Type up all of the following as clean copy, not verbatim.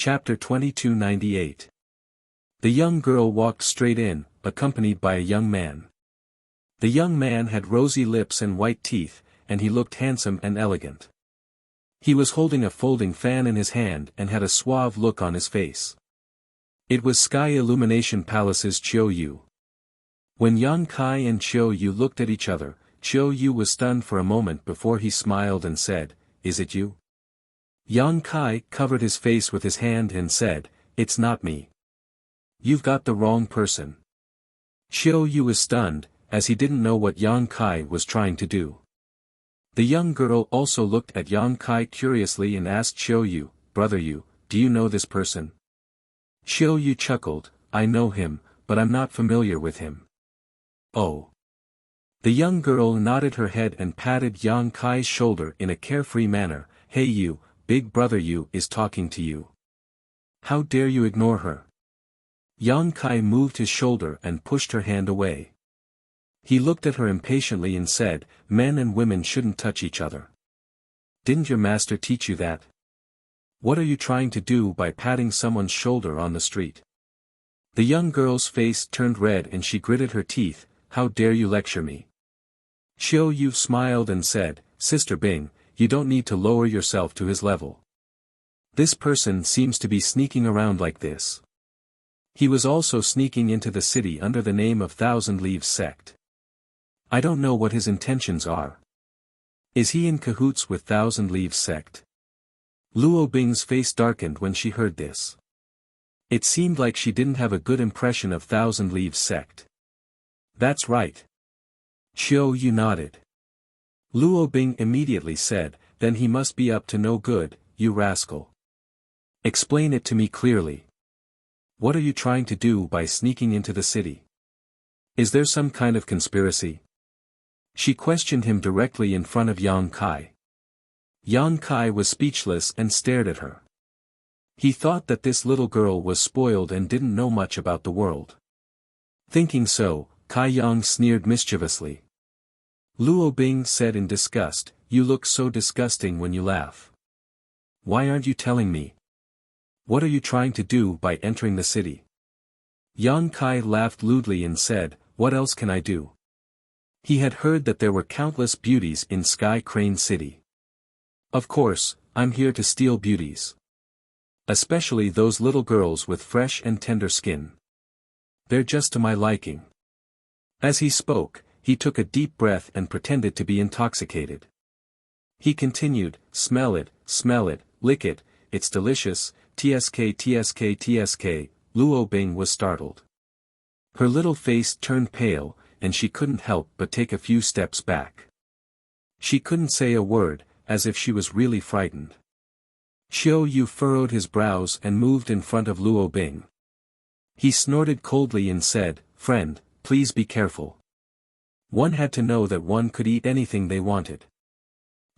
Chapter 2298. The young girl walked straight in, accompanied by a young man. The young man had rosy lips and white teeth, and he looked handsome and elegant. He was holding a folding fan in his hand and had a suave look on his face. It was Sky Illumination Palace's Chiu Yu. When Yang Kai and Chiu Yu looked at each other, Chiu Yu was stunned for a moment before he smiled and said, "Is it you?" Yang Kai covered his face with his hand and said, "It's not me. You've got the wrong person." Chiu Yu was stunned, as he didn't know what Yang Kai was trying to do. The young girl also looked at Yang Kai curiously and asked Chiu Yu, "Brother Yu, do you know this person?" Chiu Yu chuckled, "I know him, but I'm not familiar with him." "Oh." The young girl nodded her head and patted Yang Kai's shoulder in a carefree manner. "Hey you, Big Brother Yu is talking to you. How dare you ignore her?" Yang Kai moved his shoulder and pushed her hand away. He looked at her impatiently and said, "Men and women shouldn't touch each other. Didn't your master teach you that? What are you trying to do by patting someone's shoulder on the street?" The young girl's face turned red and she gritted her teeth. "How dare you lecture me?" Chiu Yu smiled and said, "Sister Bing, you don't need to lower yourself to his level. This person seems to be sneaking around like this. He was also sneaking into the city under the name of Thousand Leaves Sect. I don't know what his intentions are. Is he in cahoots with Thousand Leaves Sect?" Luo Bing's face darkened when she heard this. It seemed like she didn't have a good impression of Thousand Leaves Sect. "That's right." Chiu Yu nodded. Luo Bing immediately said, "Then he must be up to no good, you rascal. Explain it to me clearly. What are you trying to do by sneaking into the city? Is there some kind of conspiracy?" She questioned him directly in front of Yang Kai. Yang Kai was speechless and stared at her. He thought that this little girl was spoiled and didn't know much about the world. Thinking so, Kai Yang sneered mischievously. Luo Bing said in disgust, "You look so disgusting when you laugh. Why aren't you telling me? What are you trying to do by entering the city?" Yang Kai laughed lewdly and said, "What else can I do?" He had heard that there were countless beauties in Sky Crane City. "Of course, I'm here to steal beauties. Especially those little girls with fresh and tender skin. They're just to my liking." As he spoke, he took a deep breath and pretended to be intoxicated. He continued, smell it, lick it, it's delicious, tsk tsk tsk." Luo Bing was startled. Her little face turned pale, and she couldn't help but take a few steps back. She couldn't say a word, as if she was really frightened. Chiu Yu furrowed his brows and moved in front of Luo Bing. He snorted coldly and said, "Friend, please be careful. One had to know that one could eat anything they wanted.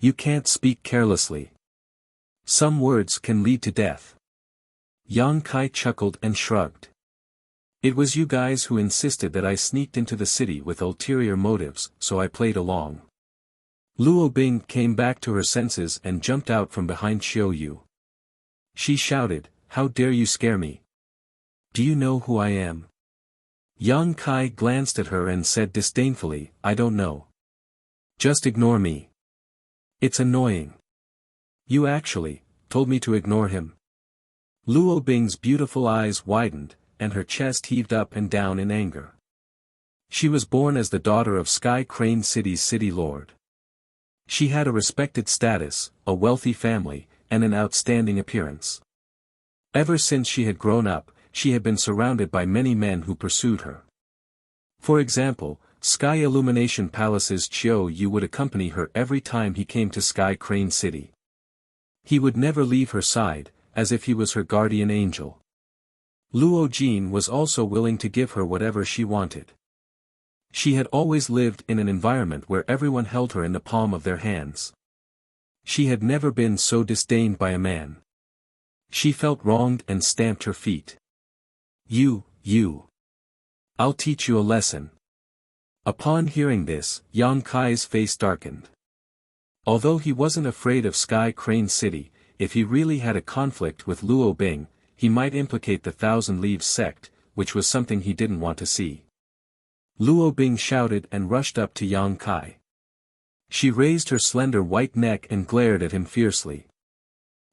You can't speak carelessly. Some words can lead to death." Yang Kai chuckled and shrugged. "It was you guys who insisted that I sneaked into the city with ulterior motives, so I played along." Luo Bing came back to her senses and jumped out from behind Chiu Yu. She shouted, "How dare you scare me? Do you know who I am?" Yang Kai glanced at her and said disdainfully, "I don't know. Just ignore me. It's annoying. You actually told me to ignore him." Luo Bing's beautiful eyes widened, and her chest heaved up and down in anger. She was born as the daughter of Sky Crane City's city lord. She had a respected status, a wealthy family, and an outstanding appearance. Ever since she had grown up, she had been surrounded by many men who pursued her. For example, Sky Illumination Palace's Chiu Yu would accompany her every time he came to Sky Crane City. He would never leave her side, as if he was her guardian angel. Luo Jin was also willing to give her whatever she wanted. She had always lived in an environment where everyone held her in the palm of their hands. She had never been so disdained by a man. She felt wronged and stamped her feet. You. I'll teach you a lesson." Upon hearing this, Yang Kai's face darkened. Although he wasn't afraid of Sky Crane City, if he really had a conflict with Luo Bing, he might implicate the Thousand Leaves sect, which was something he didn't want to see. Luo Bing shouted and rushed up to Yang Kai. She raised her slender white neck and glared at him fiercely.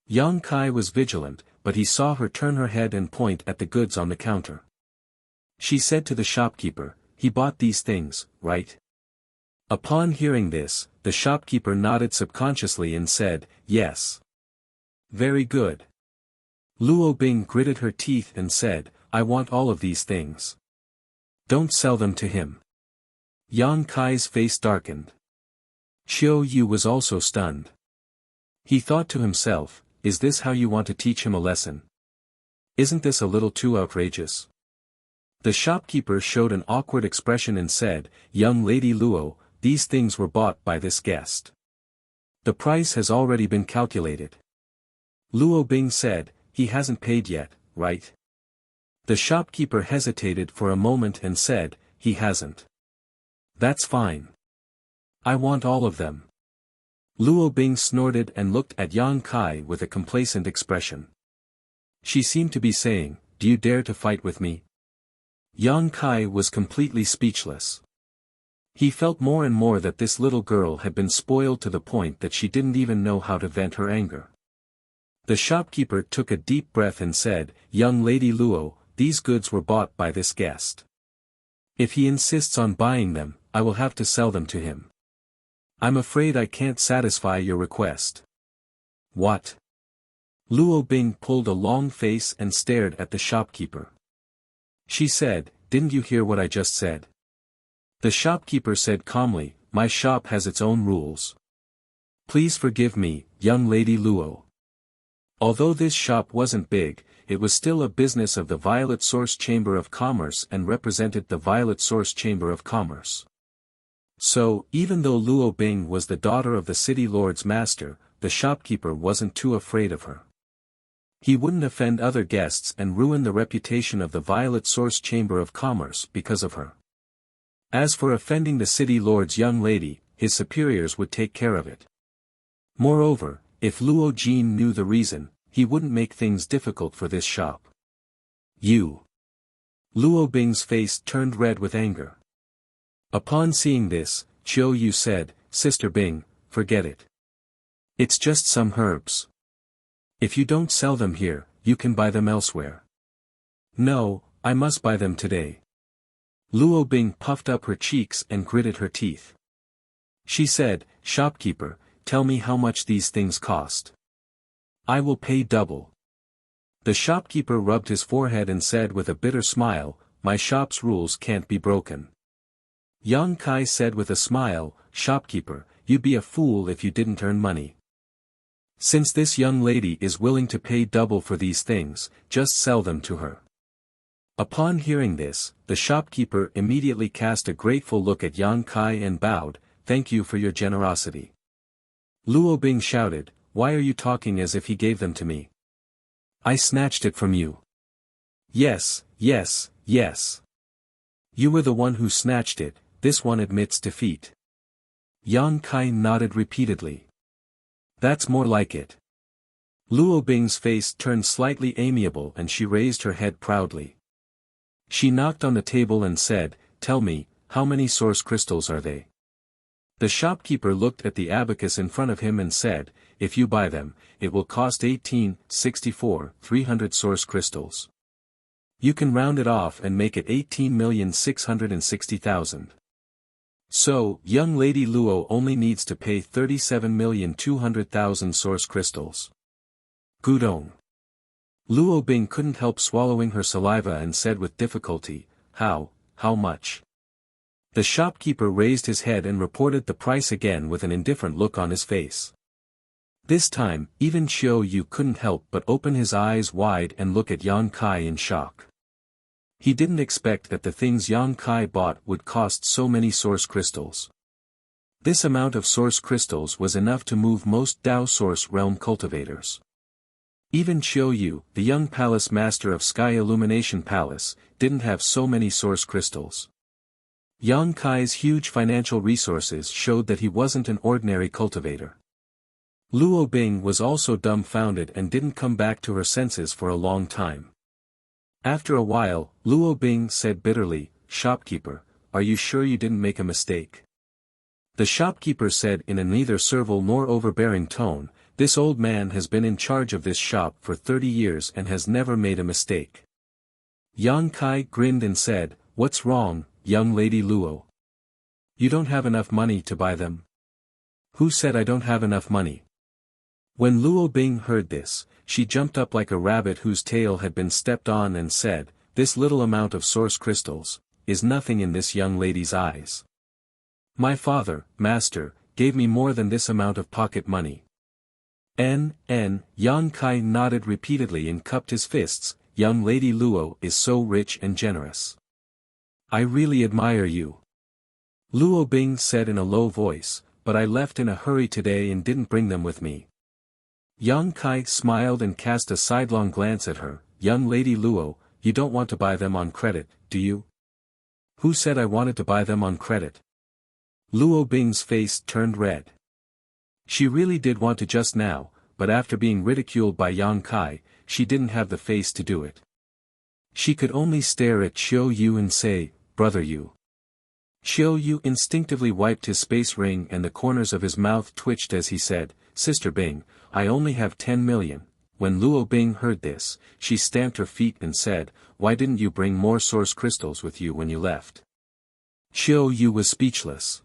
Yang Kai was vigilant, but he saw her turn her head and point at the goods on the counter. She said to the shopkeeper, "He bought these things, right?" Upon hearing this, the shopkeeper nodded subconsciously and said, "Yes." "Very good." Luo Bing gritted her teeth and said, "I want all of these things. Don't sell them to him." Yang Kai's face darkened. Qiu Yu was also stunned. He thought to himself, "Is this how you want to teach him a lesson? Isn't this a little too outrageous?" The shopkeeper showed an awkward expression and said, "Young Lady Luo, these things were bought by this guest. The price has already been calculated." Luo Bing said, "He hasn't paid yet, right?" The shopkeeper hesitated for a moment and said, "He hasn't." "That's fine. I want all of them." Luo Bing snorted and looked at Yang Kai with a complacent expression. She seemed to be saying, "Do you dare to fight with me?" Yang Kai was completely speechless. He felt more and more that this little girl had been spoiled to the point that she didn't even know how to vent her anger. The shopkeeper took a deep breath and said, "Young Lady Luo, these goods were bought by this guest. If he insists on buying them, I will have to sell them to him. I'm afraid I can't satisfy your request." "What?" Luo Bing pulled a long face and stared at the shopkeeper. She said, "Didn't you hear what I just said?" The shopkeeper said calmly, "My shop has its own rules. Please forgive me, young Lady Luo." Although this shop wasn't big, it was still a business of the Violet Source Chamber of Commerce and represented the Violet Source Chamber of Commerce. So, even though Luo Bing was the daughter of the city lord's master, the shopkeeper wasn't too afraid of her. He wouldn't offend other guests and ruin the reputation of the Violet Source Chamber of Commerce because of her. As for offending the city lord's young lady, his superiors would take care of it. Moreover, if Luo Jin knew the reason, he wouldn't make things difficult for this shop. "You." Luo Bing's face turned red with anger. Upon seeing this, Qiu Yu said, "Sister Bing, forget it. It's just some herbs. If you don't sell them here, you can buy them elsewhere." "No, I must buy them today." Luo Bing puffed up her cheeks and gritted her teeth. She said, "Shopkeeper, tell me how much these things cost. I will pay double." The shopkeeper rubbed his forehead and said with a bitter smile, "My shop's rules can't be broken." Yang Kai said with a smile, "Shopkeeper, you'd be a fool if you didn't earn money. Since this young lady is willing to pay double for these things, just sell them to her." Upon hearing this, the shopkeeper immediately cast a grateful look at Yang Kai and bowed, "Thank you for your generosity." Luo Bing shouted, "Why are you talking as if he gave them to me? I snatched it from you." "Yes, yes, yes. You were the one who snatched it, this one admits defeat." Yang Kai nodded repeatedly. "That's more like it." Luo Bing's face turned slightly amiable and she raised her head proudly. She knocked on the table and said, "Tell me, how many source crystals are they?" The shopkeeper looked at the abacus in front of him and said, "If you buy them, it will cost 300 source crystals. You can round it off and make it 18,660,000. So, young Lady Luo only needs to pay 37,200,000 source crystals. Gudong." Luo Bing couldn't help swallowing her saliva and said with difficulty, How much?" The shopkeeper raised his head and reported the price again with an indifferent look on his face. This time, even Qiu Yu couldn't help but open his eyes wide and look at Yang Kai in shock. He didn't expect that the things Yang Kai bought would cost so many source crystals. This amount of source crystals was enough to move most Dao Source Realm cultivators. Even Qiu Yu, the young palace master of Sky Illumination Palace, didn't have so many source crystals. Yang Kai's huge financial resources showed that he wasn't an ordinary cultivator. Luo Bing was also dumbfounded and didn't come back to her senses for a long time. After a while, Luo Bing said bitterly, "Shopkeeper, are you sure you didn't make a mistake?" The shopkeeper said in a neither servile nor overbearing tone, "This old man has been in charge of this shop for 30 years and has never made a mistake." Yang Kai grinned and said, "What's wrong, young lady Luo? You don't have enough money to buy them?" "Who said I don't have enough money?" When Luo Bing heard this, she jumped up like a rabbit whose tail had been stepped on and said, "This little amount of source crystals is nothing in this young lady's eyes. My father, master, gave me more than this amount of pocket money." Yang Kai nodded repeatedly and cupped his fists. "Young lady Luo is so rich and generous. I really admire you." Luo Bing said in a low voice, "But I left in a hurry today and didn't bring them with me." Yang Kai smiled and cast a sidelong glance at her. "Young lady Luo, you don't want to buy them on credit, do you?" "Who said I wanted to buy them on credit?" Luo Bing's face turned red. She really did want to just now, but after being ridiculed by Yang Kai, she didn't have the face to do it. She could only stare at Xiao Yu and say, "Brother Yu." Xiao Yu instinctively wiped his space ring and the corners of his mouth twitched as he said, "Sister Bing, I only have 10 million. When Luo Bing heard this, she stamped her feet and said, "Why didn't you bring more source crystals with you when you left?" Xiao Yu was speechless.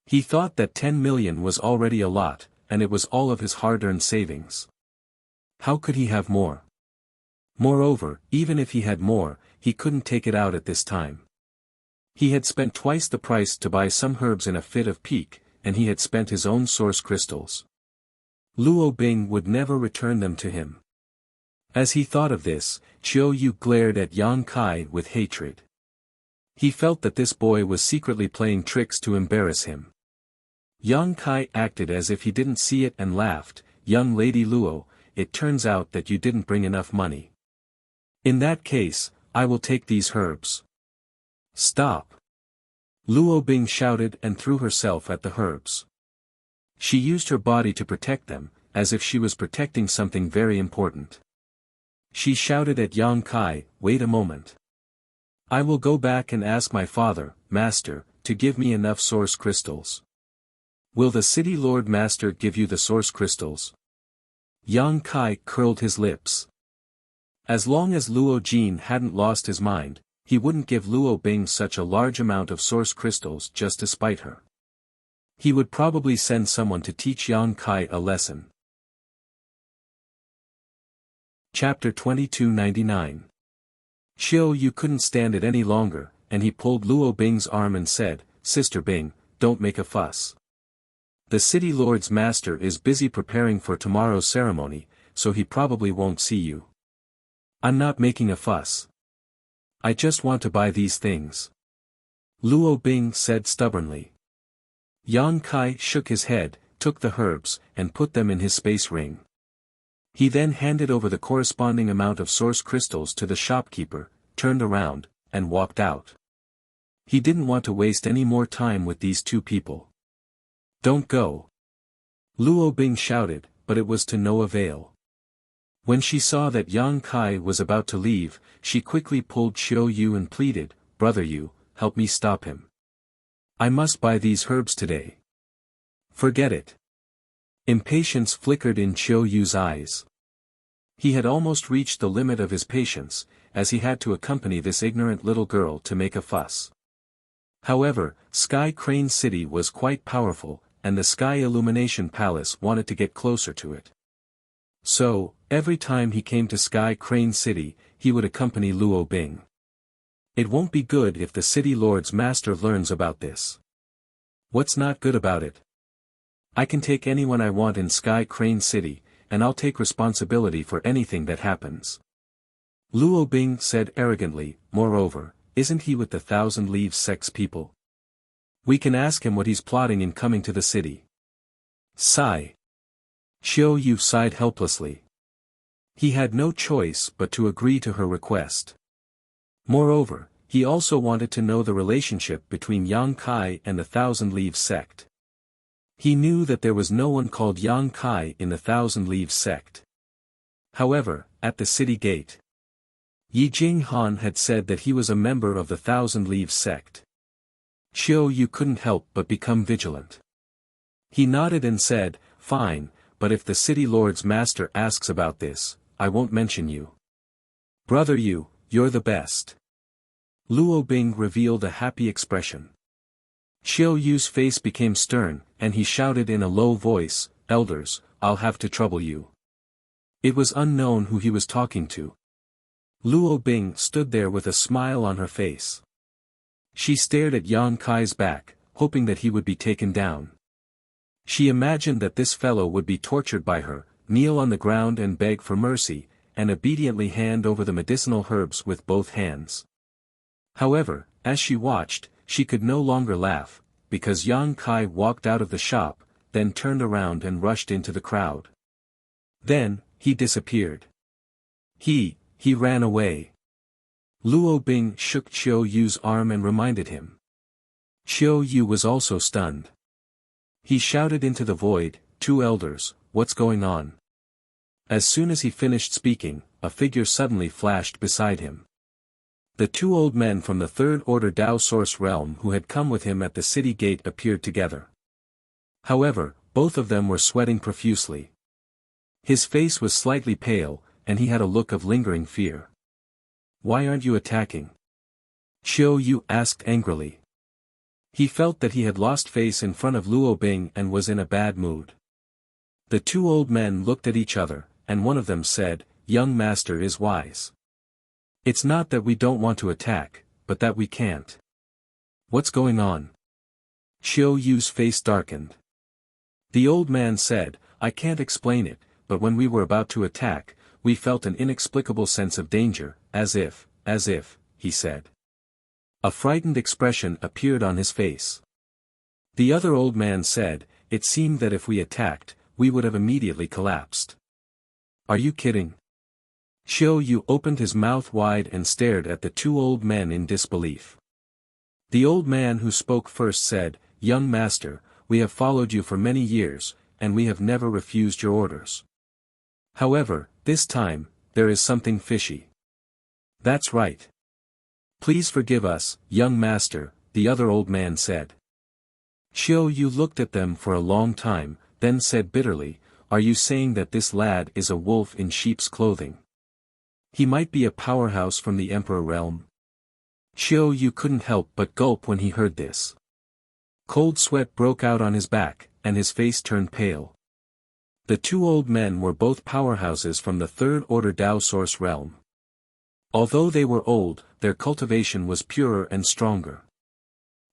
He thought that 10 million was already a lot, and it was all of his hard-earned savings. How could he have more? Moreover, even if he had more, he couldn't take it out at this time. He had spent twice the price to buy some herbs in a fit of pique, and he had spent his own source crystals. Luo Bing would never return them to him. As he thought of this, Xiao Yu glared at Yang Kai with hatred. He felt that this boy was secretly playing tricks to embarrass him. Yang Kai acted as if he didn't see it and laughed, "Young lady Luo, it turns out that you didn't bring enough money. In that case, I will take these herbs." "Stop!" Luo Bing shouted and threw herself at the herbs. She used her body to protect them, as if she was protecting something very important. She shouted at Yang Kai, "Wait a moment. I will go back and ask my father, master, to give me enough source crystals." "Will the city lord master give you the source crystals?" Yang Kai curled his lips. As long as Luo Jin hadn't lost his mind, he wouldn't give Luo Bing such a large amount of source crystals just to spite her. He would probably send someone to teach Yang Kai a lesson. Chapter 2299. Xiao Yu couldn't stand it any longer, and he pulled Luo Bing's arm and said, "Sister Bing, don't make a fuss. The city lord's master is busy preparing for tomorrow's ceremony, so he probably won't see you." "I'm not making a fuss. I just want to buy these things," Luo Bing said stubbornly. Yang Kai shook his head, took the herbs, and put them in his space ring. He then handed over the corresponding amount of source crystals to the shopkeeper, turned around, and walked out. He didn't want to waste any more time with these two people. "Don't go!" Luo Bing shouted, but it was to no avail. When she saw that Yang Kai was about to leave, she quickly pulled Xiao Yu and pleaded, "Brother Yu, help me stop him. I must buy these herbs today." "Forget it." Impatience flickered in Xiao Yu's eyes. He had almost reached the limit of his patience, as he had to accompany this ignorant little girl to make a fuss. However, Sky Crane City was quite powerful, and the Sky Illumination Palace wanted to get closer to it. So, every time he came to Sky Crane City, he would accompany Luo Bing. It won't be good if the city lord's master learns about this. What's not good about it? I can take anyone I want in Sky Crane City, and I'll take responsibility for anything that happens. Luo Bing said arrogantly, "Moreover, isn't he with the Thousand Leaves Sect's people? We can ask him what he's plotting in coming to the city." Sigh. Xiao Yu sighed helplessly. He had no choice but to agree to her request. Moreover, he also wanted to know the relationship between Yang Kai and the Thousand Leaves Sect. He knew that there was no one called Yang Kai in the Thousand Leaves sect. However, at the city gate, Yi Jing Han had said that he was a member of the Thousand Leaves sect. Xiao Yu couldn't help but become vigilant. He nodded and said, "Fine, but if the city lord's master asks about this, I won't mention you. Brother Yu, you're the best." Luo Bing revealed a happy expression. Xiao Yu's face became stern, and he shouted in a low voice, "Elders, I'll have to trouble you." It was unknown who he was talking to. Luo Bing stood there with a smile on her face. She stared at Yang Kai's back, hoping that he would be taken down. She imagined that this fellow would be tortured by her, kneel on the ground and beg for mercy, and obediently hand over the medicinal herbs with both hands. However, as she watched, she could no longer laugh, because Yang Kai walked out of the shop, then turned around and rushed into the crowd. Then, he disappeared. He ran away. Luo Bing shook Xiao Yu's arm and reminded him. Xiao Yu was also stunned. He shouted into the void, "Two elders, what's going on?" As soon as he finished speaking, a figure suddenly flashed beside him. The two old men from the Third Order Dao Source realm who had come with him at the city gate appeared together. However, both of them were sweating profusely. His face was slightly pale, and he had a look of lingering fear. "Why aren't you attacking?" Xiao Yu asked angrily. He felt that he had lost face in front of Luo Bing and was in a bad mood. The two old men looked at each other, and one of them said, "Young master is wise. It's not that we don't want to attack, but that we can't." "What's going on?" Xiao Yu's face darkened. The old man said, "I can't explain it, but when we were about to attack, we felt an inexplicable sense of danger, as if, he said. A frightened expression appeared on his face. The other old man said, "It seemed that if we attacked, we would have immediately collapsed." "Are you kidding?" Xiao Yu opened his mouth wide and stared at the two old men in disbelief. The old man who spoke first said, "Young master, we have followed you for many years, and we have never refused your orders. However, this time, there is something fishy." "That's right. Please forgive us, young master," the other old man said. Xiao Yu looked at them for a long time, then said bitterly, "Are you saying that this lad is a wolf in sheep's clothing? He might be a powerhouse from the Emperor realm." Xiao Yu couldn't help but gulp when he heard this. Cold sweat broke out on his back, and his face turned pale. The two old men were both powerhouses from the Third Order Dao Source realm. Although they were old, their cultivation was purer and stronger.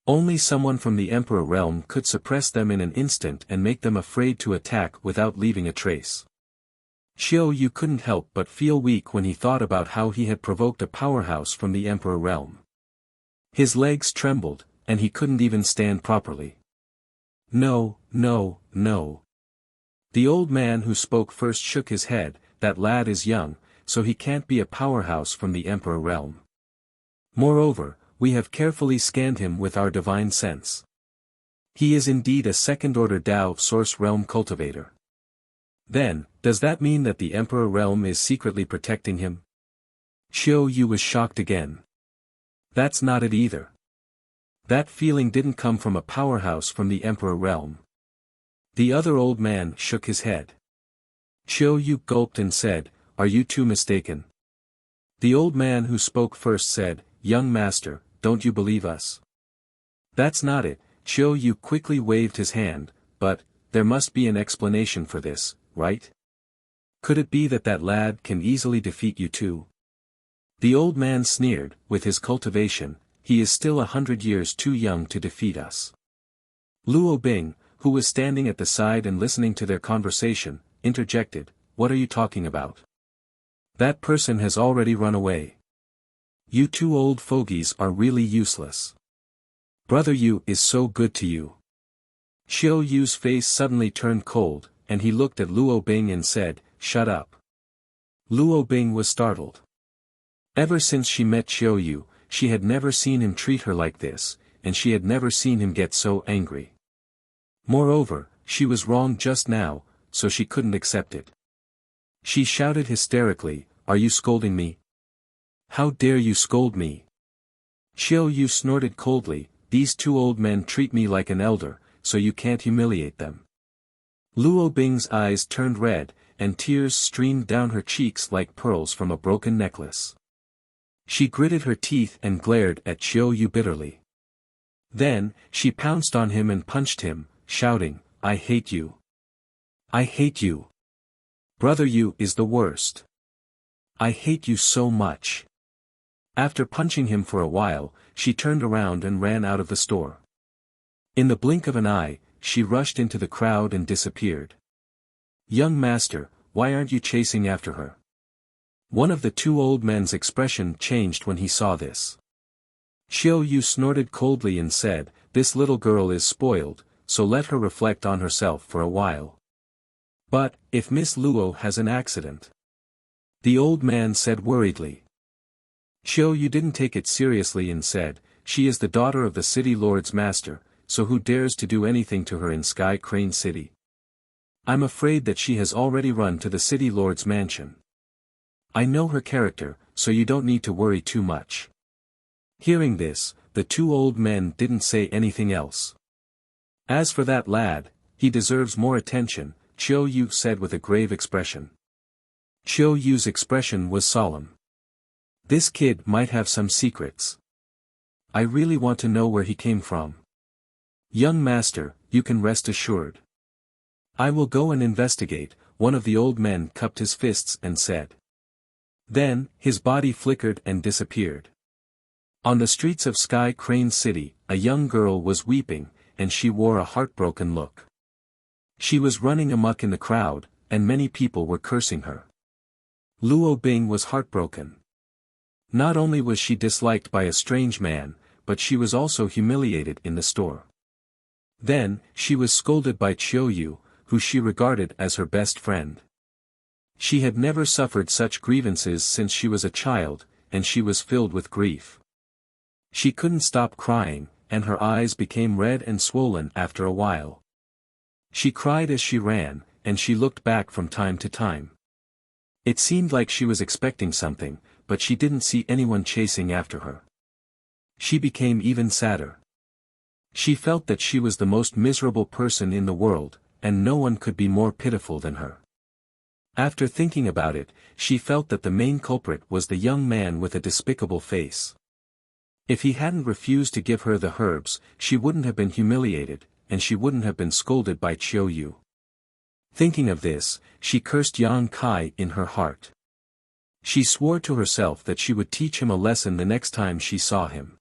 Only someone from the Emperor realm could suppress them in an instant and make them afraid to attack without leaving a trace. Xiao Yu couldn't help but feel weak when he thought about how he had provoked a powerhouse from the Emperor realm. His legs trembled, and he couldn't even stand properly. No. The old man who spoke first shook his head, "That lad is young, so he can't be a powerhouse from the Emperor realm. Moreover, we have carefully scanned him with our divine sense. He is indeed a second-order Dao Source realm cultivator." "Then, does that mean that the Emperor realm is secretly protecting him?" Xiao Yu was shocked again. "That's not it either. That feeling didn't come from a powerhouse from the Emperor realm." The other old man shook his head. Xiao Yu gulped and said, "Are you too mistaken?" The old man who spoke first said, "Young master, don't you believe us?" "That's not it," Xiao Yu quickly waved his hand, "but, there must be an explanation for this, right? Could it be that that lad can easily defeat you too?" The old man sneered, "With his cultivation, he is still 100 years too young to defeat us." Luo Bing, who was standing at the side and listening to their conversation, interjected, "What are you talking about? That person has already run away. You two old fogies are really useless. Brother Yu is so good to you." Xiao Yu's face suddenly turned cold, and he looked at Luo Bing and said, "Shut up." Luo Bing was startled. Ever since she met Xiao Yu, she had never seen him treat her like this, and she had never seen him get so angry. Moreover, she was wrong just now, so she couldn't accept it. She shouted hysterically, "Are you scolding me? How dare you scold me?" Xiao Yu snorted coldly, "These two old men treat me like an elder, so you can't humiliate them." Luo Bing's eyes turned red, and tears streamed down her cheeks like pearls from a broken necklace. She gritted her teeth and glared at Xiao Yu bitterly. Then, she pounced on him and punched him, shouting, "I hate you. I hate you. Brother Yu is the worst. I hate you so much." After punching him for a while, she turned around and ran out of the store. In the blink of an eye, she rushed into the crowd and disappeared. "Young master, why aren't you chasing after her?" One of the two old men's expression changed when he saw this. Xiao Yu snorted coldly and said, "This little girl is spoiled, so let her reflect on herself for a while." "But, if Miss Luo has an accident?" the old man said worriedly. Xiao Yu didn't take it seriously and said, "She is the daughter of the city lord's master, so who dares to do anything to her in Sky Crane City? I'm afraid that she has already run to the city lord's mansion. I know her character, so you don't need to worry too much." Hearing this, the two old men didn't say anything else. "As for that lad, he deserves more attention," Xiao Yu said with a grave expression. Xiao Yu's expression was solemn. "This kid might have some secrets. I really want to know where he came from. Young master, you can rest assured. I will go and investigate," one of the old men cupped his fists and said. Then, his body flickered and disappeared. On the streets of Sky Crane City, a young girl was weeping, and she wore a heartbroken look. She was running amok in the crowd, and many people were cursing her. Luo Bing was heartbroken. Not only was she disliked by a strange man, but she was also humiliated in the store. Then, she was scolded by Xiao Yu, who she regarded as her best friend. She had never suffered such grievances since she was a child, and she was filled with grief. She couldn't stop crying, and her eyes became red and swollen after a while. She cried as she ran, and she looked back from time to time. It seemed like she was expecting something, but she didn't see anyone chasing after her. She became even sadder. She felt that she was the most miserable person in the world, and no one could be more pitiful than her. After thinking about it, she felt that the main culprit was the young man with a despicable face. If he hadn't refused to give her the herbs, she wouldn't have been humiliated, and she wouldn't have been scolded by Xiao Yu. Thinking of this, she cursed Yang Kai in her heart. She swore to herself that she would teach him a lesson the next time she saw him.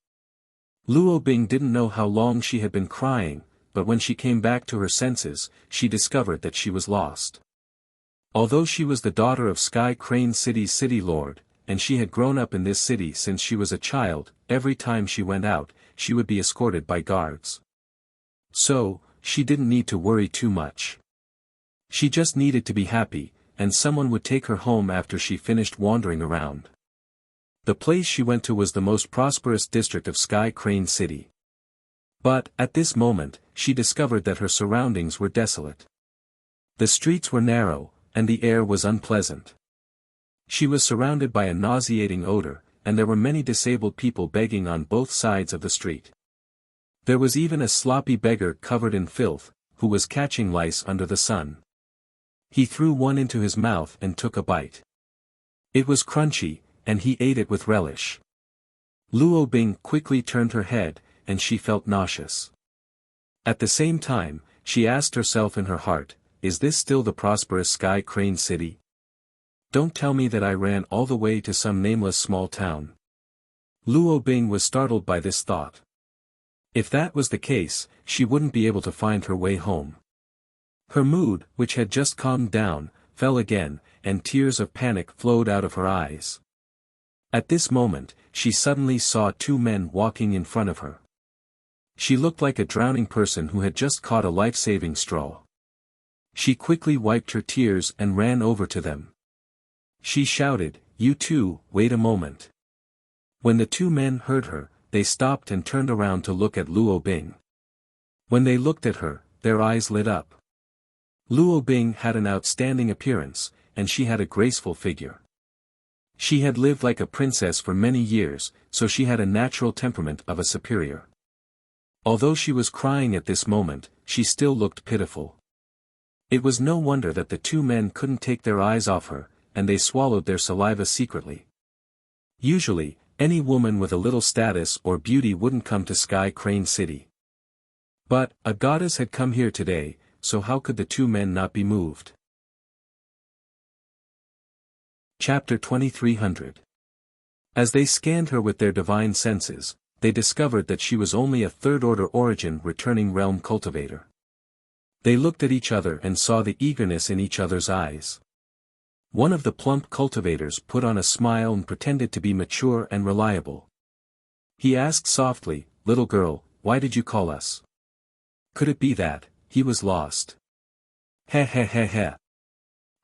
Luo Bing didn't know how long she had been crying, but when she came back to her senses, she discovered that she was lost. Although she was the daughter of Sky Crane City's city lord, and she had grown up in this city since she was a child, every time she went out, she would be escorted by guards. So, she didn't need to worry too much. She just needed to be happy, and someone would take her home after she finished wandering around. The place she went to was the most prosperous district of Sky Crane City. But, at this moment, she discovered that her surroundings were desolate. The streets were narrow, and the air was unpleasant. She was surrounded by a nauseating odor, and there were many disabled people begging on both sides of the street. There was even a sloppy beggar covered in filth, who was catching lice under the sun. He threw one into his mouth and took a bite. It was crunchy, and he ate it with relish. Luo Bing quickly turned her head, and she felt nauseous. At the same time, she asked herself in her heart, "Is this still the prosperous Sky Crane City? Don't tell me that I ran all the way to some nameless small town." Luo Bing was startled by this thought. If that was the case, she wouldn't be able to find her way home. Her mood, which had just calmed down, fell again, and tears of panic flowed out of her eyes. At this moment, she suddenly saw two men walking in front of her. She looked like a drowning person who had just caught a life-saving straw. She quickly wiped her tears and ran over to them. She shouted, "You two, wait a moment." When the two men heard her, they stopped and turned around to look at Luo Bing. When they looked at her, their eyes lit up. Luo Bing had an outstanding appearance, and she had a graceful figure. She had lived like a princess for many years, so she had a natural temperament of a superior. Although she was crying at this moment, she still looked pitiful. It was no wonder that the two men couldn't take their eyes off her, and they swallowed their saliva secretly. Usually, any woman with a little status or beauty wouldn't come to Sky Crane City. But, a goddess had come here today, so how could the two men not be moved? Chapter 2300. As they scanned her with their divine senses, they discovered that she was only a third-order origin returning realm cultivator. They looked at each other and saw the eagerness in each other's eyes. One of the plump cultivators put on a smile and pretended to be mature and reliable. He asked softly, "Little girl, why did you call us?" Could it be that he was lost? Heh heh heh heh.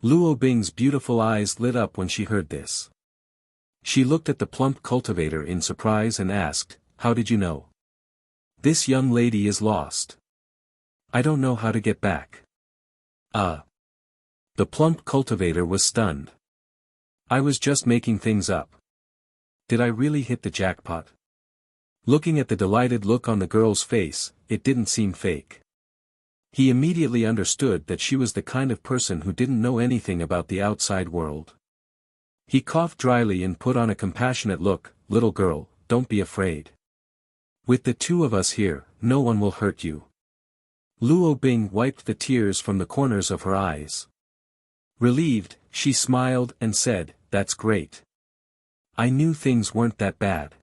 Luo Bing's beautiful eyes lit up when she heard this. She looked at the plump cultivator in surprise and asked, "How did you know? This young lady is lost. I don't know how to get back." The plump cultivator was stunned. "I was just making things up. Did I really hit the jackpot?" Looking at the delighted look on the girl's face, it didn't seem fake. He immediately understood that she was the kind of person who didn't know anything about the outside world. He coughed dryly and put on a compassionate look, "Little girl, don't be afraid. With the two of us here, no one will hurt you." Luo Bing wiped the tears from the corners of her eyes. Relieved, she smiled and said, "That's great. I knew things weren't that bad."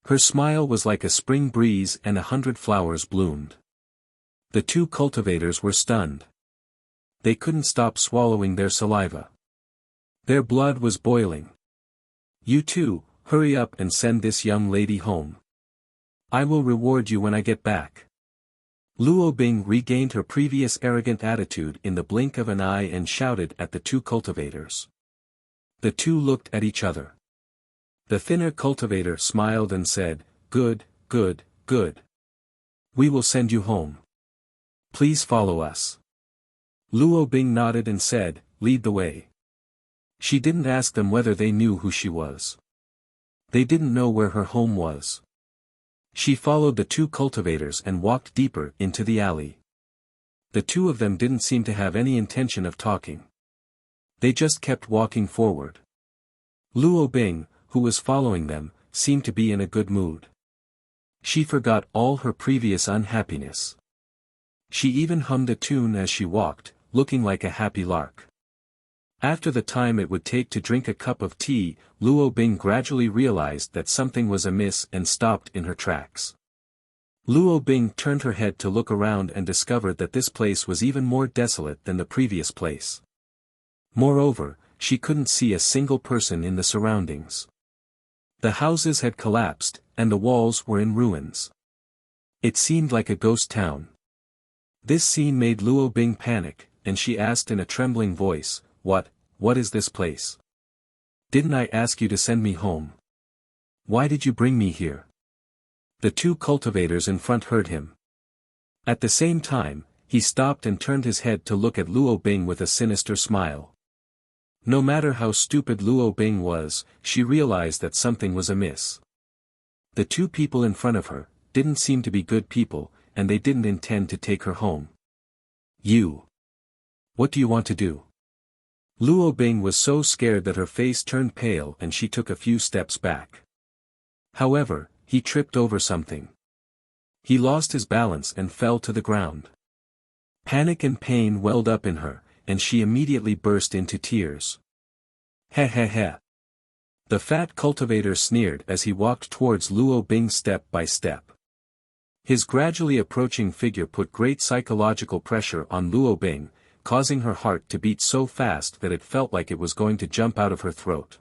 Her smile was like a spring breeze and 100 flowers bloomed. The two cultivators were stunned. They couldn't stop swallowing their saliva. Their blood was boiling. "You two, hurry up and send this young lady home. I will reward you when I get back." Luo Bing regained her previous arrogant attitude in the blink of an eye and shouted at the two cultivators. The two looked at each other. The thinner cultivator smiled and said, "Good, good, good. We will send you home. Please follow us." Luo Bing nodded and said, "Lead the way." She didn't ask them whether they knew who she was. They didn't know where her home was. She followed the two cultivators and walked deeper into the alley. The two of them didn't seem to have any intention of talking. They just kept walking forward. Luo Bing, who was following them, seemed to be in a good mood. She forgot all her previous unhappiness. She even hummed a tune as she walked, looking like a happy lark. After the time it would take to drink a cup of tea, Luo Bing gradually realized that something was amiss and stopped in her tracks. Luo Bing turned her head to look around and discovered that this place was even more desolate than the previous place. Moreover, she couldn't see a single person in the surroundings. The houses had collapsed, and the walls were in ruins. It seemed like a ghost town. This scene made Luo Bing panic, and she asked in a trembling voice, What is this place? Didn't I ask you to send me home? Why did you bring me here?" The two cultivators in front heard him. At the same time, he stopped and turned his head to look at Luo Bing with a sinister smile. No matter how stupid Luo Bing was, she realized that something was amiss. The two people in front of her didn't seem to be good people, and they didn't intend to take her home. "You. What do you want to do?" Luo Bing was so scared that her face turned pale and she took a few steps back. However, he tripped over something. He lost his balance and fell to the ground. Panic and pain welled up in her, and she immediately burst into tears. "Heh heh heh." The fat cultivator sneered as he walked towards Luo Bing step by step. His gradually approaching figure put great psychological pressure on Luo Bing, causing her heart to beat so fast that it felt like it was going to jump out of her throat.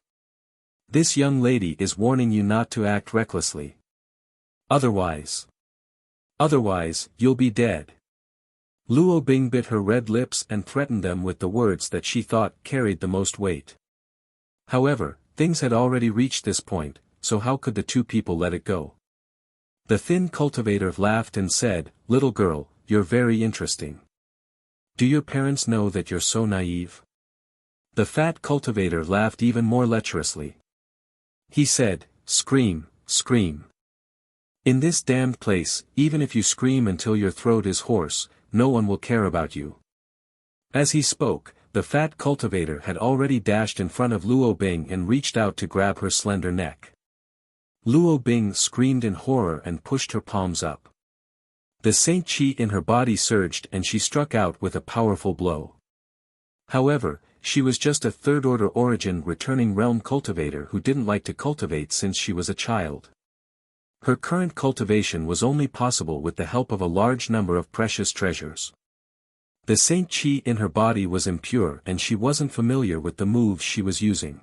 "This young lady is warning you not to act recklessly. Otherwise, you'll be dead." Luo Bing bit her red lips and threatened them with the words that she thought carried the most weight. However, things had already reached this point, so how could the two people let it go? The thin cultivator laughed and said, "Little girl, you're very interesting. Do your parents know that you're so naive? The fat cultivator laughed even more lecherously. He said, scream, scream. In this damned place, even if you scream until your throat is hoarse, no one will care about you. As he spoke, the fat cultivator had already dashed in front of Luo Bing and reached out to grab her slender neck. Luo Bing screamed in horror and pushed her palms up. The Saint Chi in her body surged and she struck out with a powerful blow. However, she was just a third-order origin returning realm cultivator who didn't like to cultivate since she was a child. Her current cultivation was only possible with the help of a large number of precious treasures. The Saint Chi in her body was impure and she wasn't familiar with the moves she was using.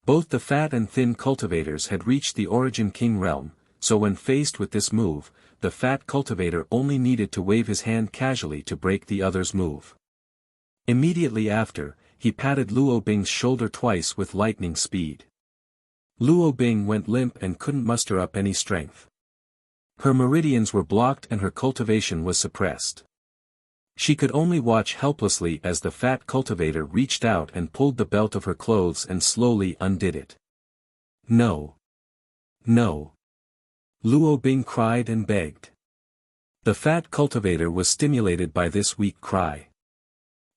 Both the fat and thin cultivators had reached the Origin King realm, so when faced with this move, the fat cultivator only needed to wave his hand casually to break the other's move. Immediately after, he patted Luo Bing's shoulder twice with lightning speed. Luo Bing went limp and couldn't muster up any strength. Her meridians were blocked and her cultivation was suppressed. She could only watch helplessly as the fat cultivator reached out and pulled the belt of her clothes and slowly undid it. No. No. Luo Bing cried and begged. The fat cultivator was stimulated by this weak cry.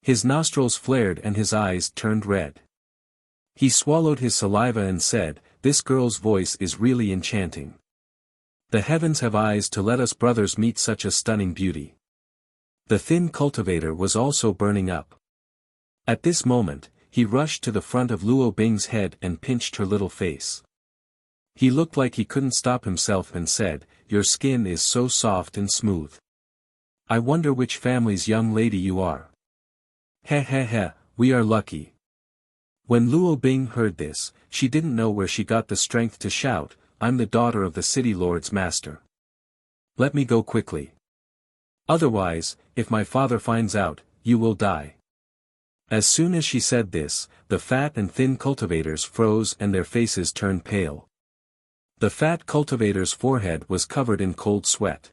His nostrils flared and his eyes turned red. He swallowed his saliva and said, "This girl's voice is really enchanting. The heavens have eyes to let us brothers meet such a stunning beauty." The thin cultivator was also burning up. At this moment, he rushed to the front of Luo Bing's head and pinched her little face. He looked like he couldn't stop himself and said, "Your skin is so soft and smooth. I wonder which family's young lady you are." "Heh heh heh, we are lucky." When Luo Bing heard this, she didn't know where she got the strength to shout, "I'm the daughter of the city lord's master. Let me go quickly. Otherwise, if my father finds out, you will die." As soon as she said this, the fat and thin cultivators froze and their faces turned pale. The fat cultivator's forehead was covered in cold sweat.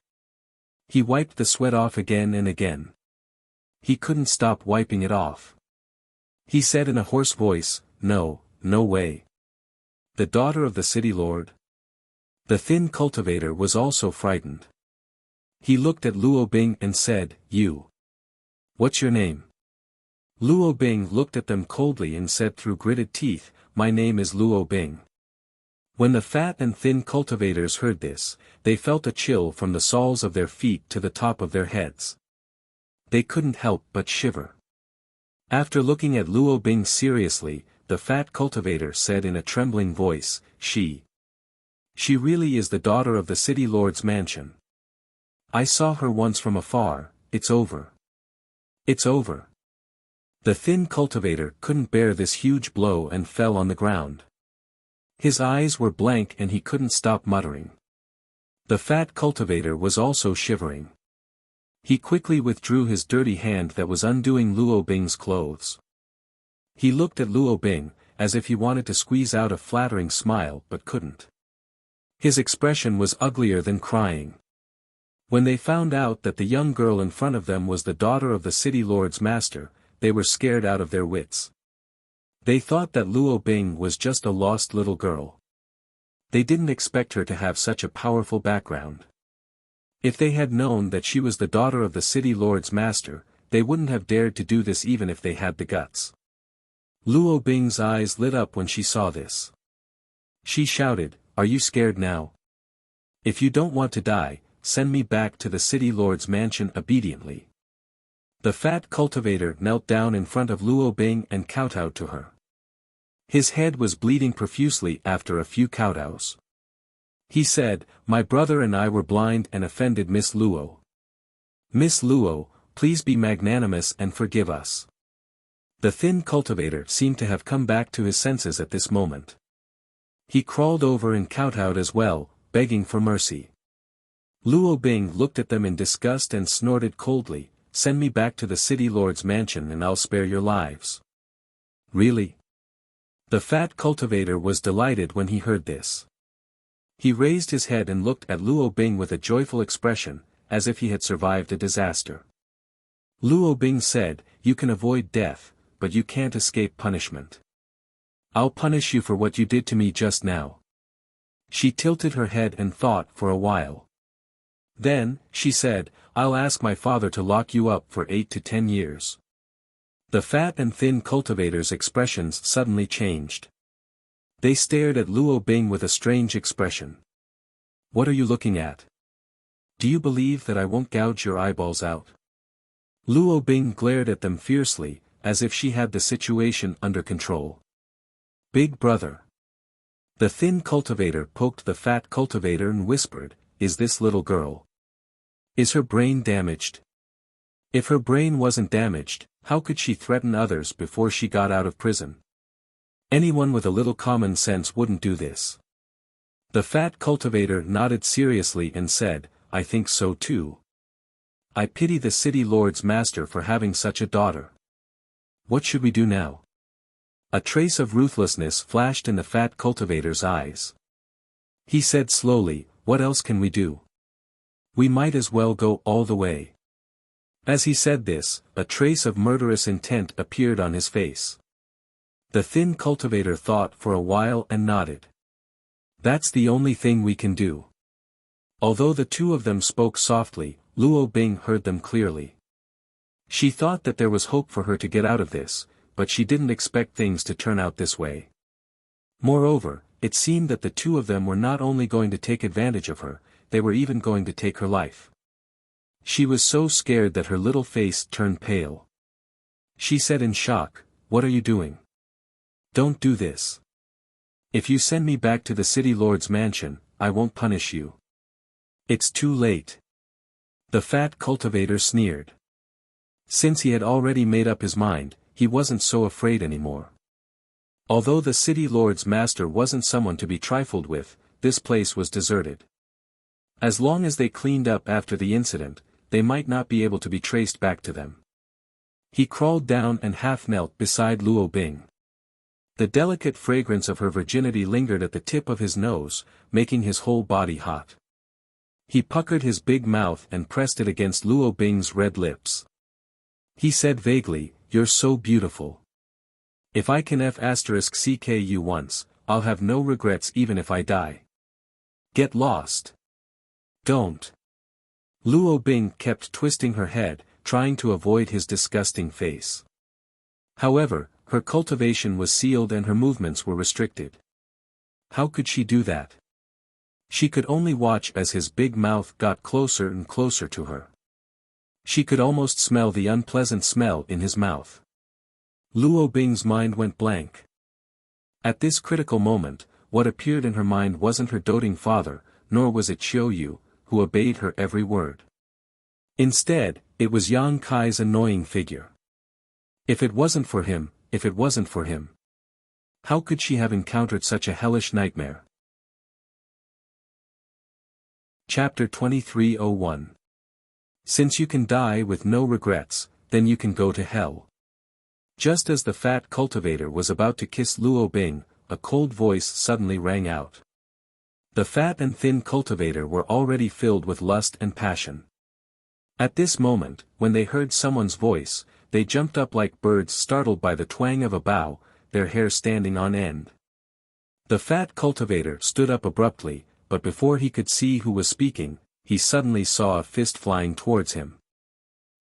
He wiped the sweat off again and again. He couldn't stop wiping it off. He said in a hoarse voice, "No, no way. The daughter of the city lord?" The thin cultivator was also frightened. He looked at Luo Bing and said, "You. What's your name?" Luo Bing looked at them coldly and said through gritted teeth, "My name is Luo Bing." When the fat and thin cultivators heard this, they felt a chill from the soles of their feet to the top of their heads. They couldn't help but shiver. After looking at Luo Bing seriously, the fat cultivator said in a trembling voice, She really is the daughter of the city lord's mansion. I saw her once from afar. It's over. It's over." The thin cultivator couldn't bear this huge blow and fell on the ground. His eyes were blank and he couldn't stop muttering. The fat cultivator was also shivering. He quickly withdrew his dirty hand that was undoing Luo Bing's clothes. He looked at Luo Bing, as if he wanted to squeeze out a flattering smile but couldn't. His expression was uglier than crying. When they found out that the young girl in front of them was the daughter of the city lord's master, they were scared out of their wits. They thought that Luo Bing was just a lost little girl. They didn't expect her to have such a powerful background. If they had known that she was the daughter of the city lord's master, they wouldn't have dared to do this even if they had the guts. Luo Bing's eyes lit up when she saw this. She shouted, "Are you scared now? If you don't want to die, send me back to the city lord's mansion obediently." The fat cultivator knelt down in front of Luo Bing and kowtowed to her. His head was bleeding profusely after a few kowtows. He said, "My brother and I were blind and offended Miss Luo. Miss Luo, please be magnanimous and forgive us." The thin cultivator seemed to have come back to his senses at this moment. He crawled over and kowtowed as well, begging for mercy. Luo Bing looked at them in disgust and snorted coldly, "Send me back to the city lord's mansion and I'll spare your lives." Really? The fat cultivator was delighted when he heard this. He raised his head and looked at Luo Bing with a joyful expression, as if he had survived a disaster. Luo Bing said, "You can avoid death, but you can't escape punishment. I'll punish you for what you did to me just now." She tilted her head and thought for a while. Then, she said, "I'll ask my father to lock you up for 8 to 10 years. The fat and thin cultivators' expressions suddenly changed. They stared at Luo Bing with a strange expression. "What are you looking at? Do you believe that I won't gouge your eyeballs out?" Luo Bing glared at them fiercely, as if she had the situation under control. "Big brother." The thin cultivator poked the fat cultivator and whispered, "Is this little girl? Is her brain damaged? If her brain wasn't damaged, how could she threaten others before she got out of prison? Anyone with a little common sense wouldn't do this." The fat cultivator nodded seriously and said, "I think so too. I pity the city lord's master for having such a daughter. What should we do now?" A trace of ruthlessness flashed in the fat cultivator's eyes. He said slowly, "What else can we do? We might as well go all the way." As he said this, a trace of murderous intent appeared on his face. The thin cultivator thought for a while and nodded. "That's the only thing we can do." Although the two of them spoke softly, Luo Bing heard them clearly. She thought that there was hope for her to get out of this, but she didn't expect things to turn out this way. Moreover, it seemed that the two of them were not only going to take advantage of her, they were even going to take her life. She was so scared that her little face turned pale. She said in shock, "What are you doing? Don't do this. If you send me back to the city lord's mansion, I won't punish you." "It's too late." The fat cultivator sneered. Since he had already made up his mind, he wasn't so afraid anymore. Although the city lord's master wasn't someone to be trifled with, this place was deserted. As long as they cleaned up after the incident, they might not be able to be traced back to them. He crawled down and half knelt beside Luo Bing. The delicate fragrance of her virginity lingered at the tip of his nose, making his whole body hot. He puckered his big mouth and pressed it against Luo Bing's red lips. He said vaguely, "You're so beautiful. If I can *ck you once, I'll have no regrets even if I die. Get lost. Don't." Luo Bing kept twisting her head, trying to avoid his disgusting face. However, her cultivation was sealed and her movements were restricted. How could she do that? She could only watch as his big mouth got closer and closer to her. She could almost smell the unpleasant smell in his mouth. Luo Bing's mind went blank. At this critical moment, what appeared in her mind wasn't her doting father, nor was it Xiao Yu, who obeyed her every word. Instead, it was Yang Kai's annoying figure. If it wasn't for him, how could she have encountered such a hellish nightmare? Chapter 2301. Since you can die with no regrets, then you can go to hell. Just as the fat cultivator was about to kiss Luo Bing, a cold voice suddenly rang out. The fat and thin cultivator were already filled with lust and passion. At this moment, when they heard someone's voice, they jumped up like birds startled by the twang of a bow, their hair standing on end. The fat cultivator stood up abruptly, but before he could see who was speaking, he suddenly saw a fist flying towards him.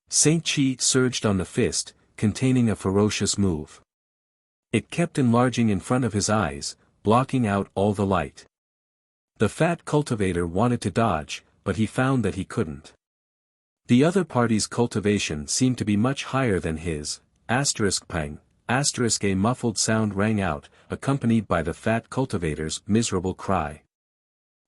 Saint Chi surged on the fist, containing a ferocious move. It kept enlarging in front of his eyes, blocking out all the light. The fat cultivator wanted to dodge, but he found that he couldn't. The other party's cultivation seemed to be much higher than his. Pang, a muffled sound rang out, accompanied by the fat cultivator's miserable cry.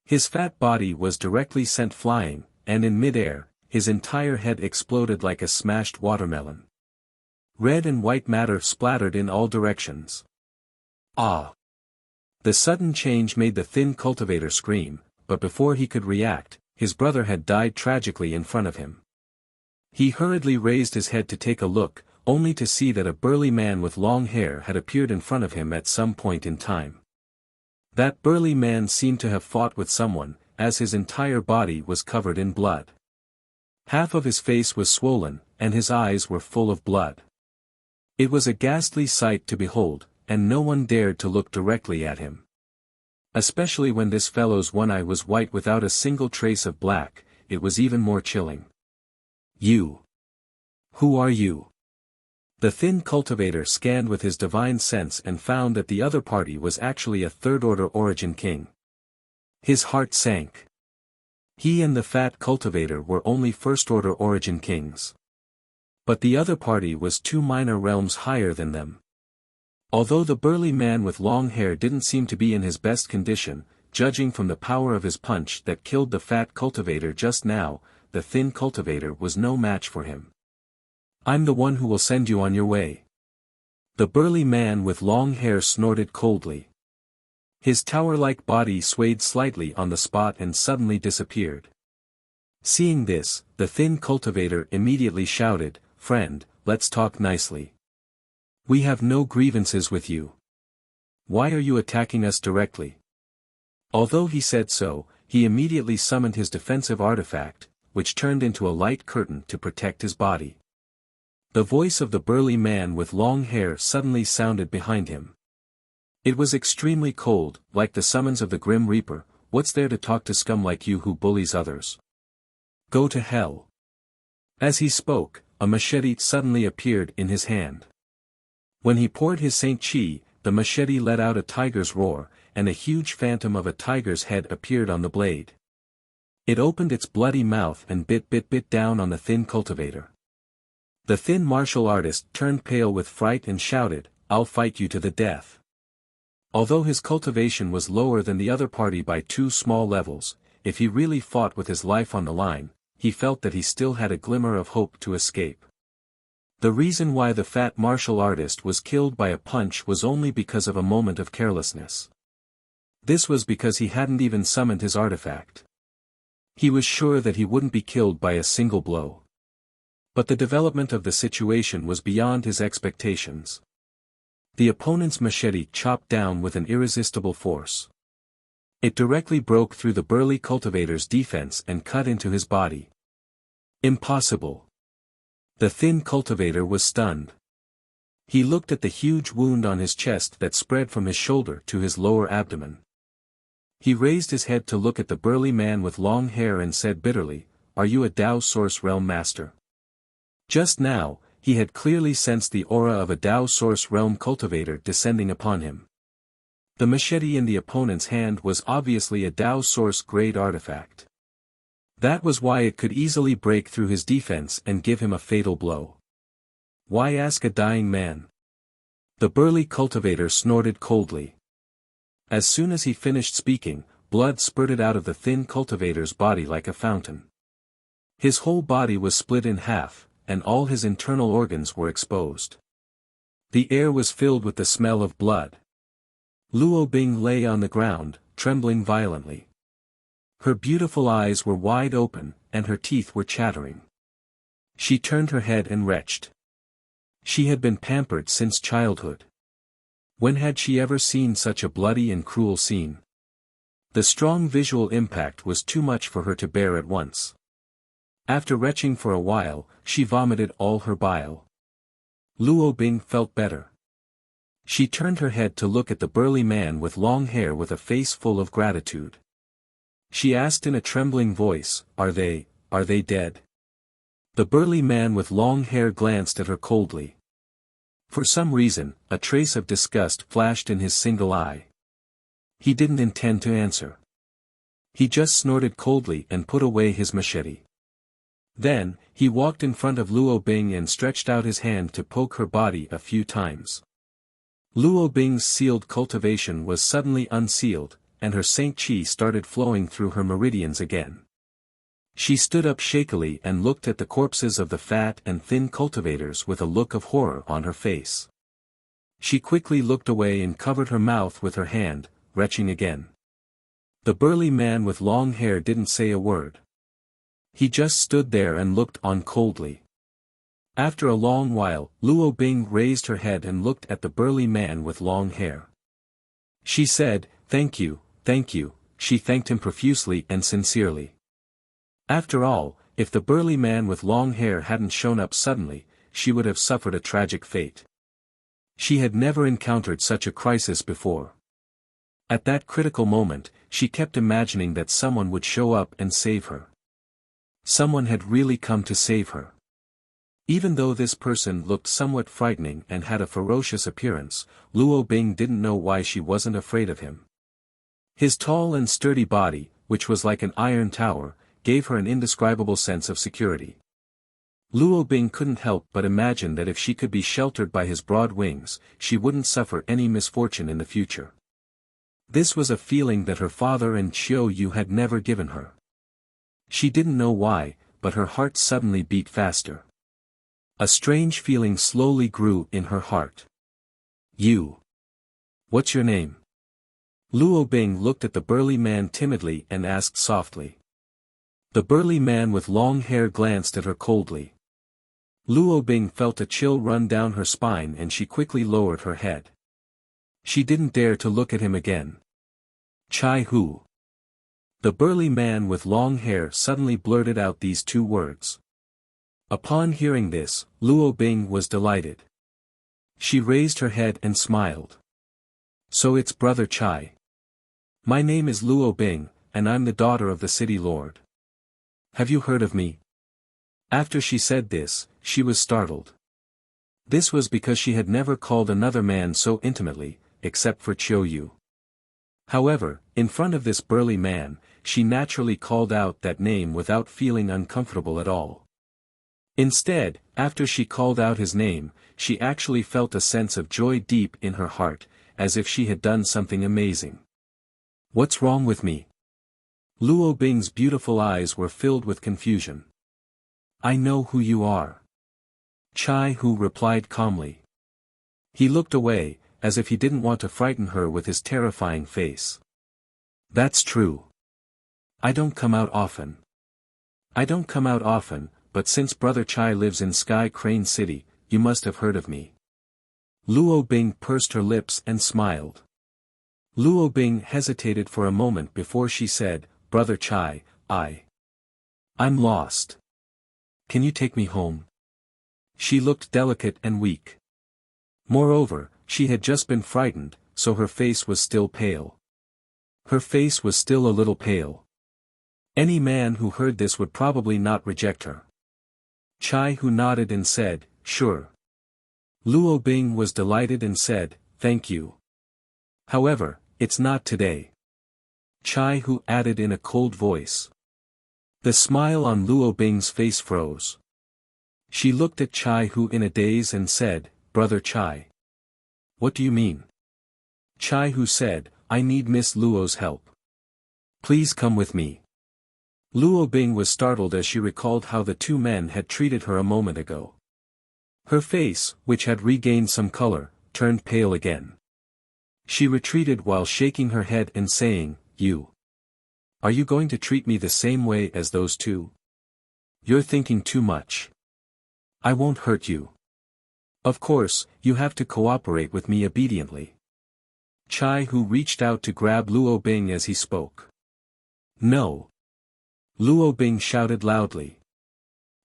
His fat body was directly sent flying, and in mid-air, his entire head exploded like a smashed watermelon. Red and white matter splattered in all directions. Ah! The sudden change made the thin cultivator scream, but before he could react, his brother had died tragically in front of him. He hurriedly raised his head to take a look, only to see that a burly man with long hair had appeared in front of him at some point in time. That burly man seemed to have fought with someone, as his entire body was covered in blood. Half of his face was swollen, and his eyes were full of blood. It was a ghastly sight to behold, and no one dared to look directly at him. Especially when this fellow's one eye was white without a single trace of black, it was even more chilling. You. Who are you? The thin cultivator scanned with his divine sense and found that the other party was actually a third-order origin king. His heart sank. He and the fat cultivator were only first-order origin kings. But the other party was 2 minor realms higher than them. Although the burly man with long hair didn't seem to be in his best condition, judging from the power of his punch that killed the fat cultivator just now, the thin cultivator was no match for him. I'm the one who will send you on your way. The burly man with long hair snorted coldly. His tower-like body swayed slightly on the spot and suddenly disappeared. Seeing this, the thin cultivator immediately shouted, "Friend, let's talk nicely. We have no grievances with you. Why are you attacking us directly?" Although he said so, he immediately summoned his defensive artifact, which turned into a light curtain to protect his body. The voice of the burly man with long hair suddenly sounded behind him. It was extremely cold, like the summons of the Grim Reaper. "What's there to talk to scum like you who bullies others? Go to hell." As he spoke, a machete suddenly appeared in his hand. When he poured his Saint Chi, the machete let out a tiger's roar, and a huge phantom of a tiger's head appeared on the blade. It opened its bloody mouth and bit down on the thin cultivator. The thin martial artist turned pale with fright and shouted, "I'll fight you to the death." Although his cultivation was lower than the other party by 2 small levels, if he really fought with his life on the line, he felt that he still had a glimmer of hope to escape. The reason why the fat martial artist was killed by a punch was only because of a moment of carelessness. This was because he hadn't even summoned his artifact. He was sure that he wouldn't be killed by a single blow. But the development of the situation was beyond his expectations. The opponent's machete chopped down with an irresistible force. It directly broke through the burly cultivator's defense and cut into his body. Impossible. The thin cultivator was stunned. He looked at the huge wound on his chest that spread from his shoulder to his lower abdomen. He raised his head to look at the burly man with long hair and said bitterly, "Are you a Dao Source Realm Master?" Just now, he had clearly sensed the aura of a Dao Source Realm cultivator descending upon him. The machete in the opponent's hand was obviously a Dao Source grade artifact. That was why it could easily break through his defense and give him a fatal blow. Why ask a dying man? The burly cultivator snorted coldly. As soon as he finished speaking, blood spurted out of the thin cultivator's body like a fountain. His whole body was split in half, and all his internal organs were exposed. The air was filled with the smell of blood. Luo Bing lay on the ground, trembling violently. Her beautiful eyes were wide open, and her teeth were chattering. She turned her head and retched. She had been pampered since childhood. When had she ever seen such a bloody and cruel scene? The strong visual impact was too much for her to bear at once. After retching for a while, she vomited all her bile. Luo Bing felt better. She turned her head to look at the burly man with long hair with a face full of gratitude. She asked in a trembling voice, are they dead?" The burly man with long hair glanced at her coldly. For some reason, a trace of disgust flashed in his single eye. He didn't intend to answer. He just snorted coldly and put away his machete. Then, he walked in front of Luo Bing and stretched out his hand to poke her body a few times. Luo Bing's sealed cultivation was suddenly unsealed, and her Saint Chi started flowing through her meridians again. She stood up shakily and looked at the corpses of the fat and thin cultivators with a look of horror on her face. She quickly looked away and covered her mouth with her hand, retching again. The burly man with long hair didn't say a word. He just stood there and looked on coldly. After a long while, Luo Bing raised her head and looked at the burly man with long hair. She said, thank you, she thanked him profusely and sincerely. After all, if the burly man with long hair hadn't shown up suddenly, she would have suffered a tragic fate. She had never encountered such a crisis before. At that critical moment, she kept imagining that someone would show up and save her. Someone had really come to save her. Even though this person looked somewhat frightening and had a ferocious appearance, Luo Bing didn't know why she wasn't afraid of him. His tall and sturdy body, which was like an iron tower, gave her an indescribable sense of security. Luo Bing couldn't help but imagine that if she could be sheltered by his broad wings, she wouldn't suffer any misfortune in the future. This was a feeling that her father and Chiu Yu had never given her. She didn't know why, but her heart suddenly beat faster. A strange feeling slowly grew in her heart. You. What's your name? Luo Bing looked at the burly man timidly and asked softly. The burly man with long hair glanced at her coldly. Luo Bing felt a chill run down her spine and she quickly lowered her head. She didn't dare to look at him again. Chai Hu. The burly man with long hair suddenly blurted out these two words. Upon hearing this, Luo Bing was delighted. She raised her head and smiled. So it's Brother Chai. My name is Luo Bing, and I'm the daughter of the city lord. Have you heard of me? After she said this, she was startled. This was because she had never called another man so intimately, except for Chiu Yu. However, in front of this burly man, she naturally called out that name without feeling uncomfortable at all. Instead, after she called out his name, she actually felt a sense of joy deep in her heart, as if she had done something amazing. What's wrong with me? Luo Bing's beautiful eyes were filled with confusion. I know who you are. Chai Hu replied calmly. He looked away, as if he didn't want to frighten her with his terrifying face. That's true. I don't come out often. But since Brother Chai lives in Sky Crane City, you must have heard of me. Luo Bing pursed her lips and smiled. Luo Bing hesitated for a moment before she said, Brother Chai, I'm lost. Can you take me home? She looked delicate and weak. Moreover, she had just been frightened, so her face was still pale. Her face was still a little pale. Any man who heard this would probably not reject her. Chai Hu nodded and said, sure. Luo Bing was delighted and said, thank you. However, it's not today. Chai Hu added in a cold voice. The smile on Luo Bing's face froze. She looked at Chai Hu in a daze and said, Brother Chai. What do you mean? Chai Hu said, I need Miss Luo's help. Please come with me. Luo Bing was startled as she recalled how the two men had treated her a moment ago. Her face, which had regained some color, turned pale again. She retreated while shaking her head and saying, Are you going to treat me the same way as those two? You're thinking too much. I won't hurt you. Of course, you have to cooperate with me obediently. Chai Hu reached out to grab Luo Bing as he spoke. No. Luo Bing shouted loudly.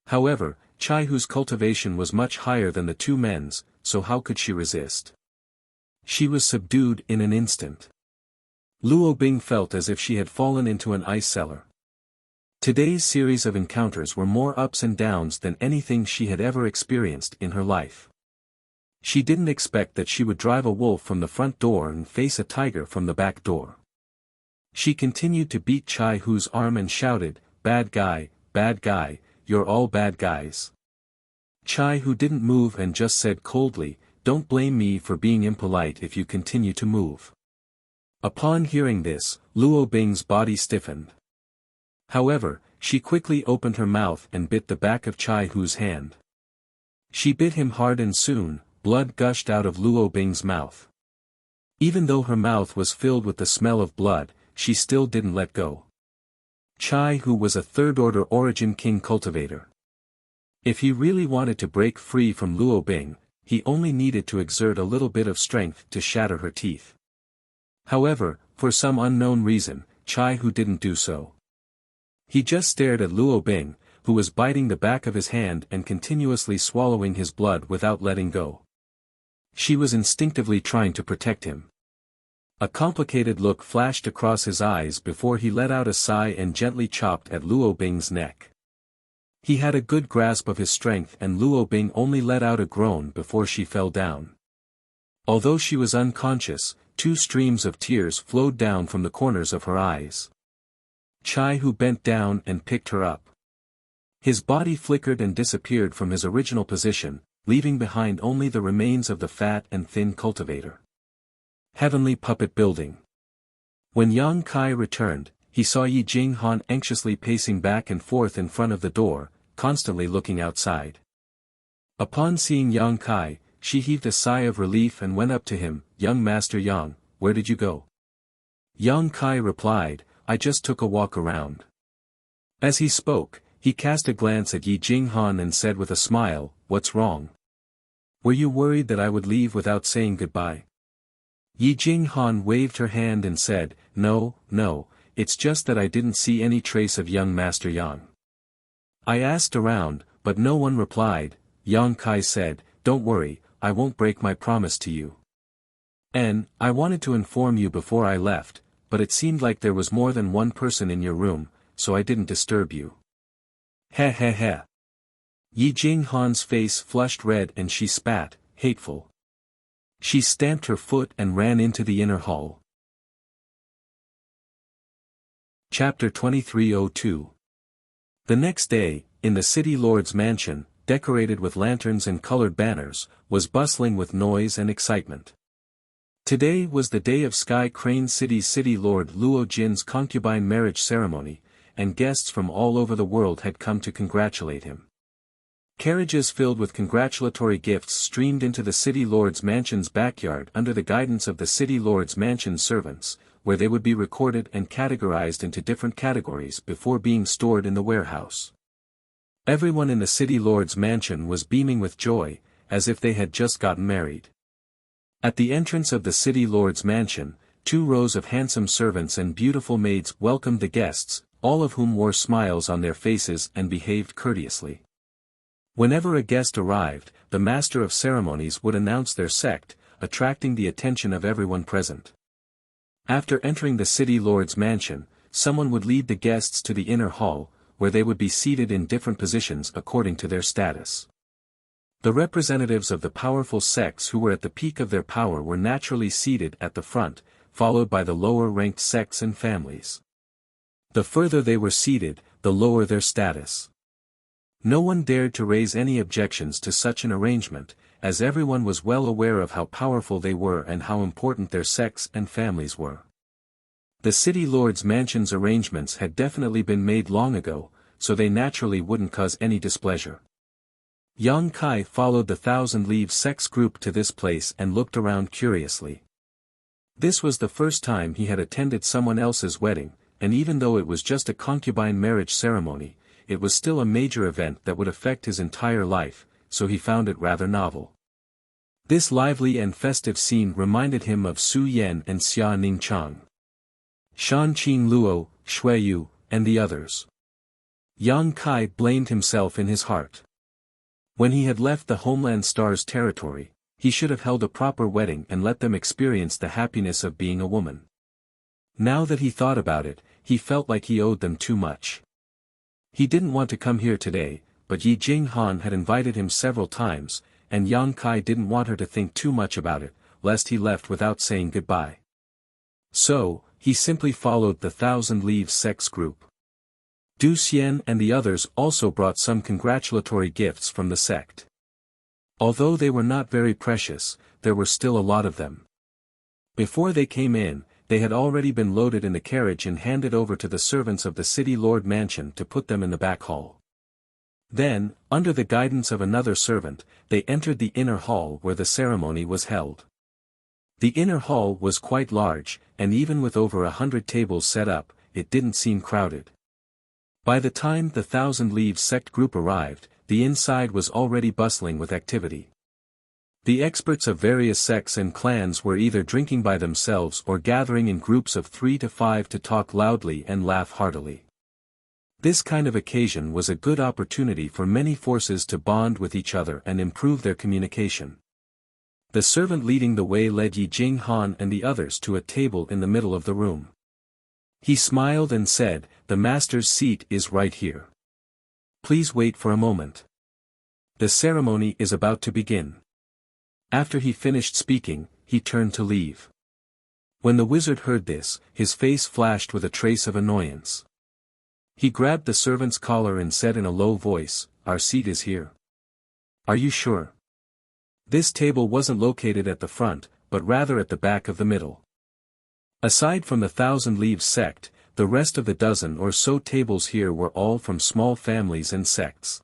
However, Chai Hu's cultivation was much higher than the two men's, so how could she resist? She was subdued in an instant. Luo Bing felt as if she had fallen into an ice cellar. Today's series of encounters were more ups and downs than anything she had ever experienced in her life. She didn't expect that she would drive a wolf from the front door and face a tiger from the back door. She continued to beat Chai Hu's arm and shouted, bad guy, you're all bad guys. Chai Hu didn't move and just said coldly, don't blame me for being impolite if you continue to move. Upon hearing this, Luo Bing's body stiffened. However, she quickly opened her mouth and bit the back of Chai Hu's hand. She bit him hard and soon, blood gushed out of Luo Bing's mouth. Even though her mouth was filled with the smell of blood, she still didn't let go. Chai Hu was a third-order origin king cultivator. If he really wanted to break free from Luo Bing, he only needed to exert a little bit of strength to shatter her teeth. However, for some unknown reason, Chai Hu didn't do so. He just stared at Luo Bing, who was biting the back of his hand and continuously swallowing his blood without letting go. She was instinctively trying to protect him. A complicated look flashed across his eyes before he let out a sigh and gently chopped at Luo Bing's neck. He had a good grasp of his strength and Luo Bing only let out a groan before she fell down. Although she was unconscious, 2 streams of tears flowed down from the corners of her eyes. Chai Hu bent down and picked her up. His body flickered and disappeared from his original position, leaving behind only the remains of the fat and thin cultivator. Heavenly Puppet Building. When Yang Kai returned, he saw Yi Jinghan anxiously pacing back and forth in front of the door, constantly looking outside. Upon seeing Yang Kai, she heaved a sigh of relief and went up to him. "Young Master Yang, where did you go?" Yang Kai replied, "I just took a walk around." As he spoke, he cast a glance at Yi Jinghan and said with a smile, "What's wrong? Were you worried that I would leave without saying goodbye?" Yi Jinghan waved her hand and said, No, it's just that I didn't see any trace of young Master Yang. I asked around, but no one replied." Yang Kai said, "Don't worry, I won't break my promise to you. And, I wanted to inform you before I left, but it seemed like there was more than one person in your room, so I didn't disturb you." Heh heh heh. Yi Jinghan's face flushed red and she spat, hateful. She stamped her foot and ran into the inner hall. Chapter 2302. The next day, in the city lord's mansion, decorated with lanterns and colored banners, was bustling with noise and excitement. Today was the day of Sky Crane City's city lord Luo Jin's concubine marriage ceremony, and guests from all over the world had come to congratulate him. Carriages filled with congratulatory gifts streamed into the city lord's mansion's backyard under the guidance of the city lord's mansion servants, where they would be recorded and categorized into different categories before being stored in the warehouse. Everyone in the city lord's mansion was beaming with joy, as if they had just gotten married. At the entrance of the city lord's mansion, 2 rows of handsome servants and beautiful maids welcomed the guests, all of whom wore smiles on their faces and behaved courteously. Whenever a guest arrived, the master of ceremonies would announce their sect, attracting the attention of everyone present. After entering the city lord's mansion, someone would lead the guests to the inner hall, where they would be seated in different positions according to their status. The representatives of the powerful sects who were at the peak of their power were naturally seated at the front, followed by the lower-ranked sects and families. The further they were seated, the lower their status. No one dared to raise any objections to such an arrangement, as everyone was well aware of how powerful they were and how important their sects and families were. The city lord's mansion's arrangements had definitely been made long ago, so they naturally wouldn't cause any displeasure. Yang Kai followed the Thousand Leaves sects group to this place and looked around curiously. This was the first time he had attended someone else's wedding, and even though it was just a concubine marriage ceremony, it was still a major event that would affect his entire life, so he found it rather novel. This lively and festive scene reminded him of Su Yan and Xia Ningchang, Shan Qing Luo, Shui Yu, and the others. Yang Kai blamed himself in his heart. When he had left the Homeland Star's territory, he should have held a proper wedding and let them experience the happiness of being a woman. Now that he thought about it, he felt like he owed them too much. He didn't want to come here today, but Yi Jinghan had invited him several times, and Yang Kai didn't want her to think too much about it, lest he left without saying goodbye. So, he simply followed the Thousand Leaves sects group. Du Xian and the others also brought some congratulatory gifts from the sect. Although they were not very precious, there were still a lot of them. Before they came in, they had already been loaded in the carriage and handed over to the servants of the city lord mansion to put them in the back hall. Then, under the guidance of another servant, they entered the inner hall where the ceremony was held. The inner hall was quite large, and even with over 100 tables set up, it didn't seem crowded. By the time the Thousand Leaves sect group arrived, the inside was already bustling with activity. The experts of various sects and clans were either drinking by themselves or gathering in groups of 3 to 5 to talk loudly and laugh heartily. This kind of occasion was a good opportunity for many forces to bond with each other and improve their communication. The servant leading the way led Yi Jing Han and the others to a table in the middle of the room. He smiled and said, "The master's seat is right here. Please wait for a moment. The ceremony is about to begin." After he finished speaking, he turned to leave. When the wizard heard this, his face flashed with a trace of annoyance. He grabbed the servant's collar and said in a low voice, "Our seat is here. Are you sure?" This table wasn't located at the front, but rather at the back of the middle. Aside from the Thousand Leaves sect, the rest of the dozen or so tables here were all from small families and sects.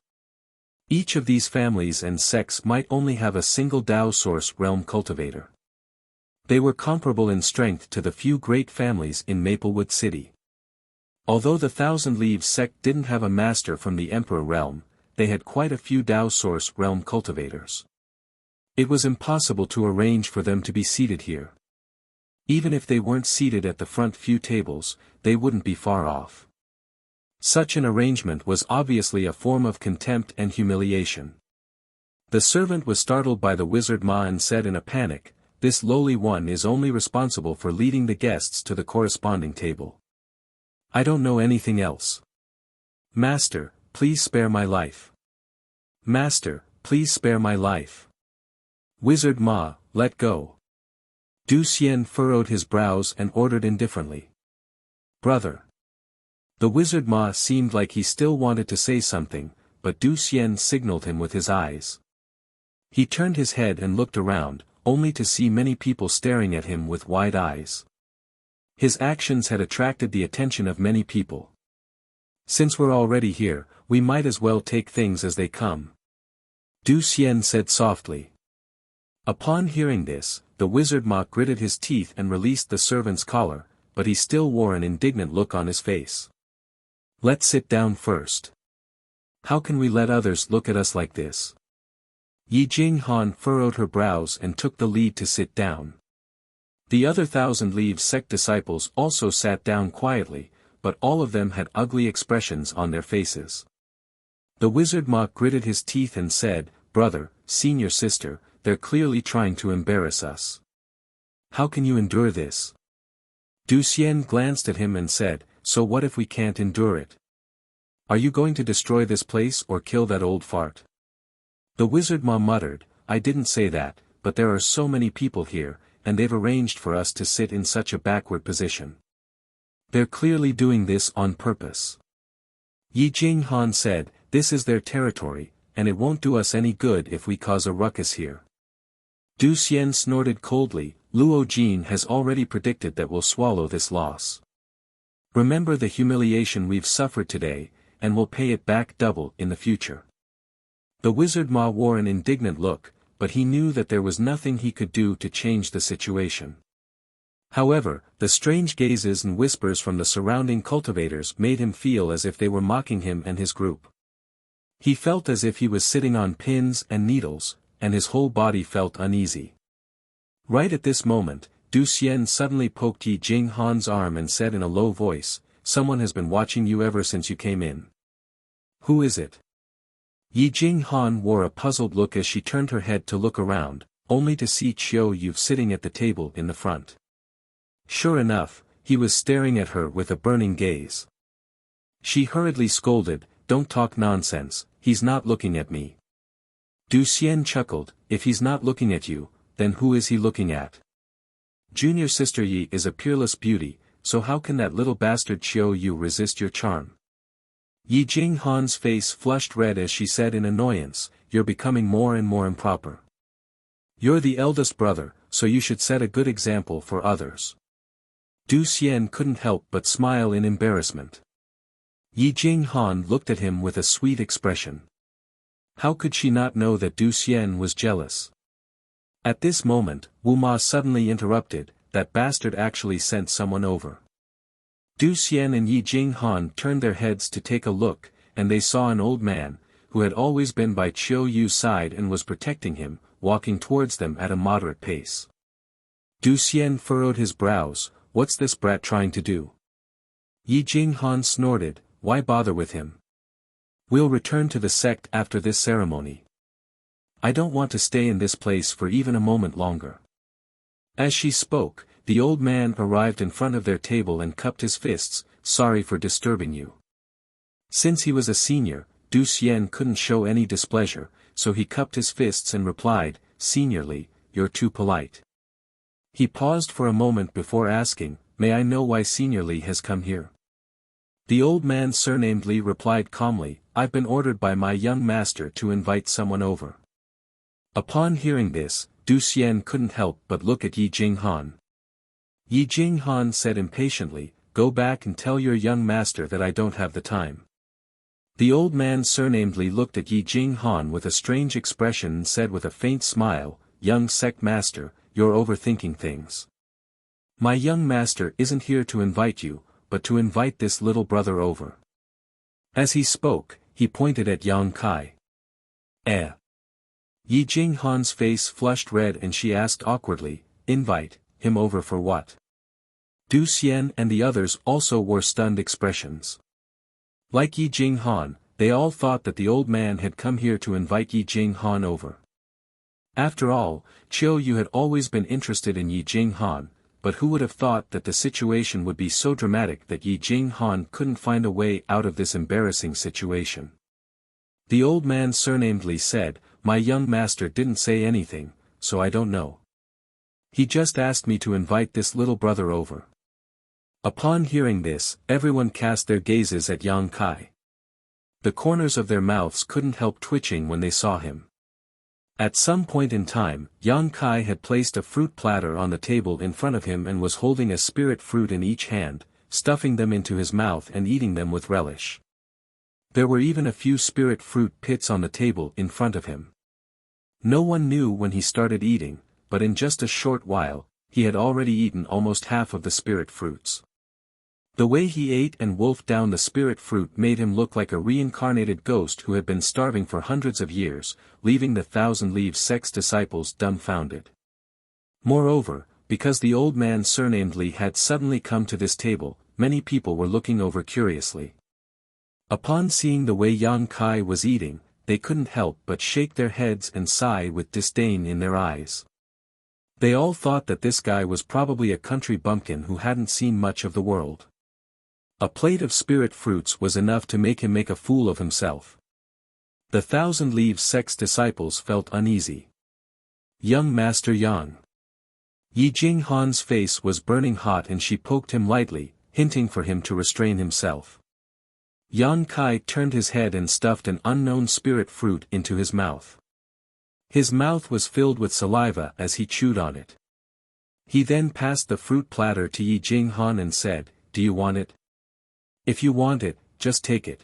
Each of these families and sects might only have a single Dao Source Realm cultivator. They were comparable in strength to the few great families in Maplewood City. Although the Thousand Leaves sect didn't have a master from the Emperor Realm, they had quite a few Dao Source Realm cultivators. It was impossible to arrange for them to be seated here. Even if they weren't seated at the front few tables, they wouldn't be far off. Such an arrangement was obviously a form of contempt and humiliation. The servant was startled by the wizard Ma and said in a panic, "This lowly one is only responsible for leading the guests to the corresponding table. I don't know anything else. Master, please spare my life. Master, please spare my life." "Wizard Ma, let go." Du Xian furrowed his brows and ordered indifferently. "Brother." The wizard Ma seemed like he still wanted to say something, but Du Xian signaled him with his eyes. He turned his head and looked around, only to see many people staring at him with wide eyes. His actions had attracted the attention of many people. "Since we're already here, we might as well take things as they come," Du Xian said softly. Upon hearing this, the wizard Ma gritted his teeth and released the servant's collar, but he still wore an indignant look on his face. "Let's sit down first. How can we let others look at us like this?" Yi Jing Han furrowed her brows and took the lead to sit down. The other Thousand Leaves sect disciples also sat down quietly, but all of them had ugly expressions on their faces. The wizard Ma gritted his teeth and said, "Brother, senior sister, they're clearly trying to embarrass us. How can you endure this?" Du Xian glanced at him and said, "So what if we can't endure it? Are you going to destroy this place or kill that old fart?" The wizard Ma muttered, "I didn't say that, but there are so many people here, and they've arranged for us to sit in such a backward position. They're clearly doing this on purpose." Yi Jing Han said, "This is their territory, and it won't do us any good if we cause a ruckus here." Du Xian snorted coldly, "Luo Jin has already predicted that we'll swallow this loss. Remember the humiliation we've suffered today, and we'll pay it back double in the future." The wizard Ma wore an indignant look, but he knew that there was nothing he could do to change the situation. However, the strange gazes and whispers from the surrounding cultivators made him feel as if they were mocking him and his group. He felt as if he was sitting on pins and needles, and his whole body felt uneasy. Right at this moment, Du Xian suddenly poked Yi Jing Han's arm and said in a low voice, "Someone has been watching you ever since you came in. Who is it?" Yi Jing Han wore a puzzled look as she turned her head to look around, only to see Chiu Yu sitting at the table in the front. Sure enough, he was staring at her with a burning gaze. She hurriedly scolded, "Don't talk nonsense, he's not looking at me." Du Xian chuckled, "If he's not looking at you, then who is he looking at? Junior sister Yi is a peerless beauty, so how can that little bastard Chiu Yu resist your charm?" Yi Jing Han's face flushed red as she said in annoyance, "You're becoming more and more improper. You're the eldest brother, so you should set a good example for others." Du Xian couldn't help but smile in embarrassment. Yi Jing Han looked at him with a sweet expression. How could she not know that Du Xian was jealous? At this moment, Wu Ma suddenly interrupted, "That bastard actually sent someone over." Du Xian and Yi Jing Han turned their heads to take a look, and they saw an old man, who had always been by Chiu Yu's side and was protecting him, walking towards them at a moderate pace. Du Xian furrowed his brows, "What's this brat trying to do?" Yi Jing Han snorted, why bother with him? We'll return to the sect after this ceremony. I don't want to stay in this place for even a moment longer. As she spoke, the old man arrived in front of their table and cupped his fists, sorry for disturbing you. Since he was a senior, Du Xian couldn't show any displeasure, so he cupped his fists and replied, Seniorly, you're too polite. He paused for a moment before asking, May I know why Seniorly has come here? The old man surnamed Li replied calmly, I've been ordered by my young master to invite someone over. Upon hearing this, Du Xian couldn't help but look at Yi Jinghan. Yi Jinghan said impatiently, Go back and tell your young master that I don't have the time. The old man surnamed Li looked at Yi Jinghan with a strange expression and said with a faint smile, Young sect master, you're overthinking things. My young master isn't here to invite you, but to invite this little brother over. As he spoke, he pointed at Yang Kai. Yi Jinghan's face flushed red and she asked awkwardly, Invite him over for what? Du Xian and the others also wore stunned expressions. Like Yi Jinghan, they all thought that the old man had come here to invite Yi Jinghan over. After all, Chiu Yu had always been interested in Yi Jinghan, but who would have thought that the situation would be so dramatic that Yi Jinghan couldn't find a way out of this embarrassing situation. The old man surnamed Li said, My young master didn't say anything, so I don't know. He just asked me to invite this little brother over. Upon hearing this, everyone cast their gazes at Yang Kai. The corners of their mouths couldn't help twitching when they saw him. At some point in time, Yang Kai had placed a fruit platter on the table in front of him and was holding a spirit fruit in each hand, stuffing them into his mouth and eating them with relish. There were even a few spirit fruit pits on the table in front of him. No one knew when he started eating, but in just a short while, he had already eaten almost half of the spirit fruits. The way he ate and wolfed down the spirit fruit made him look like a reincarnated ghost who had been starving for hundreds of years, leaving the Thousand Leaves sect's disciples dumbfounded. Moreover, because the old man surnamed Li had suddenly come to this table, many people were looking over curiously. Upon seeing the way Yang Kai was eating, they couldn't help but shake their heads and sigh with disdain in their eyes. They all thought that this guy was probably a country bumpkin who hadn't seen much of the world. A plate of spirit fruits was enough to make him make a fool of himself. The Thousand Leaves sect's disciples felt uneasy. Young Master Yang. Yi Jinghan's face was burning hot and she poked him lightly, hinting for him to restrain himself. Yang Kai turned his head and stuffed an unknown spirit fruit into his mouth. His mouth was filled with saliva as he chewed on it. He then passed the fruit platter to Yi Jinghan and said, Do you want it? If you want it, just take it.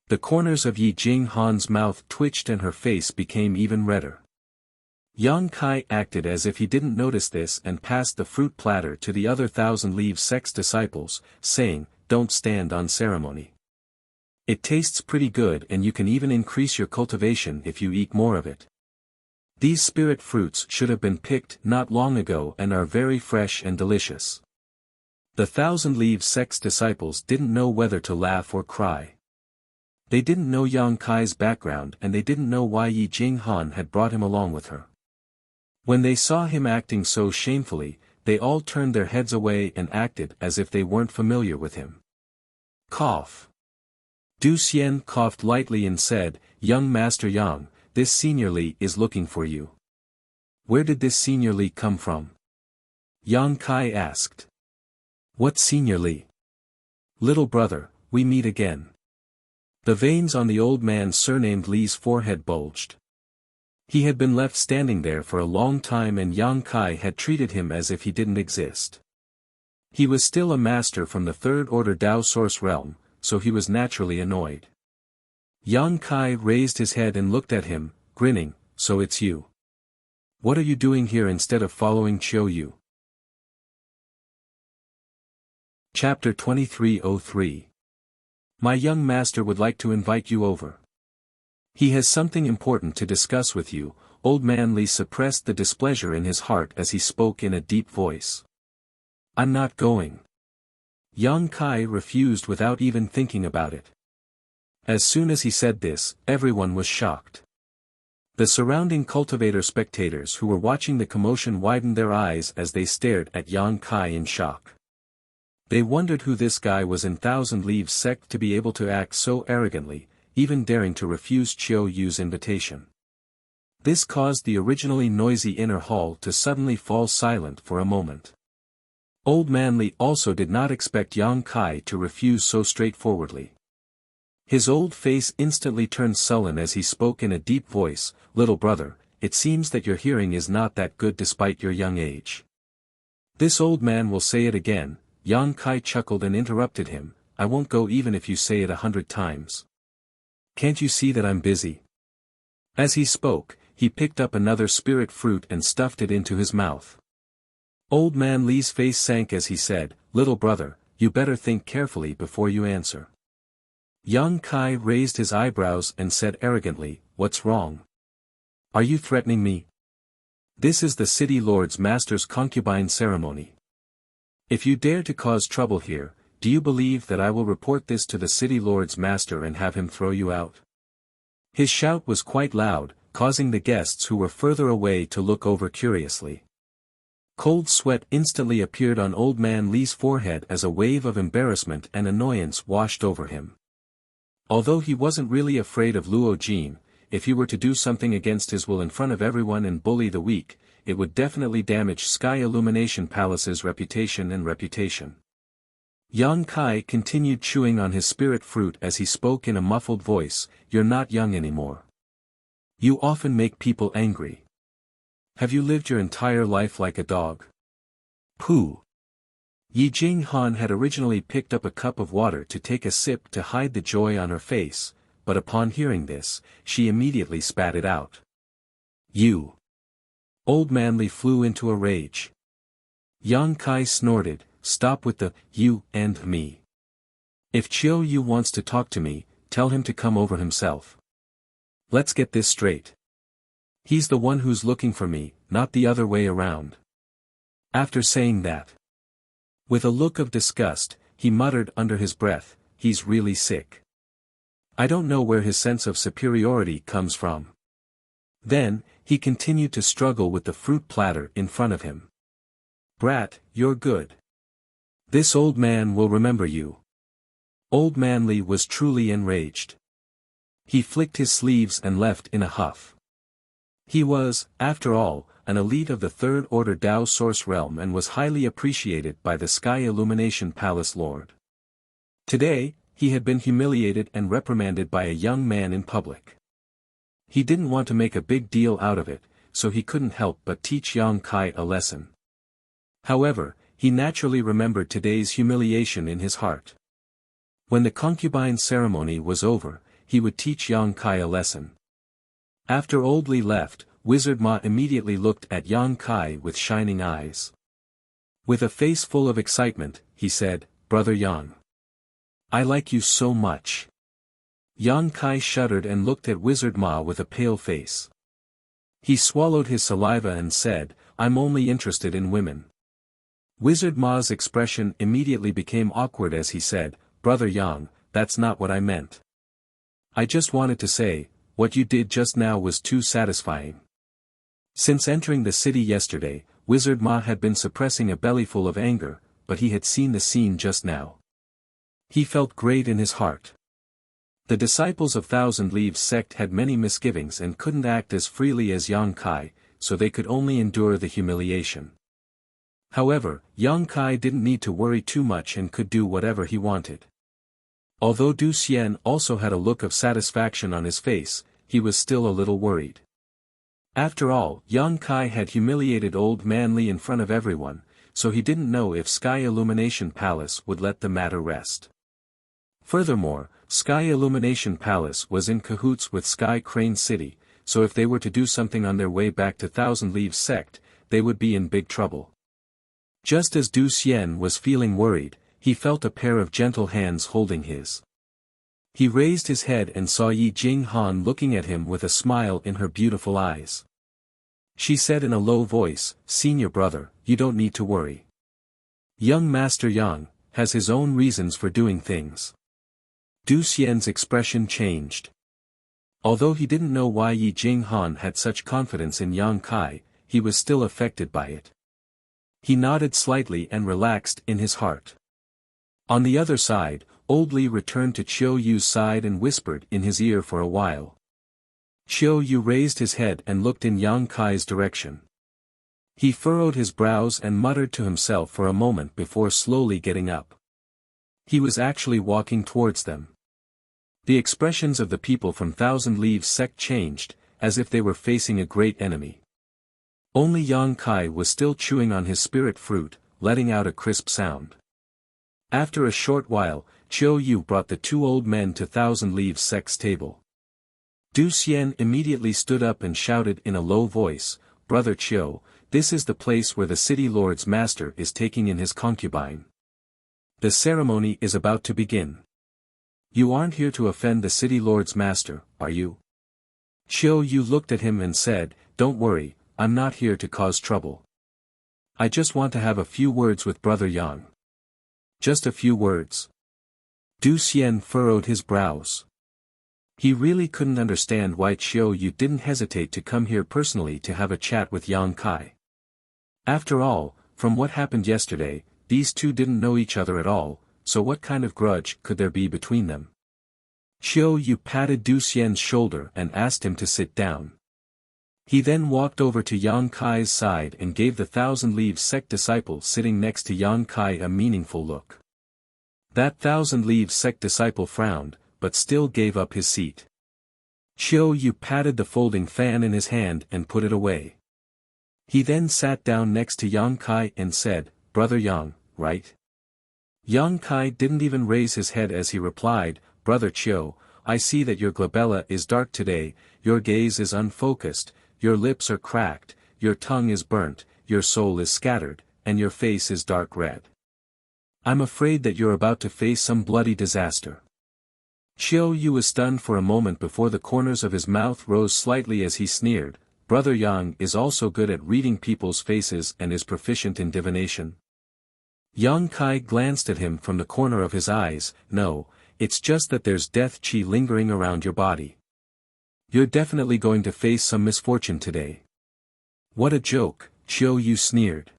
The corners of Yi Jinghan's mouth twitched and her face became even redder. Yang Kai acted as if he didn't notice this and passed the fruit platter to the other Thousand Leaves sect's disciples, saying, Don't stand on ceremony. It tastes pretty good and you can even increase your cultivation if you eat more of it. These spirit fruits should have been picked not long ago and are very fresh and delicious. The Thousand Leaves sect's disciples didn't know whether to laugh or cry. They didn't know Yang Kai's background and they didn't know why Yi Jinghan had brought him along with her. When they saw him acting so shamefully, they all turned their heads away and acted as if they weren't familiar with him. Cough. Du Xian coughed lightly and said, Young Master Yang, this Senior Li is looking for you. Where did this Senior Li come from? Yang Kai asked. What Senior Li? Little brother, we meet again. The veins on the old man surnamed Li's forehead bulged. He had been left standing there for a long time and Yang Kai had treated him as if he didn't exist. He was still a master from the third order Dao Source realm, so he was naturally annoyed. Yang Kai raised his head and looked at him, grinning, So it's you. What are you doing here instead of following Chiu Yu? Chapter 2303. My young master would like to invite you over. He has something important to discuss with you. Old man Li suppressed the displeasure in his heart as he spoke in a deep voice. I'm not going. Yang Kai refused without even thinking about it. As soon as he said this, everyone was shocked. The surrounding cultivator spectators who were watching the commotion widened their eyes as they stared at Yang Kai in shock. They wondered who this guy was in Thousand Leaves sect to be able to act so arrogantly, even daring to refuse Chiu Yu's invitation. This caused the originally noisy inner hall to suddenly fall silent for a moment. Old Man Li also did not expect Yang Kai to refuse so straightforwardly. His old face instantly turned sullen as he spoke in a deep voice, "Little brother, it seems that your hearing is not that good despite your young age." "This old man will say it again," Yang Kai chuckled and interrupted him, "I won't go even if you say it 100 times. Can't you see that I'm busy?" As he spoke, he picked up another spirit fruit and stuffed it into his mouth. Old Man Li's face sank as he said, "Little brother, you better think carefully before you answer." Yang Kai raised his eyebrows and said arrogantly, "What's wrong? Are you threatening me? This is the city lord's master's concubine ceremony. If you dare to cause trouble here, do you believe that I will report this to the city lord's master and have him throw you out?" His shout was quite loud, causing the guests who were further away to look over curiously. Cold sweat instantly appeared on Old Man Li's forehead as a wave of embarrassment and annoyance washed over him. Although he wasn't really afraid of Luo Jin, if he were to do something against his will in front of everyone and bully the weak, it would definitely damage Sky Illumination Palace's reputation and reputation. Yang Kai continued chewing on his spirit fruit as he spoke in a muffled voice, "You're not young anymore. You often make people angry. Have you lived your entire life like a dog?" Pooh. Yi Jing Han had originally picked up a cup of water to take a sip to hide the joy on her face, but upon hearing this, she immediately spat it out. "You!" Old Man Li flew into a rage. Yang Kai snorted, "Stop with the, you, and me. If Chiu Yu wants to talk to me, tell him to come over himself. Let's get this straight. He's the one who's looking for me, not the other way around." After saying that, with a look of disgust, he muttered under his breath, "He's really sick. I don't know where his sense of superiority comes from." Then, he continued to struggle with the fruit platter in front of him. "Brat, you're good. This old man will remember you." Old Man Li was truly enraged. He flicked his sleeves and left in a huff. He was, after all, an elite of the Third Order Dao Source Realm and was highly appreciated by the Sky Illumination Palace Lord. Today, he had been humiliated and reprimanded by a young man in public. He didn't want to make a big deal out of it, so he couldn't help but teach Yang Kai a lesson. However, he naturally remembered today's humiliation in his heart. When the concubine ceremony was over, he would teach Yang Kai a lesson. After Old Li left, Wizard Ma immediately looked at Yang Kai with shining eyes. With a face full of excitement, he said, "Brother Yang, I like you so much." Yang Kai shuddered and looked at Wizard Ma with a pale face. He swallowed his saliva and said, "I'm only interested in women." Wizard Ma's expression immediately became awkward as he said, "Brother Yang, that's not what I meant. I just wanted to say, what you did just now was too satisfying." Since entering the city yesterday, Wizard Ma had been suppressing a bellyful of anger, but he had seen the scene just now. He felt great in his heart. The disciples of Thousand Leaves sect had many misgivings and couldn't act as freely as Yang Kai, so they could only endure the humiliation. However, Yang Kai didn't need to worry too much and could do whatever he wanted. Although Du Xian also had a look of satisfaction on his face, he was still a little worried. After all, Yang Kai had humiliated Old Man Li in front of everyone, so he didn't know if Sky Illumination Palace would let the matter rest. Furthermore, Sky Illumination Palace was in cahoots with Sky Crane City, so if they were to do something on their way back to Thousand Leaves sect, they would be in big trouble. Just as Du Xian was feeling worried, he felt a pair of gentle hands holding his. He raised his head and saw Yi Jing Han looking at him with a smile in her beautiful eyes. She said in a low voice, "Senior brother, you don't need to worry. Young Master Yang, has his own reasons for doing things. Du Xian's expression changed. Although he didn't know why Yi Jinghan had such confidence in Yang Kai, he was still affected by it. He nodded slightly and relaxed in his heart. On the other side, Old Li returned to Chiu Yu's side and whispered in his ear for a while. Chiu Yu raised his head and looked in Yang Kai's direction. He furrowed his brows and muttered to himself for a moment before slowly getting up. He was actually walking towards them. The expressions of the people from Thousand Leaves sect changed, as if they were facing a great enemy. Only Yang Kai was still chewing on his spirit fruit, letting out a crisp sound. After a short while, Chiu Yu brought the two old men to Thousand Leaves sect's table. Du Xian immediately stood up and shouted in a low voice, "Brother Chiu, this is the place where the city lord's master is taking in his concubine. The ceremony is about to begin. You aren't here to offend the city lord's master, are you?" Chiu Yu looked at him and said, "Don't worry, I'm not here to cause trouble. I just want to have a few words with Brother Yang." "Just a few words?" Du Xian furrowed his brows. He really couldn't understand why Chiu Yu didn't hesitate to come here personally to have a chat with Yang Kai. After all, from what happened yesterday, these two didn't know each other at all, so what kind of grudge could there be between them? Chiu Yu patted Du Xian's shoulder and asked him to sit down. He then walked over to Yang Kai's side and gave the Thousand Leaves sect disciple sitting next to Yang Kai a meaningful look. That Thousand Leaves sect disciple frowned, but still gave up his seat. Chiu Yu patted the folding fan in his hand and put it away. He then sat down next to Yang Kai and said, "Brother Yang, right?" Yang Kai didn't even raise his head as he replied, "Brother Chiu, I see that your glabella is dark today, your gaze is unfocused, your lips are cracked, your tongue is burnt, your soul is scattered, and your face is dark red. I'm afraid that you're about to face some bloody disaster." Chiu Yu was stunned for a moment before the corners of his mouth rose slightly as he sneered, "Brother Yang is also good at reading people's faces and is proficient in divination." Yang Kai glanced at him from the corner of his eyes, "No, it's just that there's death chi lingering around your body. You're definitely going to face some misfortune today." "What a joke," Chiu Yu sneered.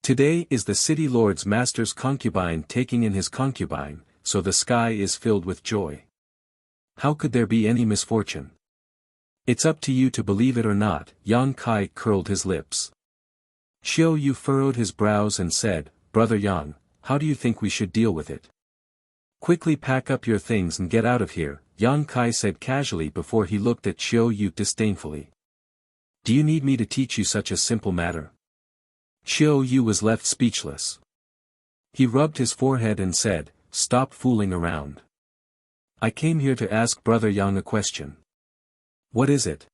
"Today is the city lord's master's concubine taking in his concubine, so the sky is filled with joy. How could there be any misfortune? It's up to you to believe it or not." Yang Kai curled his lips. Chiu Yu furrowed his brows and said, "Brother Yang, how do you think we should deal with it?" "Quickly pack up your things and get out of here," Yang Kai said casually before he looked at Chiu Yu disdainfully. "Do you need me to teach you such a simple matter?" Chiu Yu was left speechless. He rubbed his forehead and said, "Stop fooling around. I came here to ask Brother Yang a question." "What is it?"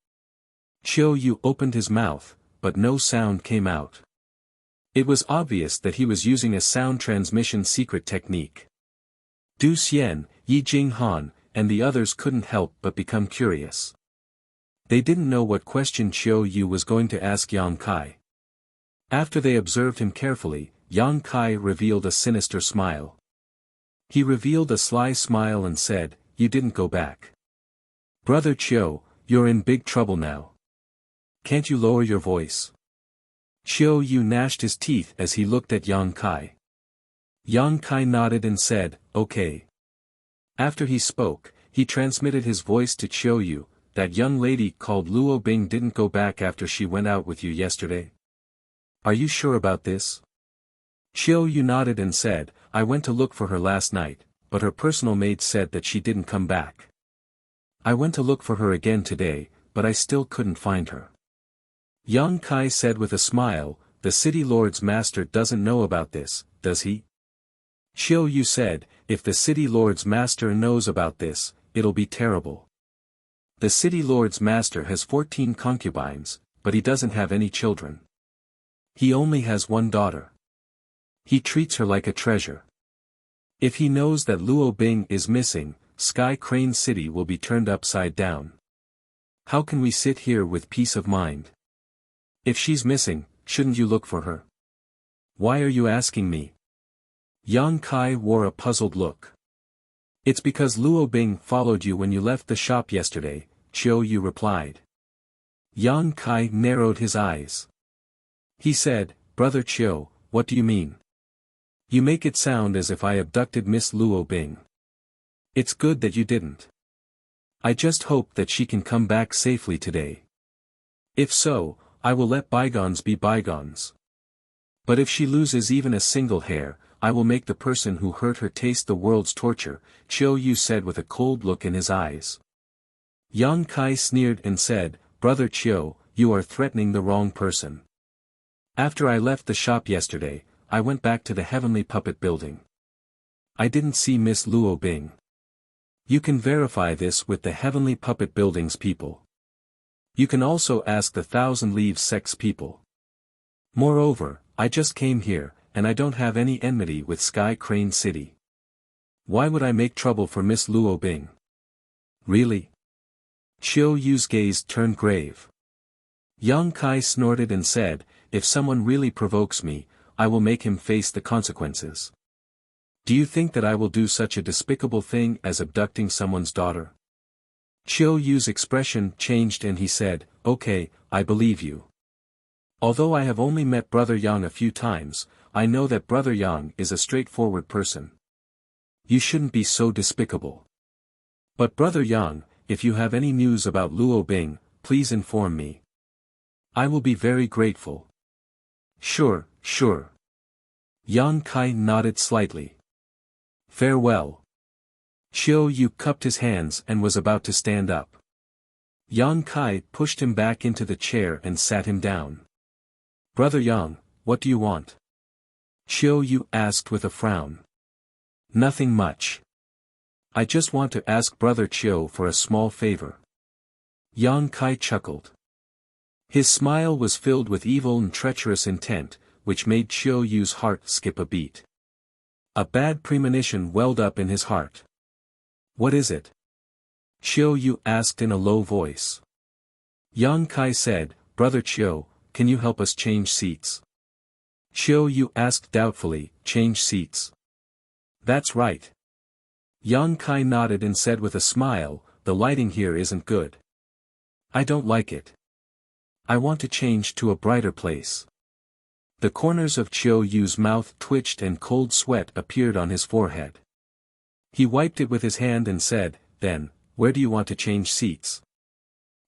Chiu Yu opened his mouth, but no sound came out. It was obvious that he was using a sound transmission secret technique. Du Xian, Yi Jinghan, and the others couldn't help but become curious. They didn't know what question Chiu Yu was going to ask Yang Kai. After they observed him carefully, Yang Kai revealed a sinister smile. He revealed a sly smile and said, "You didn't go back. Brother Chiu, you're in big trouble now. Can't you lower your voice?" Chiu Yu gnashed his teeth as he looked at Yang Kai. Yang Kai nodded and said, "Okay." After he spoke, he transmitted his voice to Chiu Yu, "That young lady called Luo Bing didn't go back after she went out with you yesterday. Are you sure about this?" Chiu Yu nodded and said, "I went to look for her last night, but her personal maid said that she didn't come back. I went to look for her again today, but I still couldn't find her." Yang Kai said with a smile, "The city lord's master doesn't know about this, does he?" Chiu Yu said, "If the city lord's master knows about this, it'll be terrible. The city lord's master has 14 concubines, but he doesn't have any children. He only has one daughter. He treats her like a treasure. If he knows that Luo Bing is missing, Sky Crane City will be turned upside down. How can we sit here with peace of mind? If she's missing, shouldn't you look for her? Why are you asking me?" Yang Kai wore a puzzled look. It's because Luo Bing followed you when you left the shop yesterday, Chiu Yu replied. Yang Kai narrowed his eyes. He said, Brother Chiu, what do you mean? You make it sound as if I abducted Miss Luo Bing. It's good that you didn't. I just hope that she can come back safely today. If so, I will let bygones be bygones. But if she loses even a single hair, I will make the person who hurt her taste the world's torture, Chiu Yu said with a cold look in his eyes. Yang Kai sneered and said, Brother Chiu, you are threatening the wrong person. After I left the shop yesterday, I went back to the Heavenly Puppet Building. I didn't see Miss Luo Bing. You can verify this with the Heavenly Puppet Building's people. You can also ask the Thousand Leaves Sect's people. Moreover, I just came here, and I don't have any enmity with Sky Crane City. Why would I make trouble for Miss Luo Bing? Really? Chiu Yu's gaze turned grave. Yang Kai snorted and said, If someone really provokes me, I will make him face the consequences. Do you think that I will do such a despicable thing as abducting someone's daughter? Chiu Yu's expression changed and he said, Okay, I believe you. Although I have only met Brother Yang a few times, I know that Brother Yang is a straightforward person. You shouldn't be so despicable. But Brother Yang, if you have any news about Luo Bing, please inform me. I will be very grateful. Sure, sure. Yang Kai nodded slightly. Farewell. Chiu Yu cupped his hands and was about to stand up. Yang Kai pushed him back into the chair and sat him down. Brother Yang, what do you want? Chiu Yu asked with a frown. Nothing much. I just want to ask Brother Chiu for a small favor. Yang Kai chuckled. His smile was filled with evil and treacherous intent, which made Chiu Yu's heart skip a beat. A bad premonition welled up in his heart. What is it? Chiu Yu asked in a low voice. Yang Kai said, Brother Chiu, can you help us change seats? Chiu Yu asked doubtfully, change seats? That's right. Yang Kai nodded and said with a smile, the lighting here isn't good. I don't like it. I want to change to a brighter place. The corners of Chiu Yu's mouth twitched and cold sweat appeared on his forehead. He wiped it with his hand and said, Then, where do you want to change seats?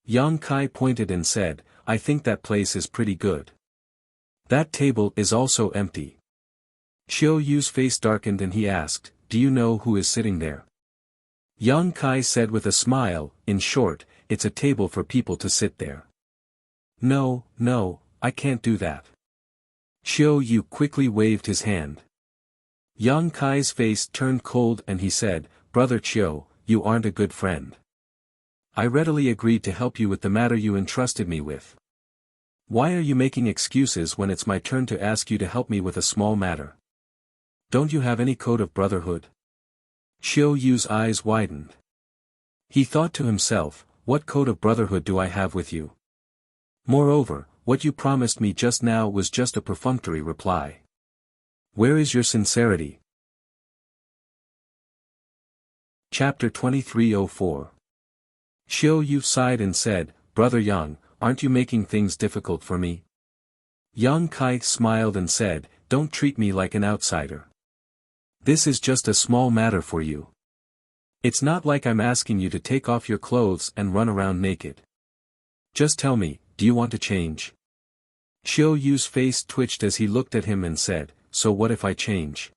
Yang Kai pointed and said, I think that place is pretty good. That table is also empty. Chiu Yu's face darkened and he asked, Do you know who is sitting there? Yang Kai said with a smile, In short, it's a table for people to sit there. No, no, I can't do that. Chiu Yu quickly waved his hand. Yang Kai's face turned cold and he said, Brother Chiu, you aren't a good friend. I readily agreed to help you with the matter you entrusted me with. Why are you making excuses when it's my turn to ask you to help me with a small matter? Don't you have any code of brotherhood? Chiu Yu's eyes widened. He thought to himself, what code of brotherhood do I have with you? Moreover, what you promised me just now was just a perfunctory reply. Where is your sincerity? Chapter 2304. Chiu Yu sighed and said, Brother Yang, aren't you making things difficult for me? Yang Kai smiled and said, Don't treat me like an outsider. This is just a small matter for you. It's not like I'm asking you to take off your clothes and run around naked. Just tell me, do you want to change? Chiu Yu's face twitched as he looked at him and said, So what if I change?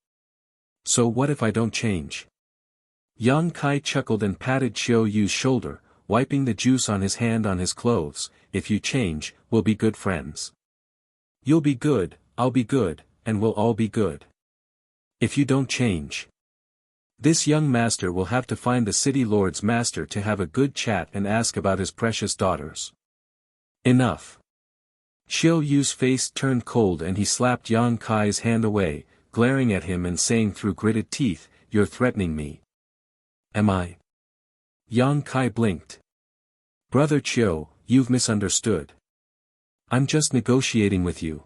So what if I don't change? Yang Kai chuckled and patted Chiu Yu's shoulder, wiping the juice on his hand on his clothes. If you change, we'll be good friends. You'll be good, I'll be good, and we'll all be good. If you don't change, this young master will have to find the city lord's master to have a good chat and ask about his precious daughters. Enough. Chiu Yu's face turned cold and he slapped Yang Kai's hand away, glaring at him and saying through gritted teeth, You're threatening me. Am I? Yang Kai blinked. Brother Chiu, you've misunderstood. I'm just negotiating with you.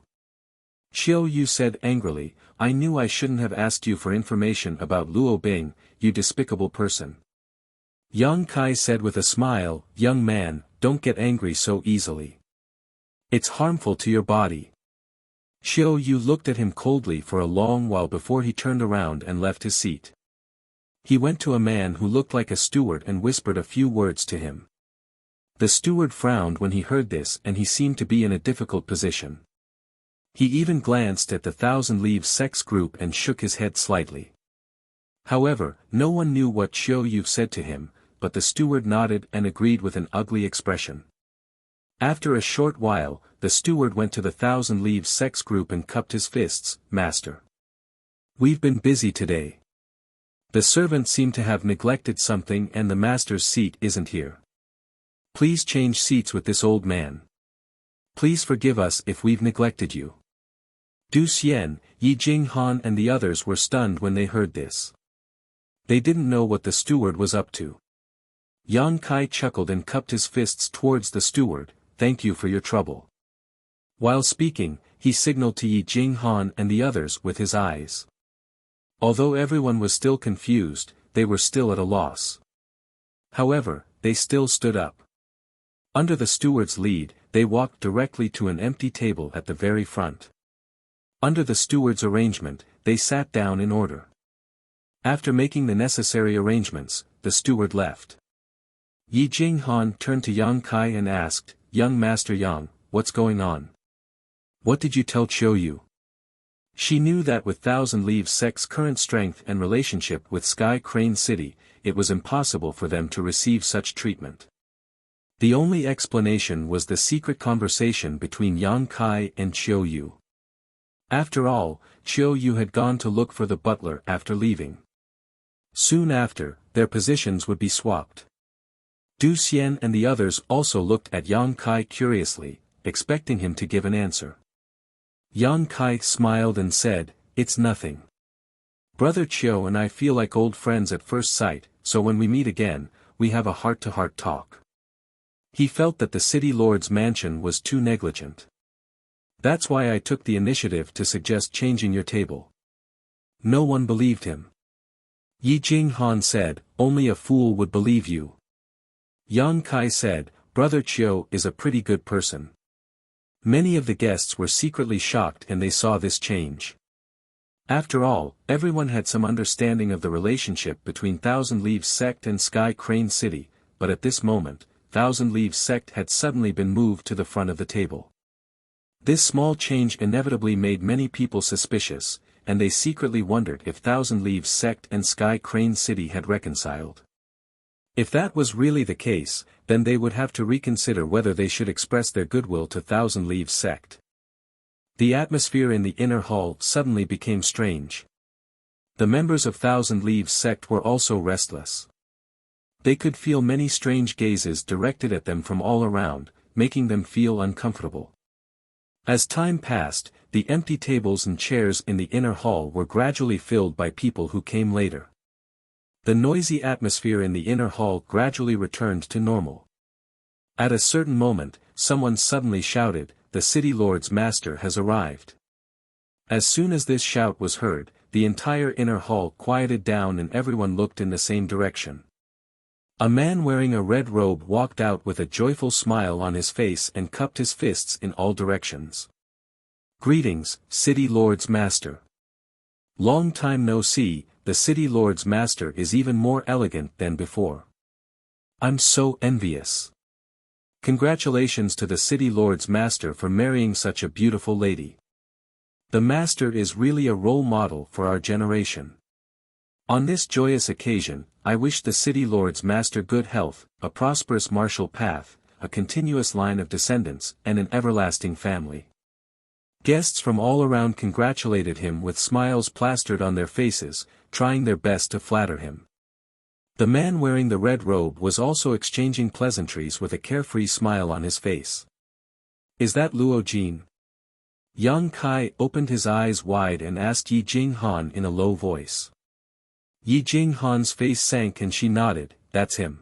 Chiu Yu said angrily, I knew I shouldn't have asked you for information about Luo Bing, you despicable person. Yang Kai said with a smile, young man, don't get angry so easily. It's harmful to your body. Xiao Yu looked at him coldly for a long while before he turned around and left his seat. He went to a man who looked like a steward and whispered a few words to him. The steward frowned when he heard this and he seemed to be in a difficult position. He even glanced at the Thousand Leaves sex group and shook his head slightly. However, no one knew what Xiao Yu said to him, but the steward nodded and agreed with an ugly expression. After a short while, the steward went to the Thousand Leaves sex group and cupped his fists, Master. We've been busy today. The servant seemed to have neglected something and the master's seat isn't here. Please change seats with this old man. Please forgive us if we've neglected you. Du Xian, Yi Jinghan and the others were stunned when they heard this. They didn't know what the steward was up to. Yang Kai chuckled and cupped his fists towards the steward, thank you for your trouble. While speaking, he signaled to Yi Jinghan and the others with his eyes. Although everyone was still confused, they were still at a loss. However, they still stood up. Under the steward's lead, they walked directly to an empty table at the very front. Under the steward's arrangement, they sat down in order. After making the necessary arrangements, the steward left. Yi Jinghan turned to Yang Kai and asked, Young Master Yang, what's going on? What did you tell Xiao Yu? She knew that with Thousand Leaves Sect's current strength and relationship with Sky Crane City, it was impossible for them to receive such treatment. The only explanation was the secret conversation between Yang Kai and Xiao Yu. After all, Xiao Yu had gone to look for the butler after leaving. Soon after, their positions would be swapped. Du Xian and the others also looked at Yang Kai curiously, expecting him to give an answer. Yang Kai smiled and said, it's nothing. Brother Qiu and I feel like old friends at first sight, so when we meet again, we have a heart-to-heart talk. He felt that the city lord's mansion was too negligent. That's why I took the initiative to suggest changing your table. No one believed him. Yi Jinghan said, only a fool would believe you. Yang Kai said, Brother Qiu is a pretty good person. Many of the guests were secretly shocked and they saw this change. After all, everyone had some understanding of the relationship between Thousand Leaves Sect and Sky Crane City, but at this moment, Thousand Leaves Sect had suddenly been moved to the front of the table. This small change inevitably made many people suspicious, and they secretly wondered if Thousand Leaves Sect and Sky Crane City had reconciled. If that was really the case, then they would have to reconsider whether they should express their goodwill to Thousand Leaves Sect. The atmosphere in the inner hall suddenly became strange. The members of Thousand Leaves Sect were also restless. They could feel many strange gazes directed at them from all around, making them feel uncomfortable. As time passed, the empty tables and chairs in the inner hall were gradually filled by people who came later. The noisy atmosphere in the inner hall gradually returned to normal. At a certain moment, someone suddenly shouted, the city lord's master has arrived. As soon as this shout was heard, the entire inner hall quieted down and everyone looked in the same direction. A man wearing a red robe walked out with a joyful smile on his face and cupped his fists in all directions. Greetings, City Lord's Master. Long time no see, the City Lord's Master is even more elegant than before. I'm so envious. Congratulations to the City Lord's Master for marrying such a beautiful lady. The Master is really a role model for our generation. On this joyous occasion, I wish the City Lord's Master good health, a prosperous martial path, a continuous line of descendants, and an everlasting family. Guests from all around congratulated him with smiles plastered on their faces, trying their best to flatter him. The man wearing the red robe was also exchanging pleasantries with a carefree smile on his face. Is that Luo Jin? Yang Kai opened his eyes wide and asked Yi Jinghan in a low voice. Yi Jinghan's face sank and she nodded, that's him.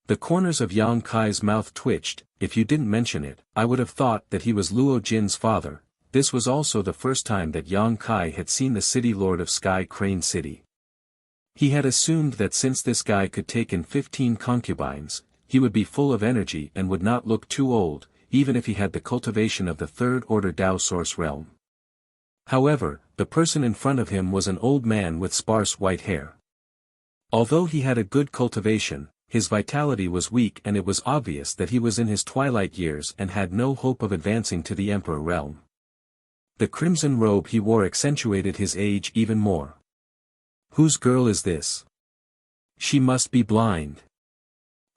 The corners of Yang Kai's mouth twitched, if you didn't mention it, I would have thought that he was Luo Jin's father, this was also the first time that Yang Kai had seen the city lord of Sky Crane City. He had assumed that since this guy could take in 15 concubines, he would be full of energy and would not look too old, even if he had the cultivation of the third-order Tao Source realm. However, the person in front of him was an old man with sparse white hair. Although he had a good cultivation, his vitality was weak and it was obvious that he was in his twilight years and had no hope of advancing to the Emperor realm. The crimson robe he wore accentuated his age even more. Whose girl is this? She must be blind.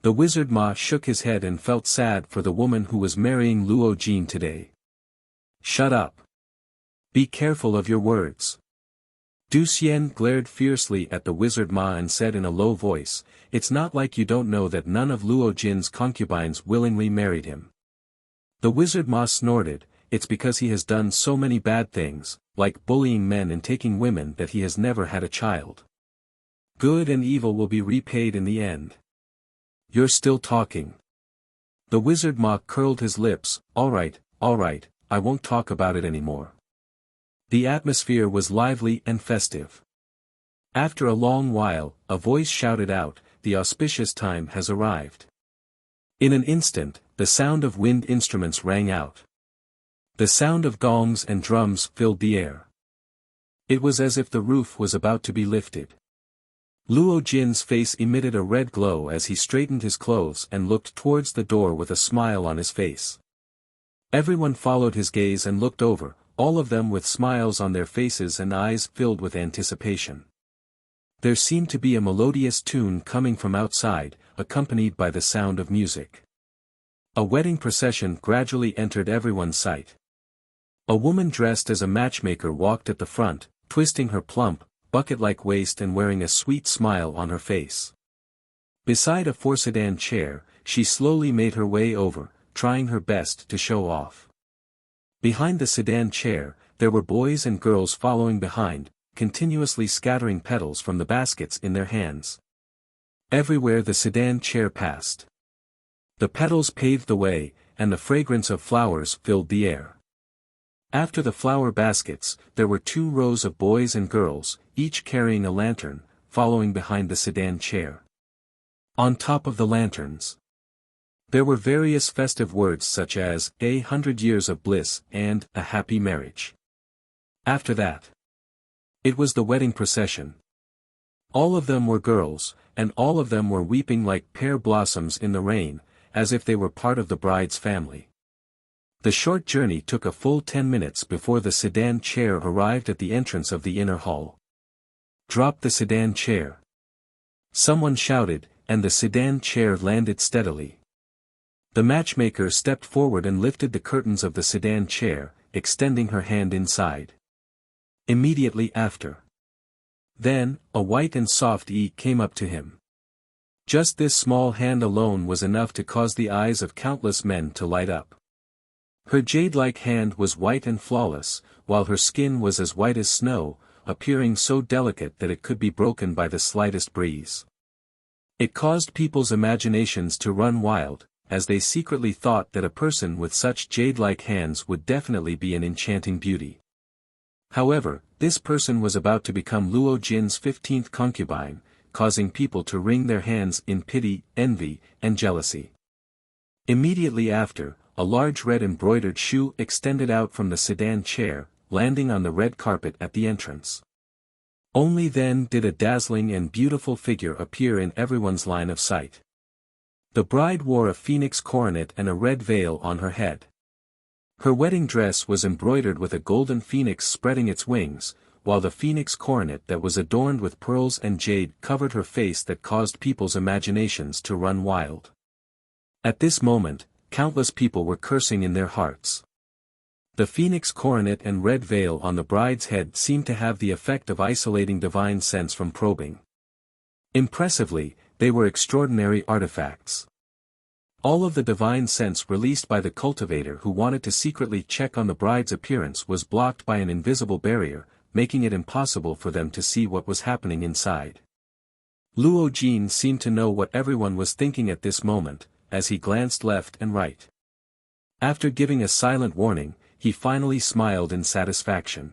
The wizard Ma shook his head and felt sad for the woman who was marrying Luo Jin today. Shut up. Be careful of your words. Du Xian glared fiercely at the wizard Ma and said in a low voice, "It's not like you don't know that none of Luo Jin's concubines willingly married him." The wizard Ma snorted, "It's because he has done so many bad things, like bullying men and taking women, that he has never had a child. Good and evil will be repaid in the end." You're still talking. The wizard Ma curled his lips, all right, I won't talk about it anymore. The atmosphere was lively and festive. After a long while, a voice shouted out, "The auspicious time has arrived." In an instant, the sound of wind instruments rang out. The sound of gongs and drums filled the air. It was as if the roof was about to be lifted. Luo Jin's face emitted a red glow as he straightened his clothes and looked towards the door with a smile on his face. Everyone followed his gaze and looked over, all of them with smiles on their faces and eyes filled with anticipation. There seemed to be a melodious tune coming from outside, accompanied by the sound of music. A wedding procession gradually entered everyone's sight. A woman dressed as a matchmaker walked at the front, twisting her plump, bucket-like waist and wearing a sweet smile on her face. Beside a four-sedan chair, she slowly made her way over, trying her best to show off. Behind the sedan chair, there were boys and girls following behind, continuously scattering petals from the baskets in their hands. Everywhere the sedan chair passed, the petals paved the way, and the fragrance of flowers filled the air. After the flower baskets, there were 2 rows of boys and girls, each carrying a lantern, following behind the sedan chair. On top of the lanterns, there were various festive words such as, 100 years of bliss, and, a happy marriage. After that, it was the wedding procession. All of them were girls, and all of them were weeping like pear blossoms in the rain, as if they were part of the bride's family. The short journey took a full 10 minutes before the sedan chair arrived at the entrance of the inner hall. Drop the sedan chair. Someone shouted, and the sedan chair landed steadily. The matchmaker stepped forward and lifted the curtains of the sedan chair, extending her hand inside. Immediately after, then, a white and soft E came up to him. Just this small hand alone was enough to cause the eyes of countless men to light up. Her jade-like hand was white and flawless, while her skin was as white as snow, appearing so delicate that it could be broken by the slightest breeze. It caused people's imaginations to run wild, as they secretly thought that a person with such jade-like hands would definitely be an enchanting beauty. However, this person was about to become Luo Jin's 15th concubine, causing people to wring their hands in pity, envy, and jealousy. Immediately after, a large red embroidered shoe extended out from the sedan chair, landing on the red carpet at the entrance. Only then did a dazzling and beautiful figure appear in everyone's line of sight. The bride wore a phoenix coronet and a red veil on her head. Her wedding dress was embroidered with a golden phoenix spreading its wings, while the phoenix coronet that was adorned with pearls and jade covered her face that caused people's imaginations to run wild. At this moment, countless people were cursing in their hearts. The phoenix coronet and red veil on the bride's head seemed to have the effect of isolating divine sense from probing. Impressively, they were extraordinary artifacts. All of the divine sense released by the cultivator who wanted to secretly check on the bride's appearance was blocked by an invisible barrier, making it impossible for them to see what was happening inside. Luo Jin seemed to know what everyone was thinking at this moment, as he glanced left and right. After giving a silent warning, he finally smiled in satisfaction.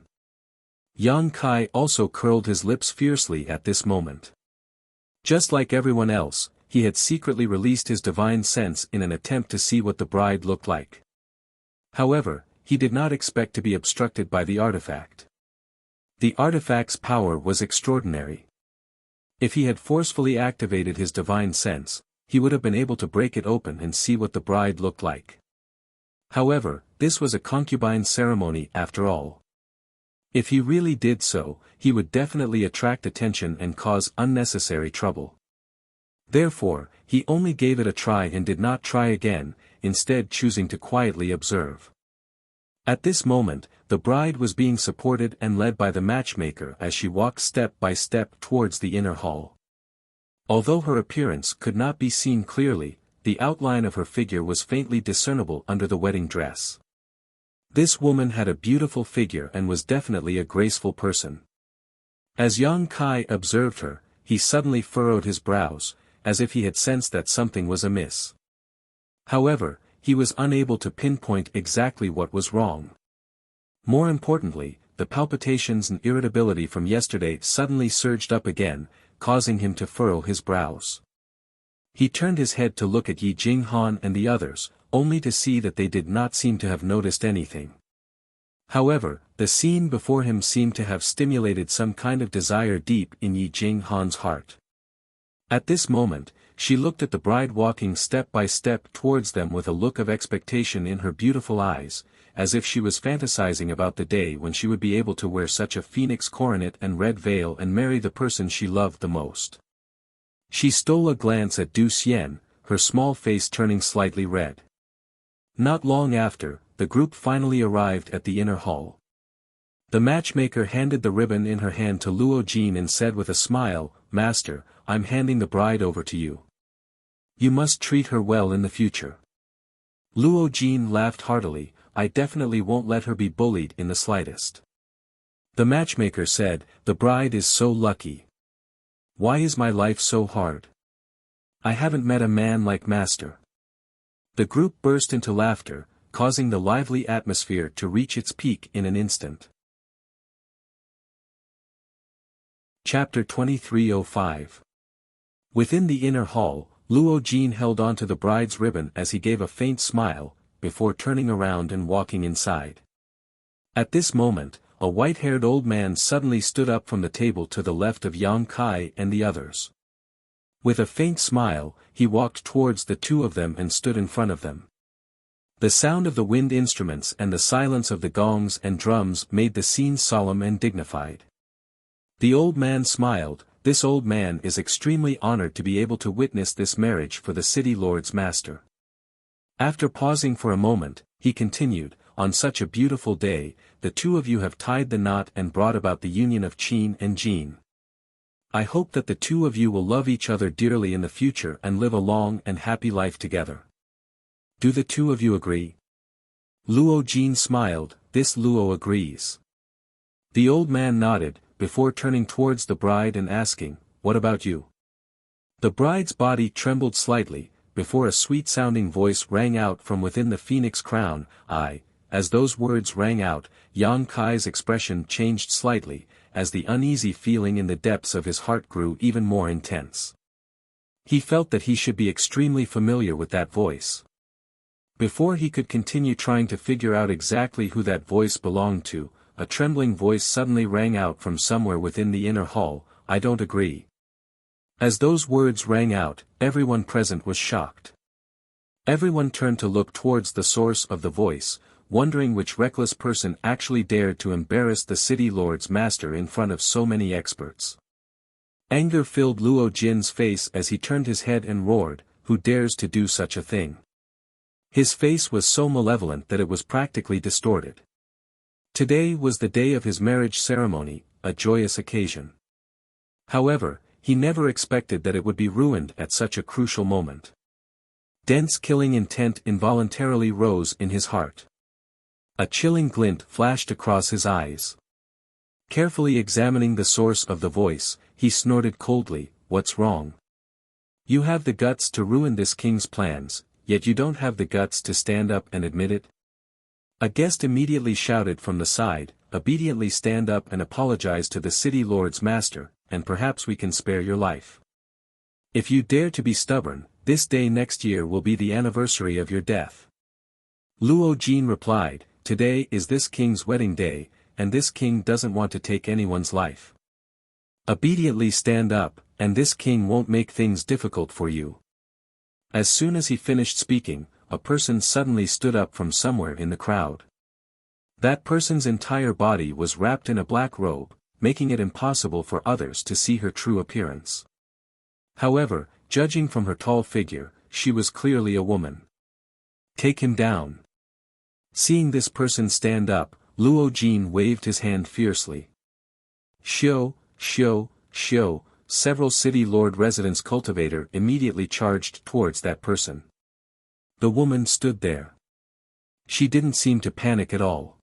Yang Kai also curled his lips fiercely at this moment. Just like everyone else, he had secretly released his divine sense in an attempt to see what the bride looked like. However, he did not expect to be obstructed by the artifact. The artifact's power was extraordinary. If he had forcefully activated his divine sense, he would have been able to break it open and see what the bride looked like. However, this was a concubine ceremony after all. If he really did so, he would definitely attract attention and cause unnecessary trouble. Therefore, he only gave it a try and did not try again, instead choosing to quietly observe. At this moment, the bride was being supported and led by the matchmaker as she walked step by step towards the inner hall. Although her appearance could not be seen clearly, the outline of her figure was faintly discernible under the wedding dress. This woman had a beautiful figure and was definitely a graceful person. As Yang Kai observed her, he suddenly furrowed his brows, as if he had sensed that something was amiss. However, he was unable to pinpoint exactly what was wrong. More importantly, the palpitations and irritability from yesterday suddenly surged up again, causing him to furrow his brows. He turned his head to look at Yi Jinghan and the others, only to see that they did not seem to have noticed anything. However, the scene before him seemed to have stimulated some kind of desire deep in Yi Jinghan's heart. At this moment, she looked at the bride walking step by step towards them with a look of expectation in her beautiful eyes, as if she was fantasizing about the day when she would be able to wear such a phoenix coronet and red veil and marry the person she loved the most. She stole a glance at Du Xian, her small face turning slightly red. Not long after, the group finally arrived at the inner hall. The matchmaker handed the ribbon in her hand to Luo Jin and said with a smile, "Master, I'm handing the bride over to you. You must treat her well in the future." Luo Jin laughed heartily, "I definitely won't let her be bullied in the slightest." The matchmaker said, "The bride is so lucky. Why is my life so hard? I haven't met a man like Master." The group burst into laughter, causing the lively atmosphere to reach its peak in an instant. Chapter 2305. Within the inner hall, Luo Jin held onto the bride's ribbon as he gave a faint smile, before turning around and walking inside. At this moment, a white-haired old man suddenly stood up from the table to the left of Yang Kai and the others. With a faint smile, he walked towards the two of them and stood in front of them. The sound of the wind instruments and the silence of the gongs and drums made the scene solemn and dignified. The old man smiled. This old man is extremely honored to be able to witness this marriage for the city lord's master. After pausing for a moment, he continued, "On such a beautiful day, the two of you have tied the knot and brought about the union of Qin and Jin. I hope that the two of you will love each other dearly in the future and live a long and happy life together. Do the two of you agree?" Luo Jin smiled. "This Luo agrees." The old man nodded, before turning towards the bride and asking, "What about you?" The bride's body trembled slightly, before a sweet-sounding voice rang out from within the phoenix crown, "I." As those words rang out, Yang Kai's expression changed slightly, as the uneasy feeling in the depths of his heart grew even more intense. He felt that he should be extremely familiar with that voice. Before he could continue trying to figure out exactly who that voice belonged to, a trembling voice suddenly rang out from somewhere within the inner hall, "I don't agree." As those words rang out, everyone present was shocked. Everyone turned to look towards the source of the voice, wondering which reckless person actually dared to embarrass the city lord's master in front of so many experts. Anger filled Luo Jin's face as he turned his head and roared, "Who dares to do such a thing?" His face was so malevolent that it was practically distorted. Today was the day of his marriage ceremony, a joyous occasion. However, he never expected that it would be ruined at such a crucial moment. Dense killing intent involuntarily rose in his heart. A chilling glint flashed across his eyes. Carefully examining the source of the voice, he snorted coldly, "What's wrong? You have the guts to ruin this king's plans, yet you don't have the guts to stand up and admit it?" A guest immediately shouted from the side, "Obediently stand up and apologize to the city lord's master, and perhaps we can spare your life. If you dare to be stubborn, this day next year will be the anniversary of your death." Luo Jin replied, "Today is this king's wedding day, and this king doesn't want to take anyone's life. Obediently stand up, and this king won't make things difficult for you." As soon as he finished speaking, a person suddenly stood up from somewhere in the crowd. That person's entire body was wrapped in a black robe, making it impossible for others to see her true appearance. However, judging from her tall figure, she was clearly a woman. "Take him down." Seeing this person stand up, Luo Jin waved his hand fiercely. Shio, shio, shio, several city lord residence cultivator immediately charged towards that person. The woman stood there. She didn't seem to panic at all.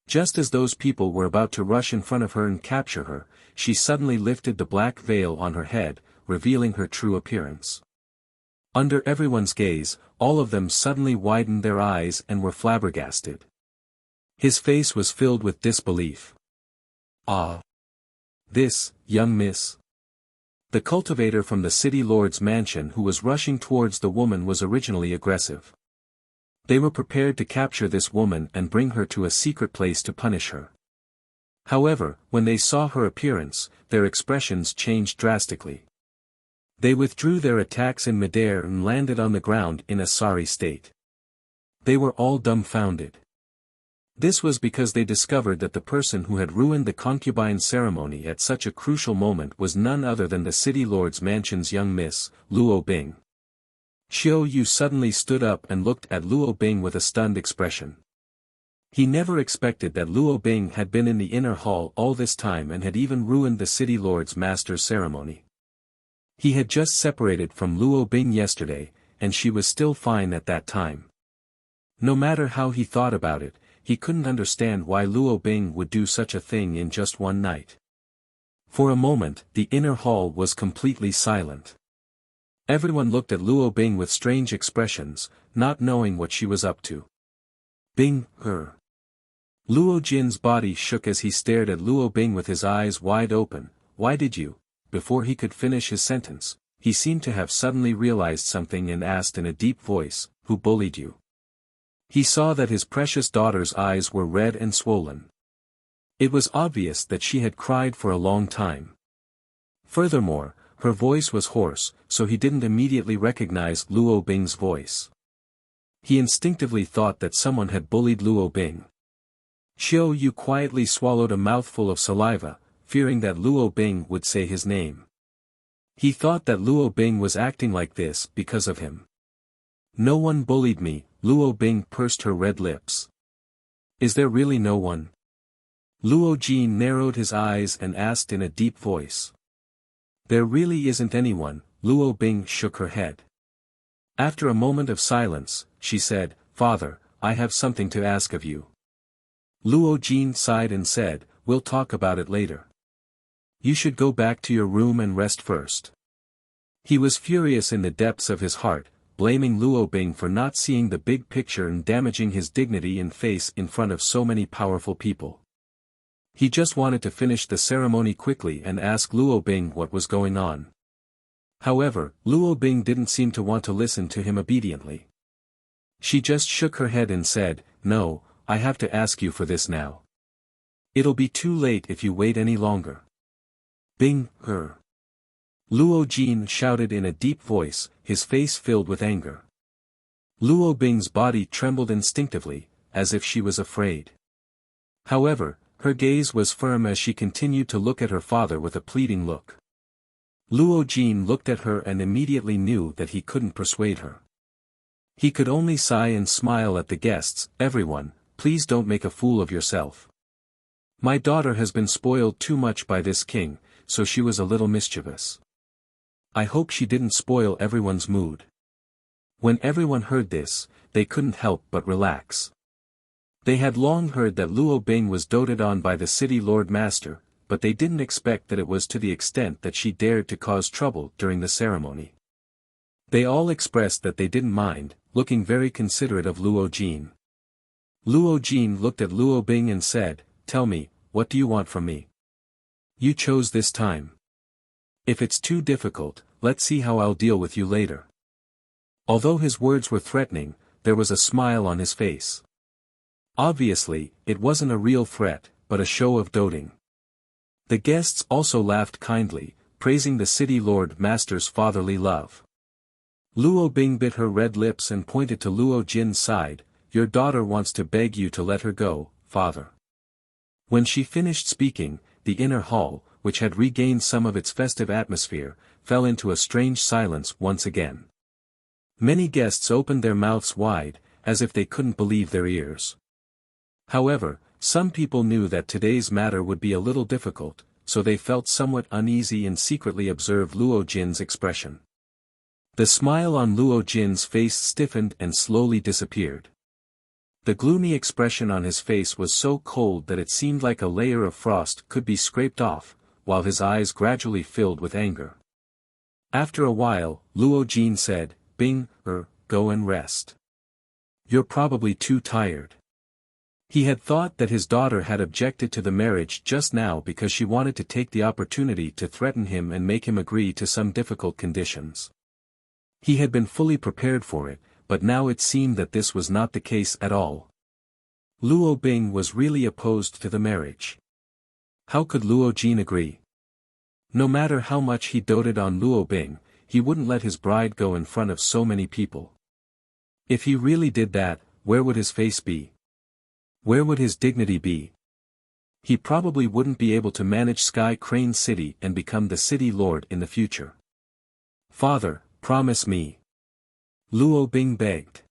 Just as those people were about to rush in front of her and capture her, she suddenly lifted the black veil on her head, revealing her true appearance. Under everyone's gaze, all of them suddenly widened their eyes and were flabbergasted. His face was filled with disbelief. "Ah! This, young miss?" The cultivator from the city lord's mansion who was rushing towards the woman was originally aggressive. They were prepared to capture this woman and bring her to a secret place to punish her. However, when they saw her appearance, their expressions changed drastically. They withdrew their attacks in midair and landed on the ground in a sorry state. They were all dumbfounded. This was because they discovered that the person who had ruined the concubine ceremony at such a crucial moment was none other than the city lord's mansion's young miss, Luo Bing. Xiao Yu suddenly stood up and looked at Luo Bing with a stunned expression. He never expected that Luo Bing had been in the inner hall all this time and had even ruined the city lord's master's ceremony. He had just separated from Luo Bing yesterday, and she was still fine at that time. No matter how he thought about it, he couldn't understand why Luo Bing would do such a thing in just one night. For a moment, the inner hall was completely silent. Everyone looked at Luo Bing with strange expressions, not knowing what she was up to. "Bing, her." Luo Jin's body shook as he stared at Luo Bing with his eyes wide open. "Why did you?" Before he could finish his sentence, he seemed to have suddenly realized something and asked in a deep voice, "Who bullied you?" He saw that his precious daughter's eyes were red and swollen. It was obvious that she had cried for a long time. Furthermore, her voice was hoarse, so he didn't immediately recognize Luo Bing's voice. He instinctively thought that someone had bullied Luo Bing. Xiao Yu quietly swallowed a mouthful of saliva, fearing that Luo Bing would say his name. He thought that Luo Bing was acting like this because of him. "No one bullied me," Luo Bing pursed her red lips. "Is there really no one?" Luo Jin narrowed his eyes and asked in a deep voice. "There really isn't anyone," Luo Bing shook her head. After a moment of silence, she said, "Father, I have something to ask of you." Luo Jin sighed and said, "We'll talk about it later. You should go back to your room and rest first." He was furious in the depths of his heart, blaming Luo Bing for not seeing the big picture and damaging his dignity and face in front of so many powerful people. He just wanted to finish the ceremony quickly and ask Luo Bing what was going on. However, Luo Bing didn't seem to want to listen to him obediently. She just shook her head and said, "No, I have to ask you for this now. It'll be too late if you wait any longer." "Bing, her." Luo Jin shouted in a deep voice, his face filled with anger. Luo Bing's body trembled instinctively, as if she was afraid. However, her gaze was firm as she continued to look at her father with a pleading look. Luo Jin looked at her and immediately knew that he couldn't persuade her. He could only sigh and smile at the guests. "Everyone, please don't make a fool of yourself. My daughter has been spoiled too much by this king, so she was a little mischievous. I hope she didn't spoil everyone's mood." When everyone heard this, they couldn't help but relax. They had long heard that Luo Bing was doted on by the city lord master, but they didn't expect that it was to the extent that she dared to cause trouble during the ceremony. They all expressed that they didn't mind, looking very considerate of Luo Jin. Luo Jin looked at Luo Bing and said, "Tell me, what do you want from me? You chose this time. If it's too difficult, let's see how I'll deal with you later." Although his words were threatening, there was a smile on his face. Obviously, it wasn't a real threat, but a show of doting. The guests also laughed kindly, praising the city lord master's fatherly love. Luo Bing bit her red lips and pointed to Luo Jin's side. "Your daughter wants to beg you to let her go, father." When she finished speaking, the inner hall, which had regained some of its festive atmosphere, fell into a strange silence once again. Many guests opened their mouths wide, as if they couldn't believe their ears. However, some people knew that today's matter would be a little difficult, so they felt somewhat uneasy and secretly observed Luo Jin's expression. The smile on Luo Jin's face stiffened and slowly disappeared. The gloomy expression on his face was so cold that it seemed like a layer of frost could be scraped off, while his eyes gradually filled with anger. After a while, Luo Jin said, "Bing, go and rest. You're probably too tired." He had thought that his daughter had objected to the marriage just now because she wanted to take the opportunity to threaten him and make him agree to some difficult conditions. He had been fully prepared for it, but now it seemed that this was not the case at all. Luo Bing was really opposed to the marriage. How could Luo Jin agree? No matter how much he doted on Luo Bing, he wouldn't let his bride go in front of so many people. If he really did that, where would his face be? Where would his dignity be? He probably wouldn't be able to manage Sky Crane City and become the city lord in the future. "Father, promise me," Luo Bing begged.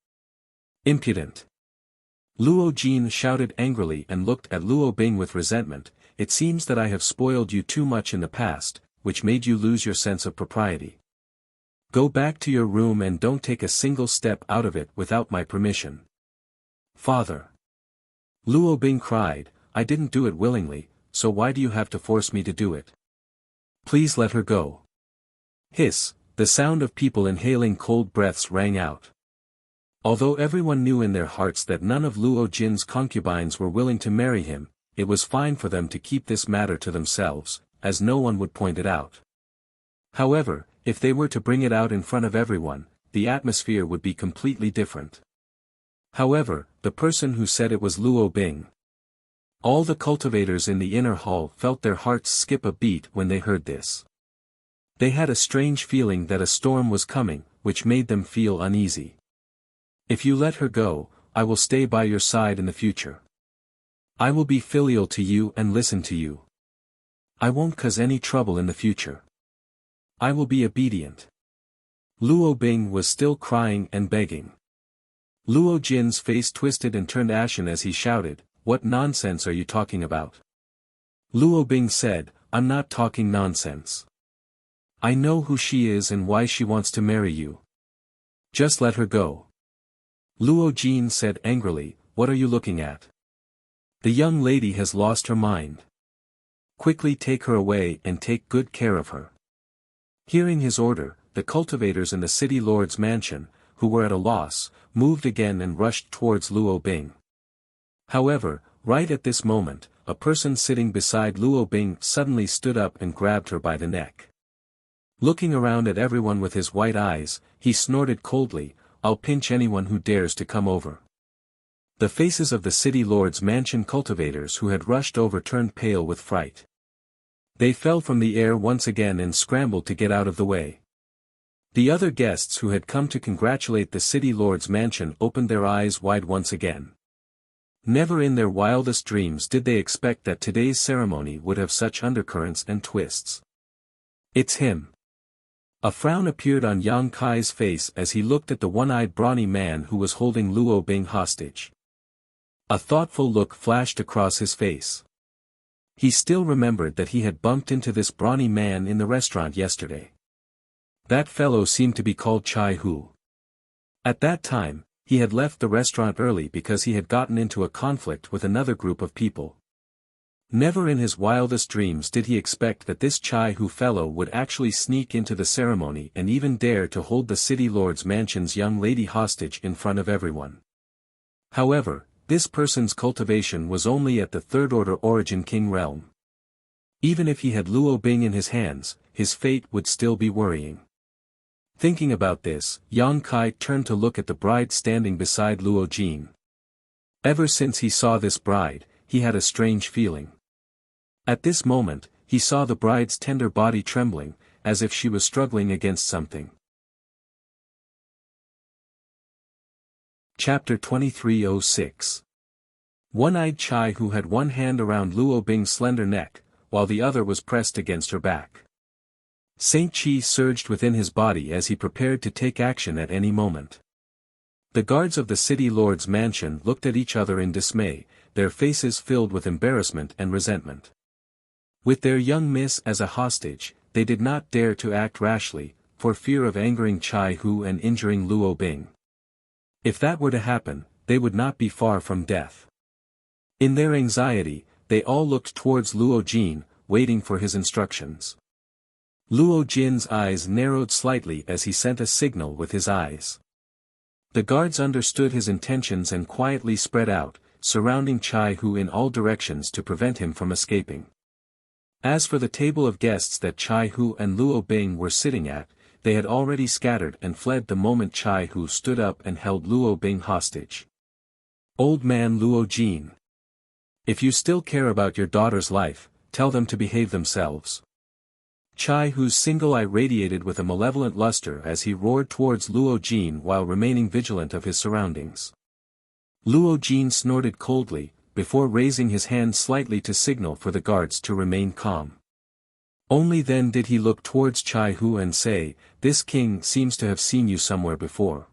"Impudent!" Luo Jin shouted angrily and looked at Luo Bing with resentment. "It seems that I have spoiled you too much in the past, which made you lose your sense of propriety. Go back to your room and don't take a single step out of it without my permission." "Father!" Luo Bing cried, "I didn't do it willingly, so why do you have to force me to do it? Please let her go." Hiss, the sound of people inhaling cold breaths rang out. Although everyone knew in their hearts that none of Luo Jin's concubines were willing to marry him, it was fine for them to keep this matter to themselves, as no one would point it out. However, if they were to bring it out in front of everyone, the atmosphere would be completely different. However, the person who said it was Luo Bing. All the cultivators in the inner hall felt their hearts skip a beat when they heard this. They had a strange feeling that a storm was coming, which made them feel uneasy. "If you let her go, I will stay by your side in the future. I will be filial to you and listen to you. I won't cause any trouble in the future. I will be obedient." Luo Bing was still crying and begging. Luo Jin's face twisted and turned ashen as he shouted, "What nonsense are you talking about?" Luo Bing said, "I'm not talking nonsense. I know who she is and why she wants to marry you. Just let her go." Luo Jin said angrily, "What are you looking at? The young lady has lost her mind. Quickly take her away and take good care of her." Hearing his order, the cultivators in the city lord's mansion, who were at a loss, moved again and rushed towards Luo Bing. However, right at this moment, a person sitting beside Luo Bing suddenly stood up and grabbed her by the neck. Looking around at everyone with his white eyes, he snorted coldly, "I'll pinch anyone who dares to come over." The faces of the city lord's mansion cultivators who had rushed over turned pale with fright. They fell from the air once again and scrambled to get out of the way. The other guests who had come to congratulate the city lord's mansion opened their eyes wide once again. Never in their wildest dreams did they expect that today's ceremony would have such undercurrents and twists. "It's him." A frown appeared on Yang Kai's face as he looked at the one-eyed brawny man who was holding Luo Bing hostage. A thoughtful look flashed across his face. He still remembered that he had bumped into this brawny man in the restaurant yesterday. That fellow seemed to be called Chai Hu. At that time, he had left the restaurant early because he had gotten into a conflict with another group of people. Never in his wildest dreams did he expect that this Chai Hu fellow would actually sneak into the ceremony and even dare to hold the city lord's mansion's young lady hostage in front of everyone. However, This person's cultivation was only at the third-order origin king realm. Even if he had Luo Bing in his hands, his fate would still be worrying. Thinking about this, Yang Kai turned to look at the bride standing beside Luo Jin. Ever since he saw this bride, he had a strange feeling. At this moment, he saw the bride's tender body trembling, as if she was struggling against something. Chapter 2306. One-eyed Chai Hu had one hand around Luo Bing's slender neck, while the other was pressed against her back. Saint Chi surged within his body as he prepared to take action at any moment. The guards of the city lord's mansion looked at each other in dismay, their faces filled with embarrassment and resentment. With their young miss as a hostage, they did not dare to act rashly, for fear of angering Chai Hu and injuring Luo Bing. If that were to happen, they would not be far from death. In their anxiety, they all looked towards Luo Jin, waiting for his instructions. Luo Jin's eyes narrowed slightly as he sent a signal with his eyes. The guards understood his intentions and quietly spread out, surrounding Chai Hu in all directions to prevent him from escaping. As for the table of guests that Chai Hu and Luo Bing were sitting at, they had already scattered and fled the moment Chai Hu stood up and held Luo Bing hostage. Old man Luo Jin. If you still care about your daughter's life, tell them to behave themselves. Chai Hu's single eye radiated with a malevolent luster as he roared towards Luo Jin while remaining vigilant of his surroundings. Luo Jin snorted coldly, before raising his hand slightly to signal for the guards to remain calm. Only then did he look towards Chai Hu and say, "This king seems to have seen you somewhere before."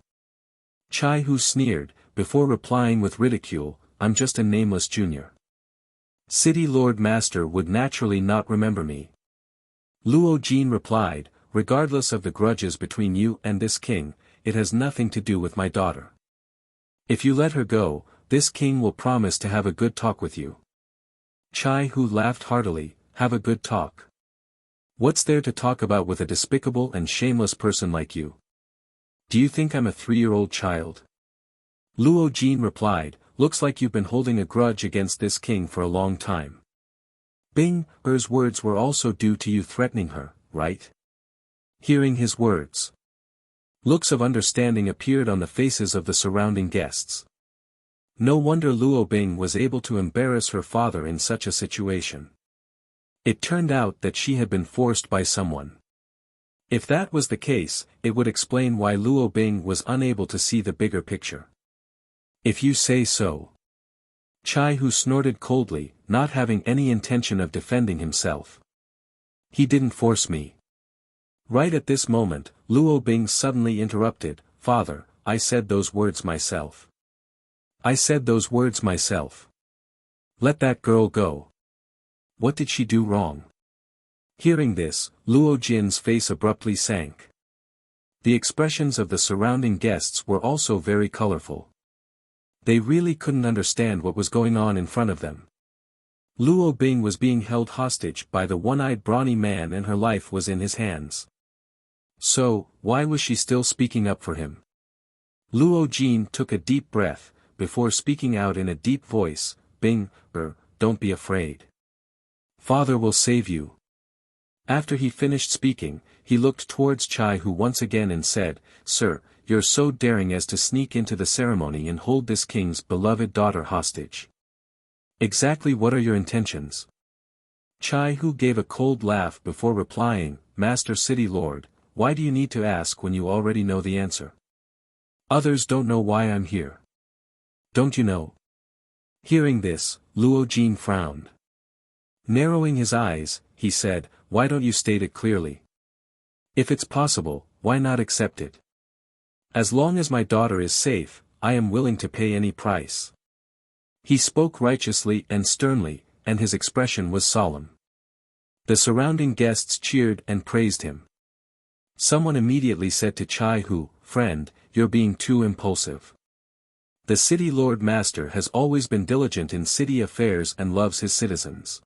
Chai Hu sneered, before replying with ridicule, "I'm just a nameless junior. City Lord Master would naturally not remember me." Luo Jin replied, "Regardless of the grudges between you and this king, it has nothing to do with my daughter. If you let her go, this king will promise to have a good talk with you." Chai Hu laughed heartily. "Have a good talk? What's there to talk about with a despicable and shameless person like you? Do you think I'm a 3-year-old child?" Luo Jin replied, "Looks like you've been holding a grudge against this king for a long time. Her's words were also due to you threatening her, right?" Hearing his words, looks of understanding appeared on the faces of the surrounding guests. No wonder Luo Bing was able to embarrass her father in such a situation. It turned out that she had been forced by someone. If that was the case, it would explain why Luo Bing was unable to see the bigger picture. "If you say so." Chai Hu snorted coldly, not having any intention of defending himself. "He didn't force me." Right at this moment, Luo Bing suddenly interrupted, "Father, I said those words myself. I said those words myself. Let that girl go. What did she do wrong?" Hearing this, Luo Jin's face abruptly sank. The expressions of the surrounding guests were also very colorful. They really couldn't understand what was going on in front of them. Luo Bing was being held hostage by the one-eyed brawny man and her life was in his hands. So, why was she still speaking up for him? Luo Jin took a deep breath, before speaking out in a deep voice, "Don't be afraid. Father will save you." After he finished speaking, he looked towards Chai Hu once again and said, "Sir, you're so daring as to sneak into the ceremony and hold this king's beloved daughter hostage. Exactly what are your intentions?" Chai Hu gave a cold laugh before replying, "Master City Lord, why do you need to ask when you already know the answer? Others don't know why I'm here. Don't you know?" Hearing this, Luo Jin frowned. Narrowing his eyes, he said, "Why don't you state it clearly? If it's possible, why not accept it? As long as my daughter is safe, I am willing to pay any price." He spoke righteously and sternly, and his expression was solemn. The surrounding guests cheered and praised him. Someone immediately said to Chai Hu, "Friend, you're being too impulsive. The city lord master has always been diligent in city affairs and loves his citizens.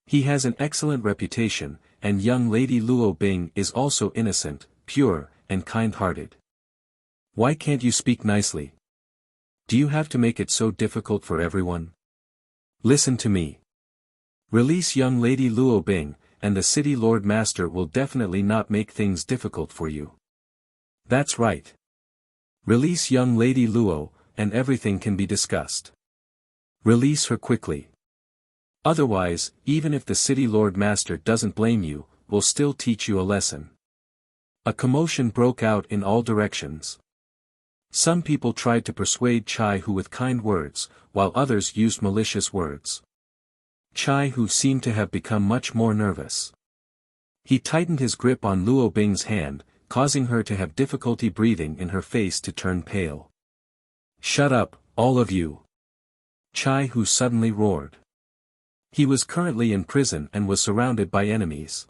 He has an excellent reputation, and young lady Luo Bing is also innocent, pure, and kind-hearted. Why can't you speak nicely? Do you have to make it so difficult for everyone? Listen to me. Release young Lady Luo Bing, and the City Lord Master will definitely not make things difficult for you. That's right. Release young Lady Luo, and everything can be discussed. Release her quickly. Otherwise, even if the City Lord Master doesn't blame you, we'll still teach you a lesson. A commotion broke out in all directions. Some people tried to persuade Chai Hu with kind words, while others used malicious words. Chai Hu seemed to have become much more nervous. He tightened his grip on Luo Bing's hand, causing her to have difficulty breathing and her face to turn pale. Shut up, all of you! Chai Hu suddenly roared. He was currently in prison and was surrounded by enemies.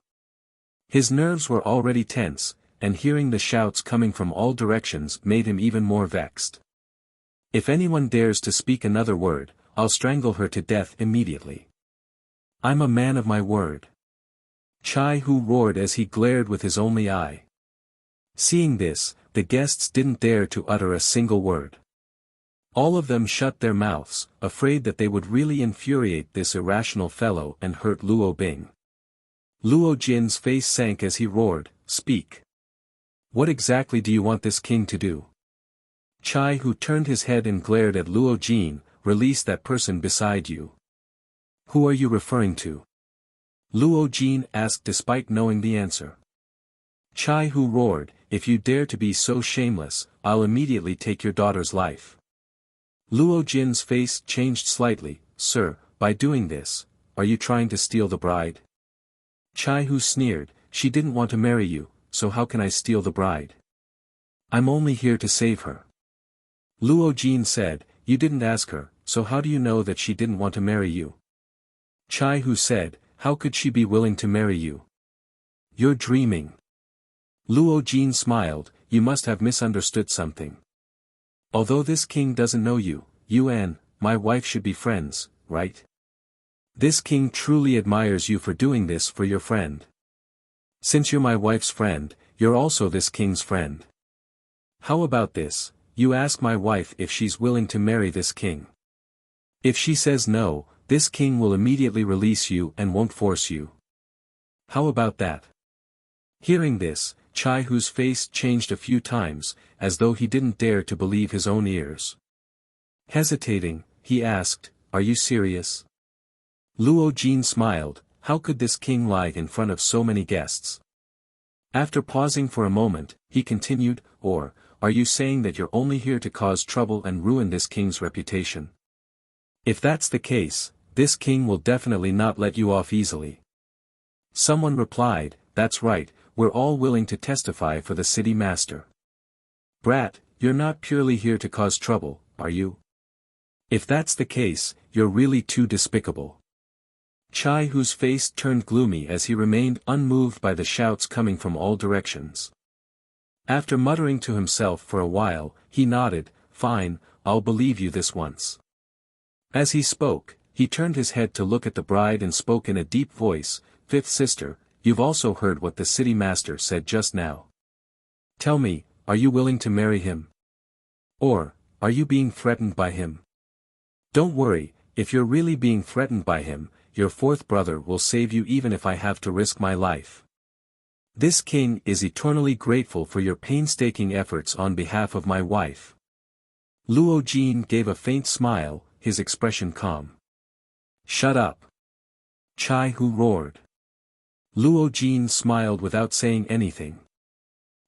His nerves were already tense, and hearing the shouts coming from all directions made him even more vexed. If anyone dares to speak another word, I'll strangle her to death immediately. I'm a man of my word. Chai Hu roared as he glared with his only eye. Seeing this, the guests didn't dare to utter a single word. All of them shut their mouths, afraid that they would really infuriate this irrational fellow and hurt Luo Bing. Luo Jin's face sank as he roared, "Speak. What exactly do you want this king to do?" Chai Hu turned his head and glared at Luo Jin. "Release that person beside you." "Who are you referring to?" Luo Jin asked despite knowing the answer. Chai Hu roared, "If you dare to be so shameless, I'll immediately take your daughter's life." Luo Jin's face changed slightly. "Sir, by doing this, are you trying to steal the bride?" Chai Hu sneered, "She didn't want to marry you, so how can I steal the bride? I'm only here to save her." Luo Jin said, "You didn't ask her, so how do you know that she didn't want to marry you?" Chai Hu said, "How could she be willing to marry you? You're dreaming." Luo Jin smiled, "You must have misunderstood something. Although this king doesn't know you, you and my wife should be friends, right? This king truly admires you for doing this for your friend. Since you're my wife's friend, you're also this king's friend. How about this, you ask my wife if she's willing to marry this king. If she says no, this king will immediately release you and won't force you. How about that?" Hearing this, Chai Hu's face changed a few times, as though he didn't dare to believe his own ears. Hesitating, he asked, "Are you serious?" Luo Jin smiled. How could this king lie in front of so many guests? After pausing for a moment, he continued, "Or, are you saying that you're only here to cause trouble and ruin this king's reputation? If that's the case, this king will definitely not let you off easily." Someone replied, "That's right, we're all willing to testify for the city master." "Brat, you're not purely here to cause trouble, are you? If that's the case, you're really too despicable." Chai Hu's face turned gloomy as he remained unmoved by the shouts coming from all directions. After muttering to himself for a while, he nodded, "Fine, I'll believe you this once." As he spoke, he turned his head to look at the bride and spoke in a deep voice, "Fifth sister, you've also heard what the city master said just now. Tell me, are you willing to marry him? Or, are you being threatened by him? Don't worry, if you're really being threatened by him, your fourth brother will save you even if I have to risk my life. This king is eternally grateful for your painstaking efforts on behalf of my wife." Luo Jin gave a faint smile, his expression calm. "Shut up!" Chai Hu roared. Luo Jin smiled without saying anything.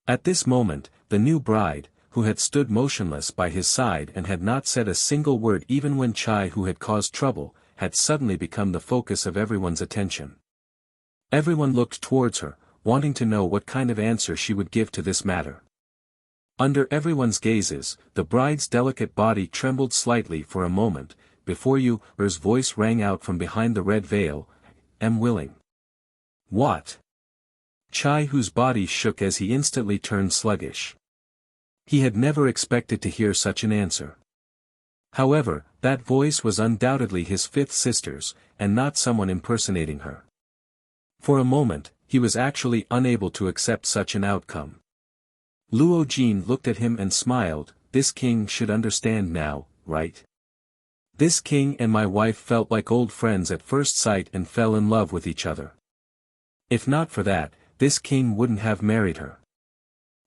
At this moment, the new bride, who had stood motionless by his side and had not said a single word even when Chai Hu had caused trouble, had suddenly become the focus of everyone's attention. Everyone looked towards her, wanting to know what kind of answer she would give to this matter. Under everyone's gazes, the bride's delicate body trembled slightly for a moment, before her's voice rang out from behind the red veil, "Am willing." "What?" Chai Hu's body shook as he instantly turned sluggish. He had never expected to hear such an answer. However, that voice was undoubtedly his fifth sister's, and not someone impersonating her. For a moment, he was actually unable to accept such an outcome. Luo Jin looked at him and smiled, "This king should understand now, right? This king and my wife felt like old friends at first sight and fell in love with each other. If not for that, this king wouldn't have married her.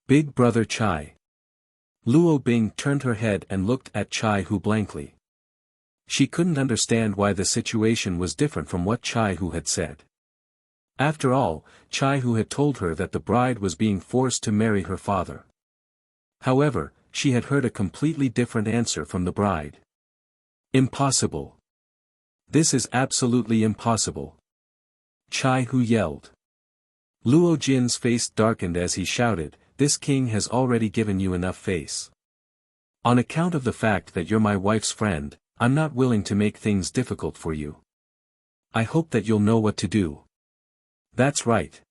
Big brother Chai. Luo Bing turned her head and looked at Chai Hu blankly. She couldn't understand why the situation was different from what Chai Hu had said. After all, Chai Hu had told her that the bride was being forced to marry her father. However, she had heard a completely different answer from the bride. Impossible. This is absolutely impossible. Chai Hu yelled. Luo Jin's face darkened as he shouted, "This king has already given you enough face. On account of the fact that you're my wife's friend, I'm not willing to make things difficult for you. I hope that you'll know what to do." "That's right.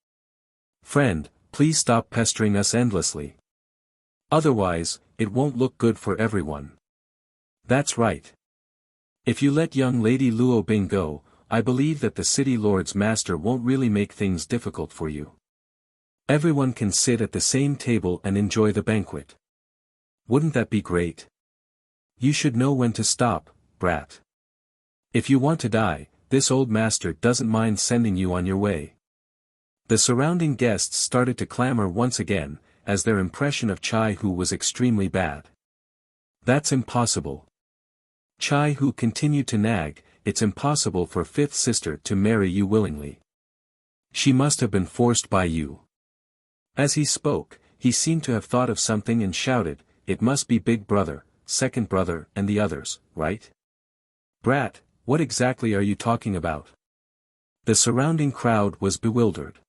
Friend, please stop pestering us endlessly. Otherwise, it won't look good for everyone." "That's right. If you let young lady Luo Bing go, I believe that the city lord's master won't really make things difficult for you. Everyone can sit at the same table and enjoy the banquet. Wouldn't that be great? You should know when to stop, brat. If you want to die, this old master doesn't mind sending you on your way." The surrounding guests started to clamor once again, as their impression of Chai Hu was extremely bad. "That's impossible." Chai Hu continued to nag, "It's impossible for fifth sister to marry you willingly. She must have been forced by you." As he spoke, he seemed to have thought of something and shouted, "It must be big brother, second brother and the others, right?" "Brat, what exactly are you talking about?" The surrounding crowd was bewildered.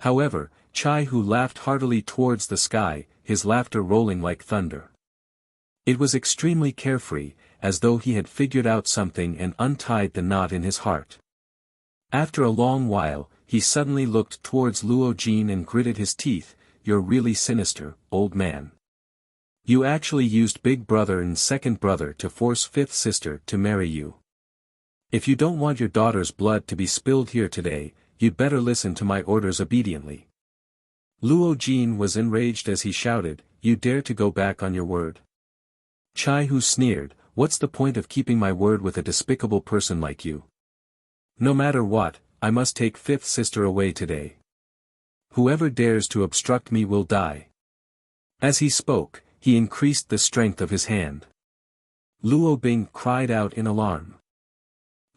However, Chai Hu laughed heartily towards the sky, his laughter rolling like thunder. It was extremely carefree, as though he had figured out something and untied the knot in his heart. After a long while, he suddenly looked towards Luo Jin and gritted his teeth, "You're really sinister, old man. You actually used big brother and second brother to force fifth sister to marry you. If you don't want your daughter's blood to be spilled here today, you'd better listen to my orders obediently." Luo Jin was enraged as he shouted, "You dare to go back on your word?" Chai Hu sneered, "What's the point of keeping my word with a despicable person like you? No matter what, I must take fifth sister away today. Whoever dares to obstruct me will die." As he spoke, he increased the strength of his hand. Luo Bing cried out in alarm.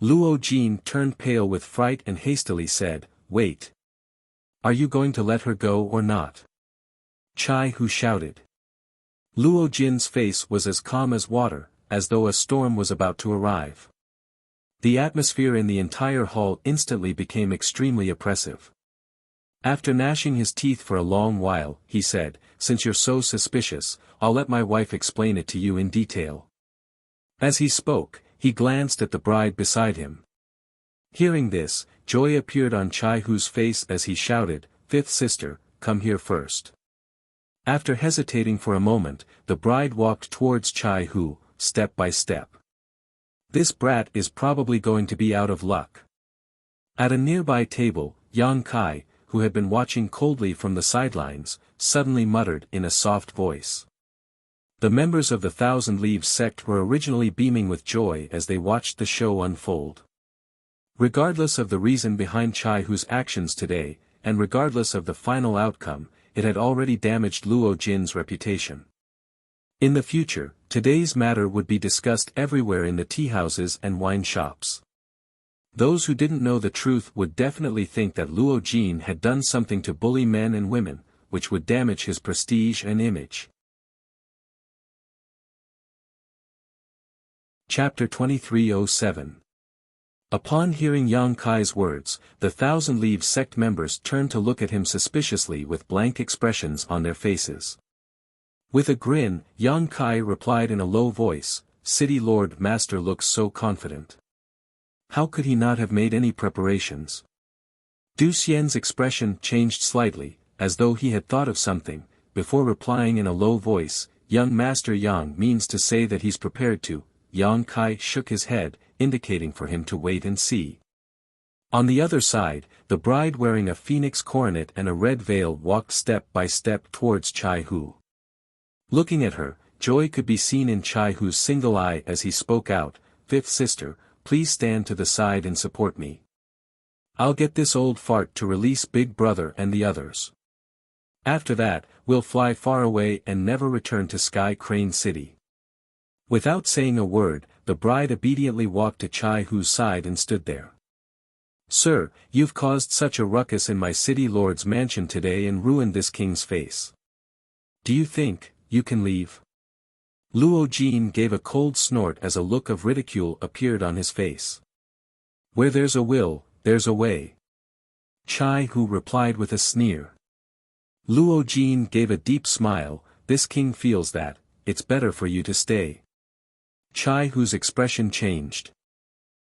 Luo Jin turned pale with fright and hastily said, "Wait. Are you going to let her go or not?" Chai Hu shouted. Luo Jin's face was as calm as water, as though a storm was about to arrive. The atmosphere in the entire hall instantly became extremely oppressive. After gnashing his teeth for a long while, he said, "Since you're so suspicious, I'll let my wife explain it to you in detail." As he spoke, he glanced at the bride beside him. Hearing this, joy appeared on Chai Hu's face as he shouted, "Fifth sister, come here first." After hesitating for a moment, the bride walked towards Chai Hu, step by step. "This brat is probably going to be out of luck." At a nearby table, Yang Kai, who had been watching coldly from the sidelines, suddenly muttered in a soft voice. The members of the Thousand Leaves sect were originally beaming with joy as they watched the show unfold. Regardless of the reason behind Chai Hu's actions today, and regardless of the final outcome, it had already damaged Luo Jin's reputation. In the future, today's matter would be discussed everywhere in the teahouses and wine shops. Those who didn't know the truth would definitely think that Luo Jin had done something to bully men and women, which would damage his prestige and image. Chapter 2307. Upon hearing Yang Kai's words, the Thousand Leaves sect members turned to look at him suspiciously with blank expressions on their faces. With a grin, Yang Kai replied in a low voice, "City Lord Master looks so confident. How could he not have made any preparations?" Du Xian's expression changed slightly, as though he had thought of something, before replying in a low voice, "Young Master Yang means to say that he's prepared to." Yang Kai shook his head, indicating for him to wait and see. On the other side, the bride wearing a phoenix coronet and a red veil walked step by step towards Chai Hu. Looking at her, Joy could be seen in Chai Hu's single eye as he spoke out, "Fifth sister, please stand to the side and support me. I'll get this old fart to release Big Brother and the others. After that, we'll fly far away and never return to Sky Crane City." Without saying a word, the bride obediently walked to Chai Hu's side and stood there. "Sir, you've caused such a ruckus in my city lord's mansion today and ruined this king's face. Do you think you can leave?" Luo Jin gave a cold snort as a look of ridicule appeared on his face. "Where there's a will, there's a way." Chai Hu replied with a sneer. Luo Jin gave a deep smile, "This king feels that, it's better for you to stay." Chai Hu's expression changed.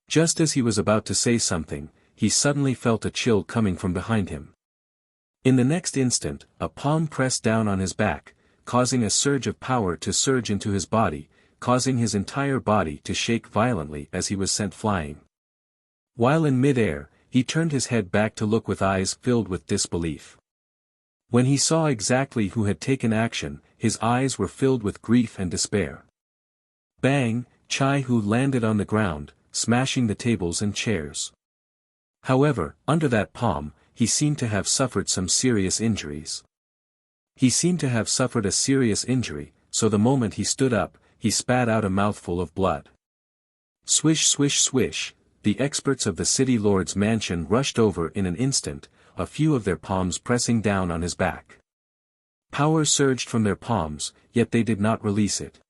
Just as he was about to say something, he suddenly felt a chill coming from behind him. In the next instant, a palm pressed down on his back, causing a surge of power to surge into his body, causing his entire body to shake violently as he was sent flying. While in mid-air, he turned his head back to look with eyes filled with disbelief. When he saw exactly who had taken action, his eyes were filled with grief and despair. Bang! Chai Hu landed on the ground, smashing the tables and chairs. However, under that palm, he seemed to have suffered some serious injuries. He seemed to have suffered a serious injury, so the moment he stood up, he spat out a mouthful of blood. Swish swish swish, the experts of the city lord's mansion rushed over in an instant, a few of their palms pressing down on his back. Power surged from their palms, yet they did not release it.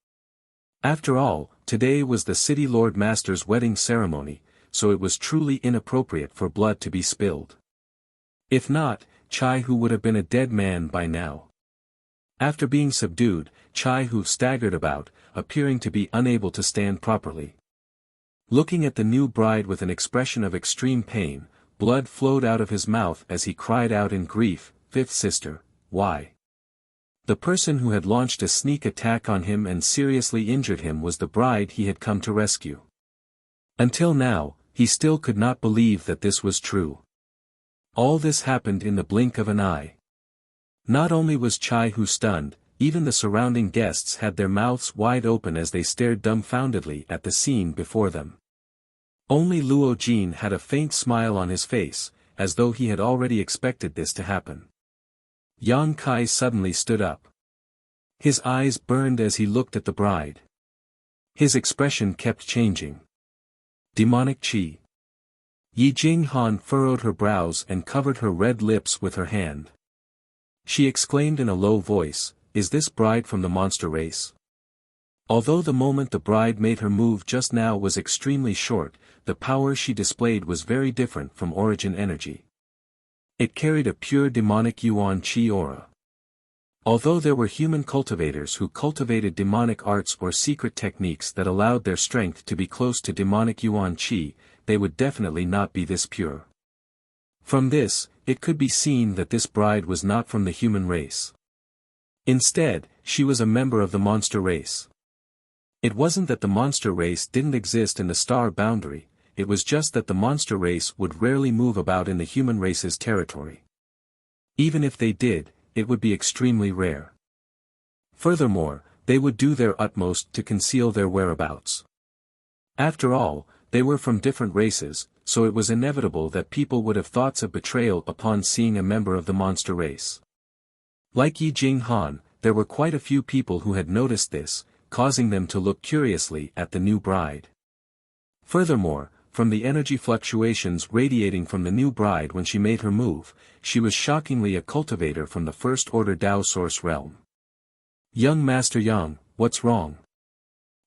After all, today was the city lord master's wedding ceremony, so it was truly inappropriate for blood to be spilled. If not, Chai Hu would have been a dead man by now. After being subdued, Chai Hu staggered about, appearing to be unable to stand properly. Looking at the new bride with an expression of extreme pain, blood flowed out of his mouth as he cried out in grief, "Fifth sister, why?" The person who had launched a sneak attack on him and seriously injured him was the bride he had come to rescue. Until now, he still could not believe that this was true. All this happened in the blink of an eye. Not only was Chai Hu stunned, even the surrounding guests had their mouths wide open as they stared dumbfoundedly at the scene before them. Only Luo Jin had a faint smile on his face, as though he had already expected this to happen. Yang Kai suddenly stood up. His eyes burned as he looked at the bride. His expression kept changing. Demonic Qi. Yi Jing Han furrowed her brows and covered her red lips with her hand. She exclaimed in a low voice, "Is this bride from the monster race?" Although the moment the bride made her move just now was extremely short, the power she displayed was very different from origin energy. It carried a pure demonic Yuan Qi aura. Although there were human cultivators who cultivated demonic arts or secret techniques that allowed their strength to be close to demonic Yuan Qi, they would definitely not be this pure. From this, it could be seen that this bride was not from the human race. Instead, she was a member of the monster race. It wasn't that the monster race didn't exist in the star boundary, it was just that the monster race would rarely move about in the human race's territory. Even if they did, it would be extremely rare. Furthermore, they would do their utmost to conceal their whereabouts. After all, they were from different races, so it was inevitable that people would have thoughts of betrayal upon seeing a member of the monster race. Like Yi Jing Han, there were quite a few people who had noticed this, causing them to look curiously at the new bride. Furthermore, from the energy fluctuations radiating from the new bride when she made her move, she was shockingly a cultivator from the first-order Dao Source realm. "Young Master Yang, what's wrong?"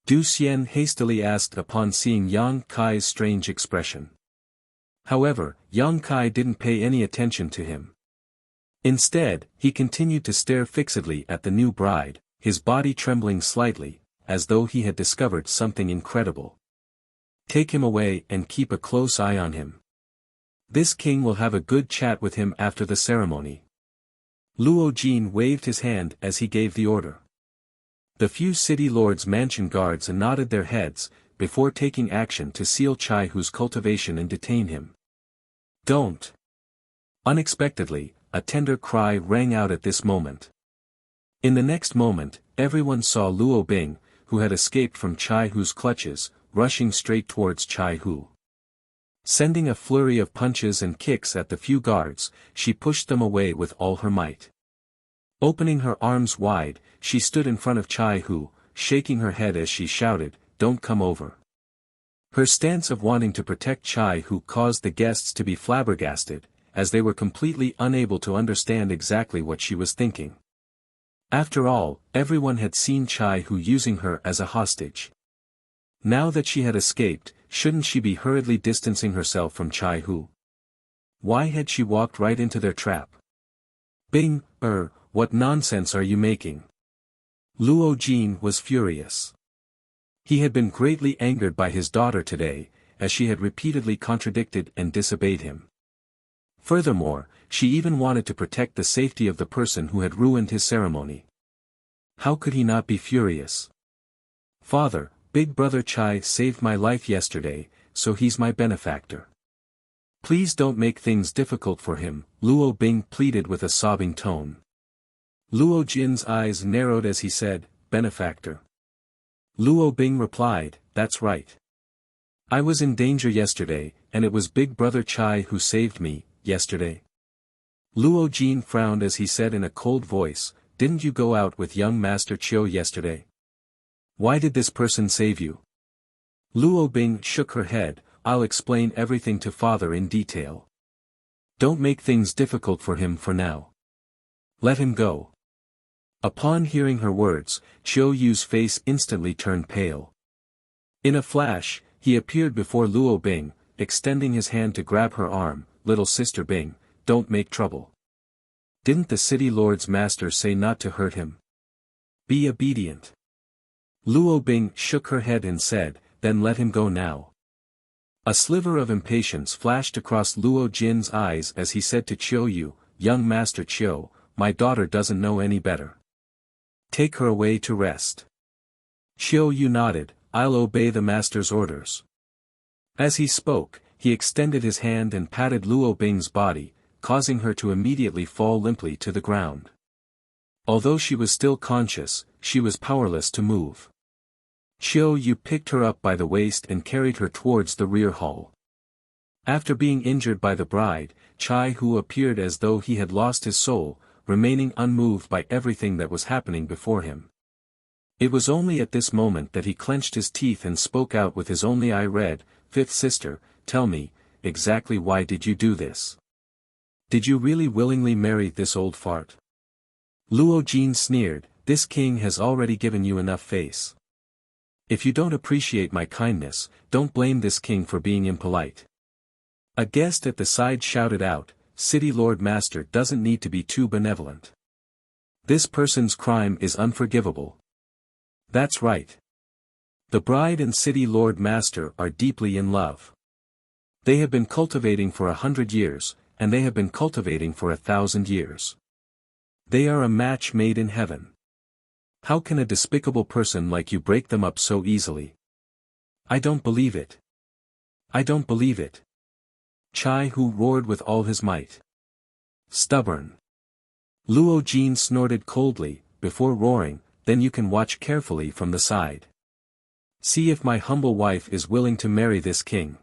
Du Xian hastily asked upon seeing Yang Kai's strange expression. However, Yang Kai didn't pay any attention to him. Instead, he continued to stare fixedly at the new bride, his body trembling slightly, as though he had discovered something incredible. "Take him away and keep a close eye on him. This king will have a good chat with him after the ceremony." Luo Jin waved his hand as he gave the order. The few city lords' mansion guards nodded their heads, before taking action to seal Chai Hu's cultivation and detain him. "Don't!" Unexpectedly, a tender cry rang out at this moment. In the next moment, everyone saw Luo Bing, who had escaped from Chai Hu's clutches, rushing straight towards Chai Hu. Sending a flurry of punches and kicks at the few guards, she pushed them away with all her might. Opening her arms wide, she stood in front of Chai Hu, shaking her head as she shouted, "Don't come over." Her stance of wanting to protect Chai Hu caused the guests to be flabbergasted, as they were completely unable to understand exactly what she was thinking. After all, everyone had seen Chai Hu using her as a hostage. Now that she had escaped, shouldn't she be hurriedly distancing herself from Chai Hu? Why had she walked right into their trap? Bing, what nonsense are you making? Luo Jin was furious. He had been greatly angered by his daughter today, as she had repeatedly contradicted and disobeyed him. Furthermore, she even wanted to protect the safety of the person who had ruined his ceremony. How could he not be furious? "Father, Big Brother Chai saved my life yesterday, so he's my benefactor. Please don't make things difficult for him," Luo Bing pleaded with a sobbing tone. Luo Jin's eyes narrowed as he said, "Benefactor." Luo Bing replied, "That's right. I was in danger yesterday, and it was Big Brother Chai who saved me, yesterday." Luo Jin frowned as he said in a cold voice, "Didn't you go out with young Master Chiu yesterday? Why did this person save you?" Luo Bing shook her head, "I'll explain everything to father in detail. Don't make things difficult for him for now. Let him go." Upon hearing her words, Chiu Yu's face instantly turned pale. In a flash, he appeared before Luo Bing, extending his hand to grab her arm. "Little sister Bing, don't make trouble. Didn't the city lord's master say not to hurt him? Be obedient." Luo Bing shook her head and said, "Then let him go now." A sliver of impatience flashed across Luo Jin's eyes as he said to Chiu Yu, "Young Master Chiu, my daughter doesn't know any better. Take her away to rest." Chiu Yu nodded, "I'll obey the master's orders." As he spoke, he extended his hand and patted Luo Bing's body, causing her to immediately fall limply to the ground. Although she was still conscious, she was powerless to move. Chiu Yu picked her up by the waist and carried her towards the rear hall. After being injured by the bride, Chai Hu appeared as though he had lost his soul, remaining unmoved by everything that was happening before him. It was only at this moment that he clenched his teeth and spoke out with his only eye red, "Fifth sister, tell me, exactly why did you do this? Did you really willingly marry this old fart?" Luo Jin sneered, "This king has already given you enough face. If you don't appreciate my kindness, don't blame this king for being impolite." A guest at the side shouted out, "City Lord Master doesn't need to be too benevolent. This person's crime is unforgivable." That's right. The bride and City Lord Master are deeply in love. They have been cultivating for 100 years, and they have been cultivating for 1,000 years. They are a match made in heaven. How can a despicable person like you break them up so easily? I don't believe it. I don't believe it. Chai Hu roared with all his might. Stubborn. Luo Jin snorted coldly, before roaring, "Then you can watch carefully from the side. See if my humble wife is willing to marry this king."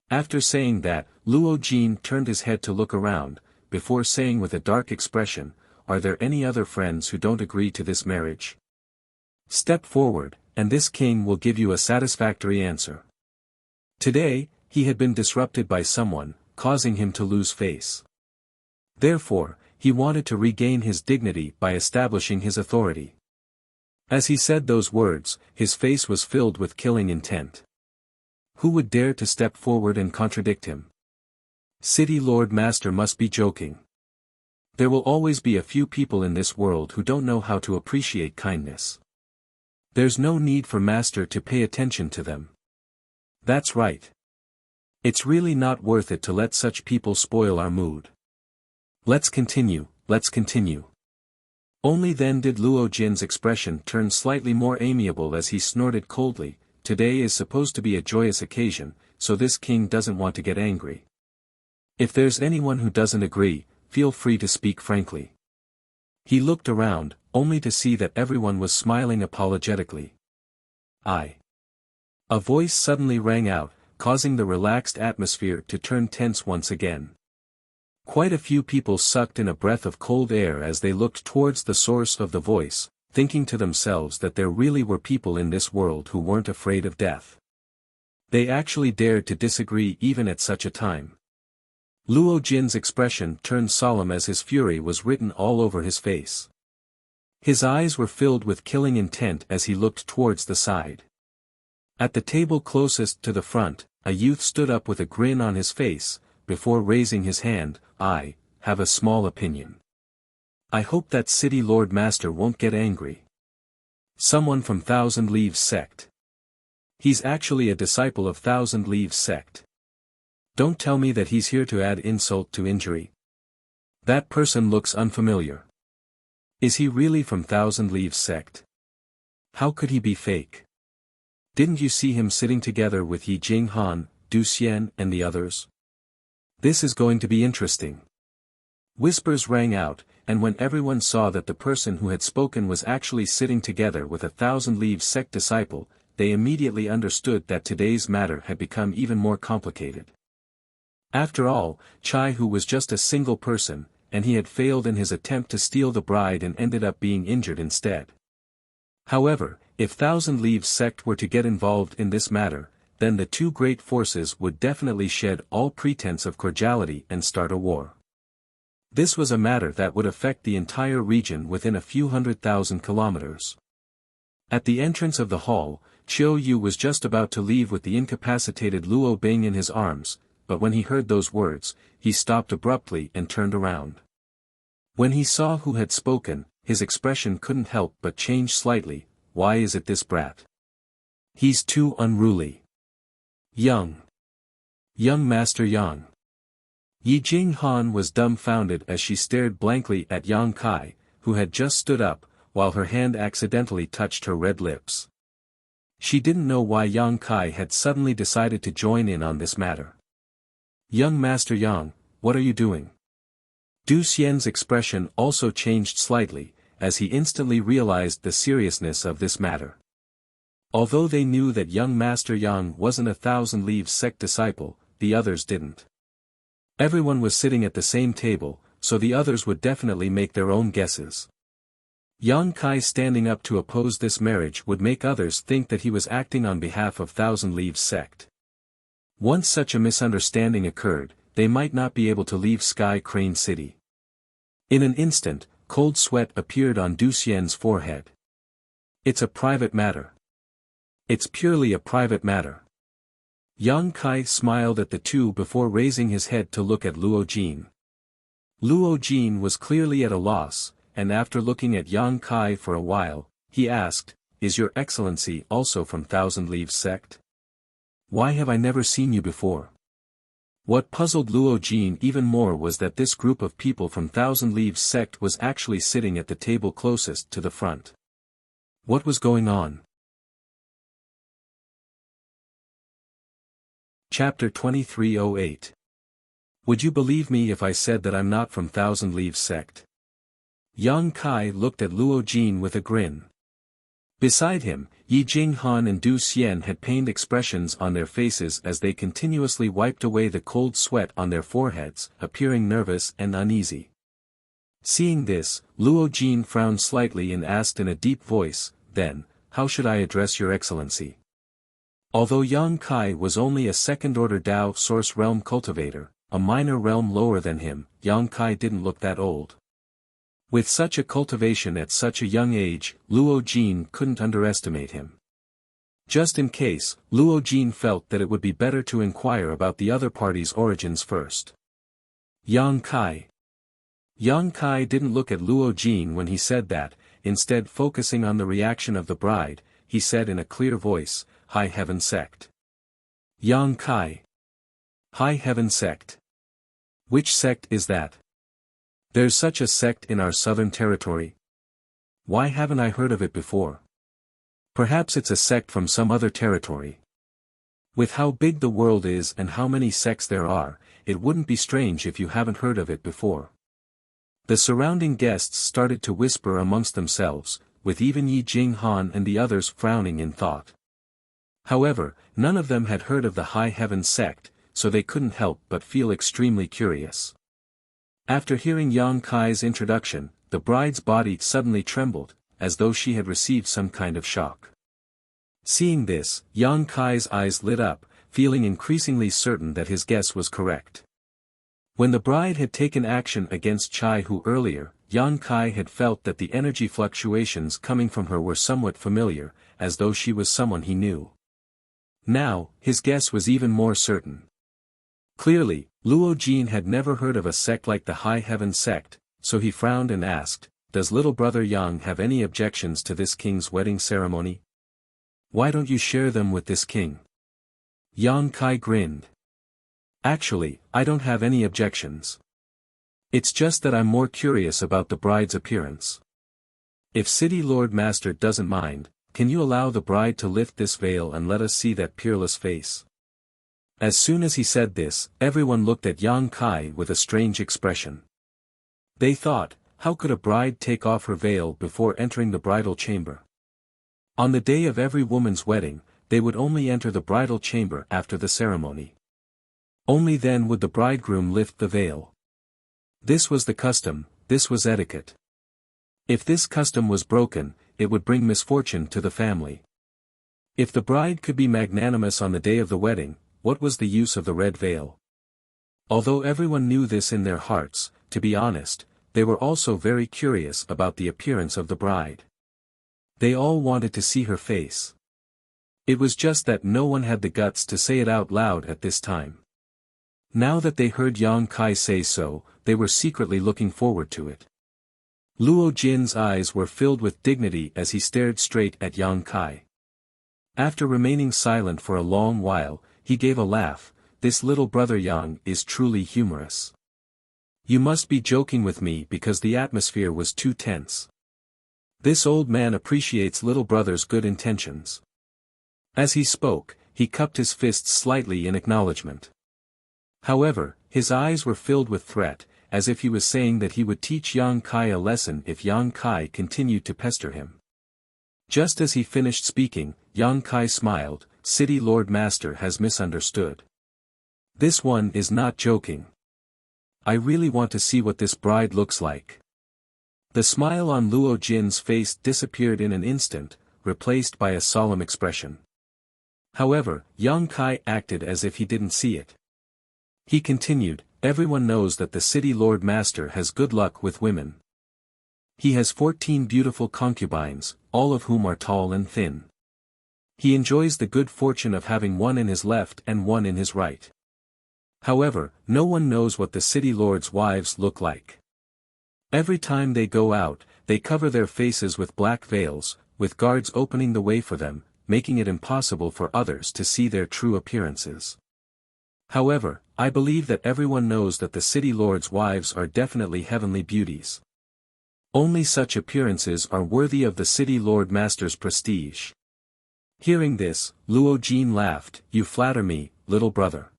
After saying that, Luo Jin turned his head to look around, before saying with a dark expression, "Are there any other friends who don't agree to this marriage? Step forward, and this king will give you a satisfactory answer." Today, he had been disrupted by someone, causing him to lose face. Therefore, he wanted to regain his dignity by establishing his authority. As he said those words, his face was filled with killing intent. Who would dare to step forward and contradict him? City Lord Master must be joking. There will always be a few people in this world who don't know how to appreciate kindness. There's no need for Master to pay attention to them. That's right. It's really not worth it to let such people spoil our mood. Let's continue, let's continue. Only then did Luo Jin's expression turn slightly more amiable as he snorted coldly, "Today is supposed to be a joyous occasion, so this king doesn't want to get angry. If there's anyone who doesn't agree, feel free to speak frankly." He looked around, only to see that everyone was smiling apologetically. A voice suddenly rang out, causing the relaxed atmosphere to turn tense once again. Quite a few people sucked in a breath of cold air as they looked towards the source of the voice, thinking to themselves that there really were people in this world who weren't afraid of death. They actually dared to disagree even at such a time. Luo Jin's expression turned solemn as his fury was written all over his face. His eyes were filled with killing intent as he looked towards the side. At the table closest to the front, a youth stood up with a grin on his face, before raising his hand. "I have a small opinion. I hope that City Lord Master won't get angry." "Someone from Thousand Leaves sect. He's actually a disciple of Thousand Leaves sect. Don't tell me that he's here to add insult to injury. That person looks unfamiliar. Is he really from Thousand Leaves sect? How could he be fake? Didn't you see him sitting together with Yi Jinghan, Du Xian and the others? This is going to be interesting." Whispers rang out, and when everyone saw that the person who had spoken was actually sitting together with a Thousand Leaves sect disciple, they immediately understood that today's matter had become even more complicated. After all, Chai Hu was just a single person, and he had failed in his attempt to steal the bride and ended up being injured instead. However, if Thousand Leaves sect were to get involved in this matter, then the two great forces would definitely shed all pretense of cordiality and start a war. This was a matter that would affect the entire region within a few 100,000 kilometers. At the entrance of the hall, Chiu Yu was just about to leave with the incapacitated Luo Bing in his arms, but when he heard those words, he stopped abruptly and turned around. When he saw who had spoken, his expression couldn't help but change slightly. "Why is it this brat? He's too unruly. Young Master Yang." Yi Jinghan was dumbfounded as she stared blankly at Yang Kai, who had just stood up, while her hand accidentally touched her red lips. She didn't know why Yang Kai had suddenly decided to join in on this matter. "Young Master Yang, what are you doing?" Du Xian's expression also changed slightly, as he instantly realized the seriousness of this matter. Although they knew that young Master Yang wasn't a Thousand Leaves sect disciple, the others didn't. Everyone was sitting at the same table, so the others would definitely make their own guesses. Yang Kai standing up to oppose this marriage would make others think that he was acting on behalf of Thousand Leaves sect. Once such a misunderstanding occurred, they might not be able to leave Sky Crane City. In an instant, cold sweat appeared on Du Xian's forehead. "It's a private matter. It's purely a private matter." Yang Kai smiled at the two before raising his head to look at Luo Jin. Luo Jin was clearly at a loss, and after looking at Yang Kai for a while, he asked, "Is your excellency also from Thousand Leaves sect? Why have I never seen you before?" What puzzled Luo Jin even more was that this group of people from Thousand Leaves sect was actually sitting at the table closest to the front. What was going on? Chapter 2308. Would you believe me if I said that I'm not from Thousand Leaves sect? Yang Kai looked at Luo Jin with a grin. Beside him, Yi Jinghan and Du Xian had pained expressions on their faces as they continuously wiped away the cold sweat on their foreheads, appearing nervous and uneasy. Seeing this, Luo Jin frowned slightly and asked in a deep voice, "Then, how should I address your excellency?" Although Yang Kai was only a second-order Dao Source Realm cultivator, a minor realm lower than him, Yang Kai didn't look that old. With such a cultivation at such a young age, Luo Jin couldn't underestimate him. Just in case, Luo Jin felt that it would be better to inquire about the other party's origins first. Yang Kai. Yang Kai didn't look at Luo Jin when he said that, instead focusing on the reaction of the bride, he said in a clear voice, "High Heaven Sect." Yang Kai. High Heaven Sect. Which sect is that? There's such a sect in our southern territory. Why haven't I heard of it before? Perhaps it's a sect from some other territory. With how big the world is and how many sects there are, it wouldn't be strange if you haven't heard of it before. The surrounding guests started to whisper amongst themselves, with even Yi Jing Han and the others frowning in thought. However, none of them had heard of the High Heaven sect, so they couldn't help but feel extremely curious. After hearing Yang Kai's introduction, the bride's body suddenly trembled, as though she had received some kind of shock. Seeing this, Yang Kai's eyes lit up, feeling increasingly certain that his guess was correct. When the bride had taken action against Chai Hu earlier, Yang Kai had felt that the energy fluctuations coming from her were somewhat familiar, as though she was someone he knew. Now, his guess was even more certain. Clearly, Luo Jin had never heard of a sect like the High Heaven sect, so he frowned and asked, "Does little brother Yang have any objections to this king's wedding ceremony? Why don't you share them with this king?" Yang Kai grinned. "Actually, I don't have any objections. It's just that I'm more curious about the bride's appearance. If City Lord Master doesn't mind, can you allow the bride to lift this veil and let us see that peerless face?" As soon as he said this, everyone looked at Yang Kai with a strange expression. They thought, how could a bride take off her veil before entering the bridal chamber? On the day of every woman's wedding, they would only enter the bridal chamber after the ceremony. Only then would the bridegroom lift the veil. This was the custom, this was etiquette. If this custom was broken, it would bring misfortune to the family. If the bride could be magnanimous on the day of the wedding, what was the use of the red veil? Although everyone knew this in their hearts, to be honest, they were also very curious about the appearance of the bride. They all wanted to see her face. It was just that no one had the guts to say it out loud at this time. Now that they heard Yang Kai say so, they were secretly looking forward to it. Luo Jin's eyes were filled with dignity as he stared straight at Yang Kai. After remaining silent for a long while, he gave a laugh. "This little brother Yang is truly humorous. You must be joking with me because the atmosphere was too tense. This old man appreciates little brother's good intentions." As he spoke, he cupped his fists slightly in acknowledgement. However, his eyes were filled with threat, as if he was saying that he would teach Yang Kai a lesson if Yang Kai continued to pester him. Just as he finished speaking, Yang Kai smiled. "City Lord Master has misunderstood. This one is not joking. I really want to see what this bride looks like." The smile on Luo Jin's face disappeared in an instant, replaced by a solemn expression. However, Yang Kai acted as if he didn't see it. He continued, "Everyone knows that the City Lord Master has good luck with women. He has 14 beautiful concubines, all of whom are tall and thin. He enjoys the good fortune of having one in his left and one in his right. However, no one knows what the city lord's wives look like. Every time they go out, they cover their faces with black veils, with guards opening the way for them, making it impossible for others to see their true appearances. However, I believe that everyone knows that the city lord's wives are definitely heavenly beauties. Only such appearances are worthy of the city lord master's prestige." Hearing this, Luo Jin laughed. "You flatter me, little brother."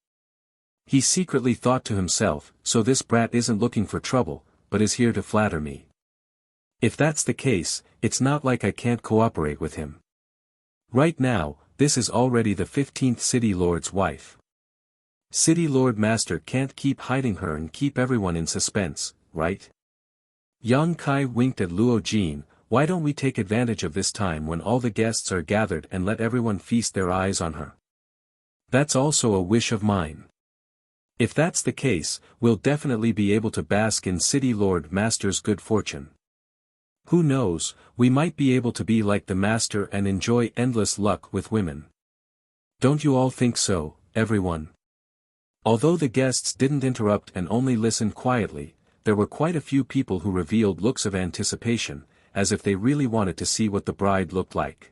He secretly thought to himself, "So this brat isn't looking for trouble, but is here to flatter me. If that's the case, it's not like I can't cooperate with him. Right now, this is already the 15th City Lord's wife. City Lord Master can't keep hiding her and keep everyone in suspense, right?" Yang Kai winked at Luo Jin. "Why don't we take advantage of this time when all the guests are gathered and let everyone feast their eyes on her? That's also a wish of mine. If that's the case, we'll definitely be able to bask in City Lord Master's good fortune. Who knows, we might be able to be like the Master and enjoy endless luck with women. Don't you all think so, everyone?" Although the guests didn't interrupt and only listened quietly, there were quite a few people who revealed looks of anticipation, as if they really wanted to see what the bride looked like.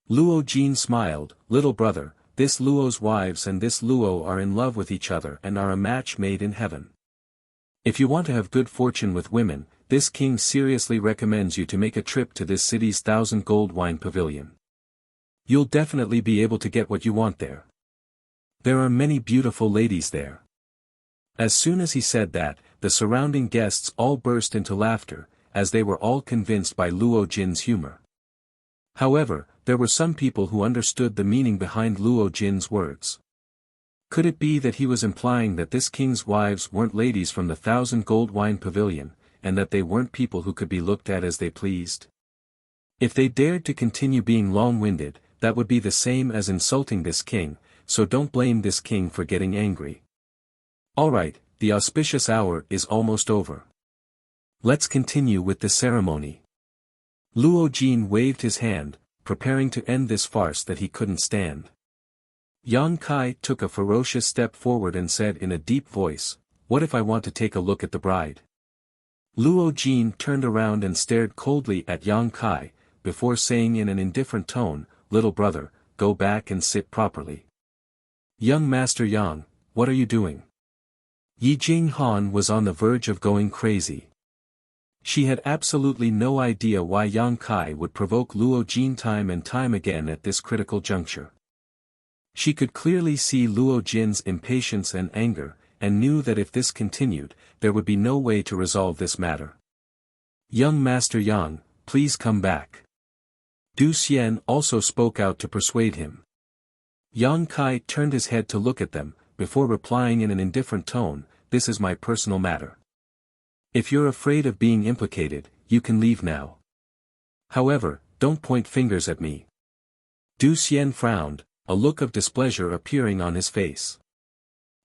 Luo Jin smiled. "Little brother, this Luo's wives and this Luo are in love with each other and are a match made in heaven. If you want to have good fortune with women, this king seriously recommends you to make a trip to this city's 1,000 gold wine pavilion. You'll definitely be able to get what you want there. There are many beautiful ladies there." As soon as he said that, the surrounding guests all burst into laughter, as they were all convinced by Luo Jin's humor. However, there were some people who understood the meaning behind Luo Jin's words. Could it be that he was implying that this king's wives weren't ladies from the 1,000 gold wine pavilion, and that they weren't people who could be looked at as they pleased? If they dared to continue being long-winded, that would be the same as insulting this king, so don't blame this king for getting angry. Alright, the auspicious hour is almost over. Let's continue with the ceremony. Luo Jin waved his hand, preparing to end this farce that he couldn't stand. Yang Kai took a ferocious step forward and said in a deep voice, "What if I want to take a look at the bride?" Luo Jin turned around and stared coldly at Yang Kai, before saying in an indifferent tone, "Little brother, go back and sit properly." "Young Master Yang, what are you doing?" Yi Jing Han was on the verge of going crazy. She had absolutely no idea why Yang Kai would provoke Luo Jin time and time again at this critical juncture. She could clearly see Luo Jin's impatience and anger, and knew that if this continued, there would be no way to resolve this matter. "Young Master Yang, please come back." Du Xian also spoke out to persuade him. Yang Kai turned his head to look at them, before replying in an indifferent tone, "This is my personal matter. If you're afraid of being implicated, you can leave now. However, don't point fingers at me." Du Xian frowned, a look of displeasure appearing on his face.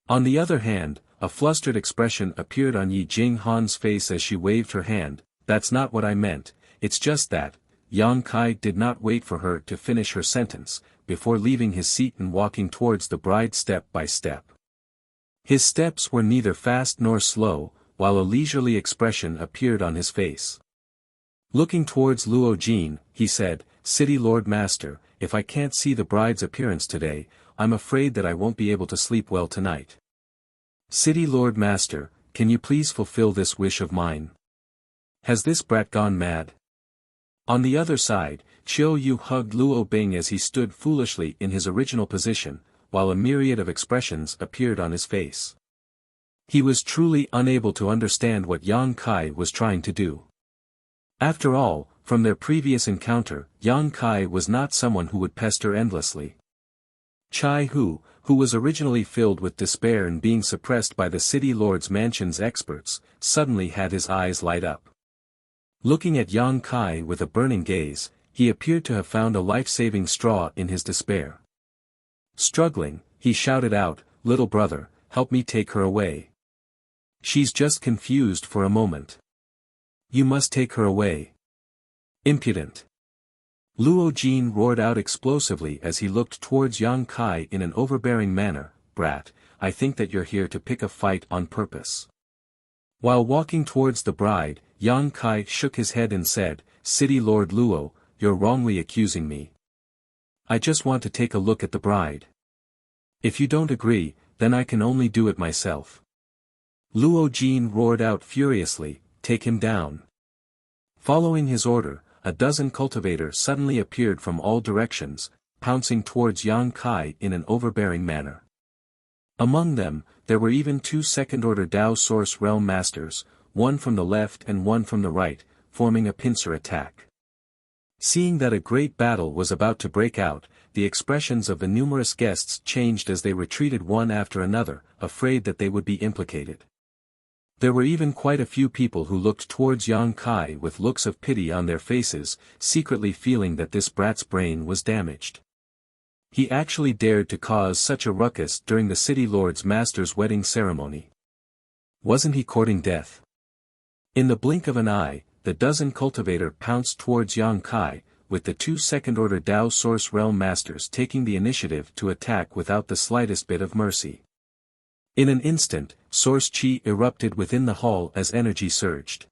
On the other hand, a flustered expression appeared on Yi Jing Han's face as she waved her hand. "That's not what I meant, it's just that." Yang Kai did not wait for her to finish her sentence, before leaving his seat and walking towards the bride step by step. His steps were neither fast nor slow, while a leisurely expression appeared on his face. Looking towards Luo Jin, he said, "City Lord Master, if I can't see the bride's appearance today, I'm afraid that I won't be able to sleep well tonight. City Lord Master, can you please fulfill this wish of mine? Has this brat gone mad?" On the other side, Chiu Yu hugged Luo Bing as he stood foolishly in his original position, while a myriad of expressions appeared on his face. He was truly unable to understand what Yang Kai was trying to do. After all, from their previous encounter, Yang Kai was not someone who would pester endlessly. Chai Hu, who was originally filled with despair and being suppressed by the city lord's mansion's experts, suddenly had his eyes light up. Looking at Yang Kai with a burning gaze, he appeared to have found a life-saving straw in his despair. Struggling, he shouted out, "Little brother, help me take her away. She's just confused for a moment. You must take her away." "Impudent!" Luo Jin roared out explosively as he looked towards Yang Kai in an overbearing manner, "Brat, I think that you're here to pick a fight on purpose." While walking towards the bride, Yang Kai shook his head and said, "City Lord Luo, you're wrongly accusing me. I just want to take a look at the bride. If you don't agree, then I can only do it myself." Luo Jin roared out furiously, "Take him down." Following his order, a dozen cultivators suddenly appeared from all directions, pouncing towards Yang Kai in an overbearing manner. Among them, there were even 2 second-order Dao Source Realm Masters, one from the left and one from the right, forming a pincer attack. Seeing that a great battle was about to break out, the expressions of the numerous guests changed as they retreated one after another, afraid that they would be implicated. There were even quite a few people who looked towards Yang Kai with looks of pity on their faces, secretly feeling that this brat's brain was damaged. He actually dared to cause such a ruckus during the city lord's master's wedding ceremony. Wasn't he courting death? In the blink of an eye, the dozen cultivator pounced towards Yang Kai, with the 2 second-order Dao Source Realm Masters taking the initiative to attack without the slightest bit of mercy. In an instant, Source Qi erupted within the hall as energy surged.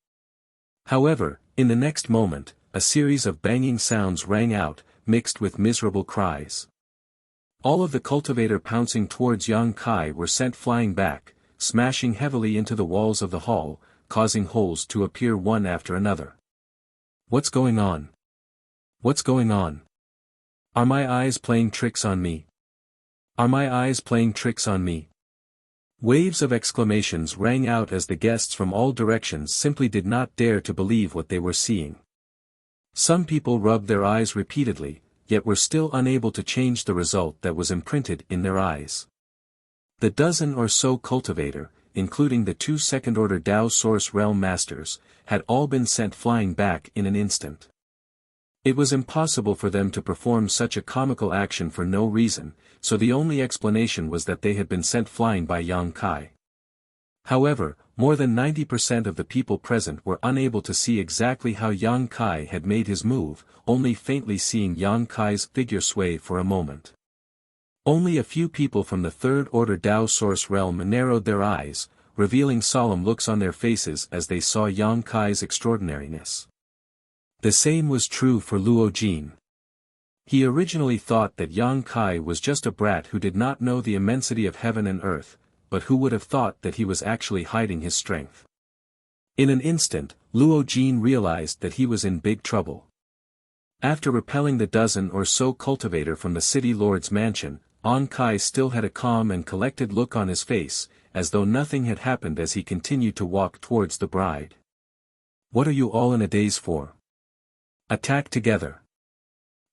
However, in the next moment, a series of banging sounds rang out, mixed with miserable cries. All of the cultivator pouncing towards Yang Kai were sent flying back, smashing heavily into the walls of the hall, causing holes to appear one after another. What's going on? What's going on? Are my eyes playing tricks on me? Are my eyes playing tricks on me? Waves of exclamations rang out as the guests from all directions simply did not dare to believe what they were seeing. Some people rubbed their eyes repeatedly, yet were still unable to change the result that was imprinted in their eyes. The dozen or so cultivator, including the 2 second-order Tao Source Realm Masters, had all been sent flying back in an instant. It was impossible for them to perform such a comical action for no reason, so the only explanation was that they had been sent flying by Yang Kai. However, more than 90% of the people present were unable to see exactly how Yang Kai had made his move, only faintly seeing Yang Kai's figure sway for a moment. Only a few people from the third-order Tao Source realm narrowed their eyes, revealing solemn looks on their faces as they saw Yang Kai's extraordinariness. The same was true for Luo Jin. He originally thought that Yang Kai was just a brat who did not know the immensity of heaven and earth, but who would have thought that he was actually hiding his strength. In an instant, Luo Jin realized that he was in big trouble. After repelling the dozen or so cultivator from the city lord's mansion, An Kai still had a calm and collected look on his face, as though nothing had happened as he continued to walk towards the bride. "What are you all in a daze for? Attack together!"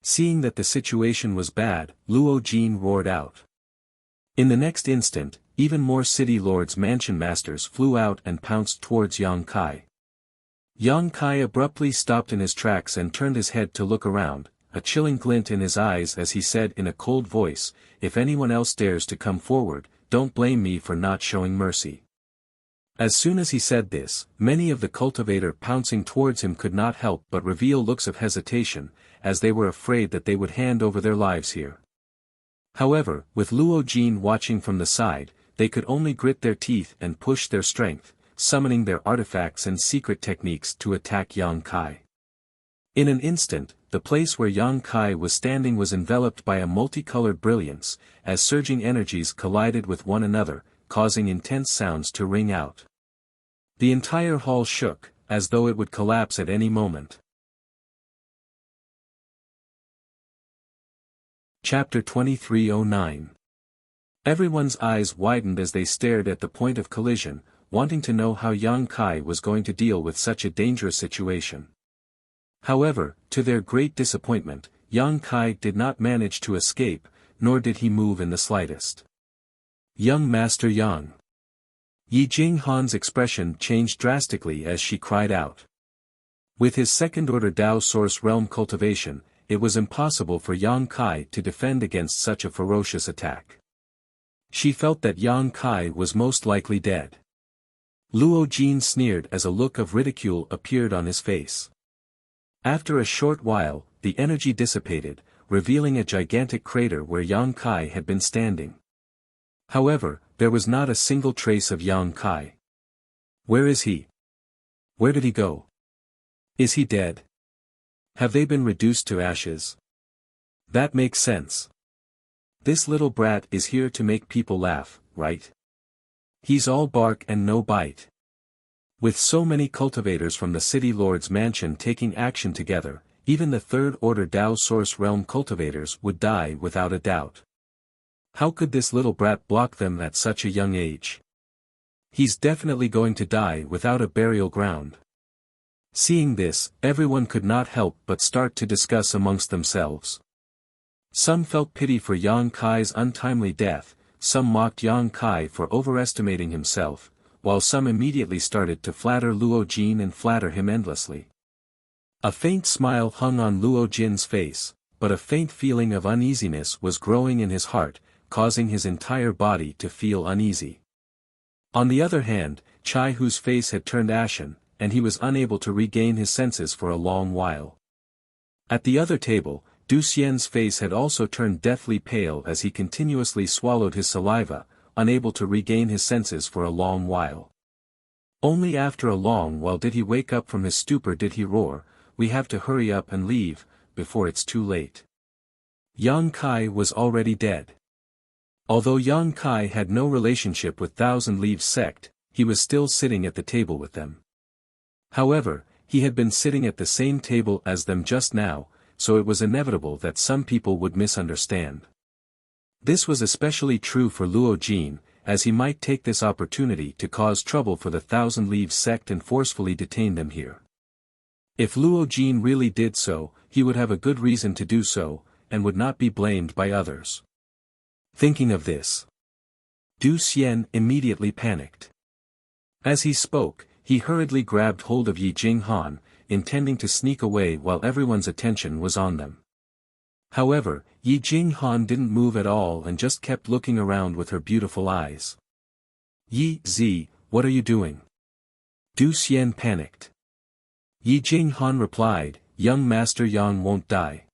Seeing that the situation was bad, Luo Jin roared out. In the next instant, even more city lords' mansion masters flew out and pounced towards Yang Kai. Yang Kai abruptly stopped in his tracks and turned his head to look around, a chilling glint in his eyes as he said in a cold voice, "If anyone else dares to come forward, don't blame me for not showing mercy." As soon as he said this, many of the cultivator pouncing towards him could not help but reveal looks of hesitation, as they were afraid that they would hand over their lives here. However, with Luo Jin watching from the side, they could only grit their teeth and push their strength, summoning their artifacts and secret techniques to attack Yang Kai. In an instant, the place where Yang Kai was standing was enveloped by a multicolored brilliance, as surging energies collided with one another, causing intense sounds to ring out. The entire hall shook, as though it would collapse at any moment. Chapter 2309. Everyone's eyes widened as they stared at the point of collision, wanting to know how Yang Kai was going to deal with such a dangerous situation. However, to their great disappointment, Yang Kai did not manage to escape, nor did he move in the slightest. "Young Master Yang." Yi Jinghan's expression changed drastically as she cried out. With his second-order Tao Source realm cultivation, it was impossible for Yang Kai to defend against such a ferocious attack. She felt that Yang Kai was most likely dead. Luo Jin sneered as a look of ridicule appeared on his face. After a short while, the energy dissipated, revealing a gigantic crater where Yang Kai had been standing. However, there was not a single trace of Yang Kai. Where is he? Where did he go? Is he dead? Have they been reduced to ashes? That makes sense. This little brat is here to make people laugh, right? He's all bark and no bite. With so many cultivators from the city lord's mansion taking action together, even the third-order Tao Source realm cultivators would die without a doubt. How could this little brat block them at such a young age? He's definitely going to die without a burial ground. Seeing this, everyone could not help but start to discuss amongst themselves. Some felt pity for Yang Kai's untimely death, some mocked Yang Kai for overestimating himself, while some immediately started to flatter Luo Jin and flatter him endlessly. A faint smile hung on Luo Jin's face, but a faint feeling of uneasiness was growing in his heart, causing his entire body to feel uneasy. On the other hand, Chai Hu's face had turned ashen, and he was unable to regain his senses for a long while. At the other table, Du Xian's face had also turned deathly pale as he continuously swallowed his saliva, unable to regain his senses for a long while. Only after a long while did he wake up from his stupor did he roar, "We have to hurry up and leave, before it's too late." Yang Kai was already dead. Although Yang Kai had no relationship with Thousand Leaves sect, he was still sitting at the table with them. However, he had been sitting at the same table as them just now, so it was inevitable that some people would misunderstand. This was especially true for Luo Jin, as he might take this opportunity to cause trouble for the Thousand Leaves sect and forcefully detain them here. If Luo Jin really did so, he would have a good reason to do so, and would not be blamed by others. Thinking of this, Du Xian immediately panicked. As he spoke, he hurriedly grabbed hold of Yi Jinghan, intending to sneak away while everyone's attention was on them. However, Yi Jinghan didn't move at all and just kept looking around with her beautiful eyes. Yi Zi, what are you doing? Du Xian panicked. Yi Jinghan replied, young Master Yang won't die.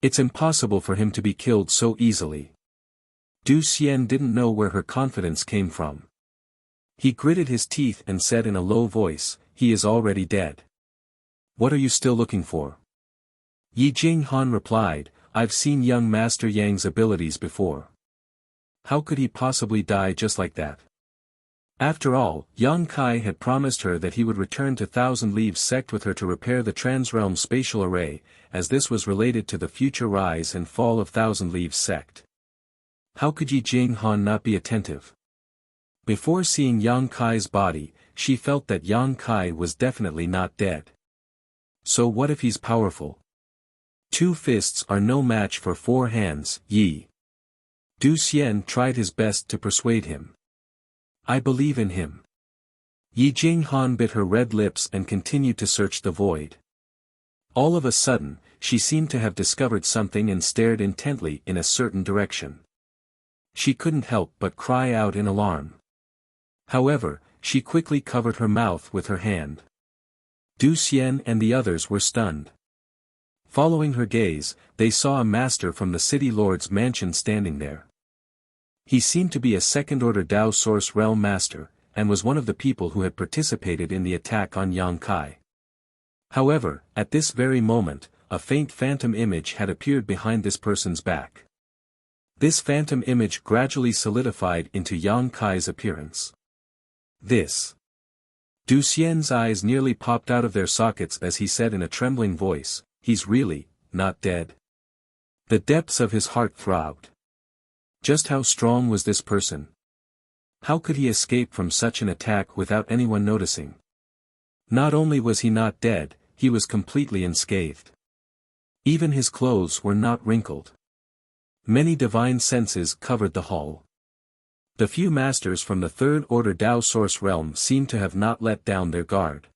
It's impossible for him to be killed so easily. Du Xian didn't know where her confidence came from. He gritted his teeth and said in a low voice, he is already dead. What are you still looking for? Yi Jinghan replied, I've seen young Master Yang's abilities before. How could he possibly die just like that? After all, Yang Kai had promised her that he would return to Thousand Leaves sect with her to repair the Transrealm spatial array, as this was related to the future rise and fall of Thousand Leaves sect. How could Yi Jinghan not be attentive? Before seeing Yang Kai's body, she felt that Yang Kai was definitely not dead. So what if he's powerful? 2 fists are no match for 4 hands, Yi. Du Xian tried his best to persuade him. I believe in him. Yi Jinghan bit her red lips and continued to search the void. All of a sudden, she seemed to have discovered something and stared intently in a certain direction. She couldn't help but cry out in alarm. However, she quickly covered her mouth with her hand. Du Xian and the others were stunned. Following her gaze, they saw a master from the city lord's mansion standing there. He seemed to be a second-order Dao Source Realm master, and was one of the people who had participated in the attack on Yang Kai. However, at this very moment, a faint phantom image had appeared behind this person's back. This phantom image gradually solidified into Yang Kai's appearance. This. Du Xian's eyes nearly popped out of their sockets as he said in a trembling voice, he's really, not dead. The depths of his heart throbbed. Just how strong was this person? How could he escape from such an attack without anyone noticing? Not only was he not dead, he was completely unscathed. Even his clothes were not wrinkled. Many divine senses covered the hall. The few masters from the third-order Dao Source realm seemed to have not let down their guard.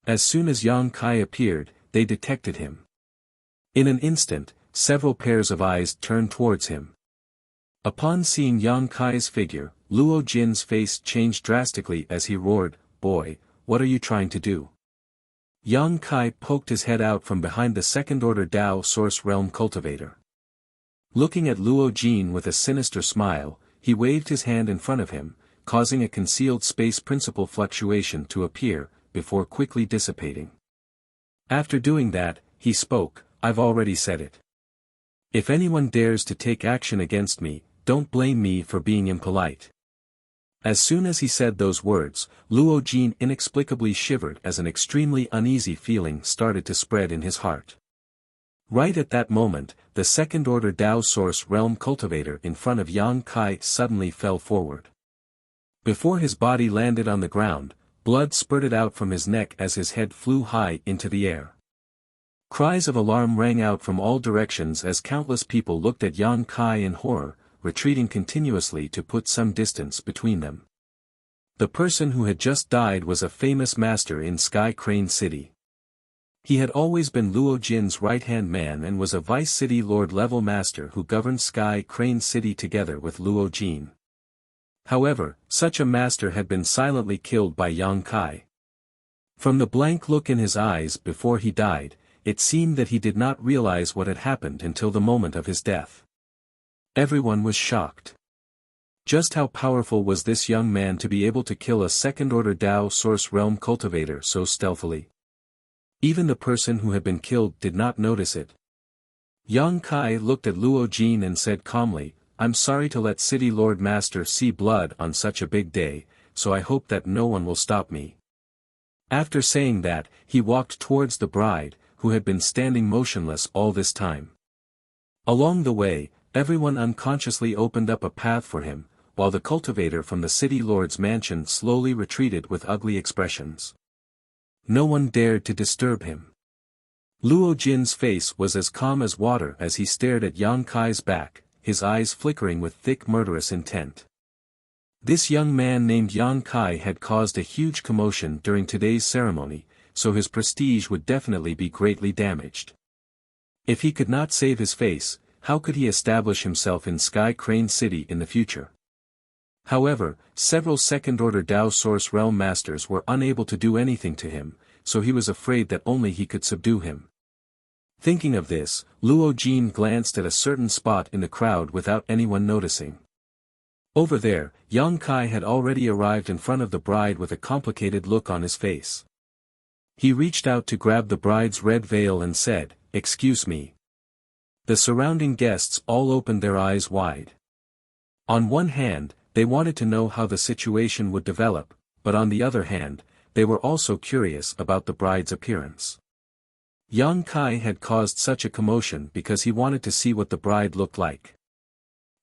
As soon as Yang Kai appeared, they detected him. In an instant, several pairs of eyes turned towards him. Upon seeing Yang Kai's figure, Luo Jin's face changed drastically as he roared, boy, what are you trying to do? Yang Kai poked his head out from behind the second-order Dao Source realm cultivator. Looking at Luo Jin with a sinister smile, he waved his hand in front of him, causing a concealed space principle fluctuation to appear, before quickly dissipating. After doing that, he spoke, I've already said it. If anyone dares to take action against me, don't blame me for being impolite. As soon as he said those words, Luo Jin inexplicably shivered as an extremely uneasy feeling started to spread in his heart. Right at that moment, the second-order Dao Source realm cultivator in front of Yang Kai suddenly fell forward. Before his body landed on the ground, blood spurted out from his neck as his head flew high into the air. Cries of alarm rang out from all directions as countless people looked at Yang Kai in horror, retreating continuously to put some distance between them. The person who had just died was a famous master in Sky Crane City. He had always been Luo Jin's right-hand man and was a Vice City Lord level master who governed Sky Crane City together with Luo Jin. However, such a master had been silently killed by Yang Kai. From the blank look in his eyes before he died, it seemed that he did not realize what had happened until the moment of his death. Everyone was shocked. Just how powerful was this young man to be able to kill a second-order Dao Source realm cultivator so stealthily? Even the person who had been killed did not notice it. Yang Kai looked at Luo Jin and said calmly, I'm sorry to let City Lord Master see blood on such a big day, so I hope that no one will stop me. After saying that, he walked towards the bride, who had been standing motionless all this time. Along the way, everyone unconsciously opened up a path for him, while the cultivator from the city lord's mansion slowly retreated with ugly expressions. No one dared to disturb him. Luo Jin's face was as calm as water as he stared at Yang Kai's back, his eyes flickering with thick murderous intent. This young man named Yang Kai had caused a huge commotion during today's ceremony, so his prestige would definitely be greatly damaged. If he could not save his face, how could he establish himself in Sky Crane City in the future? However, several second-order Dao Source Realm Masters were unable to do anything to him, so he was afraid that only he could subdue him. Thinking of this, Luo Jin glanced at a certain spot in the crowd without anyone noticing. Over there, Yang Kai had already arrived in front of the bride with a complicated look on his face. He reached out to grab the bride's red veil and said, "Excuse me." The surrounding guests all opened their eyes wide. On one hand, they wanted to know how the situation would develop, but on the other hand, they were also curious about the bride's appearance. Yang Kai had caused such a commotion because he wanted to see what the bride looked like.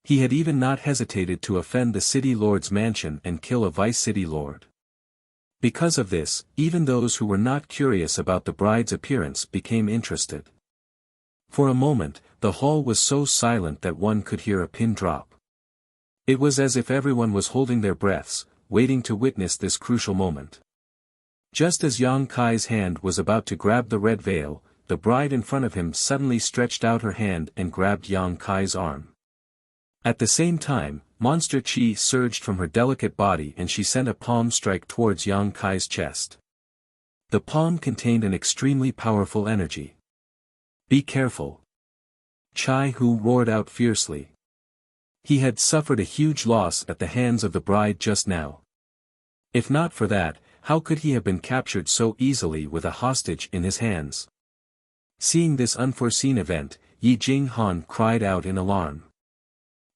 He had even not hesitated to offend the city lord's mansion and kill a vice city lord. Because of this, even those who were not curious about the bride's appearance became interested. For a moment, the hall was so silent that one could hear a pin drop. It was as if everyone was holding their breaths, waiting to witness this crucial moment. Just as Yang Kai's hand was about to grab the red veil, the bride in front of him suddenly stretched out her hand and grabbed Yang Kai's arm. At the same time, monster chi surged from her delicate body and she sent a palm strike towards Yang Kai's chest. The palm contained an extremely powerful energy. "Be careful." Chai Hu roared out fiercely. He had suffered a huge loss at the hands of the bride just now. If not for that, how could he have been captured so easily with a hostage in his hands? Seeing this unforeseen event, Yi Jinghan cried out in alarm.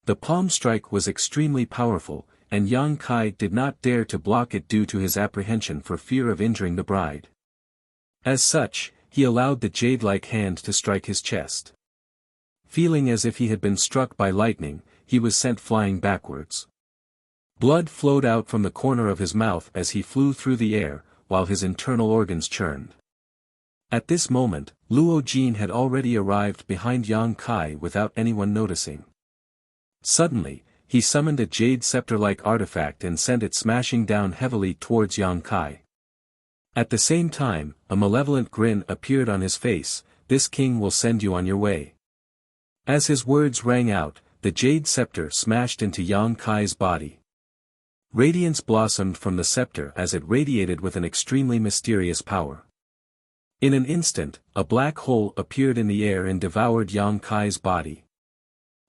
The palm strike was extremely powerful, and Yang Kai did not dare to block it due to his apprehension for fear of injuring the bride. As such, he allowed the jade-like hand to strike his chest. Feeling as if he had been struck by lightning, he was sent flying backwards. Blood flowed out from the corner of his mouth as he flew through the air, while his internal organs churned. At this moment, Luo Jin had already arrived behind Yang Kai without anyone noticing. Suddenly, he summoned a jade scepter-like artifact and sent it smashing down heavily towards Yang Kai. At the same time, a malevolent grin appeared on his face. "This king will send you on your way." As his words rang out, the jade scepter smashed into Yang Kai's body. Radiance blossomed from the scepter as it radiated with an extremely mysterious power. In an instant, a black hole appeared in the air and devoured Yang Kai's body.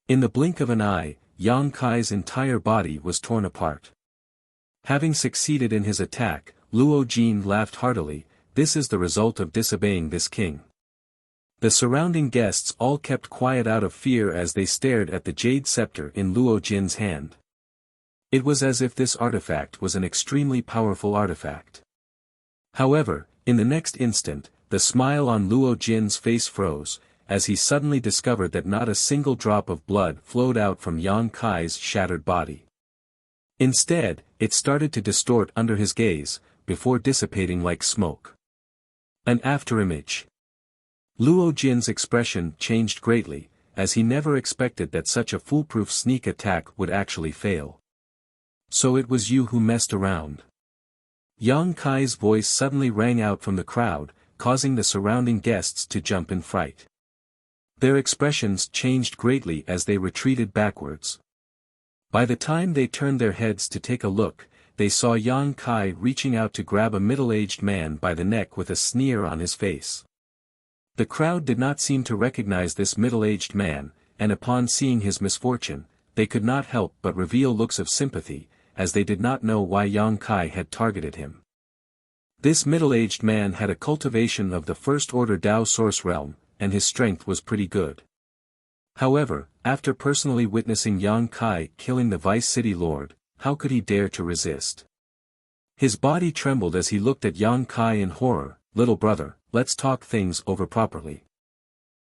In the blink of an eye, Yang Kai's entire body was torn apart. Having succeeded in his attack, Luo Jin laughed heartily. "This is the result of disobeying this king." The surrounding guests all kept quiet out of fear as they stared at the jade scepter in Luo Jin's hand. It was as if this artifact was an extremely powerful artifact. However, in the next instant, the smile on Luo Jin's face froze, as he suddenly discovered that not a single drop of blood flowed out from Yang Kai's shattered body. Instead, it started to distort under his gaze, before dissipating like smoke. An afterimage. Luo Jin's expression changed greatly, as he never expected that such a foolproof sneak attack would actually fail. "So it was you who messed around." Yang Kai's voice suddenly rang out from the crowd, causing the surrounding guests to jump in fright. Their expressions changed greatly as they retreated backwards. By the time they turned their heads to take a look, they saw Yang Kai reaching out to grab a middle-aged man by the neck with a sneer on his face. The crowd did not seem to recognize this middle-aged man, and upon seeing his misfortune, they could not help but reveal looks of sympathy, as they did not know why Yang Kai had targeted him. This middle-aged man had a cultivation of the first-order Dao Source Realm, and his strength was pretty good. However, after personally witnessing Yang Kai killing the Vice City Lord, how could he dare to resist? His body trembled as he looked at Yang Kai in horror. "Little brother, let's talk things over properly.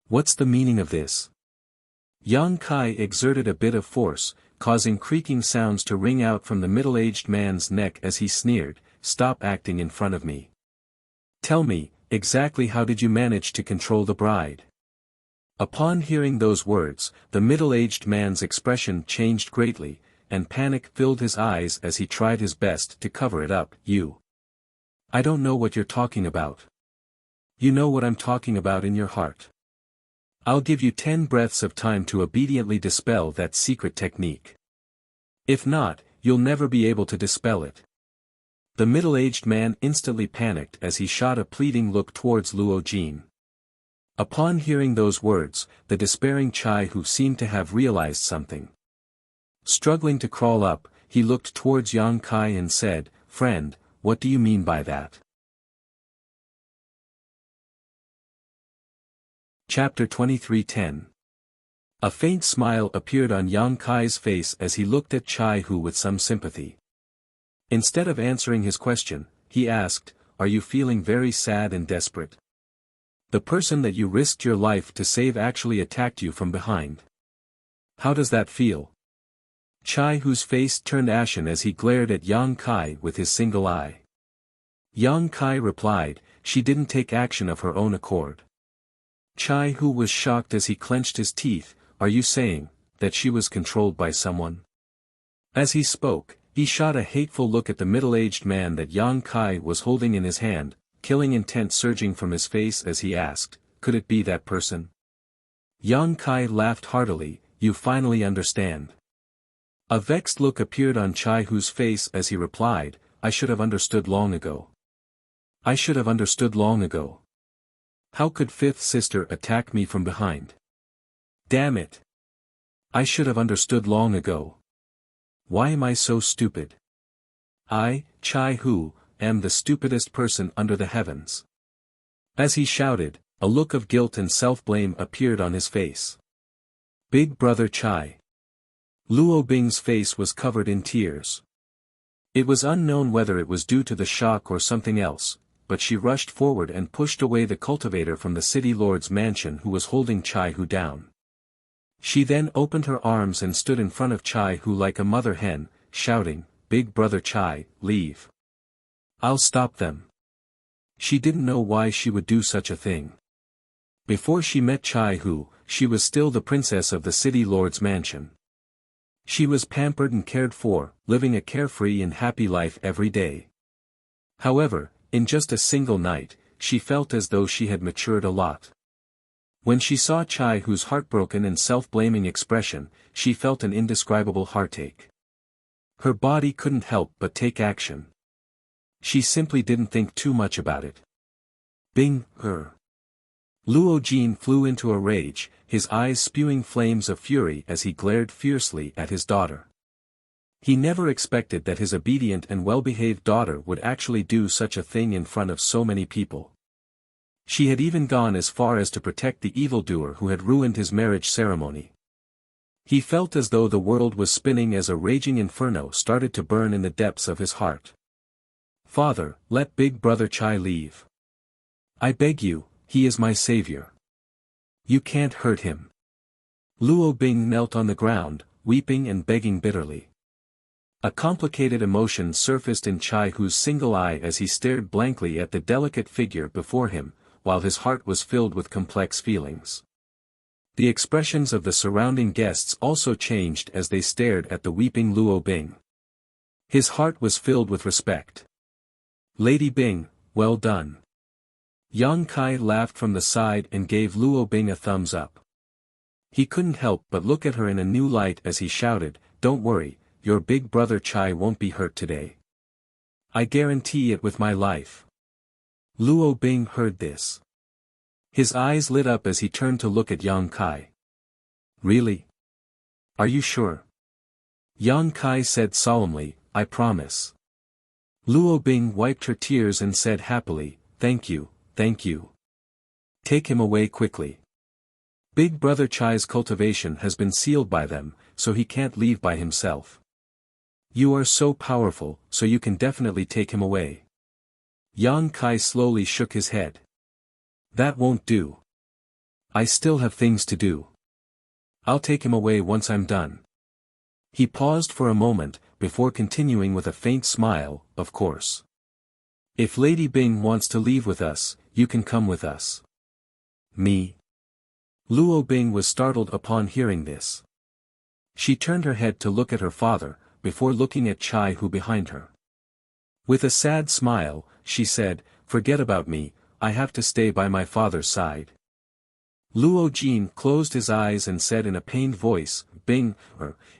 What's the meaning of this?" Yang Kai exerted a bit of force, causing creaking sounds to ring out from the middle-aged man's neck as he sneered, "Stop acting in front of me. Tell me, exactly how did you manage to control the bride?" Upon hearing those words, the middle-aged man's expression changed greatly, and panic filled his eyes as he tried his best to cover it up. I don't know what you're talking about. You know what I'm talking about in your heart. I'll give you 10 breaths of time to obediently dispel that secret technique. If not, you'll never be able to dispel it." The middle-aged man instantly panicked as he shot a pleading look towards Luo Jin. Upon hearing those words, the despairing Chai Hu seemed to have realized something. Struggling to crawl up, he looked towards Yang Kai and said, "Friend, what do you mean by that?" Chapter 23:10. A faint smile appeared on Yang Kai's face as he looked at Chai Hu with some sympathy. Instead of answering his question, he asked, "Are you feeling very sad and desperate? The person that you risked your life to save actually attacked you from behind. How does that feel?" Chai Hu's face turned ashen as he glared at Yang Kai with his single eye. Yang Kai replied, "She didn't take action of her own accord." Chai Hu was shocked as he clenched his teeth. "Are you saying that she was controlled by someone?" As he spoke, he shot a hateful look at the middle-aged man that Yang Kai was holding in his hand, killing intent surging from his face as he asked, "Could it be that person?" Yang Kai laughed heartily, "You finally understand." A vexed look appeared on Chai Hu's face as he replied, "I should have understood long ago. I should have understood long ago. How could fifth sister attack me from behind? Damn it! I should have understood long ago. Why am I so stupid? I, Chai Hu, am the stupidest person under the heavens." As he shouted, a look of guilt and self-blame appeared on his face. "Big brother Chai." Luo Bing's face was covered in tears. It was unknown whether it was due to the shock or something else, but she rushed forward and pushed away the cultivator from the city lord's mansion who was holding Chai Hu down. She then opened her arms and stood in front of Chai Hu like a mother hen, shouting, "Big brother Chai, leave. I'll stop them." She didn't know why she would do such a thing. Before she met Chai Hu, she was still the princess of the city lord's mansion. She was pampered and cared for, living a carefree and happy life every day. However, in just a single night, she felt as though she had matured a lot. When she saw Chai Hu's heartbroken and self-blaming expression, she felt an indescribable heartache. Her body couldn't help but take action. She simply didn't think too much about it. Bing, her. Luo Jin flew into a rage, his eyes spewing flames of fury as he glared fiercely at his daughter. He never expected that his obedient and well-behaved daughter would actually do such a thing in front of so many people. She had even gone as far as to protect the evildoer who had ruined his marriage ceremony. He felt as though the world was spinning as a raging inferno started to burn in the depths of his heart. "Father, let big brother Chai leave. I beg you, he is my savior. You can't hurt him." Luo Bing knelt on the ground, weeping and begging bitterly. A complicated emotion surfaced in Chai Hu's single eye as he stared blankly at the delicate figure before him, while his heart was filled with complex feelings. The expressions of the surrounding guests also changed as they stared at the weeping Luo Bing. His heart was filled with respect. "Lady Bing, well done." Yang Kai laughed from the side and gave Luo Bing a thumbs up. He couldn't help but look at her in a new light as he shouted, "Don't worry, your big brother Chai won't be hurt today. I guarantee it with my life." Luo Bing heard this. His eyes lit up as he turned to look at Yang Kai. "Really? Are you sure?" Yang Kai said solemnly, "I promise." Luo Bing wiped her tears and said happily, "Thank you, thank you. Take him away quickly. Big brother Chai's cultivation has been sealed by them, so he can't leave by himself. You are so powerful, so you can definitely take him away." Yang Kai slowly shook his head. "That won't do. I still have things to do. I'll take him away once I'm done." He paused for a moment, before continuing with a faint smile, of course. If Lady Bing wants to leave with us, you can come with us. Me? Luo Bing was startled upon hearing this. She turned her head to look at her father, before looking at Chai Hu behind her. With a sad smile, she said, "Forget about me, I have to stay by my father's side." Luo Jin closed his eyes and said in a pained voice, "Bing,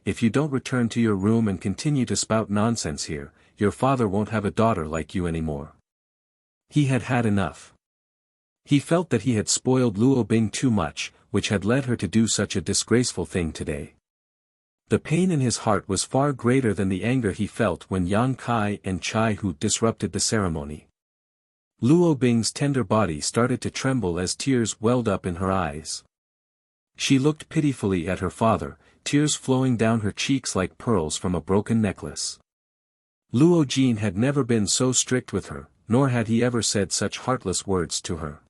if you don't return to your room and continue to spout nonsense here, your father won't have a daughter like you anymore." He had had enough. He felt that he had spoiled Luo Bing too much, which had led her to do such a disgraceful thing today. The pain in his heart was far greater than the anger he felt when Yang Kai and Chai Hu disrupted the ceremony. Luo Bing's tender body started to tremble as tears welled up in her eyes. She looked pitifully at her father, tears flowing down her cheeks like pearls from a broken necklace. Luo Jin had never been so strict with her, nor had he ever said such heartless words to her.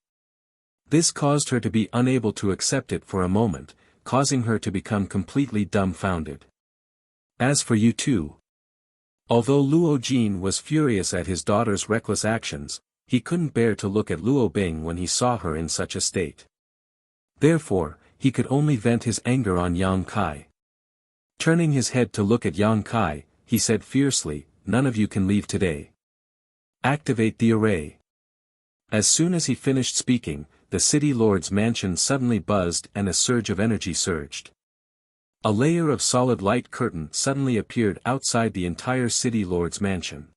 This caused her to be unable to accept it for a moment, causing her to become completely dumbfounded. As for you two. Although Luo Jin was furious at his daughter's reckless actions, he couldn't bear to look at Luo Bing when he saw her in such a state. Therefore, he could only vent his anger on Yang Kai. Turning his head to look at Yang Kai, he said fiercely, "None of you can leave today. Activate the array." As soon as he finished speaking, the city lord's mansion suddenly buzzed and a surge of energy surged. A layer of solid light curtain suddenly appeared outside the entire city lord's mansion.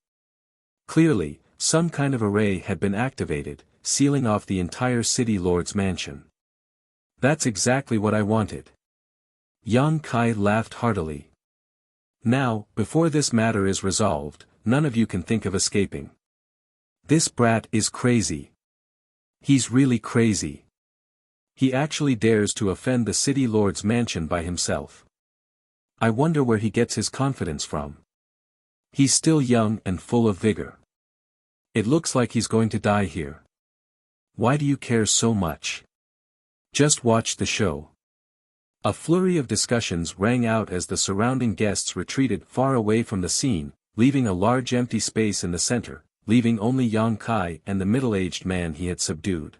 Clearly, some kind of array had been activated, sealing off the entire city lord's mansion. That's exactly what I wanted. Yang Kai laughed heartily. Now, before this matter is resolved, none of you can think of escaping. This brat is crazy. He's really crazy. He actually dares to offend the city lord's mansion by himself. I wonder where he gets his confidence from. He's still young and full of vigor. It looks like he's going to die here. Why do you care so much? Just watch the show. A flurry of discussions rang out as the surrounding guests retreated far away from the scene, leaving a large empty space in the center, leaving only Yang Kai and the middle-aged man he had subdued.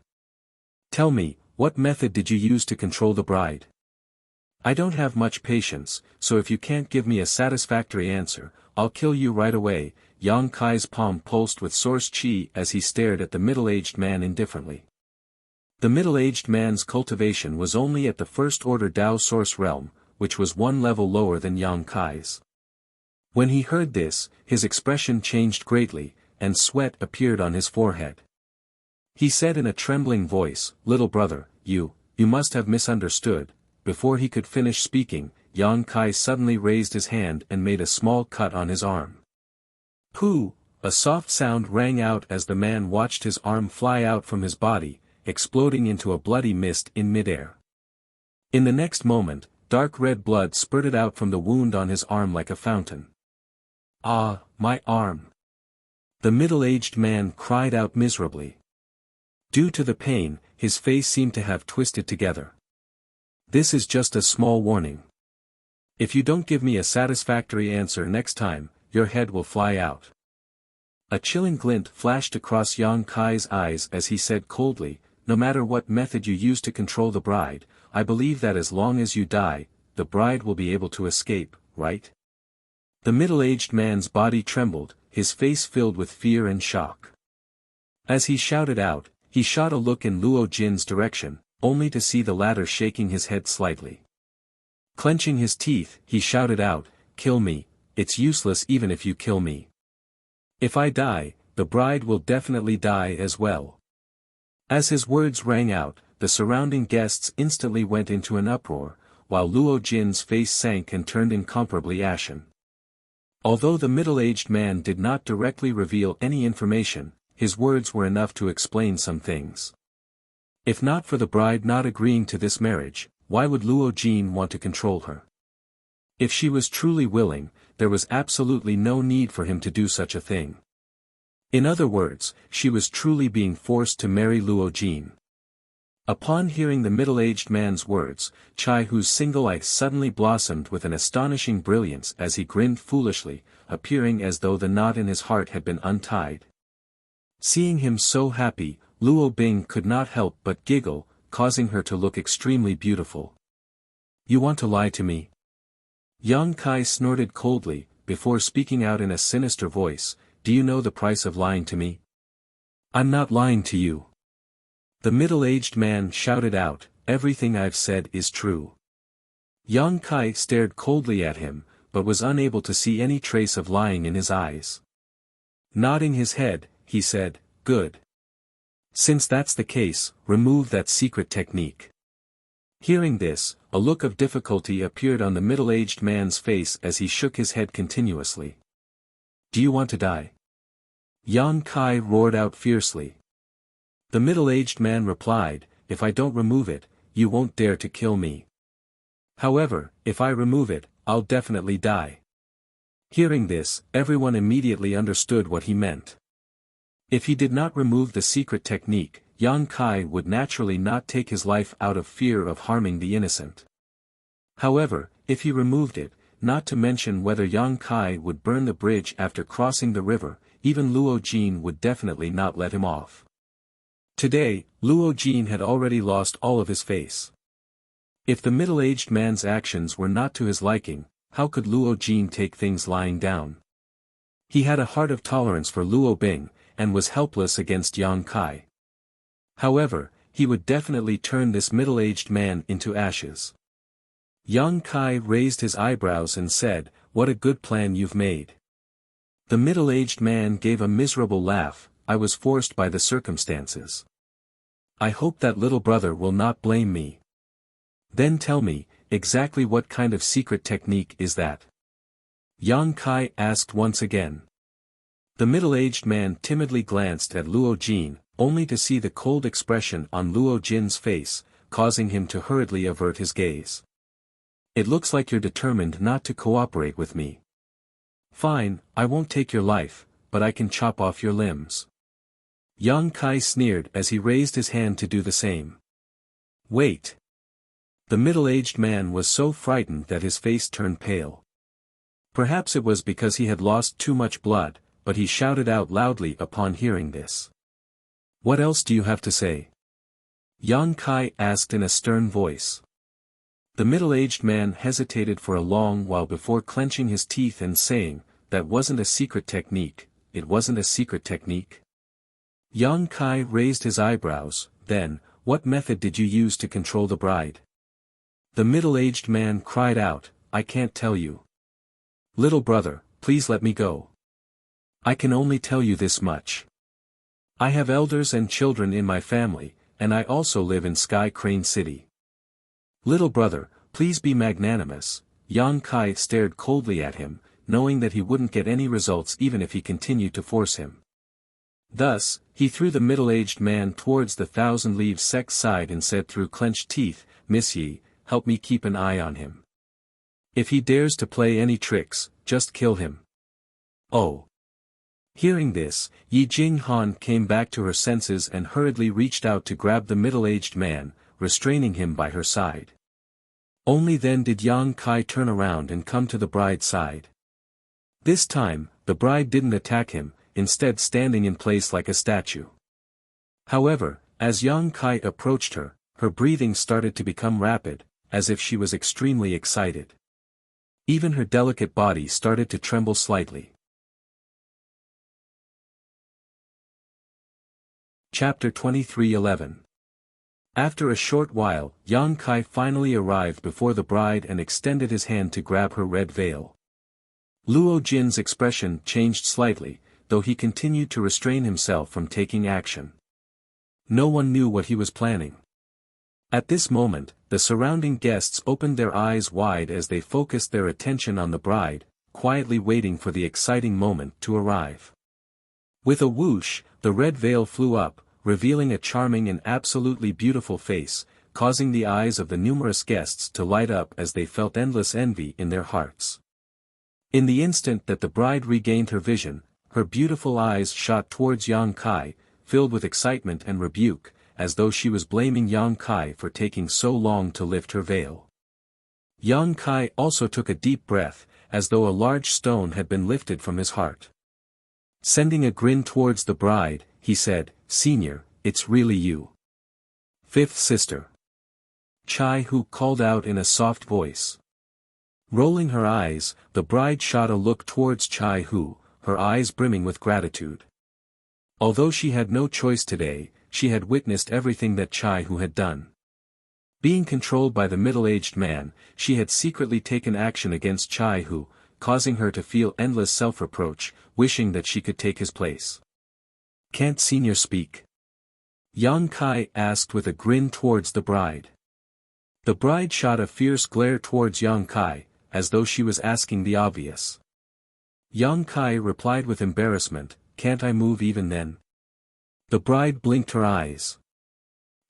Tell me, what method did you use to control the bride? I don't have much patience, so if you can't give me a satisfactory answer, I'll kill you right away. Yang Kai's palm pulsed with source chi as he stared at the middle-aged man indifferently. The middle-aged man's cultivation was only at the first-order Dao source realm, which was one level lower than Yang Kai's. When he heard this, his expression changed greatly, and sweat appeared on his forehead. He said in a trembling voice, "Little brother, you must have misunderstood." Before he could finish speaking, Yang Kai suddenly raised his hand and made a small cut on his arm. Pooh! A soft sound rang out as the man watched his arm fly out from his body, exploding into a bloody mist in midair. In the next moment, dark red blood spurted out from the wound on his arm like a fountain. "Ah, my arm!" The middle-aged man cried out miserably. Due to the pain, his face seemed to have twisted together. This is just a small warning. If you don't give me a satisfactory answer next time, your head will fly out. A chilling glint flashed across Yang Kai's eyes as he said coldly, "No matter what method you use to control the bride, I believe that as long as you die, the bride will be able to escape, right?" The middle-aged man's body trembled, his face filled with fear and shock. As he shouted out, he shot a look in Luo Jin's direction, only to see the latter shaking his head slightly. Clenching his teeth, he shouted out, "Kill me, it's useless even if you kill me. If I die, the bride will definitely die as well." As his words rang out, the surrounding guests instantly went into an uproar, while Luo Jin's face sank and turned incomparably ashen. Although the middle-aged man did not directly reveal any information, his words were enough to explain some things. If not for the bride not agreeing to this marriage, why would Luo Jin want to control her? If she was truly willing, there was absolutely no need for him to do such a thing. In other words, she was truly being forced to marry Luo Jin. Upon hearing the middle-aged man's words, Chai-Hu's single eye suddenly blossomed with an astonishing brilliance as he grinned foolishly, appearing as though the knot in his heart had been untied. Seeing him so happy, Luo Bing could not help but giggle, causing her to look extremely beautiful. "You want to lie to me?" Yang Kai snorted coldly, before speaking out in a sinister voice, "Do you know the price of lying to me?" "I'm not lying to you." The middle-aged man shouted out, "Everything I've said is true." Yang Kai stared coldly at him, but was unable to see any trace of lying in his eyes. Nodding his head, he said, "Good. Since that's the case, remove that secret technique." Hearing this, a look of difficulty appeared on the middle-aged man's face as he shook his head continuously. "Do you want to die?" Yang Kai roared out fiercely. The middle-aged man replied, "If I don't remove it, you won't dare to kill me. However, if I remove it, I'll definitely die." Hearing this, everyone immediately understood what he meant. If he did not remove the secret technique, Yang Kai would naturally not take his life out of fear of harming the innocent. However, if he removed it, not to mention whether Yang Kai would burn the bridge after crossing the river, even Luo Jin would definitely not let him off. Today, Luo Jin had already lost all of his face. If the middle-aged man's actions were not to his liking, how could Luo Jin take things lying down? He had a heart of tolerance for Luo Bing, and was helpless against Yang Kai. However, he would definitely turn this middle-aged man into ashes. Yang Kai raised his eyebrows and said, "What a good plan you've made." The middle-aged man gave a miserable laugh, "I was forced by the circumstances. I hope that little brother will not blame me." "Then tell me, exactly what kind of secret technique is that?" Yang Kai asked once again. The middle-aged man timidly glanced at Luo Jin, only to see the cold expression on Luo Jin's face, causing him to hurriedly avert his gaze. "It looks like you're determined not to cooperate with me. Fine, I won't take your life, but I can chop off your limbs." Yang Kai sneered as he raised his hand to do the same. "Wait." The middle-aged man was so frightened that his face turned pale. Perhaps it was because he had lost too much blood, but he shouted out loudly upon hearing this. "What else do you have to say?" Yang Kai asked in a stern voice. The middle-aged man hesitated for a long while before clenching his teeth and saying, "That wasn't a secret technique, it wasn't a secret technique." Yang Kai raised his eyebrows, then, "What method did you use to control the bride?" The middle-aged man cried out, "I can't tell you. Little brother, please let me go. I can only tell you this much. I have elders and children in my family, and I also live in Sky Crane City. Little brother, please be magnanimous." Yang Kai stared coldly at him, knowing that he wouldn't get any results even if he continued to force him. Thus, he threw the middle-aged man towards the Thousand Leaves sect's side and said through clenched teeth, "Miss Yi, help me keep an eye on him. If he dares to play any tricks, just kill him." "Oh." Hearing this, Yi Jinghan came back to her senses and hurriedly reached out to grab the middle-aged man, restraining him by her side. Only then did Yang Kai turn around and come to the bride's side. This time, the bride didn't attack him, instead standing in place like a statue. However, as Yang Kai approached her, her breathing started to become rapid, as if she was extremely excited. Even her delicate body started to tremble slightly. Chapter 23:11. After a short while, Yang Kai finally arrived before the bride and extended his hand to grab her red veil. Luo Jin's expression changed slightly, though he continued to restrain himself from taking action. No one knew what he was planning. At this moment, the surrounding guests opened their eyes wide as they focused their attention on the bride, quietly waiting for the exciting moment to arrive. With a whoosh, the red veil flew up, revealing a charming and absolutely beautiful face, causing the eyes of the numerous guests to light up as they felt endless envy in their hearts. In the instant that the bride regained her vision, her beautiful eyes shot towards Yang Kai, filled with excitement and rebuke, as though she was blaming Yang Kai for taking so long to lift her veil. Yang Kai also took a deep breath, as though a large stone had been lifted from his heart. Sending a grin towards the bride, he said, "Senior, it's really you. Fifth sister." Chai Hu called out in a soft voice. Rolling her eyes, the bride shot a look towards Chai Hu, her eyes brimming with gratitude. Although she had no choice today, she had witnessed everything that Chai Hu had done. Being controlled by the middle-aged man, she had secretly taken action against Chai Hu, causing her to feel endless self-reproach, wishing that she could take his place. "Can't senior speak?" Yang Kai asked with a grin towards the bride. The bride shot a fierce glare towards Yang Kai, as though she was asking the obvious. Yang Kai replied with embarrassment, "Can't I move even then?" The bride blinked her eyes.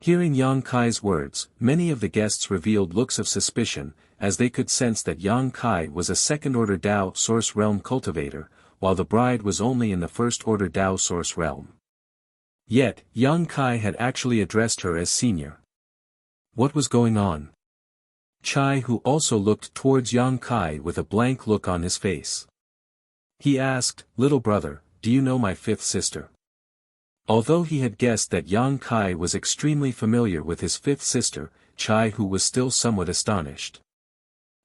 Hearing Yang Kai's words, many of the guests revealed looks of suspicion, as they could sense that Yang Kai was a second-order Dao Source Realm cultivator, while the bride was only in the first-order Dao Source Realm. Yet, Yang Kai had actually addressed her as senior. What was going on? Chai Hu also looked towards Yang Kai with a blank look on his face. He asked, "Little brother, do you know my fifth sister?" Although he had guessed that Yang Kai was extremely familiar with his fifth sister, Chai Hu was still somewhat astonished.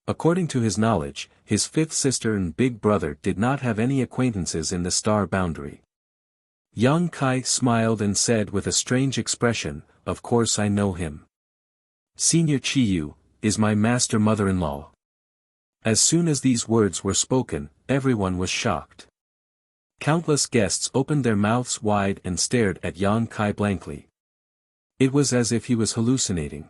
According to his knowledge, his fifth sister and big brother did not have any acquaintances in the star boundary. Yang Kai smiled and said with a strange expression, "Of course I know him. Senior Chiyu is my master mother-in-law." As soon as these words were spoken, everyone was shocked. Countless guests opened their mouths wide and stared at Yang Kai blankly. It was as if he was hallucinating.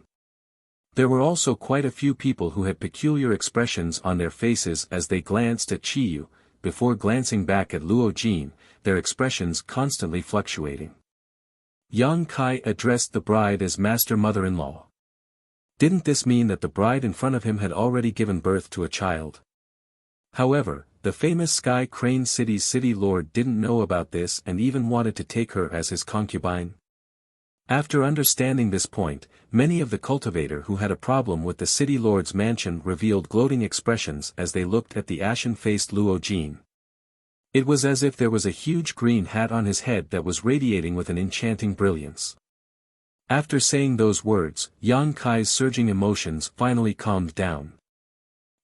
There were also quite a few people who had peculiar expressions on their faces as they glanced at Chiyu, before glancing back at Luo Jin, their expressions constantly fluctuating. Yang Kai addressed the bride as master mother-in-law. Didn't this mean that the bride in front of him had already given birth to a child? However, the famous Sky Crane City's city lord didn't know about this and even wanted to take her as his concubine. After understanding this point, many of the cultivator who had a problem with the city lord's mansion revealed gloating expressions as they looked at the ashen-faced Luo Jin. It was as if there was a huge green hat on his head that was radiating with an enchanting brilliance. After saying those words, Yang Kai's surging emotions finally calmed down.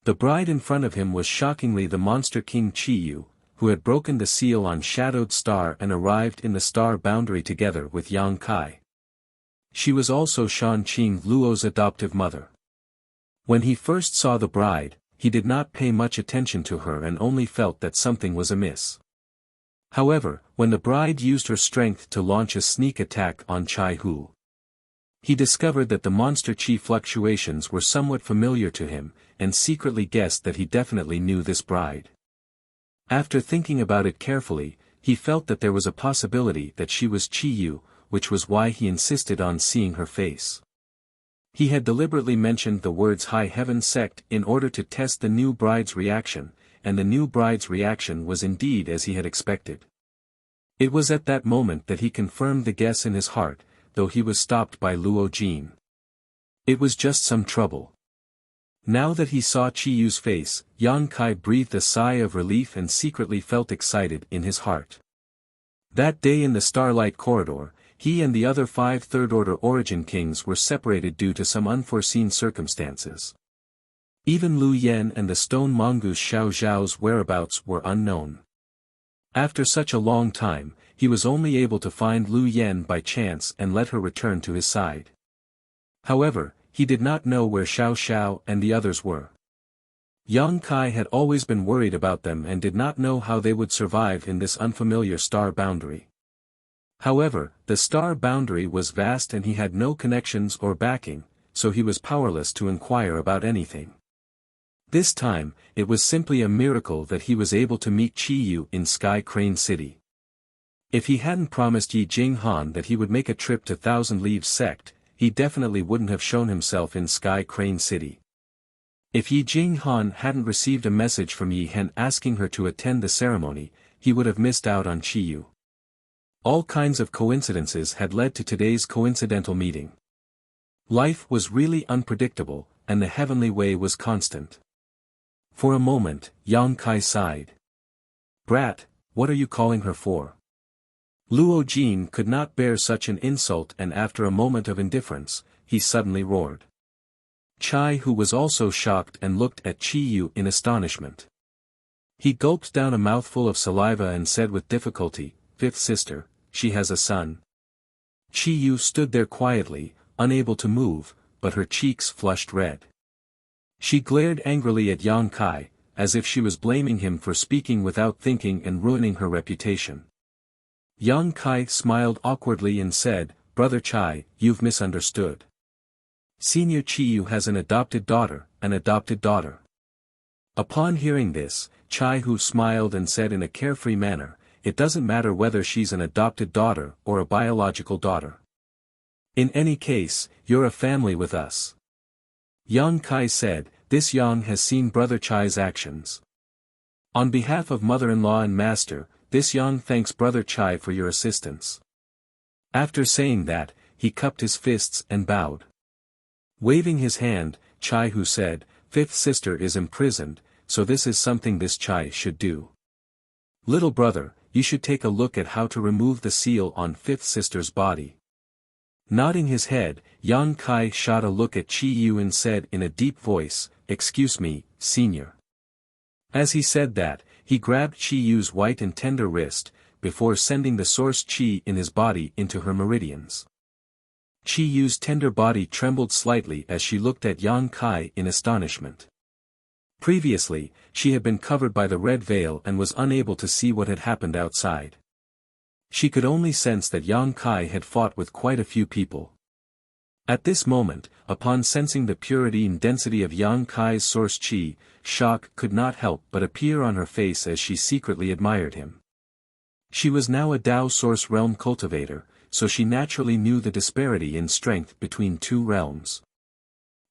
The bride in front of him was shockingly the monster king Chiyu, who had broken the seal on Shadowed Star and arrived in the star boundary together with Yang Kai. She was also Shan Qing Luo's adoptive mother. When he first saw the bride, he did not pay much attention to her and only felt that something was amiss. However, when the bride used her strength to launch a sneak attack on Chai Hu, he discovered that the monster chi fluctuations were somewhat familiar to him, and secretly guessed that he definitely knew this bride. After thinking about it carefully, he felt that there was a possibility that she was Chiyu, which was why he insisted on seeing her face. He had deliberately mentioned the words High Heaven Sect in order to test the new bride's reaction, and the new bride's reaction was indeed as he had expected. It was at that moment that he confirmed the guess in his heart, though he was stopped by Luo Jin. It was just some trouble. Now that he saw Chiyu's face, Yang Kai breathed a sigh of relief and secretly felt excited in his heart. That day in the Starlight Corridor, he and the other 5 third-order Origin Kings were separated due to some unforeseen circumstances. Even Lu Yen and the stone mongoose Xiao Zhao's whereabouts were unknown. After such a long time, he was only able to find Lu Yen by chance and let her return to his side. However, he did not know where Xiao Xiao and the others were. Yang Kai had always been worried about them and did not know how they would survive in this unfamiliar star boundary. However, the star boundary was vast and he had no connections or backing, so he was powerless to inquire about anything. This time, it was simply a miracle that he was able to meet Chiyu in Sky Crane City. If he hadn't promised Yi Jinghan that he would make a trip to Thousand Leaves Sect, he definitely wouldn't have shown himself in Sky Crane City. If Yi Jinghan hadn't received a message from Yi Hen asking her to attend the ceremony, he would have missed out on Chiyu. All kinds of coincidences had led to today's coincidental meeting. Life was really unpredictable, and the heavenly way was constant. For a moment, Yang Kai sighed. "Brat, what are you calling her for?" Luo Jin could not bear such an insult, and after a moment of indifference, he suddenly roared. Chai, who was also shocked, and looked at Chi Yu in astonishment. He gulped down a mouthful of saliva and said with difficulty, "Fifth sister, she has a son." Chi Yu stood there quietly, unable to move, but her cheeks flushed red. She glared angrily at Yang Kai, as if she was blaming him for speaking without thinking and ruining her reputation. Yang Kai smiled awkwardly and said, "Brother Chai, you've misunderstood. Senior Chi Yu has an adopted daughter, an adopted daughter." Upon hearing this, Chai Hu smiled and said in a carefree manner, "It doesn't matter whether she's an adopted daughter or a biological daughter. In any case, you're a family with us." Yang Kai said, "This Yang has seen Brother Chai's actions. On behalf of mother-in-law and master, this Yang thanks Brother Chai for your assistance." After saying that, he cupped his fists and bowed. Waving his hand, Chai Hu said, "Fifth sister is imprisoned, so this is something this Chai should do. Little brother, you should take a look at how to remove the seal on fifth sister's body." Nodding his head, Yang Kai shot a look at Chi Yu and said in a deep voice, "Excuse me, senior." As he said that, he grabbed Chi Yu's white and tender wrist, before sending the source chi in his body into her meridians. Chi Yu's tender body trembled slightly as she looked at Yang Kai in astonishment. Previously, she had been covered by the red veil and was unable to see what had happened outside. She could only sense that Yang Kai had fought with quite a few people. At this moment, upon sensing the purity and density of Yang Kai's source chi, shock could not help but appear on her face as she secretly admired him. She was now a Tao source realm cultivator, so she naturally knew the disparity in strength between two realms.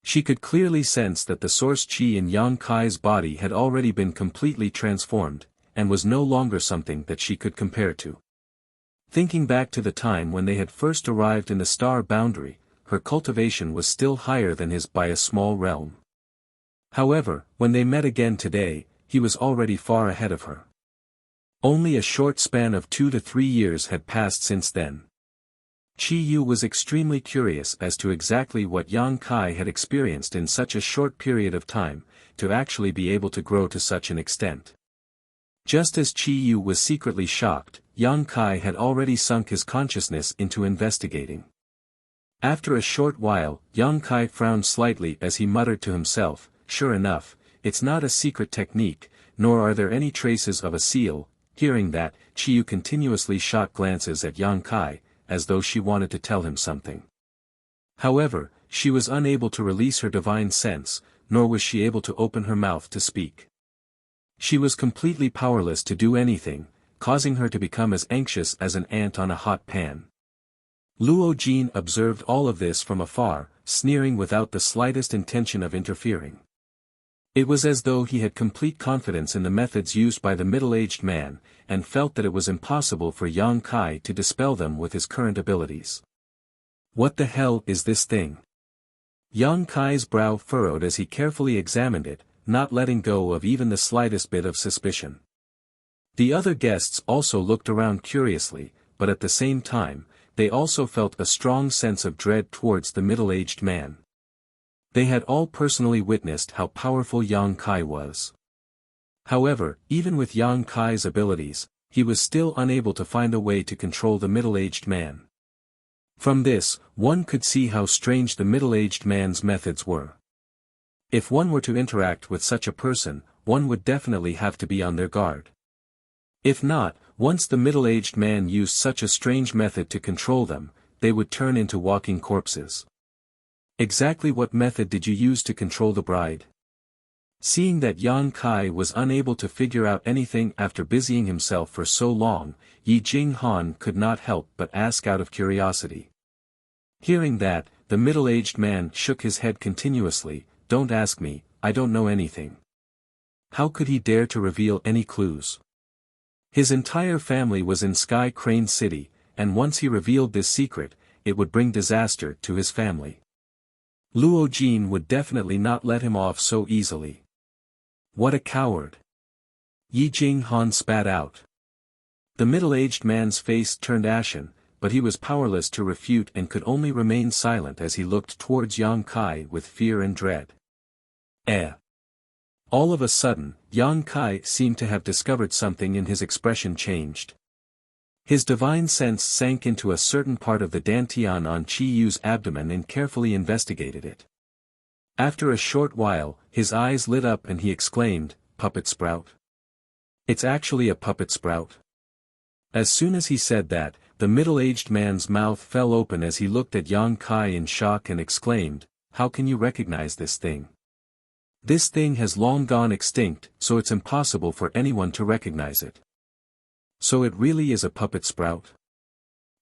She could clearly sense that the source chi in Yang Kai's body had already been completely transformed, and was no longer something that she could compare to. Thinking back to the time when they had first arrived in the star boundary, her cultivation was still higher than his by a small realm. However, when they met again today, he was already far ahead of her. Only a short span of 2 to 3 years had passed since then. Chi Yu was extremely curious as to exactly what Yang Kai had experienced in such a short period of time, to actually be able to grow to such an extent. Just as Chi Yu was secretly shocked, Yang Kai had already sunk his consciousness into investigating. After a short while, Yang Kai frowned slightly as he muttered to himself, "Sure enough, it's not a secret technique, nor are there any traces of a seal." Hearing that, Chi Yu continuously shot glances at Yang Kai, as though she wanted to tell him something. However, she was unable to release her divine sense, nor was she able to open her mouth to speak. She was completely powerless to do anything, causing her to become as anxious as an ant on a hot pan. Luo Jin observed all of this from afar, sneering without the slightest intention of interfering. It was as though he had complete confidence in the methods used by the middle-aged man, and felt that it was impossible for Yang Kai to dispel them with his current abilities. "What the hell is this thing?" Yang Kai's brow furrowed as he carefully examined it, not letting go of even the slightest bit of suspicion. The other guests also looked around curiously, but at the same time, they also felt a strong sense of dread towards the middle-aged man. They had all personally witnessed how powerful Yang Kai was. However, even with Yang Kai's abilities, he was still unable to find a way to control the middle-aged man. From this, one could see how strange the middle-aged man's methods were. If one were to interact with such a person, one would definitely have to be on their guard. If not, once the middle-aged man used such a strange method to control them, they would turn into walking corpses. "Exactly what method did you use to control the bride?" Seeing that Yang Kai was unable to figure out anything after busying himself for so long, Yi Jing Han could not help but ask out of curiosity. Hearing that, the middle-aged man shook his head continuously, "Don't ask me, I don't know anything." How could he dare to reveal any clues? His entire family was in Sky Crane City, and once he revealed this secret, it would bring disaster to his family. Luo Jin would definitely not let him off so easily. What a coward! Yi Jinghan spat out. The middle-aged man's face turned ashen, but he was powerless to refute and could only remain silent as he looked towards Yang Kai with fear and dread. All of a sudden, Yang Kai seemed to have discovered something and his expression changed. His divine sense sank into a certain part of the dantian on Qi Yu's abdomen and carefully investigated it. After a short while, his eyes lit up and he exclaimed, "Puppet sprout? It's actually a puppet sprout." As soon as he said that, the middle-aged man's mouth fell open as he looked at Yang Kai in shock and exclaimed, "How can you recognize this thing? This thing has long gone extinct, so it's impossible for anyone to recognize it. So it really is a puppet sprout?"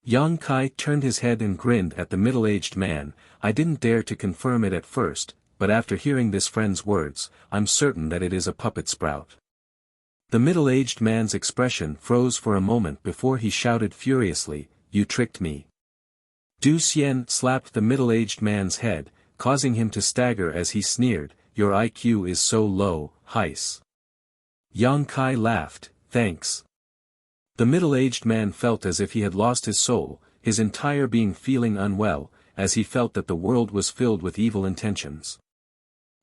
Yang Kai turned his head and grinned at the middle-aged man. "I didn't dare to confirm it at first, but after hearing this friend's words, I'm certain that it is a puppet sprout." The middle-aged man's expression froze for a moment before he shouted furiously, "You tricked me." Du Xian slapped the middle-aged man's head, causing him to stagger as he sneered, "Your IQ is so low, heis." Yang Kai laughed, "Thanks." The middle-aged man felt as if he had lost his soul, his entire being feeling unwell, as he felt that the world was filled with evil intentions.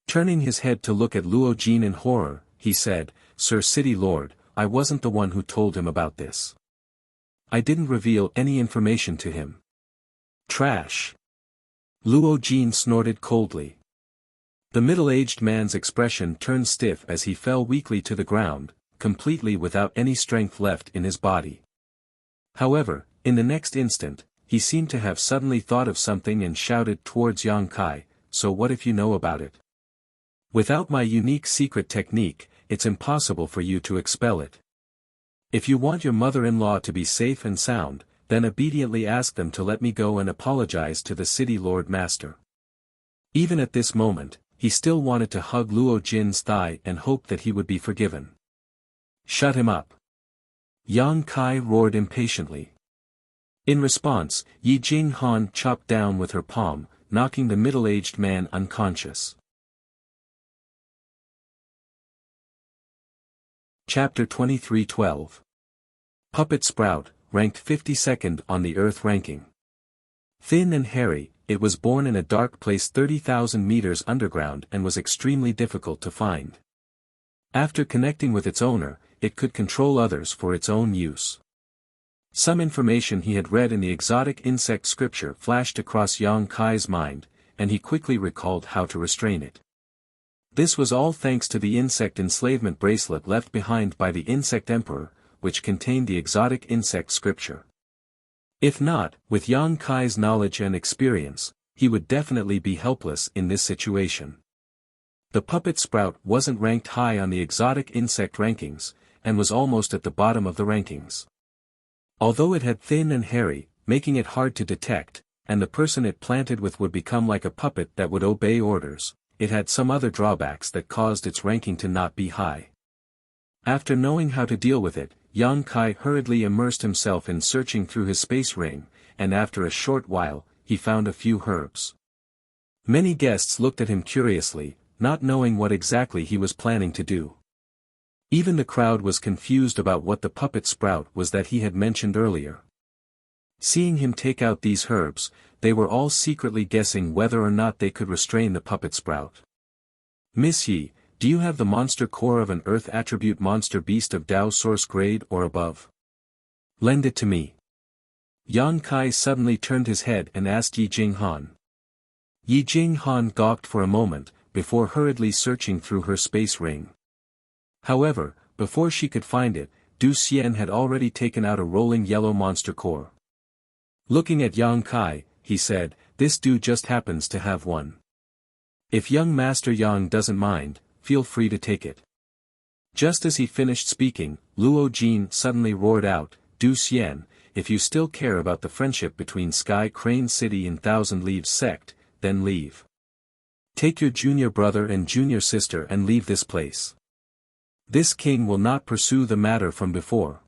Turning his head to look at Luo Jin in horror, he said, "Sir City Lord, I wasn't the one who told him about this. I didn't reveal any information to him." "Trash!" Luo Jin snorted coldly. The middle-aged man's expression turned stiff as he fell weakly to the ground, completely without any strength left in his body. However, in the next instant, he seemed to have suddenly thought of something and shouted towards Yang Kai, "So what if you know about it? Without my unique secret technique, it's impossible for you to expel it. If you want your mother-in-law to be safe and sound, then obediently ask them to let me go and apologize to the city Lord Master." Even at this moment, he still wanted to hug Luo Jin's thigh and hope that he would be forgiven. "Shut him up!" Yang Kai roared impatiently. In response, Yi Jinghan chopped down with her palm, knocking the middle-aged man unconscious. Chapter 23:12. Puppet Sprout, ranked 52nd on the Earth ranking. Thin and hairy, it was born in a dark place 30,000 meters underground and was extremely difficult to find. After connecting with its owner, it could control others for its own use. Some information he had read in the exotic insect scripture flashed across Yang Kai's mind, and he quickly recalled how to restrain it. This was all thanks to the insect enslavement bracelet left behind by the Insect Emperor, which contained the exotic insect scripture. If not, with Yang Kai's knowledge and experience, he would definitely be helpless in this situation. The puppet sprout wasn't ranked high on the exotic insect rankings, and was almost at the bottom of the rankings. Although it had thin and hairy, making it hard to detect, and the person it planted with would become like a puppet that would obey orders, it had some other drawbacks that caused its ranking to not be high. After knowing how to deal with it, Yang Kai hurriedly immersed himself in searching through his space ring, and after a short while, he found a few herbs. Many guests looked at him curiously, not knowing what exactly he was planning to do. Even the crowd was confused about what the puppet sprout was that he had mentioned earlier. Seeing him take out these herbs, they were all secretly guessing whether or not they could restrain the puppet sprout. "Miss Yi, do you have the monster core of an earth attribute monster beast of Dao source grade or above? Lend it to me." Yang Kai suddenly turned his head and asked Yi Jinghan. Yi Jinghan gawked for a moment, before hurriedly searching through her space ring. However, before she could find it, Du Xian had already taken out a rolling yellow monster core. Looking at Yang Kai, he said, "This dude just happens to have one. If young Master Yang doesn't mind, feel free to take it." Just as he finished speaking, Luo Jin suddenly roared out, "Du Xian, if you still care about the friendship between Sky Crane City and Thousand Leaves Sect, then leave. Take your junior brother and junior sister and leave this place. This king will not pursue the matter from before."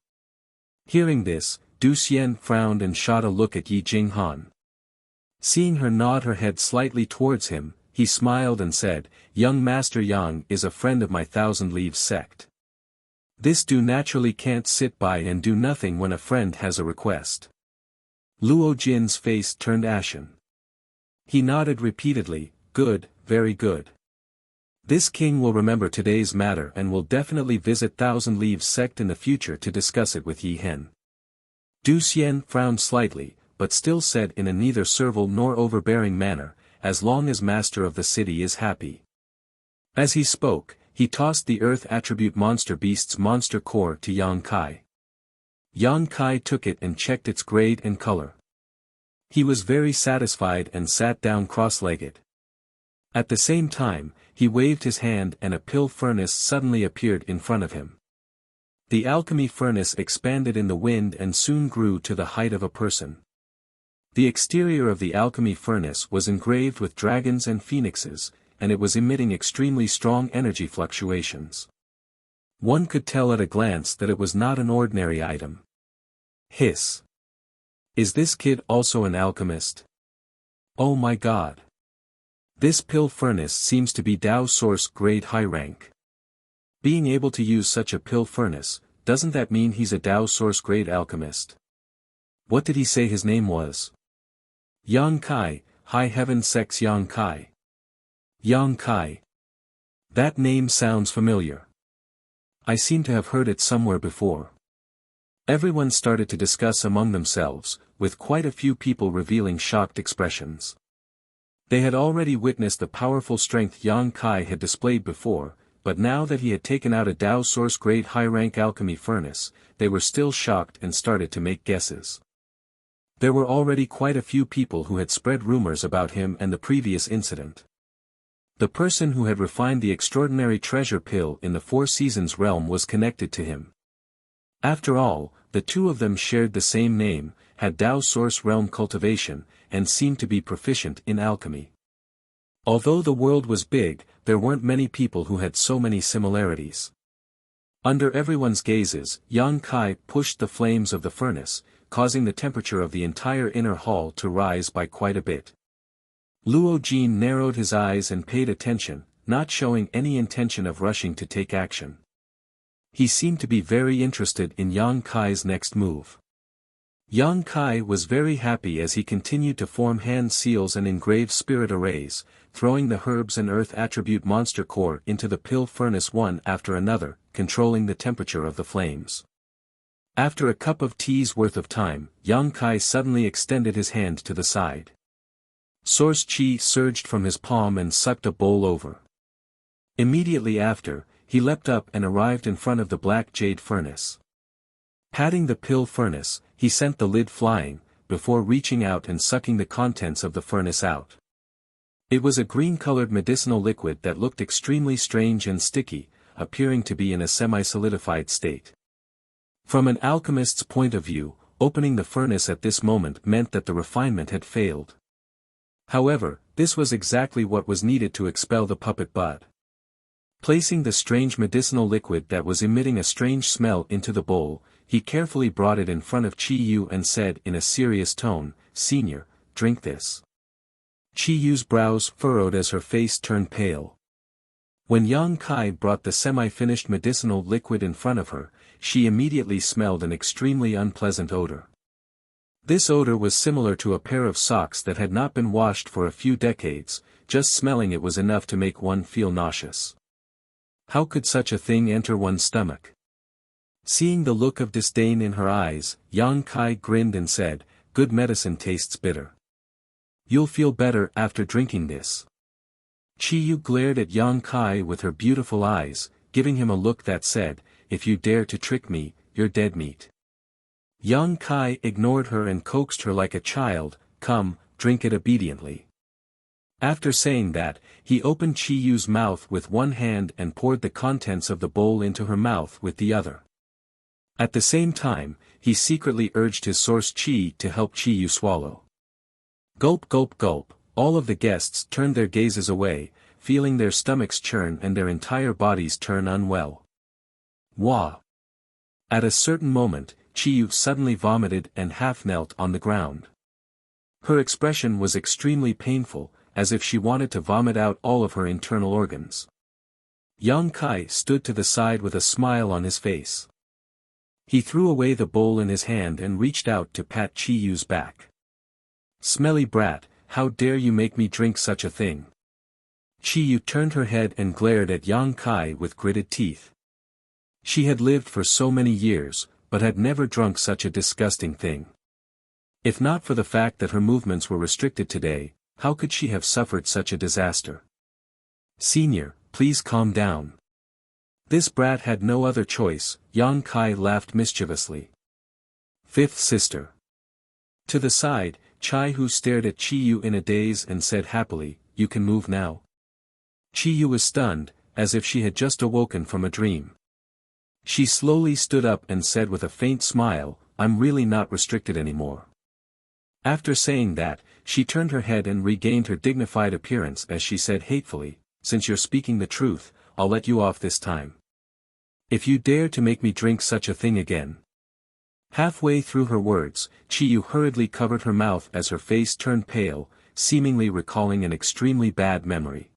Hearing this, Du Xian frowned and shot a look at Yi Jinghan. Seeing her nod her head slightly towards him, he smiled and said, "Young Master Yang is a friend of my Thousand Leaves sect. This Du naturally can't sit by and do nothing when a friend has a request." Luo Jin's face turned ashen. He nodded repeatedly, "Good, very good. This king will remember today's matter and will definitely visit Thousand Leaves sect in the future to discuss it with Yi Hen." Du Xian frowned slightly, but still said in a neither servile nor overbearing manner, "As long as master of the city is happy." As he spoke, he tossed the earth attribute monster beast's monster core to Yang Kai. Yang Kai took it and checked its grade and color. He was very satisfied and sat down cross-legged. At the same time, he waved his hand and a pill furnace suddenly appeared in front of him. The alchemy furnace expanded in the wind and soon grew to the height of a person. The exterior of the alchemy furnace was engraved with dragons and phoenixes, and it was emitting extremely strong energy fluctuations. One could tell at a glance that it was not an ordinary item. Hiss. Is this kid also an alchemist? Oh my god. This pill furnace seems to be Dao Source grade high rank. Being able to use such a pill furnace, doesn't that mean he's a Dao Source grade alchemist? What did he say his name was? Yang Kai, High Heaven Sect's Yang Kai. Yang Kai. That name sounds familiar. I seem to have heard it somewhere before. Everyone started to discuss among themselves, with quite a few people revealing shocked expressions. They had already witnessed the powerful strength Yang Kai had displayed before, but now that he had taken out a Dao Source grade high-rank alchemy furnace, they were still shocked and started to make guesses. There were already quite a few people who had spread rumors about him and the previous incident. The person who had refined the extraordinary treasure pill in the Four Seasons realm was connected to him. After all, the two of them shared the same name, had Dao Source realm cultivation, and seemed to be proficient in alchemy. Although the world was big, there weren't many people who had so many similarities. Under everyone's gazes, Yang Kai pushed the flames of the furnace, causing the temperature of the entire inner hall to rise by quite a bit. Luo Jin narrowed his eyes and paid attention, not showing any intention of rushing to take action. He seemed to be very interested in Yang Kai's next move. Yang Kai was very happy as he continued to form hand seals and engrave spirit arrays, throwing the herbs and earth attribute monster core into the pill furnace one after another, controlling the temperature of the flames. After a cup of tea's worth of time, Yang Kai suddenly extended his hand to the side. Source Qi surged from his palm and sucked a bowl over. Immediately after, he leapt up and arrived in front of the black jade furnace. Patting the pill furnace, he sent the lid flying, before reaching out and sucking the contents of the furnace out. It was a green-colored medicinal liquid that looked extremely strange and sticky, appearing to be in a semi-solidified state. From an alchemist's point of view, opening the furnace at this moment meant that the refinement had failed. However, this was exactly what was needed to expel the puppet bud. Placing the strange medicinal liquid that was emitting a strange smell into the bowl, he carefully brought it in front of Chi Yu and said in a serious tone, "Senior, drink this." Chi Yu's brows furrowed as her face turned pale. When Yang Kai brought the semi-finished medicinal liquid in front of her, she immediately smelled an extremely unpleasant odor. This odor was similar to a pair of socks that had not been washed for a few decades, just smelling it was enough to make one feel nauseous. How could such a thing enter one's stomach? Seeing the look of disdain in her eyes, Yang Kai grinned and said, "Good medicine tastes bitter. You'll feel better after drinking this." Chi Yu glared at Yang Kai with her beautiful eyes, giving him a look that said, "If you dare to trick me, you're dead meat." Yang Kai ignored her and coaxed her like a child, "Come, drink it obediently." After saying that, he opened Chi Yu's mouth with one hand and poured the contents of the bowl into her mouth with the other. At the same time, he secretly urged his source Qi to help Chi Yu swallow. Gulp gulp gulp, all of the guests turned their gazes away, feeling their stomachs churn and their entire bodies turn unwell. Wah! At a certain moment, Chiyu suddenly vomited and half-knelt on the ground. Her expression was extremely painful, as if she wanted to vomit out all of her internal organs. Yang Kai stood to the side with a smile on his face. He threw away the bowl in his hand and reached out to pat Chiyu's back. "Smelly brat, how dare you make me drink such a thing?" Chiyu turned her head and glared at Yang Kai with gritted teeth. She had lived for so many years, but had never drunk such a disgusting thing. If not for the fact that her movements were restricted today, how could she have suffered such a disaster? "Senior, please calm down. This brat had no other choice," Yang Kai laughed mischievously. "Fifth sister." To the side, Chai-Hu stared at Chiyu in a daze and said happily, "You can move now." Chiyu was stunned, as if she had just awoken from a dream. She slowly stood up and said with a faint smile, "I'm really not restricted anymore." After saying that, she turned her head and regained her dignified appearance as she said hatefully, "Since you're speaking the truth, I'll let you off this time. If you dare to make me drink such a thing again." Halfway through her words, Chiyu hurriedly covered her mouth as her face turned pale, seemingly recalling an extremely bad memory.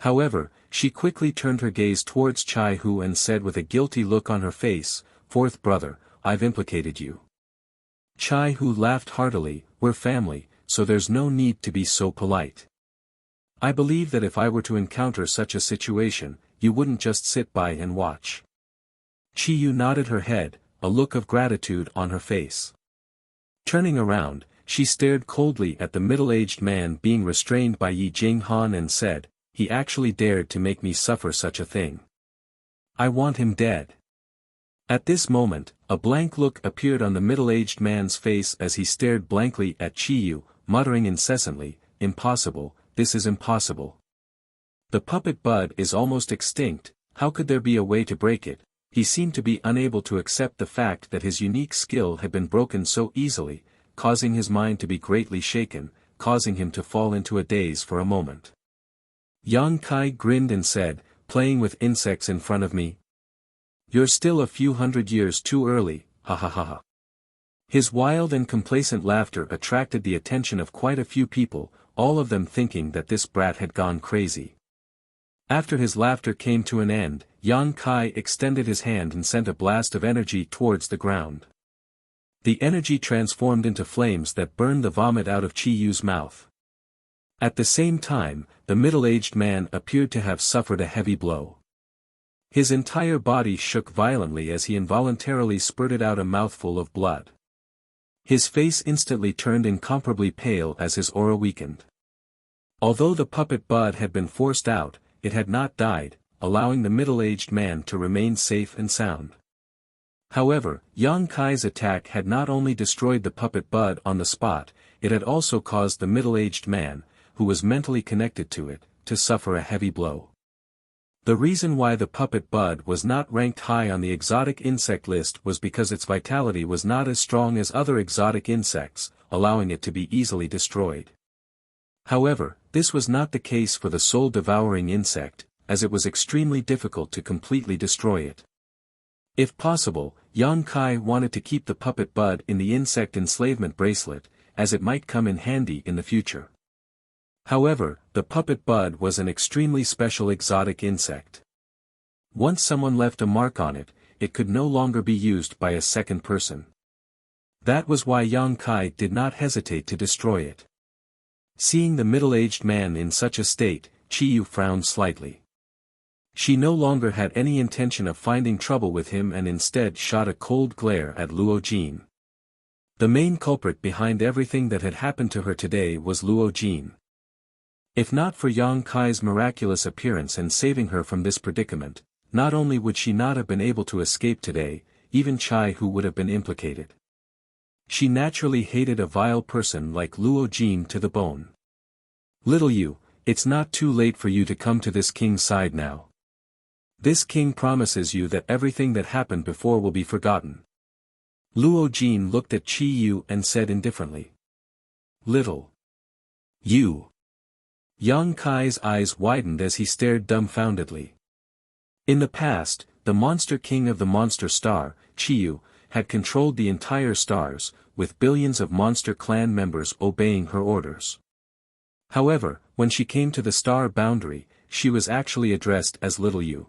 However, she quickly turned her gaze towards Chai-Hu and said with a guilty look on her face, "Fourth brother, I've implicated you." Chai-Hu laughed heartily, "We're family, so there's no need to be so polite. I believe that if I were to encounter such a situation, you wouldn't just sit by and watch." Chiyu nodded her head, a look of gratitude on her face. Turning around, she stared coldly at the middle-aged man being restrained by Yi Jinghan and said, "He actually dared to make me suffer such a thing. I want him dead." At this moment, a blank look appeared on the middle-aged man's face as he stared blankly at Chiyu, muttering incessantly, "Impossible, this is impossible. The puppet bud is almost extinct, how could there be a way to break it?" He seemed to be unable to accept the fact that his unique skill had been broken so easily, causing his mind to be greatly shaken, causing him to fall into a daze for a moment. Yang Kai grinned and said, "Playing with insects in front of me? You're still a few hundred years too early, ha ha ha ha." His wild and complacent laughter attracted the attention of quite a few people, all of them thinking that this brat had gone crazy. After his laughter came to an end, Yang Kai extended his hand and sent a blast of energy towards the ground. The energy transformed into flames that burned the vomit out of Chiyu's mouth. At the same time, the middle-aged man appeared to have suffered a heavy blow. His entire body shook violently as he involuntarily spurted out a mouthful of blood. His face instantly turned incomparably pale as his aura weakened. Although the puppet bud had been forced out, it had not died, allowing the middle-aged man to remain safe and sound. However, Yang Kai's attack had not only destroyed the puppet bud on the spot, it had also caused the middle-aged man, who was mentally connected to it, to suffer a heavy blow. The reason why the puppet bud was not ranked high on the exotic insect list was because its vitality was not as strong as other exotic insects, allowing it to be easily destroyed. However, this was not the case for the soul-devouring insect, as it was extremely difficult to completely destroy it. If possible, Yang Kai wanted to keep the puppet bud in the insect enslavement bracelet, as it might come in handy in the future. However, the puppet bud was an extremely special exotic insect. Once someone left a mark on it, it could no longer be used by a second person. That was why Yang Kai did not hesitate to destroy it. Seeing the middle-aged man in such a state, Chiyu frowned slightly. She no longer had any intention of finding trouble with him and instead shot a cold glare at Luo Jin. The main culprit behind everything that had happened to her today was Luo Jin. If not for Yang Kai's miraculous appearance and saving her from this predicament, not only would she not have been able to escape today, even Chai-Hu would have been implicated. She naturally hated a vile person like Luo Jin to the bone. "Little you, it's not too late for you to come to this king's side now. This king promises you that everything that happened before will be forgotten." Luo Jin looked at Chi-Yu and said indifferently. "Little you." Yang Kai's eyes widened as he stared dumbfoundedly. In the past, the monster king of the monster star, Chi-Yu, had controlled the entire stars, with billions of monster clan members obeying her orders. However, when she came to the star boundary, she was actually addressed as Little You.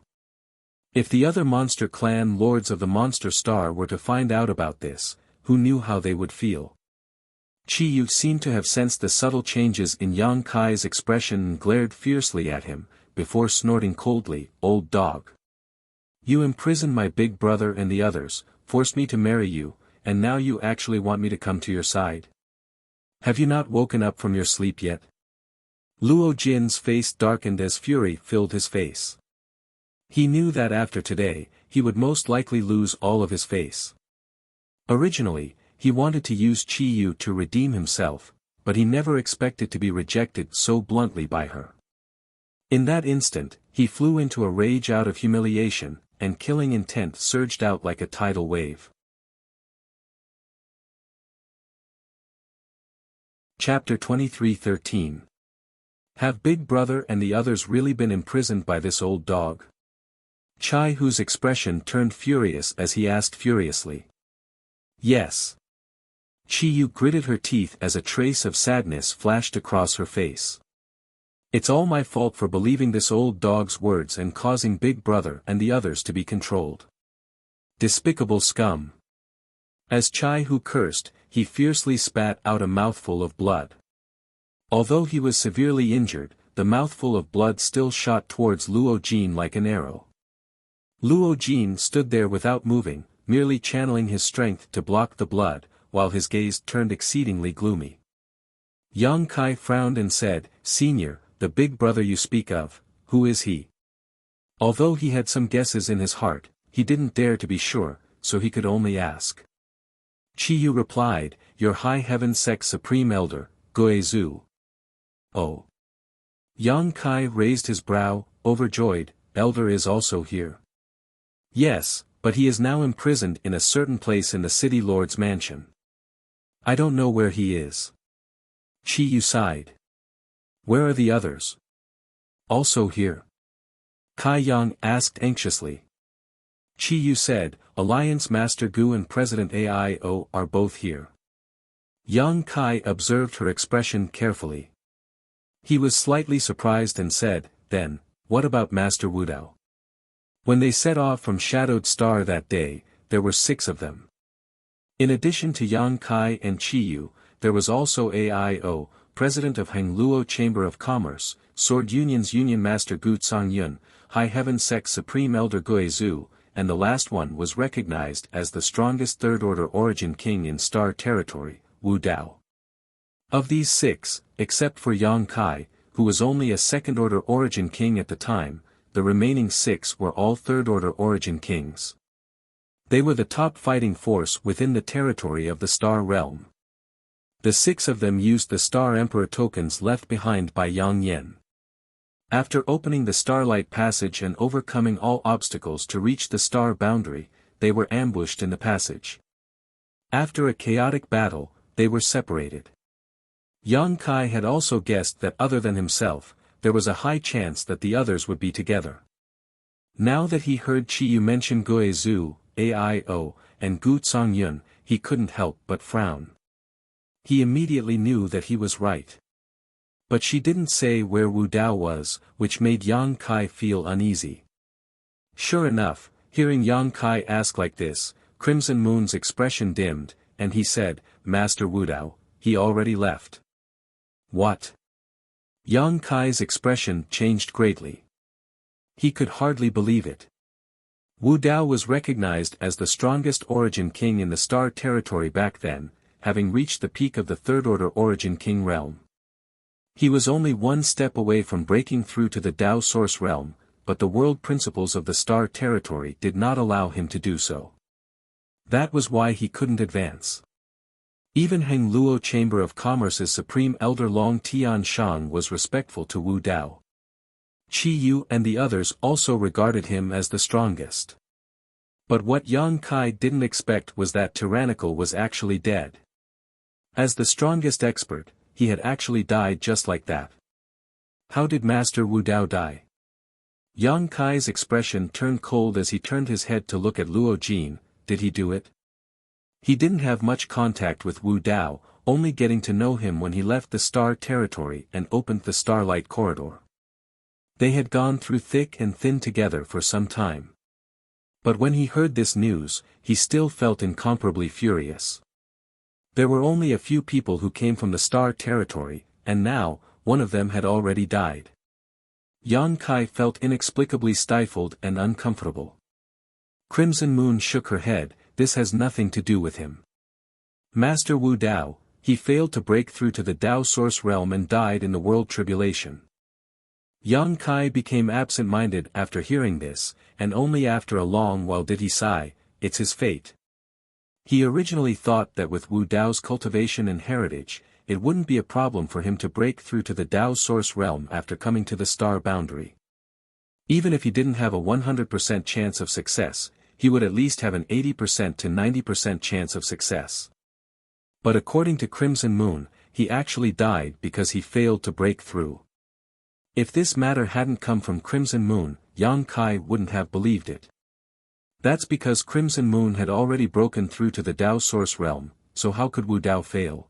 If the other monster clan lords of the monster star were to find out about this, who knew how they would feel? Chi Yu seemed to have sensed the subtle changes in Yang Kai's expression and glared fiercely at him, before snorting coldly, "Old dog. You imprisoned my big brother and the others, forced me to marry you, and now you actually want me to come to your side? Have you not woken up from your sleep yet?" Luo Jin's face darkened as fury filled his face. He knew that after today, he would most likely lose all of his face. Originally, he wanted to use Chi Yu to redeem himself, but he never expected to be rejected so bluntly by her. In that instant, he flew into a rage out of humiliation, and killing intent surged out like a tidal wave. Chapter 23:13. Have Big Brother and the others really been imprisoned by this old dog? Chai Hu's expression turned furious as he asked furiously. Yes. Chi Yu gritted her teeth as a trace of sadness flashed across her face. It's all my fault for believing this old dog's words and causing Big Brother and the others to be controlled. Despicable scum. As Chai Hu cursed, he fiercely spat out a mouthful of blood. Although he was severely injured, the mouthful of blood still shot towards Luo Jin like an arrow. Luo Jin stood there without moving, merely channeling his strength to block the blood, while his gaze turned exceedingly gloomy. Yang Kai frowned and said, "Senior, the big brother you speak of, who is he?" Although he had some guesses in his heart, he didn't dare to be sure, so he could only ask. Chi Yu replied, "Your High Heaven Sect's Supreme Elder, Guizhu." Oh. Yang Kai raised his brow, overjoyed. "Elder is also here." "Yes, but he is now imprisoned in a certain place in the city lord's mansion. I don't know where he is." Chi Yu sighed. "Where are the others?" "Also here?" Kai Yang asked anxiously. Chi Yu said, "Alliance Master Gu and President AIO are both here." Yang Kai observed her expression carefully. He was slightly surprised and said, "Then, what about Master Wudao?" When they set off from Shadowed Star that day, there were 6 of them. In addition to Yang Kai and Chi Yu, there was also AIO, President of Hengluo Chamber of Commerce, Sword Union's Union Master Gu Yun, High Heaven Sect's Supreme Elder Guizhu, and the last one was recognized as the strongest Third-Order Origin King in Star Territory, Wu Dao. Of these 6, except for Yang Kai, who was only a Second-Order Origin King at the time, the remaining 6 were all Third-Order Origin Kings. They were the top fighting force within the territory of the Star Realm. The 6 of them used the Star Emperor tokens left behind by Yang Yen. After opening the Starlight Passage and overcoming all obstacles to reach the star boundary, they were ambushed in the passage. After a chaotic battle, they were separated. Yang Kai had also guessed that other than himself, there was a high chance that the others would be together. Now that he heard Chi Yu mention Guizhu, AIO, and Gu Yun, he couldn't help but frown. He immediately knew that he was right. But she didn't say where Wu Dao was, which made Yang Kai feel uneasy. Sure enough, hearing Yang Kai ask like this, Crimson Moon's expression dimmed, and he said, "Master Wu Dao, he already left." What? Yang Kai's expression changed greatly. He could hardly believe it. Wu Dao was recognized as the strongest Origin King in the Star Territory back then, having reached the peak of the Third-Order Origin King realm. He was only one step away from breaking through to the Dao Source realm, but the world principles of the Star Territory did not allow him to do so. That was why he couldn't advance. Even Hengluo Chamber of Commerce's Supreme Elder Long Tian Shang was respectful to Wu Dao. Chi Yu and the others also regarded him as the strongest. But what Yang Kai didn't expect was that Tyrannical was actually dead. As the strongest expert, he had actually died just like that. How did Master Wu Dao die? Yang Kai's expression turned cold as he turned his head to look at Luo Jin. Did he do it? He didn't have much contact with Wu Dao, only getting to know him when he left the star territory and opened the starlight corridor. They had gone through thick and thin together for some time. But when he heard this news, he still felt incomparably furious. There were only a few people who came from the star territory, and now, one of them had already died. Yang Kai felt inexplicably stifled and uncomfortable. Crimson Moon shook her head. This has nothing to do with him. Master Wu Dao, he failed to break through to the Dao Source realm and died in the world tribulation. Yang Kai became absent-minded after hearing this, and only after a long while did he sigh, it's his fate. He originally thought that with Wu Dao's cultivation and heritage, it wouldn't be a problem for him to break through to the Dao Source realm after coming to the star boundary. Even if he didn't have a 100% chance of success, he would at least have an 80% to 90% chance of success. But according to Crimson Moon, he actually died because he failed to break through. If this matter hadn't come from Crimson Moon, Yang Kai wouldn't have believed it. That's because Crimson Moon had already broken through to the Dao Source realm, so how could Wu Dao fail?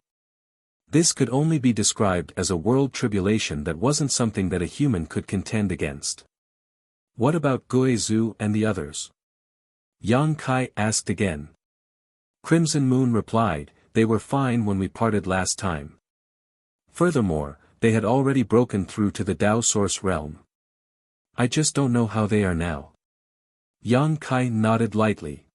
This could only be described as a world tribulation that wasn't something that a human could contend against. What about Gui Zhu and the others? Yang Kai asked again. Crimson Moon replied, they were fine when we parted last time. Furthermore, they had already broken through to the Dao Source realm. I just don't know how they are now. Yang Kai nodded lightly.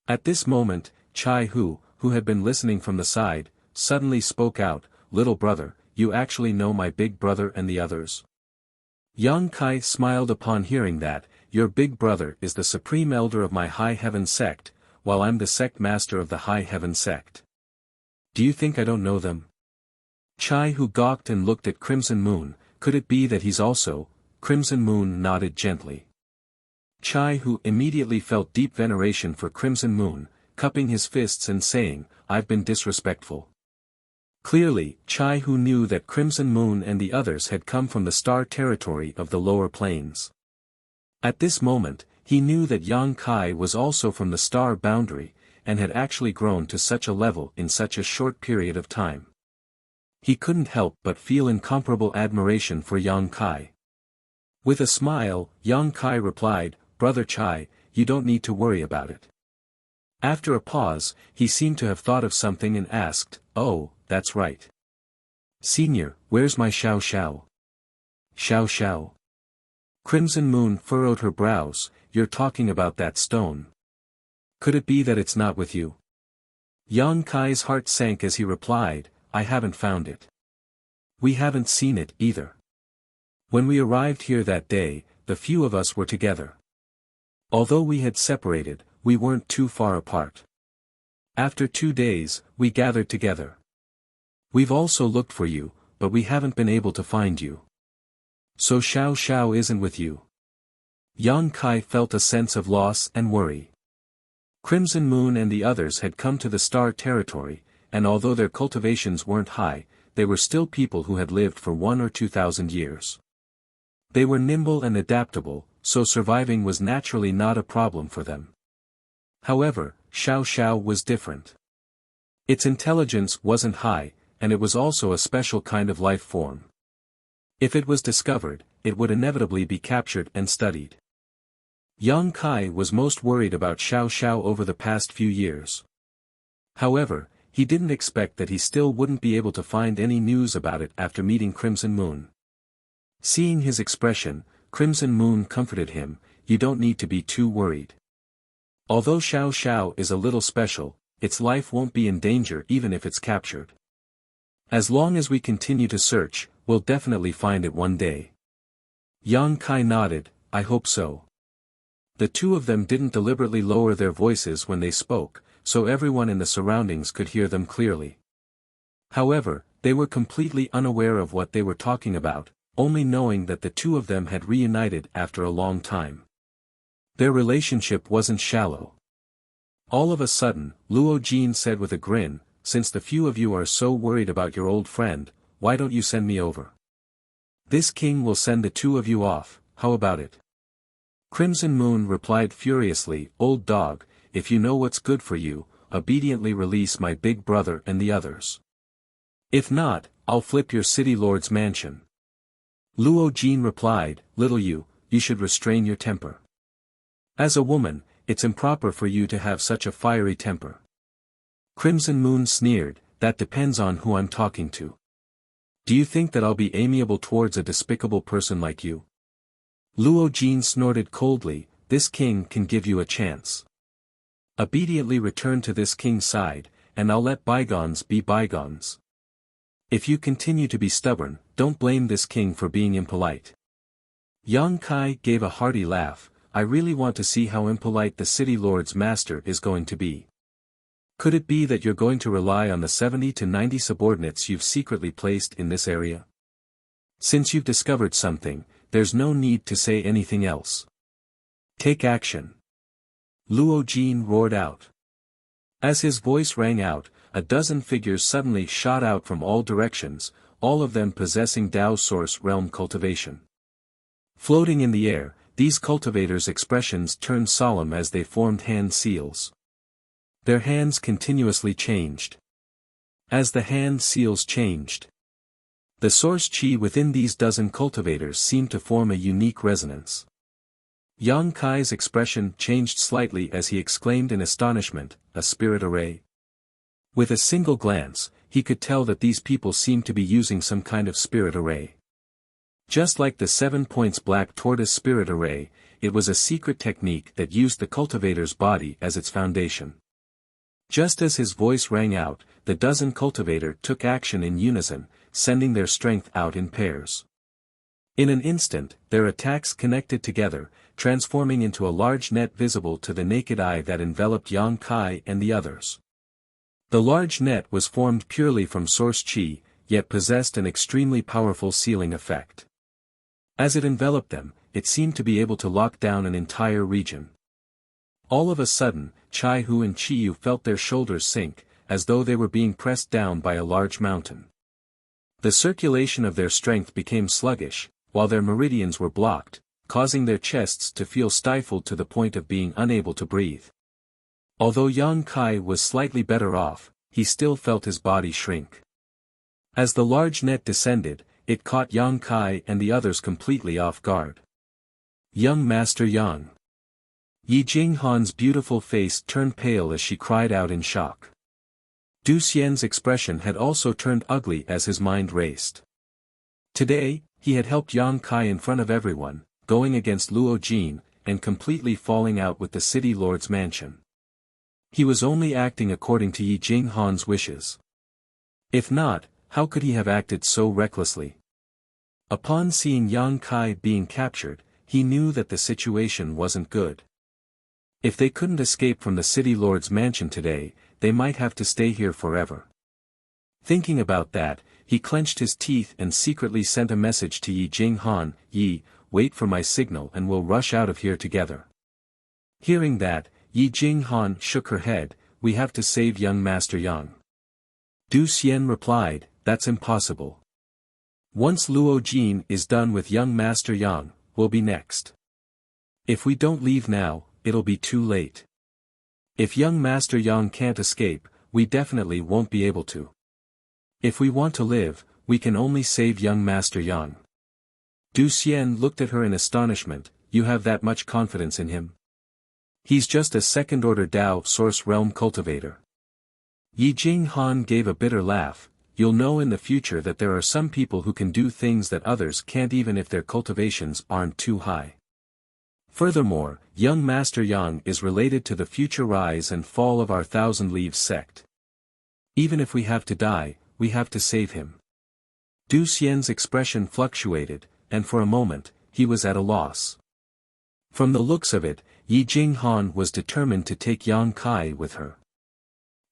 At this moment, Chai Hu, who had been listening from the side, suddenly spoke out, little brother, you actually know my big brother and the others? Yang Kai smiled upon hearing that, your big brother is the supreme elder of my High Heaven sect, while I'm the sect master of the High Heaven sect. Do you think I don't know them? Chai Hu gawked and looked at Crimson Moon, could it be that he's also? Crimson Moon nodded gently. Chai Hu immediately felt deep veneration for Crimson Moon, cupping his fists and saying, I've been disrespectful. Clearly, Chai Hu knew that Crimson Moon and the others had come from the star territory of the lower planes. At this moment, he knew that Yang Kai was also from the star boundary, and had actually grown to such a level in such a short period of time. He couldn't help but feel incomparable admiration for Yang Kai. With a smile, Yang Kai replied, Brother Chai, you don't need to worry about it. After a pause, he seemed to have thought of something and asked, oh, that's right. Senior, where's my Xiao Xiao? Xiao Xiao. Crimson Moon furrowed her brows, you're talking about that stone. Could it be that it's not with you? Yang Kai's heart sank as he replied, I haven't found it. We haven't seen it either. When we arrived here that day, the few of us were together. Although we had separated, we weren't too far apart. After 2 days, we gathered together. We've also looked for you, but we haven't been able to find you. So Xiao Xiao isn't with you. Yang Kai felt a sense of loss and worry. Crimson Moon and the others had come to the star territory, and although their cultivations weren't high, they were still people who had lived for 1,000 or 2,000 years. They were nimble and adaptable, so surviving was naturally not a problem for them. However, Xiao Xiao was different. Its intelligence wasn't high, and it was also a special kind of life form. If it was discovered, it would inevitably be captured and studied. Yang Kai was most worried about Xiao Xiao over the past few years. However, he didn't expect that he still wouldn't be able to find any news about it after meeting Crimson Moon. Seeing his expression, Crimson Moon comforted him, you don't need to be too worried. Although Xiao Xiao is a little special, its life won't be in danger even if it's captured. As long as we continue to search, we'll definitely find it one day. Yang Kai nodded, I hope so. The two of them didn't deliberately lower their voices when they spoke, so everyone in the surroundings could hear them clearly. However, they were completely unaware of what they were talking about, only knowing that the two of them had reunited after a long time. Their relationship wasn't shallow. All of a sudden, Luo Jin said with a grin, since the few of you are so worried about your old friend, why don't you send me over? This king will send the two of you off, how about it? Crimson Moon replied furiously, old dog, if you know what's good for you, obediently release my big brother and the others. If not, I'll flip your city lord's mansion. Luo Jin replied, little you should restrain your temper. As a woman, it's improper for you to have such a fiery temper. Crimson Moon sneered, that depends on who I'm talking to. Do you think that I'll be amiable towards a despicable person like you? Luo Jin snorted coldly, this king can give you a chance. Obediently return to this king's side, and I'll let bygones be bygones. If you continue to be stubborn, don't blame this king for being impolite. Yang Kai gave a hearty laugh, I really want to see how impolite the city lord's master is going to be. Could it be that you're going to rely on the 70 to 90 subordinates you've secretly placed in this area? Since you've discovered something, there's no need to say anything else. Take action. Luo Jin roared out. As his voice rang out, a dozen figures suddenly shot out from all directions, all of them possessing Dao Source Realm cultivation. Floating in the air, these cultivators' expressions turned solemn as they formed hand seals. Their hands continuously changed. As the hand seals changed, the source chi within these dozen cultivators seemed to form a unique resonance. Yang Kai's expression changed slightly as he exclaimed in astonishment, a spirit array. With a single glance, he could tell that these people seemed to be using some kind of spirit array. Just like the 7 points black tortoise spirit array, it was a secret technique that used the cultivator's body as its foundation. Just as his voice rang out, the dozen cultivator took action in unison, sending their strength out in pairs. In an instant, their attacks connected together, transforming into a large net visible to the naked eye that enveloped Yang Kai and the others. The large net was formed purely from source chi, yet possessed an extremely powerful sealing effect. As it enveloped them, it seemed to be able to lock down an entire region. All of a sudden, Chai Hu and Chi Yu felt their shoulders sink, as though they were being pressed down by a large mountain. The circulation of their strength became sluggish, while their meridians were blocked, causing their chests to feel stifled to the point of being unable to breathe. Although Yang Kai was slightly better off, he still felt his body shrink. As the large net descended, it caught Yang Kai and the others completely off guard. Young Master Yang. Yi Jinghan's beautiful face turned pale as she cried out in shock. Du Xian's expression had also turned ugly as his mind raced. Today, he had helped Yang Kai in front of everyone, going against Luo Jin, and completely falling out with the city lord's mansion. He was only acting according to Yi Jinghan's wishes. If not, how could he have acted so recklessly? Upon seeing Yang Kai being captured, he knew that the situation wasn't good. If they couldn't escape from the city lord's mansion today, they might have to stay here forever. Thinking about that, he clenched his teeth and secretly sent a message to Yi Jinghan, Yi, wait for my signal and we'll rush out of here together. Hearing that, Yi Jinghan shook her head, we have to save young Master Yang. Du Xian replied, that's impossible. Once Luo Jin is done with young Master Yang, we'll be next. If we don't leave now, it'll be too late. If young Master Yang can't escape, we definitely won't be able to. If we want to live, we can only save young Master Yang. Du Xian looked at her in astonishment, you have that much confidence in him? He's just a second-order Dao Source Realm cultivator. Yi Jinghan gave a bitter laugh, you'll know in the future that there are some people who can do things that others can't even if their cultivations aren't too high. Furthermore, young Master Yang is related to the future rise and fall of our Thousand Leaves sect. Even if we have to die, we have to save him. Du Xian's expression fluctuated, and for a moment, he was at a loss. From the looks of it, Yi Jinghan was determined to take Yang Kai with her.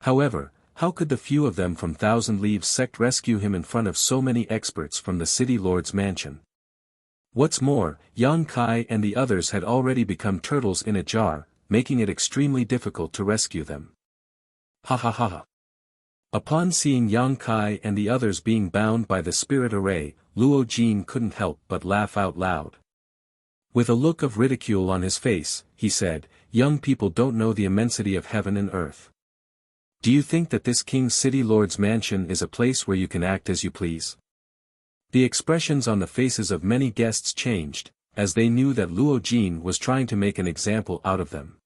However, how could the few of them from Thousand Leaves sect rescue him in front of so many experts from the city lord's mansion? What's more, Yang Kai and the others had already become turtles in a jar, making it extremely difficult to rescue them. Ha ha ha ha. Upon seeing Yang Kai and the others being bound by the spirit array, Luo Jin couldn't help but laugh out loud. With a look of ridicule on his face, he said, young people don't know the immensity of heaven and earth. Do you think that this King's City Lord's mansion is a place where you can act as you please? The expressions on the faces of many guests changed, as they knew that Luo Jin was trying to make an example out of them.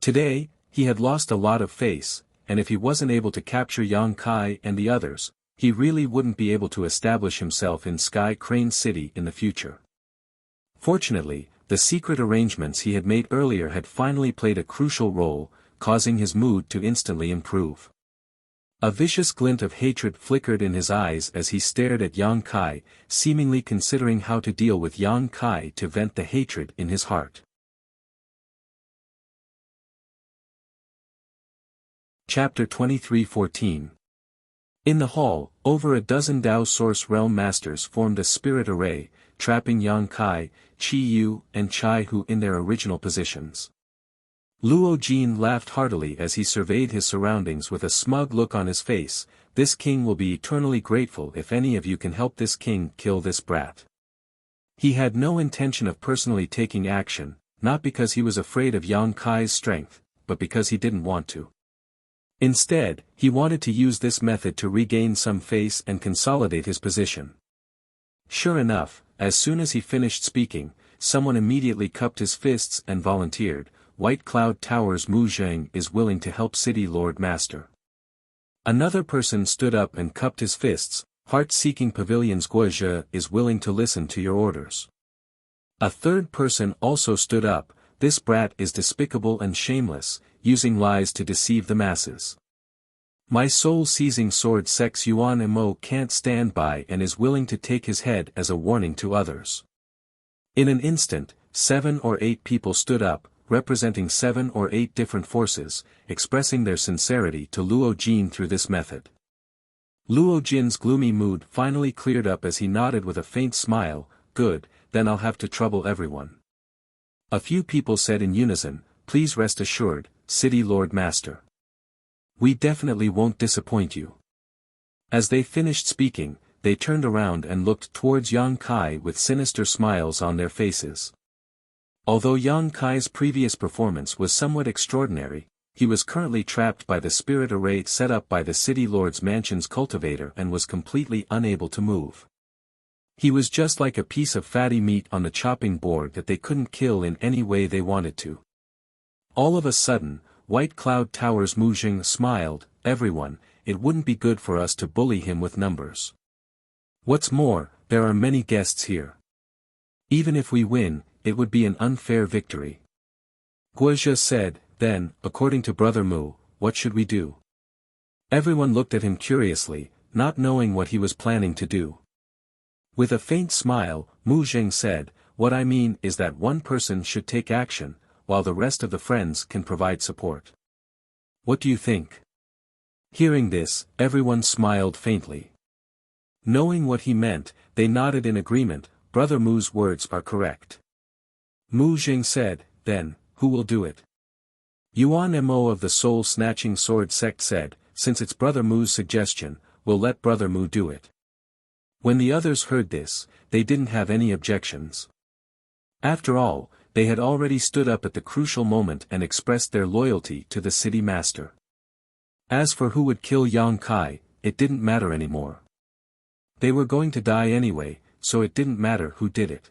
Today, he had lost a lot of face, and if he wasn't able to capture Yang Kai and the others, he really wouldn't be able to establish himself in Sky Crane City in the future. Fortunately, the secret arrangements he had made earlier had finally played a crucial role, causing his mood to instantly improve. A vicious glint of hatred flickered in his eyes as he stared at Yang Kai, seemingly considering how to deal with Yang Kai to vent the hatred in his heart. Chapter 23:14. In the hall, over a dozen Dao Source Realm Masters formed a spirit array, trapping Yang Kai, Qi Yu and Chai Hu in their original positions. Luo Jin laughed heartily as he surveyed his surroundings with a smug look on his face. This king will be eternally grateful if any of you can help this king kill this brat. He had no intention of personally taking action, not because he was afraid of Yang Kai's strength, but because he didn't want to. Instead, he wanted to use this method to regain some face and consolidate his position. Sure enough, as soon as he finished speaking, someone immediately cupped his fists and volunteered. White Cloud Tower's Mu Zheng is willing to help City Lord Master. Another person stood up and cupped his fists. Heart-seeking Pavilion's Guozhe is willing to listen to your orders. A third person also stood up. This brat is despicable and shameless, using lies to deceive the masses. My soul-seizing sword Sex Yuan Mo can't stand by and is willing to take his head as a warning to others. In an instant, 7 or 8 people stood up, representing 7 or 8 different forces, expressing their sincerity to Luo Jin through this method. Luo Jin's gloomy mood finally cleared up as he nodded with a faint smile. Good, then I'll have to trouble everyone. A few people said in unison, please rest assured, City Lord Master. We definitely won't disappoint you. As they finished speaking, they turned around and looked towards Yang Kai with sinister smiles on their faces. Although Yang Kai's previous performance was somewhat extraordinary, he was currently trapped by the spirit array set up by the City Lord's Mansion's cultivator and was completely unable to move. He was just like a piece of fatty meat on the chopping board that they couldn't kill in any way they wanted to. All of a sudden, White Cloud Tower's Mu Zheng smiled. Everyone, it wouldn't be good for us to bully him with numbers. What's more, there are many guests here. Even if we win, it would be an unfair victory. Guozhe said, then, according to Brother Mu, what should we do? Everyone looked at him curiously, not knowing what he was planning to do. With a faint smile, Mu Zheng said, what I mean is that one person should take action, while the rest of the friends can provide support. What do you think? Hearing this, everyone smiled faintly. Knowing what he meant, they nodded in agreement. Brother Mu's words are correct. Mu Zheng said, then, who will do it? Yuan Mo of the Soul-Snatching Sword Sect said, since it's Brother Mu's suggestion, we'll let Brother Mu do it. When the others heard this, they didn't have any objections. After all, they had already stood up at the crucial moment and expressed their loyalty to the city master. As for who would kill Yang Kai, it didn't matter anymore. They were going to die anyway, so it didn't matter who did it.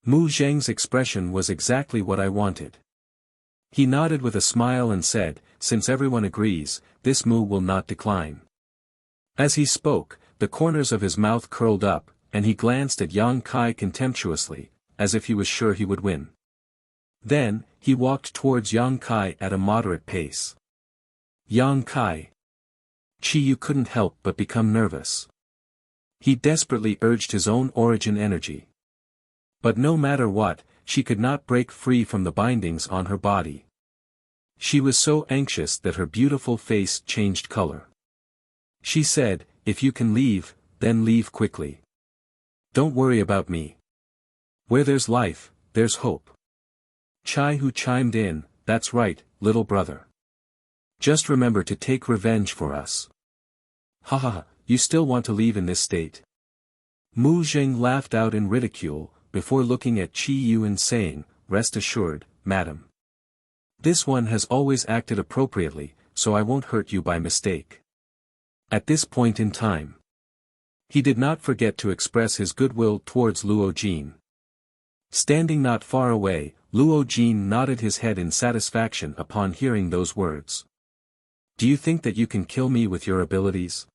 Mu Zheng's expression was exactly what I wanted. He nodded with a smile and said, since everyone agrees, this Mu will not decline. As he spoke, the corners of his mouth curled up, and he glanced at Yang Kai contemptuously, as if he was sure he would win. Then, he walked towards Yang Kai at a moderate pace. Yang Kai. Qi Yu couldn't help but become nervous. He desperately urged his own origin energy. But no matter what, she could not break free from the bindings on her body. She was so anxious that her beautiful face changed color. She said, if you can leave, then leave quickly. Don't worry about me. Where there's life, there's hope. Chai Hu chimed in, that's right, little brother. Just remember to take revenge for us. Ha ha ha, you still want to leave in this state? Mu Zheng laughed out in ridicule, before looking at Qi Yu and saying, rest assured, madam. This one has always acted appropriately, so I won't hurt you by mistake. At this point in time, he did not forget to express his goodwill towards Luo Jin. Standing not far away, Luo Jin nodded his head in satisfaction upon hearing those words. Do you think that you can kill me with your abilities?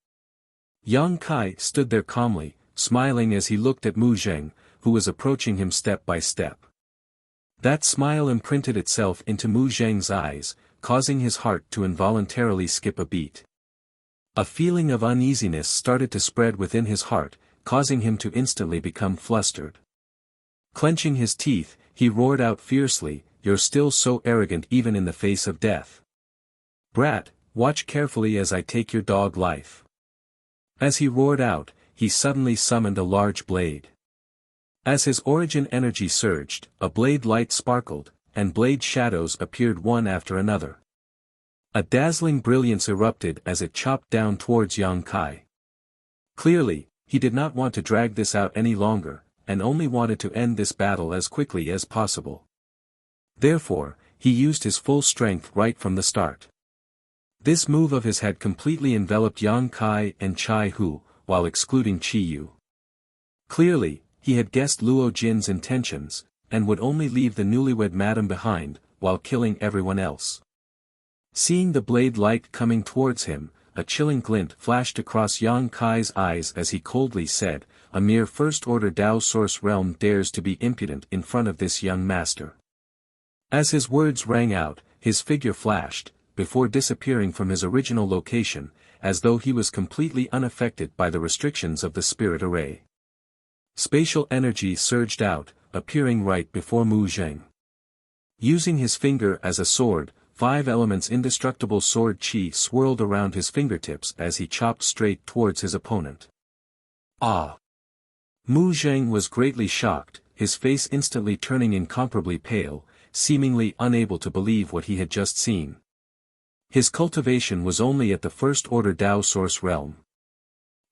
Yang Kai stood there calmly, smiling as he looked at Mu Zheng, who was approaching him step by step. That smile imprinted itself into Mu Zheng's eyes, causing his heart to involuntarily skip a beat. A feeling of uneasiness started to spread within his heart, causing him to instantly become flustered. Clenching his teeth, he roared out fiercely, "You're still so arrogant even in the face of death. Brat, watch carefully as I take your dog life." As he roared out, he suddenly summoned a large blade. As his origin energy surged, a blade light sparkled, and blade shadows appeared one after another. A dazzling brilliance erupted as it chopped down towards Yang Kai. Clearly, he did not want to drag this out any longer, and only wanted to end this battle as quickly as possible. Therefore, he used his full strength right from the start. This move of his had completely enveloped Yang Kai and Chai Hu, while excluding Chi Yu. Clearly, he had guessed Luo Jin's intentions, and would only leave the newlywed madam behind, while killing everyone else. Seeing the blade light coming towards him, a chilling glint flashed across Yang Kai's eyes as he coldly said, "A mere first-order Dao Source Realm dares to be impudent in front of this young master." As his words rang out, his figure flashed, before disappearing from his original location, as though he was completely unaffected by the restrictions of the spirit array. Spatial energy surged out, appearing right before Mu Zheng. Using his finger as a sword, 5 elements indestructible sword chi swirled around his fingertips as he chopped straight towards his opponent. Ah! Mu Zheng was greatly shocked, his face instantly turning incomparably pale, seemingly unable to believe what he had just seen. His cultivation was only at the first-order Dao Source Realm.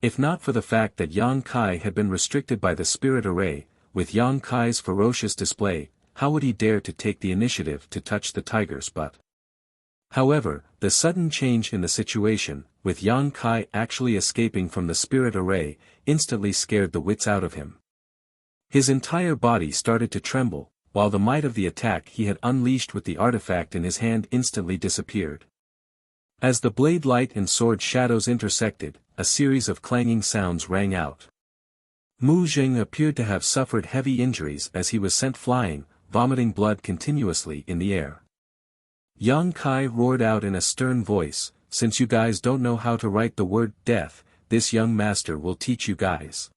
If not for the fact that Yang Kai had been restricted by the spirit array, with Yang Kai's ferocious display, how would he dare to take the initiative to touch the tiger's butt? However, the sudden change in the situation, with Yang Kai actually escaping from the spirit array, instantly scared the wits out of him. His entire body started to tremble, while the might of the attack he had unleashed with the artifact in his hand instantly disappeared. As the blade light and sword shadows intersected, a series of clanging sounds rang out. Mu Zheng appeared to have suffered heavy injuries as he was sent flying, vomiting blood continuously in the air. Yang Kai roared out in a stern voice, "Since you guys don't know how to write the word death, this young master will teach you guys."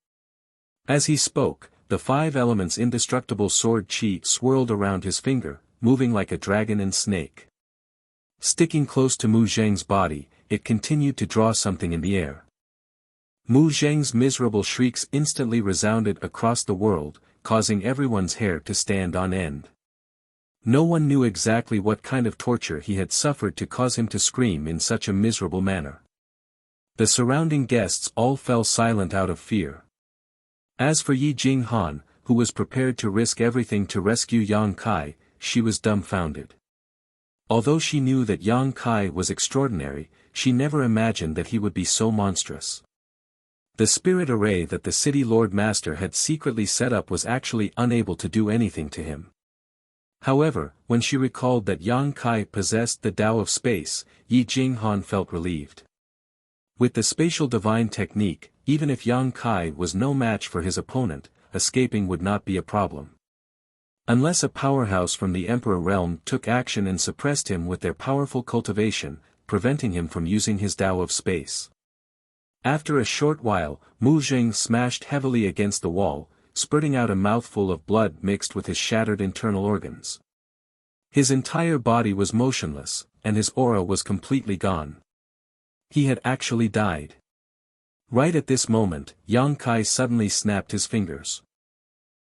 As he spoke, the 5 elements indestructible sword chi swirled around his finger, moving like a dragon and snake. Sticking close to Mu Zheng's body, it continued to draw something in the air. Mu Zheng's miserable shrieks instantly resounded across the world, causing everyone's hair to stand on end. No one knew exactly what kind of torture he had suffered to cause him to scream in such a miserable manner. The surrounding guests all fell silent out of fear. As for Yi Jinghan, who was prepared to risk everything to rescue Yang Kai, she was dumbfounded. Although she knew that Yang Kai was extraordinary, she never imagined that he would be so monstrous. The spirit array that the city Lord Master had secretly set up was actually unable to do anything to him. However, when she recalled that Yang Kai possessed the Tao of space, Yi Jinghan felt relieved. With the spatial divine technique, even if Yang Kai was no match for his opponent, escaping would not be a problem. Unless a powerhouse from the Emperor realm took action and suppressed him with their powerful cultivation, preventing him from using his Tao of space. After a short while, Mu Zheng smashed heavily against the wall, spurting out a mouthful of blood mixed with his shattered internal organs. His entire body was motionless, and his aura was completely gone. He had actually died. Right at this moment, Yang Kai suddenly snapped his fingers.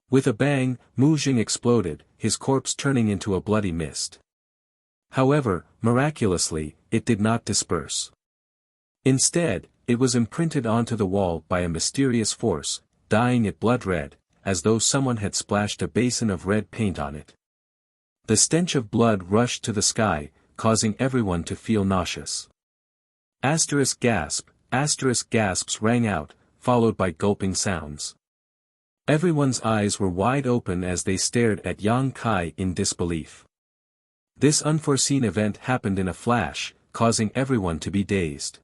With a bang, Mu Zheng exploded, his corpse turning into a bloody mist. However, miraculously, it did not disperse. Instead, it was imprinted onto the wall by a mysterious force, dyeing it blood red, as though someone had splashed a basin of red paint on it. The stench of blood rushed to the sky, causing everyone to feel nauseous. Asterisk gasps rang out, followed by gulping sounds. Everyone's eyes were wide open as they stared at Yang Kai in disbelief. This unforeseen event happened in a flash, causing everyone to be dazed.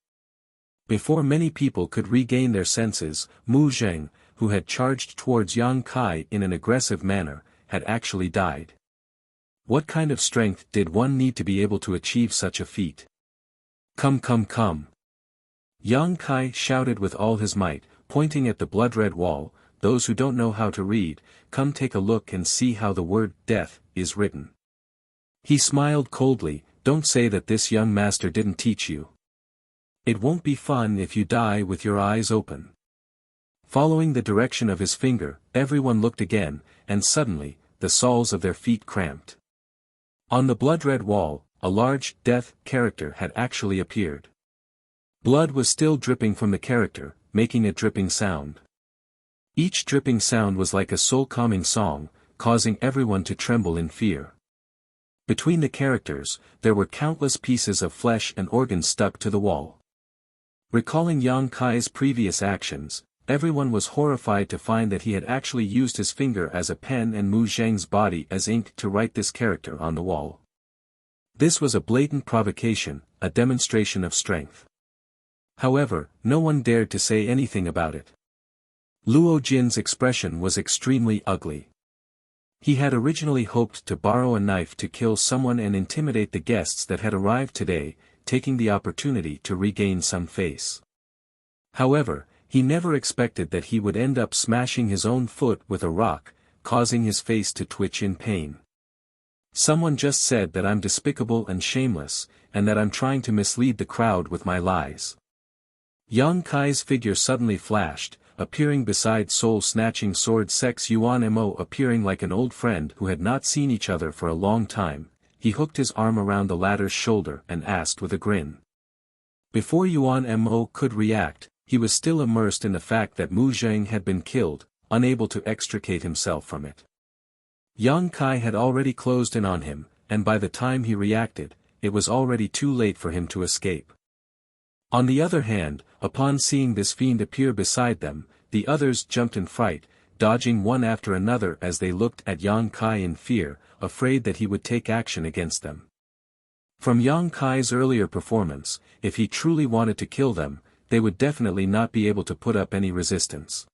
Before many people could regain their senses, Mu Zheng, who had charged towards Yang Kai in an aggressive manner, had actually died. What kind of strength did one need to be able to achieve such a feat? Come. Yang Kai shouted with all his might, pointing at the blood-red wall. Those who don't know how to read, come take a look and see how the word death is written. He smiled coldly. Don't say that this young master didn't teach you. It won't be fun if you die with your eyes open. Following the direction of his finger, everyone looked again, and suddenly, the soles of their feet cramped. On the blood-red wall, a large death character had actually appeared. Blood was still dripping from the character, making a dripping sound. Each dripping sound was like a soul-calming song, causing everyone to tremble in fear. Between the characters, there were countless pieces of flesh and organs stuck to the wall. Recalling Yang Kai's previous actions, everyone was horrified to find that he had actually used his finger as a pen and Mu Zheng's body as ink to write this character on the wall. This was a blatant provocation, a demonstration of strength. However, no one dared to say anything about it. Luo Jin's expression was extremely ugly. He had originally hoped to borrow a knife to kill someone and intimidate the guests that had arrived today, taking the opportunity to regain some face. However, he never expected that he would end up smashing his own foot with a rock, causing his face to twitch in pain. Someone just said that I'm despicable and shameless, and that I'm trying to mislead the crowd with my lies. Yang Kai's figure suddenly flashed, appearing beside soul-snatching sword sex Yuan Mo. Appearing like an old friend who had not seen each other for a long time, he hooked his arm around the latter's shoulder and asked with a grin. Before Yuan Mo could react, he was still immersed in the fact that Mu Zheng had been killed, unable to extricate himself from it. Yang Kai had already closed in on him, and by the time he reacted, it was already too late for him to escape. On the other hand, upon seeing this fiend appear beside them, the others jumped in fright, dodging one after another as they looked at Yang Kai in fear, afraid that he would take action against them. From Yang Kai's earlier performance, if he truly wanted to kill them, they would definitely not be able to put up any resistance.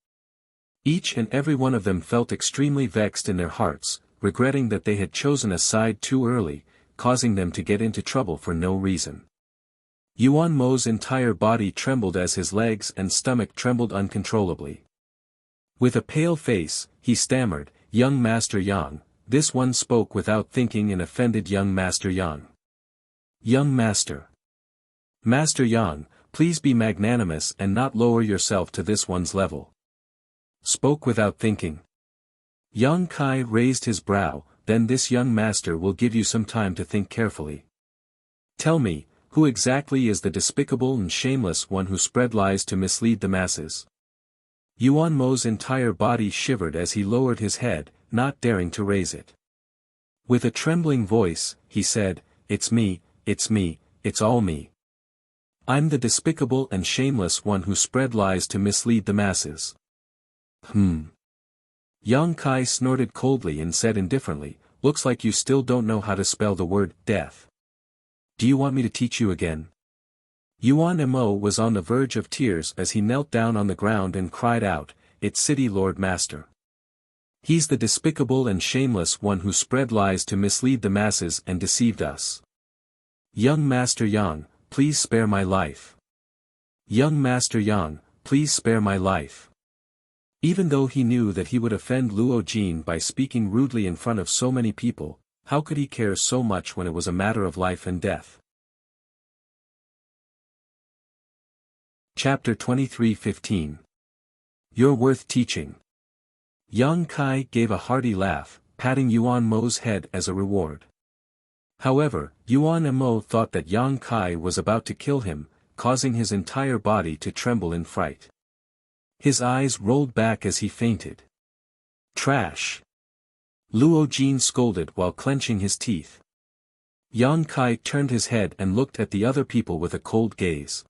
Each and every one of them felt extremely vexed in their hearts, regretting that they had chosen a side too early, causing them to get into trouble for no reason. Yuan Mo's entire body trembled as his legs and stomach trembled uncontrollably. With a pale face, he stammered, "Young Master Yang." This one spoke without thinking and offended young Master Yang. "Young Master. Master Yang, please be magnanimous and not lower yourself to this one's level." Spoke without thinking. Yang Kai raised his brow. Then this young master will give you some time to think carefully. Tell me, who exactly is the despicable and shameless one who spread lies to mislead the masses? Yuan Mo's entire body shivered as he lowered his head, not daring to raise it. With a trembling voice, he said, it's me, it's all me. I'm the despicable and shameless one who spread lies to mislead the masses." Yang Kai snorted coldly and said indifferently, "Looks like you still don't know how to spell the word death. Do you want me to teach you again?" Yuan Mo was on the verge of tears as he knelt down on the ground and cried out, "It's City Lord Master. He's the despicable and shameless one who spread lies to mislead the masses and deceived us. Young Master Yang, please spare my life. Young Master Yang, please spare my life." Even though he knew that he would offend Luo Jin by speaking rudely in front of so many people, how could he care so much when it was a matter of life and death? Chapter 23:15. You're worth teaching. Yang Kai gave a hearty laugh, patting Yuan Mo's head as a reward. However, Yuan Mo thought that Yang Kai was about to kill him, causing his entire body to tremble in fright. His eyes rolled back as he fainted. "Trash!" Luo Jin scolded while clenching his teeth. Yang Kai turned his head and looked at the other people with a cold gaze.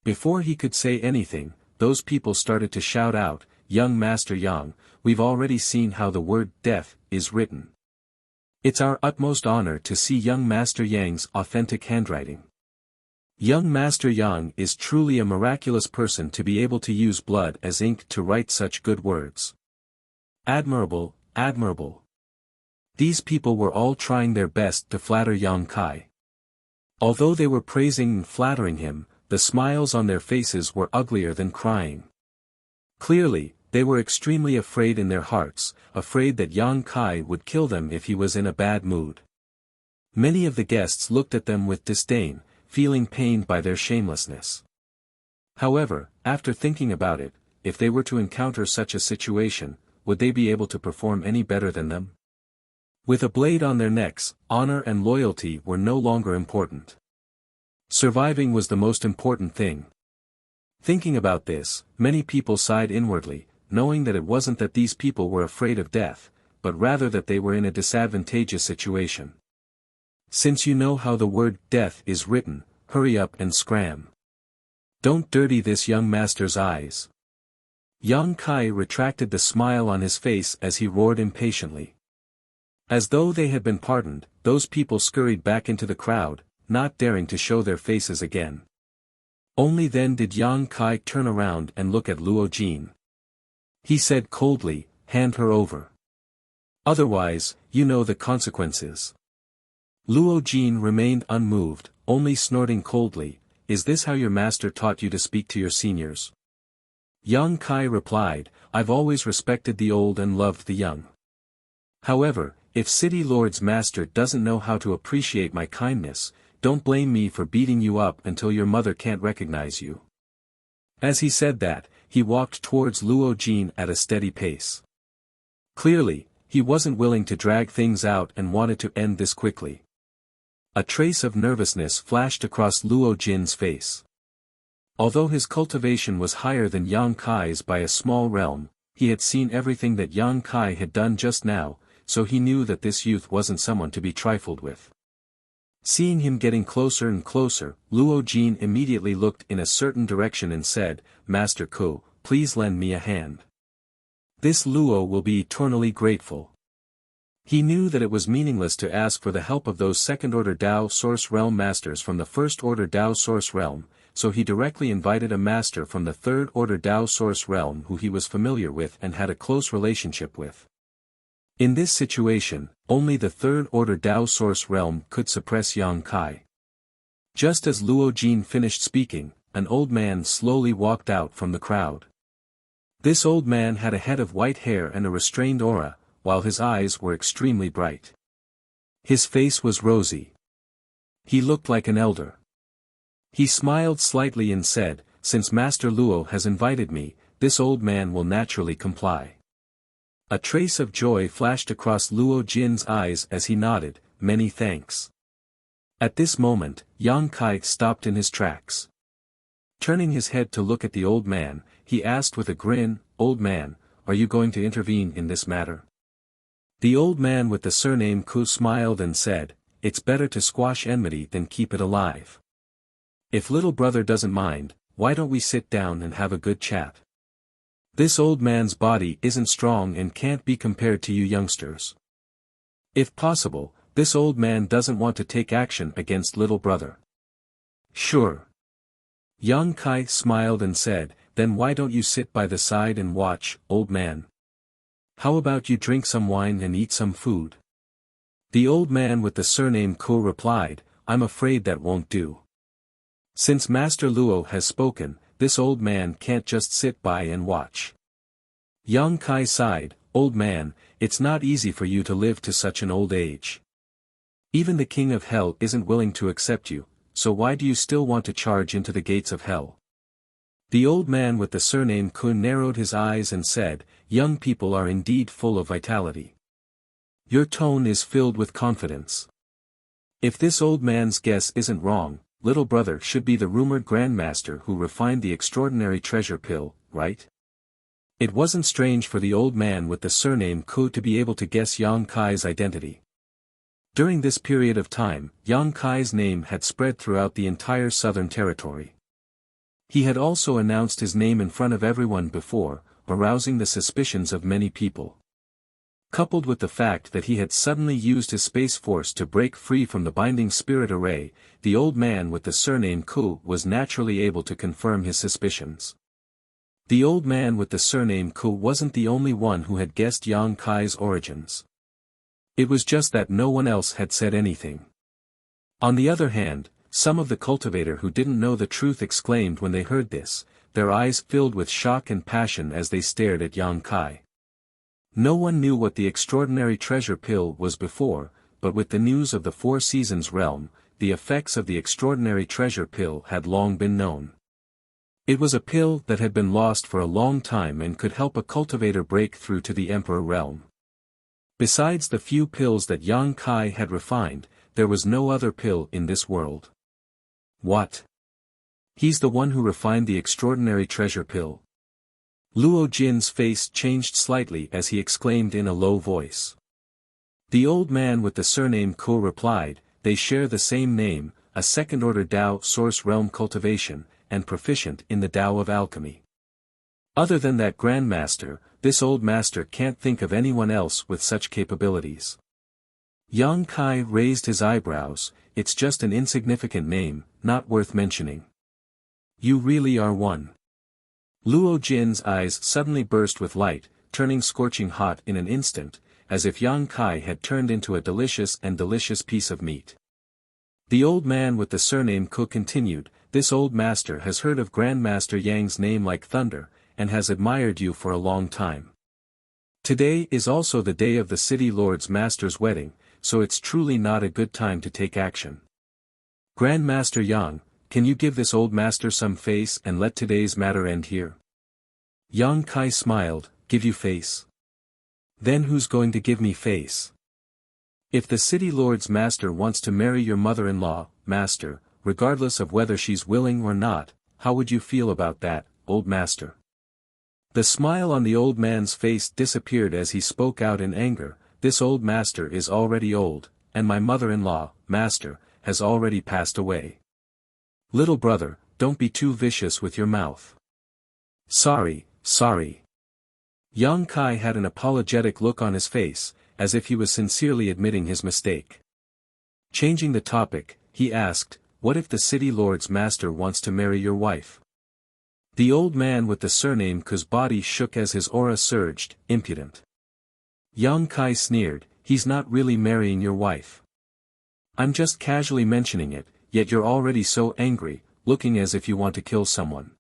Before he could say anything, those people started to shout out, "Young Master Yang, we've already seen how the word death is written. It's our utmost honor to see young Master Yang's authentic handwriting. Young Master Yang is truly a miraculous person to be able to use blood as ink to write such good words. Admirable, admirable." These people were all trying their best to flatter Yang Kai. Although they were praising and flattering him, the smiles on their faces were uglier than crying. Clearly, they were extremely afraid in their hearts, afraid that Yang Kai would kill them if he was in a bad mood. Many of the guests looked at them with disdain, feeling pained by their shamelessness. However, after thinking about it, if they were to encounter such a situation, would they be able to perform any better than them? With a blade on their necks, honor and loyalty were no longer important. Surviving was the most important thing. Thinking about this, many people sighed inwardly, knowing that it wasn't that these people were afraid of death, but rather that they were in a disadvantageous situation. Since you know how the word death is written, hurry up and scram. Don't dirty this young master's eyes. Yang Kai retracted the smile on his face as he roared impatiently. As though they had been pardoned, those people scurried back into the crowd, not daring to show their faces again. Only then did Yang Kai turn around and look at Luo Jin. He said coldly, "Hand her over. Otherwise, you know the consequences." Luo Jin remained unmoved, only snorting coldly, "Is this how your master taught you to speak to your seniors?" Yang Kai replied, "I've always respected the old and loved the young. However, if City Lord's master doesn't know how to appreciate my kindness, don't blame me for beating you up until your mother can't recognize you." As he said that, he walked towards Luo Jin at a steady pace. Clearly, he wasn't willing to drag things out and wanted to end this quickly. A trace of nervousness flashed across Luo Jin's face. Although his cultivation was higher than Yang Kai's by a small realm, he had seen everything that Yang Kai had done just now, so he knew that this youth wasn't someone to be trifled with. Seeing him getting closer and closer, Luo Jin immediately looked in a certain direction and said, "Master Ko, please lend me a hand. This Luo will be eternally grateful." He knew that it was meaningless to ask for the help of those second-order Dao Source Realm masters from the first-order Dao Source Realm, so he directly invited a master from the third-order Dao Source Realm who he was familiar with and had a close relationship with. In this situation, only the third-order Dao Source Realm could suppress Yang Kai. Just as Luo Jin finished speaking, an old man slowly walked out from the crowd. This old man had a head of white hair and a restrained aura, while his eyes were extremely bright. His face was rosy. He looked like an elder. He smiled slightly and said, "Since Master Luo has invited me, this old man will naturally comply." A trace of joy flashed across Luo Jin's eyes as he nodded, "Many thanks." At this moment, Yang Kai stopped in his tracks. Turning his head to look at the old man, he asked with a grin, "Old man, are you going to intervene in this matter?" The old man with the surname Ku smiled and said, "It's better to squash enmity than keep it alive. If little brother doesn't mind, why don't we sit down and have a good chat? This old man's body isn't strong and can't be compared to you youngsters. If possible, this old man doesn't want to take action against little brother." "Sure." Yang Kai smiled and said, "Then why don't you sit by the side and watch, old man? How about you drink some wine and eat some food?" The old man with the surname Ko replied, "I'm afraid that won't do. Since Master Luo has spoken, this old man can't just sit by and watch." Yang Kai sighed, "Old man, it's not easy for you to live to such an old age. Even the king of hell isn't willing to accept you, so why do you still want to charge into the gates of hell?" The old man with the surname Kun narrowed his eyes and said, "Young people are indeed full of vitality. Your tone is filled with confidence. If this old man's guess isn't wrong, little brother should be the rumored grandmaster who refined the extraordinary treasure pill, right?" It wasn't strange for the old man with the surname Ku to be able to guess Yang Kai's identity. During this period of time, Yang Kai's name had spread throughout the entire southern territory. He had also announced his name in front of everyone before, arousing the suspicions of many people. Coupled with the fact that he had suddenly used his space force to break free from the binding spirit array, the old man with the surname Ku was naturally able to confirm his suspicions. The old man with the surname Ku wasn't the only one who had guessed Yang Kai's origins. It was just that no one else had said anything. On the other hand, some of the cultivator who didn't know the truth exclaimed when they heard this, their eyes filled with shock and passion as they stared at Yang Kai. No one knew what the extraordinary treasure pill was before, but with the news of the Four Seasons realm, the effects of the extraordinary treasure pill had long been known. It was a pill that had been lost for a long time and could help a cultivator break through to the Emperor realm. Besides the few pills that Yang Kai had refined, there was no other pill in this world. What? He's the one who refined the extraordinary treasure pill. Luo Jin's face changed slightly as he exclaimed in a low voice. The old man with the surname Ko replied, they share the same name, a second-order Dao source realm cultivation, and proficient in the Dao of alchemy. Other than that grandmaster, this old master can't think of anyone else with such capabilities. Yang Kai raised his eyebrows, it's just an insignificant name, not worth mentioning. You really are one. Luo Jin's eyes suddenly burst with light, turning scorching hot in an instant, as if Yang Kai had turned into a delicious piece of meat. The old man with the surname Ko continued, this old master has heard of Grandmaster Yang's name like thunder, and has admired you for a long time. Today is also the day of the city lord's master's wedding, so it's truly not a good time to take action. Grandmaster Yang, can you give this old master some face and let today's matter end here? Yang Kai smiled, give you face? Then who's going to give me face? If the city lord's master wants to marry your mother-in-law, master, regardless of whether she's willing or not, how would you feel about that, old master? The smile on the old man's face disappeared as he spoke out in anger, this old master is already old, and my mother-in-law, master, has already passed away. Little brother, don't be too vicious with your mouth. Sorry. Yang Kai had an apologetic look on his face, as if he was sincerely admitting his mistake. Changing the topic, he asked, what if the city lord's master wants to marry your wife? The old man with the surname Ku's body shook as his aura surged, impudent. Yang Kai sneered, he's not really marrying your wife. I'm just casually mentioning it, yet you're already so angry, looking as if you want to kill someone.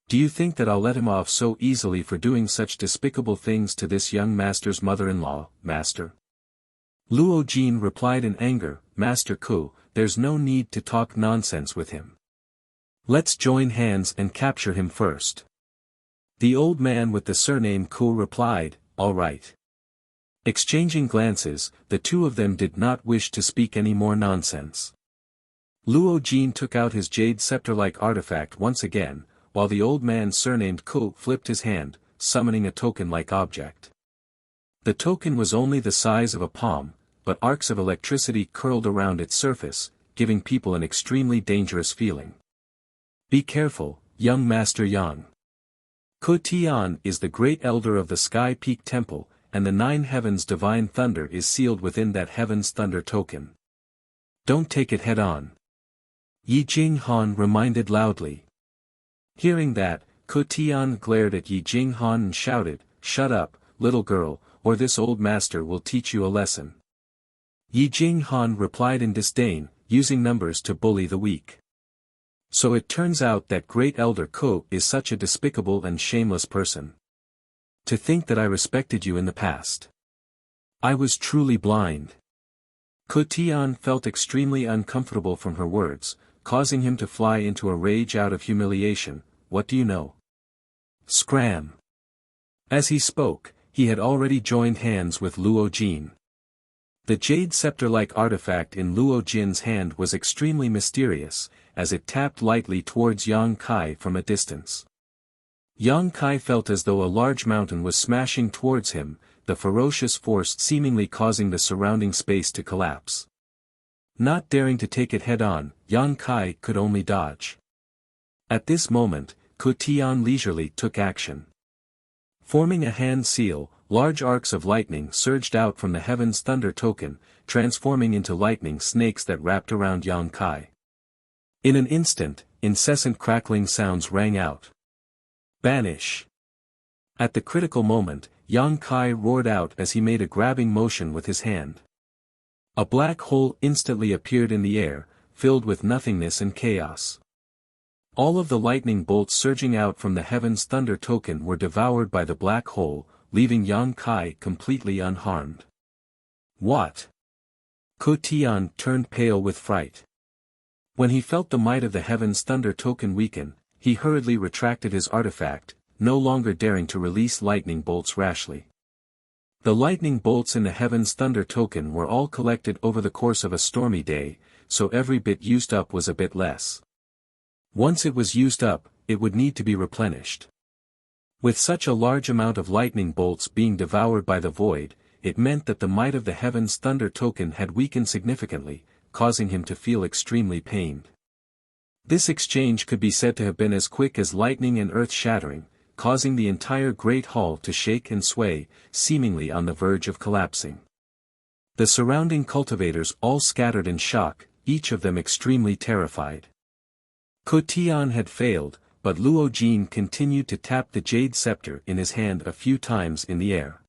Do you think that I'll let him off so easily for doing such despicable things to this young master's mother-in-law, master? Luo Jin replied in anger, Master Ku, there's no need to talk nonsense with him. Let's join hands and capture him first. The old man with the surname Ku replied, all right. Exchanging glances, the two of them did not wish to speak any more nonsense. Luo Jin took out his jade scepter-like artifact once again, while the old man surnamed Ku flipped his hand, summoning a token-like object. The token was only the size of a palm, but arcs of electricity curled around its surface, giving people an extremely dangerous feeling. Be careful, young Master Yang. Ku Tian is the great elder of the Sky Peak Temple, and the Nine Heavens' divine thunder is sealed within that Heaven's Thunder token. Don't take it head-on. Yi Jinghan reminded loudly. Hearing that, Ku Tian glared at Yi Jinghan and shouted, shut up, little girl, or this old master will teach you a lesson. Yi Jinghan replied in disdain, using numbers to bully the weak. So it turns out that great elder Ku is such a despicable and shameless person. To think that I respected you in the past. I was truly blind. Ku Tian felt extremely uncomfortable from her words, causing him to fly into a rage out of humiliation. What do you know? Scram. As he spoke, he had already joined hands with Luo Jin. The jade scepter-like artifact in Luo Jin's hand was extremely mysterious, as it tapped lightly towards Yang Kai from a distance. Yang Kai felt as though a large mountain was smashing towards him, the ferocious force seemingly causing the surrounding space to collapse. Not daring to take it head-on, Yang Kai could only dodge. At this moment, Ko Tian leisurely took action. Forming a hand seal, large arcs of lightning surged out from the Heaven's Thunder token, transforming into lightning snakes that wrapped around Yang Kai. In an instant, incessant crackling sounds rang out. Banish! At the critical moment, Yang Kai roared out as he made a grabbing motion with his hand. A black hole instantly appeared in the air, filled with nothingness and chaos. All of the lightning bolts surging out from the Heaven's Thunder token were devoured by the black hole, leaving Yang Kai completely unharmed. What? Ko Tian turned pale with fright. When he felt the might of the Heaven's Thunder token weaken, he hurriedly retracted his artifact, no longer daring to release lightning bolts rashly. The lightning bolts in the Heaven's Thunder token were all collected over the course of a stormy day, so every bit used up was a bit less. Once it was used up, it would need to be replenished. With such a large amount of lightning bolts being devoured by the void, it meant that the might of the Heaven's Thunder token had weakened significantly, causing him to feel extremely pained. This exchange could be said to have been as quick as lightning and earth-shattering, causing the entire Great Hall to shake and sway, seemingly on the verge of collapsing. The surrounding cultivators all scattered in shock, each of them extremely terrified. Ko Tian had failed, but Luo Jin continued to tap the jade scepter in his hand a few times in the air.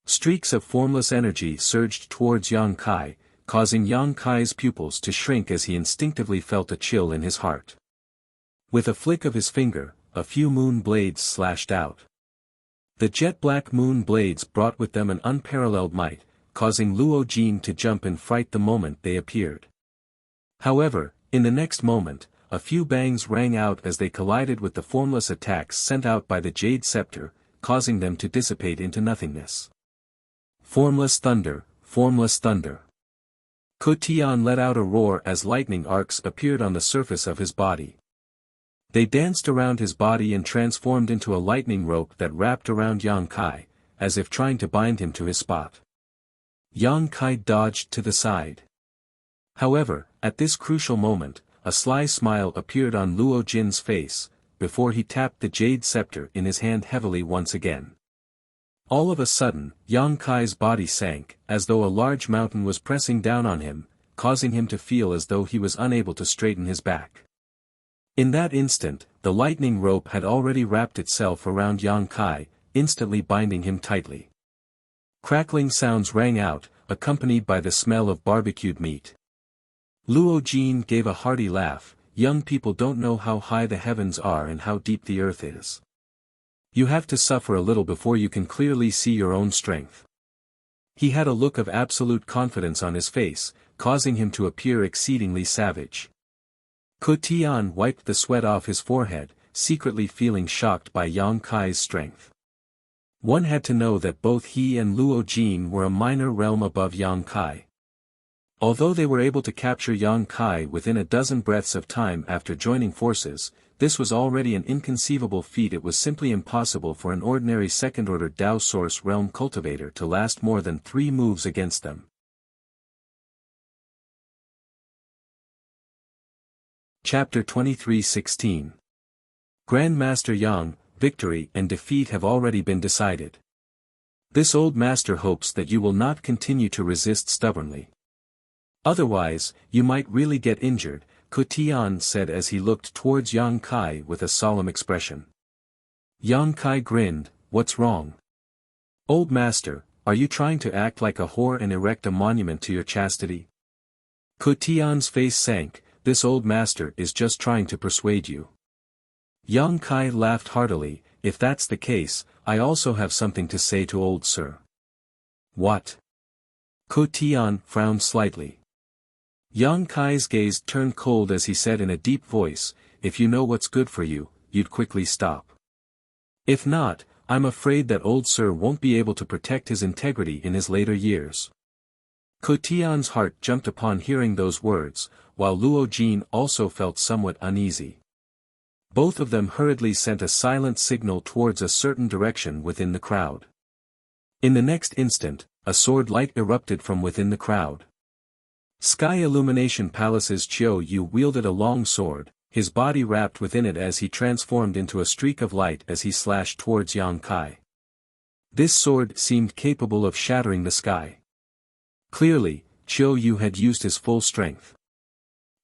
Streaks of formless energy surged towards Yang Kai, causing Yang Kai's pupils to shrink as he instinctively felt a chill in his heart. With a flick of his finger, a few moon blades slashed out. The jet-black moon blades brought with them an unparalleled might, causing Luo Jin to jump in fright the moment they appeared. However, in the next moment, a few bangs rang out as they collided with the formless attacks sent out by the jade scepter, causing them to dissipate into nothingness. Formless thunder, formless thunder. Ko Tian let out a roar as lightning arcs appeared on the surface of his body. They danced around his body and transformed into a lightning rope that wrapped around Yang Kai, as if trying to bind him to his spot. Yang Kai dodged to the side. However, at this crucial moment, a sly smile appeared on Luo Jin's face, before he tapped the jade scepter in his hand heavily once again. All of a sudden, Yang Kai's body sank, as though a large mountain was pressing down on him, causing him to feel as though he was unable to straighten his back. In that instant, the lightning rope had already wrapped itself around Yang Kai, instantly binding him tightly. Crackling sounds rang out, accompanied by the smell of barbecued meat. Luo Jin gave a hearty laugh. Young people don't know how high the heavens are and how deep the earth is. You have to suffer a little before you can clearly see your own strength. He had a look of absolute confidence on his face, causing him to appear exceedingly savage. Ko Tian wiped the sweat off his forehead, secretly feeling shocked by Yang Kai's strength. One had to know that both he and Luo Jin were a minor realm above Yang Kai. Although they were able to capture Yang Kai within a dozen breaths of time after joining forces, this was already an inconceivable feat. It was simply impossible for an ordinary second-order Dao Source Realm cultivator to last more than 3 moves against them. Chapter 23:16. Grandmaster Yang, victory and defeat have already been decided. This old master hopes that you will not continue to resist stubbornly. Otherwise, you might really get injured, Ko Tian said as he looked towards Yang Kai with a solemn expression. Yang Kai grinned, "What's wrong? Old master, are you trying to act like a whore and erect a monument to your chastity?" Ko Tian's face sank. "This old master is just trying to persuade you." Yang Kai laughed heartily. "If that's the case, I also have something to say to old sir." "What?" Ko Tian frowned slightly. Yang Kai's gaze turned cold as he said in a deep voice, "If you know what's good for you, you'd quickly stop. If not, I'm afraid that old sir won't be able to protect his integrity in his later years." Ko Tian's heart jumped upon hearing those words, while Luo Jin also felt somewhat uneasy. Both of them hurriedly sent a silent signal towards a certain direction within the crowd. In the next instant, a sword light erupted from within the crowd. Sky Illumination Palace's Chiao Yu wielded a long sword, his body wrapped within it as he transformed into a streak of light as he slashed towards Yang Kai. This sword seemed capable of shattering the sky. Clearly, Chiao Yu had used his full strength.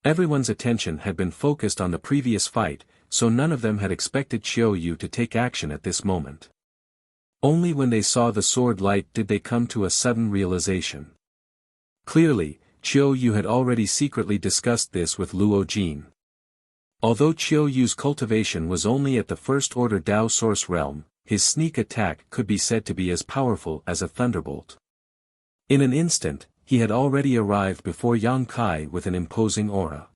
Everyone's attention had been focused on the previous fight, so none of them had expected Chiao Yu to take action at this moment. Only when they saw the sword light did they come to a sudden realization. Clearly, Chiao Yu had already secretly discussed this with Luo Jin. Although Chiao Yu's cultivation was only at the first order Dao Source realm, his sneak attack could be said to be as powerful as a thunderbolt. In an instant, he had already arrived before Yang Kai with an imposing aura.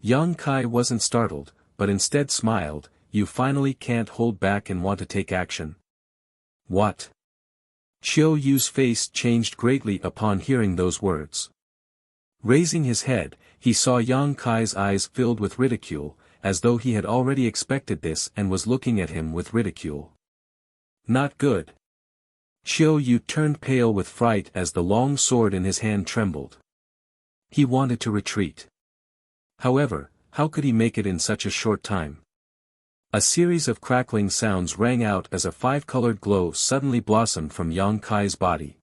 Yang Kai wasn't startled, but instead smiled. "You finally can't hold back and want to take action." "What?" Chiao Yu's face changed greatly upon hearing those words. Raising his head, he saw Yang Kai's eyes filled with ridicule, as though he had already expected this and was looking at him with ridicule. "Not good." Chiao Yu turned pale with fright as the long sword in his hand trembled. He wanted to retreat. However, how could he make it in such a short time? A series of crackling sounds rang out as a five-colored glow suddenly blossomed from Yang Kai's body.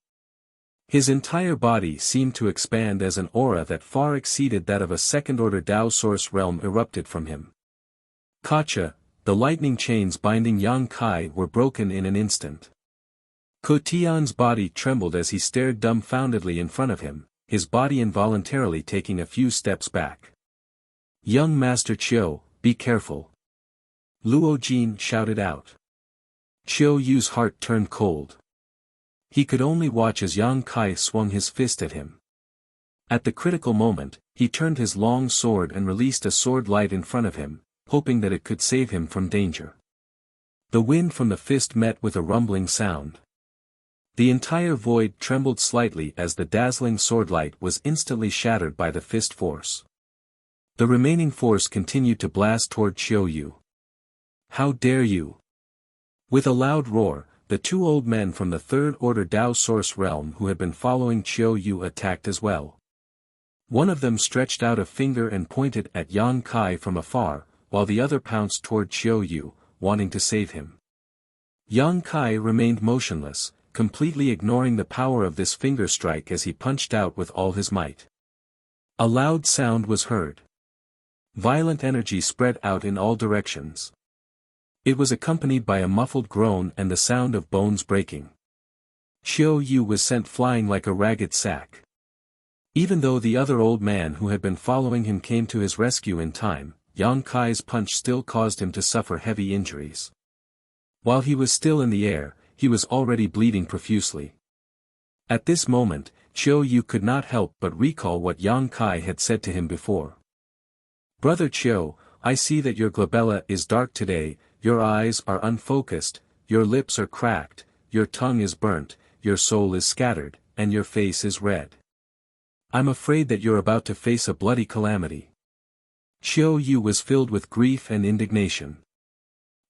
His entire body seemed to expand as an aura that far exceeded that of a second-order Dao Source realm erupted from him. Kacha, the lightning chains binding Yang Kai were broken in an instant. Ko Tian's body trembled as he stared dumbfoundedly in front of him, his body involuntarily taking a few steps back. "Young Master Chiao, be careful!" Luo Jin shouted out. Chiao Yu's heart turned cold. He could only watch as Yang Kai swung his fist at him. At the critical moment, he turned his long sword and released a sword light in front of him, hoping that it could save him from danger. The wind from the fist met with a rumbling sound. The entire void trembled slightly as the dazzling sword light was instantly shattered by the fist force. The remaining force continued to blast toward Chiao Yu. "How dare you!" With a loud roar, the two old men from the third order Dao Source realm who had been following Chiao Yu attacked as well. One of them stretched out a finger and pointed at Yang Kai from afar, while the other pounced toward Chiao Yu, wanting to save him. Yang Kai remained motionless, completely ignoring the power of this finger strike as he punched out with all his might. A loud sound was heard. Violent energy spread out in all directions. It was accompanied by a muffled groan and the sound of bones breaking. Chiao Yu was sent flying like a ragged sack. Even though the other old man who had been following him came to his rescue in time, Yang Kai's punch still caused him to suffer heavy injuries. While he was still in the air, he was already bleeding profusely. At this moment, Chiao Yu could not help but recall what Yang Kai had said to him before. "Brother Chiao, I see that your glabella is dark today, your eyes are unfocused, your lips are cracked, your tongue is burnt, your soul is scattered, and your face is red. I'm afraid that you're about to face a bloody calamity." Chiao Yu was filled with grief and indignation.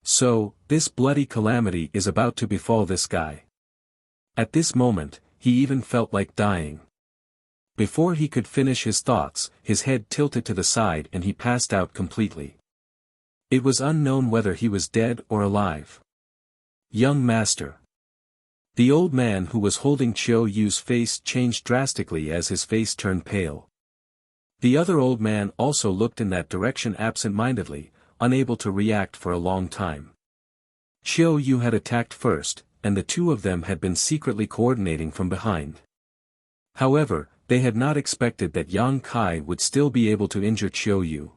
So, this bloody calamity is about to befall this guy. At this moment, he even felt like dying. Before he could finish his thoughts, his head tilted to the side and he passed out completely. It was unknown whether he was dead or alive. "Young master." The old man who was holding Chiao Yu's face changed drastically as his face turned pale. The other old man also looked in that direction absent-mindedly, unable to react for a long time. Chiao Yu had attacked first, and the two of them had been secretly coordinating from behind. However, they had not expected that Yang Kai would still be able to injure Chiao Yu.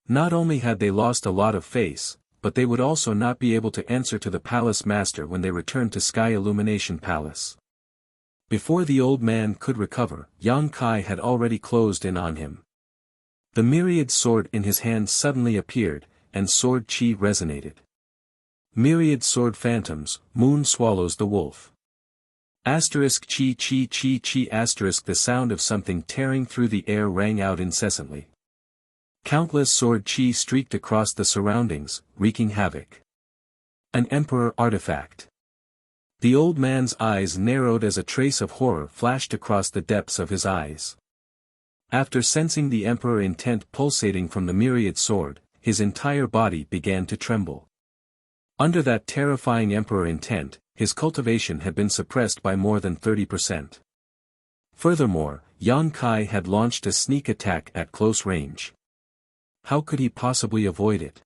Not only had they lost a lot of face, but they would also not be able to answer to the palace master when they returned to Sky Illumination Palace. Before the old man could recover, Yang Kai had already closed in on him. The myriad sword in his hand suddenly appeared, and sword chi resonated. Myriad sword phantoms, moon swallows the wolf. Asterisk chi chi chi chi asterisk the sound of something tearing through the air rang out incessantly. Countless sword chi streaked across the surroundings, wreaking havoc. An emperor artifact. The old man's eyes narrowed as a trace of horror flashed across the depths of his eyes. After sensing the emperor intent pulsating from the myriad sword, his entire body began to tremble. Under that terrifying emperor intent, his cultivation had been suppressed by more than 30%. Furthermore, Yang Kai had launched a sneak attack at close range. How could he possibly avoid it?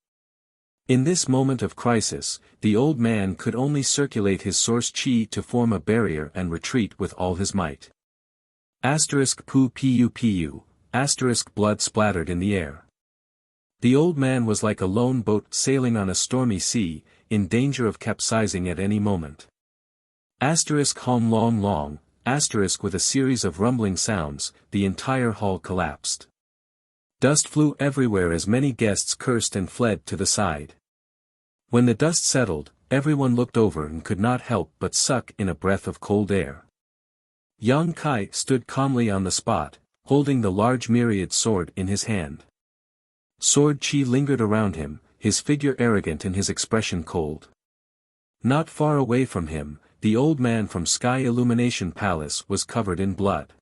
In this moment of crisis, the old man could only circulate his source chi to form a barrier and retreat with all his might. *pu *, blood splattered in the air. The old man was like a lone boat sailing on a stormy sea, in danger of capsizing at any moment. *hom long long, with a series of rumbling sounds, the entire hall collapsed. Dust flew everywhere as many guests cursed and fled to the side. When the dust settled, everyone looked over and could not help but suck in a breath of cold air. Yang Kai stood calmly on the spot, holding the large myriad sword in his hand. Sword chi lingered around him, his figure arrogant and his expression cold. Not far away from him, the old man from Sky Illumination Palace was covered in blood.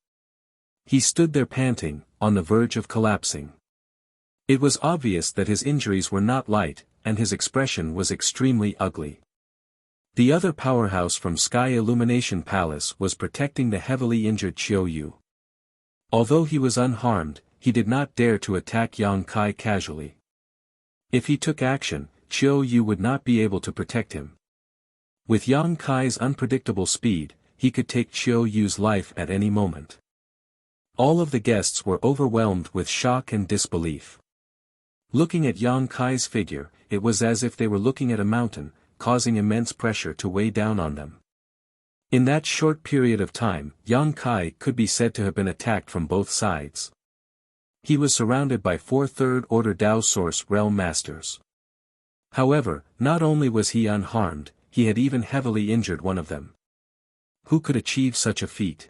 He stood there panting, on the verge of collapsing. It was obvious that his injuries were not light, and his expression was extremely ugly. The other powerhouse from Sky Illumination Palace was protecting the heavily injured Qiu Yu. Although he was unharmed, he did not dare to attack Yang Kai casually. If he took action, Qiu Yu would not be able to protect him. With Yang Kai's unpredictable speed, he could take Qiu Yu's life at any moment. All of the guests were overwhelmed with shock and disbelief. Looking at Yang Kai's figure, it was as if they were looking at a mountain, causing immense pressure to weigh down on them. In that short period of time, Yang Kai could be said to have been attacked from both sides. He was surrounded by 4 third-order Dao Source Realm Masters. However, not only was he unharmed, he had even heavily injured one of them. Who could achieve such a feat?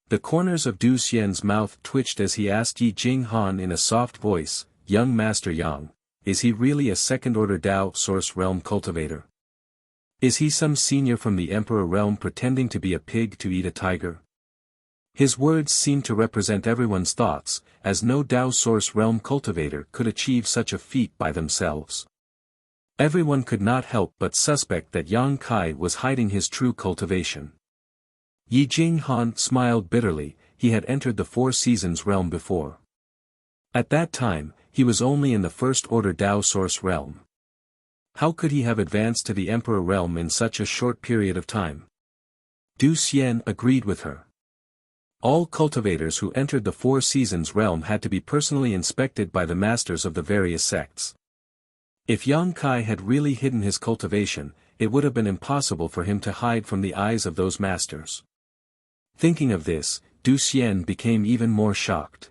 The corners of Du Xian's mouth twitched as he asked Yi Jinghan in a soft voice, "Young Master Yang, is he really a second-order Dao Source Realm cultivator? Is he some senior from the Emperor Realm pretending to be a pig to eat a tiger?" His words seemed to represent everyone's thoughts, as no Dao Source Realm cultivator could achieve such a feat by themselves. Everyone could not help but suspect that Yang Kai was hiding his true cultivation. Yi Jinghan smiled bitterly. He had entered the 4 Seasons realm before. At that time, he was only in the first-order Dao Source realm. How could he have advanced to the Emperor realm in such a short period of time? Du Xian agreed with her. All cultivators who entered the 4 Seasons realm had to be personally inspected by the masters of the various sects. If Yang Kai had really hidden his cultivation, it would have been impossible for him to hide from the eyes of those masters. Thinking of this, Du Xian became even more shocked.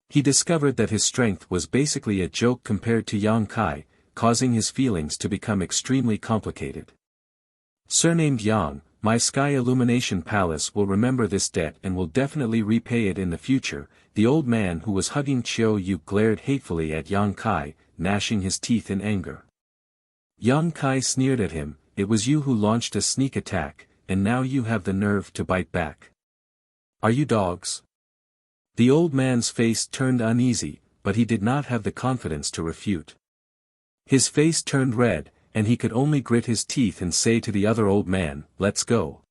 He discovered that his strength was basically a joke compared to Yang Kai, causing his feelings to become extremely complicated. Surnamed Yang, my Sky Illumination Palace will remember this debt and will definitely repay it in the future. The old man who was hugging Qiu Yu glared hatefully at Yang Kai, gnashing his teeth in anger. Yang Kai sneered at him, "It was you who launched a sneak attack, and now you have the nerve to bite back. Are you dogs?" The old man's face turned uneasy, but he did not have the confidence to refute. His face turned red, and he could only grit his teeth and say to the other old man, "Let's go."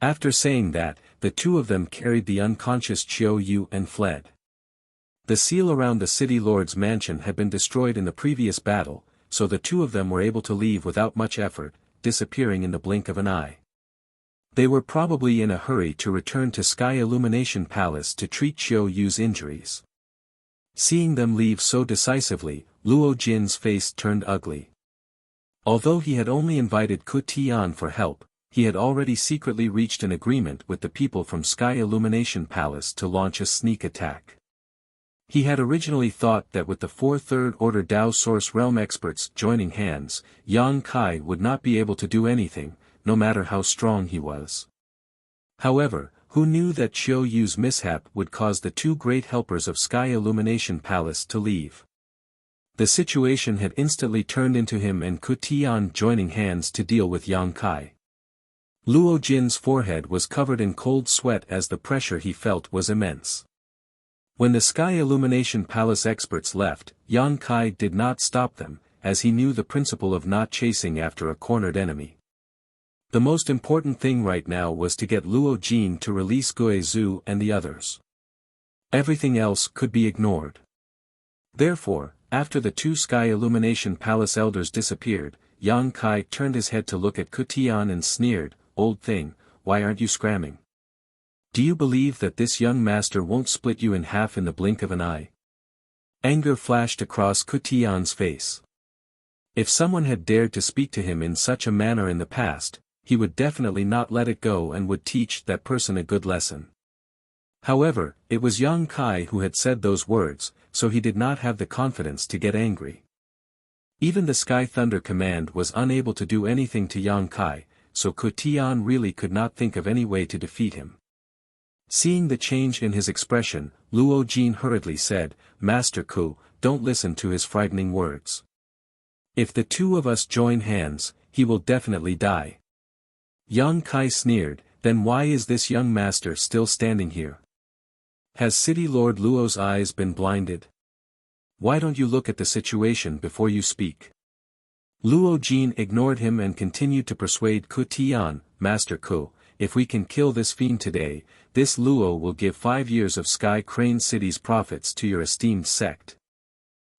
After saying that, the two of them carried the unconscious Qiu Yu and fled. The seal around the city lord's mansion had been destroyed in the previous battle, so the two of them were able to leave without much effort, disappearing in the blink of an eye. They were probably in a hurry to return to Sky Illumination Palace to treat Qiu Yu's injuries. Seeing them leave so decisively, Luo Jin's face turned ugly. Although he had only invited Ku Tian for help, he had already secretly reached an agreement with the people from Sky Illumination Palace to launch a sneak attack. He had originally thought that with the 4 third-order Dao Source Realm experts joining hands, Yang Kai would not be able to do anything, no matter how strong he was. However, who knew that Qiu Yu's mishap would cause the 2 great helpers of Sky Illumination Palace to leave? The situation had instantly turned into him and Ku Tian joining hands to deal with Yang Kai. Luo Jin's forehead was covered in cold sweat as the pressure he felt was immense. When the Sky Illumination Palace experts left, Yang Kai did not stop them, as he knew the principle of not chasing after a cornered enemy. The most important thing right now was to get Luo Jin to release Gui Zhu and the others. Everything else could be ignored. Therefore, after the two Sky Illumination Palace elders disappeared, Yang Kai turned his head to look at Ku Tian and sneered, "Old thing, why aren't you scramming? Do you believe that this young master won't split you in half in the blink of an eye?" Anger flashed across Ku Tian's face. If someone had dared to speak to him in such a manner in the past, he would definitely not let it go and would teach that person a good lesson. However, it was Yang Kai who had said those words, so he did not have the confidence to get angry. Even the Sky Thunder Command was unable to do anything to Yang Kai, so Ku Tian really could not think of any way to defeat him. Seeing the change in his expression, Luo Jin hurriedly said, "Master Ku, don't listen to his frightening words. If the two of us join hands, he will definitely die." Yang Kai sneered, "Then why is this young master still standing here? Has City Lord Luo's eyes been blinded? Why don't you look at the situation before you speak?" Luo Jin ignored him and continued to persuade Ku Tian, "Master Ku, if we can kill this fiend today, this Luo will give 5 years of Sky Crane City's profits to your esteemed sect."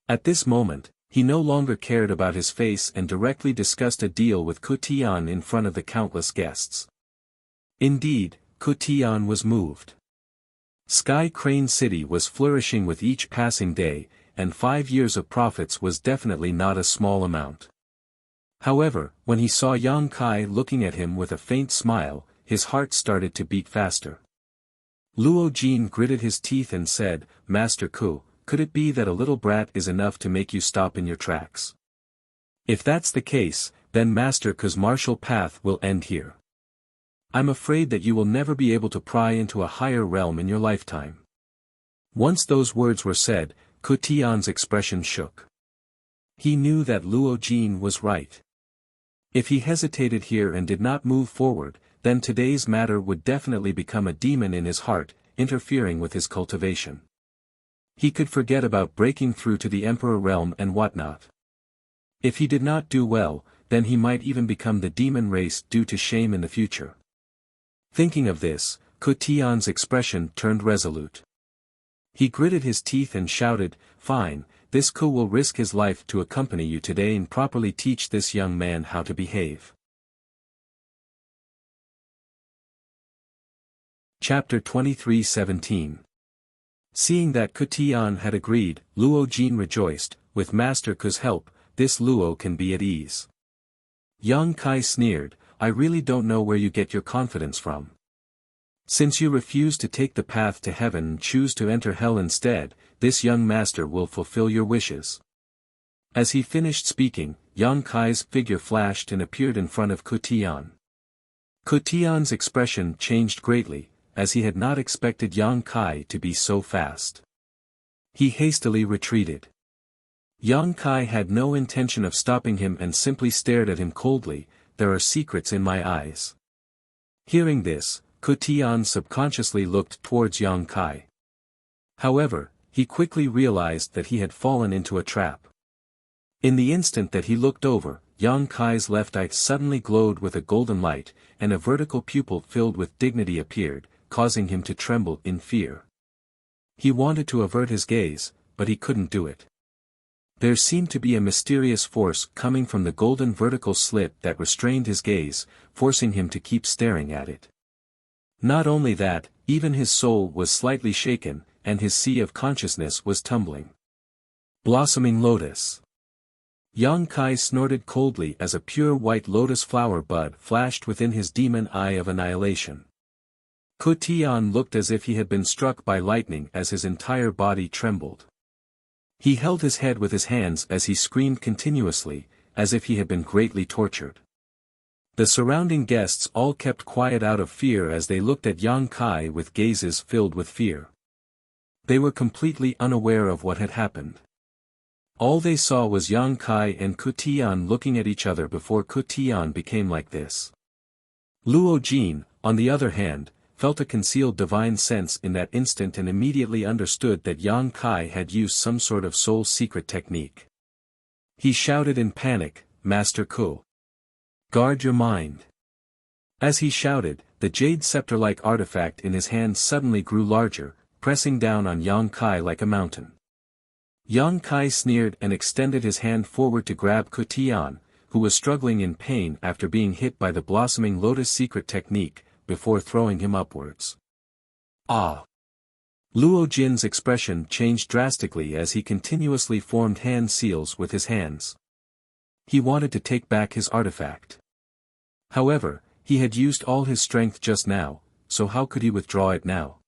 At this moment, he no longer cared about his face and directly discussed a deal with Ku Tian in front of the countless guests. Indeed, Ku Tian was moved. Sky Crane City was flourishing with each passing day, and 5 years of profits was definitely not a small amount. However, when he saw Yang Kai looking at him with a faint smile, his heart started to beat faster. Luo Jin gritted his teeth and said, "Master Ku, could it be that a little brat is enough to make you stop in your tracks? If that's the case, then Master Ku's martial path will end here. I'm afraid that you will never be able to pry into a higher realm in your lifetime." Once those words were said, Ku Tian's expression shook. He knew that Luo Jin was right. If he hesitated here and did not move forward, then today's matter would definitely become a demon in his heart, interfering with his cultivation. He could forget about breaking through to the Emperor realm and whatnot. If he did not do well, then he might even become the demon race due to shame in the future. Thinking of this, Ku Tian's expression turned resolute. He gritted his teeth and shouted, "Fine, this Ku will risk his life to accompany you today and properly teach this young man how to behave." Chapter 23:17. Seeing that Ku Tian had agreed, Luo Jin rejoiced, "With Master Ku's help, this Luo can be at ease." Yang Kai sneered, "I really don't know where you get your confidence from. Since you refuse to take the path to heaven and choose to enter hell instead, this young master will fulfill your wishes." As he finished speaking, Yang Kai's figure flashed and appeared in front of Ku Tian. Ku Tian's expression changed greatly, as he had not expected Yang Kai to be so fast. He hastily retreated. Yang Kai had no intention of stopping him and simply stared at him coldly, "There are secrets in my eyes." Hearing this, Ku Tian subconsciously looked towards Yang Kai. However, he quickly realized that he had fallen into a trap. In the instant that he looked over, Yang Kai's left eye suddenly glowed with a golden light, and a vertical pupil filled with dignity appeared, causing him to tremble in fear. He wanted to avert his gaze, but he couldn't do it. There seemed to be a mysterious force coming from the golden vertical slit that restrained his gaze, forcing him to keep staring at it. Not only that, even his soul was slightly shaken, and his sea of consciousness was tumbling. Blossoming lotus. Yang Kai snorted coldly as a pure white lotus flower bud flashed within his demon eye of annihilation. Ku Tian looked as if he had been struck by lightning as his entire body trembled. He held his head with his hands as he screamed continuously, as if he had been greatly tortured. The surrounding guests all kept quiet out of fear as they looked at Yang Kai with gazes filled with fear. They were completely unaware of what had happened. All they saw was Yang Kai and Ku Tian looking at each other before Ku Tian became like this. Luo Jin, on the other hand, felt a concealed divine sense in that instant and immediately understood that Yang Kai had used some sort of soul secret technique. He shouted in panic, "Master Ku! Guard your mind!" As he shouted, the jade scepter-like artifact in his hand suddenly grew larger, pressing down on Yang Kai like a mountain. Yang Kai sneered and extended his hand forward to grab Ku Tian, who was struggling in pain after being hit by the blossoming lotus secret technique, before throwing him upwards. Ah! Luo Jin's expression changed drastically as he continuously formed hand seals with his hands. He wanted to take back his artifact. However, he had used all his strength just now, so how could he withdraw it now?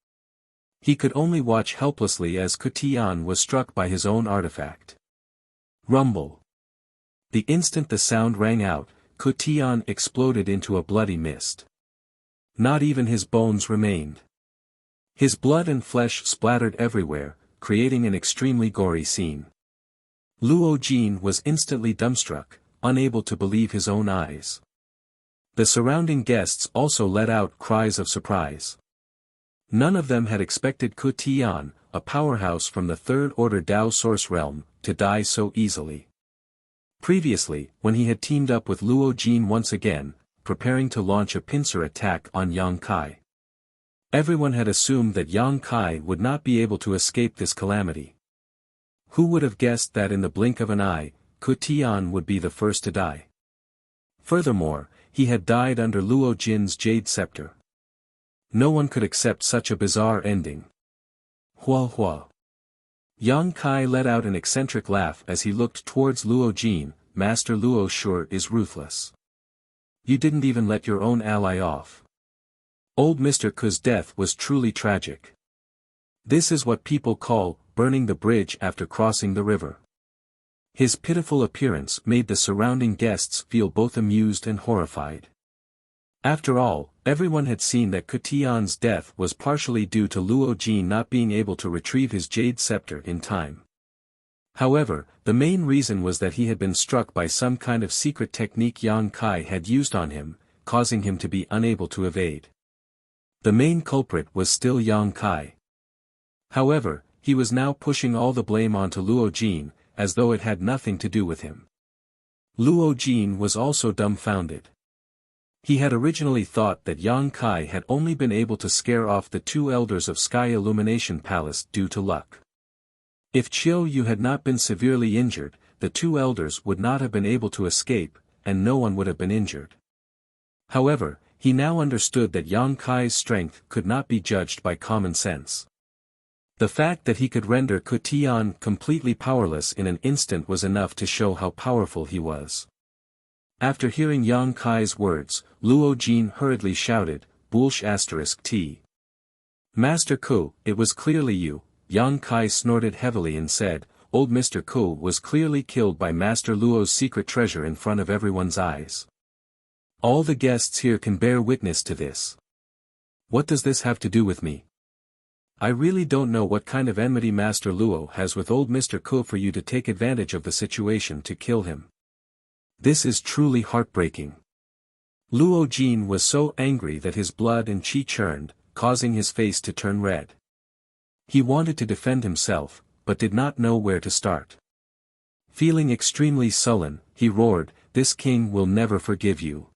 He could only watch helplessly as Ku Tian was struck by his own artifact. Rumble! The instant the sound rang out, Ku Tian exploded into a bloody mist. Not even his bones remained. His blood and flesh splattered everywhere, creating an extremely gory scene. Luo Jin was instantly dumbstruck, unable to believe his own eyes. The surrounding guests also let out cries of surprise. None of them had expected Ku Tian, a powerhouse from the third-order Dao Source realm, to die so easily. Previously, when he had teamed up with Luo Jin once again, preparing to launch a pincer attack on Yang Kai, everyone had assumed that Yang Kai would not be able to escape this calamity. Who would have guessed that in the blink of an eye, Ku Tian would be the first to die? Furthermore, he had died under Luo Jin's jade scepter. No one could accept such a bizarre ending. Hua hua. Yang Kai let out an eccentric laugh as he looked towards Luo Jin. "Master Luo sure is ruthless. You didn't even let your own ally off. Old Mr. Ku's death was truly tragic. This is what people call burning the bridge after crossing the river." His pitiful appearance made the surrounding guests feel both amused and horrified. After all, everyone had seen that Ku Tian's death was partially due to Luo Jin not being able to retrieve his jade scepter in time. However, the main reason was that he had been struck by some kind of secret technique Yang Kai had used on him, causing him to be unable to evade. The main culprit was still Yang Kai. However, he was now pushing all the blame onto Luo Jin, as though it had nothing to do with him. Luo Jin was also dumbfounded. He had originally thought that Yang Kai had only been able to scare off the two elders of Sky Illumination Palace due to luck. If Chiu Yu had not been severely injured, the two elders would not have been able to escape, and no one would have been injured. However, he now understood that Yang Kai's strength could not be judged by common sense. The fact that he could render Ku Tian completely powerless in an instant was enough to show how powerful he was. After hearing Yang Kai's words, Luo Jin hurriedly shouted, "Bulsh *T. Master Ku, it was clearly you." Yang Kai snorted heavily and said, "Old Mr. Ku was clearly killed by Master Luo's secret treasure in front of everyone's eyes. All the guests here can bear witness to this. What does this have to do with me? I really don't know what kind of enmity Master Luo has with old Mr. Ku for you to take advantage of the situation to kill him. This is truly heartbreaking." Luo Jin was so angry that his blood and qi churned, causing his face to turn red. He wanted to defend himself, but did not know where to start. Feeling extremely sullen, he roared, "This king will never forgive you."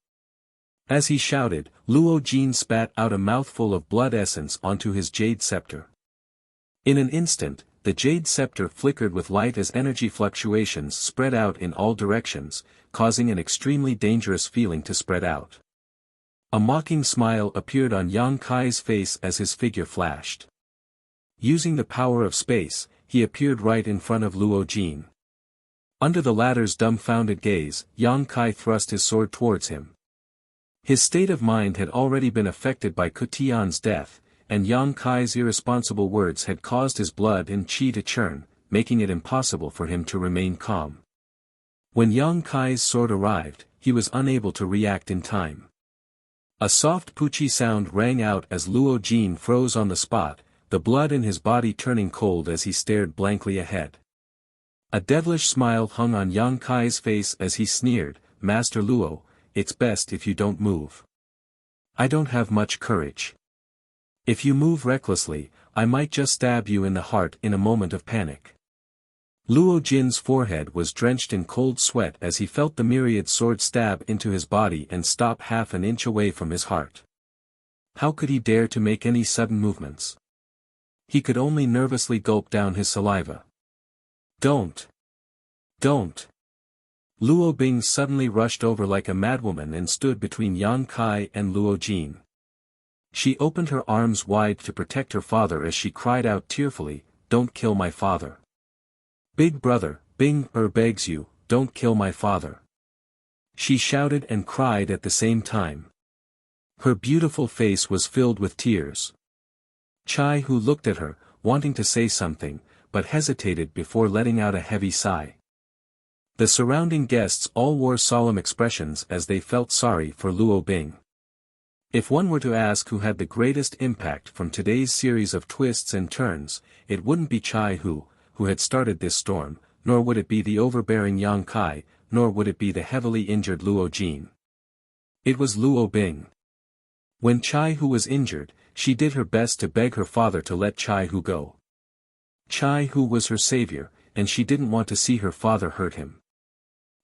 As he shouted, Luo Jin spat out a mouthful of blood essence onto his jade scepter. In an instant, the jade scepter flickered with light as energy fluctuations spread out in all directions, causing an extremely dangerous feeling to spread out. A mocking smile appeared on Yang Kai's face as his figure flashed. Using the power of space, he appeared right in front of Luo Jin. Under the latter's dumbfounded gaze, Yang Kai thrust his sword towards him. His state of mind had already been affected by Ku Tian's death, and Yang Kai's irresponsible words had caused his blood and qi to churn, making it impossible for him to remain calm. When Yang Kai's sword arrived, he was unable to react in time. A soft poochie sound rang out as Luo Jin froze on the spot, the blood in his body turning cold as he stared blankly ahead. A devilish smile hung on Yang Kai's face as he sneered, "Master Luo, it's best if you don't move." I don't have much courage. If you move recklessly, I might just stab you in the heart in a moment of panic. Luo Jin's forehead was drenched in cold sweat as he felt the myriad sword stab into his body and stop half an inch away from his heart. How could he dare to make any sudden movements? He could only nervously gulp down his saliva. Don't! Don't! Luo Bing suddenly rushed over like a madwoman and stood between Yang Kai and Luo Jin. She opened her arms wide to protect her father as she cried out tearfully, "Don't kill my father. Big brother, Bing begs you, don't kill my father." She shouted and cried at the same time. Her beautiful face was filled with tears. Chai Hu looked at her, wanting to say something, but hesitated before letting out a heavy sigh. The surrounding guests all wore solemn expressions as they felt sorry for Luo Bing. If one were to ask who had the greatest impact from today's series of twists and turns, it wouldn't be Chai Hu, who had started this storm, nor would it be the overbearing Yang Kai, nor would it be the heavily injured Luo Jin. It was Luo Bing. When Chai Hu was injured, she did her best to beg her father to let Chai Hu go. Chai Hu was her savior, and she didn't want to see her father hurt him.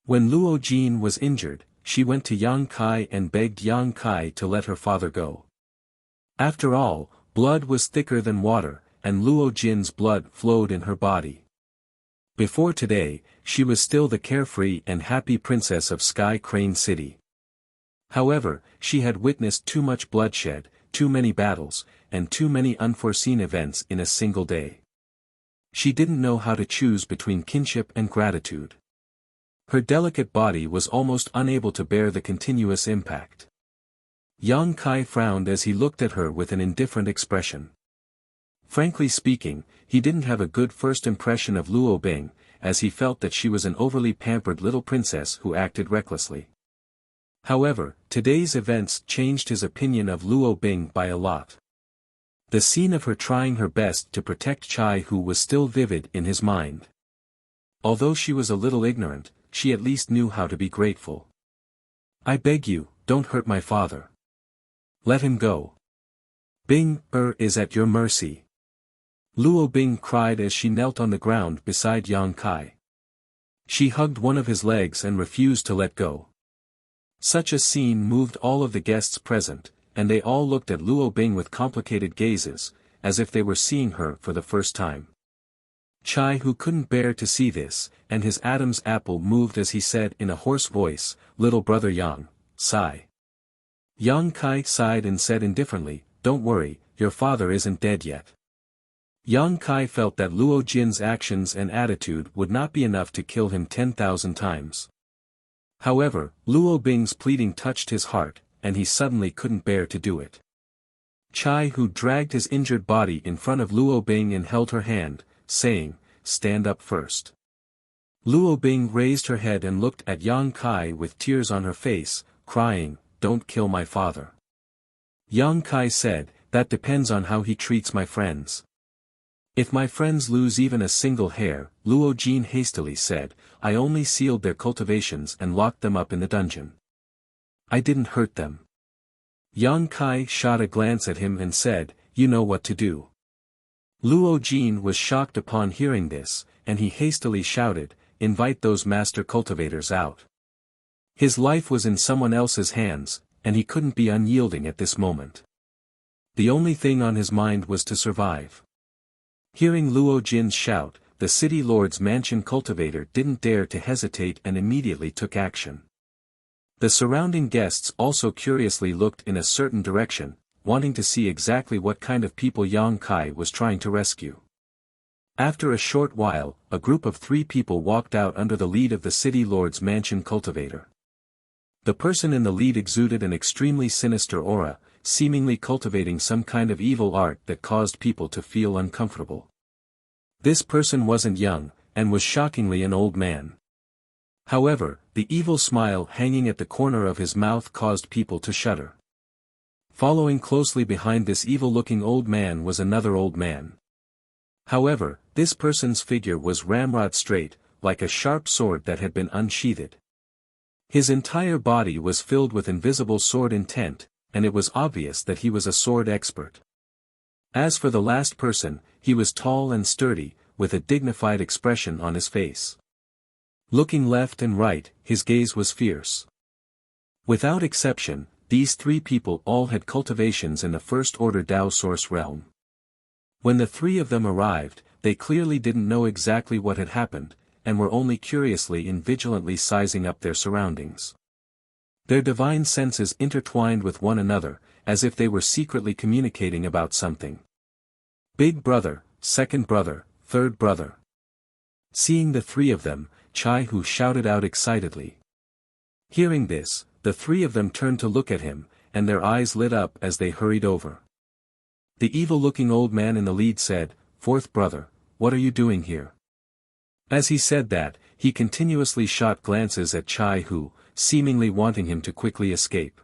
When Luo Jin was injured, she went to Yang Kai and begged Yang Kai to let her father go. After all, blood was thicker than water, and Luo Jin's blood flowed in her body. Before today, she was still the carefree and happy princess of Sky Crane City. However, she had witnessed too much bloodshed, too many battles, and too many unforeseen events in a single day. She didn't know how to choose between kinship and gratitude. Her delicate body was almost unable to bear the continuous impact. Yang Kai frowned as he looked at her with an indifferent expression. Frankly speaking, he didn't have a good first impression of Luo Bing, as he felt that she was an overly pampered little princess who acted recklessly. However, today's events changed his opinion of Luo Bing by a lot. The scene of her trying her best to protect Chai Hu was still vivid in his mind. Although she was a little ignorant, she at least knew how to be grateful. "I beg you, don't hurt my father. Let him go. Bing is at your mercy." Luo Bing cried as she knelt on the ground beside Yang Kai. She hugged one of his legs and refused to let go. Such a scene moved all of the guests present, and they all looked at Luo Bing with complicated gazes, as if they were seeing her for the first time. Chai Hu couldn't bear to see this, and his Adam's apple moved as he said in a hoarse voice, "Little brother Yang, sigh." Yang Kai sighed and said indifferently, "Don't worry, your father isn't dead yet." Yang Kai felt that Luo Jin's actions and attitude would not be enough to kill him 10,000 times. However, Luo Bing's pleading touched his heart, and he suddenly couldn't bear to do it. Chai Hu dragged his injured body in front of Luo Bing and held her hand, saying, "Stand up first." Luo Bing raised her head and looked at Yang Kai with tears on her face, crying, "Don't kill my father." Yang Kai said, "That depends on how he treats my friends." "If my friends lose even a single hair," Luo Jin hastily said, "I only sealed their cultivations and locked them up in the dungeon. I didn't hurt them." Yang Kai shot a glance at him and said, "You know what to do." Luo Jin was shocked upon hearing this, and he hastily shouted, "Invite those master cultivators out." His life was in someone else's hands, and he couldn't be unyielding at this moment. The only thing on his mind was to survive. Hearing Luo Jin's shout, the city lord's mansion cultivator didn't dare to hesitate and immediately took action. The surrounding guests also curiously looked in a certain direction, wanting to see exactly what kind of people Yang Kai was trying to rescue. After a short while, a group of 3 people walked out under the lead of the city lord's mansion cultivator. The person in the lead exuded an extremely sinister aura, seemingly cultivating some kind of evil art that caused people to feel uncomfortable. This person wasn't young, and was shockingly an old man. However, the evil smile hanging at the corner of his mouth caused people to shudder. Following closely behind this evil-looking old man was another old man. However, this person's figure was ramrod straight, like a sharp sword that had been unsheathed. His entire body was filled with invisible sword intent, and it was obvious that he was a sword expert. As for the last person, he was tall and sturdy, with a dignified expression on his face. Looking left and right, his gaze was fierce. Without exception, these three people all had cultivations in the first-order Dao source realm. When the three of them arrived, they clearly didn't know exactly what had happened, and were only curiously and vigilantly sizing up their surroundings. Their divine senses intertwined with one another, as if they were secretly communicating about something. Big brother, second brother, third brother. Seeing the three of them, Chai-Hu shouted out excitedly. Hearing this, the three of them turned to look at him, and their eyes lit up as they hurried over. The evil-looking old man in the lead said, "Fourth brother, what are you doing here?" As he said that, he continuously shot glances at Chai-Hu, seemingly wanting him to quickly escape.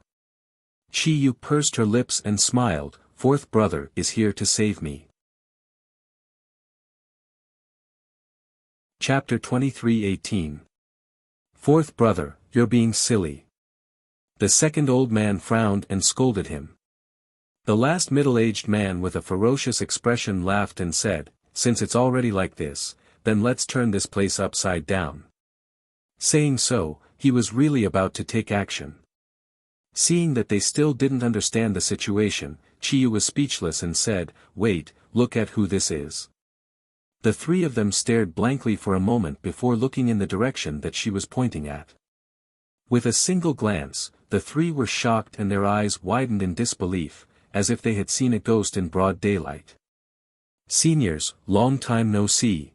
Chi-Yu pursed her lips and smiled, "Fourth brother is here to save me." Chapter 23:18. Fourth brother, you're being silly. The second old man frowned and scolded him. The last middle-aged man with a ferocious expression laughed and said, "Since it's already like this, then let's turn this place upside down." Saying so, he was really about to take action. Seeing that they still didn't understand the situation, Chi-Yu was speechless and said, "Wait, look at who this is." The three of them stared blankly for a moment before looking in the direction that she was pointing at. With a single glance, the three were shocked and their eyes widened in disbelief, as if they had seen a ghost in broad daylight. "Seniors, long time no see."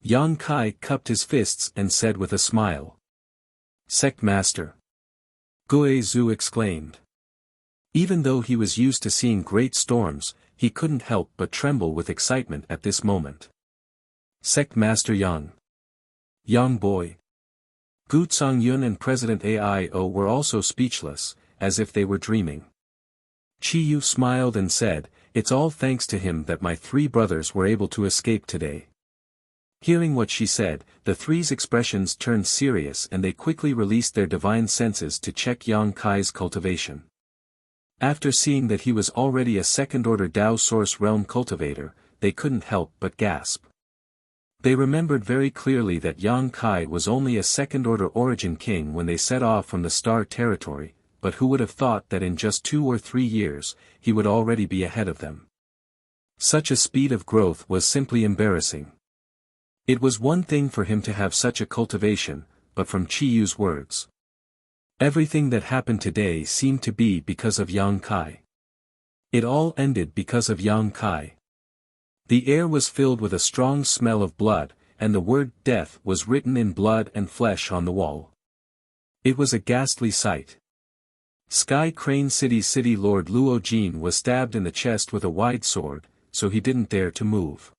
Yang Kai cupped his fists and said with a smile. "Sect Master." Gue Zhu exclaimed. Even though he was used to seeing great storms, he couldn't help but tremble with excitement at this moment. "Sect Master Yang." "Yang boy." Gu Yun and President Aio were also speechless, as if they were dreaming. Chi-Yu smiled and said, "It's all thanks to him that my three brothers were able to escape today." Hearing what she said, the three's expressions turned serious and they quickly released their divine senses to check Yang Kai's cultivation. After seeing that he was already a second-order Dao Source Realm cultivator, they couldn't help but gasp. They remembered very clearly that Yang Kai was only a second-order Origin King when they set off from the Star Territory, but who would have thought that in just 2 or 3 years, he would already be ahead of them. Such a speed of growth was simply embarrassing. It was one thing for him to have such a cultivation, but from Chi-Yu's words, everything that happened today seemed to be because of Yang Kai. It all ended because of Yang Kai. The air was filled with a strong smell of blood, and the word death was written in blood and flesh on the wall. It was a ghastly sight. Sky Crane City's city lord Luo Jin was stabbed in the chest with a wide sword, so he didn't dare to move.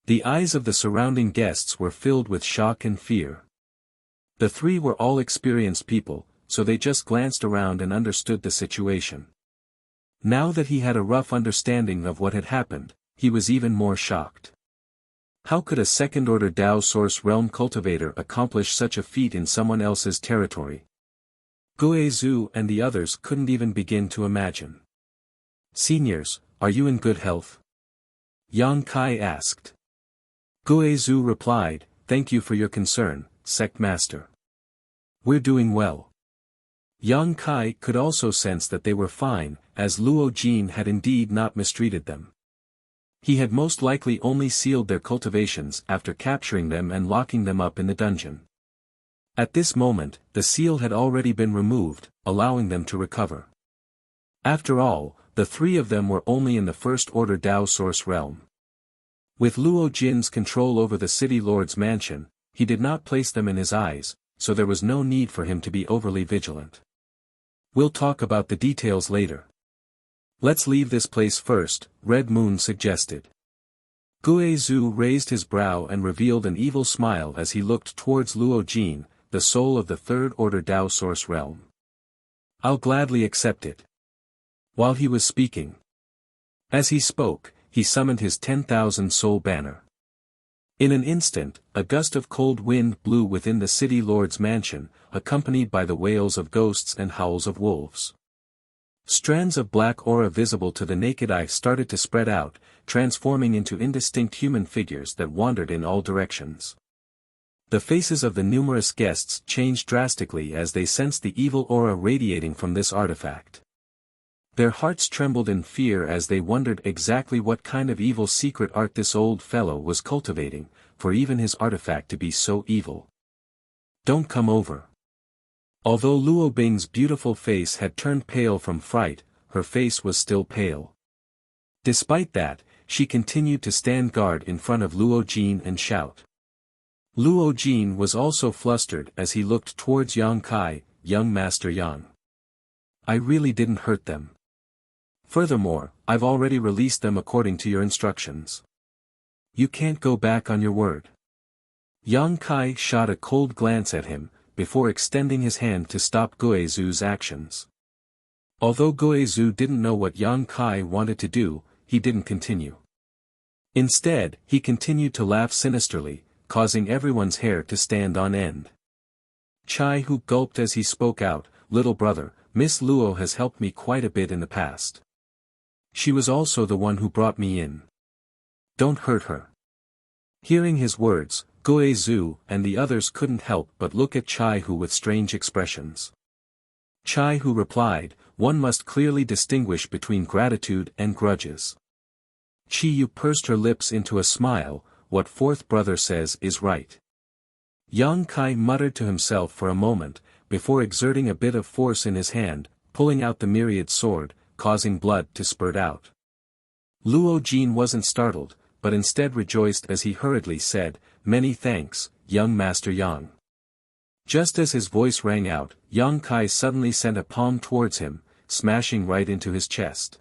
The eyes of the surrounding guests were filled with shock and fear. The three were all experienced people, so they just glanced around and understood the situation. Now that he had a rough understanding of what had happened, he was even more shocked. How could a second-order Dao Source Realm cultivator accomplish such a feat in someone else's territory? Gue Zhu and the others couldn't even begin to imagine. "Seniors, are you in good health?" Yang Kai asked. Gue Zhu replied, "Thank you for your concern, Sect Master. We're doing well." Yang Kai could also sense that they were fine, as Luo Jin had indeed not mistreated them. He had most likely only sealed their cultivations after capturing them and locking them up in the dungeon. At this moment, the seal had already been removed, allowing them to recover. After all, the three of them were only in the first-order Dao Source realm. With Luo Jin's control over the city lord's mansion, he did not place them in his eyes, so there was no need for him to be overly vigilant. "We'll talk about the details later. Let's leave this place first," Red Moon suggested. Gue Zhu raised his brow and revealed an evil smile as he looked towards Luo Jin, the soul of the third-order Dao Source realm. "I'll gladly accept it." While he was speaking, as he spoke, he summoned his 10,000 soul banner. In an instant, a gust of cold wind blew within the city lord's mansion, accompanied by the wails of ghosts and howls of wolves. Strands of black aura visible to the naked eye started to spread out, transforming into indistinct human figures that wandered in all directions. The faces of the numerous guests changed drastically as they sensed the evil aura radiating from this artifact. Their hearts trembled in fear as they wondered exactly what kind of evil secret art this old fellow was cultivating, for even his artifact to be so evil. "Don't come over." Although Luo Bing's beautiful face had turned pale from fright, her face was still pale. Despite that, she continued to stand guard in front of Luo Jin and shout. Luo Jin was also flustered as he looked towards Yang Kai, "Young Master Yang. I really didn't hurt them. Furthermore, I've already released them according to your instructions. You can't go back on your word." Yang Kai shot a cold glance at him, before extending his hand to stop Guizhu's actions. Although Guizhu didn't know what Yang Kai wanted to do, he didn't continue. Instead, he continued to laugh sinisterly, causing everyone's hair to stand on end. Chai Hu gulped as he spoke out, "Little brother, Miss Luo has helped me quite a bit in the past. She was also the one who brought me in. Don't hurt her." Hearing his words, Guizhu and the others couldn't help but look at Chai Hu with strange expressions. Chai Hu replied, "One must clearly distinguish between gratitude and grudges." Chi Yu pursed her lips into a smile, "What fourth brother says is right." Yang Kai muttered to himself for a moment, before exerting a bit of force in his hand, pulling out the myriad sword, causing blood to spurt out. Luo Jin wasn't startled, but instead rejoiced as he hurriedly said, "Many thanks, young Master Yang." Just as his voice rang out, Yang Kai suddenly sent a palm towards him, smashing right into his chest.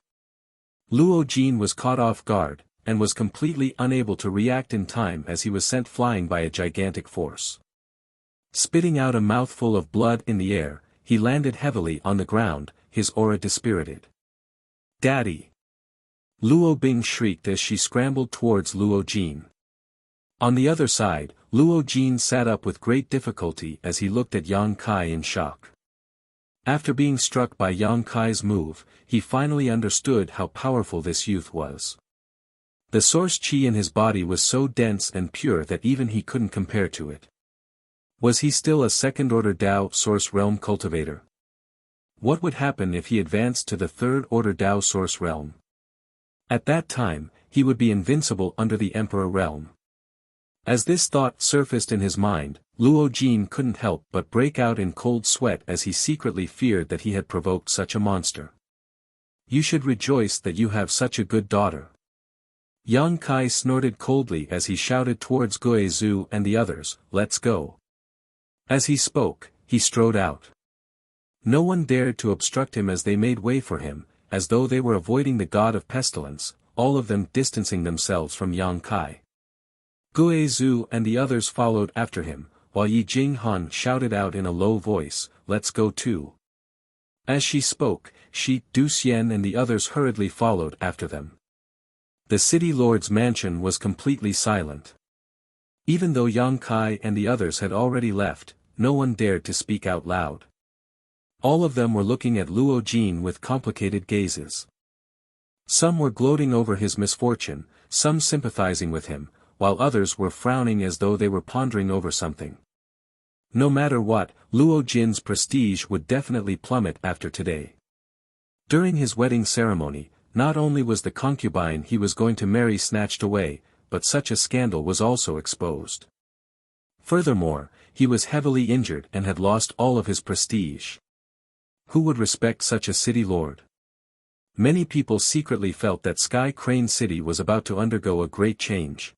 Luo Jin was caught off guard, and was completely unable to react in time as he was sent flying by a gigantic force. Spitting out a mouthful of blood in the air, he landed heavily on the ground, his aura dispirited. "Daddy!" Luo Bing shrieked as she scrambled towards Luo Jin. On the other side, Luo Jin sat up with great difficulty as he looked at Yang Kai in shock. After being struck by Yang Kai's move, he finally understood how powerful this youth was. The source qi in his body was so dense and pure that even he couldn't compare to it. Was he still a second-order Dao source realm cultivator? What would happen if he advanced to the third-order Dao source realm? At that time, he would be invincible under the Emperor realm. As this thought surfaced in his mind, Luo Jin couldn't help but break out in cold sweat as he secretly feared that he had provoked such a monster. "You should rejoice that you have such a good daughter." Yang Kai snorted coldly as he shouted towards Guizhu and the others, "Let's go." As he spoke, he strode out. No one dared to obstruct him as they made way for him, as though they were avoiding the god of pestilence, all of them distancing themselves from Yang Kai. Guizhu and the others followed after him, while Yi Jinghan shouted out in a low voice, "Let's go too." As she spoke, Shi, Du Xian and the others hurriedly followed after them. The city lord's mansion was completely silent. Even though Yang Kai and the others had already left, no one dared to speak out loud. All of them were looking at Luo Jin with complicated gazes. Some were gloating over his misfortune, some sympathizing with him, while others were frowning as though they were pondering over something. No matter what, Luo Jin's prestige would definitely plummet after today. During his wedding ceremony, not only was the concubine he was going to marry snatched away, but such a scandal was also exposed. Furthermore, he was heavily injured and had lost all of his prestige. Who would respect such a city lord? Many people secretly felt that Sky Crane City was about to undergo a great change.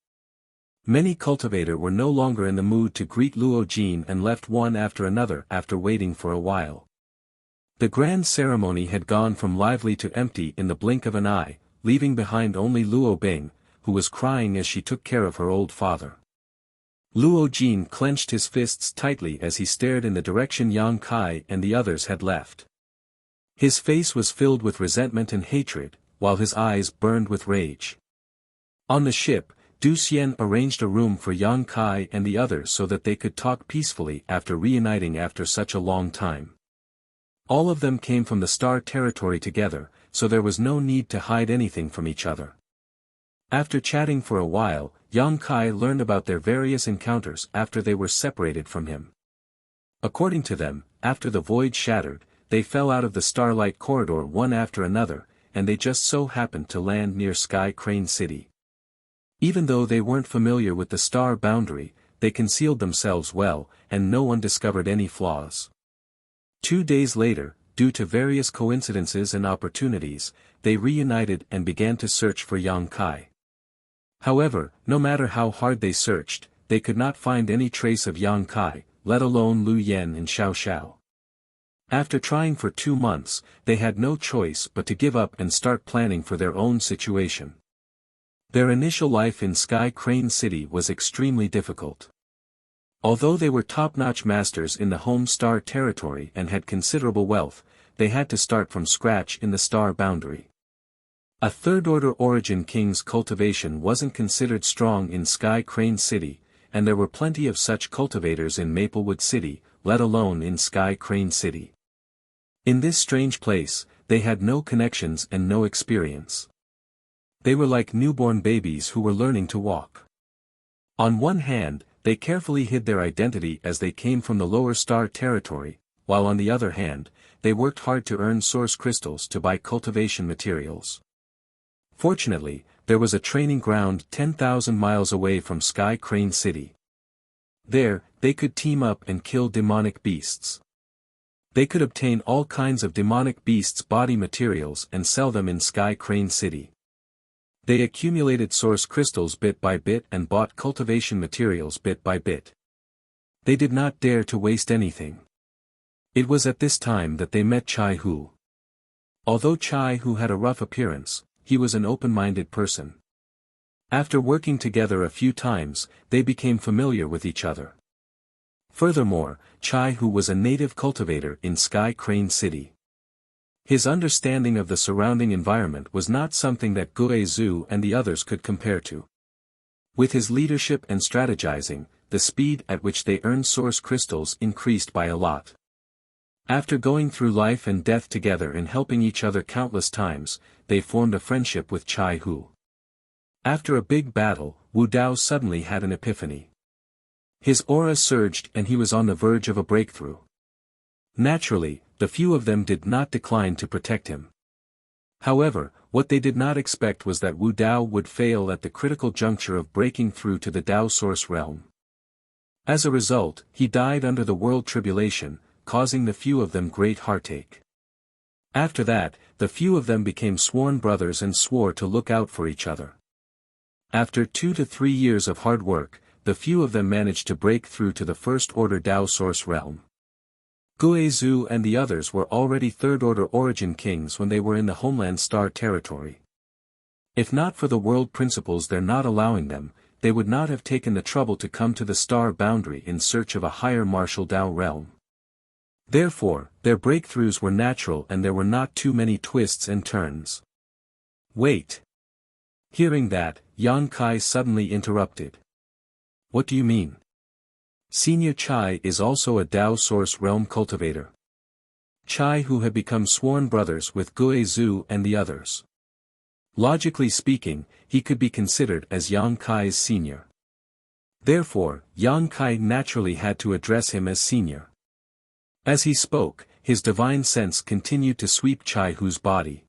Many cultivators were no longer in the mood to greet Luo Jin and left one after another after waiting for a while. The grand ceremony had gone from lively to empty in the blink of an eye, leaving behind only Luo Bing, who was crying as she took care of her old father. Luo Jin clenched his fists tightly as he stared in the direction Yang Kai and the others had left. His face was filled with resentment and hatred, while his eyes burned with rage. On the ship, Du Xian arranged a room for Yang Kai and the others so that they could talk peacefully after reuniting after such a long time. All of them came from the star territory together, so there was no need to hide anything from each other. After chatting for a while, Yang Kai learned about their various encounters after they were separated from him. According to them, after the void shattered, they fell out of the starlight corridor one after another, and they just so happened to land near Sky Crane City. Even though they weren't familiar with the star boundary, they concealed themselves well, and no one discovered any flaws. 2 days later, due to various coincidences and opportunities, they reunited and began to search for Yang Kai. However, no matter how hard they searched, they could not find any trace of Yang Kai, let alone Lu Yen and Xiao Xiao. After trying for 2 months, they had no choice but to give up and start planning for their own situation. Their initial life in Sky Crane City was extremely difficult. Although they were top-notch masters in the home star territory and had considerable wealth, they had to start from scratch in the star boundary. A third-order origin king's cultivation wasn't considered strong in Sky Crane City, and there were plenty of such cultivators in Maplewood City, let alone in Sky Crane City. In this strange place, they had no connections and no experience. They were like newborn babies who were learning to walk. On one hand, they carefully hid their identity as they came from the lower star territory, while on the other hand, they worked hard to earn source crystals to buy cultivation materials. Fortunately, there was a training ground 10,000 miles away from Sky Crane City. There, they could team up and kill demonic beasts. They could obtain all kinds of demonic beasts' body materials and sell them in Sky Crane City. They accumulated source crystals bit by bit and bought cultivation materials bit by bit. They did not dare to waste anything. It was at this time that they met Chai Hu. Although Chai Hu had a rough appearance, he was an open-minded person. After working together a few times, they became familiar with each other. Furthermore, Chai Hu was a native cultivator in Sky Crane City. His understanding of the surrounding environment was not something that Gue Zhu and the others could compare to. With his leadership and strategizing, the speed at which they earned source crystals increased by a lot. After going through life and death together and helping each other countless times, they formed a friendship with Chai Hu. After a big battle, Wu Dao suddenly had an epiphany. His aura surged and he was on the verge of a breakthrough. Naturally, the few of them did not decline to protect him. However, what they did not expect was that Wu Dao would fail at the critical juncture of breaking through to the Dao Source realm. As a result, he died under the world tribulation, causing the few of them great heartache. After that, the few of them became sworn brothers and swore to look out for each other. After 2 to 3 years of hard work, the few of them managed to break through to the first-order Dao Source realm. Gue Zhu and the others were already third-order origin kings when they were in the homeland star territory. If not for the world principles they're not allowing them, they would not have taken the trouble to come to the star boundary in search of a higher martial Dao realm. Therefore, their breakthroughs were natural and there were not too many twists and turns. Wait. Hearing that, Yang Kai suddenly interrupted. What do you mean? Senior Chai is also a Dao Source realm cultivator. Chai Hu had become sworn brothers with Gue Zhu and the others. Logically speaking, he could be considered as Yang Kai's senior. Therefore, Yang Kai naturally had to address him as senior. As he spoke, his divine sense continued to sweep Chai Hu's body.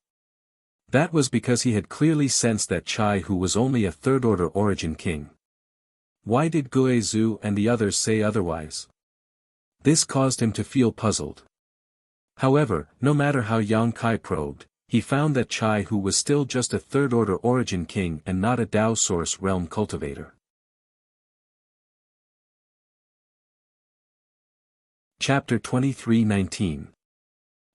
That was because he had clearly sensed that Chai Hu was only a third-order origin king. Why did Gue Zhu and the others say otherwise? This caused him to feel puzzled. However, no matter how Yang Kai probed, he found that Chai Hu was still just a third-order origin king and not a Dao Source realm cultivator. Chapter 23:19.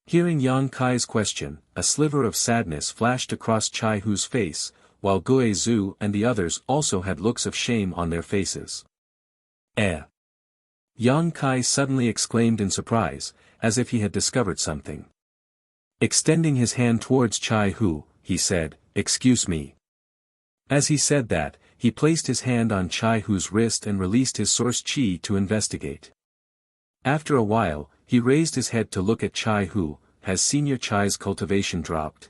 Hearing Yang Kai's question, a sliver of sadness flashed across Chai Hu's face, while Gue Zhu and the others also had looks of shame on their faces. Yang Kai suddenly exclaimed in surprise, as if he had discovered something. Extending his hand towards Chai Hu, he said, "Excuse me." As he said that, he placed his hand on Chai Hu's wrist and released his source chi to investigate. After a while, he raised his head to look at Chai Hu. Has Senior Chai's cultivation dropped?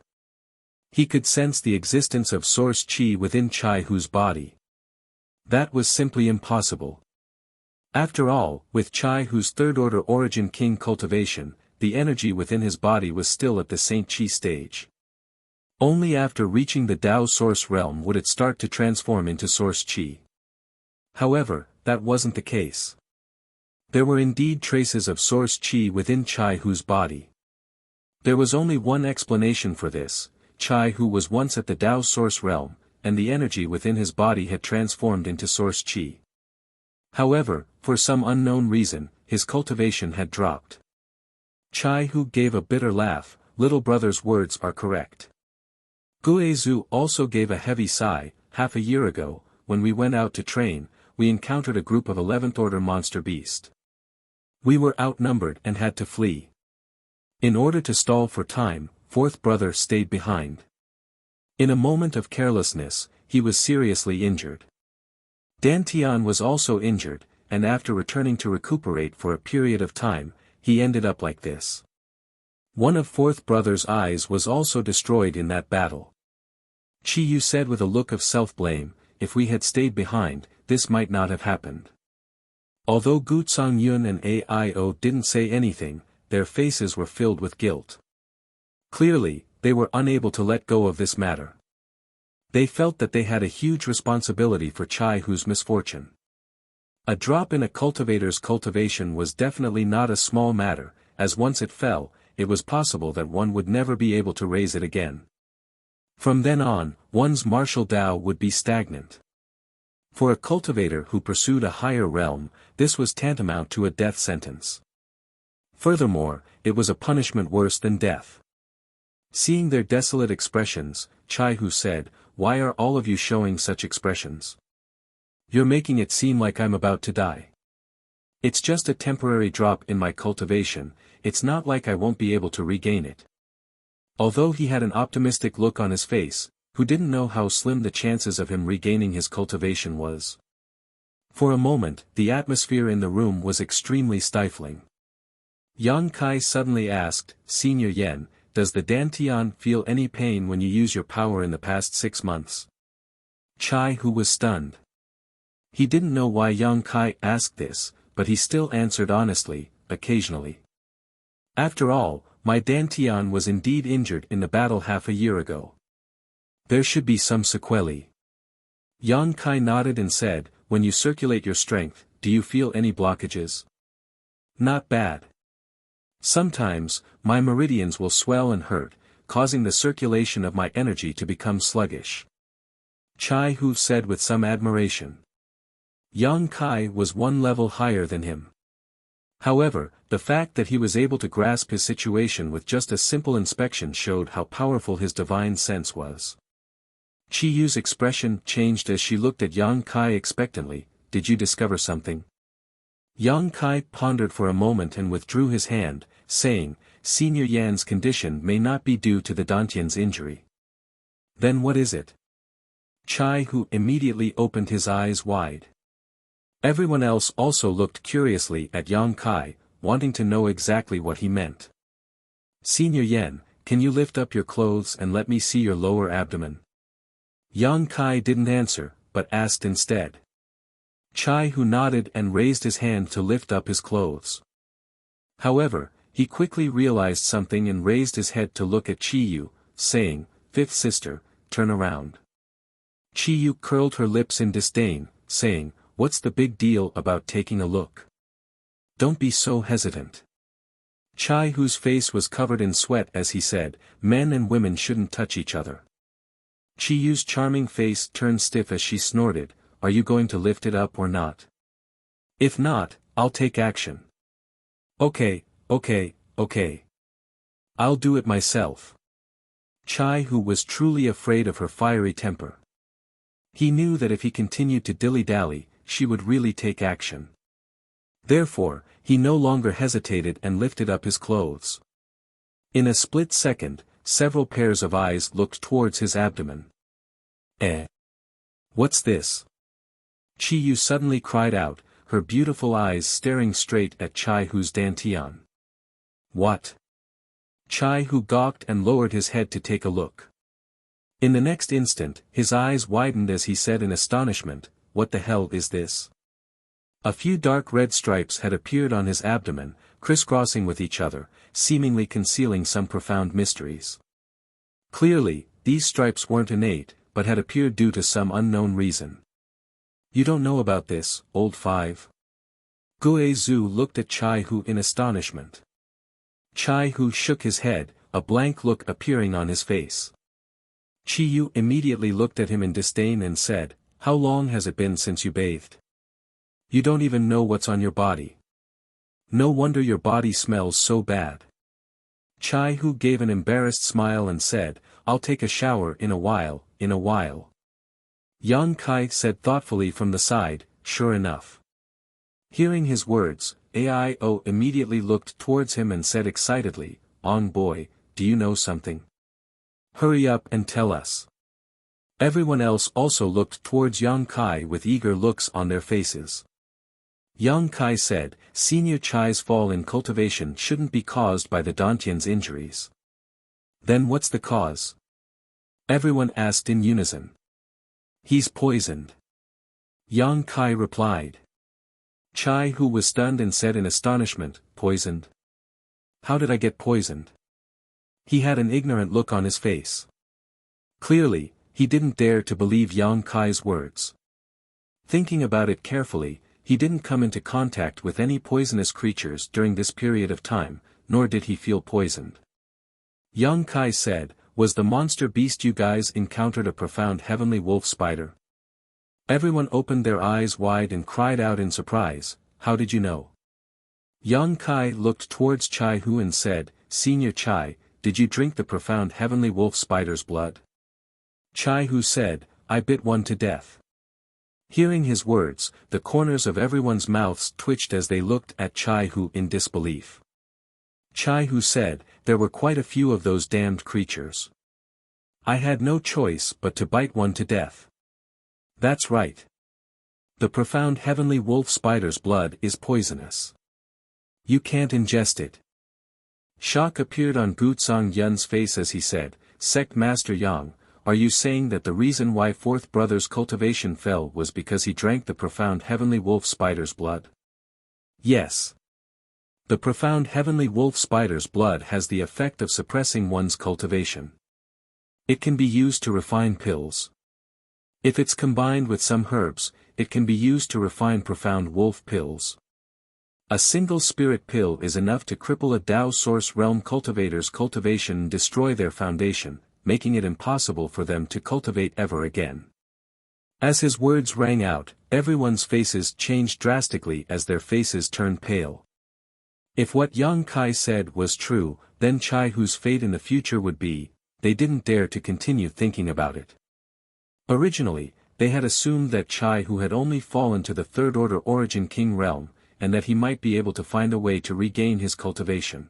He could sense the existence of source qi within Chai Hu's body. That was simply impossible. After all, with Chai Hu's third-order origin king cultivation, the energy within his body was still at the Saint Qi stage. Only after reaching the Tao source realm would it start to transform into source qi. However, that wasn't the case. There were indeed traces of source qi within Chai Hu's body. There was only one explanation for this: Chai Hu was once at the Tao source realm, and the energy within his body had transformed into source qi. However, for some unknown reason, his cultivation had dropped. Chai Hu gave a bitter laugh. Little brother's words are correct. Guizhu also gave a heavy sigh. Half a year ago, when we went out to train, we encountered a group of 11th order monster beast. We were outnumbered and had to flee. In order to stall for time, fourth brother stayed behind. In a moment of carelessness, he was seriously injured. Dantian was also injured, and after returning to recuperate for a period of time, he ended up like this. One of fourth brother's eyes was also destroyed in that battle. Chi Yu said with a look of self-blame, if we had stayed behind, this might not have happened. Although Gu Yun and Aio didn't say anything, their faces were filled with guilt. Clearly, they were unable to let go of this matter. They felt that they had a huge responsibility for Chai Hu's misfortune. A drop in a cultivator's cultivation was definitely not a small matter, as once it fell, it was possible that one would never be able to raise it again. From then on, one's martial Tao would be stagnant. For a cultivator who pursued a higher realm, this was tantamount to a death sentence. Furthermore, it was a punishment worse than death. Seeing their desolate expressions, Chai Hu said, "Why are all of you showing such expressions? You're making it seem like I'm about to die. It's just a temporary drop in my cultivation, it's not like I won't be able to regain it." Although he had an optimistic look on his face, who didn't know how slim the chances of him regaining his cultivation was. For a moment, the atmosphere in the room was extremely stifling. Yang Kai suddenly asked, "Senior Yen, does the Dantian feel any pain when you use your power in the past 6 months?" Chai Hu was stunned. He didn't know why Yang Kai asked this, but he still answered honestly, "Occasionally. After all, my Dantian was indeed injured in the battle half a year ago. There should be some sequelae." Yang Kai nodded and said, "When you circulate your strength, do you feel any blockages?" "Not bad. Sometimes, my meridians will swell and hurt, causing the circulation of my energy to become sluggish." Chai Hu said with some admiration. Yang Kai was one level higher than him. However, the fact that he was able to grasp his situation with just a simple inspection showed how powerful his divine sense was. Chi Yu's expression changed as she looked at Yang Kai expectantly. "Did you discover something?" Yang Kai pondered for a moment and withdrew his hand, saying, "Senior Yan's condition may not be due to the Dantian's injury." "Then what is it?" Chai Hu immediately opened his eyes wide. Everyone else also looked curiously at Yang Kai, wanting to know exactly what he meant. "Senior Yen, can you lift up your clothes and let me see your lower abdomen?" Yang Kai didn't answer, but asked instead. Chai Hu nodded and raised his hand to lift up his clothes. However, he quickly realized something and raised his head to look at Chi Yu, saying, "Fifth sister, turn around." Chi Yu curled her lips in disdain, saying, "What's the big deal about taking a look? Don't be so hesitant." Chai Hu's face was covered in sweat as he said, "Men and women shouldn't touch each other." Chi Yu's charming face turned stiff as she snorted, "Are you going to lift it up or not? If not, I'll take action." Okay. I'll do it myself." Chai Hu was truly afraid of her fiery temper. He knew that if he continued to dilly-dally, she would really take action. Therefore, he no longer hesitated and lifted up his clothes. In a split second, several pairs of eyes looked towards his abdomen. What's this?" Chi Yu suddenly cried out, her beautiful eyes staring straight at Chai Hu's Dantian. What? Chai Hu gawked and lowered his head to take a look. In the next instant, his eyes widened as he said in astonishment, "What the hell is this?" A few dark red stripes had appeared on his abdomen, crisscrossing with each other, seemingly concealing some profound mysteries. Clearly, these stripes weren't innate, but had appeared due to some unknown reason. "You don't know about this, old five?" Gue Zhu looked at Chai Hu in astonishment. Chai Hu shook his head, a blank look appearing on his face. Chi Yu immediately looked at him in disdain and said, "How long has it been since you bathed? You don't even know what's on your body. No wonder your body smells so bad." Chai Hu gave an embarrassed smile and said, "I'll take a shower in a while, Yang Kai said thoughtfully from the side, "Sure enough." Hearing his words, Aio immediately looked towards him and said excitedly, "Ong boy, do you know something? Hurry up and tell us." Everyone else also looked towards Yang Kai with eager looks on their faces. Yang Kai said, "Senior Chai's fall in cultivation shouldn't be caused by the Dantian's injuries." "Then what's the cause?" everyone asked in unison. "He's poisoned," Yang Kai replied. Chai Hu was stunned and said in astonishment, "Poisoned? How did I get poisoned?" He had an ignorant look on his face. Clearly, he didn't dare to believe Yang Kai's words. Thinking about it carefully, he didn't come into contact with any poisonous creatures during this period of time, nor did he feel poisoned. Yang Kai said, "Was the monster beast you guys encountered a profound heavenly wolf spider?" Everyone opened their eyes wide and cried out in surprise, "How did you know?" Yang Kai looked towards Chai Hu and said, "Senior Chai, did you drink the profound heavenly wolf spider's blood?" Chai Hu said, "I bit one to death." Hearing his words, the corners of everyone's mouths twitched as they looked at Chai Hu in disbelief. Chai Hu said, "There were quite a few of those damned creatures. I had no choice but to bite one to death." "That's right. The profound heavenly wolf spider's blood is poisonous. You can't ingest it." Shock appeared on Gutsang Yun's face as he said, "Sect Master Yang, are you saying that the reason why Fourth Brother's cultivation fell was because he drank the profound heavenly wolf spider's blood?" "Yes. The profound heavenly wolf spider's blood has the effect of suppressing one's cultivation. It can be used to refine pills. If it's combined with some herbs, it can be used to refine profound wolf pills. A single spirit pill is enough to cripple a Dao source realm cultivator's cultivation and destroy their foundation, making it impossible for them to cultivate ever again." As his words rang out, everyone's faces changed drastically as their faces turned pale. If what Yang Kai said was true, then Chai Hu's fate in the future would be, they didn't dare to continue thinking about it. Originally, they had assumed that Chai Hu had only fallen to the Third Order Origin King realm, and that he might be able to find a way to regain his cultivation.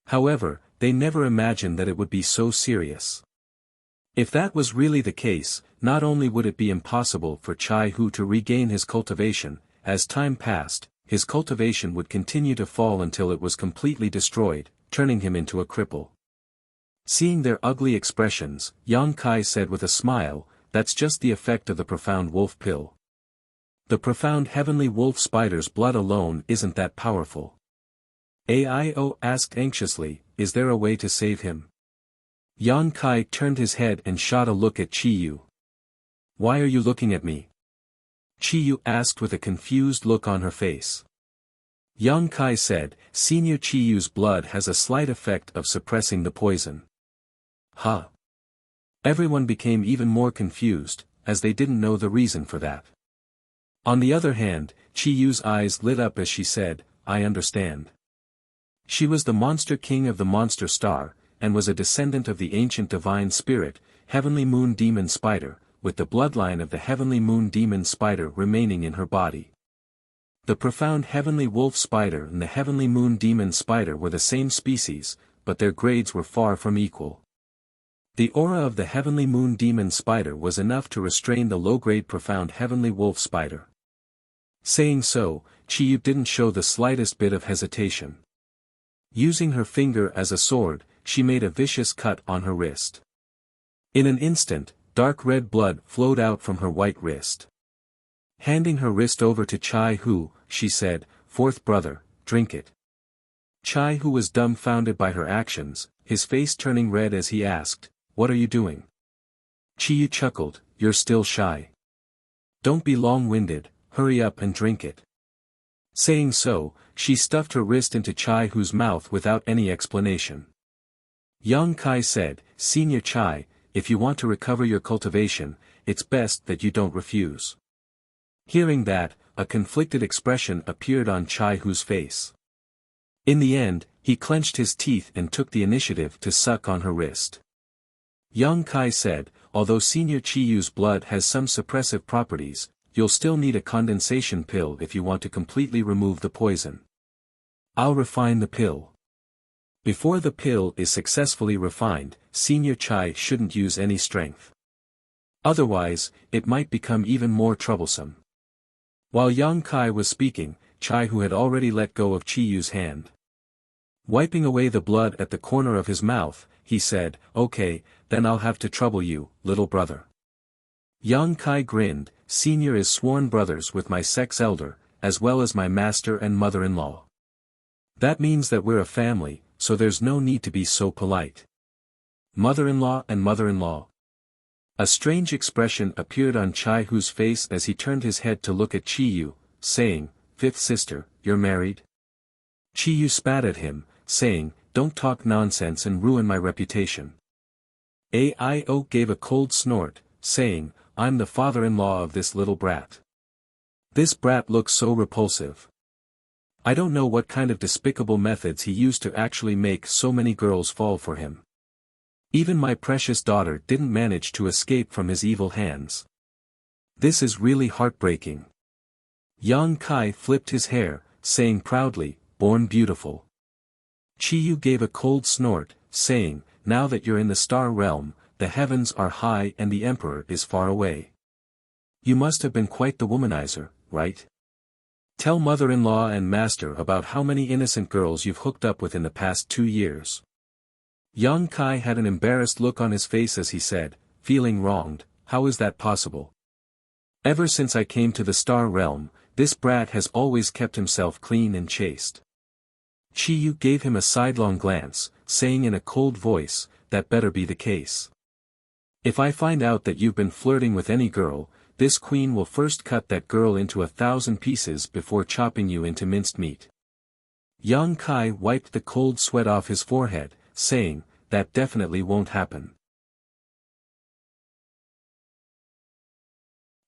However, they never imagined that it would be so serious. If that was really the case, not only would it be impossible for Chai Hu to regain his cultivation, as time passed, his cultivation would continue to fall until it was completely destroyed, turning him into a cripple. Seeing their ugly expressions, Yang Kai said with a smile, "That's just the effect of the profound wolf pill. The profound heavenly wolf spider's blood alone isn't that powerful." Aio asked anxiously, "Is there a way to save him?" Yang Kai turned his head and shot a look at Chi Yu. "Why are you looking at me?" Chi Yu asked with a confused look on her face. Yang Kai said, "Senior Chi Yu's blood has a slight effect of suppressing the poison." "Huh?" Everyone became even more confused, as they didn't know the reason for that. On the other hand, Chi Yu's eyes lit up as she said, "I understand." She was the monster king of the monster star, and was a descendant of the ancient divine spirit, heavenly moon demon spider, with the bloodline of the heavenly moon demon spider remaining in her body. The profound heavenly wolf spider and the heavenly moon demon spider were the same species, but their grades were far from equal. The aura of the heavenly moon demon spider was enough to restrain the low-grade profound heavenly wolf spider. Saying so, Chi Yu didn't show the slightest bit of hesitation. Using her finger as a sword, she made a vicious cut on her wrist. In an instant, dark red blood flowed out from her white wrist. Handing her wrist over to Chai Hu, she said, "Fourth brother, drink it." Chai Hu was dumbfounded by her actions, his face turning red as he asked, "What are you doing?" Chiyu chuckled, "You're still shy. Don't be long-winded, hurry up and drink it." Saying so, she stuffed her wrist into Chai Hu's mouth without any explanation. Yang Kai said, "Senior Chai, if you want to recover your cultivation, it's best that you don't refuse." Hearing that, a conflicted expression appeared on Chai Hu's face. In the end, he clenched his teeth and took the initiative to suck on her wrist. Yang Kai said, "Although Senior Chiyu's blood has some suppressive properties, you'll still need a condensation pill if you want to completely remove the poison. I'll refine the pill." Before the pill is successfully refined, Senior Chai shouldn't use any strength. Otherwise, it might become even more troublesome. While Yang Kai was speaking, Chai Hu had already let go of Chiyu's hand. Wiping away the blood at the corner of his mouth, he said, "Okay, then I'll have to trouble you, little brother." Yang Kai grinned, "Senior is sworn brothers with my sex elder, as well as my master and mother-in-law. That means that we're a family, so there's no need to be so polite." Mother-in-law and mother-in-law. A strange expression appeared on Chai Hu's face as he turned his head to look at Chiyu, saying, "Fifth sister, you're married?" Chiyu spat at him, saying, "Don't talk nonsense and ruin my reputation." Aio gave a cold snort, saying, "I'm the father-in-law of this little brat. This brat looks so repulsive. I don't know what kind of despicable methods he used to actually make so many girls fall for him. Even my precious daughter didn't manage to escape from his evil hands. This is really heartbreaking." Yang Kai flipped his hair, saying proudly, "Born beautiful." Chiyu gave a cold snort, saying, "Now that you're in the star realm, the heavens are high and the emperor is far away. You must have been quite the womanizer, right? Tell mother-in-law and master about how many innocent girls you've hooked up with in the past 2 years. Yang Kai had an embarrassed look on his face as he said, "Feeling wronged, how is that possible? Ever since I came to the star realm, this brat has always kept himself clean and chaste." Chiyu gave him a sidelong glance, saying in a cold voice, "That better be the case. If I find out that you've been flirting with any girl, this queen will first cut that girl into 1,000 pieces before chopping you into minced meat." Yang Kai wiped the cold sweat off his forehead, saying, "That definitely won't happen."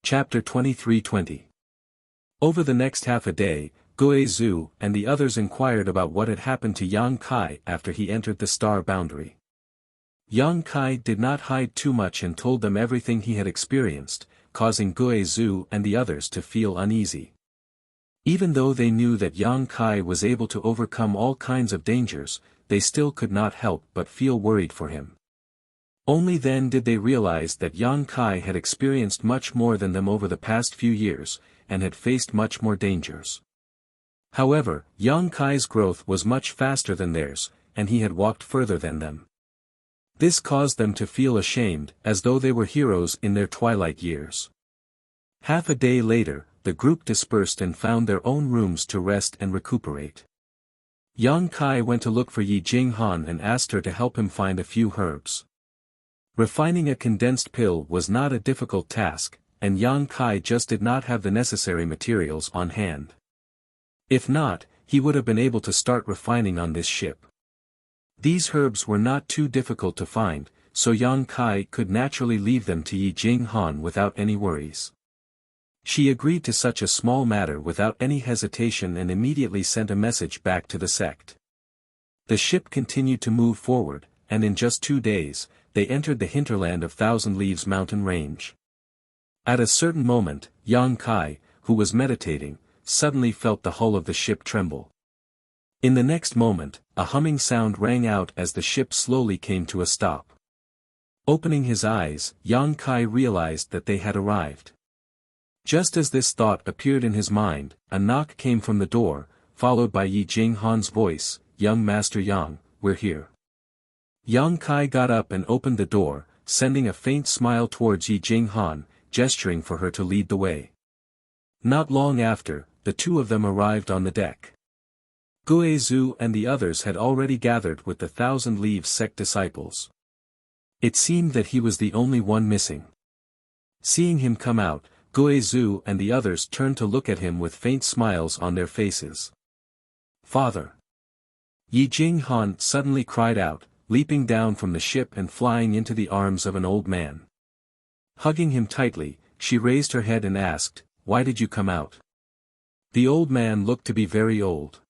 Chapter 23:20. Over the next half a day, Gue Zhu and the others inquired about what had happened to Yang Kai after he entered the star boundary. Yang Kai did not hide too much and told them everything he had experienced, causing Gue Zhu and the others to feel uneasy. Even though they knew that Yang Kai was able to overcome all kinds of dangers, they still could not help but feel worried for him. Only then did they realize that Yang Kai had experienced much more than them over the past few years, and had faced much more dangers. However, Yang Kai's growth was much faster than theirs, and he had walked further than them. This caused them to feel ashamed, as though they were heroes in their twilight years. Half a day later, the group dispersed and found their own rooms to rest and recuperate. Yang Kai went to look for Yi Jinghan and asked her to help him find a few herbs. Refining a condensed pill was not a difficult task, and Yang Kai just did not have the necessary materials on hand. If not, he would have been able to start refining on this ship. These herbs were not too difficult to find, so Yang Kai could naturally leave them to Yi Jinghan without any worries. She agreed to such a small matter without any hesitation and immediately sent a message back to the sect. The ship continued to move forward, and in just 2 days, they entered the hinterland of Thousand Leaves mountain range. At a certain moment, Yang Kai, who was meditating, suddenly felt the hull of the ship tremble. In the next moment, a humming sound rang out as the ship slowly came to a stop. Opening his eyes, Yang Kai realized that they had arrived. Just as this thought appeared in his mind, a knock came from the door, followed by Yi Jinghan's voice, "Young Master Yang, we're here." Yang Kai got up and opened the door, sending a faint smile towards Yi Jinghan, gesturing for her to lead the way. Not long after, the two of them arrived on the deck. Guizhu and the others had already gathered with the Thousand Leaves sect disciples. It seemed that he was the only one missing. Seeing him come out, Guizhu and the others turned to look at him with faint smiles on their faces. "Father!" Yi Jinghan suddenly cried out, leaping down from the ship and flying into the arms of an old man. Hugging him tightly, she raised her head and asked, "Why did you come out?" The old man looked to be very old.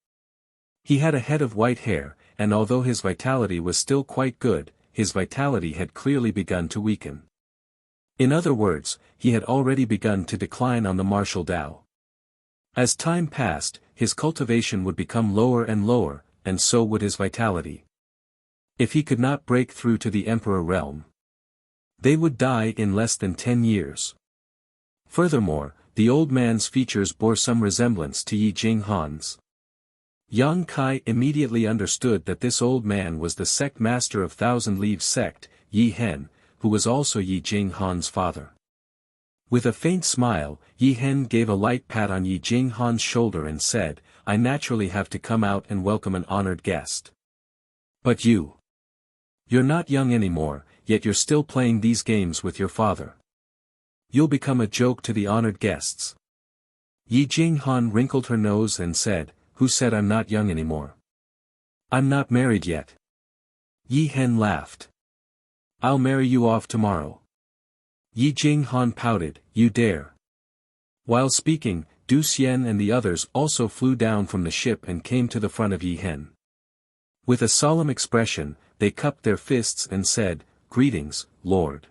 He had a head of white hair, and although his vitality was still quite good, his vitality had clearly begun to weaken. In other words, he had already begun to decline on the martial Tao. As time passed, his cultivation would become lower and lower, and so would his vitality. If he could not break through to the Emperor realm, they would die in less than 10 years. Furthermore, the old man's features bore some resemblance to Yi Jinghan's. Yang Kai immediately understood that this old man was the sect master of Thousand Leaves sect, Yi Hen, who was also Yi Jinghan's father. With a faint smile, Yi Hen gave a light pat on Yi Jinghan's shoulder and said, "I naturally have to come out and welcome an honored guest. But you're not young anymore, yet you're still playing these games with your father. You'll become a joke to the honored guests." Yi Jinghan wrinkled her nose and said, "Who said I'm not young anymore? I'm not married yet." Yi Hen laughed. "I'll marry you off tomorrow." Yi Jinghan pouted, "You dare." While speaking, Du Xian and the others also flew down from the ship and came to the front of Yi Hen. With a solemn expression, they cupped their fists and said, "Greetings, Lord."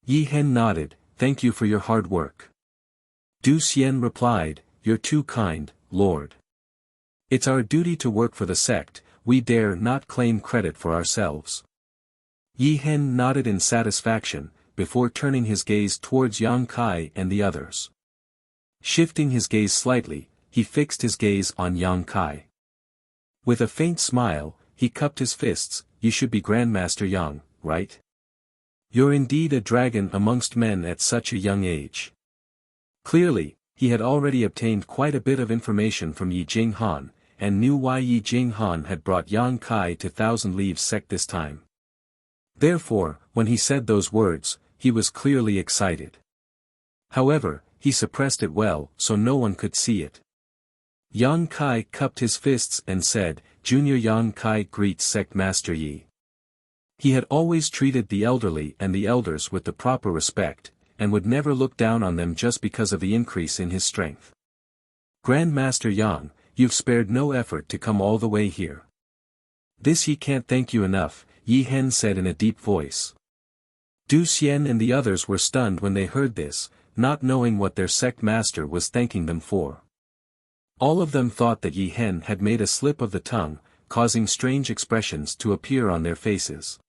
Yi Hen nodded, "Thank you for your hard work." Du Xian replied, "You're too kind, Lord. It's our duty to work for the sect, we dare not claim credit for ourselves." Yi Hen nodded in satisfaction, before turning his gaze towards Yang Kai and the others. Shifting his gaze slightly, he fixed his gaze on Yang Kai. With a faint smile, he cupped his fists, "You should be Grandmaster Yang, right? You're indeed a dragon amongst men at such a young age." Clearly, he had already obtained quite a bit of information from Yi Jinghan, and knew why Yi Jinghan had brought Yang Kai to Thousand Leaves sect this time. Therefore, when he said those words, he was clearly excited. However, he suppressed it well, so no one could see it. Yang Kai cupped his fists and said, "Junior Yang Kai greets Sect Master Yi." He had always treated the elderly and the elders with the proper respect, and would never look down on them just because of the increase in his strength. "Grandmaster Yang, you've spared no effort to come all the way here. This Yi can't thank you enough," Yi Hen said in a deep voice. Du Xian and the others were stunned when they heard this, not knowing what their sect master was thanking them for. All of them thought that Yi Hen had made a slip of the tongue, causing strange expressions to appear on their faces.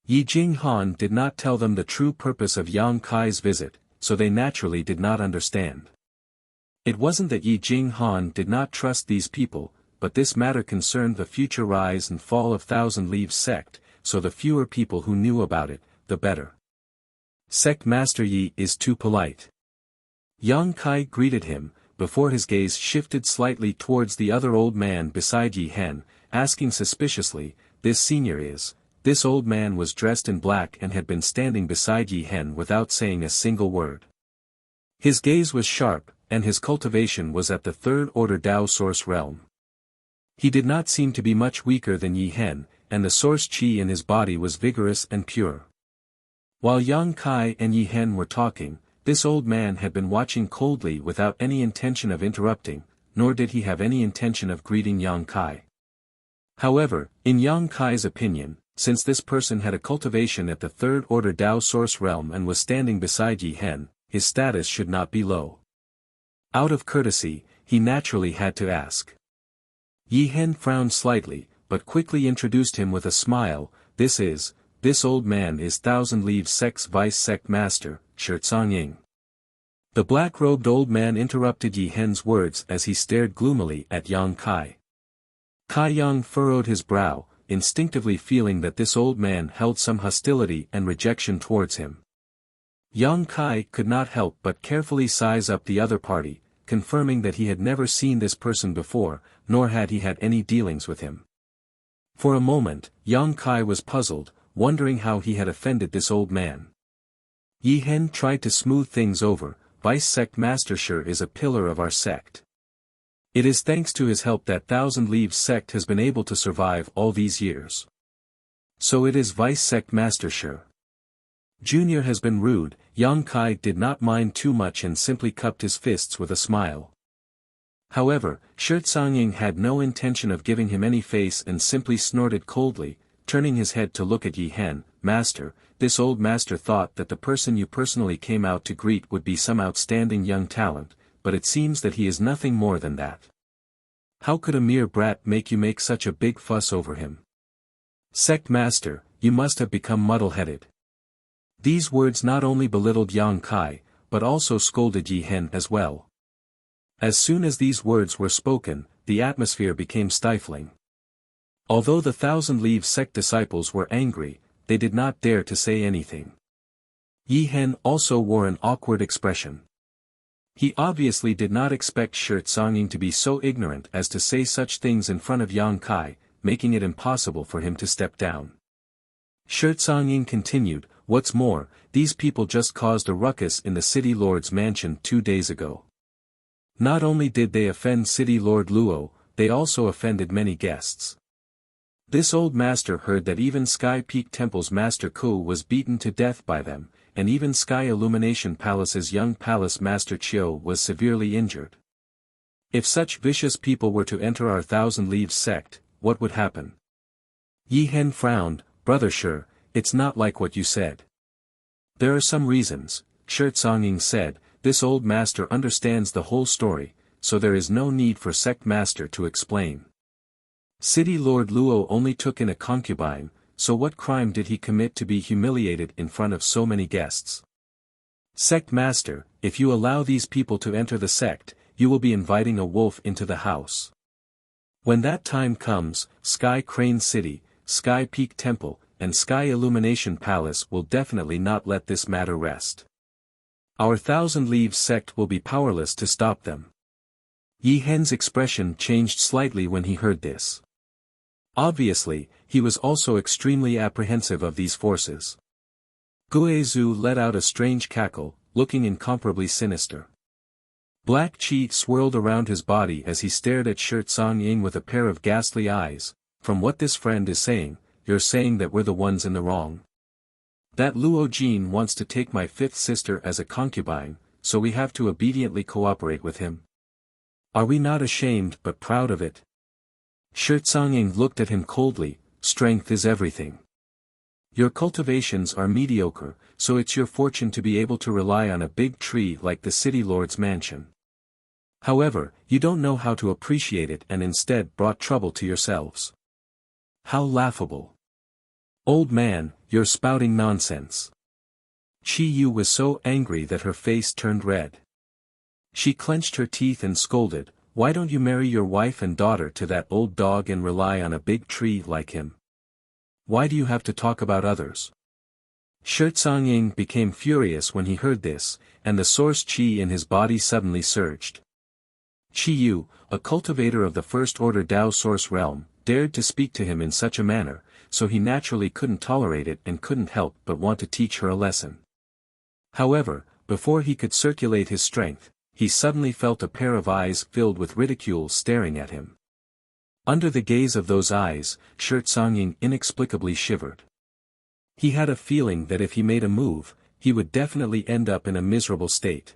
Yi Jinghan did not tell them the true purpose of Yang Kai's visit, so they naturally did not understand. It wasn't that Yi Jinghan did not trust these people, but this matter concerned the future rise and fall of Thousand Leaves sect, so the fewer people who knew about it, the better. "Sect Master Yi is too polite." Yang Kai greeted him, before his gaze shifted slightly towards the other old man beside Yi Hen, asking suspiciously, "This senior is..." This old man was dressed in black and had been standing beside Yi Hen without saying a single word. His gaze was sharp, and his cultivation was at the third-order Tao source realm. He did not seem to be much weaker than Yi Hen, and the source qi in his body was vigorous and pure. While Yang Kai and Yi Hen were talking, this old man had been watching coldly without any intention of interrupting, nor did he have any intention of greeting Yang Kai. However, in Yang Kai's opinion, since this person had a cultivation at the third-order Tao source realm and was standing beside Yi Hen, his status should not be low. Out of courtesy, he naturally had to ask. Yi Hen frowned slightly, but quickly introduced him with a smile, this old man is Thousand Leaves sect's vice sect master, Shizang Ying." The black-robed old man interrupted Yi Hen's words as he stared gloomily at Yang Kai. Kai Yang furrowed his brow, instinctively feeling that this old man held some hostility and rejection towards him. Yang Kai could not help but carefully size up the other party, confirming that he had never seen this person before, nor had he had any dealings with him. For a moment, Yang Kai was puzzled, wondering how he had offended this old man. Yi Hen tried to smooth things over. Vice Sect Master Shi is a pillar of our sect. It is thanks to his help that Thousand Leaves sect has been able to survive all these years. So it is Vice Sect Master Shi. Junior has been rude. Yang Kai did not mind too much and simply cupped his fists with a smile. However, Shi Tsongying had no intention of giving him any face and simply snorted coldly, turning his head to look at Yi Hen. Master, this old master thought that the person you personally came out to greet would be some outstanding young talent, but it seems that he is nothing more than that. How could a mere brat make you make such a big fuss over him? Sect Master, you must have become muddle-headed. These words not only belittled Yang Kai, but also scolded Yi Hen as well. As soon as these words were spoken, the atmosphere became stifling. Although the Thousand Leaves sect disciples were angry, they did not dare to say anything. Yi Hen also wore an awkward expression. He obviously did not expect Shi Tsongying to be so ignorant as to say such things in front of Yang Kai, making it impossible for him to step down. Shi Tsongying continued, what's more, these people just caused a ruckus in the City Lord's mansion 2 days ago. Not only did they offend City Lord Luo, they also offended many guests. This old master heard that even Sky Peak Temple's Master Ku was beaten to death by them, and even Sky Illumination Palace's young palace Master Chiu was severely injured. If such vicious people were to enter our Thousand Leaves sect, what would happen? Yi Hen frowned, Brother Shi, it's not like what you said. There are some reasons, Shi Tsongying said, this old master understands the whole story, so there is no need for sect master to explain. City Lord Luo only took in a concubine, so what crime did he commit to be humiliated in front of so many guests? Sect Master, if you allow these people to enter the sect, you will be inviting a wolf into the house. When that time comes, Sky Crane City, Sky Peak Temple, and Sky Illumination Palace will definitely not let this matter rest. Our Thousand Leaves sect will be powerless to stop them. Yi Hen's expression changed slightly when he heard this. Obviously, he was also extremely apprehensive of these forces. Guizhu let out a strange cackle, looking incomparably sinister. Black chi swirled around his body as he stared at Shi Tsongying with a pair of ghastly eyes. From what this friend is saying, you're saying that we're the ones in the wrong. That Luo Jin wants to take my fifth sister as a concubine, so we have to obediently cooperate with him. Are we not ashamed but proud of it? Shi Tsongying looked at him coldly, strength is everything. Your cultivations are mediocre, so it's your fortune to be able to rely on a big tree like the City Lord's mansion. However, you don't know how to appreciate it and instead brought trouble to yourselves. How laughable. Old man, you're spouting nonsense. Chi Yu was so angry that her face turned red. She clenched her teeth and scolded, why don't you marry your wife and daughter to that old dog and rely on a big tree like him? Why do you have to talk about others? Shi Tsongying became furious when he heard this, and the source chi in his body suddenly surged. Chi Yu, a cultivator of the First Order Dao Source realm, dared to speak to him in such a manner, so he naturally couldn't tolerate it and couldn't help but want to teach her a lesson. However, before he could circulate his strength, he suddenly felt a pair of eyes filled with ridicule staring at him. Under the gaze of those eyes, Shi Tsongying inexplicably shivered. He had a feeling that if he made a move, he would definitely end up in a miserable state.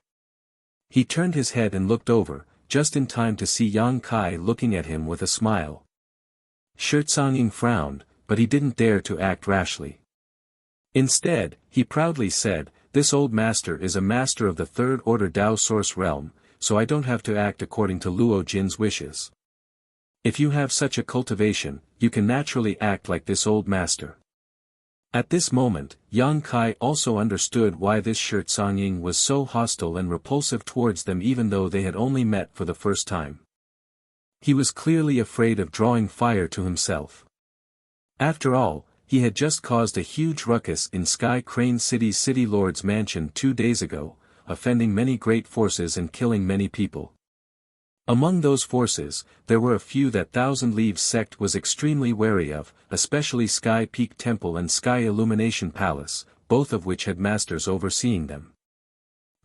He turned his head and looked over, just in time to see Yang Kai looking at him with a smile. Shi Tsongying frowned, but he didn't dare to act rashly. Instead, he proudly said, this old master is a master of the Third Order Dao Source realm, so I don't have to act according to Luo Jin's wishes. If you have such a cultivation, you can naturally act like this old master. At this moment, Yang Kai also understood why this Shi Tsongying was so hostile and repulsive towards them even though they had only met for the first time. He was clearly afraid of drawing fire to himself. After all, he had just caused a huge ruckus in Sky Crane City's City Lord's mansion 2 days ago, offending many great forces and killing many people. Among those forces, there were a few that Thousand Leaves sect was extremely wary of, especially Sky Peak Temple and Sky Illumination Palace, both of which had masters overseeing them.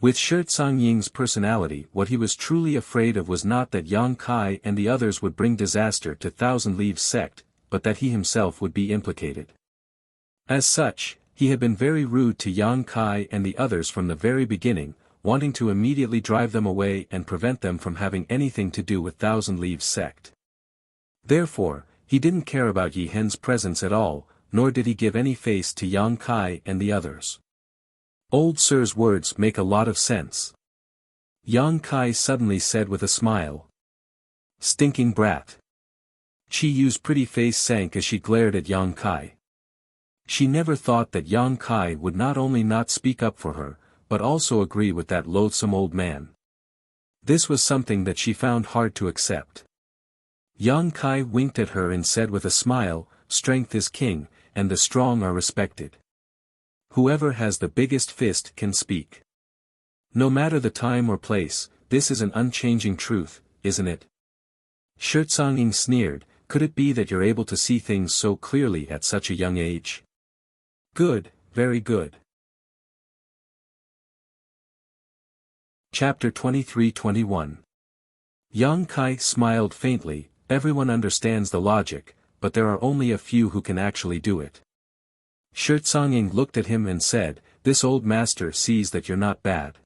With Shirtsang Ying's personality, what he was truly afraid of was not that Yang Kai and the others would bring disaster to Thousand Leaves sect, but that he himself would be implicated. As such, he had been very rude to Yang Kai and the others from the very beginning, wanting to immediately drive them away and prevent them from having anything to do with Thousand Leaves sect. Therefore, he didn't care about Yi Hen's presence at all, nor did he give any face to Yang Kai and the others. Old Sir's words make a lot of sense. Yang Kai suddenly said with a smile. Stinking brat. Chi Yu's pretty face sank as she glared at Yang Kai. She never thought that Yang Kai would not only not speak up for her, but also agree with that loathsome old man. This was something that she found hard to accept. Yang Kai winked at her and said with a smile, strength is king, and the strong are respected. Whoever has the biggest fist can speak. No matter the time or place, this is an unchanging truth, isn't it? Shirtsang Ying sneered, could it be that you're able to see things so clearly at such a young age? Good, very good. Chapter 23-21. Yang Kai smiled faintly, everyone understands the logic, but there are only a few who can actually do it. Shirtsang Ying looked at him and said, this old master sees that you're not bad.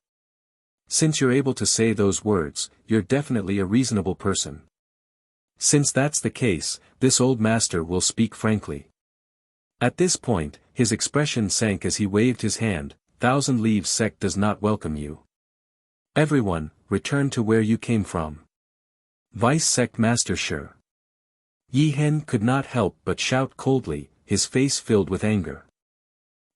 Since you're able to say those words, you're definitely a reasonable person. Since that's the case, this old master will speak frankly. At this point, his expression sank as he waved his hand, Thousand Leaves sect does not welcome you. Everyone, return to where you came from. Vice Sect Master Shi. Yi Hen could not help but shout coldly, his face filled with anger.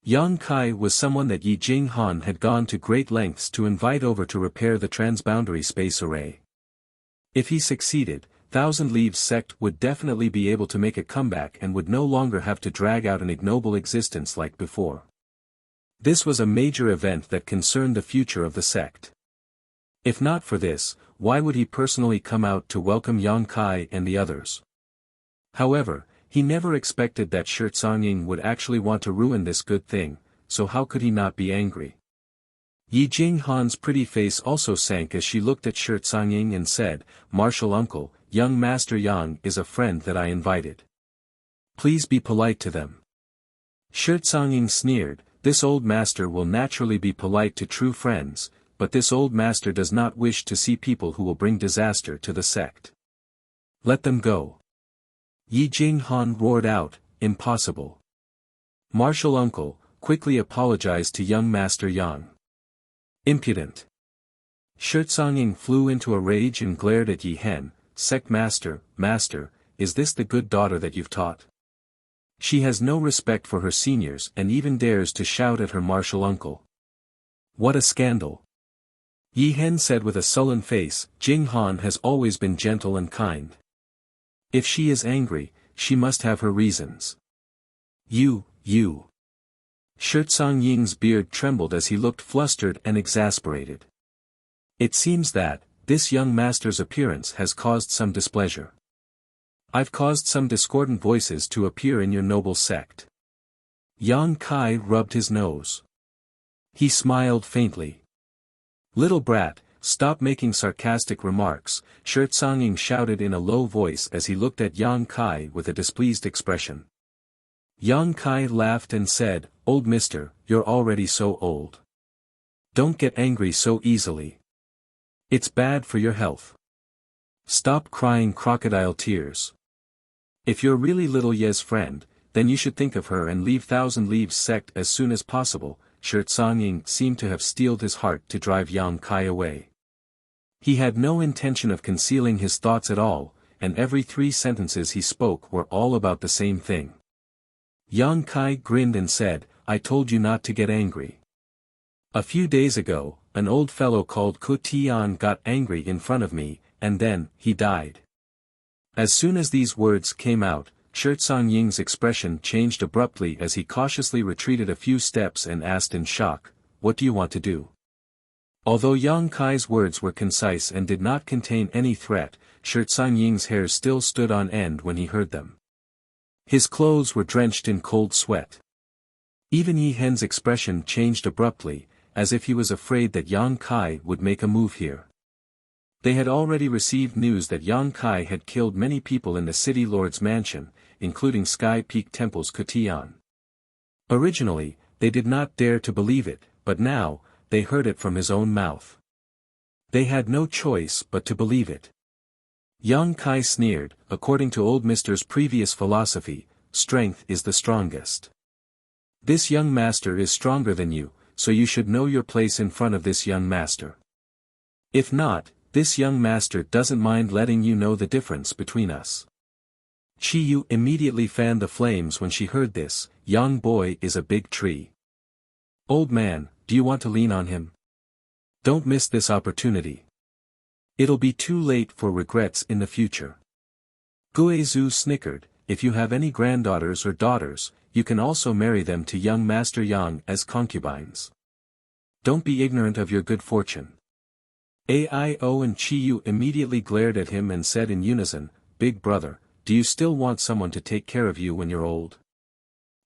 Yang Kai was someone that Yi Jinghan had gone to great lengths to invite over to repair the transboundary space array. If he succeeded, Thousand Leaves sect would definitely be able to make a comeback and would no longer have to drag out an ignoble existence like before. This was a major event that concerned the future of the sect. If not for this, why would he personally come out to welcome Yang Kai and the others? However, he never expected that Shirtsang Ying would actually want to ruin this good thing, so how could he not be angry? Yi Jinghan's pretty face also sank as she looked at Shirtsang Ying and said, Martial uncle, young Master Yang is a friend that I invited. Please be polite to them. Shirtsang Ying sneered, this old master will naturally be polite to true friends, but this old master does not wish to see people who will bring disaster to the sect. Let them go. Yi Jinghan roared out, impossible. Martial uncle, quickly apologized to young Master Yang. Impudent. Shirtsang Ying flew into a rage and glared at Yi Hen, Sect Master, is this the good daughter that you've taught? She has no respect for her seniors and even dares to shout at her martial uncle. What a scandal. Yi Hen said with a sullen face, Jinghan has always been gentle and kind. If she is angry, she must have her reasons. You. Shirtsang Ying's beard trembled as he looked flustered and exasperated. It seems that, this young master's appearance has caused some displeasure. I've caused some discordant voices to appear in your noble sect. Yang Kai rubbed his nose. He smiled faintly. Little brat, stop making sarcastic remarks, Shirtsang Ying shouted in a low voice as he looked at Yang Kai with a displeased expression. Yang Kai laughed and said, Old mister, you're already so old. Don't get angry so easily. It's bad for your health. Stop crying crocodile tears. If you're really little Ye's friend, then you should think of her and leave Thousand Leaves sect as soon as possible. Shirtsang Ying seemed to have steeled his heart to drive Yang Kai away. He had no intention of concealing his thoughts at all, and every 3 sentences he spoke were all about the same thing. Yang Kai grinned and said, I told you not to get angry. A few days ago, an old fellow called Ku Tian got angry in front of me, and then, he died. As soon as these words came out, Shirtsong Ying's expression changed abruptly as he cautiously retreated a few steps and asked in shock, "What do you want to do?" Although Yang Kai's words were concise and did not contain any threat, Shirtsong Ying's hair still stood on end when he heard them. His clothes were drenched in cold sweat. Even Yi Hen's expression changed abruptly, as if he was afraid that Yang Kai would make a move here. They had already received news that Yang Kai had killed many people in the city lord's mansion, including Sky Peak Temple's Kutian. Originally, they did not dare to believe it, but now, they heard it from his own mouth. They had no choice but to believe it. Yang Kai sneered, "According to old Mister's previous philosophy, strength is the strongest. This young master is stronger than you, so you should know your place in front of this young master. If not, this young master doesn't mind letting you know the difference between us." Chi Yu immediately fanned the flames when she heard this. "Young boy is a big tree. Old man, do you want to lean on him? Don't miss this opportunity. It'll be too late for regrets in the future." Guizhu snickered, "If you have any granddaughters or daughters, you can also marry them to young Master Yang as concubines. Don't be ignorant of your good fortune." Aio and Chi Yu immediately glared at him and said in unison, "Big brother, do you still want someone to take care of you when you're old?"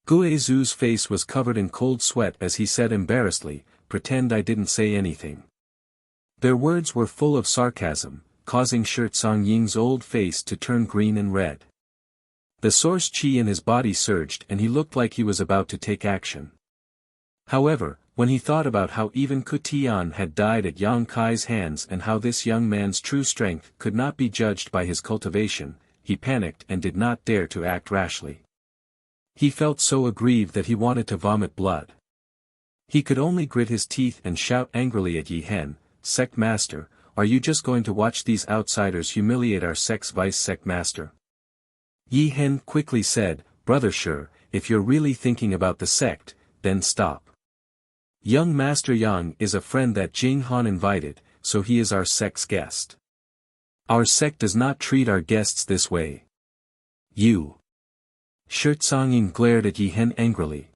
Guizhu's face was covered in cold sweat as he said embarrassedly, "Pretend I didn't say anything." Their words were full of sarcasm, causing Shirtsong Ying's old face to turn green and red. The source chi in his body surged and he looked like he was about to take action. However, when he thought about how even Kutian had died at Yang Kai's hands and how this young man's true strength could not be judged by his cultivation, he panicked and did not dare to act rashly. He felt so aggrieved that he wanted to vomit blood. He could only grit his teeth and shout angrily at Yi Hen, "Sect Master, are you just going to watch these outsiders humiliate our sect's vice-sect master?" Yi Hen quickly said, "Brother Shi, if you're really thinking about the sect, then stop. Young Master Yang is a friend that Jing Han invited, so he is our sect's guest. Our sect does not treat our guests this way. You." Shirtsong Ying glared at Yi Hen angrily.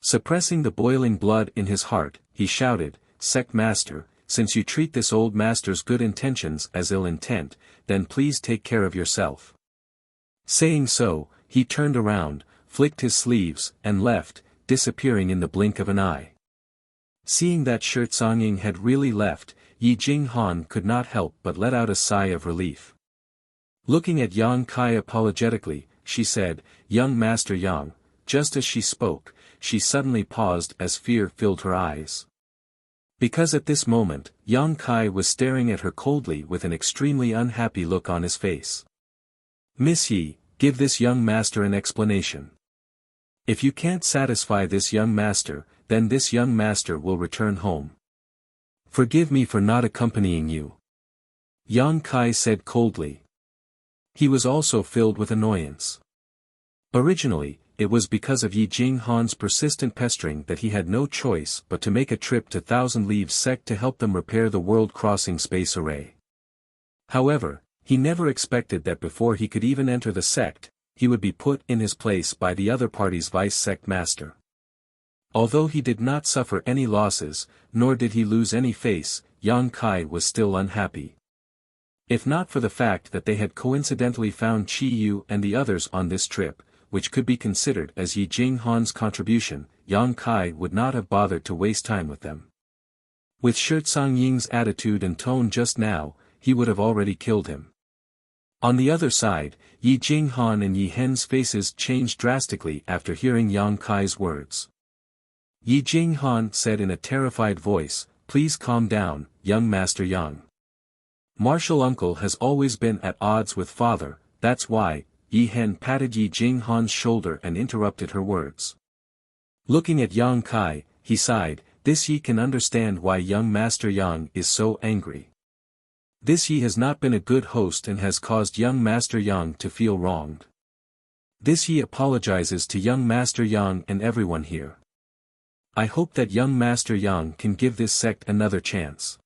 Suppressing the boiling blood in his heart, he shouted, "Sect Master, since you treat this old master's good intentions as ill intent, then please take care of yourself." Saying so, he turned around, flicked his sleeves, and left, disappearing in the blink of an eye. Seeing that Shirtsong Ying had really left, Yi Jing Han could not help but let out a sigh of relief. Looking at Yang Kai apologetically, she said, "Young Master Yang," just as she spoke, she suddenly paused as fear filled her eyes. Because at this moment, Yang Kai was staring at her coldly with an extremely unhappy look on his face. "Miss Yi, give this young master an explanation. If you can't satisfy this young master, then this young master will return home. Forgive me for not accompanying you." Yang Kai said coldly. He was also filled with annoyance. Originally, it was because of Yi Jing Han's persistent pestering that he had no choice but to make a trip to Thousand Leaves sect to help them repair the world-crossing space array. However, he never expected that before he could even enter the sect, he would be put in his place by the other party's vice-sect master. Although he did not suffer any losses, nor did he lose any face, Yang Kai was still unhappy. If not for the fact that they had coincidentally found Chi Yu and the others on this trip, which could be considered as Yi Jing Han's contribution, Yang Kai would not have bothered to waste time with them. With Shirtsong Ying's attitude and tone just now, he would have already killed him. On the other side, Yi Jing Han and Yi Hen's faces changed drastically after hearing Yang Kai's words. Yi Jing Han said in a terrified voice, "Please calm down, young Master Yang. Martial uncle has always been at odds with father, that's why." Yi Hen patted Yi Jing Han's shoulder and interrupted her words. Looking at Yang Kai, he sighed, "This Yi can understand why young Master Yang is so angry. This Yi has not been a good host and has caused young Master Yang to feel wronged. This Yi apologizes to young Master Yang and everyone here. I hope that young Master Yang can give this sect another chance."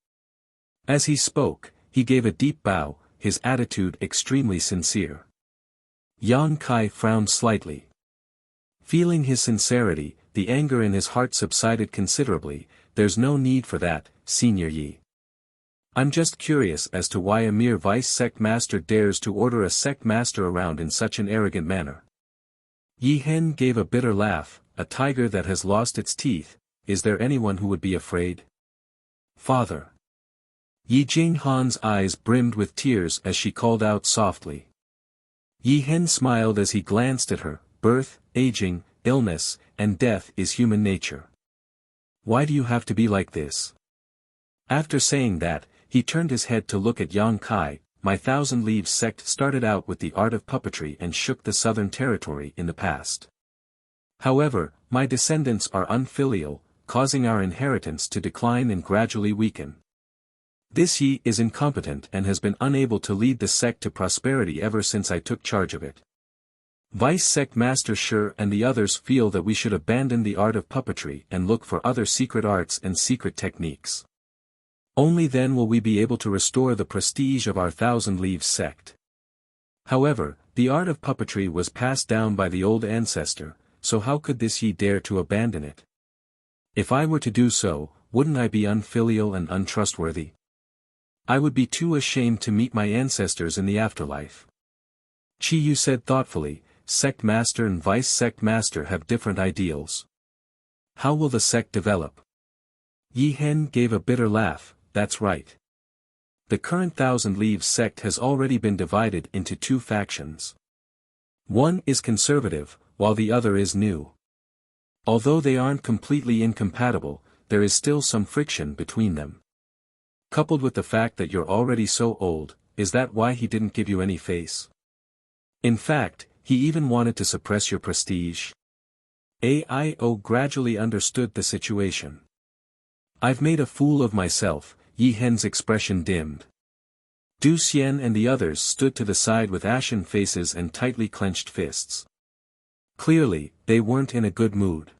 As he spoke, he gave a deep bow, his attitude extremely sincere. Yang Kai frowned slightly. Feeling his sincerity, the anger in his heart subsided considerably. There's no need for that, Senior Yi. I'm just curious as to why a mere vice sect master dares to order a sect master around in such an arrogant manner. Yi Hen gave a bitter laugh. A tiger that has lost its teeth, is there anyone who would be afraid? Father. Yi Jinghan's eyes brimmed with tears as she called out softly. Yi Hen smiled as he glanced at her. Birth, aging, illness, and death is human nature. Why do you have to be like this? After saying that, he turned his head to look at Yang Kai. My Thousand Leaves sect started out with the art of puppetry and shook the southern territory in the past. However, my descendants are unfilial, causing our inheritance to decline and gradually weaken. This Yi is incompetent and has been unable to lead the sect to prosperity ever since I took charge of it. Vice Sect Master Shi and the others feel that we should abandon the art of puppetry and look for other secret arts and secret techniques. Only then will we be able to restore the prestige of our Thousand Leaves sect. However, the art of puppetry was passed down by the old ancestor, so how could this Yi dare to abandon it? If I were to do so, wouldn't I be unfilial and untrustworthy? I would be too ashamed to meet my ancestors in the afterlife. Chi Yu said thoughtfully, Sect Master and Vice Sect Master have different ideals. How will the sect develop? Yi Hen gave a bitter laugh. That's right. The current Thousand Leaves sect has already been divided into two factions. One is conservative, while the other is new. Although they aren't completely incompatible, there is still some friction between them. Coupled with the fact that you're already so old, is that why he didn't give you any face? In fact, he even wanted to suppress your prestige. Aio gradually understood the situation. I've made a fool of myself. Yi Hen's expression dimmed. Du Xian and the others stood to the side with ashen faces and tightly clenched fists. Clearly, they weren't in a good mood.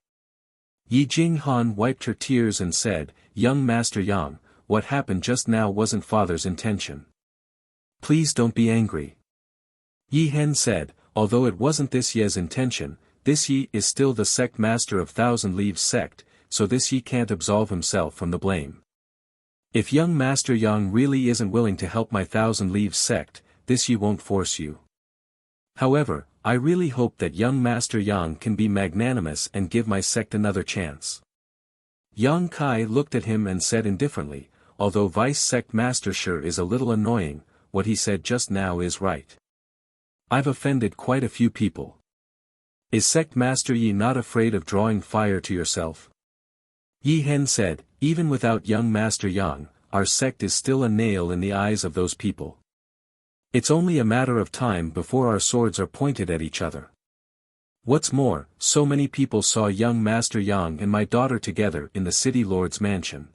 Yi Jinghan wiped her tears and said, Young Master Yang, what happened just now wasn't Father's intention. Please don't be angry. Yi Hen said, although it wasn't this Ye's intention, this Yi is still the sect master of Thousand Leaves sect, so this Yi can't absolve himself from the blame. If young Master Yang really isn't willing to help my Thousand Leaves sect, this Yi won't force you. However, I really hope that young Master Yang can be magnanimous and give my sect another chance. Yang Kai looked at him and said indifferently, although Vice Sect Master Shi is a little annoying, what he said just now is right. I've offended quite a few people. Is Sect Master Yi not afraid of drawing fire to yourself? Yi Hen said, even without young Master Yang, our sect is still a nail in the eyes of those people. It's only a matter of time before our swords are pointed at each other. What's more, so many people saw young Master Yang and my daughter together in the city lord's mansion.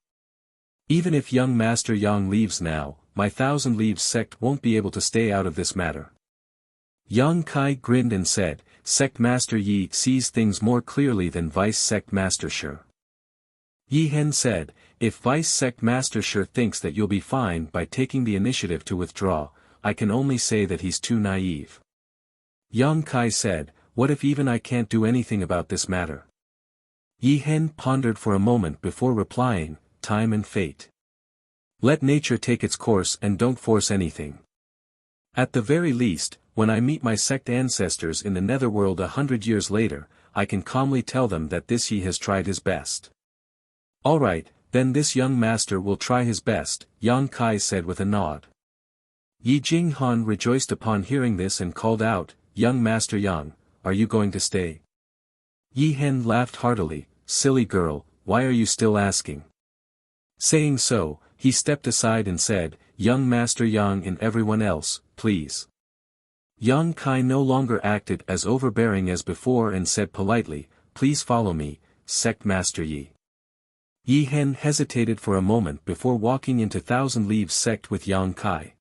Even if young Master Yang leaves now, my Thousand Leaves sect won't be able to stay out of this matter. Yang Kai grinned and said, Sect Master Yi sees things more clearly than Vice Sect Master Shi. Yi Hen said, if Vice Sect Master Shi thinks that you'll be fine by taking the initiative to withdraw, I can only say that he's too naive. Yang Kai said, what if even I can't do anything about this matter? Yi Hen pondered for a moment before replying, time and fate. Let nature take its course and don't force anything. At the very least, when I meet my sect ancestors in the netherworld 100 years later, I can calmly tell them that this Yi has tried his best. Alright, then this young master will try his best, Yang Kai said with a nod. Yi Jinghan rejoiced upon hearing this and called out, Young Master Yang, are you going to stay? Yi Hen laughed heartily, silly girl, why are you still asking? Saying so, he stepped aside and said, Young Master Yang and everyone else, please. Yang Kai no longer acted as overbearing as before and said politely, please follow me, Sect Master Yi. Yi Hen hesitated for a moment before walking into Thousand Leaves sect with Yang Kai.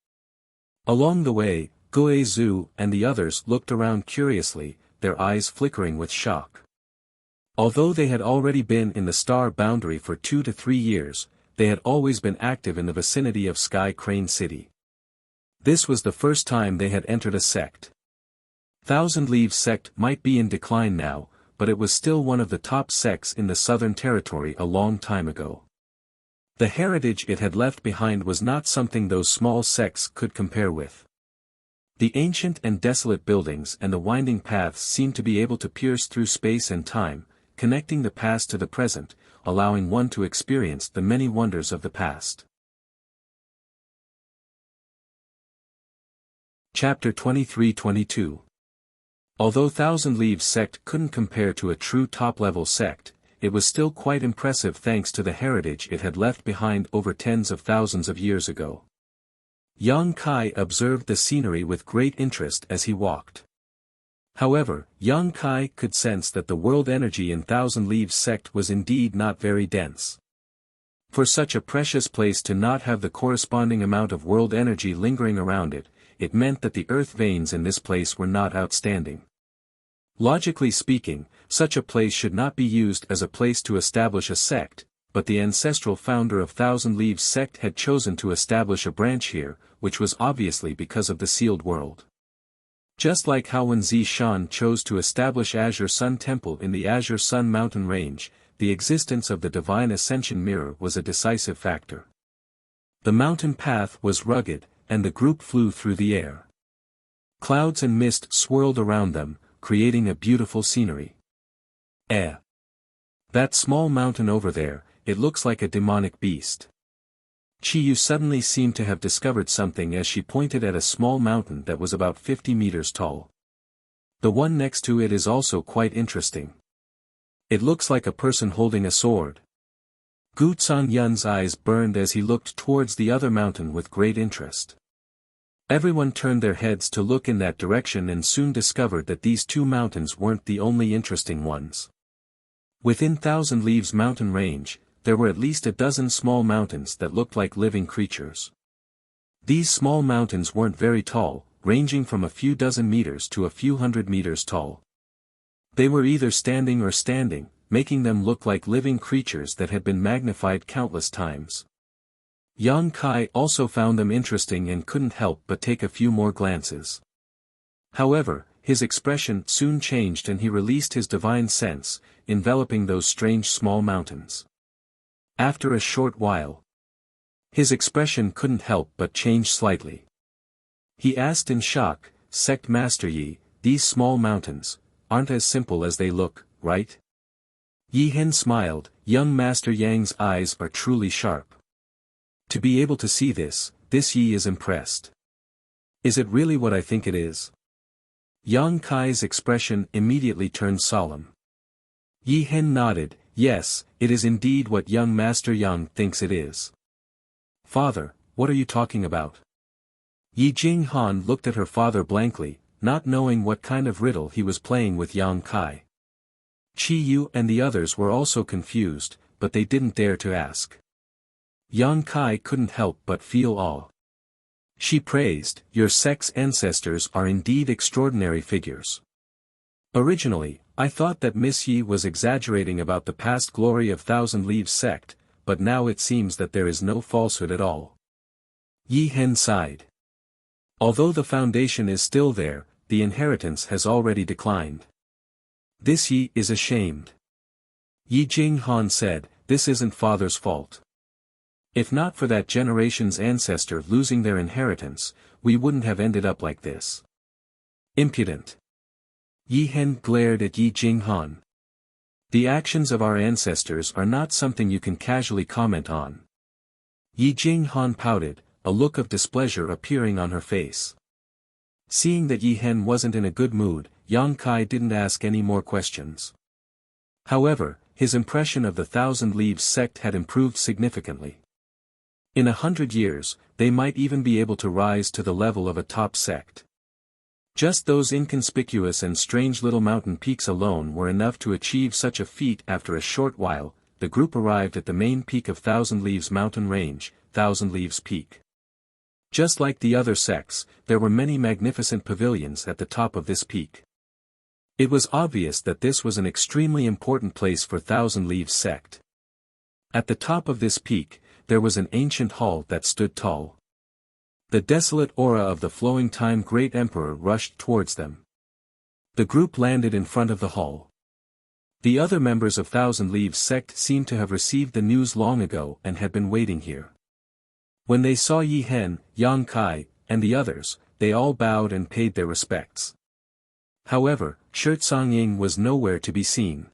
Along the way, Guo Zhu and the others looked around curiously, their eyes flickering with shock. Although they had already been in the star boundary for 2 to 3 years, they had always been active in the vicinity of Sky Crane City. This was the first time they had entered a sect. Thousand Leaves sect might be in decline now, but it was still one of the top sects in the Southern Territory a long time ago. The heritage it had left behind was not something those small sects could compare with. The ancient and desolate buildings and the winding paths seemed to be able to pierce through space and time, connecting the past to the present, allowing one to experience the many wonders of the past. Chapter 23-22. Although Thousand Leaves sect couldn't compare to a true top-level sect, it was still quite impressive thanks to the heritage it had left behind over tens of thousands of years ago. Yang Kai observed the scenery with great interest as he walked. However, Yang Kai could sense that the world energy in Thousand Leaves sect was indeed not very dense. For such a precious place to not have the corresponding amount of world energy lingering around it, it meant that the earth veins in this place were not outstanding. Logically speaking, such a place should not be used as a place to establish a sect, but the ancestral founder of Thousand Leaves sect had chosen to establish a branch here, which was obviously because of the sealed world. Just like how when Zishan chose to establish Azure Sun Temple in the Azure Sun Mountain Range, the existence of the Divine Ascension Mirror was a decisive factor. The mountain path was rugged, and the group flew through the air. Clouds and mist swirled around them, creating a beautiful scenery. That small mountain over there, it looks like a demonic beast. Chiyu suddenly seemed to have discovered something as she pointed at a small mountain that was about 50 meters tall. The one next to it is also quite interesting. It looks like a person holding a sword. Gu Yun's eyes burned as he looked towards the other mountain with great interest. Everyone turned their heads to look in that direction and soon discovered that these two mountains weren't the only interesting ones. Within Thousand Leaves mountain range, there were at least a dozen small mountains that looked like living creatures. These small mountains weren't very tall, ranging from a few dozen meters to a few hundred meters tall. They were either standing or standing, making them look like living creatures that had been magnified countless times. Yang Kai also found them interesting and couldn't help but take a few more glances. However, his expression soon changed and he released his divine sense, enveloping those strange small mountains. After a short while, his expression couldn't help but change slightly. He asked in shock, "Sect Master Yi, these small mountains aren't as simple as they look, right?" Yi Hen smiled. "Young Master Yang's eyes are truly sharp. To be able to see this Yi is impressed. Is it really what I think it is?" Yang Kai's expression immediately turned solemn. Yi Hen nodded. "Yes, it is indeed what young Master Yang thinks it is." "Father, what are you talking about?" Yi Jinghan looked at her father blankly, not knowing what kind of riddle he was playing with Yang Kai. Chi Yu and the others were also confused, but they didn't dare to ask. Yang Kai couldn't help but feel awe. She praised, "Your sect's ancestors are indeed extraordinary figures. Originally, I thought that Miss Yi was exaggerating about the past glory of Thousand Leaves sect, but now it seems that there is no falsehood at all." Yi Hen sighed. Although the foundation is still there, the inheritance has already declined. This Yi is ashamed. Yi Jinghan said, "This isn't father's fault. If not for that generation's ancestor losing their inheritance, we wouldn't have ended up like this." Impudent. Yi Hen glared at Yi Jinghan. "The actions of our ancestors are not something you can casually comment on." Yi Jinghan pouted, a look of displeasure appearing on her face. Seeing that Yi Hen wasn't in a good mood, Yang Kai didn't ask any more questions. However, his impression of the Thousand Leaves sect had improved significantly. In 100 years, they might even be able to rise to the level of a top sect. Just those inconspicuous and strange little mountain peaks alone were enough to achieve such a feat. After a short while, the group arrived at the main peak of Thousand Leaves mountain range, Thousand Leaves Peak. Just like the other sects, there were many magnificent pavilions at the top of this peak. It was obvious that this was an extremely important place for Thousand Leaves sect. At the top of this peak, there was an ancient hall that stood tall. The desolate aura of the flowing time great emperor rushed towards them. The group landed in front of the hall. The other members of Thousand Leaves sect seemed to have received the news long ago and had been waiting here. When they saw Yi Hen, Yang Kai, and the others, they all bowed and paid their respects. However, Shirtsong Ying was nowhere to be seen.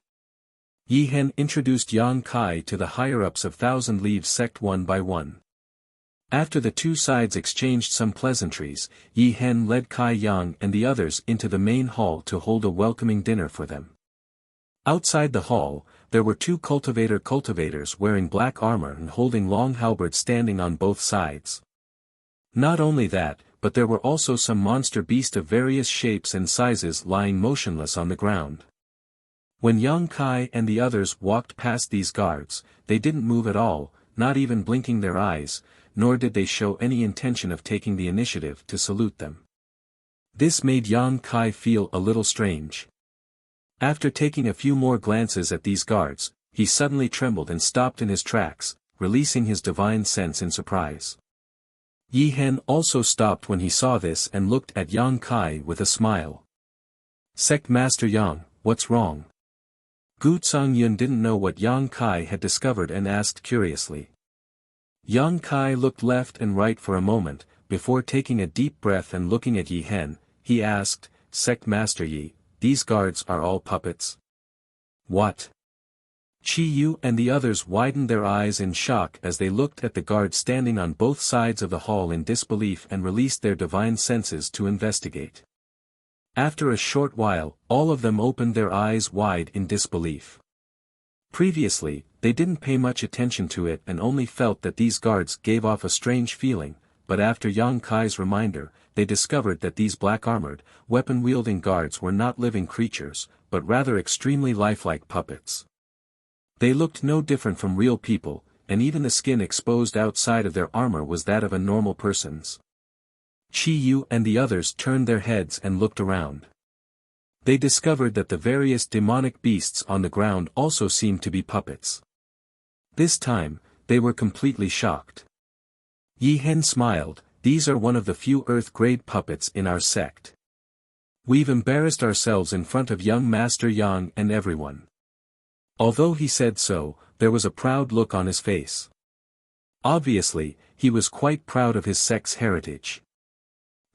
Yi Hen introduced Yang Kai to the higher-ups of Thousand Leaves sect one by one. After the two sides exchanged some pleasantries, Yi Hen led Kai Yang and the others into the main hall to hold a welcoming dinner for them. Outside the hall, there were two cultivators wearing black armor and holding long halberds standing on both sides. Not only that, but there were also some monster beasts of various shapes and sizes lying motionless on the ground. When Yang Kai and the others walked past these guards, they didn't move at all, not even blinking their eyes, nor did they show any intention of taking the initiative to salute them. This made Yang Kai feel a little strange. After taking a few more glances at these guards, he suddenly trembled and stopped in his tracks, releasing his divine sense in surprise. Yi Hen also stopped when he saw this and looked at Yang Kai with a smile. "Sect Master Yang, what's wrong?" Gu Yun didn't know what Yang Kai had discovered and asked curiously. Yang Kai looked left and right for a moment, before taking a deep breath and looking at Yi Hen, he asked, "Sect Master Yi, these guards are all puppets?" "What?" Chi Yu and the others widened their eyes in shock as they looked at the guards standing on both sides of the hall in disbelief and released their divine senses to investigate. After a short while, all of them opened their eyes wide in disbelief. Previously, they didn't pay much attention to it and only felt that these guards gave off a strange feeling, but after Yang Kai's reminder, they discovered that these black-armored, weapon-wielding guards were not living creatures, but rather extremely lifelike puppets. They looked no different from real people, and even the skin exposed outside of their armor was that of a normal person's. Chi Yu and the others turned their heads and looked around. They discovered that the various demonic beasts on the ground also seemed to be puppets. This time, they were completely shocked. Yi Hen smiled, "These are one of the few Earth-grade puppets in our sect. We've embarrassed ourselves in front of young Master Yang and everyone." Although he said so, there was a proud look on his face. Obviously, he was quite proud of his sect's heritage.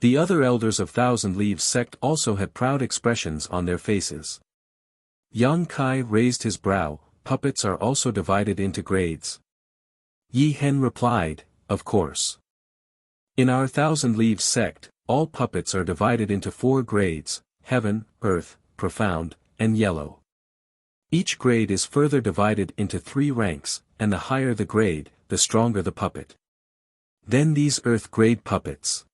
The other elders of Thousand Leaves sect also had proud expressions on their faces. Yang Kai raised his brow, "Puppets are also divided into grades." Yi Hen replied, "Of course. In our Thousand Leaves sect, all puppets are divided into 4 grades, heaven, earth, profound, and yellow. Each grade is further divided into 3 ranks, and the higher the grade, the stronger the puppet. Then these earth-grade puppets."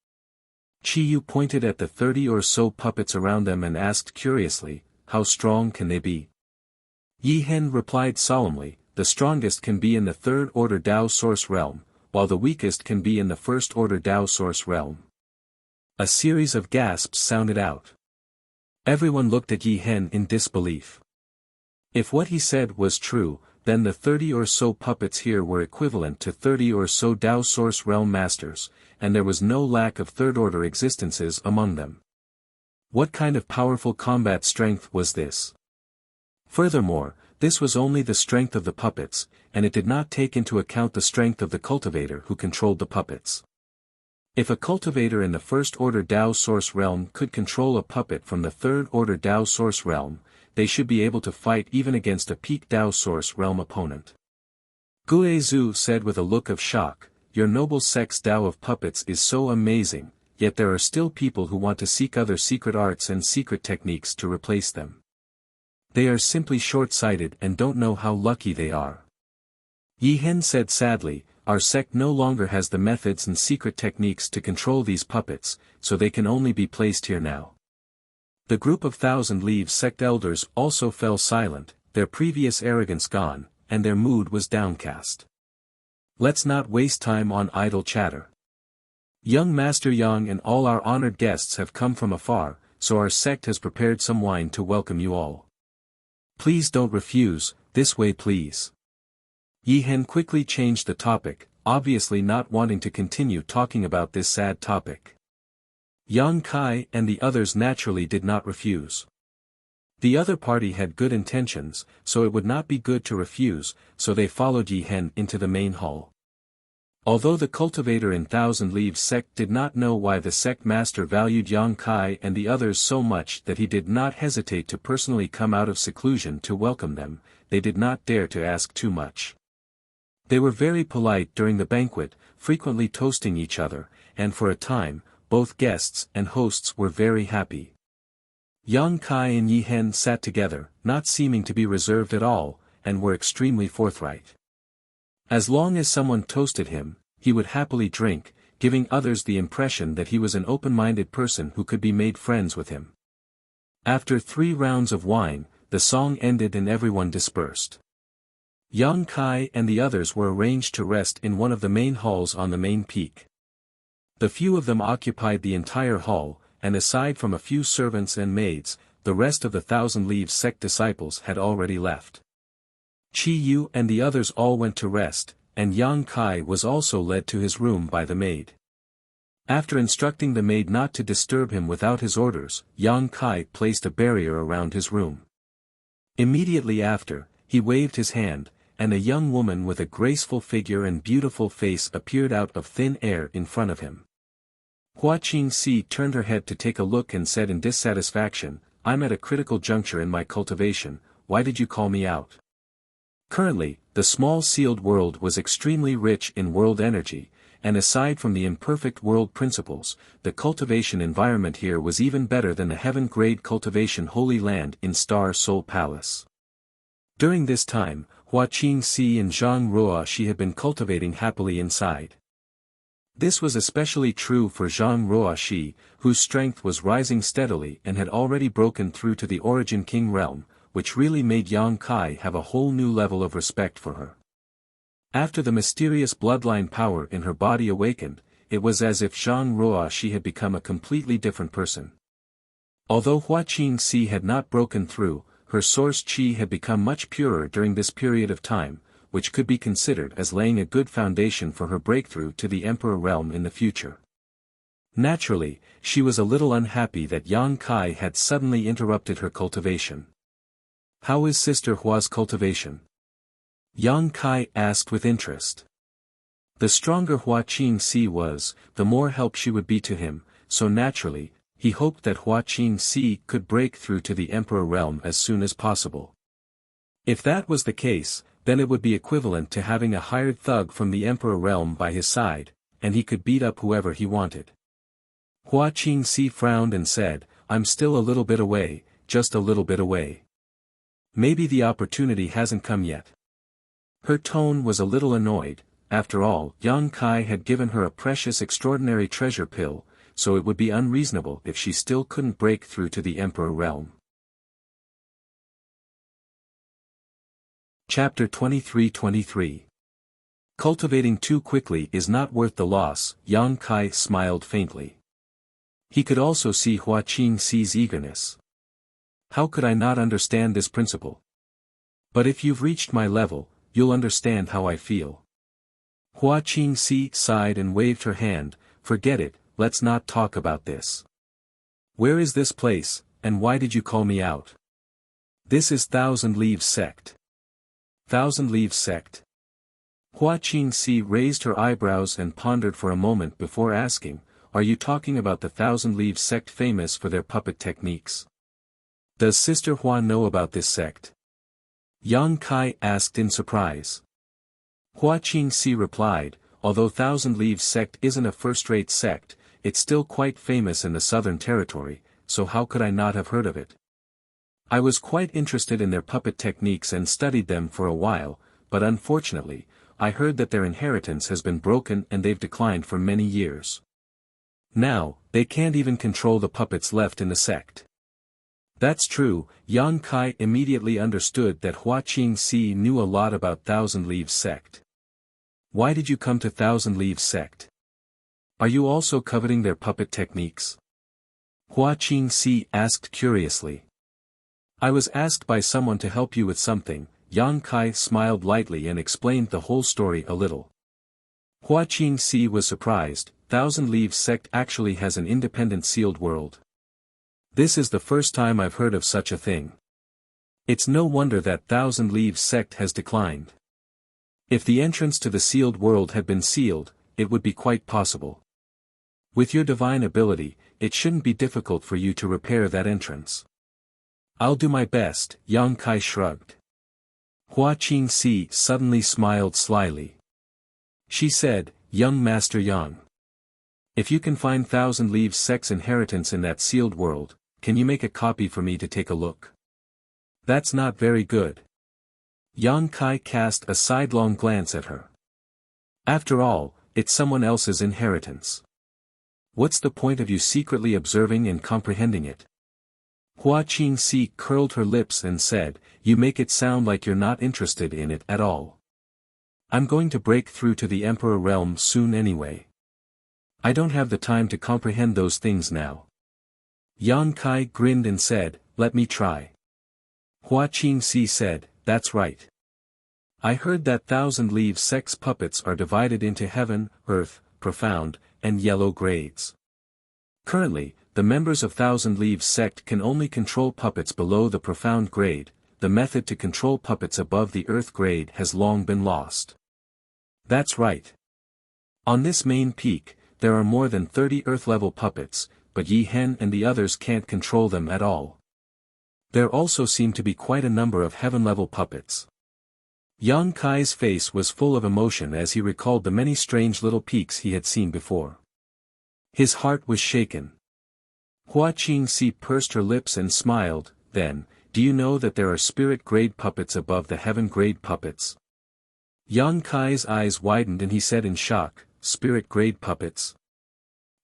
Chi Yu pointed at the 30 or so puppets around them and asked curiously, "How strong can they be?" Yi Hen replied solemnly, "The strongest can be in the 3rd order Tao Source realm, while the weakest can be in the 1st order Tao Source realm." A series of gasps sounded out. Everyone looked at Yi Hen in disbelief. If what he said was true, then the 30 or so puppets here were equivalent to 30 or so Tao Source realm masters, and there was no lack of 3rd order existences among them. What kind of powerful combat strength was this? Furthermore, this was only the strength of the puppets, and it did not take into account the strength of the cultivator who controlled the puppets. If a cultivator in the 1st order Tao Source realm could control a puppet from the 3rd order Tao Source realm, they should be able to fight even against a peak Tao Source realm opponent. Gue Zhu said with a look of shock, "Your noble sect's Tao of puppets is so amazing, yet there are still people who want to seek other secret arts and secret techniques to replace them. They are simply short-sighted and don't know how lucky they are." Yi Hen said sadly, "Our sect no longer has the methods and secret techniques to control these puppets, so they can only be placed here now." The group of Thousand Leaves sect elders also fell silent, their previous arrogance gone, and their mood was downcast. "Let's not waste time on idle chatter. Young Master Yang and all our honored guests have come from afar, so our sect has prepared some wine to welcome you all. Please don't refuse, this way please." Yi Hen quickly changed the topic, obviously not wanting to continue talking about this sad topic. Yang Kai and the others naturally did not refuse. The other party had good intentions, so it would not be good to refuse, so they followed Yi Hen into the main hall. Although the cultivator in Thousand Leaves sect did not know why the sect master valued Yang Kai and the others so much that he did not hesitate to personally come out of seclusion to welcome them, they did not dare to ask too much. They were very polite during the banquet, frequently toasting each other, and for a time, both guests and hosts were very happy. Yang Kai and Yi Hen sat together, not seeming to be reserved at all, and were extremely forthright. As long as someone toasted him, he would happily drink, giving others the impression that he was an open-minded person who could be made friends with him. After 3 rounds of wine, the song ended and everyone dispersed. Yang Kai and the others were arranged to rest in one of the main halls on the main peak. The few of them occupied the entire hall, and aside from a few servants and maids, the rest of the Thousand Leaves sect disciples had already left. Chi Yu and the others all went to rest, and Yang Kai was also led to his room by the maid. After instructing the maid not to disturb him without his orders, Yang Kai placed a barrier around his room. Immediately after, he waved his hand, and a young woman with a graceful figure and beautiful face appeared out of thin air in front of him. Hua Qingxi turned her head to take a look and said in dissatisfaction, "I'm at a critical juncture in my cultivation, why did you call me out?" Currently, the small sealed world was extremely rich in world energy, and aside from the imperfect world principles, the cultivation environment here was even better than the heaven-grade cultivation Holy Land in Star Soul Palace. During this time, Hua Qingxi and Zhang Ruoxi had been cultivating happily inside. This was especially true for Zhang Ruoxi, whose strength was rising steadily and had already broken through to the Origin King realm, which really made Yang Kai have a whole new level of respect for her. After the mysterious bloodline power in her body awakened, it was as if Zhang Ruoxi had become a completely different person. Although Hua Qingxi had not broken through, her source qi had become much purer during this period of time, which could be considered as laying a good foundation for her breakthrough to the Emperor realm in the future. Naturally, she was a little unhappy that Yang Kai had suddenly interrupted her cultivation. "How is Sister Hua's cultivation?" Yang Kai asked with interest. The stronger Hua Qingxi was, the more help she would be to him, so naturally, he hoped that Hua Qingxi could break through to the Emperor realm as soon as possible. If that was the case, then it would be equivalent to having a hired thug from the Emperor realm by his side, and he could beat up whoever he wanted. Hua Qingxi frowned and said, "I'm still a little bit away, just a little bit away. Maybe the opportunity hasn't come yet." Her tone was a little annoyed. After all, Yang Kai had given her a precious extraordinary treasure pill, so it would be unreasonable if she still couldn't break through to the Emperor realm. Chapter 23-23. Cultivating too quickly is not worth the loss, Yang Kai smiled faintly. He could also see Hua Qingxi's eagerness. "How could I not understand this principle? But if you've reached my level, you'll understand how I feel." Hua Qingxi sighed and waved her hand, "Forget it, let's not talk about this. Where is this place, and why did you call me out?" "This is Thousand Leaves sect." Thousand Leaves sect. Hua Qingxi raised her eyebrows and pondered for a moment before asking, "Are you talking about the Thousand Leaves sect famous for their puppet techniques? Does Sister Hua know about this sect?" Yang Kai asked in surprise. Hua Qingxi replied, "Although Thousand Leaves sect isn't a first-rate sect, it's still quite famous in the Southern Territory, so how could I not have heard of it? I was quite interested in their puppet techniques and studied them for a while, but unfortunately, I heard that their inheritance has been broken and they've declined for many years. Now, they can't even control the puppets left in the sect." "That's true." Yang Kai immediately understood that Hua Qingxi knew a lot about Thousand Leaves sect. "Why did you come to Thousand Leaves sect? Are you also coveting their puppet techniques?" Hua Qingxi asked curiously. "I was asked by someone to help you with something." Yang Kai smiled lightly and explained the whole story a little. Hua Qingxi was surprised. Thousand Leaves sect actually has an independent sealed world. This is the first time I've heard of such a thing. It's no wonder that Thousand Leaves sect has declined. If the entrance to the sealed world had been sealed, it would be quite possible. With your divine ability, it shouldn't be difficult for you to repair that entrance. I'll do my best, Yang Kai shrugged. Hua Qingxi suddenly smiled slyly. She said, Young Master Yang. If you can find Thousand Leaves sect's inheritance in that sealed world, can you make a copy for me to take a look? That's not very good. Yang Kai cast a sidelong glance at her. After all, it's someone else's inheritance. What's the point of you secretly observing and comprehending it? Hua Qingxi curled her lips and said, You make it sound like you're not interested in it at all. I'm going to break through to the Emperor realm soon anyway. I don't have the time to comprehend those things now. Yang Kai grinned and said, Let me try. Hua Qingxi said, That's right. I heard that Thousand Leaves sect's puppets are divided into heaven, earth, profound, and yellow grades. Currently, the members of Thousand Leaves sect can only control puppets below the profound grade. The method to control puppets above the earth grade has long been lost. That's right. On this main peak, there are more than 30 earth-level puppets, but Yi Hen and the others can't control them at all. There also seem to be quite a number of heaven-level puppets. Yang Kai's face was full of emotion as he recalled the many strange little peaks he had seen before. His heart was shaken. Hua Qingxi pursed her lips and smiled, then, Do you know that there are spirit-grade puppets above the heaven-grade puppets? Yang Kai's eyes widened and he said in shock, Spirit-grade puppets?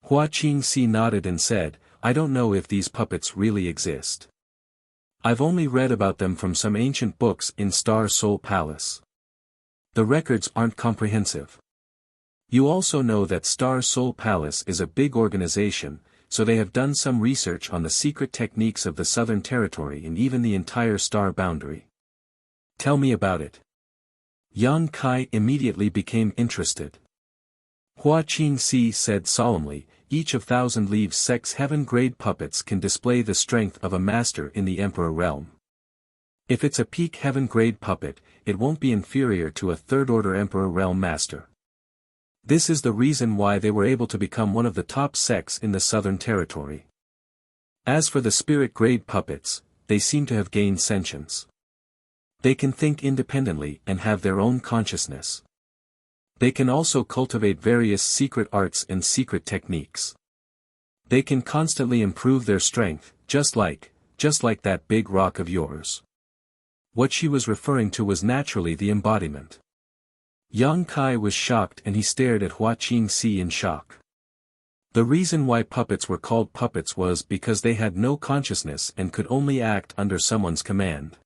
Hua Qingxi nodded and said, I don't know if these puppets really exist. I've only read about them from some ancient books in Star Soul Palace. The records aren't comprehensive. You also know that Star Soul Palace is a big organization, so they have done some research on the secret techniques of the Southern Territory and even the entire star boundary. Tell me about it. Yang Kai immediately became interested. Hua Qingxi said solemnly, Each of Thousand Leaves sect's heaven-grade puppets can display the strength of a master in the Emperor realm. If it's a peak heaven-grade puppet, it won't be inferior to a third-order Emperor realm master. This is the reason why they were able to become one of the top sects in the Southern Territory. As for the spirit-grade puppets, they seem to have gained sentience. They can think independently and have their own consciousness. They can also cultivate various secret arts and secret techniques. They can constantly improve their strength, just like that big rock of yours. What she was referring to was naturally the embodiment. Yang Kai was shocked and he stared at Hua Qingxi in shock. The reason why puppets were called puppets was because they had no consciousness and could only act under someone's command.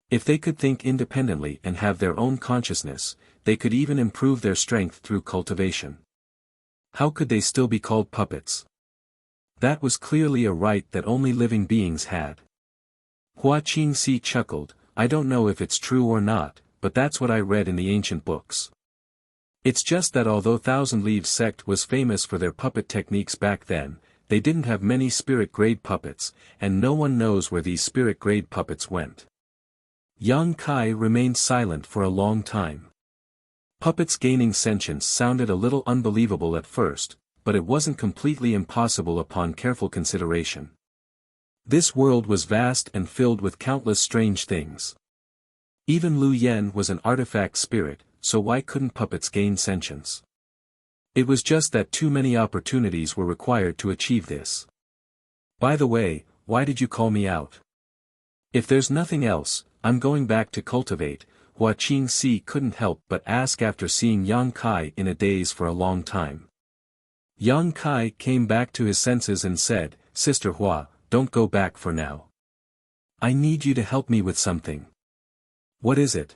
If they could think independently and have their own consciousness, they could even improve their strength through cultivation. How could they still be called puppets? That was clearly a right that only living beings had. Hua Qingxi chuckled, I don't know if it's true or not, but that's what I read in the ancient books. It's just that although Thousand Leaves sect was famous for their puppet techniques back then, they didn't have many spirit-grade puppets, and no one knows where these spirit-grade puppets went. Yang Kai remained silent for a long time. Puppets gaining sentience sounded a little unbelievable at first, but it wasn't completely impossible upon careful consideration. This world was vast and filled with countless strange things. Even Lu Yen was an artifact spirit, so why couldn't puppets gain sentience? It was just that too many opportunities were required to achieve this. By the way, why did you call me out? If there's nothing else, I'm going back to cultivate. Hua Qingxi couldn't help but ask after seeing Yang Kai in a daze for a long time. Yang Kai came back to his senses and said, Sister Hua, don't go back for now. I need you to help me with something. What is it?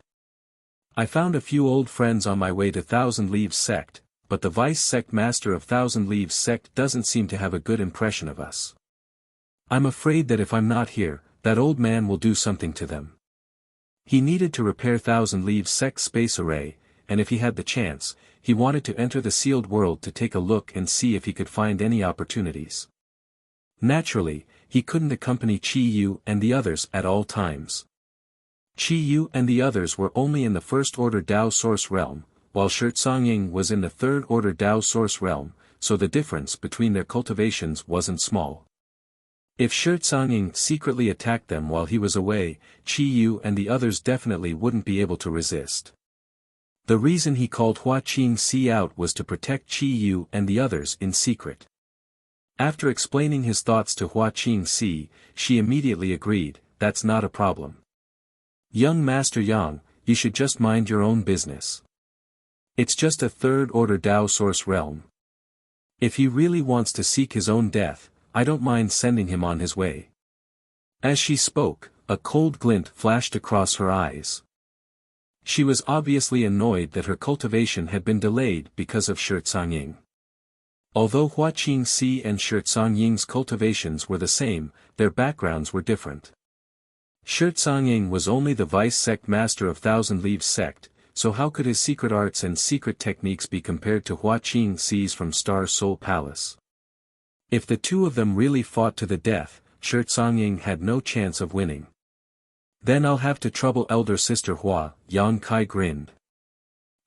I found a few old friends on my way to Thousand Leaves sect, but the vice sect master of Thousand Leaves sect doesn't seem to have a good impression of us. I'm afraid that if I'm not here, that old man will do something to them. He needed to repair Thousand Leaves sect space array, and if he had the chance, he wanted to enter the sealed world to take a look and see if he could find any opportunities. Naturally, he couldn't accompany Qi Yu and the others at all times. Qi Yu and the others were only in the first-order Dao Source realm, while Shizongying was in the third-order Dao Source realm, so the difference between their cultivations wasn't small. If Shizongying secretly attacked them while he was away, Qi Yu and the others definitely wouldn't be able to resist. The reason he called Hua Qingxi out was to protect Qi Yu and the others in secret. After explaining his thoughts to Hua Qingxi, she immediately agreed, "That's not a problem. Young Master Yang, you should just mind your own business. It's just a third-order Dao Source realm. If he really wants to seek his own death, I don't mind sending him on his way." As she spoke, a cold glint flashed across her eyes. She was obviously annoyed that her cultivation had been delayed because of Shizongying. Although Hua Qingxi and Shizongying's cultivations were the same, their backgrounds were different. Shizongying was only the vice sect master of Thousand Leaves sect, so how could his secret arts and secret techniques be compared to Hua Qingxi's from Star Soul Palace? If the two of them really fought to the death, Shizongying had no chance of winning. "Then I'll have to trouble elder sister Hua," Yang Kai grinned.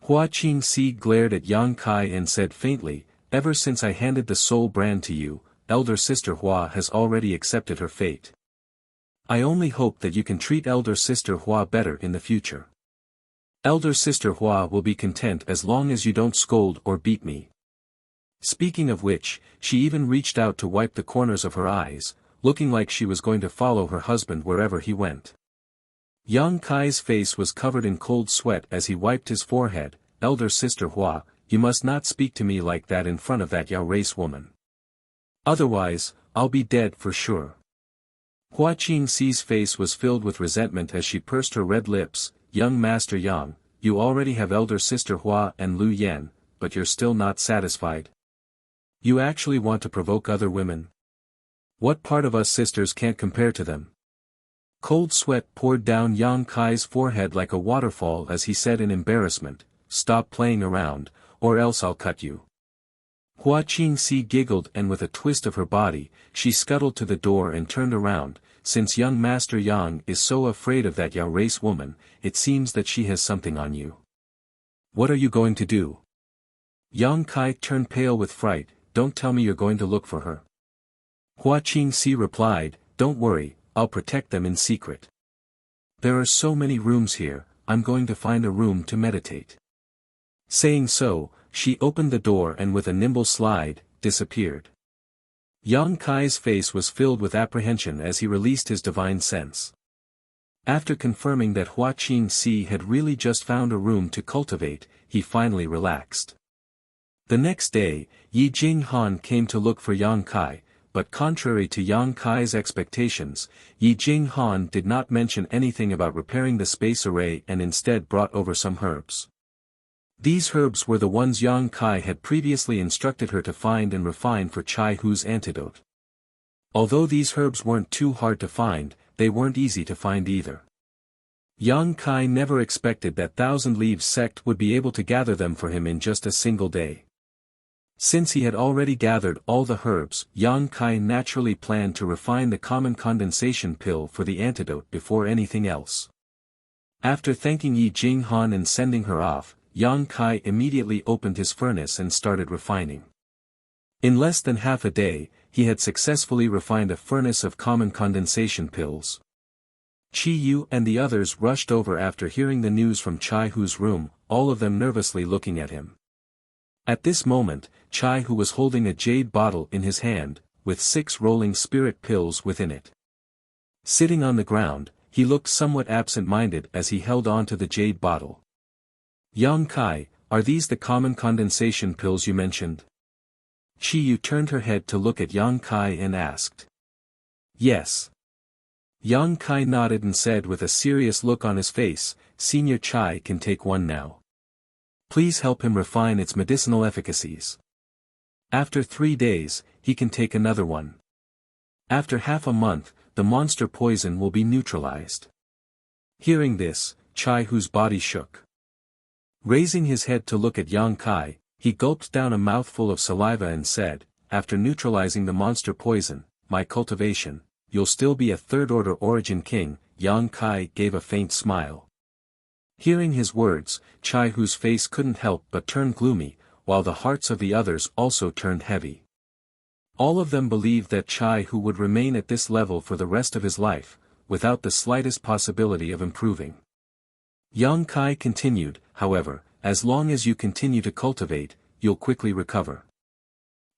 Hua Qingxi glared at Yang Kai and said faintly, "Ever since I handed the soul brand to you, elder sister Hua has already accepted her fate. I only hope that you can treat elder sister Hua better in the future. Elder sister Hua will be content as long as you don't scold or beat me." Speaking of which, she even reached out to wipe the corners of her eyes, looking like she was going to follow her husband wherever he went. Yang Kai's face was covered in cold sweat as he wiped his forehead. "Elder sister Hua, you must not speak to me like that in front of that Yao race woman. Otherwise, I'll be dead for sure." Hua Qingxi's face was filled with resentment as she pursed her red lips. "Young Master Yang, you already have elder sister Hua and Lu Yan, but you're still not satisfied. You actually want to provoke other women? What part of us sisters can't compare to them?" Cold sweat poured down Yang Kai's forehead like a waterfall as he said in embarrassment, "Stop playing around, or else I'll cut you." Hua Qingxi giggled and with a twist of her body, she scuttled to the door and turned around. "Since young Master Yang is so afraid of that Yao race woman, it seems that she has something on you. What are you going to do?" Yang Kai turned pale with fright. "Don't tell me you're going to look for her." Hua Qingxi replied, "Don't worry, I'll protect them in secret. There are so many rooms here, I'm going to find a room to meditate." Saying so, she opened the door and with a nimble slide, disappeared. Yang Kai's face was filled with apprehension as he released his divine sense. After confirming that Hua Qingxi had really just found a room to cultivate, he finally relaxed. The next day, Yi Jinghan came to look for Yang Kai, but contrary to Yang Kai's expectations, Yi Jinghan did not mention anything about repairing the space array and instead brought over some herbs. These herbs were the ones Yang Kai had previously instructed her to find and refine for Chai Hu's antidote. Although these herbs weren't too hard to find, they weren't easy to find either. Yang Kai never expected that Thousand Leaves sect would be able to gather them for him in just a single day. Since he had already gathered all the herbs, Yang Kai naturally planned to refine the common condensation pill for the antidote before anything else. After thanking Yi Jinghan and sending her off, Yang Kai immediately opened his furnace and started refining. In less than half a day, he had successfully refined a furnace of common condensation pills. Qi Yu and the others rushed over after hearing the news from Chai Hu's room, all of them nervously looking at him. At this moment, Chai Hu was holding a jade bottle in his hand, with 6 rolling spirit pills within it. Sitting on the ground, he looked somewhat absent-minded as he held on to the jade bottle. "Yang Kai, are these the common condensation pills you mentioned?" Qi Yu turned her head to look at Yang Kai and asked. "Yes." Yang Kai nodded and said with a serious look on his face, "Senior Chai can take one now. Please help him refine its medicinal efficacies. After 3 days, he can take another one. After half a month, the monster poison will be neutralized." Hearing this, Chai Hu's body shook. Raising his head to look at Yang Kai, he gulped down a mouthful of saliva and said, after neutralizing the monster poison, my cultivation, you'll still be a third-order origin king. Yang Kai gave a faint smile. Hearing his words, Chai Hu's face couldn't help but turn gloomy, while the hearts of the others also turned heavy. All of them believed that Chai Hu would remain at this level for the rest of his life, without the slightest possibility of improving. Yang Kai continued, however, as long as you continue to cultivate, you'll quickly recover.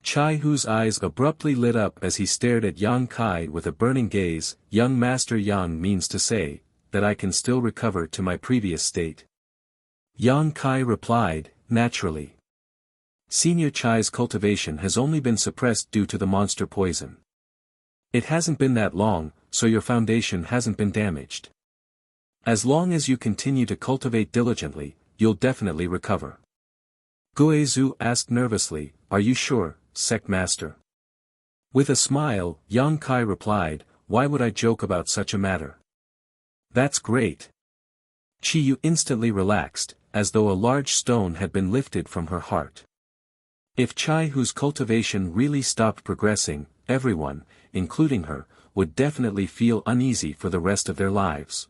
Chai Hu's eyes abruptly lit up as he stared at Yang Kai with a burning gaze. Young Master Yang means to say, that I can still recover to my previous state. Yang Kai replied, naturally. Senior Chai's cultivation has only been suppressed due to the monster poison. It hasn't been that long, so your foundation hasn't been damaged. As long as you continue to cultivate diligently, you'll definitely recover. Guizhu asked nervously, are you sure, Sect Master? With a smile, Yang Kai replied, why would I joke about such a matter? That's great. Chi Yu instantly relaxed, as though a large stone had been lifted from her heart. If Chai Hu's cultivation really stopped progressing, everyone, including her, would definitely feel uneasy for the rest of their lives.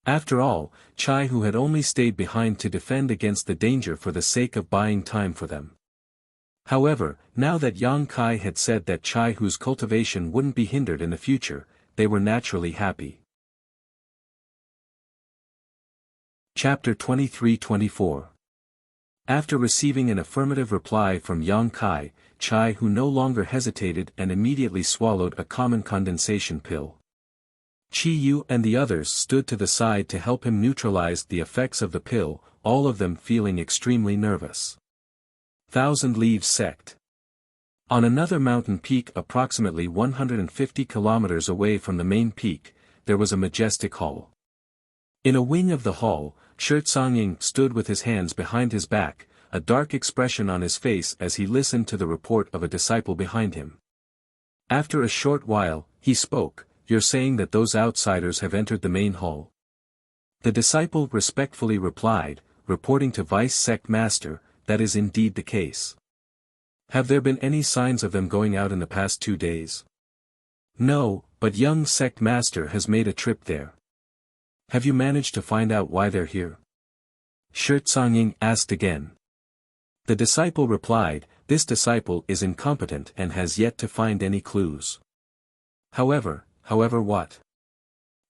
After all, Chai Hu had only stayed behind to defend against the danger for the sake of buying time for them. However, now that Yang Kai had said that Chai Hu's cultivation wouldn't be hindered in the future, they were naturally happy. Chapter 23-24. After receiving an affirmative reply from Yang Kai, Chai Hu no longer hesitated and immediately swallowed a common condensation pill. Chi Yu and the others stood to the side to help him neutralize the effects of the pill, all of them feeling extremely nervous. Thousand Leaves Sect. On another mountain peak approximately 150 kilometers away from the main peak, there was a majestic hall. In a wing of the hall, Shi Songying stood with his hands behind his back, a dark expression on his face as he listened to the report of a disciple behind him. After a short while, he spoke, you're saying that those outsiders have entered the main hall? The disciple respectfully replied, reporting to Vice Sect Master, that is indeed the case. Have there been any signs of them going out in the past 2 days? No, but young Sect Master has made a trip there. Have you managed to find out why they're here? Shi Songying asked again. The disciple replied, this disciple is incompetent and has yet to find any clues. However what?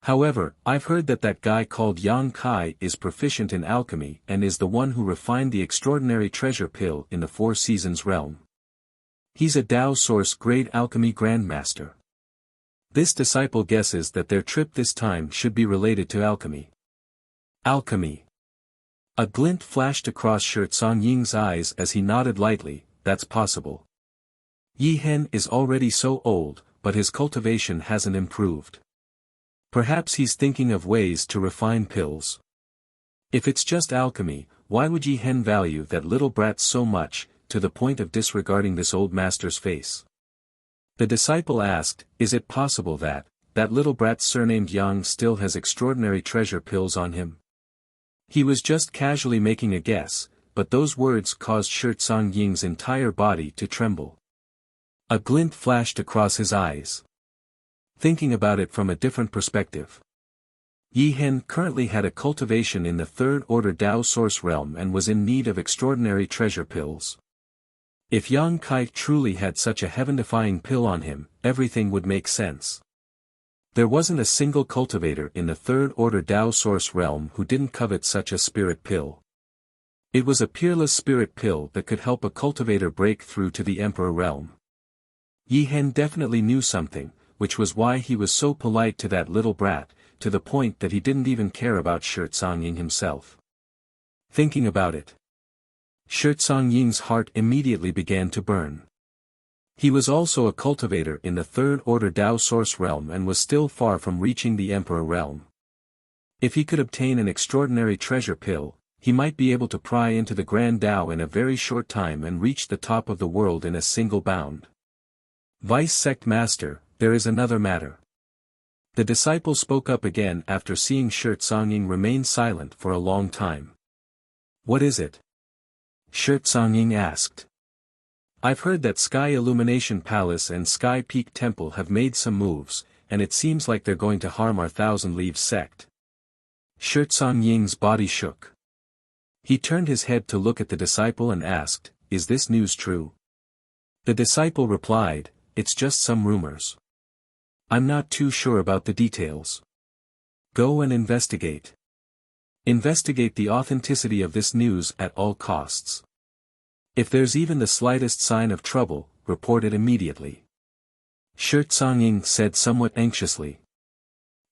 However, I've heard that guy called Yang Kai is proficient in alchemy and is the one who refined the extraordinary treasure pill in the Four Seasons realm. He's a Dao Source grade alchemy grandmaster. This disciple guesses that their trip this time should be related to alchemy. Alchemy. A glint flashed across Shi Songying's eyes as he nodded lightly, that's possible. Yi Hen is already so old, but his cultivation hasn't improved. Perhaps he's thinking of ways to refine pills. If it's just alchemy, why would Yi Hen value that little brat so much, to the point of disregarding this old master's face? The disciple asked, is it possible that little brat surnamed Yang still has extraordinary treasure pills on him? He was just casually making a guess, but those words caused Shi Songying's entire body to tremble. A glint flashed across his eyes. Thinking about it from a different perspective. Yi Hen currently had a cultivation in the third-order Dao Source realm and was in need of extraordinary treasure pills. If Yang Kai truly had such a heaven-defying pill on him, everything would make sense. There wasn't a single cultivator in the third-order Dao Source realm who didn't covet such a spirit pill. It was a peerless spirit pill that could help a cultivator break through to the Emperor realm. Yi Hen definitely knew something, which was why he was so polite to that little brat, to the point that he didn't even care about Shi Songying himself. Thinking about it, Shi Songying's heart immediately began to burn. He was also a cultivator in the third-order Dao Source realm and was still far from reaching the Emperor realm. If he could obtain an extraordinary treasure pill, he might be able to pry into the Grand Dao in a very short time and reach the top of the world in a single bound. Vice Sect Master, there is another matter. The disciple spoke up again after seeing Shi Songying remain silent for a long time. What is it? Shi Songying asked. I've heard that Sky Illumination Palace and Sky Peak Temple have made some moves, and it seems like they're going to harm our Thousand Leaves sect. Shi Songying's body shook. He turned his head to look at the disciple and asked, Is this news true? The disciple replied, It's just some rumors. I'm not too sure about the details. Go and investigate. Investigate the authenticity of this news at all costs. If there's even the slightest sign of trouble, report it immediately. Shi Songying said somewhat anxiously.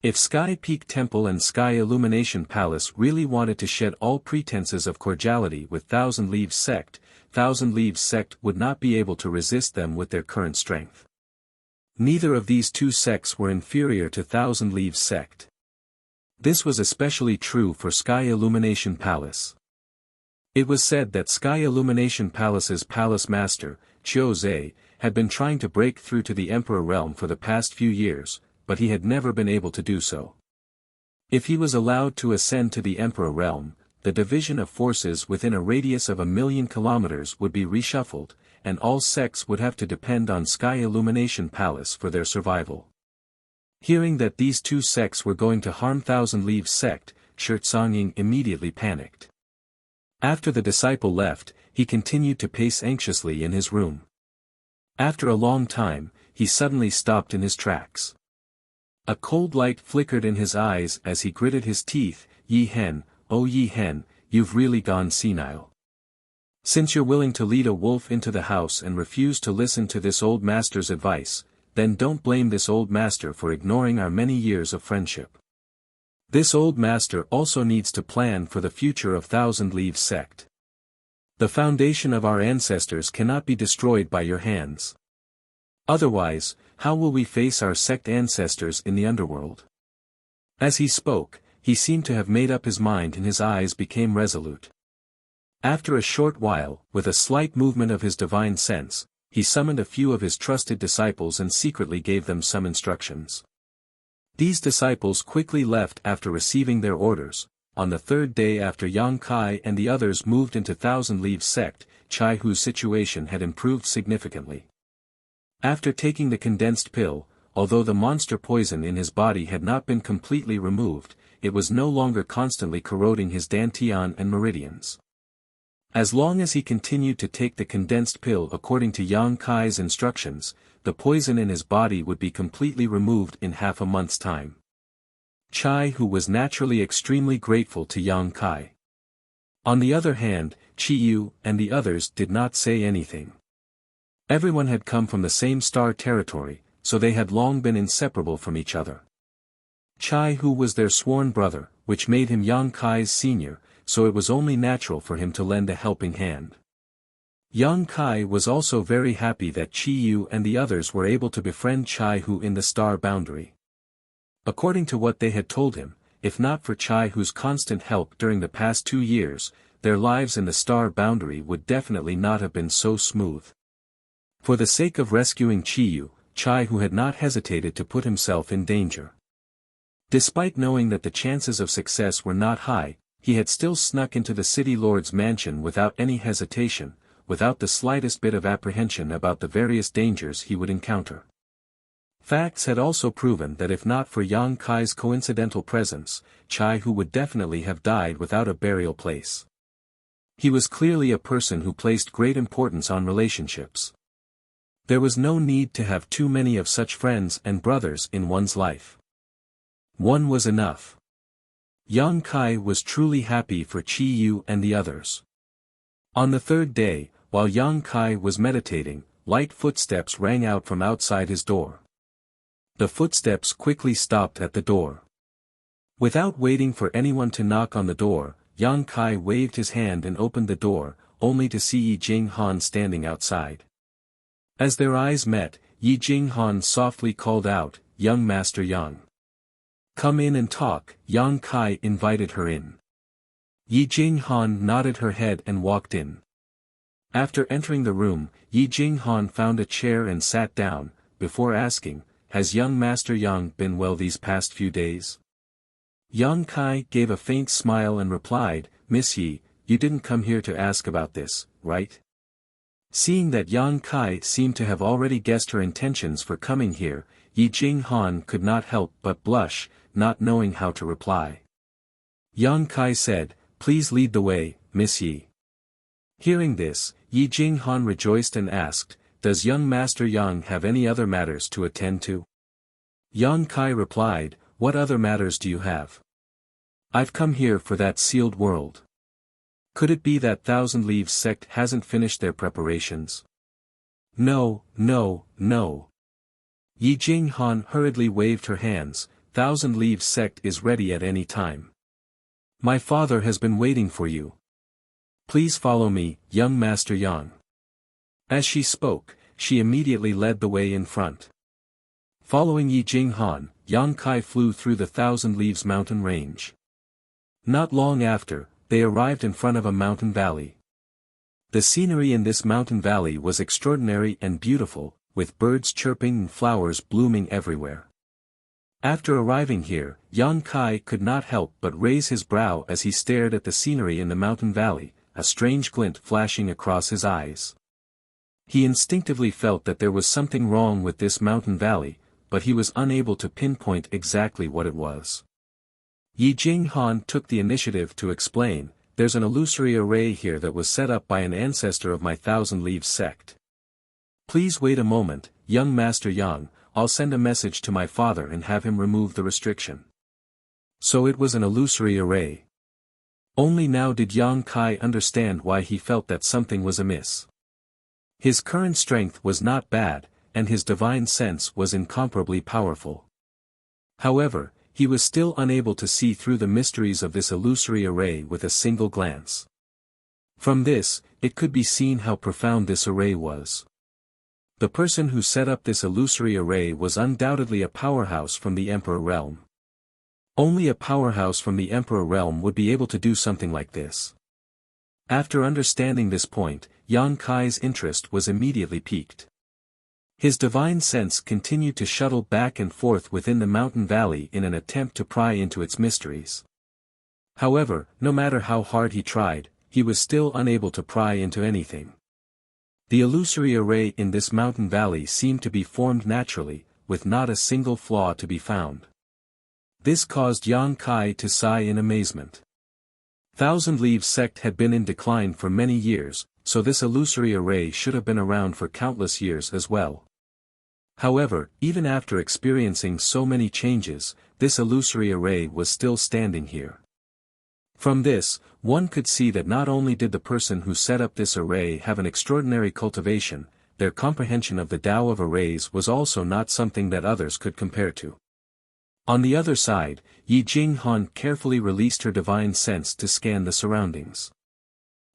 If Sky Peak Temple and Sky Illumination Palace really wanted to shed all pretenses of cordiality with Thousand Leaves sect would not be able to resist them with their current strength. Neither of these two sects were inferior to Thousand Leaves sect. This was especially true for Sky Illumination Palace. It was said that Sky Illumination Palace's palace master, Chiu Zhe, had been trying to break through to the Emperor realm for the past few years, but he had never been able to do so. If he was allowed to ascend to the Emperor realm, the division of forces within a radius of 1,000,000 kilometers would be reshuffled, and all sects would have to depend on Sky Illumination Palace for their survival. Hearing that these two sects were going to harm Thousand Leaves sect, Shi Songying immediately panicked. After the disciple left, he continued to pace anxiously in his room. After a long time, he suddenly stopped in his tracks. A cold light flickered in his eyes as he gritted his teeth. Yi Hen, oh Yi Hen, you've really gone senile. Since you're willing to lead a wolf into the house and refuse to listen to this old master's advice, then don't blame this old master for ignoring our many years of friendship. This old master also needs to plan for the future of Thousand Leaves sect. The foundation of our ancestors cannot be destroyed by your hands. Otherwise, how will we face our sect ancestors in the underworld? As he spoke, he seemed to have made up his mind and his eyes became resolute. After a short while, with a slight movement of his divine sense, he summoned a few of his trusted disciples and secretly gave them some instructions. These disciples quickly left after receiving their orders. On the third day after Yang Kai and the others moved into Thousand Leaves sect, Chai Hu's situation had improved significantly. After taking the condensed pill, although the monster poison in his body had not been completely removed, it was no longer constantly corroding his dantian and meridians. As long as he continued to take the condensed pill according to Yang Kai's instructions, the poison in his body would be completely removed in half a month's time. Chai Hu was naturally extremely grateful to Yang Kai. On the other hand, Chi Yu and the others did not say anything. Everyone had come from the same star territory, so they had long been inseparable from each other. Chai Hu was their sworn brother, which made him Yang Kai's senior, so it was only natural for him to lend a helping hand. Yang Kai was also very happy that Chi Yu and the others were able to befriend Chai Hu in the star boundary. According to what they had told him, if not for Chai Hu's constant help during the past 2 years, their lives in the star boundary would definitely not have been so smooth. For the sake of rescuing Chi Yu, Chai Hu had not hesitated to put himself in danger. Despite knowing that the chances of success were not high, he had still snuck into the city lord's mansion without any hesitation, without the slightest bit of apprehension about the various dangers he would encounter. Facts had also proven that if not for Yang Kai's coincidental presence, Chai Hu would definitely have died without a burial place. He was clearly a person who placed great importance on relationships. There was no need to have too many of such friends and brothers in one's life. One was enough. Yang Kai was truly happy for Chi Yu and the others. On the third day, while Yang Kai was meditating, light footsteps rang out from outside his door. The footsteps quickly stopped at the door. Without waiting for anyone to knock on the door, Yang Kai waved his hand and opened the door, only to see Yi Jinghan standing outside. As their eyes met, Yi Jinghan softly called out, "Young Master Yang. Come in and talk." Yang Kai invited her in. Yi Jinghan nodded her head and walked in. After entering the room, Yi Jinghan found a chair and sat down, before asking, "Has young Master Yang been well these past few days?" Yang Kai gave a faint smile and replied, "Miss Yi, you didn't come here to ask about this, right? Seeing that Yang Kai seemed to have already guessed her intentions for coming here, Yi Jing-han could not help but blush, not knowing how to reply. Yang Kai said, "Please lead the way, Miss Yi." Hearing this, Yi Jing-han rejoiced and asked, "Does young Master Yang have any other matters to attend to?" Yang Kai replied, "What other matters do you have?" "I've come here for that sealed world. Could it be that Thousand Leaves sect hasn't finished their preparations?" "No, no, no." Yi Jing-han hurriedly waved her hands, "Thousand Leaves sect is ready at any time. My father has been waiting for you. Please follow me, young Master Yang." As she spoke, she immediately led the way in front. Following Yi Jing-han, Yang Kai flew through the Thousand Leaves mountain range. Not long after, they arrived in front of a mountain valley. The scenery in this mountain valley was extraordinary and beautiful, with birds chirping and flowers blooming everywhere. After arriving here, Yang Kai could not help but raise his brow as he stared at the scenery in the mountain valley, a strange glint flashing across his eyes. He instinctively felt that there was something wrong with this mountain valley, but he was unable to pinpoint exactly what it was. Yi Jing-han took the initiative to explain, "There's an illusory array here that was set up by an ancestor of my Thousand Leaves sect. Please wait a moment, young Master Yang, I'll send a message to my father and have him remove the restriction." So it was an illusory array. Only now did Yang Kai understand why he felt that something was amiss. His current strength was not bad, and his divine sense was incomparably powerful. However, he was still unable to see through the mysteries of this illusory array with a single glance. From this, it could be seen how profound this array was. The person who set up this illusory array was undoubtedly a powerhouse from the Emperor realm. Only a powerhouse from the Emperor realm would be able to do something like this. After understanding this point, Yang Kai's interest was immediately piqued. His divine sense continued to shuttle back and forth within the mountain valley in an attempt to pry into its mysteries. However, no matter how hard he tried, he was still unable to pry into anything. The illusory array in this mountain valley seemed to be formed naturally, with not a single flaw to be found. This caused Yang Kai to sigh in amazement. Thousand Leaves sect had been in decline for many years, so this illusory array should have been around for countless years as well. However, even after experiencing so many changes, this illusory array was still standing here. From this, one could see that not only did the person who set up this array have an extraordinary cultivation, their comprehension of the Tao of arrays was also not something that others could compare to. On the other side, Yi Jing-han carefully released her divine sense to scan the surroundings.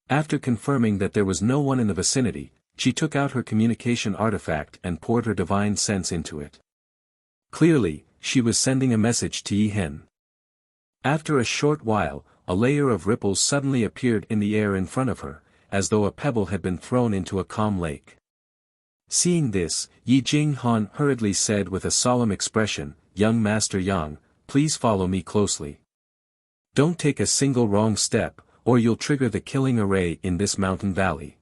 After confirming that there was no one in the vicinity, she took out her communication artifact and poured her divine sense into it. Clearly, she was sending a message to Yi Hen. After a short while, a layer of ripples suddenly appeared in the air in front of her, as though a pebble had been thrown into a calm lake. Seeing this, Yi Jing-han hurriedly said with a solemn expression, "Young Master Yang, please follow me closely. Don't take a single wrong step, or you'll trigger the killing array in this mountain valley."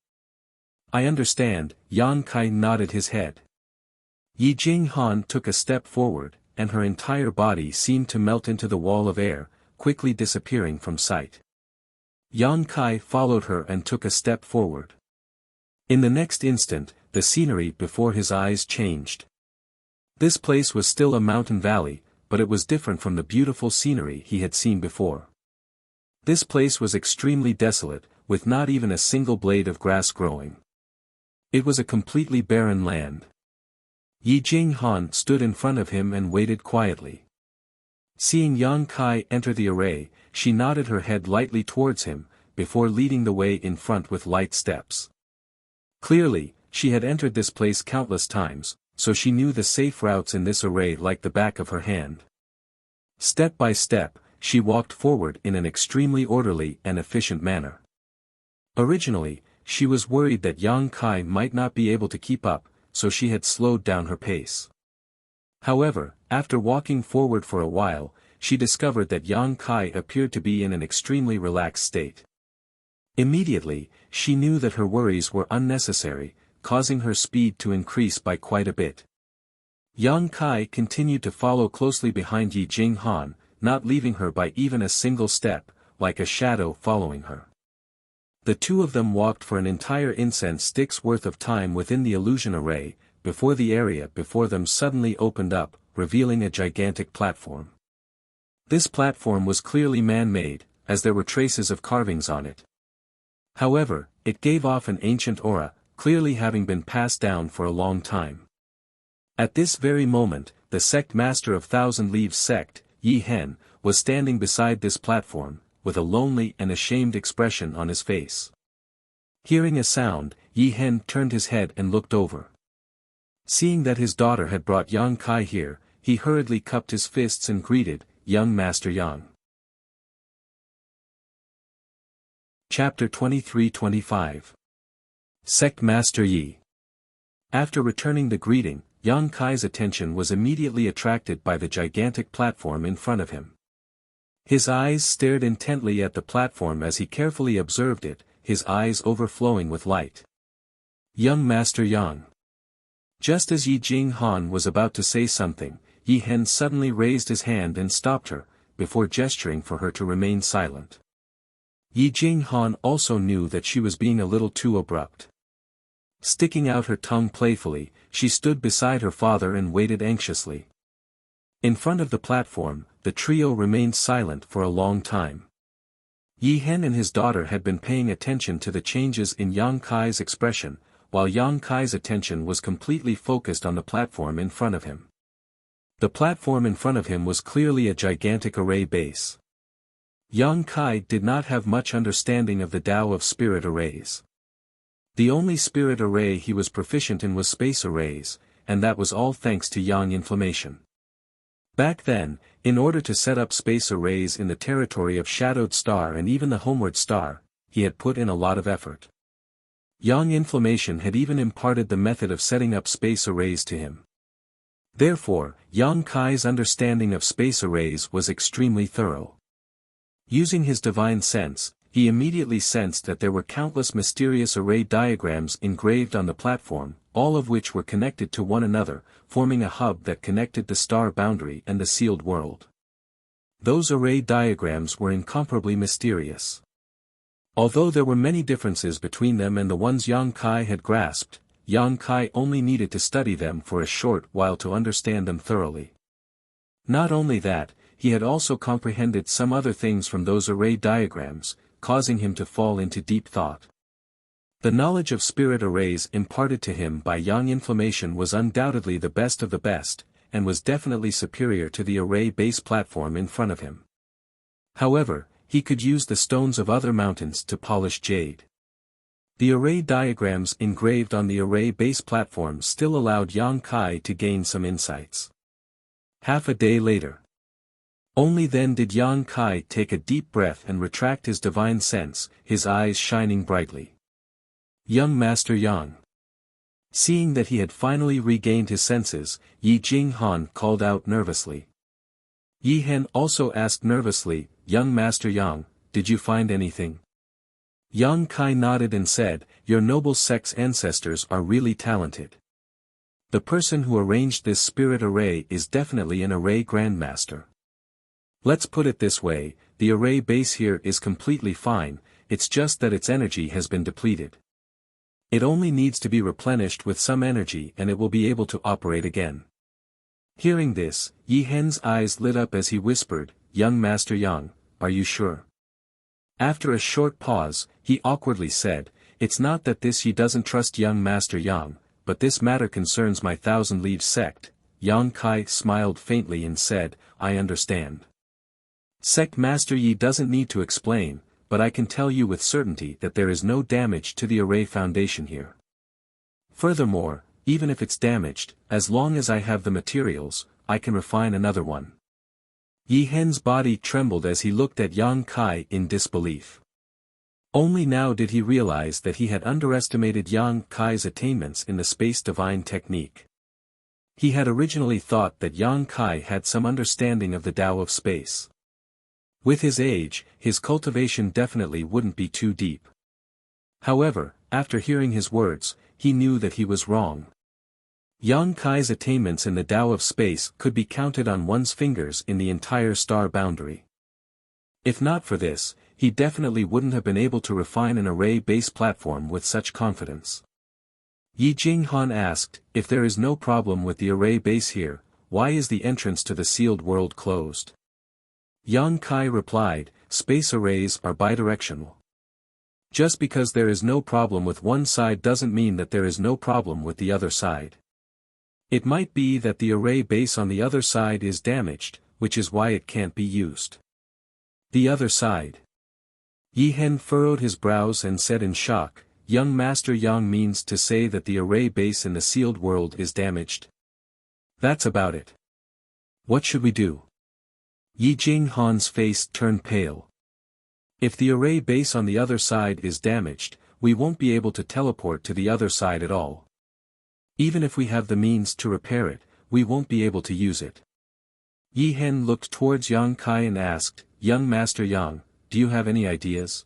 "I understand," Yang Kai nodded his head. Yi Jing-han took a step forward, and her entire body seemed to melt into the wall of air, quickly disappearing from sight. Yang Kai followed her and took a step forward. In the next instant, the scenery before his eyes changed. This place was still a mountain valley, but it was different from the beautiful scenery he had seen before. This place was extremely desolate, with not even a single blade of grass growing. It was a completely barren land. Yi Jing-han stood in front of him and waited quietly. Seeing Yang Kai enter the array, she nodded her head lightly towards him, before leading the way in front with light steps. Clearly, she had entered this place countless times, so she knew the safe routes in this array like the back of her hand. Step by step, she walked forward in an extremely orderly and efficient manner. Originally, she was worried that Yang Kai might not be able to keep up, so she had slowed down her pace. However, after walking forward for a while, she discovered that Yang Kai appeared to be in an extremely relaxed state. Immediately, she knew that her worries were unnecessary, causing her speed to increase by quite a bit. Yang Kai continued to follow closely behind Yi Jinghan, not leaving her by even a single step, like a shadow following her. The two of them walked for an entire incense stick's worth of time within the illusion array, before the area before them suddenly opened up, revealing a gigantic platform. This platform was clearly man-made, as there were traces of carvings on it. However, it gave off an ancient aura, clearly having been passed down for a long time. At this very moment, the sect master of Thousand Leaves sect, Yi Hen, was standing beside this platform, with a lonely and ashamed expression on his face. Hearing a sound, Yi Hen turned his head and looked over. Seeing that his daughter had brought Yang Kai here, he hurriedly cupped his fists and greeted, "Young Master Yang." Chapter 23-25. Sect Master Yi. After returning the greeting, Yang Kai's attention was immediately attracted by the gigantic platform in front of him. His eyes stared intently at the platform as he carefully observed it, his eyes overflowing with light. "Young Master Yang." Just as Yi Jinghan was about to say something, Yi Hen suddenly raised his hand and stopped her, before gesturing for her to remain silent. Yi Jinghan also knew that she was being a little too abrupt. Sticking out her tongue playfully, she stood beside her father and waited anxiously. In front of the platform, the trio remained silent for a long time. Yi Hen and his daughter had been paying attention to the changes in Yang Kai's expression, while Yang Kai's attention was completely focused on the platform in front of him. The platform in front of him was clearly a gigantic array base. Yang Kai did not have much understanding of the Tao of spirit arrays. The only spirit array he was proficient in was space arrays, and that was all thanks to Yang Inflammation. Back then, in order to set up space arrays in the territory of Shadowed Star and even the Homeward Star, he had put in a lot of effort. Yang Inflammation had even imparted the method of setting up space arrays to him. Therefore, Yang Kai's understanding of space arrays was extremely thorough. Using his divine sense, he immediately sensed that there were countless mysterious array diagrams engraved on the platform, all of which were connected to one another, forming a hub that connected the star boundary and the sealed world. Those array diagrams were incomparably mysterious. Although there were many differences between them and the ones Yang Kai had grasped, Yang Kai only needed to study them for a short while to understand them thoroughly. Not only that, he had also comprehended some other things from those array diagrams, causing him to fall into deep thought. The knowledge of spirit arrays imparted to him by Yang Inflammation was undoubtedly the best of the best, and was definitely superior to the array base platform in front of him. However, he could use the stones of other mountains to polish jade. The array diagrams engraved on the array base platform still allowed Yang Kai to gain some insights. Half a day later. Only then did Yang Kai take a deep breath and retract his divine sense, his eyes shining brightly. "Young Master Yang." Seeing that he had finally regained his senses, Yi Jinghan called out nervously. Yi Hen also asked nervously, "Young Master Yang, did you find anything?" Yang Kai nodded and said, "Your noble sect's ancestors are really talented. The person who arranged this spirit array is definitely an array grandmaster. Let's put it this way, the array base here is completely fine, it's just that its energy has been depleted. It only needs to be replenished with some energy and it will be able to operate again." Hearing this, Yi Hen's eyes lit up as he whispered, "Young Master Yang, are you sure?" After a short pause, he awkwardly said, "It's not that this Yi doesn't trust young Master Yang, but this matter concerns my Thousand Leaves sect." Yang Kai smiled faintly and said, "I understand. Sect Master Yi doesn't need to explain, but I can tell you with certainty that there is no damage to the array foundation here. Furthermore, even if it's damaged, as long as I have the materials, I can refine another one." Yi Hen's body trembled as he looked at Yang Kai in disbelief. Only now did he realize that he had underestimated Yang Kai's attainments in the space divine technique. He had originally thought that Yang Kai had some understanding of the Tao of space. With his age, his cultivation definitely wouldn't be too deep. However, after hearing his words, he knew that he was wrong. Yang Kai's attainments in the Tao of space could be counted on one's fingers in the entire star boundary. If not for this, he definitely wouldn't have been able to refine an array-based platform with such confidence. Yi Jinghan asked, if there is no problem with the array base here, why is the entrance to the sealed world closed? Yang Kai replied, space arrays are bidirectional. Just because there is no problem with one side doesn't mean that there is no problem with the other side. It might be that the array base on the other side is damaged, which is why it can't be used. The other side. Yi Hen furrowed his brows and said in shock, Young Master Yang means to say that the array base in the sealed world is damaged? That's about it. What should we do? Yi Jinghan's face turned pale. If the array base on the other side is damaged, we won't be able to teleport to the other side at all. Even if we have the means to repair it, we won't be able to use it. Yi Hen looked towards Yang Kai and asked, Young Master Yang, do you have any ideas?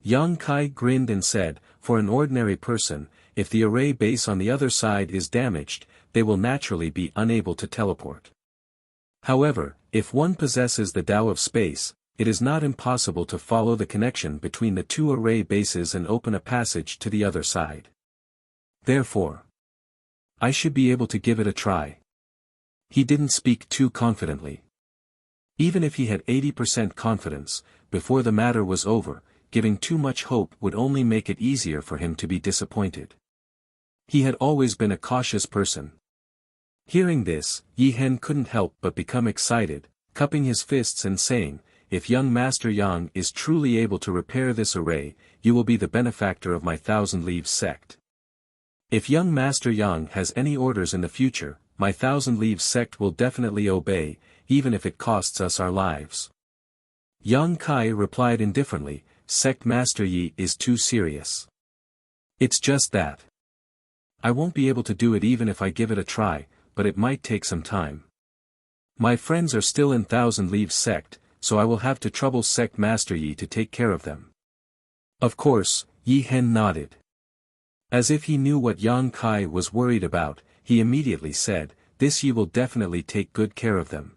Yang Kai grinned and said, for an ordinary person, if the array base on the other side is damaged, they will naturally be unable to teleport. However, if one possesses the Tao of space, it is not impossible to follow the connection between the two array bases and open a passage to the other side. Therefore, I should be able to give it a try. He didn't speak too confidently. Even if he had 80% confidence, before the matter was over, giving too much hope would only make it easier for him to be disappointed. He had always been a cautious person. Hearing this, Yi Hen couldn't help but become excited, cupping his fists and saying, if young Master Yang is truly able to repair this array, you will be the benefactor of my Thousand Leaves sect. If young Master Yang has any orders in the future, my Thousand Leaves sect will definitely obey, even if it costs us our lives. Yang Kai replied indifferently, Sect Master Yi is too serious. It's just that. I won't be able to do it even if I give it a try, but it might take some time. My friends are still in Thousand Leaves sect, so I will have to trouble Sect Master Yi to take care of them. Of course, Yi Hen nodded. As if he knew what Yang Kai was worried about, he immediately said, this Yi will definitely take good care of them.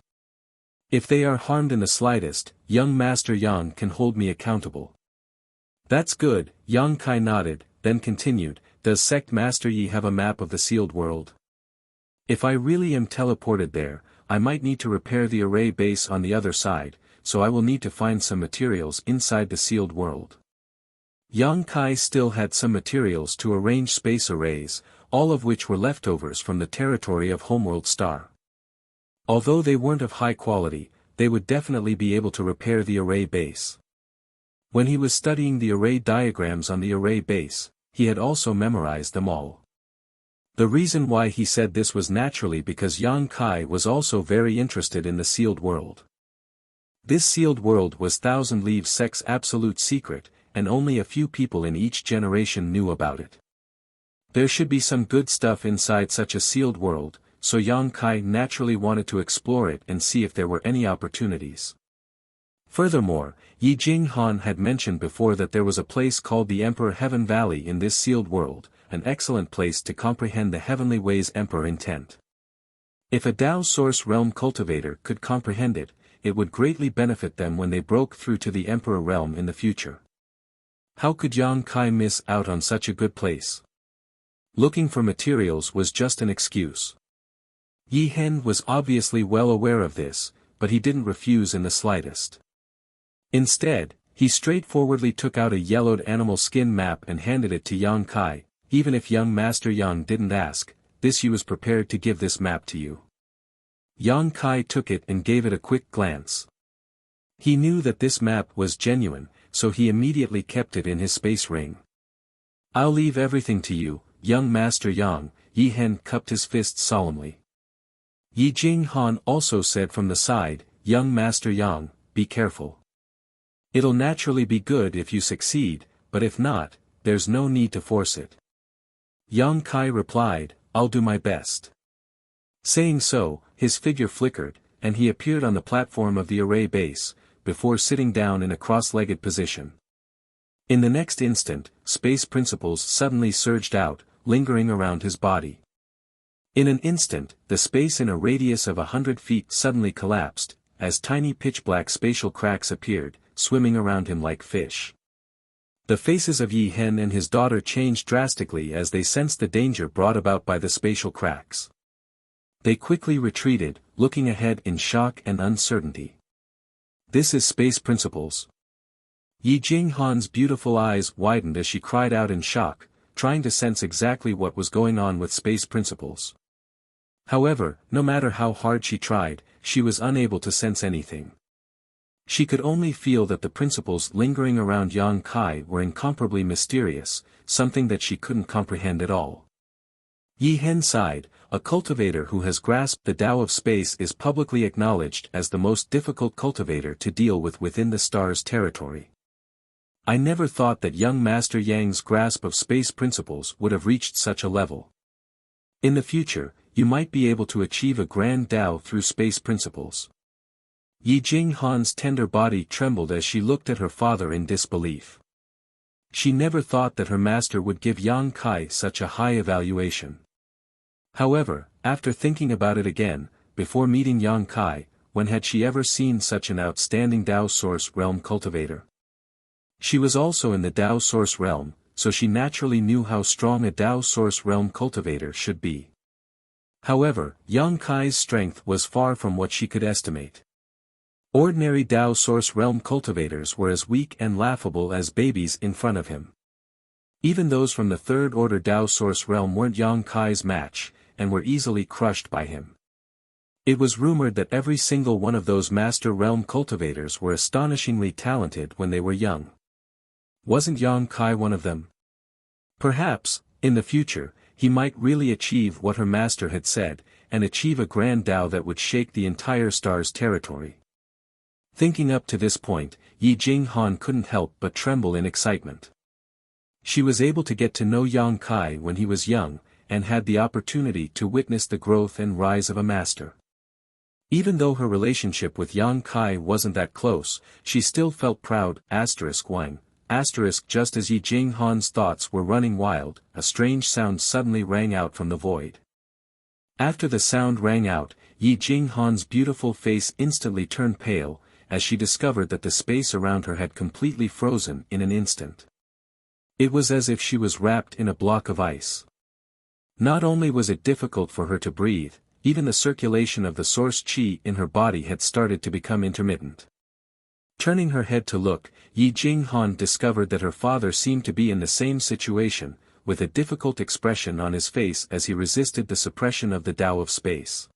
If they are harmed in the slightest, young Master Yang can hold me accountable. That's good, Yang Kai nodded, then continued, does Sect Master Yi have a map of the sealed world? If I really am teleported there, I might need to repair the array base on the other side, so I will need to find some materials inside the sealed world. Yang Kai still had some materials to arrange space arrays, all of which were leftovers from the territory of Homeworld Star. Although they weren't of high quality, they would definitely be able to repair the array base. When he was studying the array diagrams on the array base, he had also memorized them all. The reason why he said this was naturally because Yang Kai was also very interested in the sealed world. This sealed world was Thousand Leaves sect's absolute secret, and only a few people in each generation knew about it. There should be some good stuff inside such a sealed world, so Yang Kai naturally wanted to explore it and see if there were any opportunities. Furthermore, Yi Jinghan had mentioned before that there was a place called the Emperor Heaven Valley in this sealed world, an excellent place to comprehend the heavenly ways Emperor intent. If a Tao Source Realm cultivator could comprehend it, it would greatly benefit them when they broke through to the Emperor Realm in the future. How could Yang Kai miss out on such a good place? Looking for materials was just an excuse. Yi Hen was obviously well aware of this, but he didn't refuse in the slightest. Instead, he straightforwardly took out a yellowed animal skin map and handed it to Yang Kai. Even if young Master Yang didn't ask, this you was prepared to give this map to you. Yang Kai took it and gave it a quick glance. He knew that this map was genuine, so he immediately kept it in his space ring. I'll leave everything to you, young Master Yang, Yi Hen cupped his fists solemnly. Yi Jinghan also said from the side, young Master Yang, be careful. It'll naturally be good if you succeed, but if not, there's no need to force it. Yang Kai replied, I'll do my best. Saying so, his figure flickered, and he appeared on the platform of the array base, before sitting down in a cross-legged position. In the next instant, space principles suddenly surged out, lingering around his body. In an instant, the space in a radius of 100 feet suddenly collapsed, as tiny pitch-black spatial cracks appeared, swimming around him like fish. The faces of Yi Hen and his daughter changed drastically as they sensed the danger brought about by the spatial cracks. They quickly retreated, looking ahead in shock and uncertainty. This is space principles. Yi Jinghan's beautiful eyes widened as she cried out in shock, trying to sense exactly what was going on with space principles. However, no matter how hard she tried, she was unable to sense anything. She could only feel that the principles lingering around Yang Kai were incomparably mysterious, something that she couldn't comprehend at all. Yi Hen sighed. A cultivator who has grasped the Tao of space is publicly acknowledged as the most difficult cultivator to deal with within the star's territory. I never thought that young Master Yang's grasp of space principles would have reached such a level. In the future, you might be able to achieve a grand Tao through space principles. Yi Jinghan's tender body trembled as she looked at her father in disbelief. She never thought that her master would give Yang Kai such a high evaluation. However, after thinking about it again, before meeting Yang Kai, when had she ever seen such an outstanding Tao Source Realm cultivator? She was also in the Tao Source Realm, so she naturally knew how strong a Tao Source Realm cultivator should be. However, Yang Kai's strength was far from what she could estimate. Ordinary Tao Source Realm cultivators were as weak and laughable as babies in front of him. Even those from the Third Order Tao Source Realm weren't Yang Kai's match, and were easily crushed by him. It was rumored that every single one of those Master Realm cultivators were astonishingly talented when they were young. Wasn't Yang Kai one of them? Perhaps, in the future, he might really achieve what her master had said, and achieve a grand Tao that would shake the entire star's territory. Thinking up to this point, Yi Jinghan couldn't help but tremble in excitement. She was able to get to know Yang Kai when he was young, and had the opportunity to witness the growth and rise of a master. Even though her relationship with Yang Kai wasn't that close, she still felt proud. Wang. Just as Yi Jinghan's thoughts were running wild, a strange sound suddenly rang out from the void. After the sound rang out, Yi Jinghan's beautiful face instantly turned pale, as she discovered that the space around her had completely frozen in an instant. It was as if she was wrapped in a block of ice. Not only was it difficult for her to breathe, even the circulation of the source qi in her body had started to become intermittent. Turning her head to look, Yi Jinghan discovered that her father seemed to be in the same situation, with a difficult expression on his face as he resisted the suppression of the Tao of space.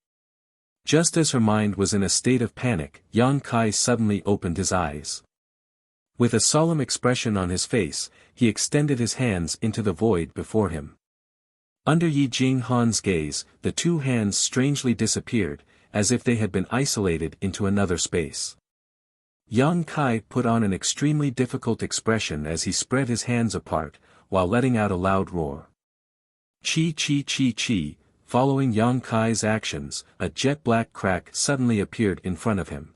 Just as her mind was in a state of panic, Yang Kai suddenly opened his eyes. With a solemn expression on his face, he extended his hands into the void before him. Under Yi Jinghan's gaze, the two hands strangely disappeared, as if they had been isolated into another space. Yang Kai put on an extremely difficult expression as he spread his hands apart, while letting out a loud roar. Chi chi chi chi, following Yang Kai's actions, a jet-black crack suddenly appeared in front of him.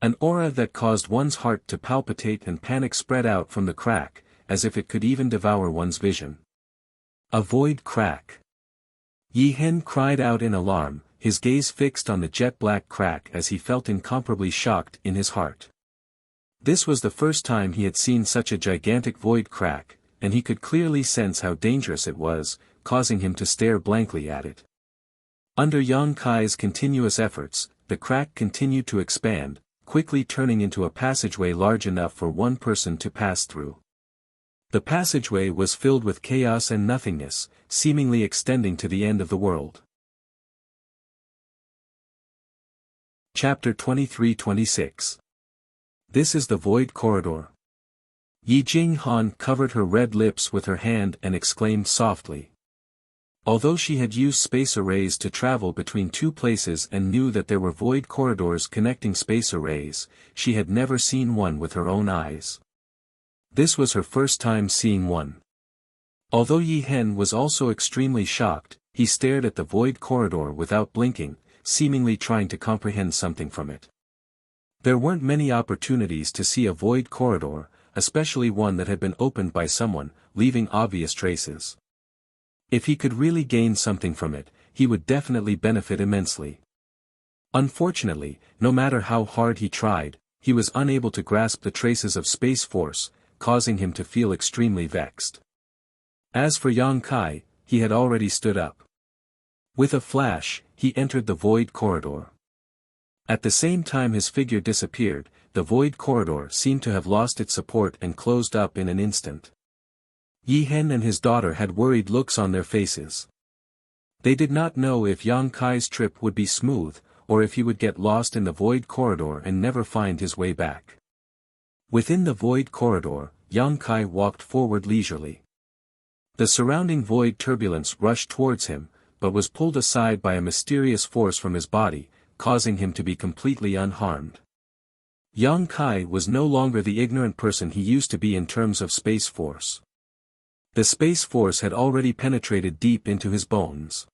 An aura that caused one's heart to palpitate and panic spread out from the crack, as if it could even devour one's vision. A void crack. Yi Hen cried out in alarm, his gaze fixed on the jet-black crack as he felt incomparably shocked in his heart. This was the first time he had seen such a gigantic void crack, and he could clearly sense how dangerous it was, causing him to stare blankly at it. Under Yang Kai's continuous efforts, the crack continued to expand, quickly turning into a passageway large enough for one person to pass through. The passageway was filled with chaos and nothingness, seemingly extending to the end of the world. Chapter 23-26. This is the Void Corridor. Yi Jinghan covered her red lips with her hand and exclaimed softly. Although she had used space arrays to travel between two places and knew that there were void corridors connecting space arrays, she had never seen one with her own eyes. This was her first time seeing one. Although Yi Hen was also extremely shocked, he stared at the void corridor without blinking, seemingly trying to comprehend something from it. There weren't many opportunities to see a void corridor, especially one that had been opened by someone, leaving obvious traces. If he could really gain something from it, he would definitely benefit immensely. Unfortunately, no matter how hard he tried, he was unable to grasp the traces of space force, causing him to feel extremely vexed. As for Yang Kai, he had already stood up. With a flash, he entered the void corridor. At the same time his figure disappeared, the void corridor seemed to have lost its support and closed up in an instant. Yi Hen and his daughter had worried looks on their faces. They did not know if Yang Kai's trip would be smooth, or if he would get lost in the void corridor and never find his way back. Within the void corridor, Yang Kai walked forward leisurely. The surrounding void turbulence rushed towards him, but was pulled aside by a mysterious force from his body, causing him to be completely unharmed. Yang Kai was no longer the ignorant person he used to be in terms of space force. The space force had already penetrated deep into his bones.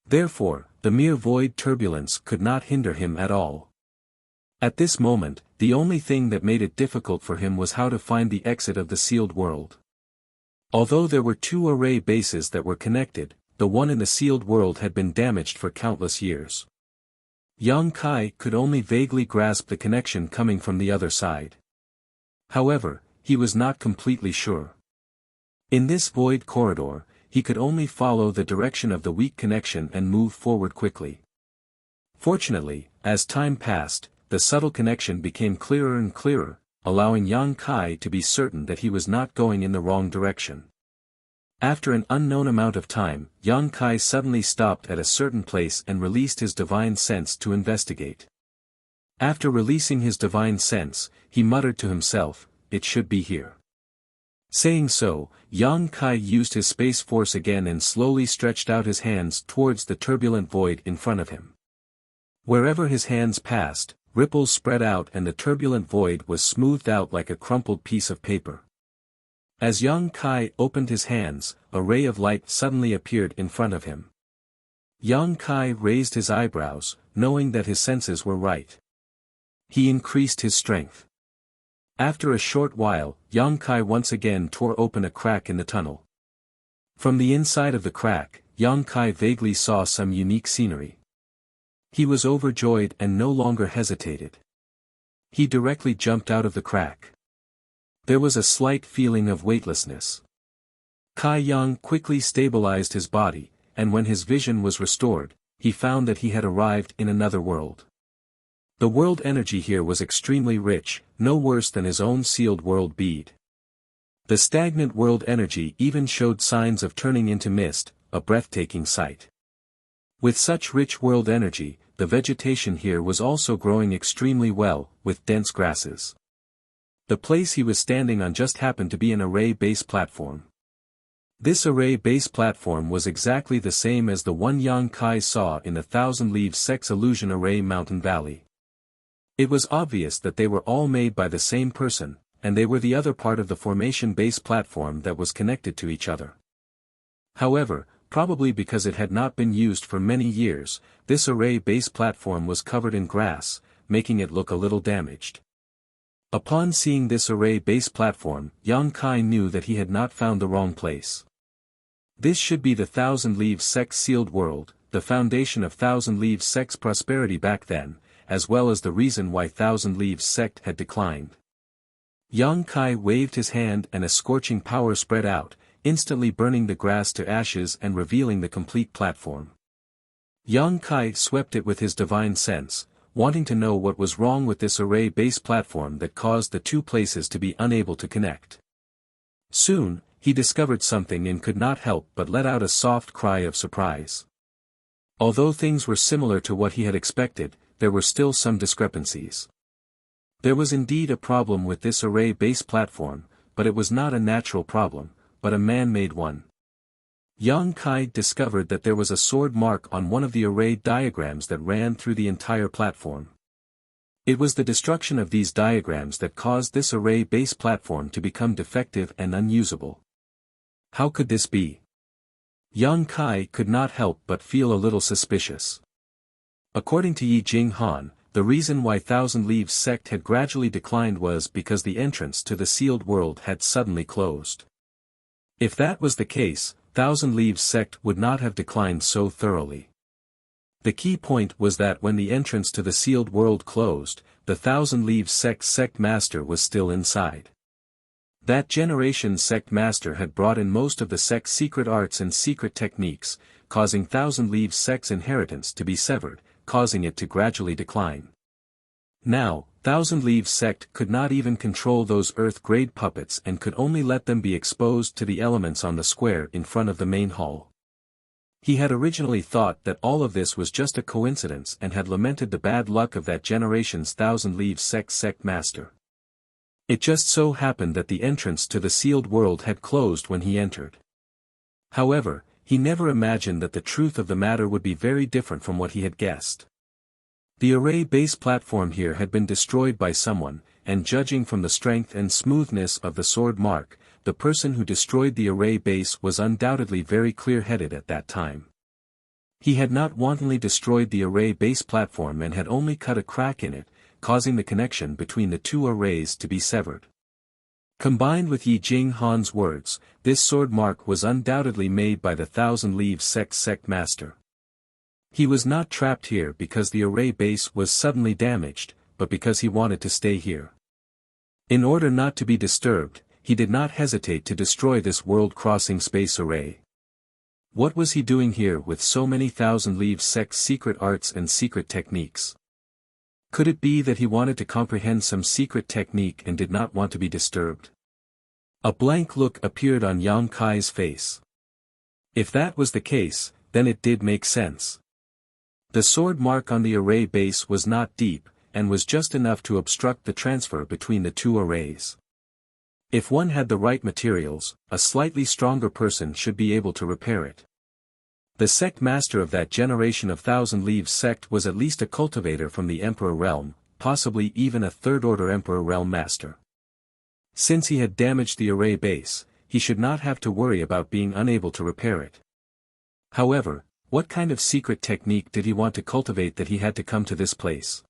Therefore, the mere void turbulence could not hinder him at all. At this moment, the only thing that made it difficult for him was how to find the exit of the sealed world. Although there were two array bases that were connected, the one in the sealed world had been damaged for countless years. Yang Kai could only vaguely grasp the connection coming from the other side. However, he was not completely sure. In this void corridor, he could only follow the direction of the weak connection and move forward quickly. Fortunately, as time passed, the subtle connection became clearer and clearer, allowing Yang Kai to be certain that he was not going in the wrong direction. After an unknown amount of time, Yang Kai suddenly stopped at a certain place and released his divine sense to investigate. After releasing his divine sense, he muttered to himself, "It should be here." Saying so, Yang Kai used his space force again and slowly stretched out his hands towards the turbulent void in front of him. Wherever his hands passed, ripples spread out and the turbulent void was smoothed out like a crumpled piece of paper. As Yang Kai opened his hands, a ray of light suddenly appeared in front of him. Yang Kai raised his eyebrows, knowing that his senses were right. He increased his strength. After a short while, Yang Kai once again tore open a crack in the tunnel. From the inside of the crack, Yang Kai vaguely saw some unique scenery. He was overjoyed and no longer hesitated. He directly jumped out of the crack. There was a slight feeling of weightlessness. Kai Yang quickly stabilized his body, and when his vision was restored, he found that he had arrived in another world. The world energy here was extremely rich, no worse than his own sealed world bead. The stagnant world energy even showed signs of turning into mist, a breathtaking sight. With such rich world energy, the vegetation here was also growing extremely well, with dense grasses. The place he was standing on just happened to be an array base platform. This array base platform was exactly the same as the one Yang Kai saw in the Thousand Leaves Sex Illusion Array Mountain Valley. It was obvious that they were all made by the same person, and they were the other part of the formation base platform that was connected to each other. However, probably because it had not been used for many years, this array base platform was covered in grass, making it look a little damaged. Upon seeing this array base platform, Yang Kai knew that he had not found the wrong place. This should be the Thousand Leaves Sex Sealed World, the foundation of Thousand Leaves Sex prosperity back then, as well as the reason why Thousand Leaves sect had declined. Yang Kai waved his hand and a scorching power spread out, instantly burning the grass to ashes and revealing the complete platform. Yang Kai swept it with his divine sense, wanting to know what was wrong with this array base platform that caused the two places to be unable to connect. Soon, he discovered something and could not help but let out a soft cry of surprise. Although things were similar to what he had expected, there were still some discrepancies. There was indeed a problem with this array base platform, but it was not a natural problem, but a man-made one. Yang Kai discovered that there was a sword mark on one of the array diagrams that ran through the entire platform. It was the destruction of these diagrams that caused this array base platform to become defective and unusable. How could this be? Yang Kai could not help but feel a little suspicious. According to Yi Jing Han, the reason why Thousand Leaves sect had gradually declined was because the entrance to the sealed world had suddenly closed. If that was the case, Thousand Leaves sect would not have declined so thoroughly. The key point was that when the entrance to the sealed world closed, the Thousand Leaves sect master was still inside. That generation's sect master had brought in most of the sect's secret arts and secret techniques, causing Thousand Leaves sect's inheritance to be severed, causing it to gradually decline. Now, Thousand Leaves sect could not even control those Earth-grade puppets and could only let them be exposed to the elements on the square in front of the main hall. He had originally thought that all of this was just a coincidence and had lamented the bad luck of that generation's Thousand Leaves sect master. It just so happened that the entrance to the sealed world had closed when he entered. However, he never imagined that the truth of the matter would be very different from what he had guessed. The array base platform here had been destroyed by someone, and judging from the strength and smoothness of the sword mark, the person who destroyed the array base was undoubtedly very clear-headed at that time. He had not wantonly destroyed the array base platform and had only cut a crack in it, causing the connection between the two arrays to be severed. Combined with Yi Jing Han's words, this sword mark was undoubtedly made by the Thousand Leaves sect master. He was not trapped here because the array base was suddenly damaged, but because he wanted to stay here. In order not to be disturbed, he did not hesitate to destroy this world-crossing space array. What was he doing here with so many Thousand Leaves sect's secret arts and secret techniques? Could it be that he wanted to comprehend some secret technique and did not want to be disturbed? A blank look appeared on Yang Kai's face. If that was the case, then it did make sense. The sword mark on the array base was not deep, and was just enough to obstruct the transfer between the two arrays. If one had the right materials, a slightly stronger person should be able to repair it. The sect master of that generation of Thousand Leaves sect was at least a cultivator from the Emperor realm, possibly even a third-order Emperor realm master. Since he had damaged the array base, he should not have to worry about being unable to repair it. However, what kind of secret technique did he want to cultivate that he had to come to this place?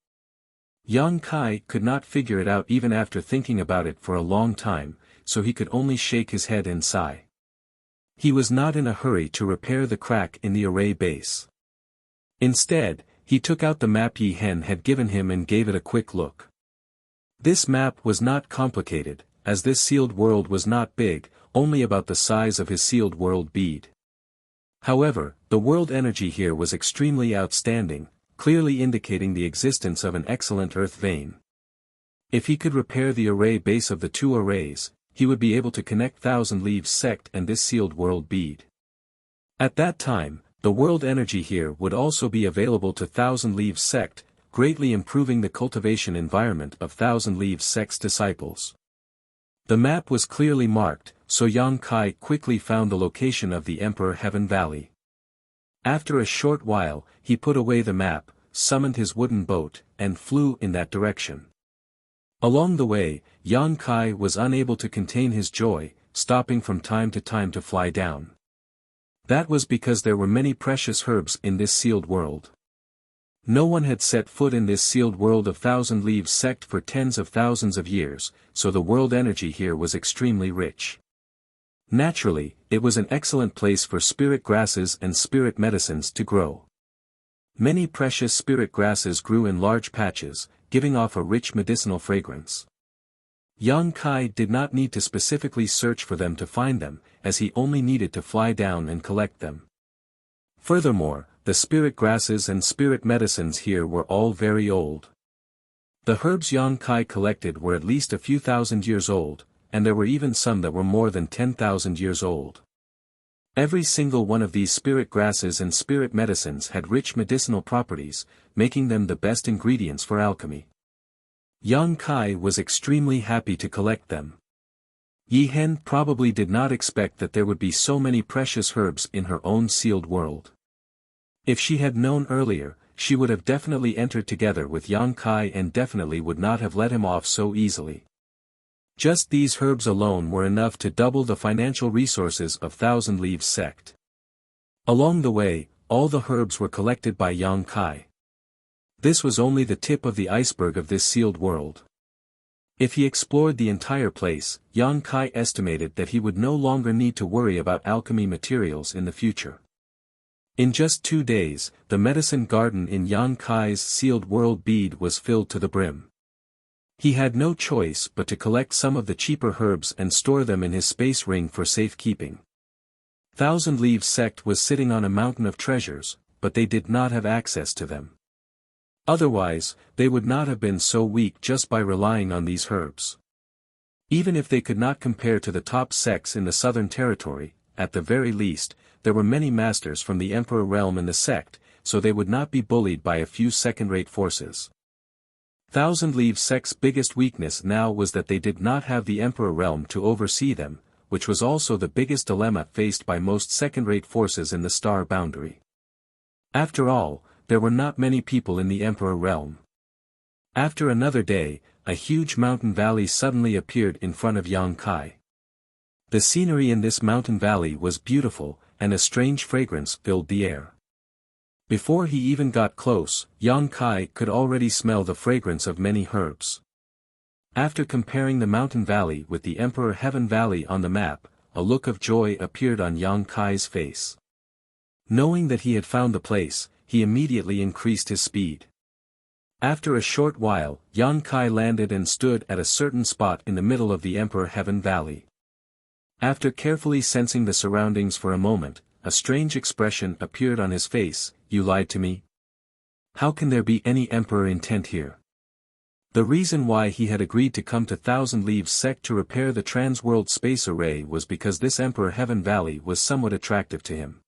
Yang Kai could not figure it out even after thinking about it for a long time, so he could only shake his head and sigh. He was not in a hurry to repair the crack in the array base. Instead, he took out the map Yi Hen had given him and gave it a quick look. This map was not complicated, as this sealed world was not big, only about the size of his sealed world bead. However, the world energy here was extremely outstanding, clearly indicating the existence of an excellent earth vein. If he could repair the array base of the two arrays, he would be able to connect Thousand Leaves sect and this sealed world bead. At that time, the world energy here would also be available to Thousand Leaves sect, greatly improving the cultivation environment of Thousand Leaves sect's disciples. The map was clearly marked, so Yang Kai quickly found the location of the Emperor Heaven Valley. After a short while, he put away the map, summoned his wooden boat, and flew in that direction. Along the way, Yang Kai was unable to contain his joy, stopping from time to fly down. That was because there were many precious herbs in this sealed world. No one had set foot in this sealed world of Thousand Leaves sect for tens of thousands of years, so the world energy here was extremely rich. Naturally, it was an excellent place for spirit grasses and spirit medicines to grow. Many precious spirit grasses grew in large patches, giving off a rich medicinal fragrance. Yang Kai did not need to specifically search for them to find them, as he only needed to fly down and collect them. Furthermore, the spirit grasses and spirit medicines here were all very old. The herbs Yang Kai collected were at least a few thousand years old, and there were even some that were more than 10,000 years old. Every single one of these spirit grasses and spirit medicines had rich medicinal properties, making them the best ingredients for alchemy. Yang Kai was extremely happy to collect them. Yi Hen probably did not expect that there would be so many precious herbs in her own sealed world. If she had known earlier, she would have definitely entered together with Yang Kai and definitely would not have let him off so easily. Just these herbs alone were enough to double the financial resources of Thousand Leaves sect. Along the way, all the herbs were collected by Yang Kai. This was only the tip of the iceberg of this sealed world. If he explored the entire place, Yang Kai estimated that he would no longer need to worry about alchemy materials in the future. In just 2 days, the medicine garden in Yang Kai's sealed world bead was filled to the brim. He had no choice but to collect some of the cheaper herbs and store them in his space ring for safekeeping. Thousand Leaves sect was sitting on a mountain of treasures, but they did not have access to them. Otherwise, they would not have been so weak just by relying on these herbs. Even if they could not compare to the top sects in the southern territory, at the very least, there were many masters from the Emperor realm in the sect, so they would not be bullied by a few second-rate forces. Thousand Leaves sect's biggest weakness now was that they did not have the Emperor realm to oversee them, which was also the biggest dilemma faced by most second-rate forces in the star boundary. After all, there were not many people in the Emperor realm. After another day, a huge mountain valley suddenly appeared in front of Yang Kai. The scenery in this mountain valley was beautiful, and a strange fragrance filled the air. Before he even got close, Yang Kai could already smell the fragrance of many herbs. After comparing the mountain valley with the Emperor Heaven Valley on the map, a look of joy appeared on Yang Kai's face. Knowing that he had found the place, he immediately increased his speed. After a short while, Yang Kai landed and stood at a certain spot in the middle of the Emperor Heaven Valley. After carefully sensing the surroundings for a moment, a strange expression appeared on his face. "You lied to me? How can there be any Emperor intent here?" The reason why he had agreed to come to Thousand Leaves sect to repair the Transworld Space Array was because this Emperor Heaven Valley was somewhat attractive to him.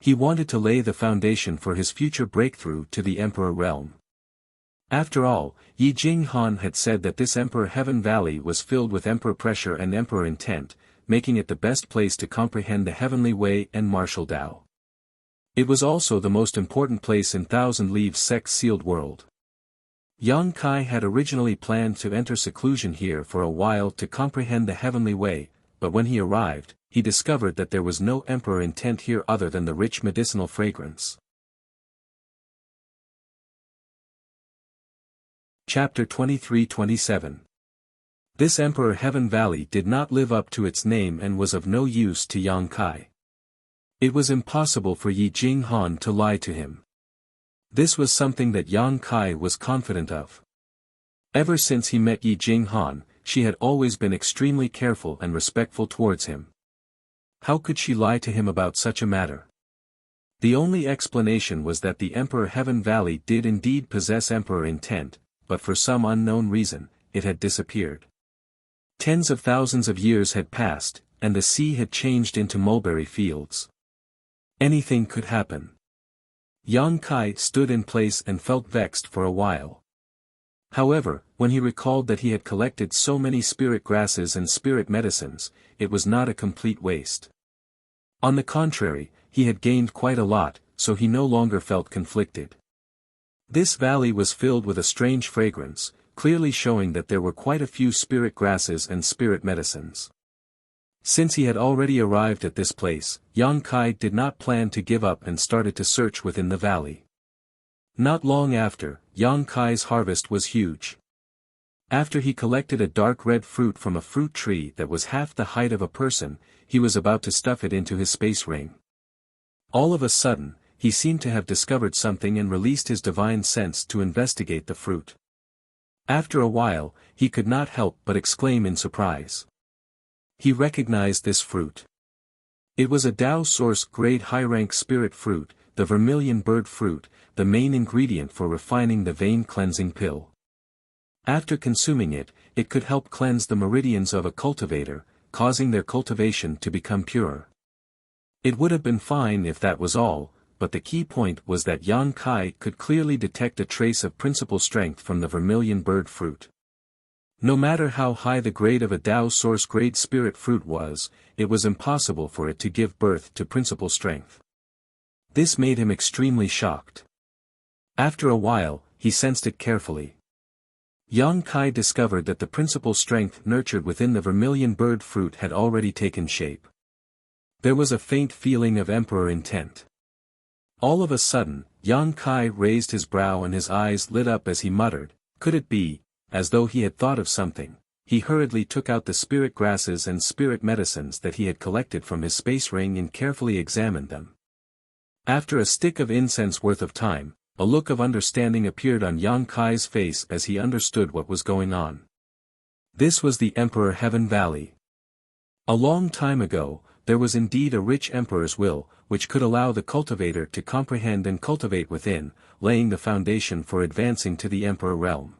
He wanted to lay the foundation for his future breakthrough to the Emperor realm. After all, Yi Jing Han had said that this Emperor Heaven Valley was filled with Emperor pressure and Emperor intent, making it the best place to comprehend the Heavenly Way and martial Tao. It was also the most important place in Thousand Leaves sect's sealed world. Yang Kai had originally planned to enter seclusion here for a while to comprehend the Heavenly Way, but when he arrived, he discovered that there was no Emperor intent here other than the rich medicinal fragrance. Chapter 23-27. This Emperor Heaven Valley did not live up to its name and was of no use to Yang Kai. It was impossible for Yi Jing Han to lie to him. This was something that Yang Kai was confident of. Ever since he met Yi Jing Han, she had always been extremely careful and respectful towards him. How could she lie to him about such a matter? The only explanation was that the Emperor Heaven Valley did indeed possess Emperor intent, but for some unknown reason, it had disappeared. Tens of thousands of years had passed, and the sea had changed into mulberry fields. Anything could happen. Yang Kai stood in place and felt vexed for a while. However, when he recalled that he had collected so many spirit grasses and spirit medicines, it was not a complete waste. On the contrary, he had gained quite a lot, so he no longer felt conflicted. This valley was filled with a strange fragrance, clearly showing that there were quite a few spirit grasses and spirit medicines. Since he had already arrived at this place, Yang Kai did not plan to give up and started to search within the valley. Not long after, Yang Kai's harvest was huge. After he collected a dark red fruit from a fruit tree that was half the height of a person, he was about to stuff it into his space ring. All of a sudden, he seemed to have discovered something and released his divine sense to investigate the fruit. After a while, he could not help but exclaim in surprise. He recognized this fruit. It was a Tao Source grade high-rank spirit fruit, the vermilion bird fruit, the main ingredient for refining the vein cleansing pill. After consuming it, it could help cleanse the meridians of a cultivator, causing their cultivation to become pure. It would have been fine if that was all, but the key point was that Yang Kai could clearly detect a trace of principal strength from the vermilion bird fruit. No matter how high the grade of a Tao Source grade spirit fruit was, it was impossible for it to give birth to principal strength. This made him extremely shocked. After a while, he sensed it carefully. Yang Kai discovered that the principal strength nurtured within the vermilion bird fruit had already taken shape. There was a faint feeling of Emperor intent. All of a sudden, Yang Kai raised his brow and his eyes lit up as he muttered, "Could it be?" As though he had thought of something, he hurriedly took out the spirit grasses and spirit medicines that he had collected from his space ring and carefully examined them. After a stick of incense worth of time, a look of understanding appeared on Yang Kai's face as he understood what was going on. This was the Emperor Heaven Valley. A long time ago, there was indeed a rich emperor's will, which could allow the cultivator to comprehend and cultivate within, laying the foundation for advancing to the emperor realm.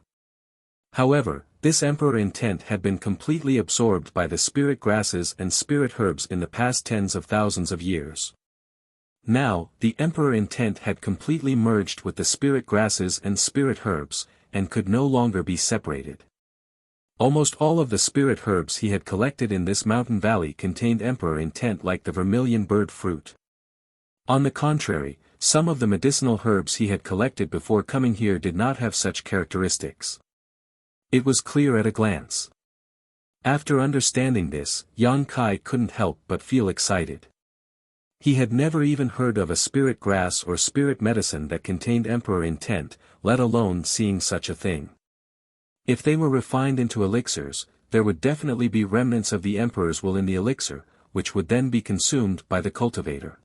However, this emperor intent had been completely absorbed by the spirit grasses and spirit herbs in the past tens of thousands of years. Now, the emperor intent had completely merged with the spirit grasses and spirit herbs, and could no longer be separated. Almost all of the spirit herbs he had collected in this mountain valley contained emperor intent like the vermilion bird fruit. On the contrary, some of the medicinal herbs he had collected before coming here did not have such characteristics. It was clear at a glance. After understanding this, Yang Kai couldn't help but feel excited. He had never even heard of a spirit grass or spirit medicine that contained emperor intent, let alone seeing such a thing. If they were refined into elixirs, there would definitely be remnants of the emperor's will in the elixir, which would then be consumed by the cultivator.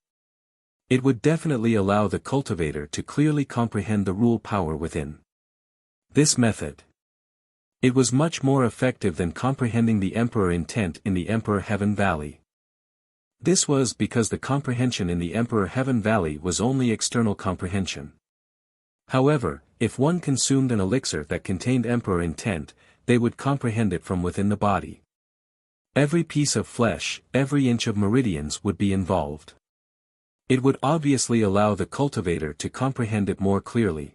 It would definitely allow the cultivator to clearly comprehend the rule power within. This method. It was much more effective than comprehending the emperor intent in the Emperor Heaven Valley. This was because the comprehension in the Emperor Heaven Valley was only external comprehension. However, if one consumed an elixir that contained emperor intent, they would comprehend it from within the body. Every piece of flesh, every inch of meridians would be involved. It would obviously allow the cultivator to comprehend it more clearly.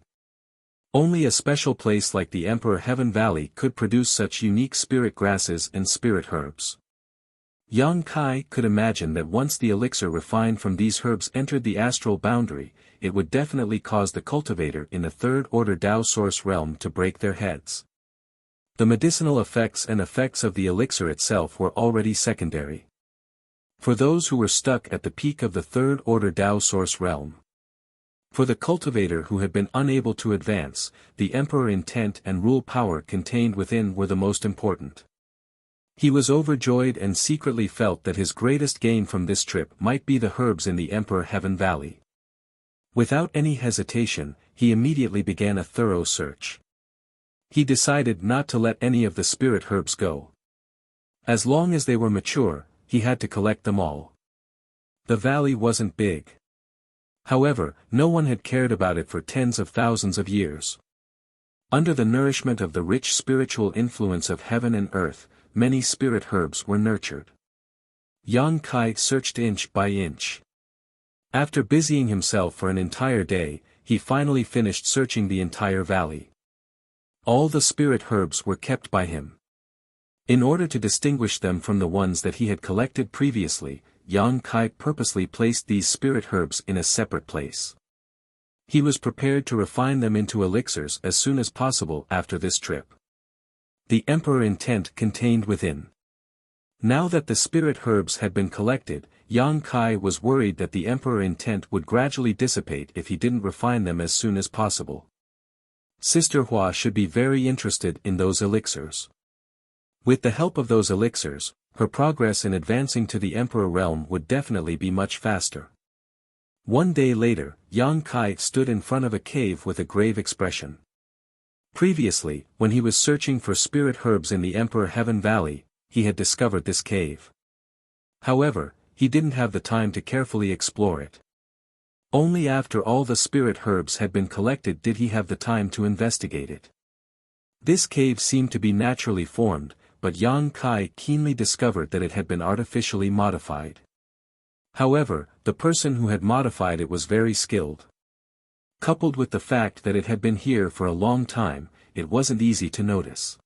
Only a special place like the Emperor Heaven Valley could produce such unique spirit grasses and spirit herbs. Yang Kai could imagine that once the elixir refined from these herbs entered the astral boundary, it would definitely cause the cultivator in the third-order Tao source realm to break their heads. The medicinal effects and effects of the elixir itself were already secondary. For those who were stuck at the peak of the third-order Tao source realm. For the cultivator who had been unable to advance, the emperor intent and rule power contained within were the most important. He was overjoyed and secretly felt that his greatest gain from this trip might be the herbs in the Emperor Heaven Valley. Without any hesitation, he immediately began a thorough search. He decided not to let any of the spirit herbs go. As long as they were mature, he had to collect them all. The valley wasn't big. However, no one had cared about it for tens of thousands of years. Under the nourishment of the rich spiritual influence of heaven and earth, many spirit herbs were nurtured. Yang Kai searched inch by inch. After busying himself for an entire day, he finally finished searching the entire valley. All the spirit herbs were kept by him. In order to distinguish them from the ones that he had collected previously, Yang Kai purposely placed these spirit herbs in a separate place. He was prepared to refine them into elixirs as soon as possible after this trip. The emperor intent contained within. Now that the spirit herbs had been collected, Yang Kai was worried that the emperor intent would gradually dissipate if he didn't refine them as soon as possible. Sister Hua should be very interested in those elixirs. With the help of those elixirs, her progress in advancing to the emperor realm would definitely be much faster. One day later, Yang Kai stood in front of a cave with a grave expression. Previously, when he was searching for spirit herbs in the Emperor Heaven Valley, he had discovered this cave. However, he didn't have the time to carefully explore it. Only after all the spirit herbs had been collected did he have the time to investigate it. This cave seemed to be naturally formed, but Yang Kai keenly discovered that it had been artificially modified. However, the person who had modified it was very skilled. Coupled with the fact that it had been here for a long time, it wasn't easy to notice.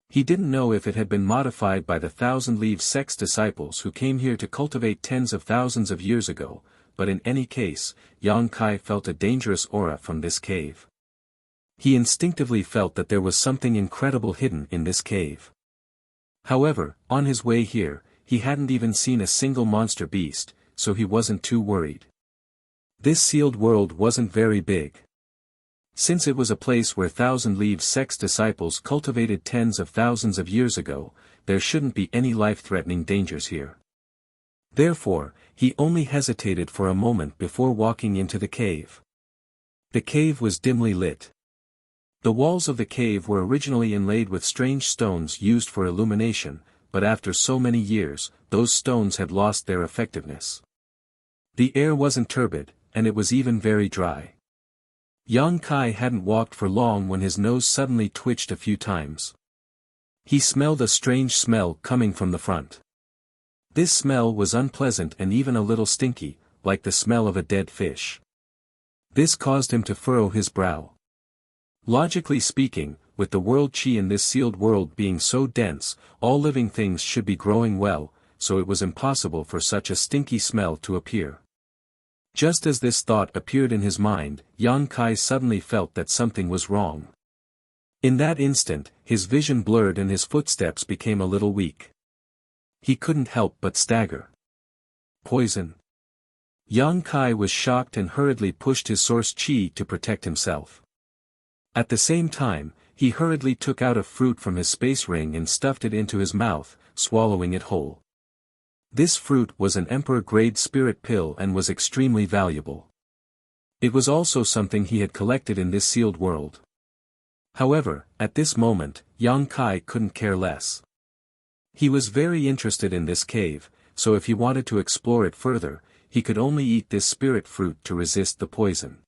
He didn't know if it had been modified by the thousand-leaf sect's disciples who came here to cultivate tens of thousands of years ago, but in any case, Yang Kai felt a dangerous aura from this cave. He instinctively felt that there was something incredible hidden in this cave. However, on his way here, he hadn't even seen a single monster beast, so he wasn't too worried. This sealed world wasn't very big. Since it was a place where Thousand Leaves sect's disciples cultivated tens of thousands of years ago, there shouldn't be any life-threatening dangers here. Therefore, he only hesitated for a moment before walking into the cave. The cave was dimly lit. The walls of the cave were originally inlaid with strange stones used for illumination, but after so many years, those stones had lost their effectiveness. The air wasn't turbid, and it was even very dry. Yang Kai hadn't walked for long when his nose suddenly twitched a few times. He smelled a strange smell coming from the front. This smell was unpleasant and even a little stinky, like the smell of a dead fish. This caused him to furrow his brow. Logically speaking, with the world chi in this sealed world being so dense, all living things should be growing well, so it was impossible for such a stinky smell to appear. Just as this thought appeared in his mind, Yang Kai suddenly felt that something was wrong. In that instant, his vision blurred and his footsteps became a little weak. He couldn't help but stagger. Poison. Yang Kai was shocked and hurriedly pushed his source chi to protect himself. At the same time, he hurriedly took out a fruit from his space ring and stuffed it into his mouth, swallowing it whole. This fruit was an emperor-grade spirit pill and was extremely valuable. It was also something he had collected in this sealed world. However, at this moment, Yang Kai couldn't care less. He was very interested in this cave, so if he wanted to explore it further, he could only eat this spirit fruit to resist the poison.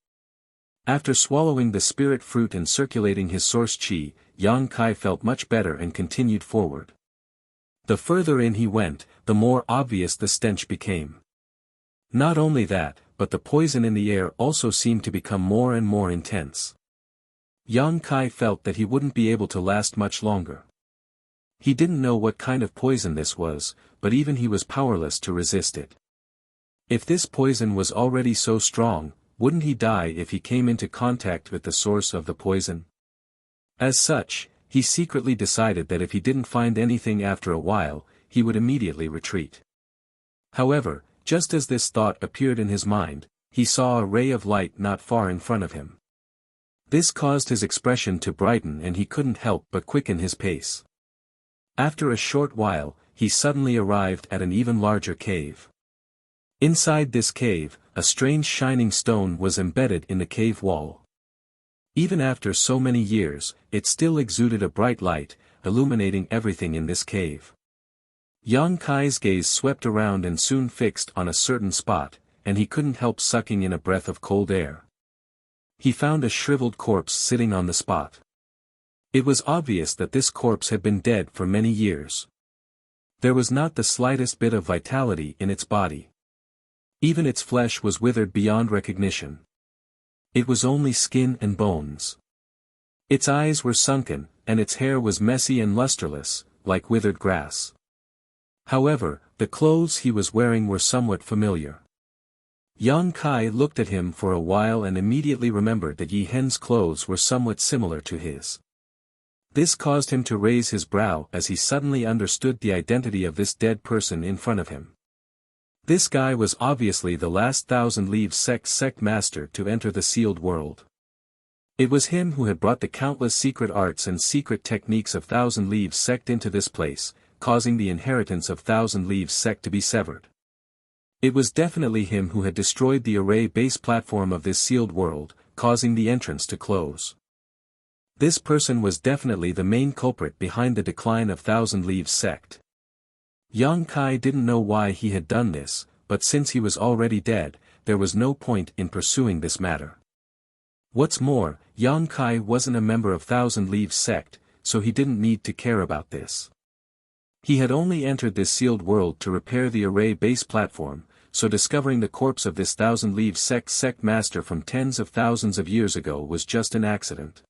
After swallowing the spirit fruit and circulating his source chi, Yang Kai felt much better and continued forward. The further in he went, the more obvious the stench became. Not only that, but the poison in the air also seemed to become more and more intense. Yang Kai felt that he wouldn't be able to last much longer. He didn't know what kind of poison this was, but even he was powerless to resist it. If this poison was already so strong, wouldn't he die if he came into contact with the source of the poison? As such, he secretly decided that if he didn't find anything after a while, he would immediately retreat. However, just as this thought appeared in his mind, he saw a ray of light not far in front of him. This caused his expression to brighten and he couldn't help but quicken his pace. After a short while, he suddenly arrived at an even larger cave. Inside this cave, a strange shining stone was embedded in the cave wall. Even after so many years, it still exuded a bright light, illuminating everything in this cave. Yang Kai's gaze swept around and soon fixed on a certain spot, and he couldn't help sucking in a breath of cold air. He found a shriveled corpse sitting on the spot. It was obvious that this corpse had been dead for many years. There was not the slightest bit of vitality in its body. Even its flesh was withered beyond recognition. It was only skin and bones. Its eyes were sunken, and its hair was messy and lusterless, like withered grass. However, the clothes he was wearing were somewhat familiar. Yang Kai looked at him for a while and immediately remembered that Yi Hen's clothes were somewhat similar to his. This caused him to raise his brow as he suddenly understood the identity of this dead person in front of him. This guy was obviously the last Thousand Leaves sect master to enter the sealed world. It was him who had brought the countless secret arts and secret techniques of Thousand Leaves sect into this place, causing the inheritance of Thousand Leaves sect to be severed. It was definitely him who had destroyed the array base platform of this sealed world, causing the entrance to close. This person was definitely the main culprit behind the decline of Thousand Leaves sect. Yang Kai didn't know why he had done this, but since he was already dead, there was no point in pursuing this matter. What's more, Yang Kai wasn't a member of Thousand Leaves sect, so he didn't need to care about this. He had only entered this sealed world to repair the array base platform, so discovering the corpse of this Thousand Leaves sect master from tens of thousands of years ago was just an accident.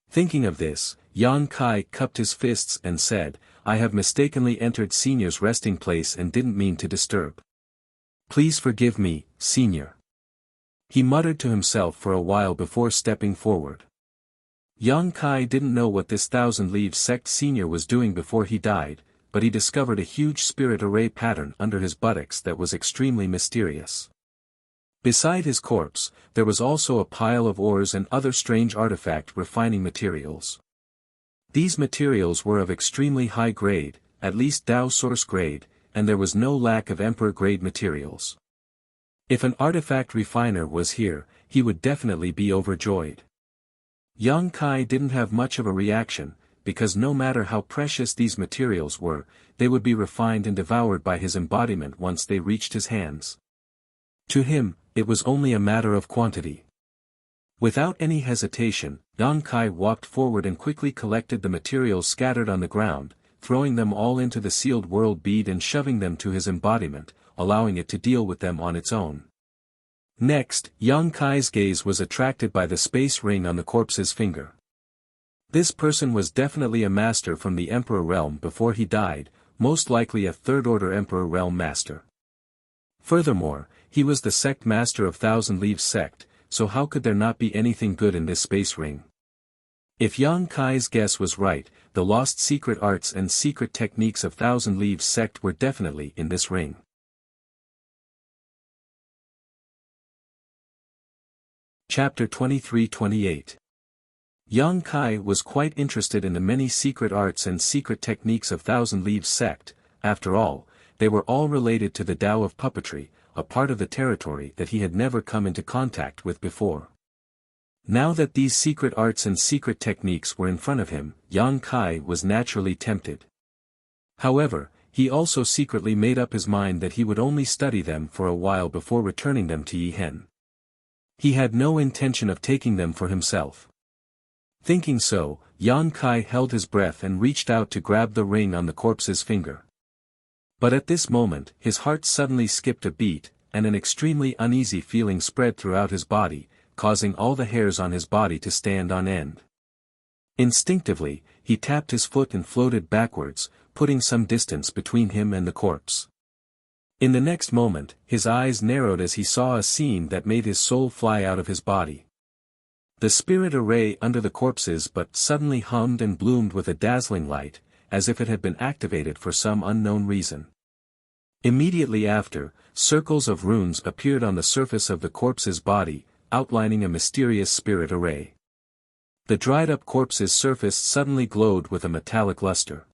Thinking of this, Yang Kai cupped his fists and said, "I have mistakenly entered Senior's resting place and didn't mean to disturb. Please forgive me, Senior." He muttered to himself for a while before stepping forward. Yang Kai didn't know what this Thousand Leaves sect Senior was doing before he died, but he discovered a huge spirit array pattern under his buttocks that was extremely mysterious. Beside his corpse, there was also a pile of ores and other strange artifact refining materials. These materials were of extremely high grade, at least Dao source grade, and there was no lack of Emperor grade materials. If an artifact refiner was here, he would definitely be overjoyed. Yang Kai didn't have much of a reaction, because no matter how precious these materials were, they would be refined and devoured by his embodiment once they reached his hands. To him, it was only a matter of quantity. Without any hesitation, Yang Kai walked forward and quickly collected the materials scattered on the ground, throwing them all into the sealed world bead and shoving them to his embodiment, allowing it to deal with them on its own. Next, Yang Kai's gaze was attracted by the space ring on the corpse's finger. This person was definitely a master from the Emperor realm before he died, most likely a third-order Emperor realm master. Furthermore, he was the sect master of Thousand Leaves sect, so how could there not be anything good in this space ring? If Yang Kai's guess was right, the lost secret arts and secret techniques of Thousand Leaves sect were definitely in this ring. Chapter 23-28. Yang Kai was quite interested in the many secret arts and secret techniques of Thousand Leaves sect. After all, they were all related to the Tao of puppetry, a part of the territory that he had never come into contact with before. Now that these secret arts and secret techniques were in front of him, Yang Kai was naturally tempted. However, he also secretly made up his mind that he would only study them for a while before returning them to Yi Hen. He had no intention of taking them for himself. Thinking so, Yang Kai held his breath and reached out to grab the ring on the corpse's finger. But at this moment, his heart suddenly skipped a beat, and an extremely uneasy feeling spread throughout his body, causing all the hairs on his body to stand on end. Instinctively, he tapped his foot and floated backwards, putting some distance between him and the corpse. In the next moment, his eyes narrowed as he saw a scene that made his soul fly out of his body. The spirit array under the corpses but suddenly hummed and bloomed with a dazzling light, as if it had been activated for some unknown reason. Immediately after, circles of runes appeared on the surface of the corpse's body, outlining a mysterious spirit array. The dried-up corpse's surface suddenly glowed with a metallic luster.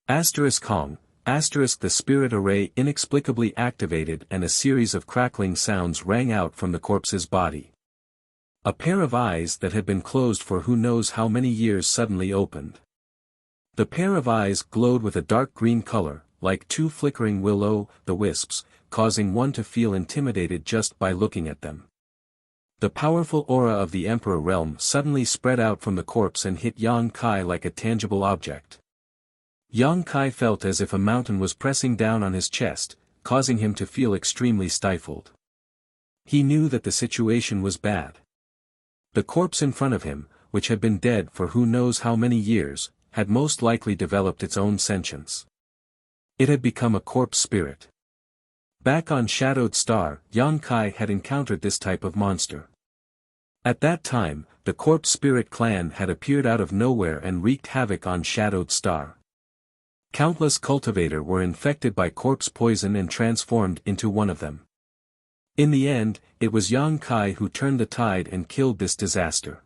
Kong, the spirit array inexplicably activated and a series of crackling sounds rang out from the corpse's body. A pair of eyes that had been closed for who knows how many years suddenly opened. The pair of eyes glowed with a dark green color, like two flickering will-o'-the-wisps, causing one to feel intimidated just by looking at them. The powerful aura of the Emperor realm suddenly spread out from the corpse and hit Yang Kai like a tangible object. Yang Kai felt as if a mountain was pressing down on his chest, causing him to feel extremely stifled. He knew that the situation was bad. The corpse in front of him, which had been dead for who knows how many years, had most likely developed its own sentience. It had become a corpse spirit. Back on Shadowed Star, Yang Kai had encountered this type of monster. At that time, the corpse spirit clan had appeared out of nowhere and wreaked havoc on Shadowed Star. Countless cultivators were infected by corpse poison and transformed into one of them. In the end, it was Yang Kai who turned the tide and killed this disaster.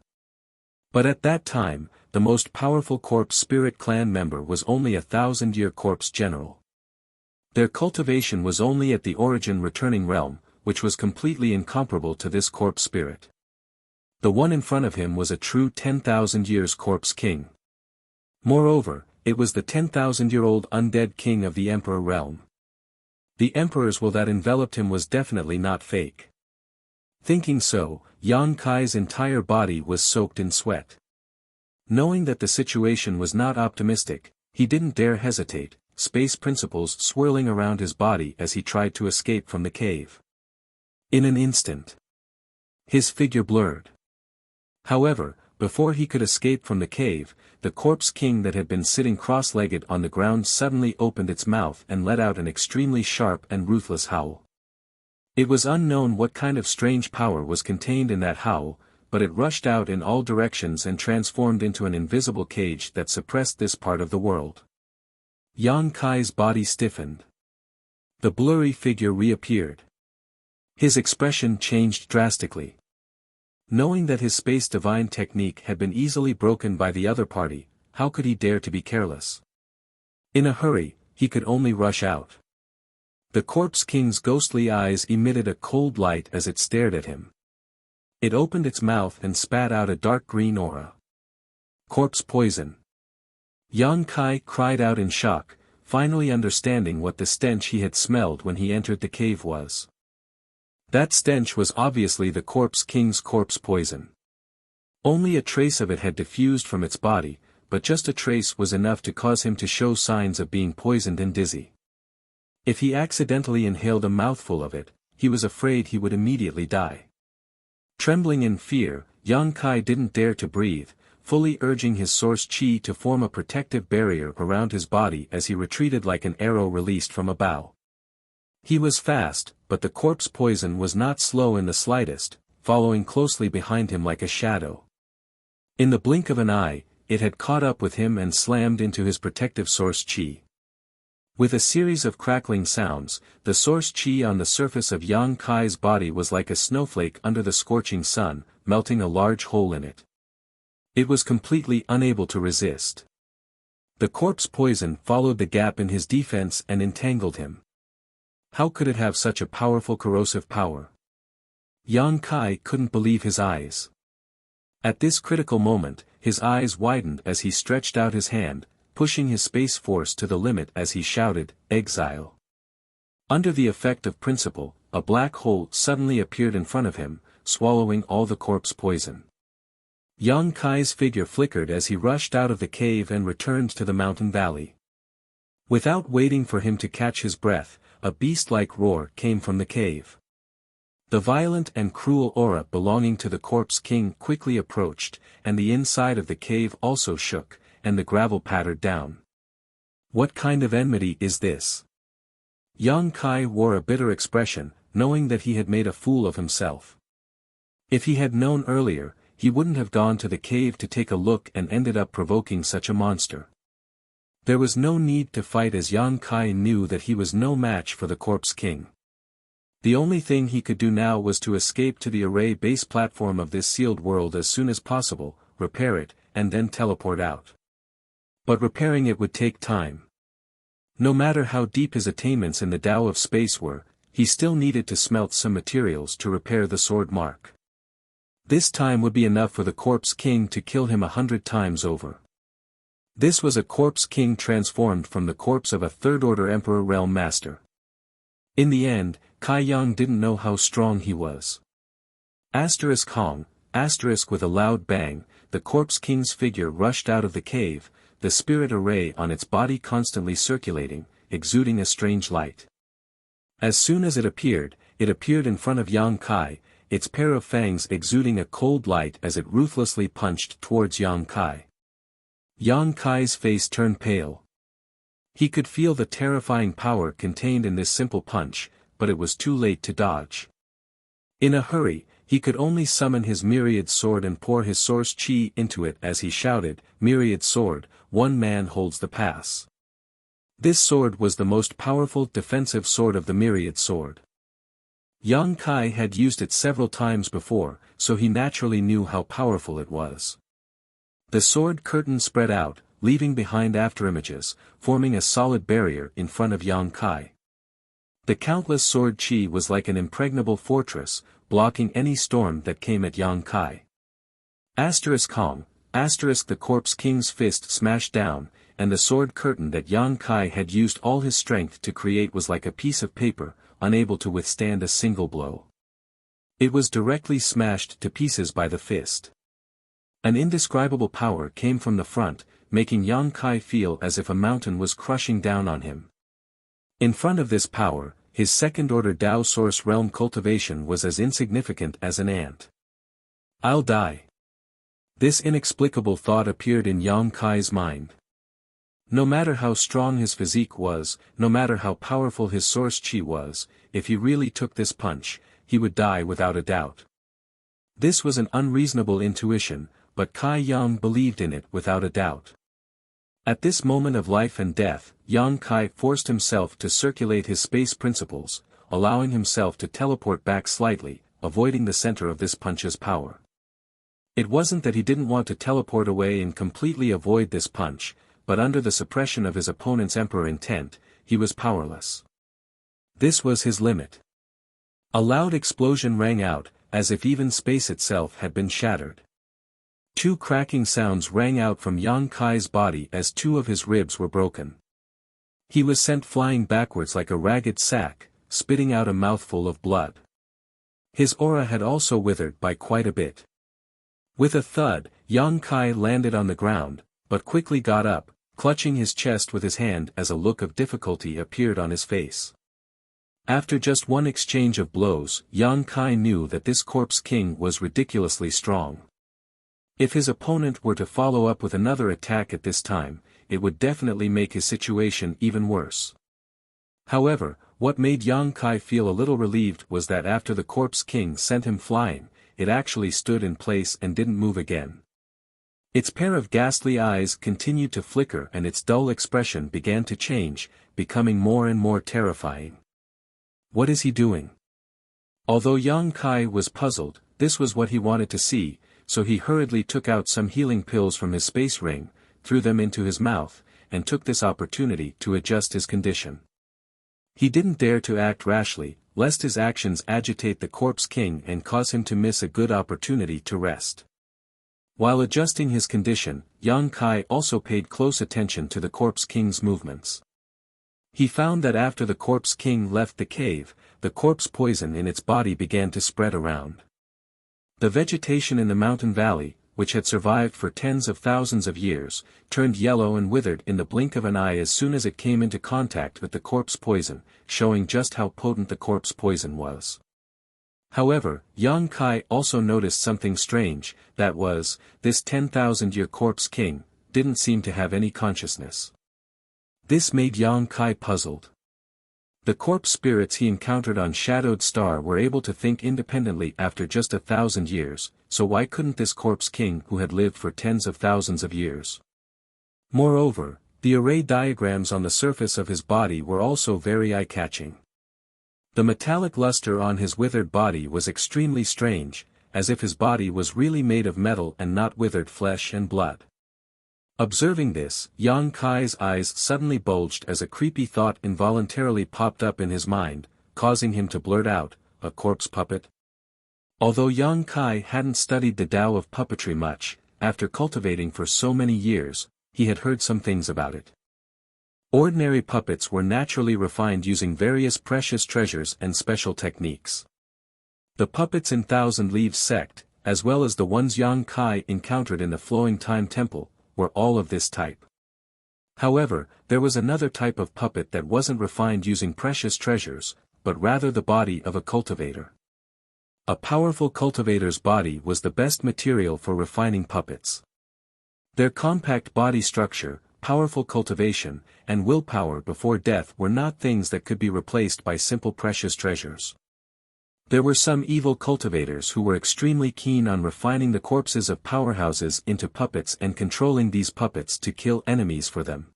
But at that time, the most powerful corpse spirit clan member was only a 1,000-year corpse general. Their cultivation was only at the origin returning realm, which was completely incomparable to this corpse spirit. The one in front of him was a true 10,000 years corpse king. Moreover, it was the 10,000-year-old undead king of the Emperor realm. The Emperor's will that enveloped him was definitely not fake. Thinking so, Yang Kai's entire body was soaked in sweat. Knowing that the situation was not optimistic, he didn't dare hesitate, space principles swirling around his body as he tried to escape from the cave. In an instant, his figure blurred. However, before he could escape from the cave, the corpse king that had been sitting cross-legged on the ground suddenly opened its mouth and let out an extremely sharp and ruthless howl. It was unknown what kind of strange power was contained in that howl, but it rushed out in all directions and transformed into an invisible cage that suppressed this part of the world. Yang Kai's body stiffened. The blurry figure reappeared. His expression changed drastically. Knowing that his space divine technique had been easily broken by the other party, how could he dare to be careless? In a hurry, he could only rush out. The Corpse King's ghostly eyes emitted a cold light as it stared at him. It opened its mouth and spat out a dark green aura. Corpse poison. Yang Kai cried out in shock, finally understanding what the stench he had smelled when he entered the cave was. That stench was obviously the Corpse King's corpse poison. Only a trace of it had diffused from its body, but just a trace was enough to cause him to show signs of being poisoned and dizzy. If he accidentally inhaled a mouthful of it, he was afraid he would immediately die. Trembling in fear, Yang Kai didn't dare to breathe, fully urging his source chi to form a protective barrier around his body as he retreated like an arrow released from a bow. He was fast, but the corpse poison was not slow in the slightest, following closely behind him like a shadow. In the blink of an eye, it had caught up with him and slammed into his protective source chi. With a series of crackling sounds, the source chi on the surface of Yang Kai's body was like a snowflake under the scorching sun, melting a large hole in it. It was completely unable to resist. The corpse poison followed the gap in his defense and entangled him. How could it have such a powerful corrosive power? Yang Kai couldn't believe his eyes. At this critical moment, his eyes widened as he stretched out his hand, pushing his space force to the limit as he shouted, "Exile." Under the effect of principle, a black hole suddenly appeared in front of him, swallowing all the corpse poison. Yang Kai's figure flickered as he rushed out of the cave and returned to the mountain valley. Without waiting for him to catch his breath, a beast-like roar came from the cave. The violent and cruel aura belonging to the Corpse King quickly approached, and the inside of the cave also shook, and the gravel pattered down. What kind of enmity is this? Yang Kai wore a bitter expression, knowing that he had made a fool of himself. If he had known earlier, he wouldn't have gone to the cave to take a look and ended up provoking such a monster. There was no need to fight as Yang Kai knew that he was no match for the Corpse King. The only thing he could do now was to escape to the array base platform of this sealed world as soon as possible, repair it, and then teleport out. But repairing it would take time. No matter how deep his attainments in the Tao of space were, he still needed to smelt some materials to repair the sword mark. This time would be enough for the Corpse King to kill him 100 times over. This was a Corpse King transformed from the corpse of a third-order Emperor Realm Master. In the end, Kai Yang didn't know how strong he was. Hong, with a loud bang, the Corpse King's figure rushed out of the cave, the spirit array on its body constantly circulating, exuding a strange light. As soon as it appeared in front of Yang Kai, its pair of fangs exuding a cold light as it ruthlessly punched towards Yang Kai. Yang Kai's face turned pale. He could feel the terrifying power contained in this simple punch, but it was too late to dodge. In a hurry, he could only summon his myriad sword and pour his source chi into it as he shouted, "Myriad sword, one man holds the pass." This sword was the most powerful defensive sword of the myriad sword. Yang Kai had used it several times before, so he naturally knew how powerful it was. The sword curtain spread out, leaving behind afterimages, forming a solid barrier in front of Yang Kai. The countless sword chi was like an impregnable fortress, blocking any storm that came at Yang Kai. Hong, the Corpse King's fist smashed down, and the sword curtain that Yang Kai had used all his strength to create was like a piece of paper, unable to withstand a single blow. It was directly smashed to pieces by the fist. An indescribable power came from the front, making Yang Kai feel as if a mountain was crushing down on him. In front of this power, his second-order Tao Source Realm cultivation was as insignificant as an ant. "I'll die." This inexplicable thought appeared in Yang Kai's mind. No matter how strong his physique was, no matter how powerful his source chi was, if he really took this punch, he would die without a doubt. This was an unreasonable intuition, but Kai Yang believed in it without a doubt. At this moment of life and death, Yang Kai forced himself to circulate his space principles, allowing himself to teleport back slightly, avoiding the center of this punch's power. It wasn't that he didn't want to teleport away and completely avoid this punch, but under the suppression of his opponent's emperor intent, he was powerless. This was his limit. A loud explosion rang out, as if even space itself had been shattered. Two cracking sounds rang out from Yang Kai's body as two of his ribs were broken. He was sent flying backwards like a ragged sack, spitting out a mouthful of blood. His aura had also withered by quite a bit. With a thud, Yang Kai landed on the ground, but quickly got up, clutching his chest with his hand as a look of difficulty appeared on his face. After just one exchange of blows, Yang Kai knew that this corpse king was ridiculously strong. If his opponent were to follow up with another attack at this time, it would definitely make his situation even worse. However, what made Yang Kai feel a little relieved was that after the corpse king sent him flying, it actually stood in place and didn't move again. Its pair of ghastly eyes continued to flicker and its dull expression began to change, becoming more and more terrifying. What is he doing? Although Yang Kai was puzzled, this was what he wanted to see, so he hurriedly took out some healing pills from his space ring, threw them into his mouth, and took this opportunity to adjust his condition. He didn't dare to act rashly, lest his actions agitate the corpse king and cause him to miss a good opportunity to rest. While adjusting his condition, Yang Kai also paid close attention to the corpse king's movements. He found that after the corpse king left the cave, the corpse poison in its body began to spread around. The vegetation in the mountain valley, which had survived for tens of thousands of years, turned yellow and withered in the blink of an eye as soon as it came into contact with the corpse poison, showing just how potent the corpse poison was. However, Yang Kai also noticed something strange, that was, this 10,000-year corpse king, didn't seem to have any consciousness. This made Yang Kai puzzled. The corpse spirits he encountered on Shadowed Star were able to think independently after just 1,000 years, so why couldn't this corpse king who had lived for tens of thousands of years? Moreover, the array diagrams on the surface of his body were also very eye-catching. The metallic luster on his withered body was extremely strange, as if his body was really made of metal and not withered flesh and blood. Observing this, Yang Kai's eyes suddenly bulged as a creepy thought involuntarily popped up in his mind, causing him to blurt out, "A corpse puppet?" Although Yang Kai hadn't studied the Tao of puppetry much, after cultivating for so many years, he had heard some things about it. Ordinary puppets were naturally refined using various precious treasures and special techniques. The puppets in Thousand Leaves sect, as well as the ones Yang Kai encountered in the Flowing Time Temple, were all of this type. However, there was another type of puppet that wasn't refined using precious treasures, but rather the body of a cultivator. A powerful cultivator's body was the best material for refining puppets. Their compact body structure, powerful cultivation, and willpower before death were not things that could be replaced by simple precious treasures. There were some evil cultivators who were extremely keen on refining the corpses of powerhouses into puppets and controlling these puppets to kill enemies for them.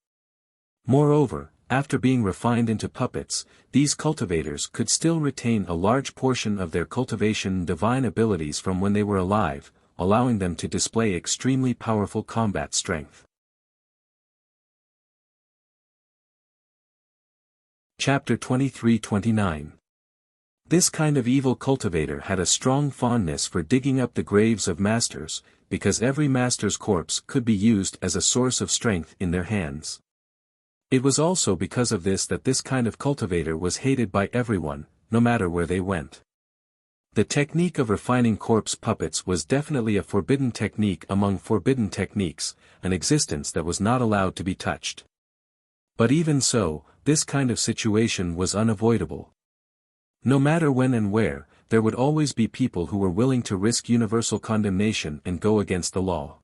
Moreover, after being refined into puppets, these cultivators could still retain a large portion of their cultivation and divine abilities from when they were alive, allowing them to display extremely powerful combat strength. Chapter 23-29. This kind of evil cultivator had a strong fondness for digging up the graves of masters, because every master's corpse could be used as a source of strength in their hands. It was also because of this that this kind of cultivator was hated by everyone, no matter where they went. The technique of refining corpse puppets was definitely a forbidden technique among forbidden techniques, an existence that was not allowed to be touched. But even so, this kind of situation was unavoidable. No matter when and where, there would always be people who were willing to risk universal condemnation and go against the law.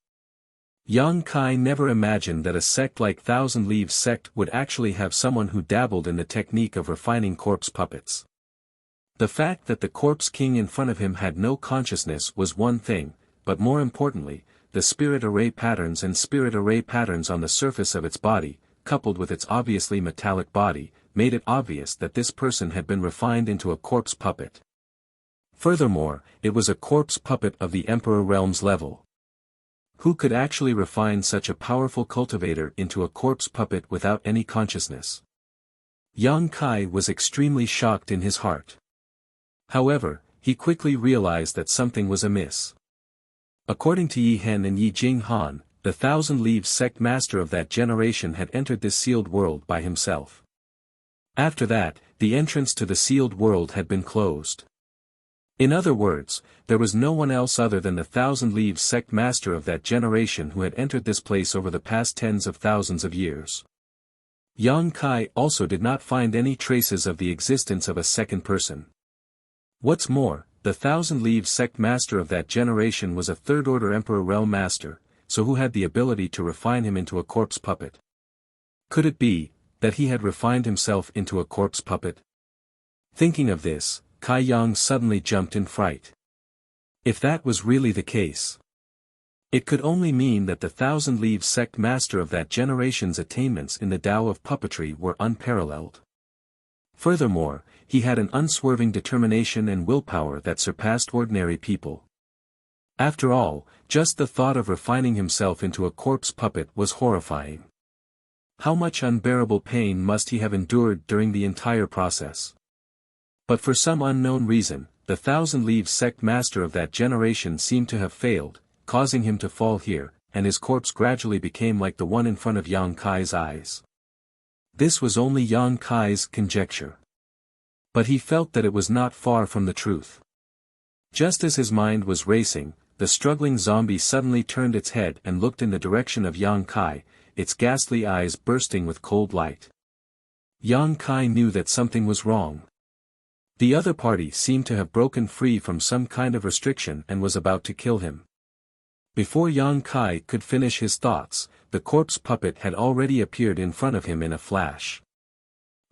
Yang Kai never imagined that a sect like Thousand Leaves sect would actually have someone who dabbled in the technique of refining corpse puppets. The fact that the corpse king in front of him had no consciousness was one thing, but more importantly, the spirit array patterns on the surface of its body, coupled with its obviously metallic body, made it obvious that this person had been refined into a corpse puppet. Furthermore, it was a corpse puppet of the Emperor Realm's level. Who could actually refine such a powerful cultivator into a corpse puppet without any consciousness? Yang Kai was extremely shocked in his heart. However, he quickly realized that something was amiss. According to Yi Hen and Yi Jing Han, the Thousand Leaves sect master of that generation had entered this sealed world by himself. After that, the entrance to the sealed world had been closed. In other words, there was no one else other than the Thousand Leaves sect master of that generation who had entered this place over the past tens of thousands of years. Yang Kai also did not find any traces of the existence of a second person. What's more, the Thousand Leaves sect master of that generation was a third-order Emperor Realm master, so who had the ability to refine him into a corpse puppet? Could it be that he had refined himself into a corpse puppet? Thinking of this, Kai Yang suddenly jumped in fright. If that was really the case, it could only mean that the Thousand Leaves sect master of that generation's attainments in the Tao of puppetry were unparalleled. Furthermore, he had an unswerving determination and willpower that surpassed ordinary people. After all, just the thought of refining himself into a corpse puppet was horrifying. How much unbearable pain must he have endured during the entire process? But for some unknown reason, the Thousand Leaves sect master of that generation seemed to have failed, causing him to fall here, and his corpse gradually became like the one in front of Yang Kai's eyes. This was only Yang Kai's conjecture. But he felt that it was not far from the truth. Just as his mind was racing, the struggling zombie suddenly turned its head and looked in the direction of Yang Kai, its ghastly eyes bursting with cold light. Yang Kai knew that something was wrong. The other party seemed to have broken free from some kind of restriction and was about to kill him. Before Yang Kai could finish his thoughts, the corpse puppet had already appeared in front of him in a flash.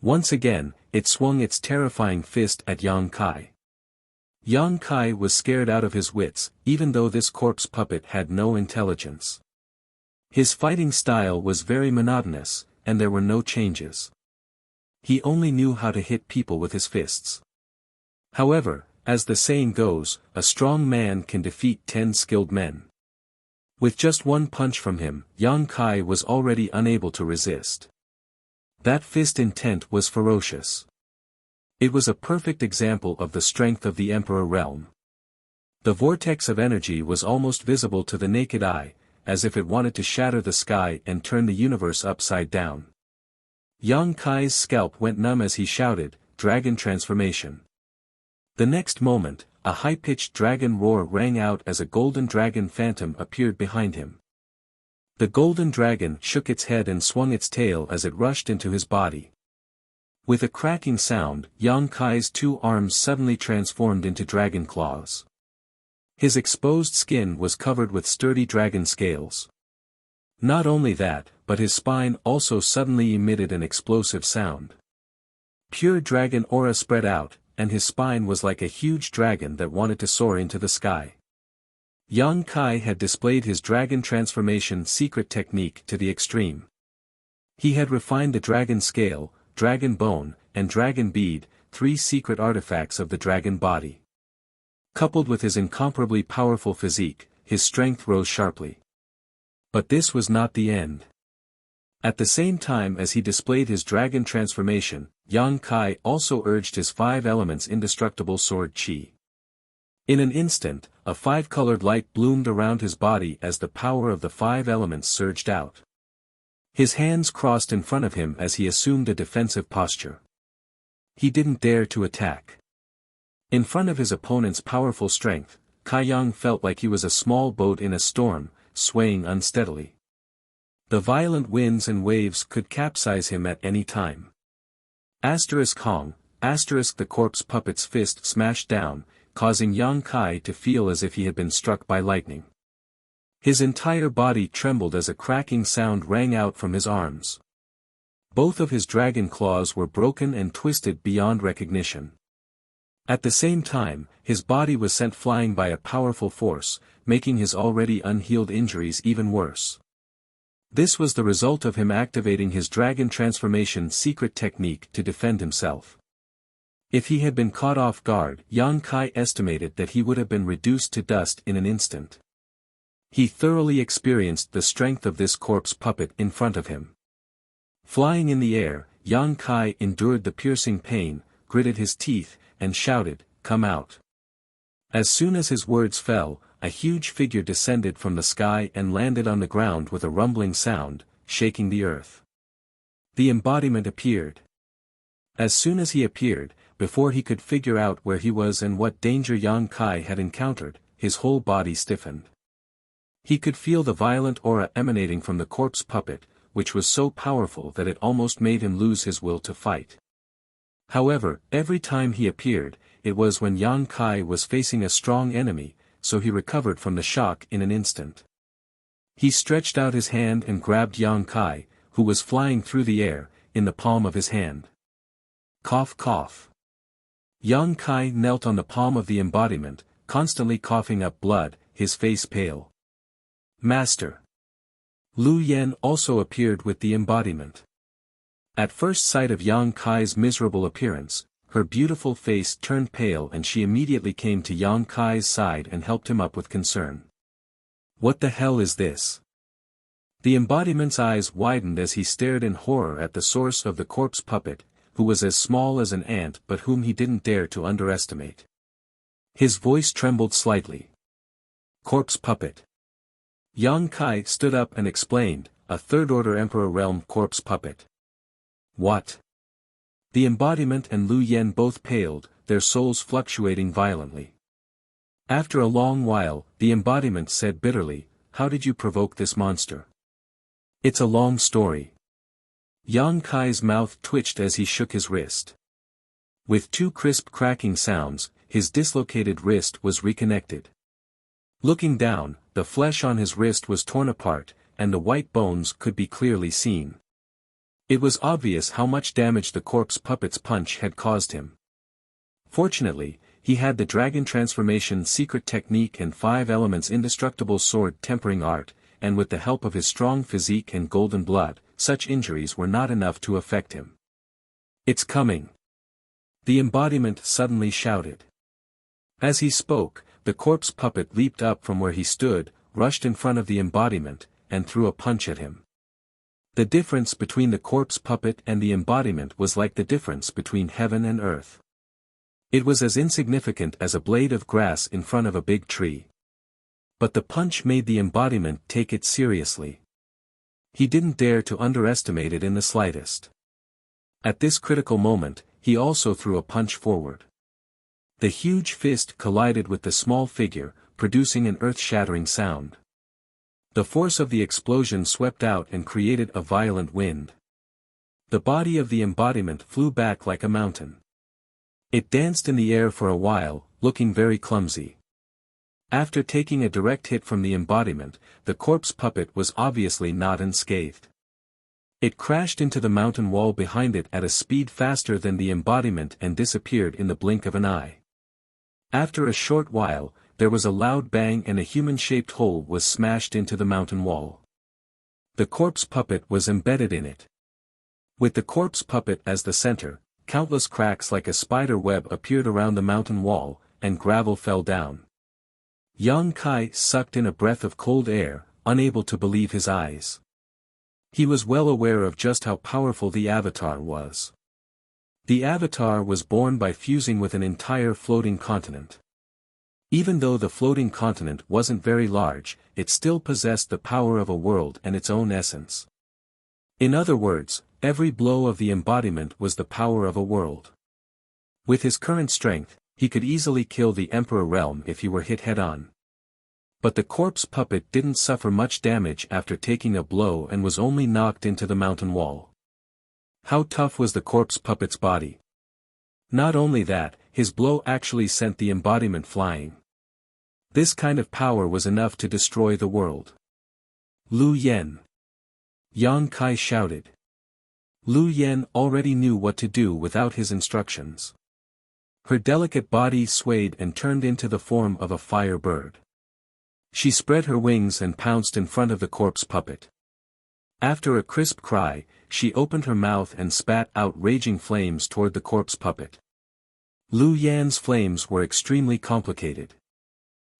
Once again, it swung its terrifying fist at Yang Kai. Yang Kai was scared out of his wits, even though this corpse puppet had no intelligence. His fighting style was very monotonous, and there were no changes. He only knew how to hit people with his fists. However, as the saying goes, a strong man can defeat 10 skilled men. With just one punch from him, Yang Kai was already unable to resist. That fist intent was ferocious. It was a perfect example of the strength of the Emperor Realm. The vortex of energy was almost visible to the naked eye, as if it wanted to shatter the sky and turn the universe upside down. Yang Kai's scalp went numb as he shouted, "Dragon transformation." The next moment, a high-pitched dragon roar rang out as a golden dragon phantom appeared behind him. The golden dragon shook its head and swung its tail as it rushed into his body. With a cracking sound, Yang Kai's two arms suddenly transformed into dragon claws. His exposed skin was covered with sturdy dragon scales. Not only that, but his spine also suddenly emitted an explosive sound. Pure dragon aura spread out, and his spine was like a huge dragon that wanted to soar into the sky. Yang Kai had displayed his dragon transformation secret technique to the extreme. He had refined the dragon scale, dragon bone, and dragon bead, 3 secret artifacts of the dragon body. Coupled with his incomparably powerful physique, his strength rose sharply. But this was not the end. At the same time as he displayed his dragon transformation, Yang Kai also urged his 5 elements indestructible sword Qi. In an instant, a 5-colored light bloomed around his body as the power of the 5 elements surged out. His hands crossed in front of him as he assumed a defensive posture. He didn't dare to attack. In front of his opponent's powerful strength, Kai Yang felt like he was a small boat in a storm, swaying unsteadily. The violent winds and waves could capsize him at any time. Hong, the corpse puppet's fist smashed down, causing Yang Kai to feel as if he had been struck by lightning. His entire body trembled as a cracking sound rang out from his arms. Both of his dragon claws were broken and twisted beyond recognition. At the same time, his body was sent flying by a powerful force, making his already unhealed injuries even worse. This was the result of him activating his dragon transformation secret technique to defend himself. If he had been caught off guard, Yang Kai estimated that he would have been reduced to dust in an instant. He thoroughly experienced the strength of this corpse puppet in front of him. Flying in the air, Yang Kai endured the piercing pain, gritted his teeth, and shouted, "Come out." As soon as his words fell, a huge figure descended from the sky and landed on the ground with a rumbling sound, shaking the earth. The embodiment appeared. As soon as he appeared, before he could figure out where he was and what danger Yang Kai had encountered, his whole body stiffened. He could feel the violent aura emanating from the corpse puppet, which was so powerful that it almost made him lose his will to fight. However, every time he appeared, it was when Yang Kai was facing a strong enemy, so he recovered from the shock in an instant. He stretched out his hand and grabbed Yang Kai, who was flying through the air, in the palm of his hand. Cough cough. Yang Kai knelt on the palm of the embodiment, constantly coughing up blood, his face pale. Master. Lu Yen also appeared with the embodiment. At first sight of Yang Kai's miserable appearance, her beautiful face turned pale and she immediately came to Yang Kai's side and helped him up with concern. What the hell is this? The embodiment's eyes widened as he stared in horror at the source of the corpse puppet, who was as small as an ant but whom he didn't dare to underestimate. His voice trembled slightly. Corpse puppet. Yang Kai stood up and explained, a third-order Emperor Realm corpse puppet. What? The embodiment and Lu Yen both paled, their souls fluctuating violently. After a long while, the embodiment said bitterly, "How did you provoke this monster?" "It's a long story." Yang Kai's mouth twitched as he shook his wrist. With two crisp cracking sounds, his dislocated wrist was reconnected. Looking down, the flesh on his wrist was torn apart, and the white bones could be clearly seen. It was obvious how much damage the corpse puppet's punch had caused him. Fortunately, he had the dragon transformation secret technique and 5 elements indestructible sword tempering art, and with the help of his strong physique and golden blood, such injuries were not enough to affect him. "It's coming!" The embodiment suddenly shouted. As he spoke, the corpse puppet leaped up from where he stood, rushed in front of the embodiment, and threw a punch at him. The difference between the corpse puppet and the embodiment was like the difference between heaven and earth. It was as insignificant as a blade of grass in front of a big tree. But the punch made the embodiment take it seriously. He didn't dare to underestimate it in the slightest. At this critical moment, he also threw a punch forward. The huge fist collided with the small figure, producing an earth-shattering sound. The force of the explosion swept out and created a violent wind. The body of the embodiment flew back like a mountain. It danced in the air for a while, looking very clumsy. After taking a direct hit from the embodiment, the corpse puppet was obviously not unscathed. It crashed into the mountain wall behind it at a speed faster than the embodiment and disappeared in the blink of an eye. After a short while, there was a loud bang and a human-shaped hole was smashed into the mountain wall. The corpse puppet was embedded in it. With the corpse puppet as the center, countless cracks like a spider web appeared around the mountain wall, and gravel fell down. Yang Kai sucked in a breath of cold air, unable to believe his eyes. He was well aware of just how powerful the Avatar was. The Avatar was born by fusing with an entire floating continent. Even though the floating continent wasn't very large, it still possessed the power of a world and its own essence. In other words, every blow of the embodiment was the power of a world. With his current strength, he could easily kill the Emperor Realm if he were hit head-on. But the corpse puppet didn't suffer much damage after taking a blow and was only knocked into the mountain wall. How tough was the corpse puppet's body? Not only that, his blow actually sent the embodiment flying. This kind of power was enough to destroy the world. Lu Yen. Yang Kai shouted. Lu Yen already knew what to do without his instructions. Her delicate body swayed and turned into the form of a fire bird. She spread her wings and pounced in front of the corpse puppet. After a crisp cry, she opened her mouth and spat out raging flames toward the corpse puppet. Lu Yan's flames were extremely complicated.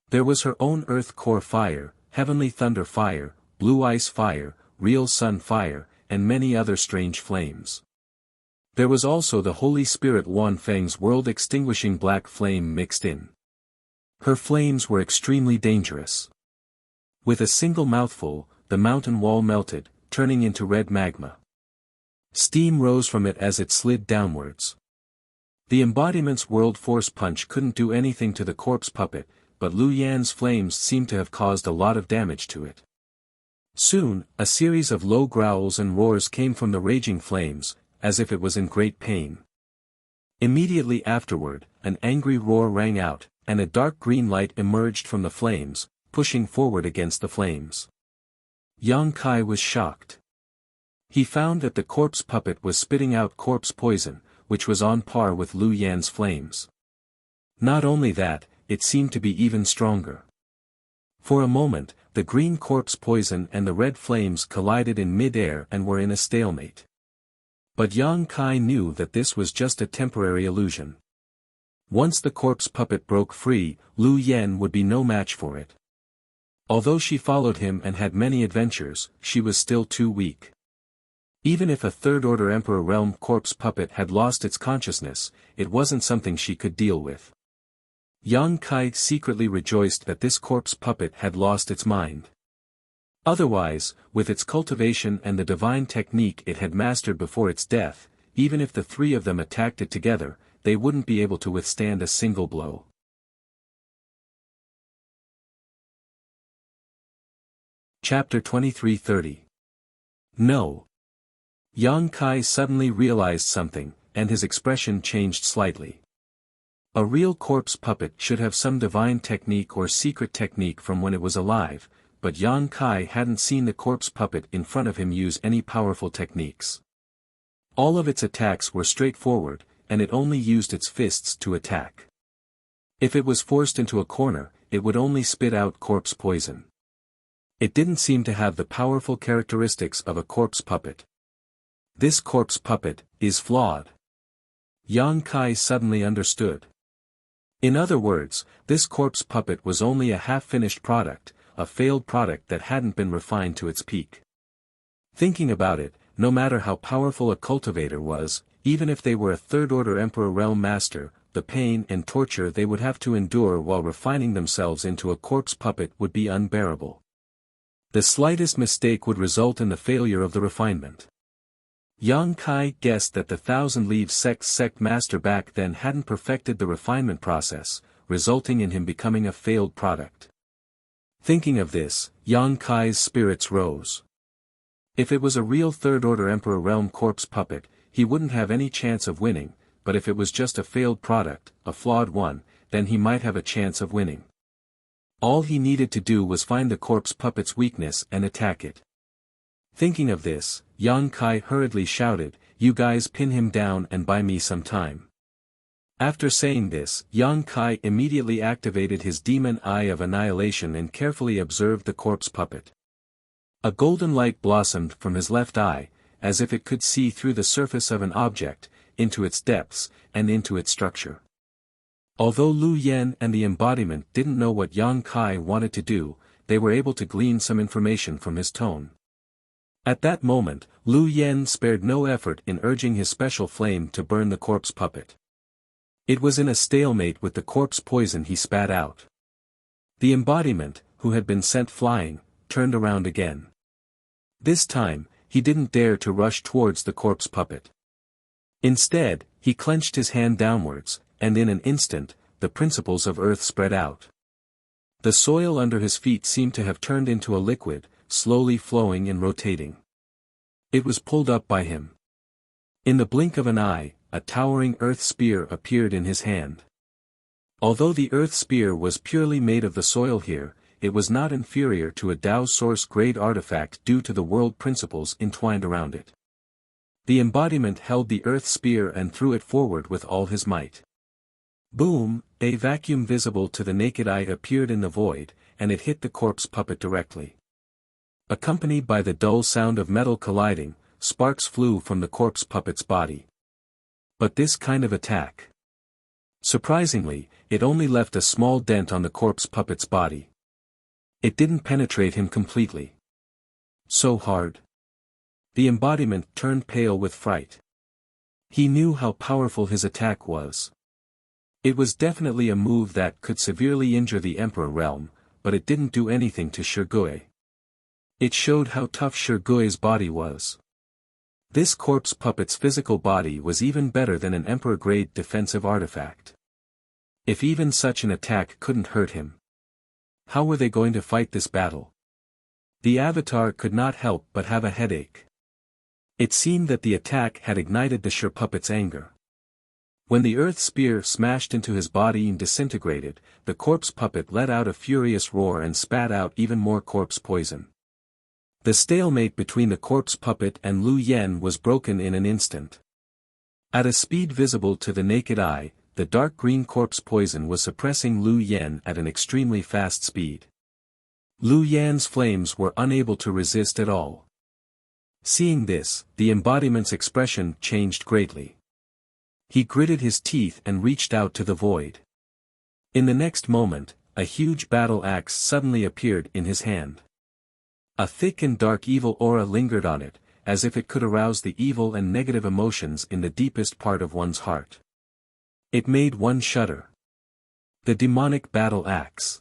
There was her own earth core fire, heavenly thunder fire, blue ice fire, real sun fire, and many other strange flames. There was also the Holy Spirit Wan Feng's world-extinguishing black flame mixed in. Her flames were extremely dangerous. With a single mouthful, the mountain wall melted, turning into red magma. Steam rose from it as it slid downwards. The embodiment's world force punch couldn't do anything to the corpse puppet, but Lu Yan's flames seemed to have caused a lot of damage to it. Soon, a series of low growls and roars came from the raging flames, as if it was in great pain. Immediately afterward, an angry roar rang out, and a dark green light emerged from the flames, pushing forward against the flames. Yang Kai was shocked. He found that the corpse puppet was spitting out corpse poison, which was on par with Lu Yan's flames. Not only that, it seemed to be even stronger. For a moment, the green corpse poison and the red flames collided in mid-air and were in a stalemate. But Yang Kai knew that this was just a temporary illusion. Once the corpse puppet broke free, Lu Yan would be no match for it. Although she followed him and had many adventures, she was still too weak. Even if a third-order Emperor Realm corpse puppet had lost its consciousness, it wasn't something she could deal with. Yang Kai secretly rejoiced that this corpse puppet had lost its mind. Otherwise, with its cultivation and the divine technique it had mastered before its death, even if the three of them attacked it together, they wouldn't be able to withstand a single blow. Chapter 2330. No. Yang Kai suddenly realized something, and his expression changed slightly. A real corpse puppet should have some divine technique or secret technique from when it was alive, but Yang Kai hadn't seen the corpse puppet in front of him use any powerful techniques. All of its attacks were straightforward, and it only used its fists to attack. If it was forced into a corner, it would only spit out corpse poison. It didn't seem to have the powerful characteristics of a corpse puppet. This corpse puppet is flawed. Yang Kai suddenly understood. In other words, this corpse puppet was only a half-finished product, a failed product that hadn't been refined to its peak. Thinking about it, no matter how powerful a cultivator was, even if they were a third-order Emperor Realm Master, the pain and torture they would have to endure while refining themselves into a corpse puppet would be unbearable. The slightest mistake would result in the failure of the refinement. Yang Kai guessed that the Thousand Leaves sect master back then hadn't perfected the refinement process, resulting in him becoming a failed product. Thinking of this, Yang Kai's spirits rose. If it was a real third-order Emperor Realm corpse puppet, he wouldn't have any chance of winning, but if it was just a failed product, a flawed one, then he might have a chance of winning. All he needed to do was find the corpse puppet's weakness and attack it. Thinking of this, Yang Kai hurriedly shouted, "You guys pin him down and buy me some time." After saying this, Yang Kai immediately activated his demon eye of annihilation and carefully observed the corpse puppet. A golden light blossomed from his left eye, as if it could see through the surface of an object, into its depths, and into its structure. Although Lu Yan and the embodiment didn't know what Yang Kai wanted to do, they were able to glean some information from his tone. At that moment, Lu Yan spared no effort in urging his special flame to burn the corpse puppet. It was in a stalemate with the corpse poison he spat out. The embodiment, who had been sent flying, turned around again. This time, he didn't dare to rush towards the corpse puppet. Instead, he clenched his hand downwards, and in an instant, the principles of earth spread out. The soil under his feet seemed to have turned into a liquid, slowly flowing and rotating. It was pulled up by him. In the blink of an eye, a towering earth spear appeared in his hand. Although the earth spear was purely made of the soil here, it was not inferior to a Tao Source grade artifact due to the world principles entwined around it. The embodiment held the earth spear and threw it forward with all his might. Boom! A vacuum visible to the naked eye appeared in the void, and it hit the corpse puppet directly. Accompanied by the dull sound of metal colliding, sparks flew from the corpse puppet's body. But this kind of attack. Surprisingly, it only left a small dent on the corpse puppet's body. It didn't penetrate him completely. So hard. The embodiment turned pale with fright. He knew how powerful his attack was. It was definitely a move that could severely injure the Emperor realm, but it didn't do anything to Shirgui. It showed how tough Shirgui's body was. This corpse puppet's physical body was even better than an Emperor-grade defensive artifact. If even such an attack couldn't hurt him, how were they going to fight this battle? The Avatar could not help but have a headache. It seemed that the attack had ignited the Shir puppet's anger. When the earth spear smashed into his body and disintegrated, the corpse puppet let out a furious roar and spat out even more corpse poison. The stalemate between the corpse puppet and Lu Yen was broken in an instant. At a speed visible to the naked eye, the dark green corpse poison was suppressing Lu Yen at an extremely fast speed. Lu Yan's flames were unable to resist at all. Seeing this, the embodiment's expression changed greatly. He gritted his teeth and reached out to the void. In the next moment, a huge battle axe suddenly appeared in his hand. A thick and dark evil aura lingered on it, as if it could arouse the evil and negative emotions in the deepest part of one's heart. It made one shudder. The demonic battle axe.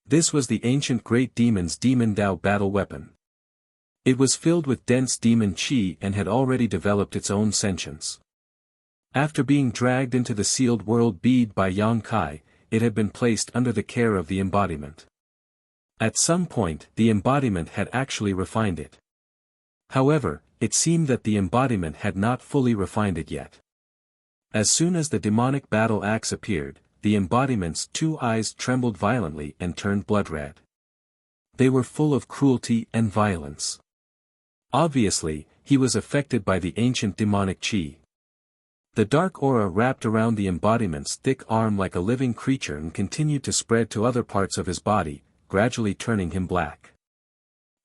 This was the ancient great demon's demon Dao battle weapon. It was filled with dense demon chi and had already developed its own sentience. After being dragged into the sealed world bead by Yang Kai, it had been placed under the care of the embodiment. At some point, the embodiment had actually refined it. However, it seemed that the embodiment had not fully refined it yet. As soon as the demonic battle axe appeared, the embodiment's two eyes trembled violently and turned blood-red. They were full of cruelty and violence. Obviously, he was affected by the ancient demonic chi. The dark aura wrapped around the embodiment's thick arm like a living creature and continued to spread to other parts of his body, gradually turning him black.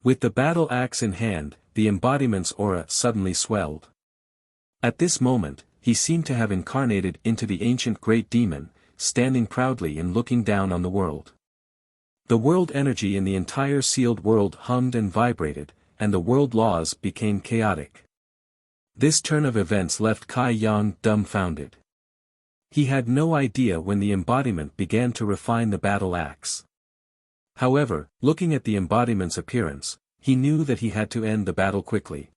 With the battle axe in hand, the embodiment's aura suddenly swelled. At this moment, he seemed to have incarnated into the ancient great demon, standing proudly and looking down on the world. The world energy in the entire sealed world hummed and vibrated, and the world laws became chaotic. This turn of events left Kai Yang dumbfounded. He had no idea when the embodiment began to refine the battle axe. However, looking at the embodiment's appearance, he knew that he had to end the battle quickly.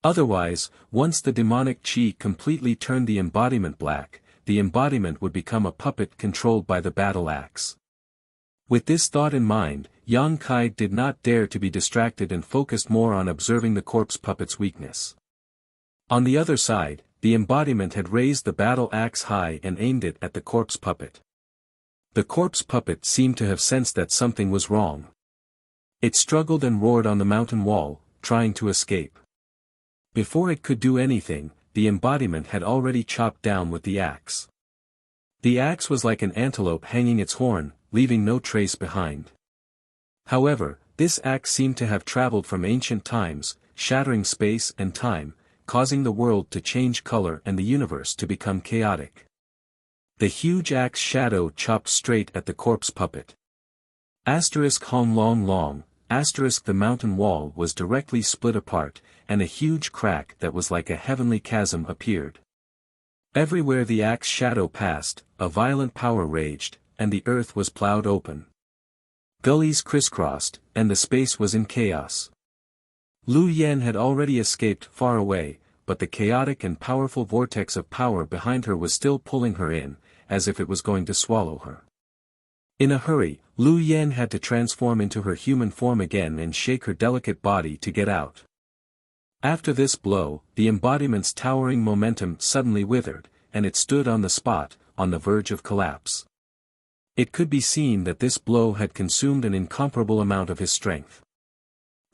Otherwise, once the demonic chi completely turned the embodiment black, the embodiment would become a puppet controlled by the battle axe. With this thought in mind, Yang Kai did not dare to be distracted and focused more on observing the corpse puppet's weakness. On the other side, the embodiment had raised the battle axe high and aimed it at the corpse puppet. The corpse puppet seemed to have sensed that something was wrong. It struggled and roared on the mountain wall, trying to escape. Before it could do anything, the embodiment had already chopped down with the axe. The axe was like an antelope hanging its horn, leaving no trace behind. However, this axe seemed to have traveled from ancient times, shattering space and time, causing the world to change color and the universe to become chaotic. The huge axe shadow chopped straight at the corpse puppet. Hong long long, the mountain wall was directly split apart, and a huge crack that was like a heavenly chasm appeared. Everywhere the axe shadow passed, a violent power raged, and the earth was plowed open. Gullies crisscrossed, and the space was in chaos. Lu Yen had already escaped far away, but the chaotic and powerful vortex of power behind her was still pulling her in, as if it was going to swallow her. In a hurry, Lu Yen had to transform into her human form again and shake her delicate body to get out. After this blow, the embodiment's towering momentum suddenly withered, and it stood on the spot, on the verge of collapse. It could be seen that this blow had consumed an incomparable amount of his strength.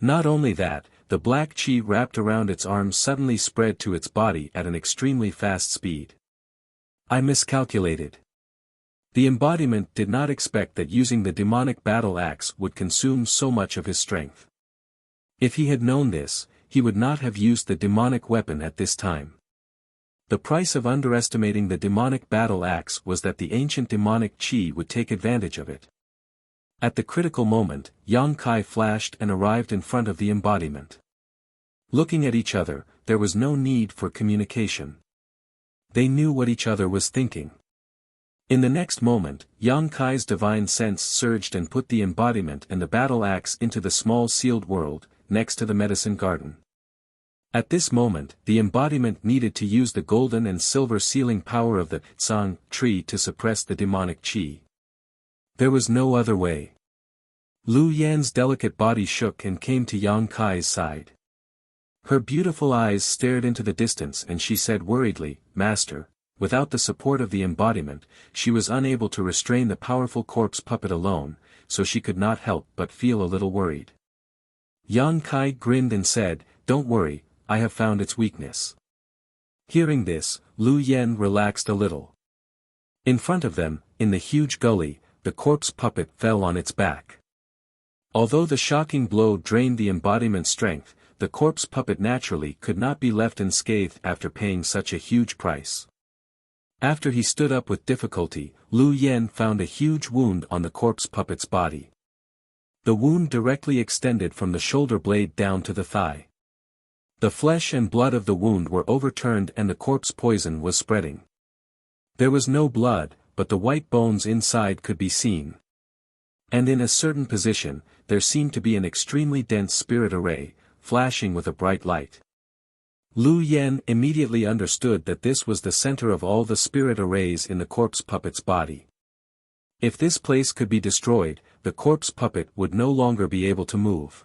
Not only that, the black chi wrapped around its arms suddenly spread to its body at an extremely fast speed. I miscalculated. The embodiment did not expect that using the demonic battle axe would consume so much of his strength. If he had known this, he would not have used the demonic weapon at this time. The price of underestimating the demonic battle axe was that the ancient demonic chi would take advantage of it. At the critical moment, Yang Kai flashed and arrived in front of the embodiment. Looking at each other, there was no need for communication. They knew what each other was thinking. In the next moment, Yang Kai's divine sense surged and put the embodiment and the battle axe into the small sealed world, next to the medicine garden. At this moment, the embodiment needed to use the golden and silver sealing power of the Tsang tree to suppress the demonic chi. There was no other way. Lu Yan's delicate body shook and came to Yang Kai's side. Her beautiful eyes stared into the distance and she said worriedly, "Master." Without the support of the embodiment, she was unable to restrain the powerful corpse puppet alone, so she could not help but feel a little worried. Yang Kai grinned and said, "Don't worry, I have found its weakness." Hearing this, Lu Yan relaxed a little. In front of them, in the huge gully, the corpse puppet fell on its back. Although the shocking blow drained the embodiment's strength, the corpse puppet naturally could not be left unscathed after paying such a huge price. After he stood up with difficulty, Lu Yan found a huge wound on the corpse puppet's body. The wound directly extended from the shoulder blade down to the thigh. The flesh and blood of the wound were overturned and the corpse poison was spreading. There was no blood, but the white bones inside could be seen. And in a certain position, there seemed to be an extremely dense spirit array, flashing with a bright light. Lu Yan immediately understood that this was the center of all the spirit arrays in the corpse puppet's body. If this place could be destroyed, the corpse puppet would no longer be able to move.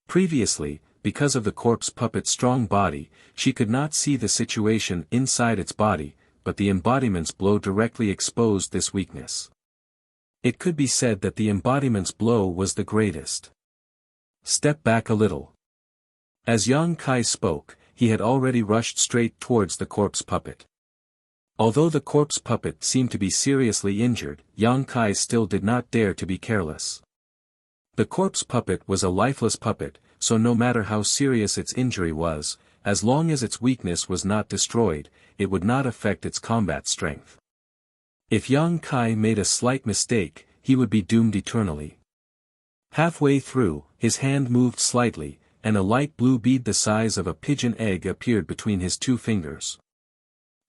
Previously, because of the corpse puppet's strong body, she could not see the situation inside its body, but the embodiment's blow directly exposed this weakness. It could be said that the embodiment's blow was the greatest. Step back a little. As Yang Kai spoke, he had already rushed straight towards the corpse puppet. Although the corpse puppet seemed to be seriously injured, Yang Kai still did not dare to be careless. The corpse puppet was a lifeless puppet, so no matter how serious its injury was, as long as its weakness was not destroyed, it would not affect its combat strength. If Yang Kai made a slight mistake, he would be doomed eternally. Halfway through, his hand moved slightly, and a light blue bead the size of a pigeon egg appeared between his two fingers.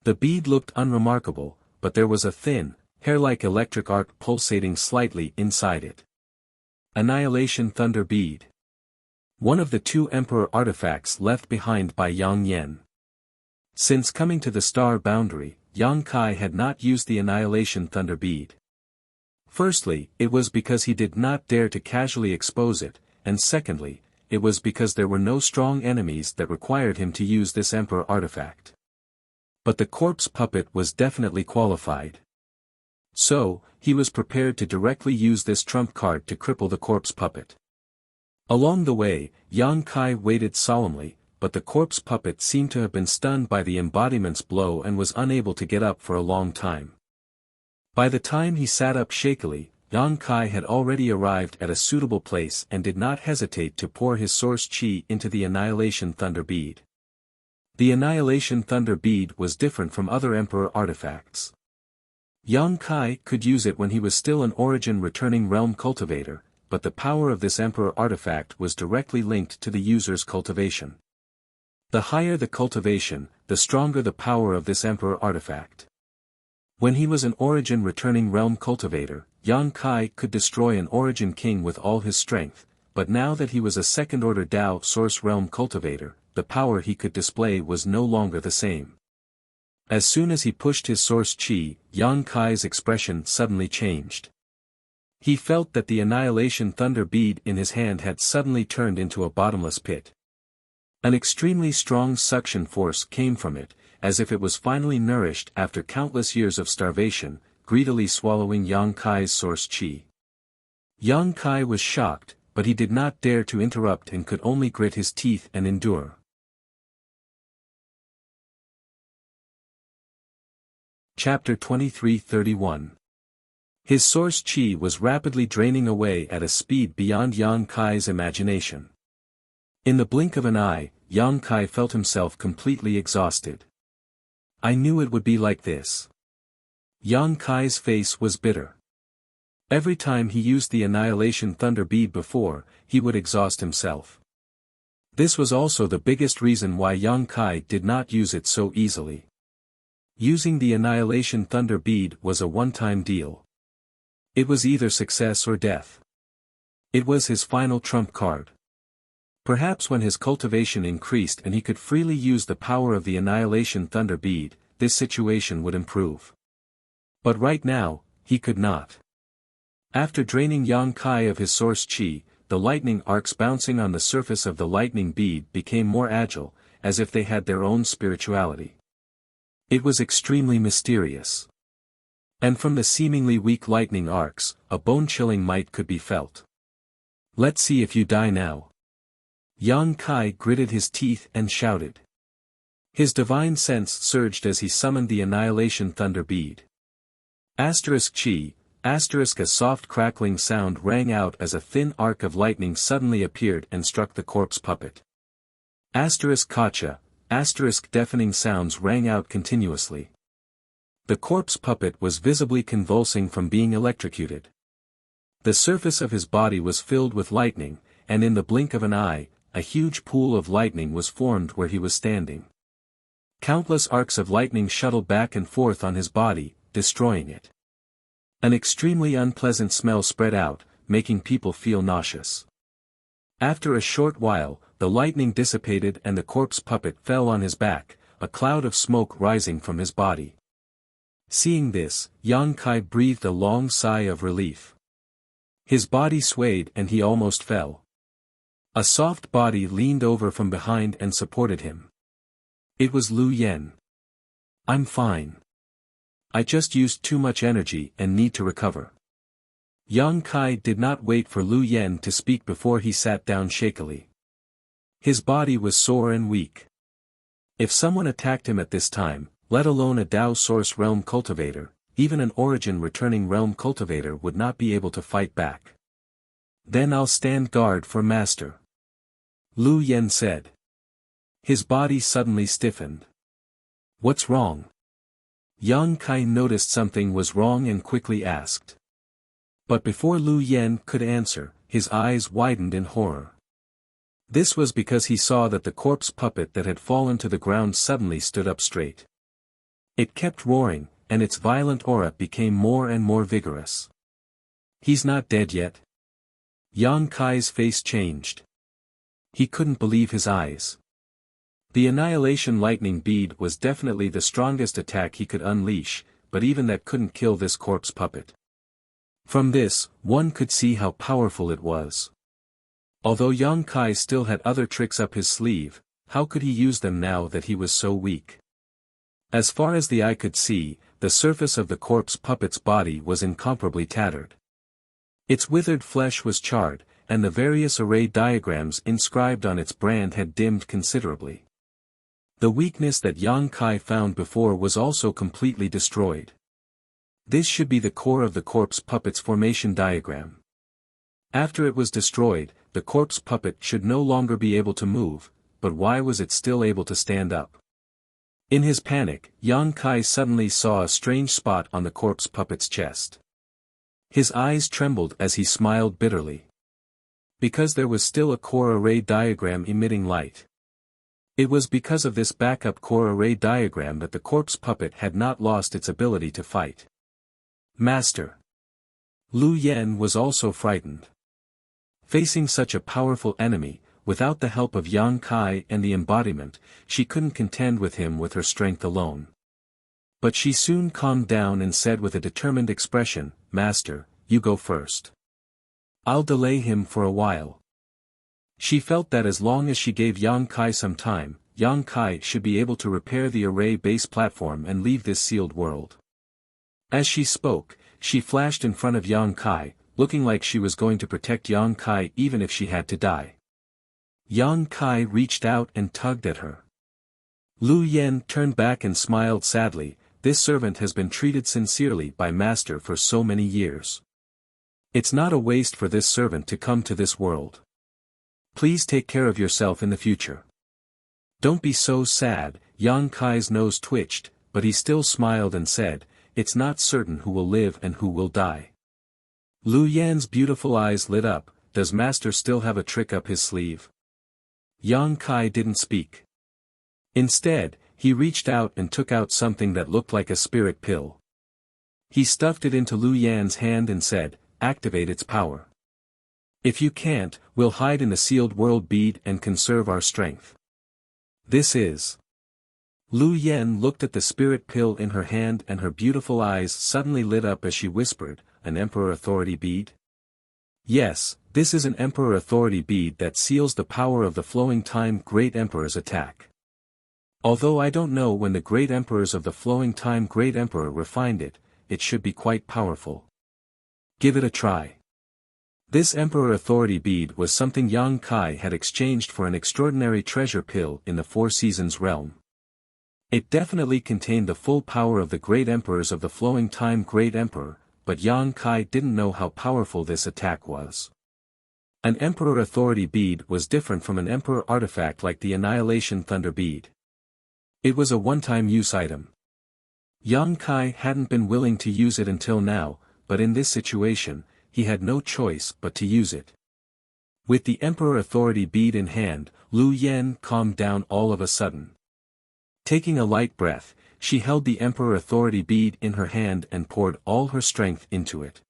The bead looked unremarkable, but there was a thin, hair-like electric arc pulsating slightly inside it. Annihilation Thunder Bead. One of the two Emperor artifacts left behind by Yang Yan. Since coming to the star boundary, Yang Kai had not used the Annihilation Thunder Bead. Firstly, it was because he did not dare to casually expose it, and secondly, it was because there were no strong enemies that required him to use this Emperor artifact. But the corpse puppet was definitely qualified. So, he was prepared to directly use this trump card to cripple the corpse puppet. Along the way, Yang Kai waited solemnly, but the corpse puppet seemed to have been stunned by the embodiment's blow and was unable to get up for a long time. By the time he sat up shakily, Yang Kai had already arrived at a suitable place and did not hesitate to pour his source chi into the Annihilation Thunder Bead. The Annihilation Thunder Bead was different from other Emperor artifacts. Yang Kai could use it when he was still an Origin Returning Realm cultivator, but the power of this Emperor artifact was directly linked to the user's cultivation. The higher the cultivation, the stronger the power of this Emperor artifact. When he was an Origin Returning Realm cultivator, Yang Kai could destroy an Origin King with all his strength, but now that he was a second-order Dao Source Realm cultivator, the power he could display was no longer the same. As soon as he pushed his source chi, Yang Kai's expression suddenly changed. He felt that the Annihilation Thunder Bead in his hand had suddenly turned into a bottomless pit. An extremely strong suction force came from it, as if it was finally nourished after countless years of starvation, greedily swallowing Yang Kai's source chi. Yang Kai was shocked, but he did not dare to interrupt and could only grit his teeth and endure. Chapter 23:31. His source chi was rapidly draining away at a speed beyond Yang Kai's imagination. In the blink of an eye, Yang Kai felt himself completely exhausted. I knew it would be like this. Yang Kai's face was bitter. Every time he used the Annihilation Thunder Bead before, he would exhaust himself. This was also the biggest reason why Yang Kai did not use it so easily. Using the Annihilation Thunder Bead was a one-time deal. It was either success or death. It was his final trump card. Perhaps when his cultivation increased and he could freely use the power of the Annihilation Thunder Bead, this situation would improve. But right now, he could not. After draining Yang Kai of his source chi, the lightning arcs bouncing on the surface of the lightning bead became more agile, as if they had their own spirituality. It was extremely mysterious. And from the seemingly weak lightning arcs, a bone-chilling might could be felt. Let's see if you die now. Yang Kai gritted his teeth and shouted. His divine sense surged as he summoned the Annihilation Thunder Bead. Asterisk chi, asterisk a soft crackling sound rang out as a thin arc of lightning suddenly appeared and struck the corpse puppet. Asterisk kacha, asterisk deafening sounds rang out continuously. The corpse puppet was visibly convulsing from being electrocuted. The surface of his body was filled with lightning, and in the blink of an eye, a huge pool of lightning was formed where he was standing. Countless arcs of lightning shuttled back and forth on his body, destroying it. An extremely unpleasant smell spread out, making people feel nauseous. After a short while, the lightning dissipated and the corpse puppet fell on his back, a cloud of smoke rising from his body. Seeing this, Yang Kai breathed a long sigh of relief. His body swayed and he almost fell. A soft body leaned over from behind and supported him. It was Lu Yen. I'm fine. I just used too much energy and need to recover. Yang Kai did not wait for Lu Yen to speak before he sat down shakily. His body was sore and weak. If someone attacked him at this time, let alone a Dao Source Realm cultivator, even an Origin returning Realm cultivator would not be able to fight back. Then I'll stand guard for Master. Lu Yen said. His body suddenly stiffened. What's wrong? Yang Kai noticed something was wrong and quickly asked. But before Lu Yen could answer, his eyes widened in horror. This was because he saw that the corpse puppet that had fallen to the ground suddenly stood up straight. It kept roaring, and its violent aura became more and more vigorous. He's not dead yet. Yang Kai's face changed. He couldn't believe his eyes. The Annihilation Lightning Bead was definitely the strongest attack he could unleash, but even that couldn't kill this corpse puppet. From this, one could see how powerful it was. Although Yang Kai still had other tricks up his sleeve, how could he use them now that he was so weak? As far as the eye could see, the surface of the corpse puppet's body was incomparably tattered. Its withered flesh was charred, and the various array diagrams inscribed on its brand had dimmed considerably. The weakness that Yang Kai found before was also completely destroyed. This should be the core of the corpse puppet's formation diagram. After it was destroyed, the corpse puppet should no longer be able to move, but why was it still able to stand up? In his panic, Yang Kai suddenly saw a strange spot on the corpse puppet's chest. His eyes trembled as he smiled bitterly. Because there was still a core array diagram emitting light. It was because of this backup core array diagram that the corpse puppet had not lost its ability to fight. Master. Lu Yen was also frightened. Facing such a powerful enemy, without the help of Yang Kai and the embodiment, she couldn't contend with him with her strength alone. But she soon calmed down and said with a determined expression, Master, you go first. I'll delay him for a while. She felt that as long as she gave Yang Kai some time, Yang Kai should be able to repair the array base platform and leave this sealed world. As she spoke, she flashed in front of Yang Kai, looking like she was going to protect Yang Kai even if she had to die. Yang Kai reached out and tugged at her. Lu Yen turned back and smiled sadly. This servant has been treated sincerely by Master for so many years. It's not a waste for this servant to come to this world. Please take care of yourself in the future. Don't be so sad. Yang Kai's nose twitched, but he still smiled and said, it's not certain who will live and who will die. Lu Yan's beautiful eyes lit up. Does master still have a trick up his sleeve? Yang Kai didn't speak. Instead, he reached out and took out something that looked like a spirit pill. He stuffed it into Lu Yan's hand and said, activate its power. If you can't, we'll hide in the sealed world bead and conserve our strength. This is. Lu Yan looked at the spirit pill in her hand and her beautiful eyes suddenly lit up as she whispered, an Emperor Authority bead? Yes, this is an Emperor Authority bead that seals the power of the Flowing Time Great Emperor's attack. Although I don't know when the Great Emperors of the Flowing Time Great Emperor refined it, it should be quite powerful. Give it a try. This Emperor Authority bead was something Yang Kai had exchanged for an extraordinary treasure pill in the Four Seasons realm. It definitely contained the full power of the Great Emperors of the Flowing Time Great Emperor, but Yang Kai didn't know how powerful this attack was. An Emperor Authority bead was different from an Emperor artifact like the Annihilation Thunder bead. It was a one-time use item. Yang Kai hadn't been willing to use it until now, but in this situation, he had no choice but to use it. With the Emperor Authority bead in hand, Lu Yan calmed down all of a sudden. Taking a light breath, she held the Emperor Authority bead in her hand and poured all her strength into it.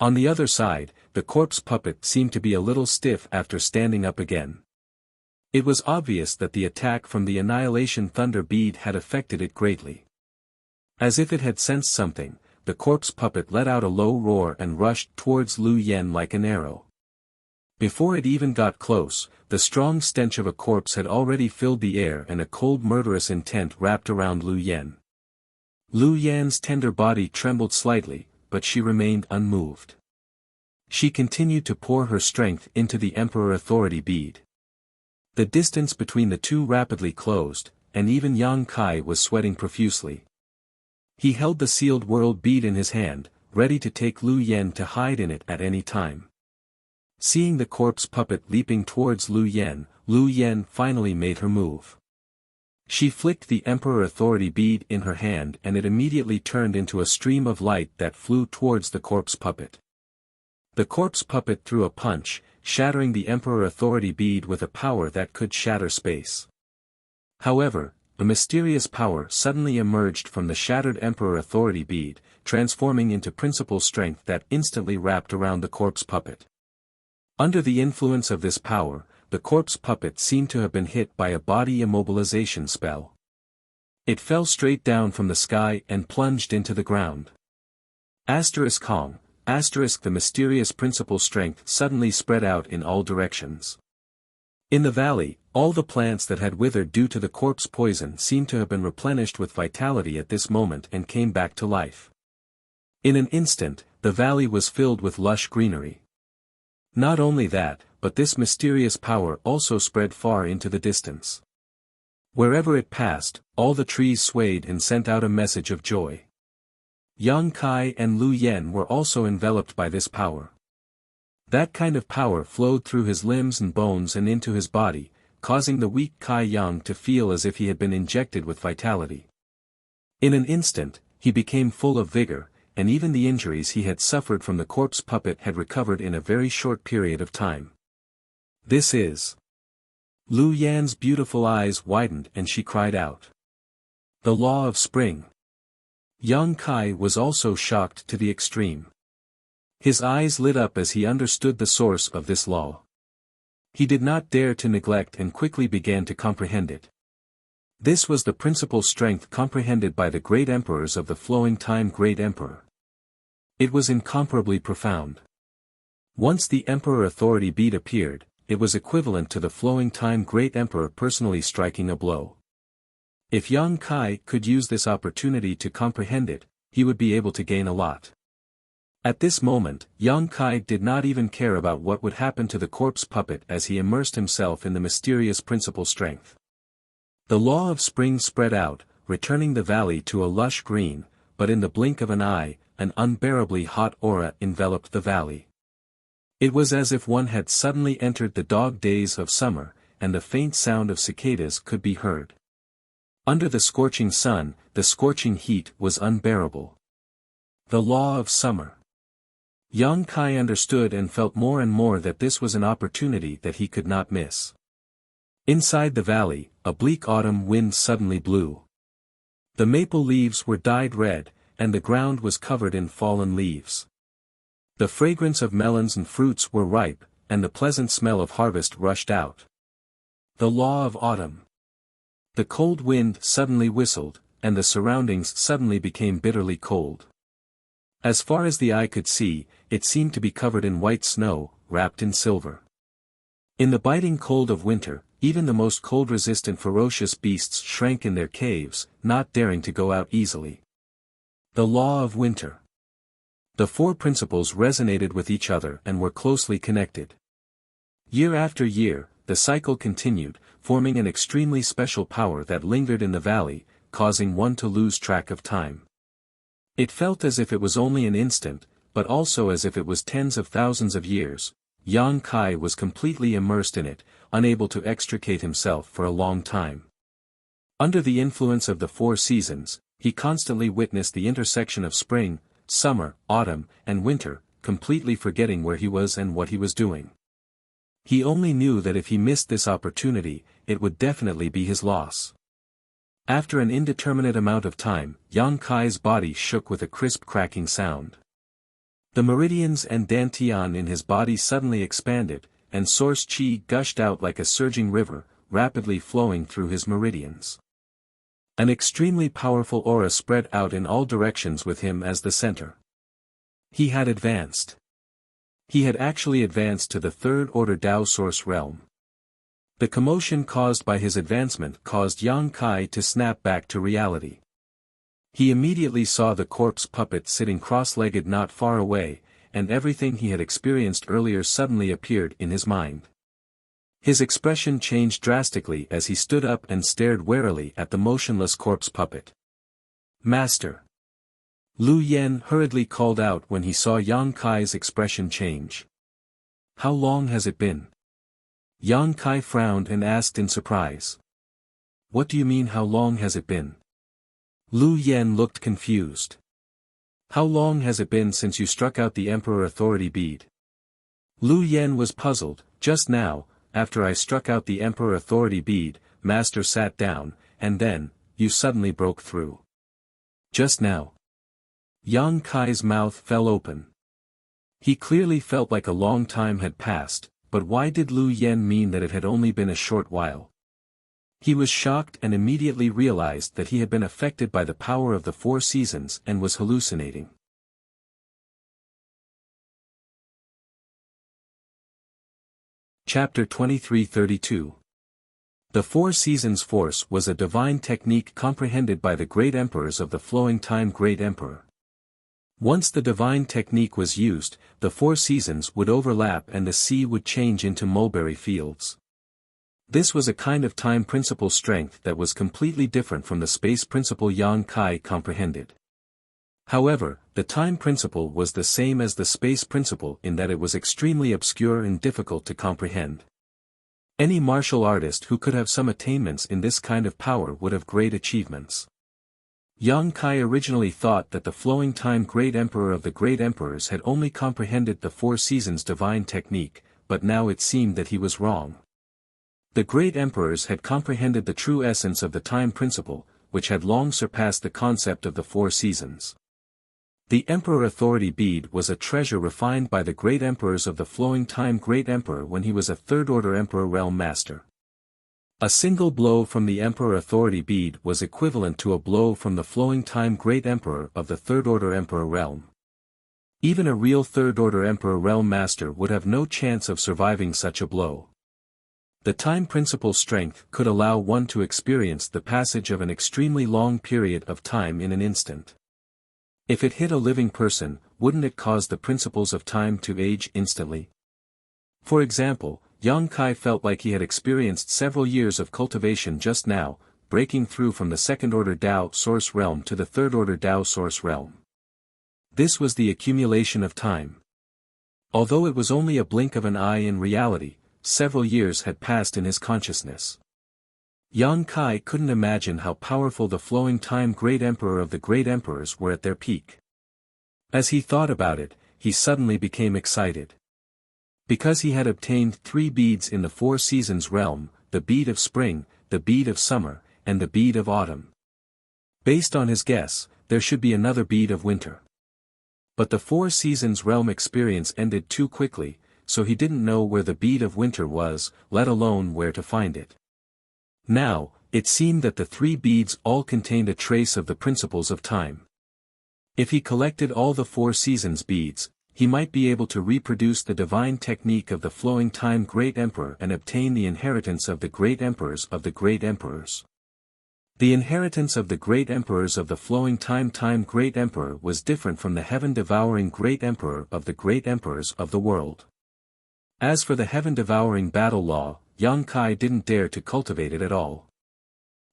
On the other side, the corpse puppet seemed to be a little stiff after standing up again. It was obvious that the attack from the Annihilation Thunder bead had affected it greatly. As if it had sensed something, the corpse puppet let out a low roar and rushed towards Lu Yan like an arrow. Before it even got close, the strong stench of a corpse had already filled the air and a cold murderous intent wrapped around Lu Yan. Lu Yan's tender body trembled slightly, but she remained unmoved. She continued to pour her strength into the Emperor Authority bead. The distance between the two rapidly closed, and even Yang Kai was sweating profusely. He held the sealed world bead in his hand, ready to take Lu Yan to hide in it at any time. Seeing the corpse puppet leaping towards Lu Yan finally made her move. She flicked the Emperor Authority bead in her hand and it immediately turned into a stream of light that flew towards the corpse puppet. The corpse puppet threw a punch, shattering the Emperor Authority bead with a power that could shatter space. However, a mysterious power suddenly emerged from the shattered Emperor Authority bead, transforming into principal strength that instantly wrapped around the corpse puppet. Under the influence of this power, the corpse puppet seemed to have been hit by a body immobilization spell. It fell straight down from the sky and plunged into the ground. Kong, the mysterious principal strength suddenly spread out in all directions. In the valley, all the plants that had withered due to the corpse poison seemed to have been replenished with vitality at this moment and came back to life. In an instant, the valley was filled with lush greenery. Not only that, but this mysterious power also spread far into the distance. Wherever it passed, all the trees swayed and sent out a message of joy. Yang Kai and Lu Yan were also enveloped by this power. That kind of power flowed through his limbs and bones and into his body, causing the weak Kai Yang to feel as if he had been injected with vitality. In an instant, he became full of vigor, and even the injuries he had suffered from the corpse puppet had recovered in a very short period of time. This is. Lu Yan's beautiful eyes widened and she cried out. The law of spring. Yang Kai was also shocked to the extreme. His eyes lit up as he understood the source of this law. He did not dare to neglect and quickly began to comprehend it. This was the principal strength comprehended by the great emperors of the Flowing Time Great Emperor. It was incomparably profound. Once the Emperor Authority bead appeared, it was equivalent to the Flowing Time Great Emperor personally striking a blow. If Yang Kai could use this opportunity to comprehend it, he would be able to gain a lot. At this moment, Yang Kai did not even care about what would happen to the corpse puppet as he immersed himself in the mysterious principal strength. The law of spring spread out, returning the valley to a lush green, but in the blink of an eye, an unbearably hot aura enveloped the valley. It was as if one had suddenly entered the dog days of summer, and the faint sound of cicadas could be heard. Under the scorching sun, the scorching heat was unbearable. The law of summer. Yang Kai understood and felt more and more that this was an opportunity that he could not miss. Inside the valley, a bleak autumn wind suddenly blew. The maple leaves were dyed red, and the ground was covered in fallen leaves. The fragrance of melons and fruits were ripe, and the pleasant smell of harvest rushed out. The law of autumn. The cold wind suddenly whistled, and the surroundings suddenly became bitterly cold. As far as the eye could see, it seemed to be covered in white snow, wrapped in silver. In the biting cold of winter, even the most cold-resistant ferocious beasts shrank in their caves, not daring to go out easily. The law of winter. The four principles resonated with each other and were closely connected. Year after year, the cycle continued, forming an extremely special power that lingered in the valley, causing one to lose track of time. It felt as if it was only an instant, but also as if it was tens of thousands of years. Yang Kai was completely immersed in it, unable to extricate himself for a long time. Under the influence of the four seasons, he constantly witnessed the intersection of spring, summer, autumn, and winter, completely forgetting where he was and what he was doing. He only knew that if he missed this opportunity, it would definitely be his loss. After an indeterminate amount of time, Yang Kai's body shook with a crisp cracking sound. The meridians and dantian in his body suddenly expanded, and source qi gushed out like a surging river, rapidly flowing through his meridians. An extremely powerful aura spread out in all directions with him as the center. He had advanced. He had actually advanced to the third-order Tao source realm. The commotion caused by his advancement caused Yang Kai to snap back to reality. He immediately saw the corpse puppet sitting cross-legged not far away, and everything he had experienced earlier suddenly appeared in his mind. His expression changed drastically as he stood up and stared warily at the motionless corpse puppet. "Master!" Lu Yen hurriedly called out when he saw Yang Kai's expression change. "How long has it been?" Yang Kai frowned and asked in surprise. "What do you mean how long has it been?" Lu Yen looked confused. "How long has it been since you struck out the Emperor Authority bead?" Lu Yen was puzzled. "Just now, after I struck out the Emperor Authority bead," Master sat down, "and then, you suddenly broke through." "Just now?" Yang Kai's mouth fell open. He clearly felt like a long time had passed, but why did Lu Yen mean that it had only been a short while? He was shocked and immediately realized that he had been affected by the power of the four seasons and was hallucinating. Chapter 2332. The Four Seasons Force was a divine technique comprehended by the great emperors of the flowing time Great Emperor. Once the divine technique was used, the four seasons would overlap and the sea would change into mulberry fields. This was a kind of time principle strength that was completely different from the space principle Yang Kai comprehended. However, the time principle was the same as the space principle in that it was extremely obscure and difficult to comprehend. Any martial artist who could have some attainments in this kind of power would have great achievements. Yang Kai originally thought that the flowing time Great Emperor of the Great Emperors had only comprehended the four seasons divine technique, but now it seemed that he was wrong. The Great Emperors had comprehended the true essence of the time principle, which had long surpassed the concept of the four seasons. The Emperor Authority bead was a treasure refined by the great emperors of the flowing time Great Emperor when he was a third-order Emperor Realm Master. A single blow from the Emperor Authority bead was equivalent to a blow from the flowing time Great Emperor of the third-order Emperor Realm. Even a real third-order Emperor Realm Master would have no chance of surviving such a blow. The time principle strength could allow one to experience the passage of an extremely long period of time in an instant. If it hit a living person, wouldn't it cause the principles of time to age instantly? For example, Yang Kai felt like he had experienced several years of cultivation just now, breaking through from the second-order Tao source realm to the third-order Tao source realm. This was the accumulation of time. Although it was only a blink of an eye in reality, several years had passed in his consciousness. Yang Kai couldn't imagine how powerful the flowing time great emperor of the great emperors were at their peak. As he thought about it, he suddenly became excited. Because he had obtained 3 beads in the 4 seasons realm, the bead of spring, the bead of summer, and the bead of autumn. Based on his guess, there should be another bead of winter. But the 4 seasons realm experience ended too quickly, so he didn't know where the bead of winter was, let alone where to find it. Now, it seemed that the 3 beads all contained a trace of the principles of time. If he collected all the 4 seasons beads, he might be able to reproduce the divine technique of the flowing time great emperor and obtain the inheritance of the great emperors of the great emperors. The inheritance of the great emperors of the flowing time great emperor was different from the heaven-devouring great emperor of the great emperors of the world. As for the heaven-devouring battle law, Yang Kai didn't dare to cultivate it at all.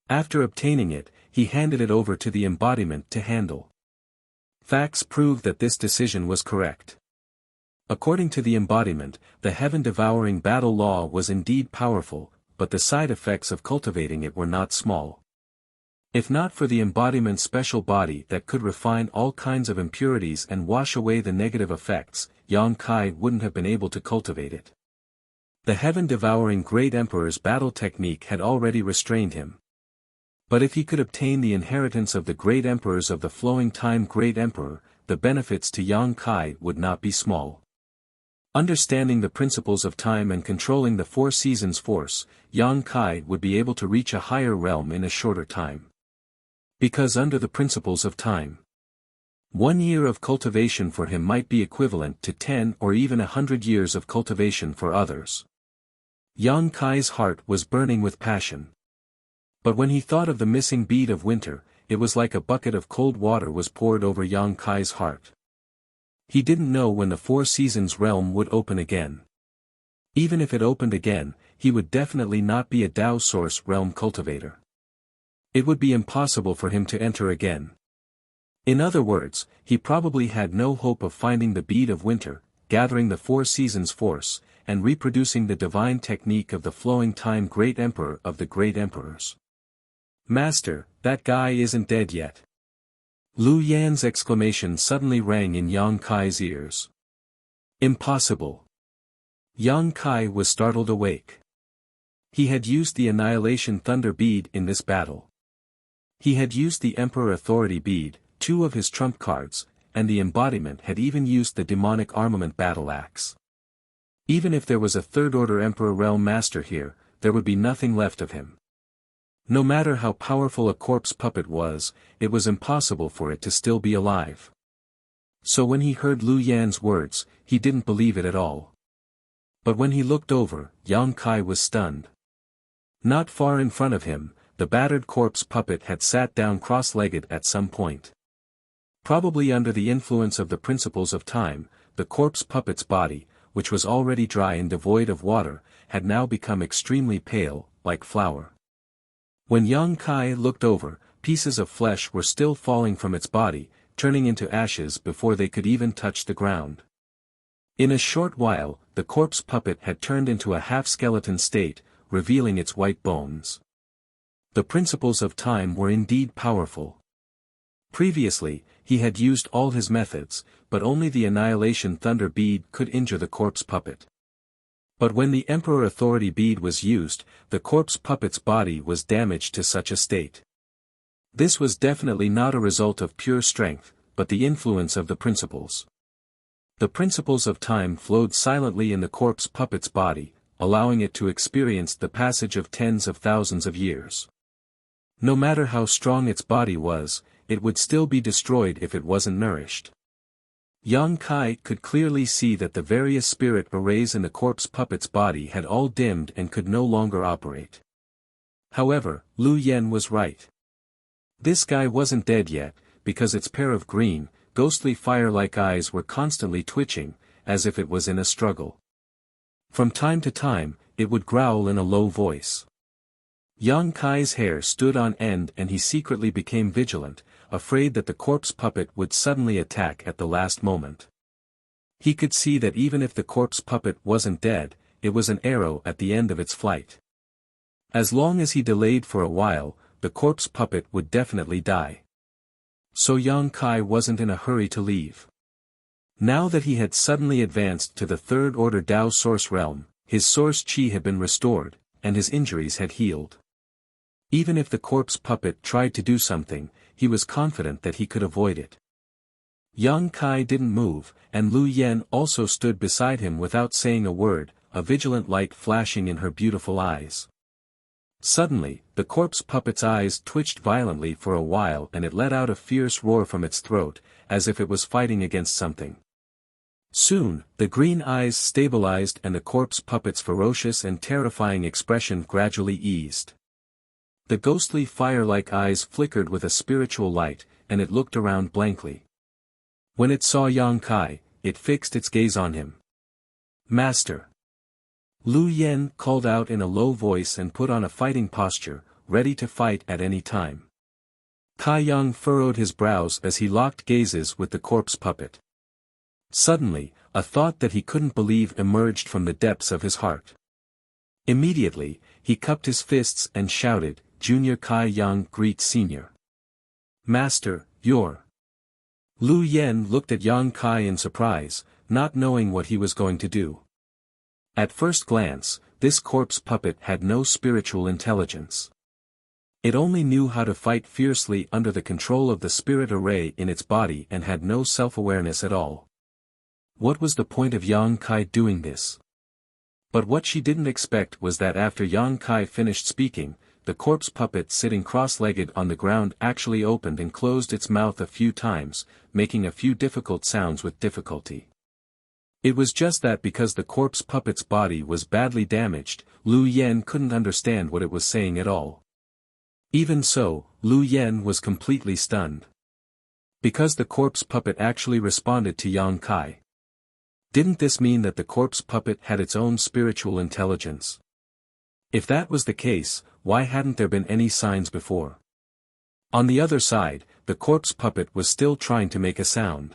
After obtaining it, he handed it over to the embodiment to handle. Facts proved that this decision was correct. According to the embodiment, the heaven-devouring battle law was indeed powerful, but the side effects of cultivating it were not small. If not for the embodiment's special body that could refine all kinds of impurities and wash away the negative effects, Yang Kai wouldn't have been able to cultivate it. The heaven-devouring great emperor's battle technique had already restrained him. But if he could obtain the inheritance of the great emperors of the flowing time great emperor, the benefits to Yang Kai would not be small. Understanding the principles of time and controlling the 4 seasons force, Yang Kai would be able to reach a higher realm in a shorter time. Because under the principles of time, 1 year of cultivation for him might be equivalent to 10 or even 100 years of cultivation for others. Yang Kai's heart was burning with passion. But when he thought of the missing bead of winter, it was like a bucket of cold water was poured over Yang Kai's heart. He didn't know when the 4 seasons realm would open again. Even if it opened again, he would definitely not be a Tao Source realm cultivator. It would be impossible for him to enter again. In other words, he probably had no hope of finding the bead of winter, gathering the 4 seasons force, and reproducing the divine technique of the flowing time great emperor of the great emperors. Master, that guy isn't dead yet. Lu Yan's exclamation suddenly rang in Yang Kai's ears. Impossible. Yang Kai was startled awake. He had used the Annihilation Thunder bead in this battle. He had used the Emperor Authority bead, 2 of his trump cards, and the embodiment had even used the Demonic Armament battle axe. Even if there was a third-order Emperor Realm Master here, there would be nothing left of him. No matter how powerful a corpse puppet was, it was impossible for it to still be alive. So when he heard Lu Yan's words, he didn't believe it at all. But when he looked over, Yang Kai was stunned. Not far in front of him, the battered corpse puppet had sat down cross-legged at some point. Probably under the influence of the principles of time, the corpse puppet's body, which was already dry and devoid of water, had now become extremely pale, like flour. When Yang Kai looked over, pieces of flesh were still falling from its body, turning into ashes before they could even touch the ground. In a short while, the corpse puppet had turned into a half-skeleton state, revealing its white bones. The principles of time were indeed powerful. Previously, he had used all his methods, but only the Annihilation Thunder bead could injure the corpse puppet. But when the Emperor Authority bead was used, the corpse puppet's body was damaged to such a state. This was definitely not a result of pure strength, but the influence of the principles. The principles of time flowed silently in the corpse puppet's body, allowing it to experience the passage of tens of thousands of years. No matter how strong its body was, it would still be destroyed if it wasn't nourished. Yang Kai could clearly see that the various spirit arrays in the corpse puppet's body had all dimmed and could no longer operate. However, Lu Yan was right. This guy wasn't dead yet, because its pair of green, ghostly fire-like eyes were constantly twitching, as if it was in a struggle. From time to time, it would growl in a low voice. Yang Kai's hair stood on end and he secretly became vigilant, afraid that the corpse puppet would suddenly attack at the last moment. He could see that even if the corpse puppet wasn't dead, it was an arrow at the end of its flight. As long as he delayed for a while, the corpse puppet would definitely die. So Yang Kai wasn't in a hurry to leave. Now that he had suddenly advanced to the third-order Dao source realm, his source chi had been restored, and his injuries had healed. Even if the corpse puppet tried to do something, he was confident that he could avoid it. Yang Kai didn't move, and Lu Yen also stood beside him without saying a word, a vigilant light flashing in her beautiful eyes. Suddenly, the corpse puppet's eyes twitched violently for a while and it let out a fierce roar from its throat, as if it was fighting against something. Soon, the green eyes stabilized and the corpse puppet's ferocious and terrifying expression gradually eased. The ghostly fire-like eyes flickered with a spiritual light, and it looked around blankly. When it saw Yang Kai, it fixed its gaze on him. "Master!" Lu Yen called out in a low voice and put on a fighting posture, ready to fight at any time. Kai Yang furrowed his brows as he locked gazes with the corpse puppet. Suddenly, a thought that he couldn't believe emerged from the depths of his heart. Immediately, he cupped his fists and shouted, "Junior Kai Yang greets Senior." "Master, you're..." Lu Yen looked at Yang Kai in surprise, not knowing what he was going to do. At first glance, this corpse puppet had no spiritual intelligence. It only knew how to fight fiercely under the control of the spirit array in its body and had no self-awareness at all. What was the point of Yang Kai doing this? But what she didn't expect was that after Yang Kai finished speaking, the corpse puppet sitting cross-legged on the ground actually opened and closed its mouth a few times, making a few difficult sounds with difficulty. It was just that because the corpse puppet's body was badly damaged, Lu Yen couldn't understand what it was saying at all. Even so, Lu Yen was completely stunned. Because the corpse puppet actually responded to Yang Kai. Didn't this mean that the corpse puppet had its own spiritual intelligence? If that was the case, why hadn't there been any signs before? On the other side, the corpse puppet was still trying to make a sound.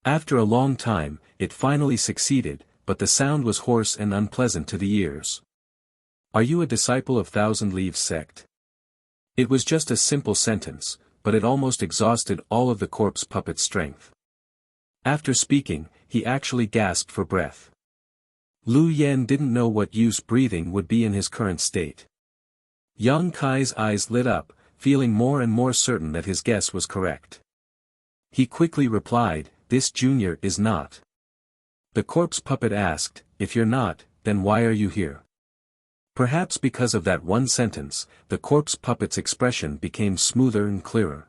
After a long time, it finally succeeded, but the sound was hoarse and unpleasant to the ears. "Are you a disciple of Thousand Leaves sect?" It was just a simple sentence, but it almost exhausted all of the corpse puppet's strength. After speaking, he actually gasped for breath. Lu Yen didn't know what use breathing would be in his current state. Yang Kai's eyes lit up, feeling more and more certain that his guess was correct. He quickly replied, "This junior is not." The corpse puppet asked, "If you're not, then why are you here?" Perhaps because of that one sentence, the corpse puppet's expression became smoother and clearer.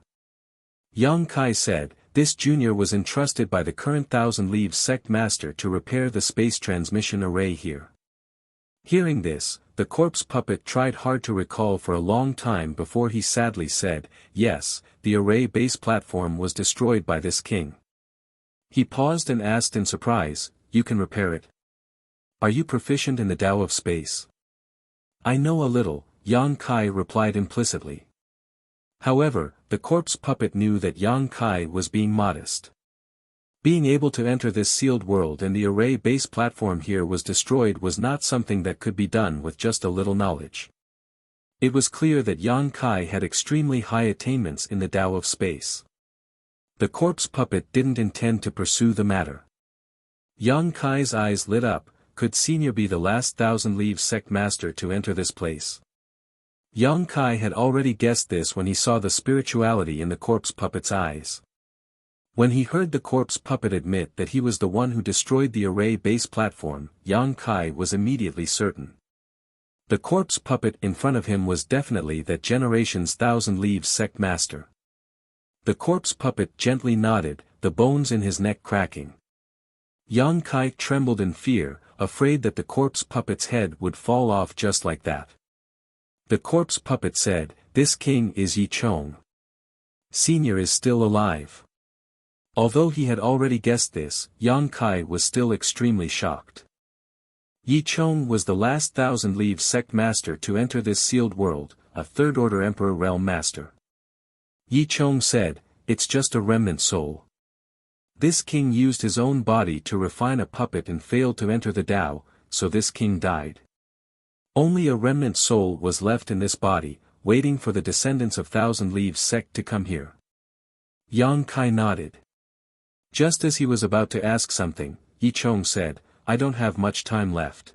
Yang Kai said, "This junior was entrusted by the current Thousand Leaves sect master to repair the space transmission array here." Hearing this, the corpse puppet tried hard to recall for a long time before he sadly said, "Yes, the array base platform was destroyed by this king." He paused and asked in surprise, "You can repair it? Are you proficient in the Tao of space?" "I know a little," Yang Kai replied implicitly. However, the corpse puppet knew that Yang Kai was being modest. Being able to enter this sealed world and the array base platform here was destroyed was not something that could be done with just a little knowledge. It was clear that Yang Kai had extremely high attainments in the Tao of space. The corpse puppet didn't intend to pursue the matter. Yang Kai's eyes lit up. Could Senior be the last Thousand Leaves sect master to enter this place? Yang Kai had already guessed this when he saw the spirituality in the corpse puppet's eyes. When he heard the corpse puppet admit that he was the one who destroyed the array base platform, Yang Kai was immediately certain. The corpse puppet in front of him was definitely that generation's Thousand Leaves sect master. The corpse puppet gently nodded, the bones in his neck cracking. Yang Kai trembled in fear, afraid that the corpse puppet's head would fall off just like that. The corpse puppet said, "This king is Yi Chong. Senior is still alive." Although he had already guessed this, Yang Kai was still extremely shocked. Yi Chong was the last Thousand Leaves sect master to enter this sealed world, a third-order emperor realm master. Yi Chong said, "It's just a remnant soul. This king used his own body to refine a puppet and failed to enter the Tao, so this king died. Only a remnant soul was left in this body, waiting for the descendants of Thousand Leaves sect to come here. Yang Kai nodded. Just as he was about to ask something, Yi Chong said, I don't have much time left.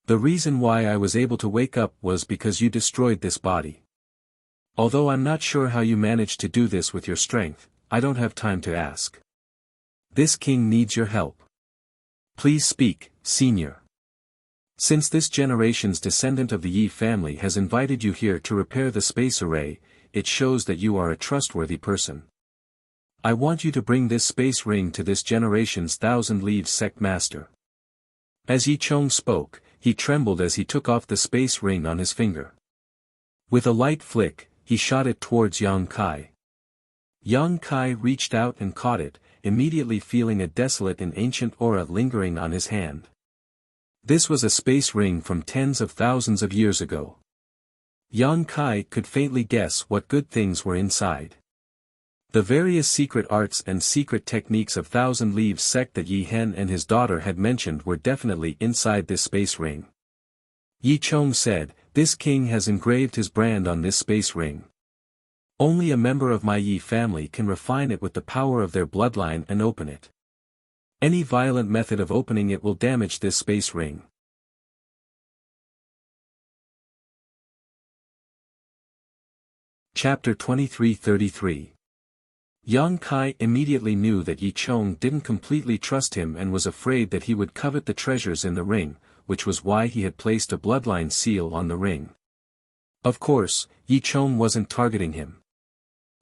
The reason why I was able to wake up was because you destroyed this body. Although I'm not sure how you managed to do this with your strength, I don't have time to ask. This king needs your help. Please speak, senior. Since this generation's descendant of the Yi family has invited you here to repair the space array, it shows that you are a trustworthy person. I want you to bring this space ring to this generation's Thousand Leaves sect master. As Yi Chong spoke, he trembled as he took off the space ring on his finger. With a light flick, he shot it towards Yang Kai. Yang Kai reached out and caught it, immediately feeling a desolate and ancient aura lingering on his hand. This was a space ring from tens of thousands of years ago. Yang Kai could faintly guess what good things were inside. The various secret arts and secret techniques of Thousand Leaves sect that Yi Hen and his daughter had mentioned were definitely inside this space ring. Yi Chong said, this king has engraved his brand on this space ring. Only a member of my Yi family can refine it with the power of their bloodline and open it. Any violent method of opening it will damage this space ring. Chapter 2333. Yang Kai immediately knew that Yi Chong didn't completely trust him and was afraid that he would covet the treasures in the ring, which was why he had placed a bloodline seal on the ring. Of course, Yi Chong wasn't targeting him.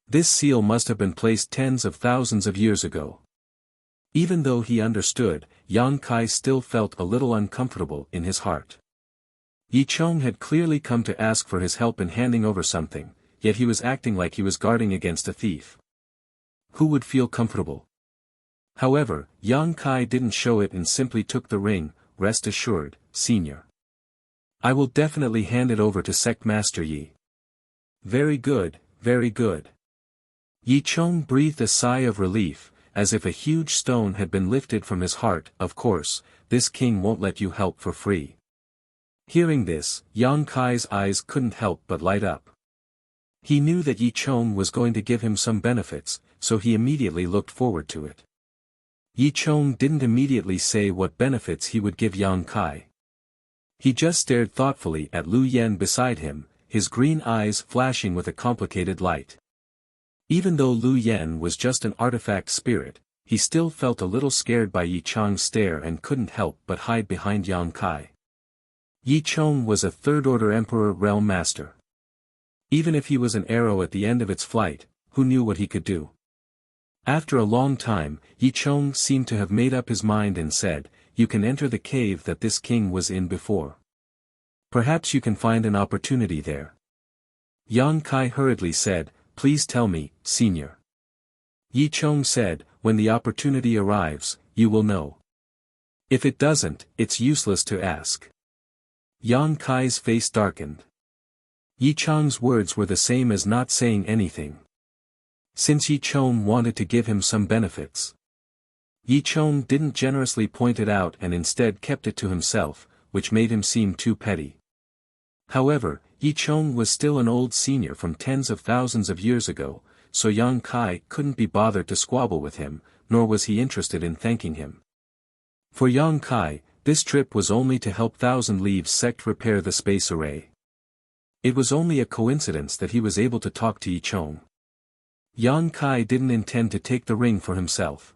This seal must have been placed tens of thousands of years ago. Even though he understood, Yang Kai still felt a little uncomfortable in his heart. Yi Chong had clearly come to ask for his help in handing over something, yet he was acting like he was guarding against a thief. Who would feel comfortable? However, Yang Kai didn't show it and simply took the ring. Rest assured, senior. I will definitely hand it over to Sect Master Yi. Very good, very good. Yi Chong breathed a sigh of relief, as if a huge stone had been lifted from his heart. Of course, this king won't let you help for free. Hearing this, Yang Kai's eyes couldn't help but light up. He knew that Yi Chong was going to give him some benefits, so he immediately looked forward to it. Yi Chong didn't immediately say what benefits he would give Yang Kai. He just stared thoughtfully at Lu Yen beside him, his green eyes flashing with a complicated light. Even though Lu Yen was just an artifact spirit, he still felt a little scared by Yi Chong's stare and couldn't help but hide behind Yang Kai. Yi Chong was a third-order Emperor Realm Master. Even if he was an arrow at the end of its flight, who knew what he could do? After a long time, Yi Chong seemed to have made up his mind and said, you can enter the cave that this king was in before. Perhaps you can find an opportunity there. Yang Kai hurriedly said, please tell me, senior. Yi Chong said, when the opportunity arrives, you will know. If it doesn't, it's useless to ask. Yang Kai's face darkened. Yi Chong's words were the same as not saying anything. Since Yi Chong wanted to give him some benefits, Yi Chong didn't generously point it out and instead kept it to himself, which made him seem too petty. However, Yi Chong was still an old senior from tens of thousands of years ago, so Yang Kai couldn't be bothered to squabble with him, nor was he interested in thanking him. For Yang Kai, this trip was only to help Thousand Leaves sect repair the space array. It was only a coincidence that he was able to talk to Yi Chong. Yang Kai didn't intend to take the ring for himself.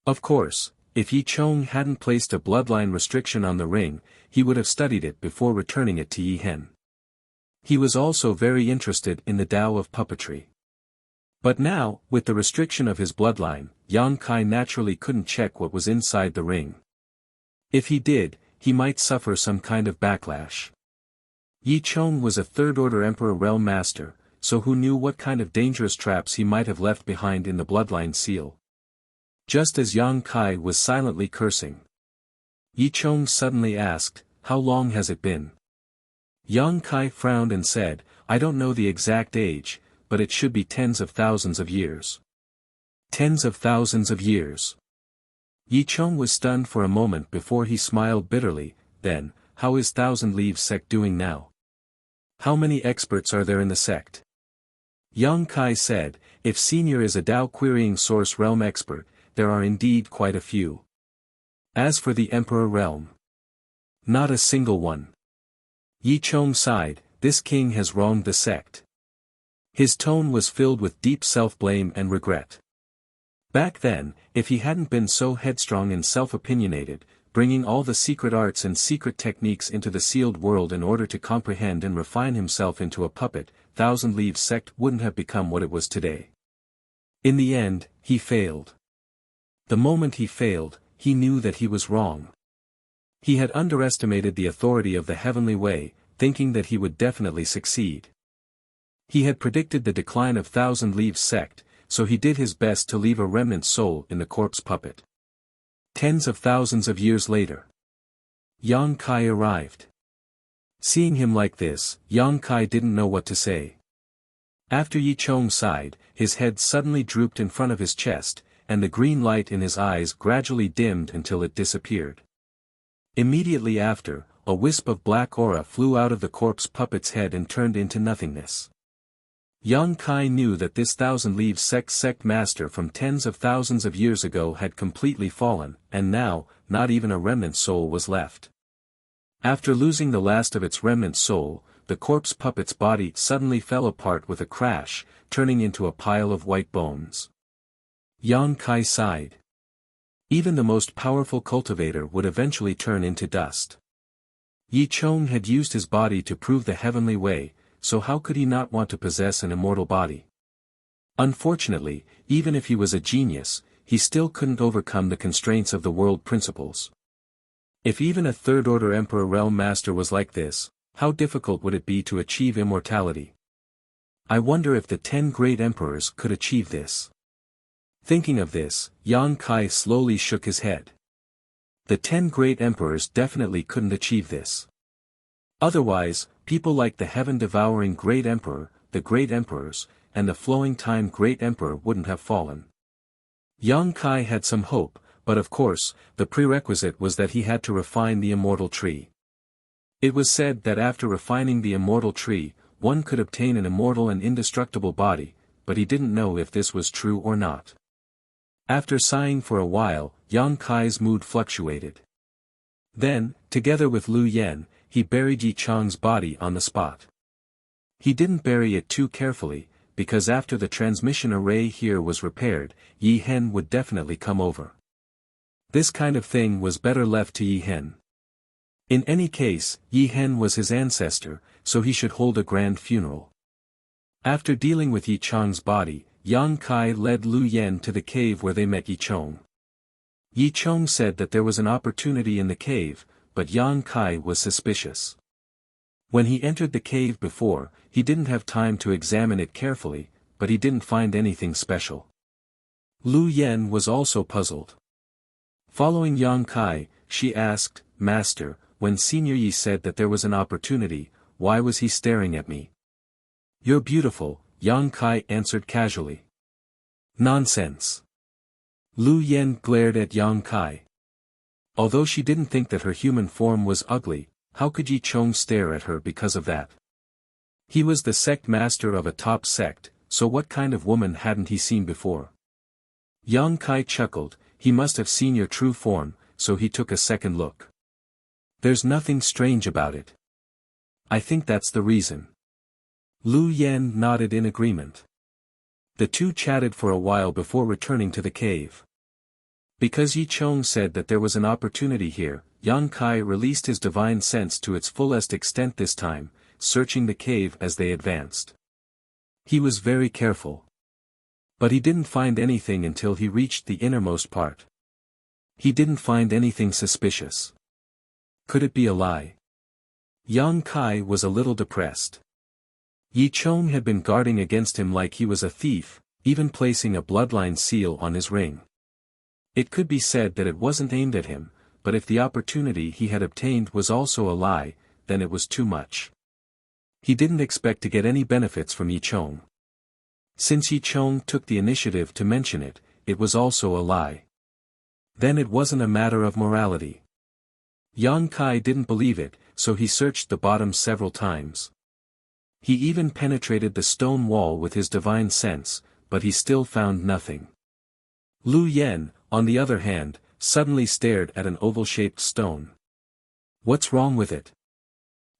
Of course, if Yi Chong hadn't placed a bloodline restriction on the ring, he would have studied it before returning it to Yi Hen. He was also very interested in the Tao of puppetry. But now, with the restriction of his bloodline, Yang Kai naturally couldn't check what was inside the ring. If he did, he might suffer some kind of backlash. Yi Chong was a third-order Emperor Realm Master, so who knew what kind of dangerous traps he might have left behind in the bloodline seal. Just as Yang Kai was silently cursing, Yi Chong suddenly asked, how long has it been? Yang Kai frowned and said, I don't know the exact age, but it should be tens of thousands of years. Tens of thousands of years. Yi Chong was stunned for a moment before he smiled bitterly. Then, how is Thousand Leaves sect doing now? How many experts are there in the sect? Yang Kai said, if Senior is a Tao querying source realm expert, there are indeed quite a few. As for the Emperor realm, not a single one. Yi Chong sighed, this king has wronged the sect. His tone was filled with deep self-blame and regret. Back then, if he hadn't been so headstrong and self-opinionated, bringing all the secret arts and secret techniques into the sealed world in order to comprehend and refine himself into a puppet, Thousand Leaves sect wouldn't have become what it was today. In the end, he failed. The moment he failed, he knew that he was wrong. He had underestimated the authority of the heavenly way, thinking that he would definitely succeed. He had predicted the decline of Thousand Leaves sect, so he did his best to leave a remnant soul in the corpse puppet. Tens of thousands of years later, Yang Kai arrived. Seeing him like this, Yang Kai didn't know what to say. After Yi Chong sighed, his head suddenly drooped in front of his chest, and the green light in his eyes gradually dimmed until it disappeared. Immediately after, a wisp of black aura flew out of the corpse puppet's head and turned into nothingness. Yang Kai knew that this Thousand Leaves sect master from tens of thousands of years ago had completely fallen, and now, not even a remnant soul was left. After losing the last of its remnant soul, the corpse puppet's body suddenly fell apart with a crash, turning into a pile of white bones. Yang Kai sighed. Even the most powerful cultivator would eventually turn into dust. Yi Chong had used his body to prove the heavenly way, so how could he not want to possess an immortal body? Unfortunately, even if he was a genius, he still couldn't overcome the constraints of the world principles. If even a third-order Emperor Realm Master was like this, how difficult would it be to achieve immortality? I wonder if the 10 great emperors could achieve this. Thinking of this, Yang Kai slowly shook his head. The 10 great emperors definitely couldn't achieve this. Otherwise, people like the heaven-devouring Great Emperor, the Great Emperors, and the Flowing Time Great Emperor wouldn't have fallen. Yang Kai had some hope, but of course, the prerequisite was that he had to refine the immortal tree. It was said that after refining the immortal tree, one could obtain an immortal and indestructible body, but he didn't know if this was true or not. After sighing for a while, Yang Kai's mood fluctuated. Then, together with Lu Yen, he buried Yi Chong's body on the spot. He didn't bury it too carefully, because after the transmission array here was repaired, Yi Hen would definitely come over. This kind of thing was better left to Yi Hen. In any case, Yi Hen was his ancestor, so he should hold a grand funeral. After dealing with Yi Chong's body, Yang Kai led Lu Yen to the cave where they met Yi Chong. Yi Chong said that there was an opportunity in the cave, but Yang Kai was suspicious. When he entered the cave before, he didn't have time to examine it carefully, but he didn't find anything special. Lu Yen was also puzzled. Following Yang Kai, she asked, Master, when Senior Yi said that there was an opportunity, why was he staring at me? You're beautiful, Yang Kai answered casually. Nonsense. Lu Yen glared at Yang Kai. Although she didn't think that her human form was ugly, how could Yi Chong stare at her because of that? He was the sect master of a top sect, so what kind of woman hadn't he seen before? Yang Kai chuckled, he must have seen your true form, so he took a second look. There's nothing strange about it. I think that's the reason. Lu Yen nodded in agreement. The two chatted for a while before returning to the cave. Because Yi Chong said that there was an opportunity here, Yang Kai released his divine sense to its fullest extent this time, searching the cave as they advanced. He was very careful. But he didn't find anything until he reached the innermost part. He didn't find anything suspicious. Could it be a lie? Yang Kai was a little depressed. Yi Chong had been guarding against him like he was a thief, even placing a bloodline seal on his ring. It could be said that it wasn't aimed at him, but if the opportunity he had obtained was also a lie, then it was too much. He didn't expect to get any benefits from Yi Chong. Since Yi Chong took the initiative to mention it, it was also a lie. Then it wasn't a matter of morality. Yang Kai didn't believe it, so he searched the bottom several times. He even penetrated the stone wall with his divine sense, but he still found nothing. Lu Yen, on the other hand, suddenly stared at an oval-shaped stone. "What's wrong with it?"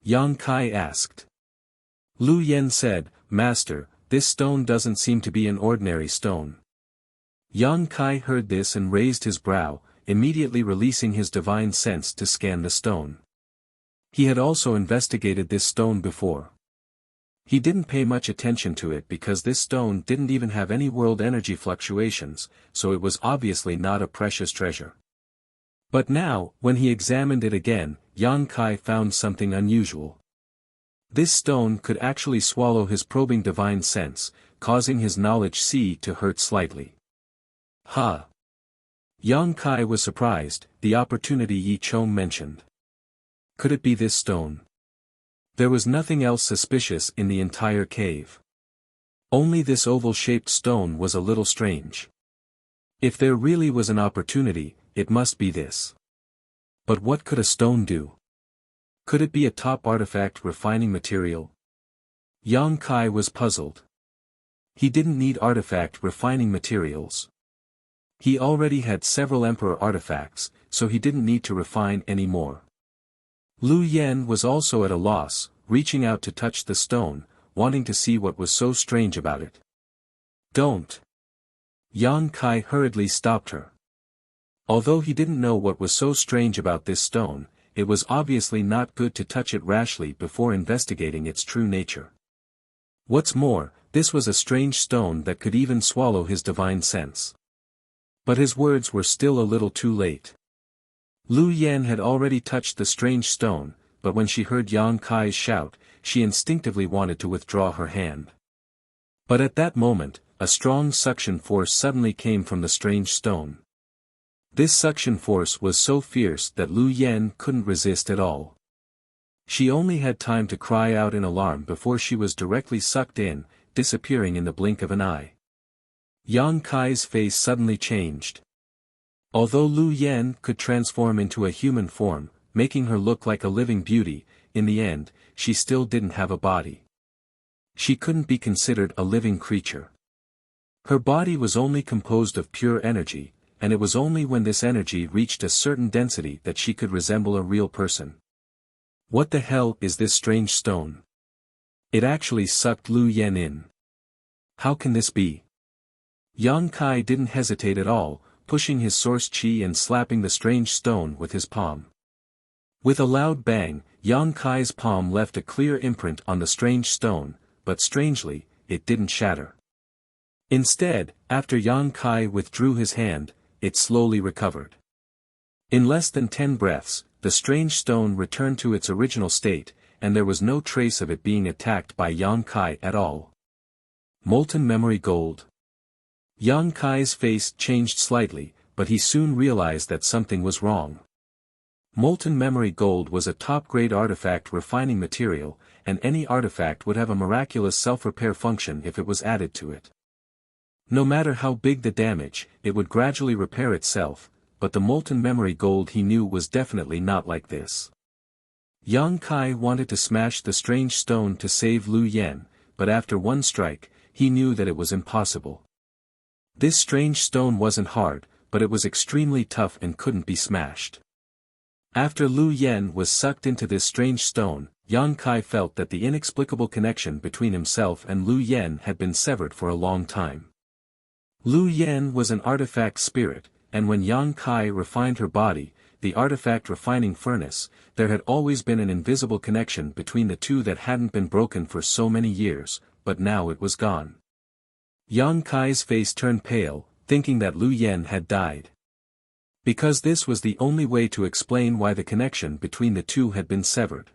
Yang Kai asked. Lu Yen said, "Master, this stone doesn't seem to be an ordinary stone." Yang Kai heard this and raised his brow, immediately releasing his divine sense to scan the stone. He had also investigated this stone before. He didn't pay much attention to it because this stone didn't even have any world energy fluctuations, so it was obviously not a precious treasure. But now, when he examined it again, Yang Kai found something unusual. This stone could actually swallow his probing divine sense, causing his knowledge see to hurt slightly. Huh! Yang Kai was surprised, the opportunity Yi Chong mentioned. Could it be this stone? There was nothing else suspicious in the entire cave. Only this oval-shaped stone was a little strange. If there really was an opportunity, it must be this. But what could a stone do? Could it be a top artifact refining material? Yang Kai was puzzled. He didn't need artifact refining materials. He already had several emperor artifacts, so he didn't need to refine any more. Lu Yen was also at a loss, reaching out to touch the stone, wanting to see what was so strange about it. "Don't!" Yang Kai hurriedly stopped her. Although he didn't know what was so strange about this stone, it was obviously not good to touch it rashly before investigating its true nature. What's more, this was a strange stone that could even swallow his divine sense. But his words were still a little too late. Lu Yen had already touched the strange stone, but when she heard Yang Kai's shout, she instinctively wanted to withdraw her hand. But at that moment, a strong suction force suddenly came from the strange stone. This suction force was so fierce that Lu Yen couldn't resist at all. She only had time to cry out in alarm before she was directly sucked in, disappearing in the blink of an eye. Yang Kai's face suddenly changed. Although Lu Yen could transform into a human form, making her look like a living beauty, in the end, she still didn't have a body. She couldn't be considered a living creature. Her body was only composed of pure energy, and it was only when this energy reached a certain density that she could resemble a real person. What the hell is this strange stone? It actually sucked Lu Yen in. How can this be? Yang Kai didn't hesitate at all, pushing his source chi and slapping the strange stone with his palm. With a loud bang, Yang Kai's palm left a clear imprint on the strange stone, but strangely, it didn't shatter. Instead, after Yang Kai withdrew his hand, it slowly recovered. In less than 10 breaths, the strange stone returned to its original state, and there was no trace of it being attacked by Yang Kai at all. Molten memory gold. Yang Kai's face changed slightly, but he soon realized that something was wrong. Molten memory gold was a top-grade artifact refining material, and any artifact would have a miraculous self-repair function if it was added to it. No matter how big the damage, it would gradually repair itself, but the molten memory gold he knew was definitely not like this. Yang Kai wanted to smash the strange stone to save Lu Yen, but after one strike, he knew that it was impossible. This strange stone wasn't hard, but it was extremely tough and couldn't be smashed. After Lu Yen was sucked into this strange stone, Yang Kai felt that the inexplicable connection between himself and Lu Yen had been severed for a long time. Lu Yen was an artifact spirit, and when Yang Kai refined her body, the artifact refining furnace, there had always been an invisible connection between the two that hadn't been broken for so many years, but now it was gone. Yang Kai's face turned pale, thinking that Lu Yen had died. Because this was the only way to explain why the connection between the two had been severed.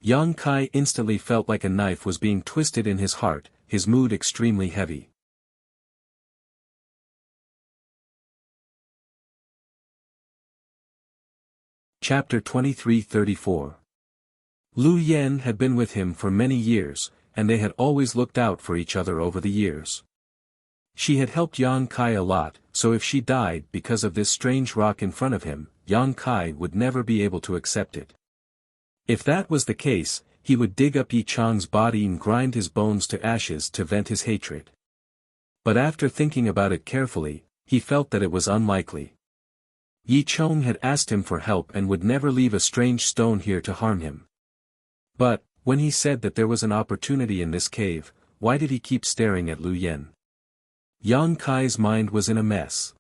Yang Kai instantly felt like a knife was being twisted in his heart, his mood extremely heavy. Chapter 23-34. Lu Yen had been with him for many years, and they had always looked out for each other over the years. She had helped Yang Kai a lot, so if she died because of this strange rock in front of him, Yang Kai would never be able to accept it. If that was the case, he would dig up Yi Chang's body and grind his bones to ashes to vent his hatred. But after thinking about it carefully, he felt that it was unlikely. Yi Chang had asked him for help and would never leave a strange stone here to harm him. But, when he said that there was an opportunity in this cave, why did he keep staring at Lu Yen? Yang Kai's mind was in a mess.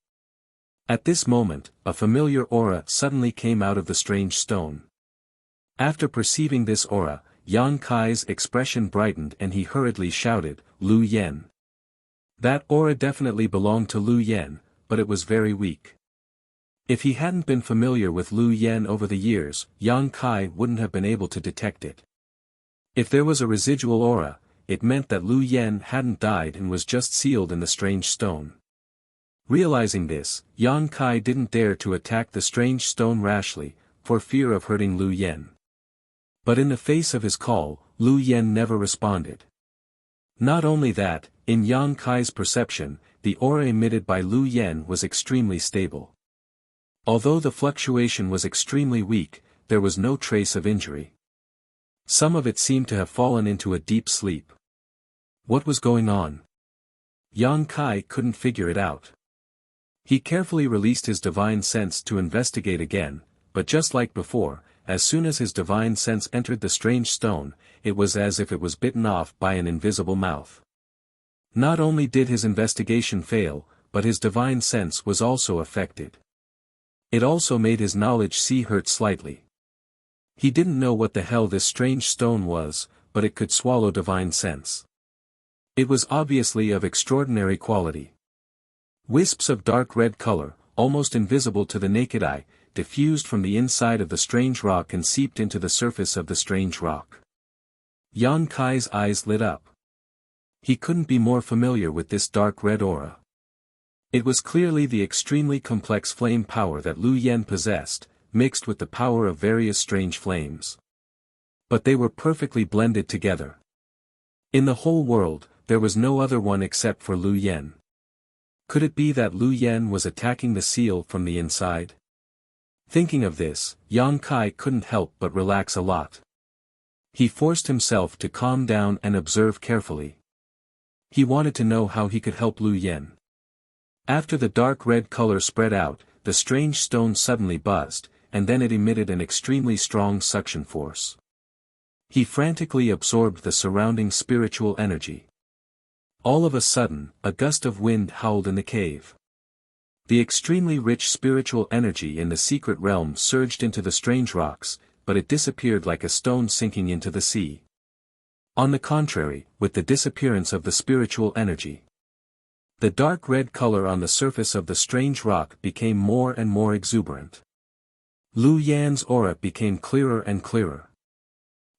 At this moment, a familiar aura suddenly came out of the strange stone. After perceiving this aura, Yang Kai's expression brightened and he hurriedly shouted, "Lu Yen." That aura definitely belonged to Lu Yen, but it was very weak. If he hadn't been familiar with Lu Yen over the years, Yang Kai wouldn't have been able to detect it. If there was a residual aura, it meant that Lu Yen hadn't died and was just sealed in the strange stone. Realizing this, Yang Kai didn't dare to attack the strange stone rashly, for fear of hurting Lu Yen. But in the face of his call, Lu Yen never responded. Not only that, in Yang Kai's perception, the aura emitted by Lu Yen was extremely stable. Although the fluctuation was extremely weak, there was no trace of injury. Some of it seemed to have fallen into a deep sleep. What was going on? Yang Kai couldn't figure it out. He carefully released his divine sense to investigate again, but just like before, as soon as his divine sense entered the strange stone, it was as if it was bitten off by an invisible mouth. Not only did his investigation fail, but his divine sense was also affected. It also made his knowledge see hurt slightly. He didn't know what the hell this strange stone was, but it could swallow divine sense. It was obviously of extraordinary quality. Wisps of dark red color, almost invisible to the naked eye, diffused from the inside of the strange rock and seeped into the surface of the strange rock. Yang Kai's eyes lit up. He couldn't be more familiar with this dark red aura. It was clearly the extremely complex flame power that Lu Yen possessed, mixed with the power of various strange flames. But they were perfectly blended together. In the whole world, there was no other one except for Lu Yen. Could it be that Lu Yen was attacking the seal from the inside? Thinking of this, Yang Kai couldn't help but relax a lot. He forced himself to calm down and observe carefully. He wanted to know how he could help Lu Yen. After the dark red color spread out, the strange stone suddenly buzzed, and then it emitted an extremely strong suction force. He frantically absorbed the surrounding spiritual energy. All of a sudden, a gust of wind howled in the cave. The extremely rich spiritual energy in the secret realm surged into the strange rocks, but it disappeared like a stone sinking into the sea. On the contrary, with the disappearance of the spiritual energy, the dark red color on the surface of the strange rock became more and more exuberant. Lu Yan's aura became clearer and clearer.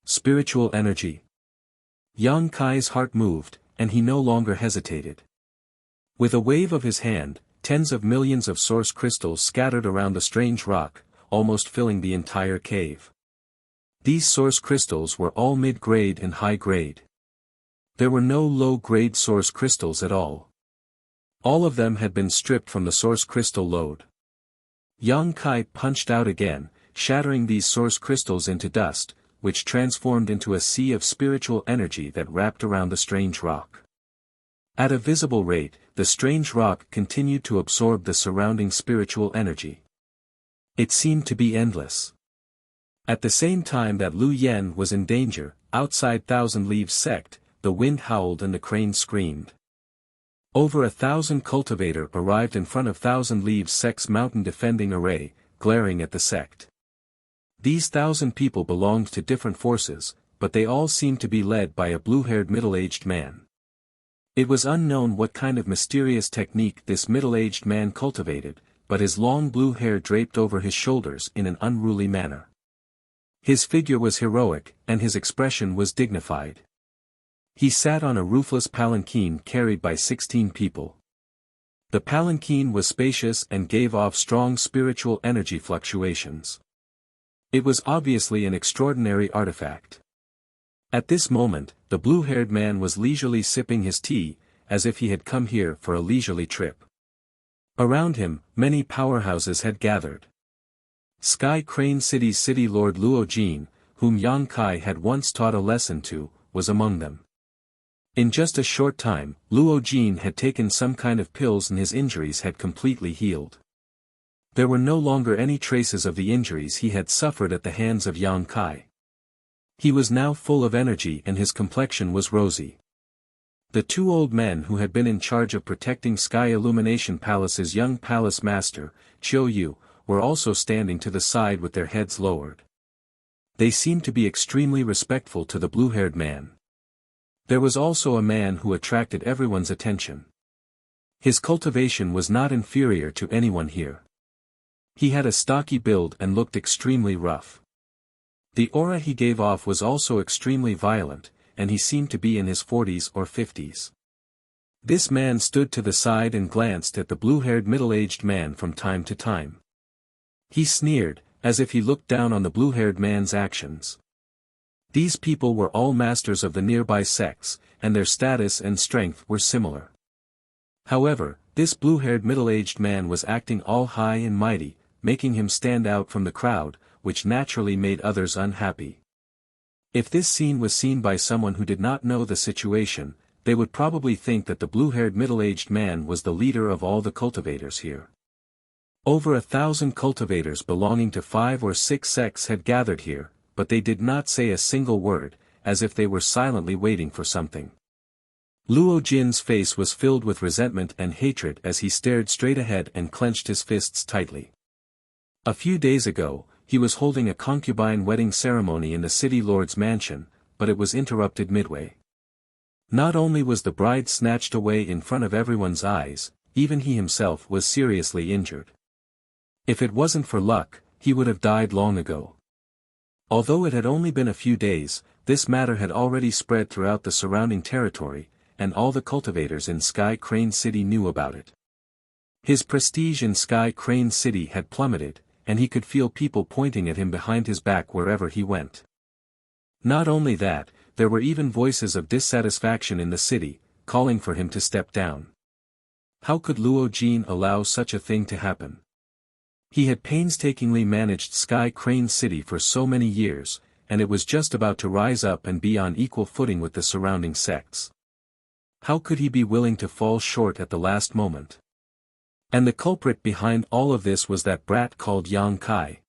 Spiritual energy. Yang Kai's heart moved, and he no longer hesitated. With a wave of his hand, tens of millions of source crystals scattered around the strange rock, almost filling the entire cave. These source crystals were all mid-grade and high-grade. There were no low-grade source crystals at all. All of them had been stripped from the source crystal load. Yang Kai punched out again, shattering these source crystals into dust, which transformed into a sea of spiritual energy that wrapped around the strange rock. At a visible rate, the strange rock continued to absorb the surrounding spiritual energy. It seemed to be endless. At the same time that Lu Yen was in danger, outside Thousand Leaves sect, the wind howled and the crane screamed. Over 1,000 cultivator arrived in front of Thousand Leaves sect's mountain defending array, glaring at the sect. These 1,000 people belonged to different forces, but they all seemed to be led by a blue-haired middle-aged man. It was unknown what kind of mysterious technique this middle-aged man cultivated, but his long blue hair draped over his shoulders in an unruly manner. His figure was heroic, and his expression was dignified. He sat on a roofless palanquin carried by 16 people. The palanquin was spacious and gave off strong spiritual energy fluctuations. It was obviously an extraordinary artifact. At this moment, the blue-haired man was leisurely sipping his tea, as if he had come here for a leisurely trip. Around him, many powerhouses had gathered. Sky Crane City's city lord Luo Jin, whom Yang Kai had once taught a lesson to, was among them. In just a short time, Luo Jin had taken some kind of pills and his injuries had completely healed. There were no longer any traces of the injuries he had suffered at the hands of Yang Kai. He was now full of energy and his complexion was rosy. The two old men who had been in charge of protecting Sky Illumination Palace's young palace master, Chiu Yu, were also standing to the side with their heads lowered. They seemed to be extremely respectful to the blue-haired man. There was also a man who attracted everyone's attention. His cultivation was not inferior to anyone here. He had a stocky build and looked extremely rough. The aura he gave off was also extremely violent, and he seemed to be in his 40s or 50s. This man stood to the side and glanced at the blue-haired middle-aged man from time to time. He sneered, as if he looked down on the blue-haired man's actions. These people were all masters of the nearby sects, and their status and strength were similar. However, this blue-haired middle-aged man was acting all high and mighty, making him stand out from the crowd, which naturally made others unhappy. If this scene was seen by someone who did not know the situation, they would probably think that the blue-haired middle-aged man was the leader of all the cultivators here. Over 1,000 cultivators belonging to 5 or 6 sects had gathered here, but they did not say a single word, as if they were silently waiting for something. Luo Jin's face was filled with resentment and hatred as he stared straight ahead and clenched his fists tightly. A few days ago, he was holding a concubine wedding ceremony in the city lord's mansion, but it was interrupted midway. Not only was the bride snatched away in front of everyone's eyes, even he himself was seriously injured. If it wasn't for luck, he would have died long ago. Although it had only been a few days, this matter had already spread throughout the surrounding territory, and all the cultivators in Sky Crane City knew about it. His prestige in Sky Crane City had plummeted, and he could feel people pointing at him behind his back wherever he went. Not only that, there were even voices of dissatisfaction in the city, calling for him to step down. How could Luo Jin allow such a thing to happen? He had painstakingly managed Sky Crane City for so many years, and it was just about to rise up and be on equal footing with the surrounding sects. How could he be willing to fall short at the last moment? And the culprit behind all of this was that brat called Yang Kai.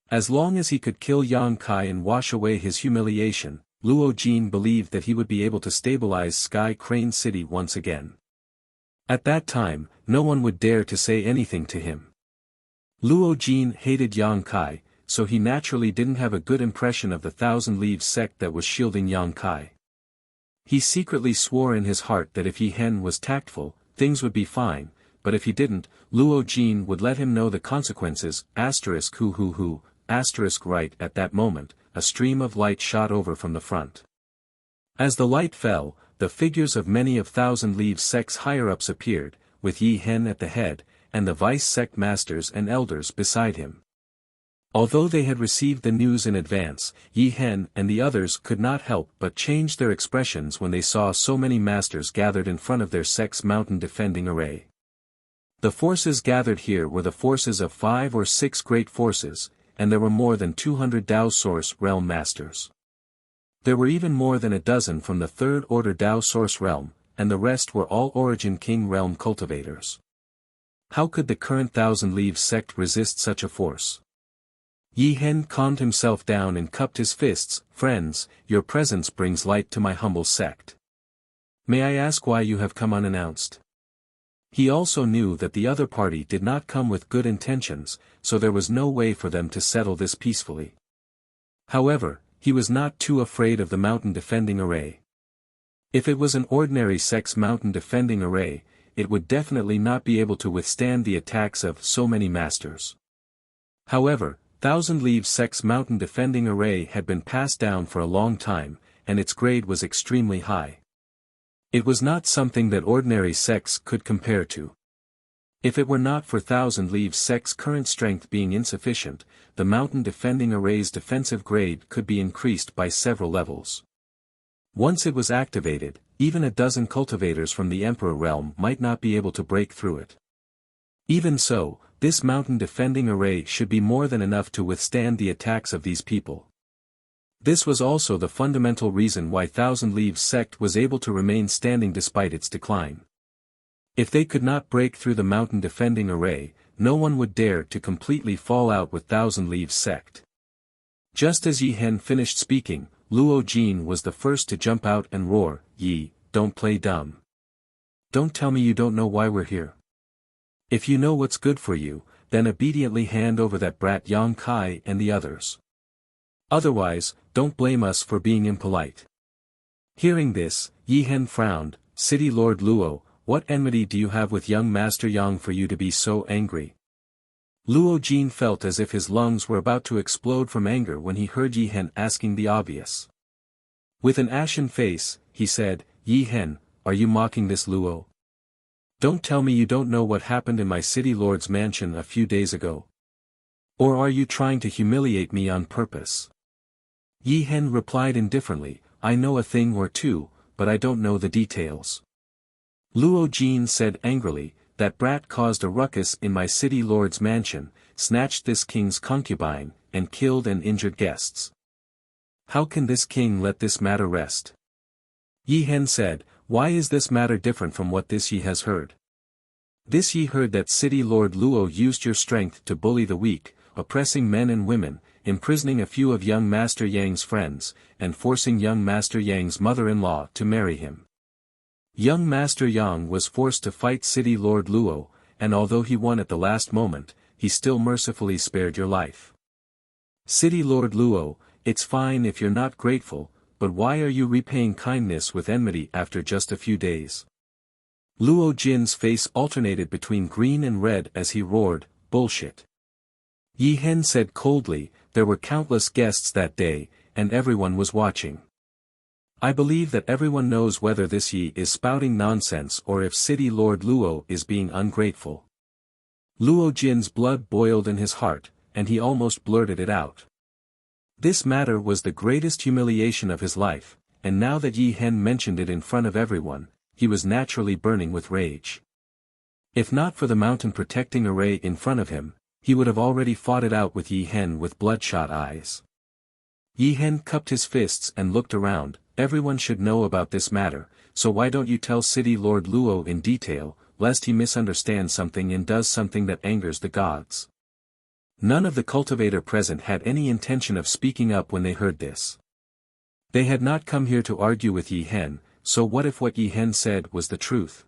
As long as he could kill Yang Kai and wash away his humiliation, Luo Jin believed that he would be able to stabilize Sky Crane City once again. At that time, no one would dare to say anything to him. Luo Jin hated Yang Kai, so he naturally didn't have a good impression of the Thousand Leaves sect that was shielding Yang Kai. He secretly swore in his heart that if he was tactful, things would be fine, but if he didn't, Luo Jin would let him know the consequences. Right at that moment, a stream of light shot over from the front. As the light fell, the figures of many of Thousand Leaves sect's higher-ups appeared, with Yi Hen at the head, and the vice-sect masters and elders beside him. Although they had received the news in advance, Yi Hen and the others could not help but change their expressions when they saw so many masters gathered in front of their sect's mountain defending array. The forces gathered here were the forces of 5 or 6 great forces, and there were more than 200 Dao Source Realm masters. There were even more than a dozen from the Third Order Dao Source Realm, and the rest were all Origin King Realm cultivators. How could the current Thousand Leaves sect resist such a force? Yi Hen calmed himself down and cupped his fists. Friends, your presence brings light to my humble sect. May I ask why you have come unannounced? He also knew that the other party did not come with good intentions, so there was no way for them to settle this peacefully. However, he was not too afraid of the mountain defending array. If it was an ordinary sect's mountain defending array, it would definitely not be able to withstand the attacks of so many masters. However, Thousand Leaves sect's mountain defending array had been passed down for a long time, and its grade was extremely high. It was not something that ordinary sects could compare to. If it were not for Thousand Leaves sect's current strength being insufficient, the mountain defending array's defensive grade could be increased by several levels. Once it was activated, even a dozen cultivators from the Emperor realm might not be able to break through it. Even so, this mountain defending array should be more than enough to withstand the attacks of these people. This was also the fundamental reason why Thousand Leaves sect was able to remain standing despite its decline. If they could not break through the mountain defending array, no one would dare to completely fall out with Thousand Leaves sect. Just as Yi Hen finished speaking, Luo Jin was the first to jump out and roar, "Yi, don't play dumb. Don't tell me you don't know why we're here. If you know what's good for you, then obediently hand over that brat Yang Kai and the others. Otherwise, don't blame us for being impolite." Hearing this, Yi Hen frowned. "City Lord Luo, what enmity do you have with young Master Yang for you to be so angry?" Luo Jin felt as if his lungs were about to explode from anger when he heard Yi Hen asking the obvious. With an ashen face, he said, "Yi Hen, are you mocking this Luo? Don't tell me you don't know what happened in my city lord's mansion a few days ago. Or are you trying to humiliate me on purpose?" Yi Hen replied indifferently, "I know a thing or two, but I don't know the details." Luo Jin said angrily, "That brat caused a ruckus in my city lord's mansion, snatched this king's concubine, and killed and injured guests. How can this king let this matter rest?" Yi Hen said, "Why is this matter different from what this ye has heard? This ye heard that city lord Luo used your strength to bully the weak, oppressing men and women, imprisoning a few of young Master Yang's friends, and forcing young Master Yang's mother-in-law to marry him. Young Master Yang was forced to fight city lord Luo, and although he won at the last moment, he still mercifully spared your life. City lord Luo, it's fine if you're not grateful, but why are you repaying kindness with enmity after just a few days?" Luo Jin's face alternated between green and red as he roared, "Bullshit." Yi Hen said coldly, "There were countless guests that day, and everyone was watching. I believe that everyone knows whether this Yi is spouting nonsense or if city lord Luo is being ungrateful." Luo Jin's blood boiled in his heart, and he almost blurted it out. This matter was the greatest humiliation of his life, and now that Yi Hen mentioned it in front of everyone, he was naturally burning with rage. If not for the mountain protecting array in front of him, he would have already fought it out with Yi Hen with bloodshot eyes. Yi Hen cupped his fists and looked around. "Everyone should know about this matter, so why don't you tell city lord Luo in detail, lest he misunderstands something and does something that angers the gods?" None of the cultivator present had any intention of speaking up when they heard this. They had not come here to argue with Yi Hen, so what if what Yi Hen said was the truth?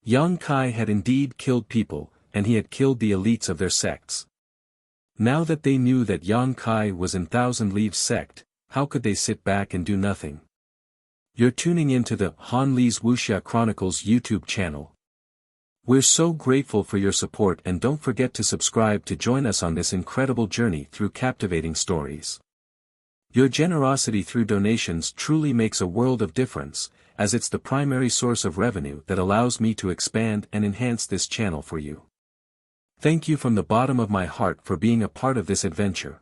Yang Kai had indeed killed people, and he had killed the elites of their sects. Now that they knew that Yang Kai was in Thousand Leaves sect, how could they sit back and do nothing? You're tuning into the Han Li's Wuxia Chronicles YouTube channel. We're so grateful for your support, and don't forget to subscribe to join us on this incredible journey through captivating stories. Your generosity through donations truly makes a world of difference, as it's the primary source of revenue that allows me to expand and enhance this channel for you. Thank you from the bottom of my heart for being a part of this adventure.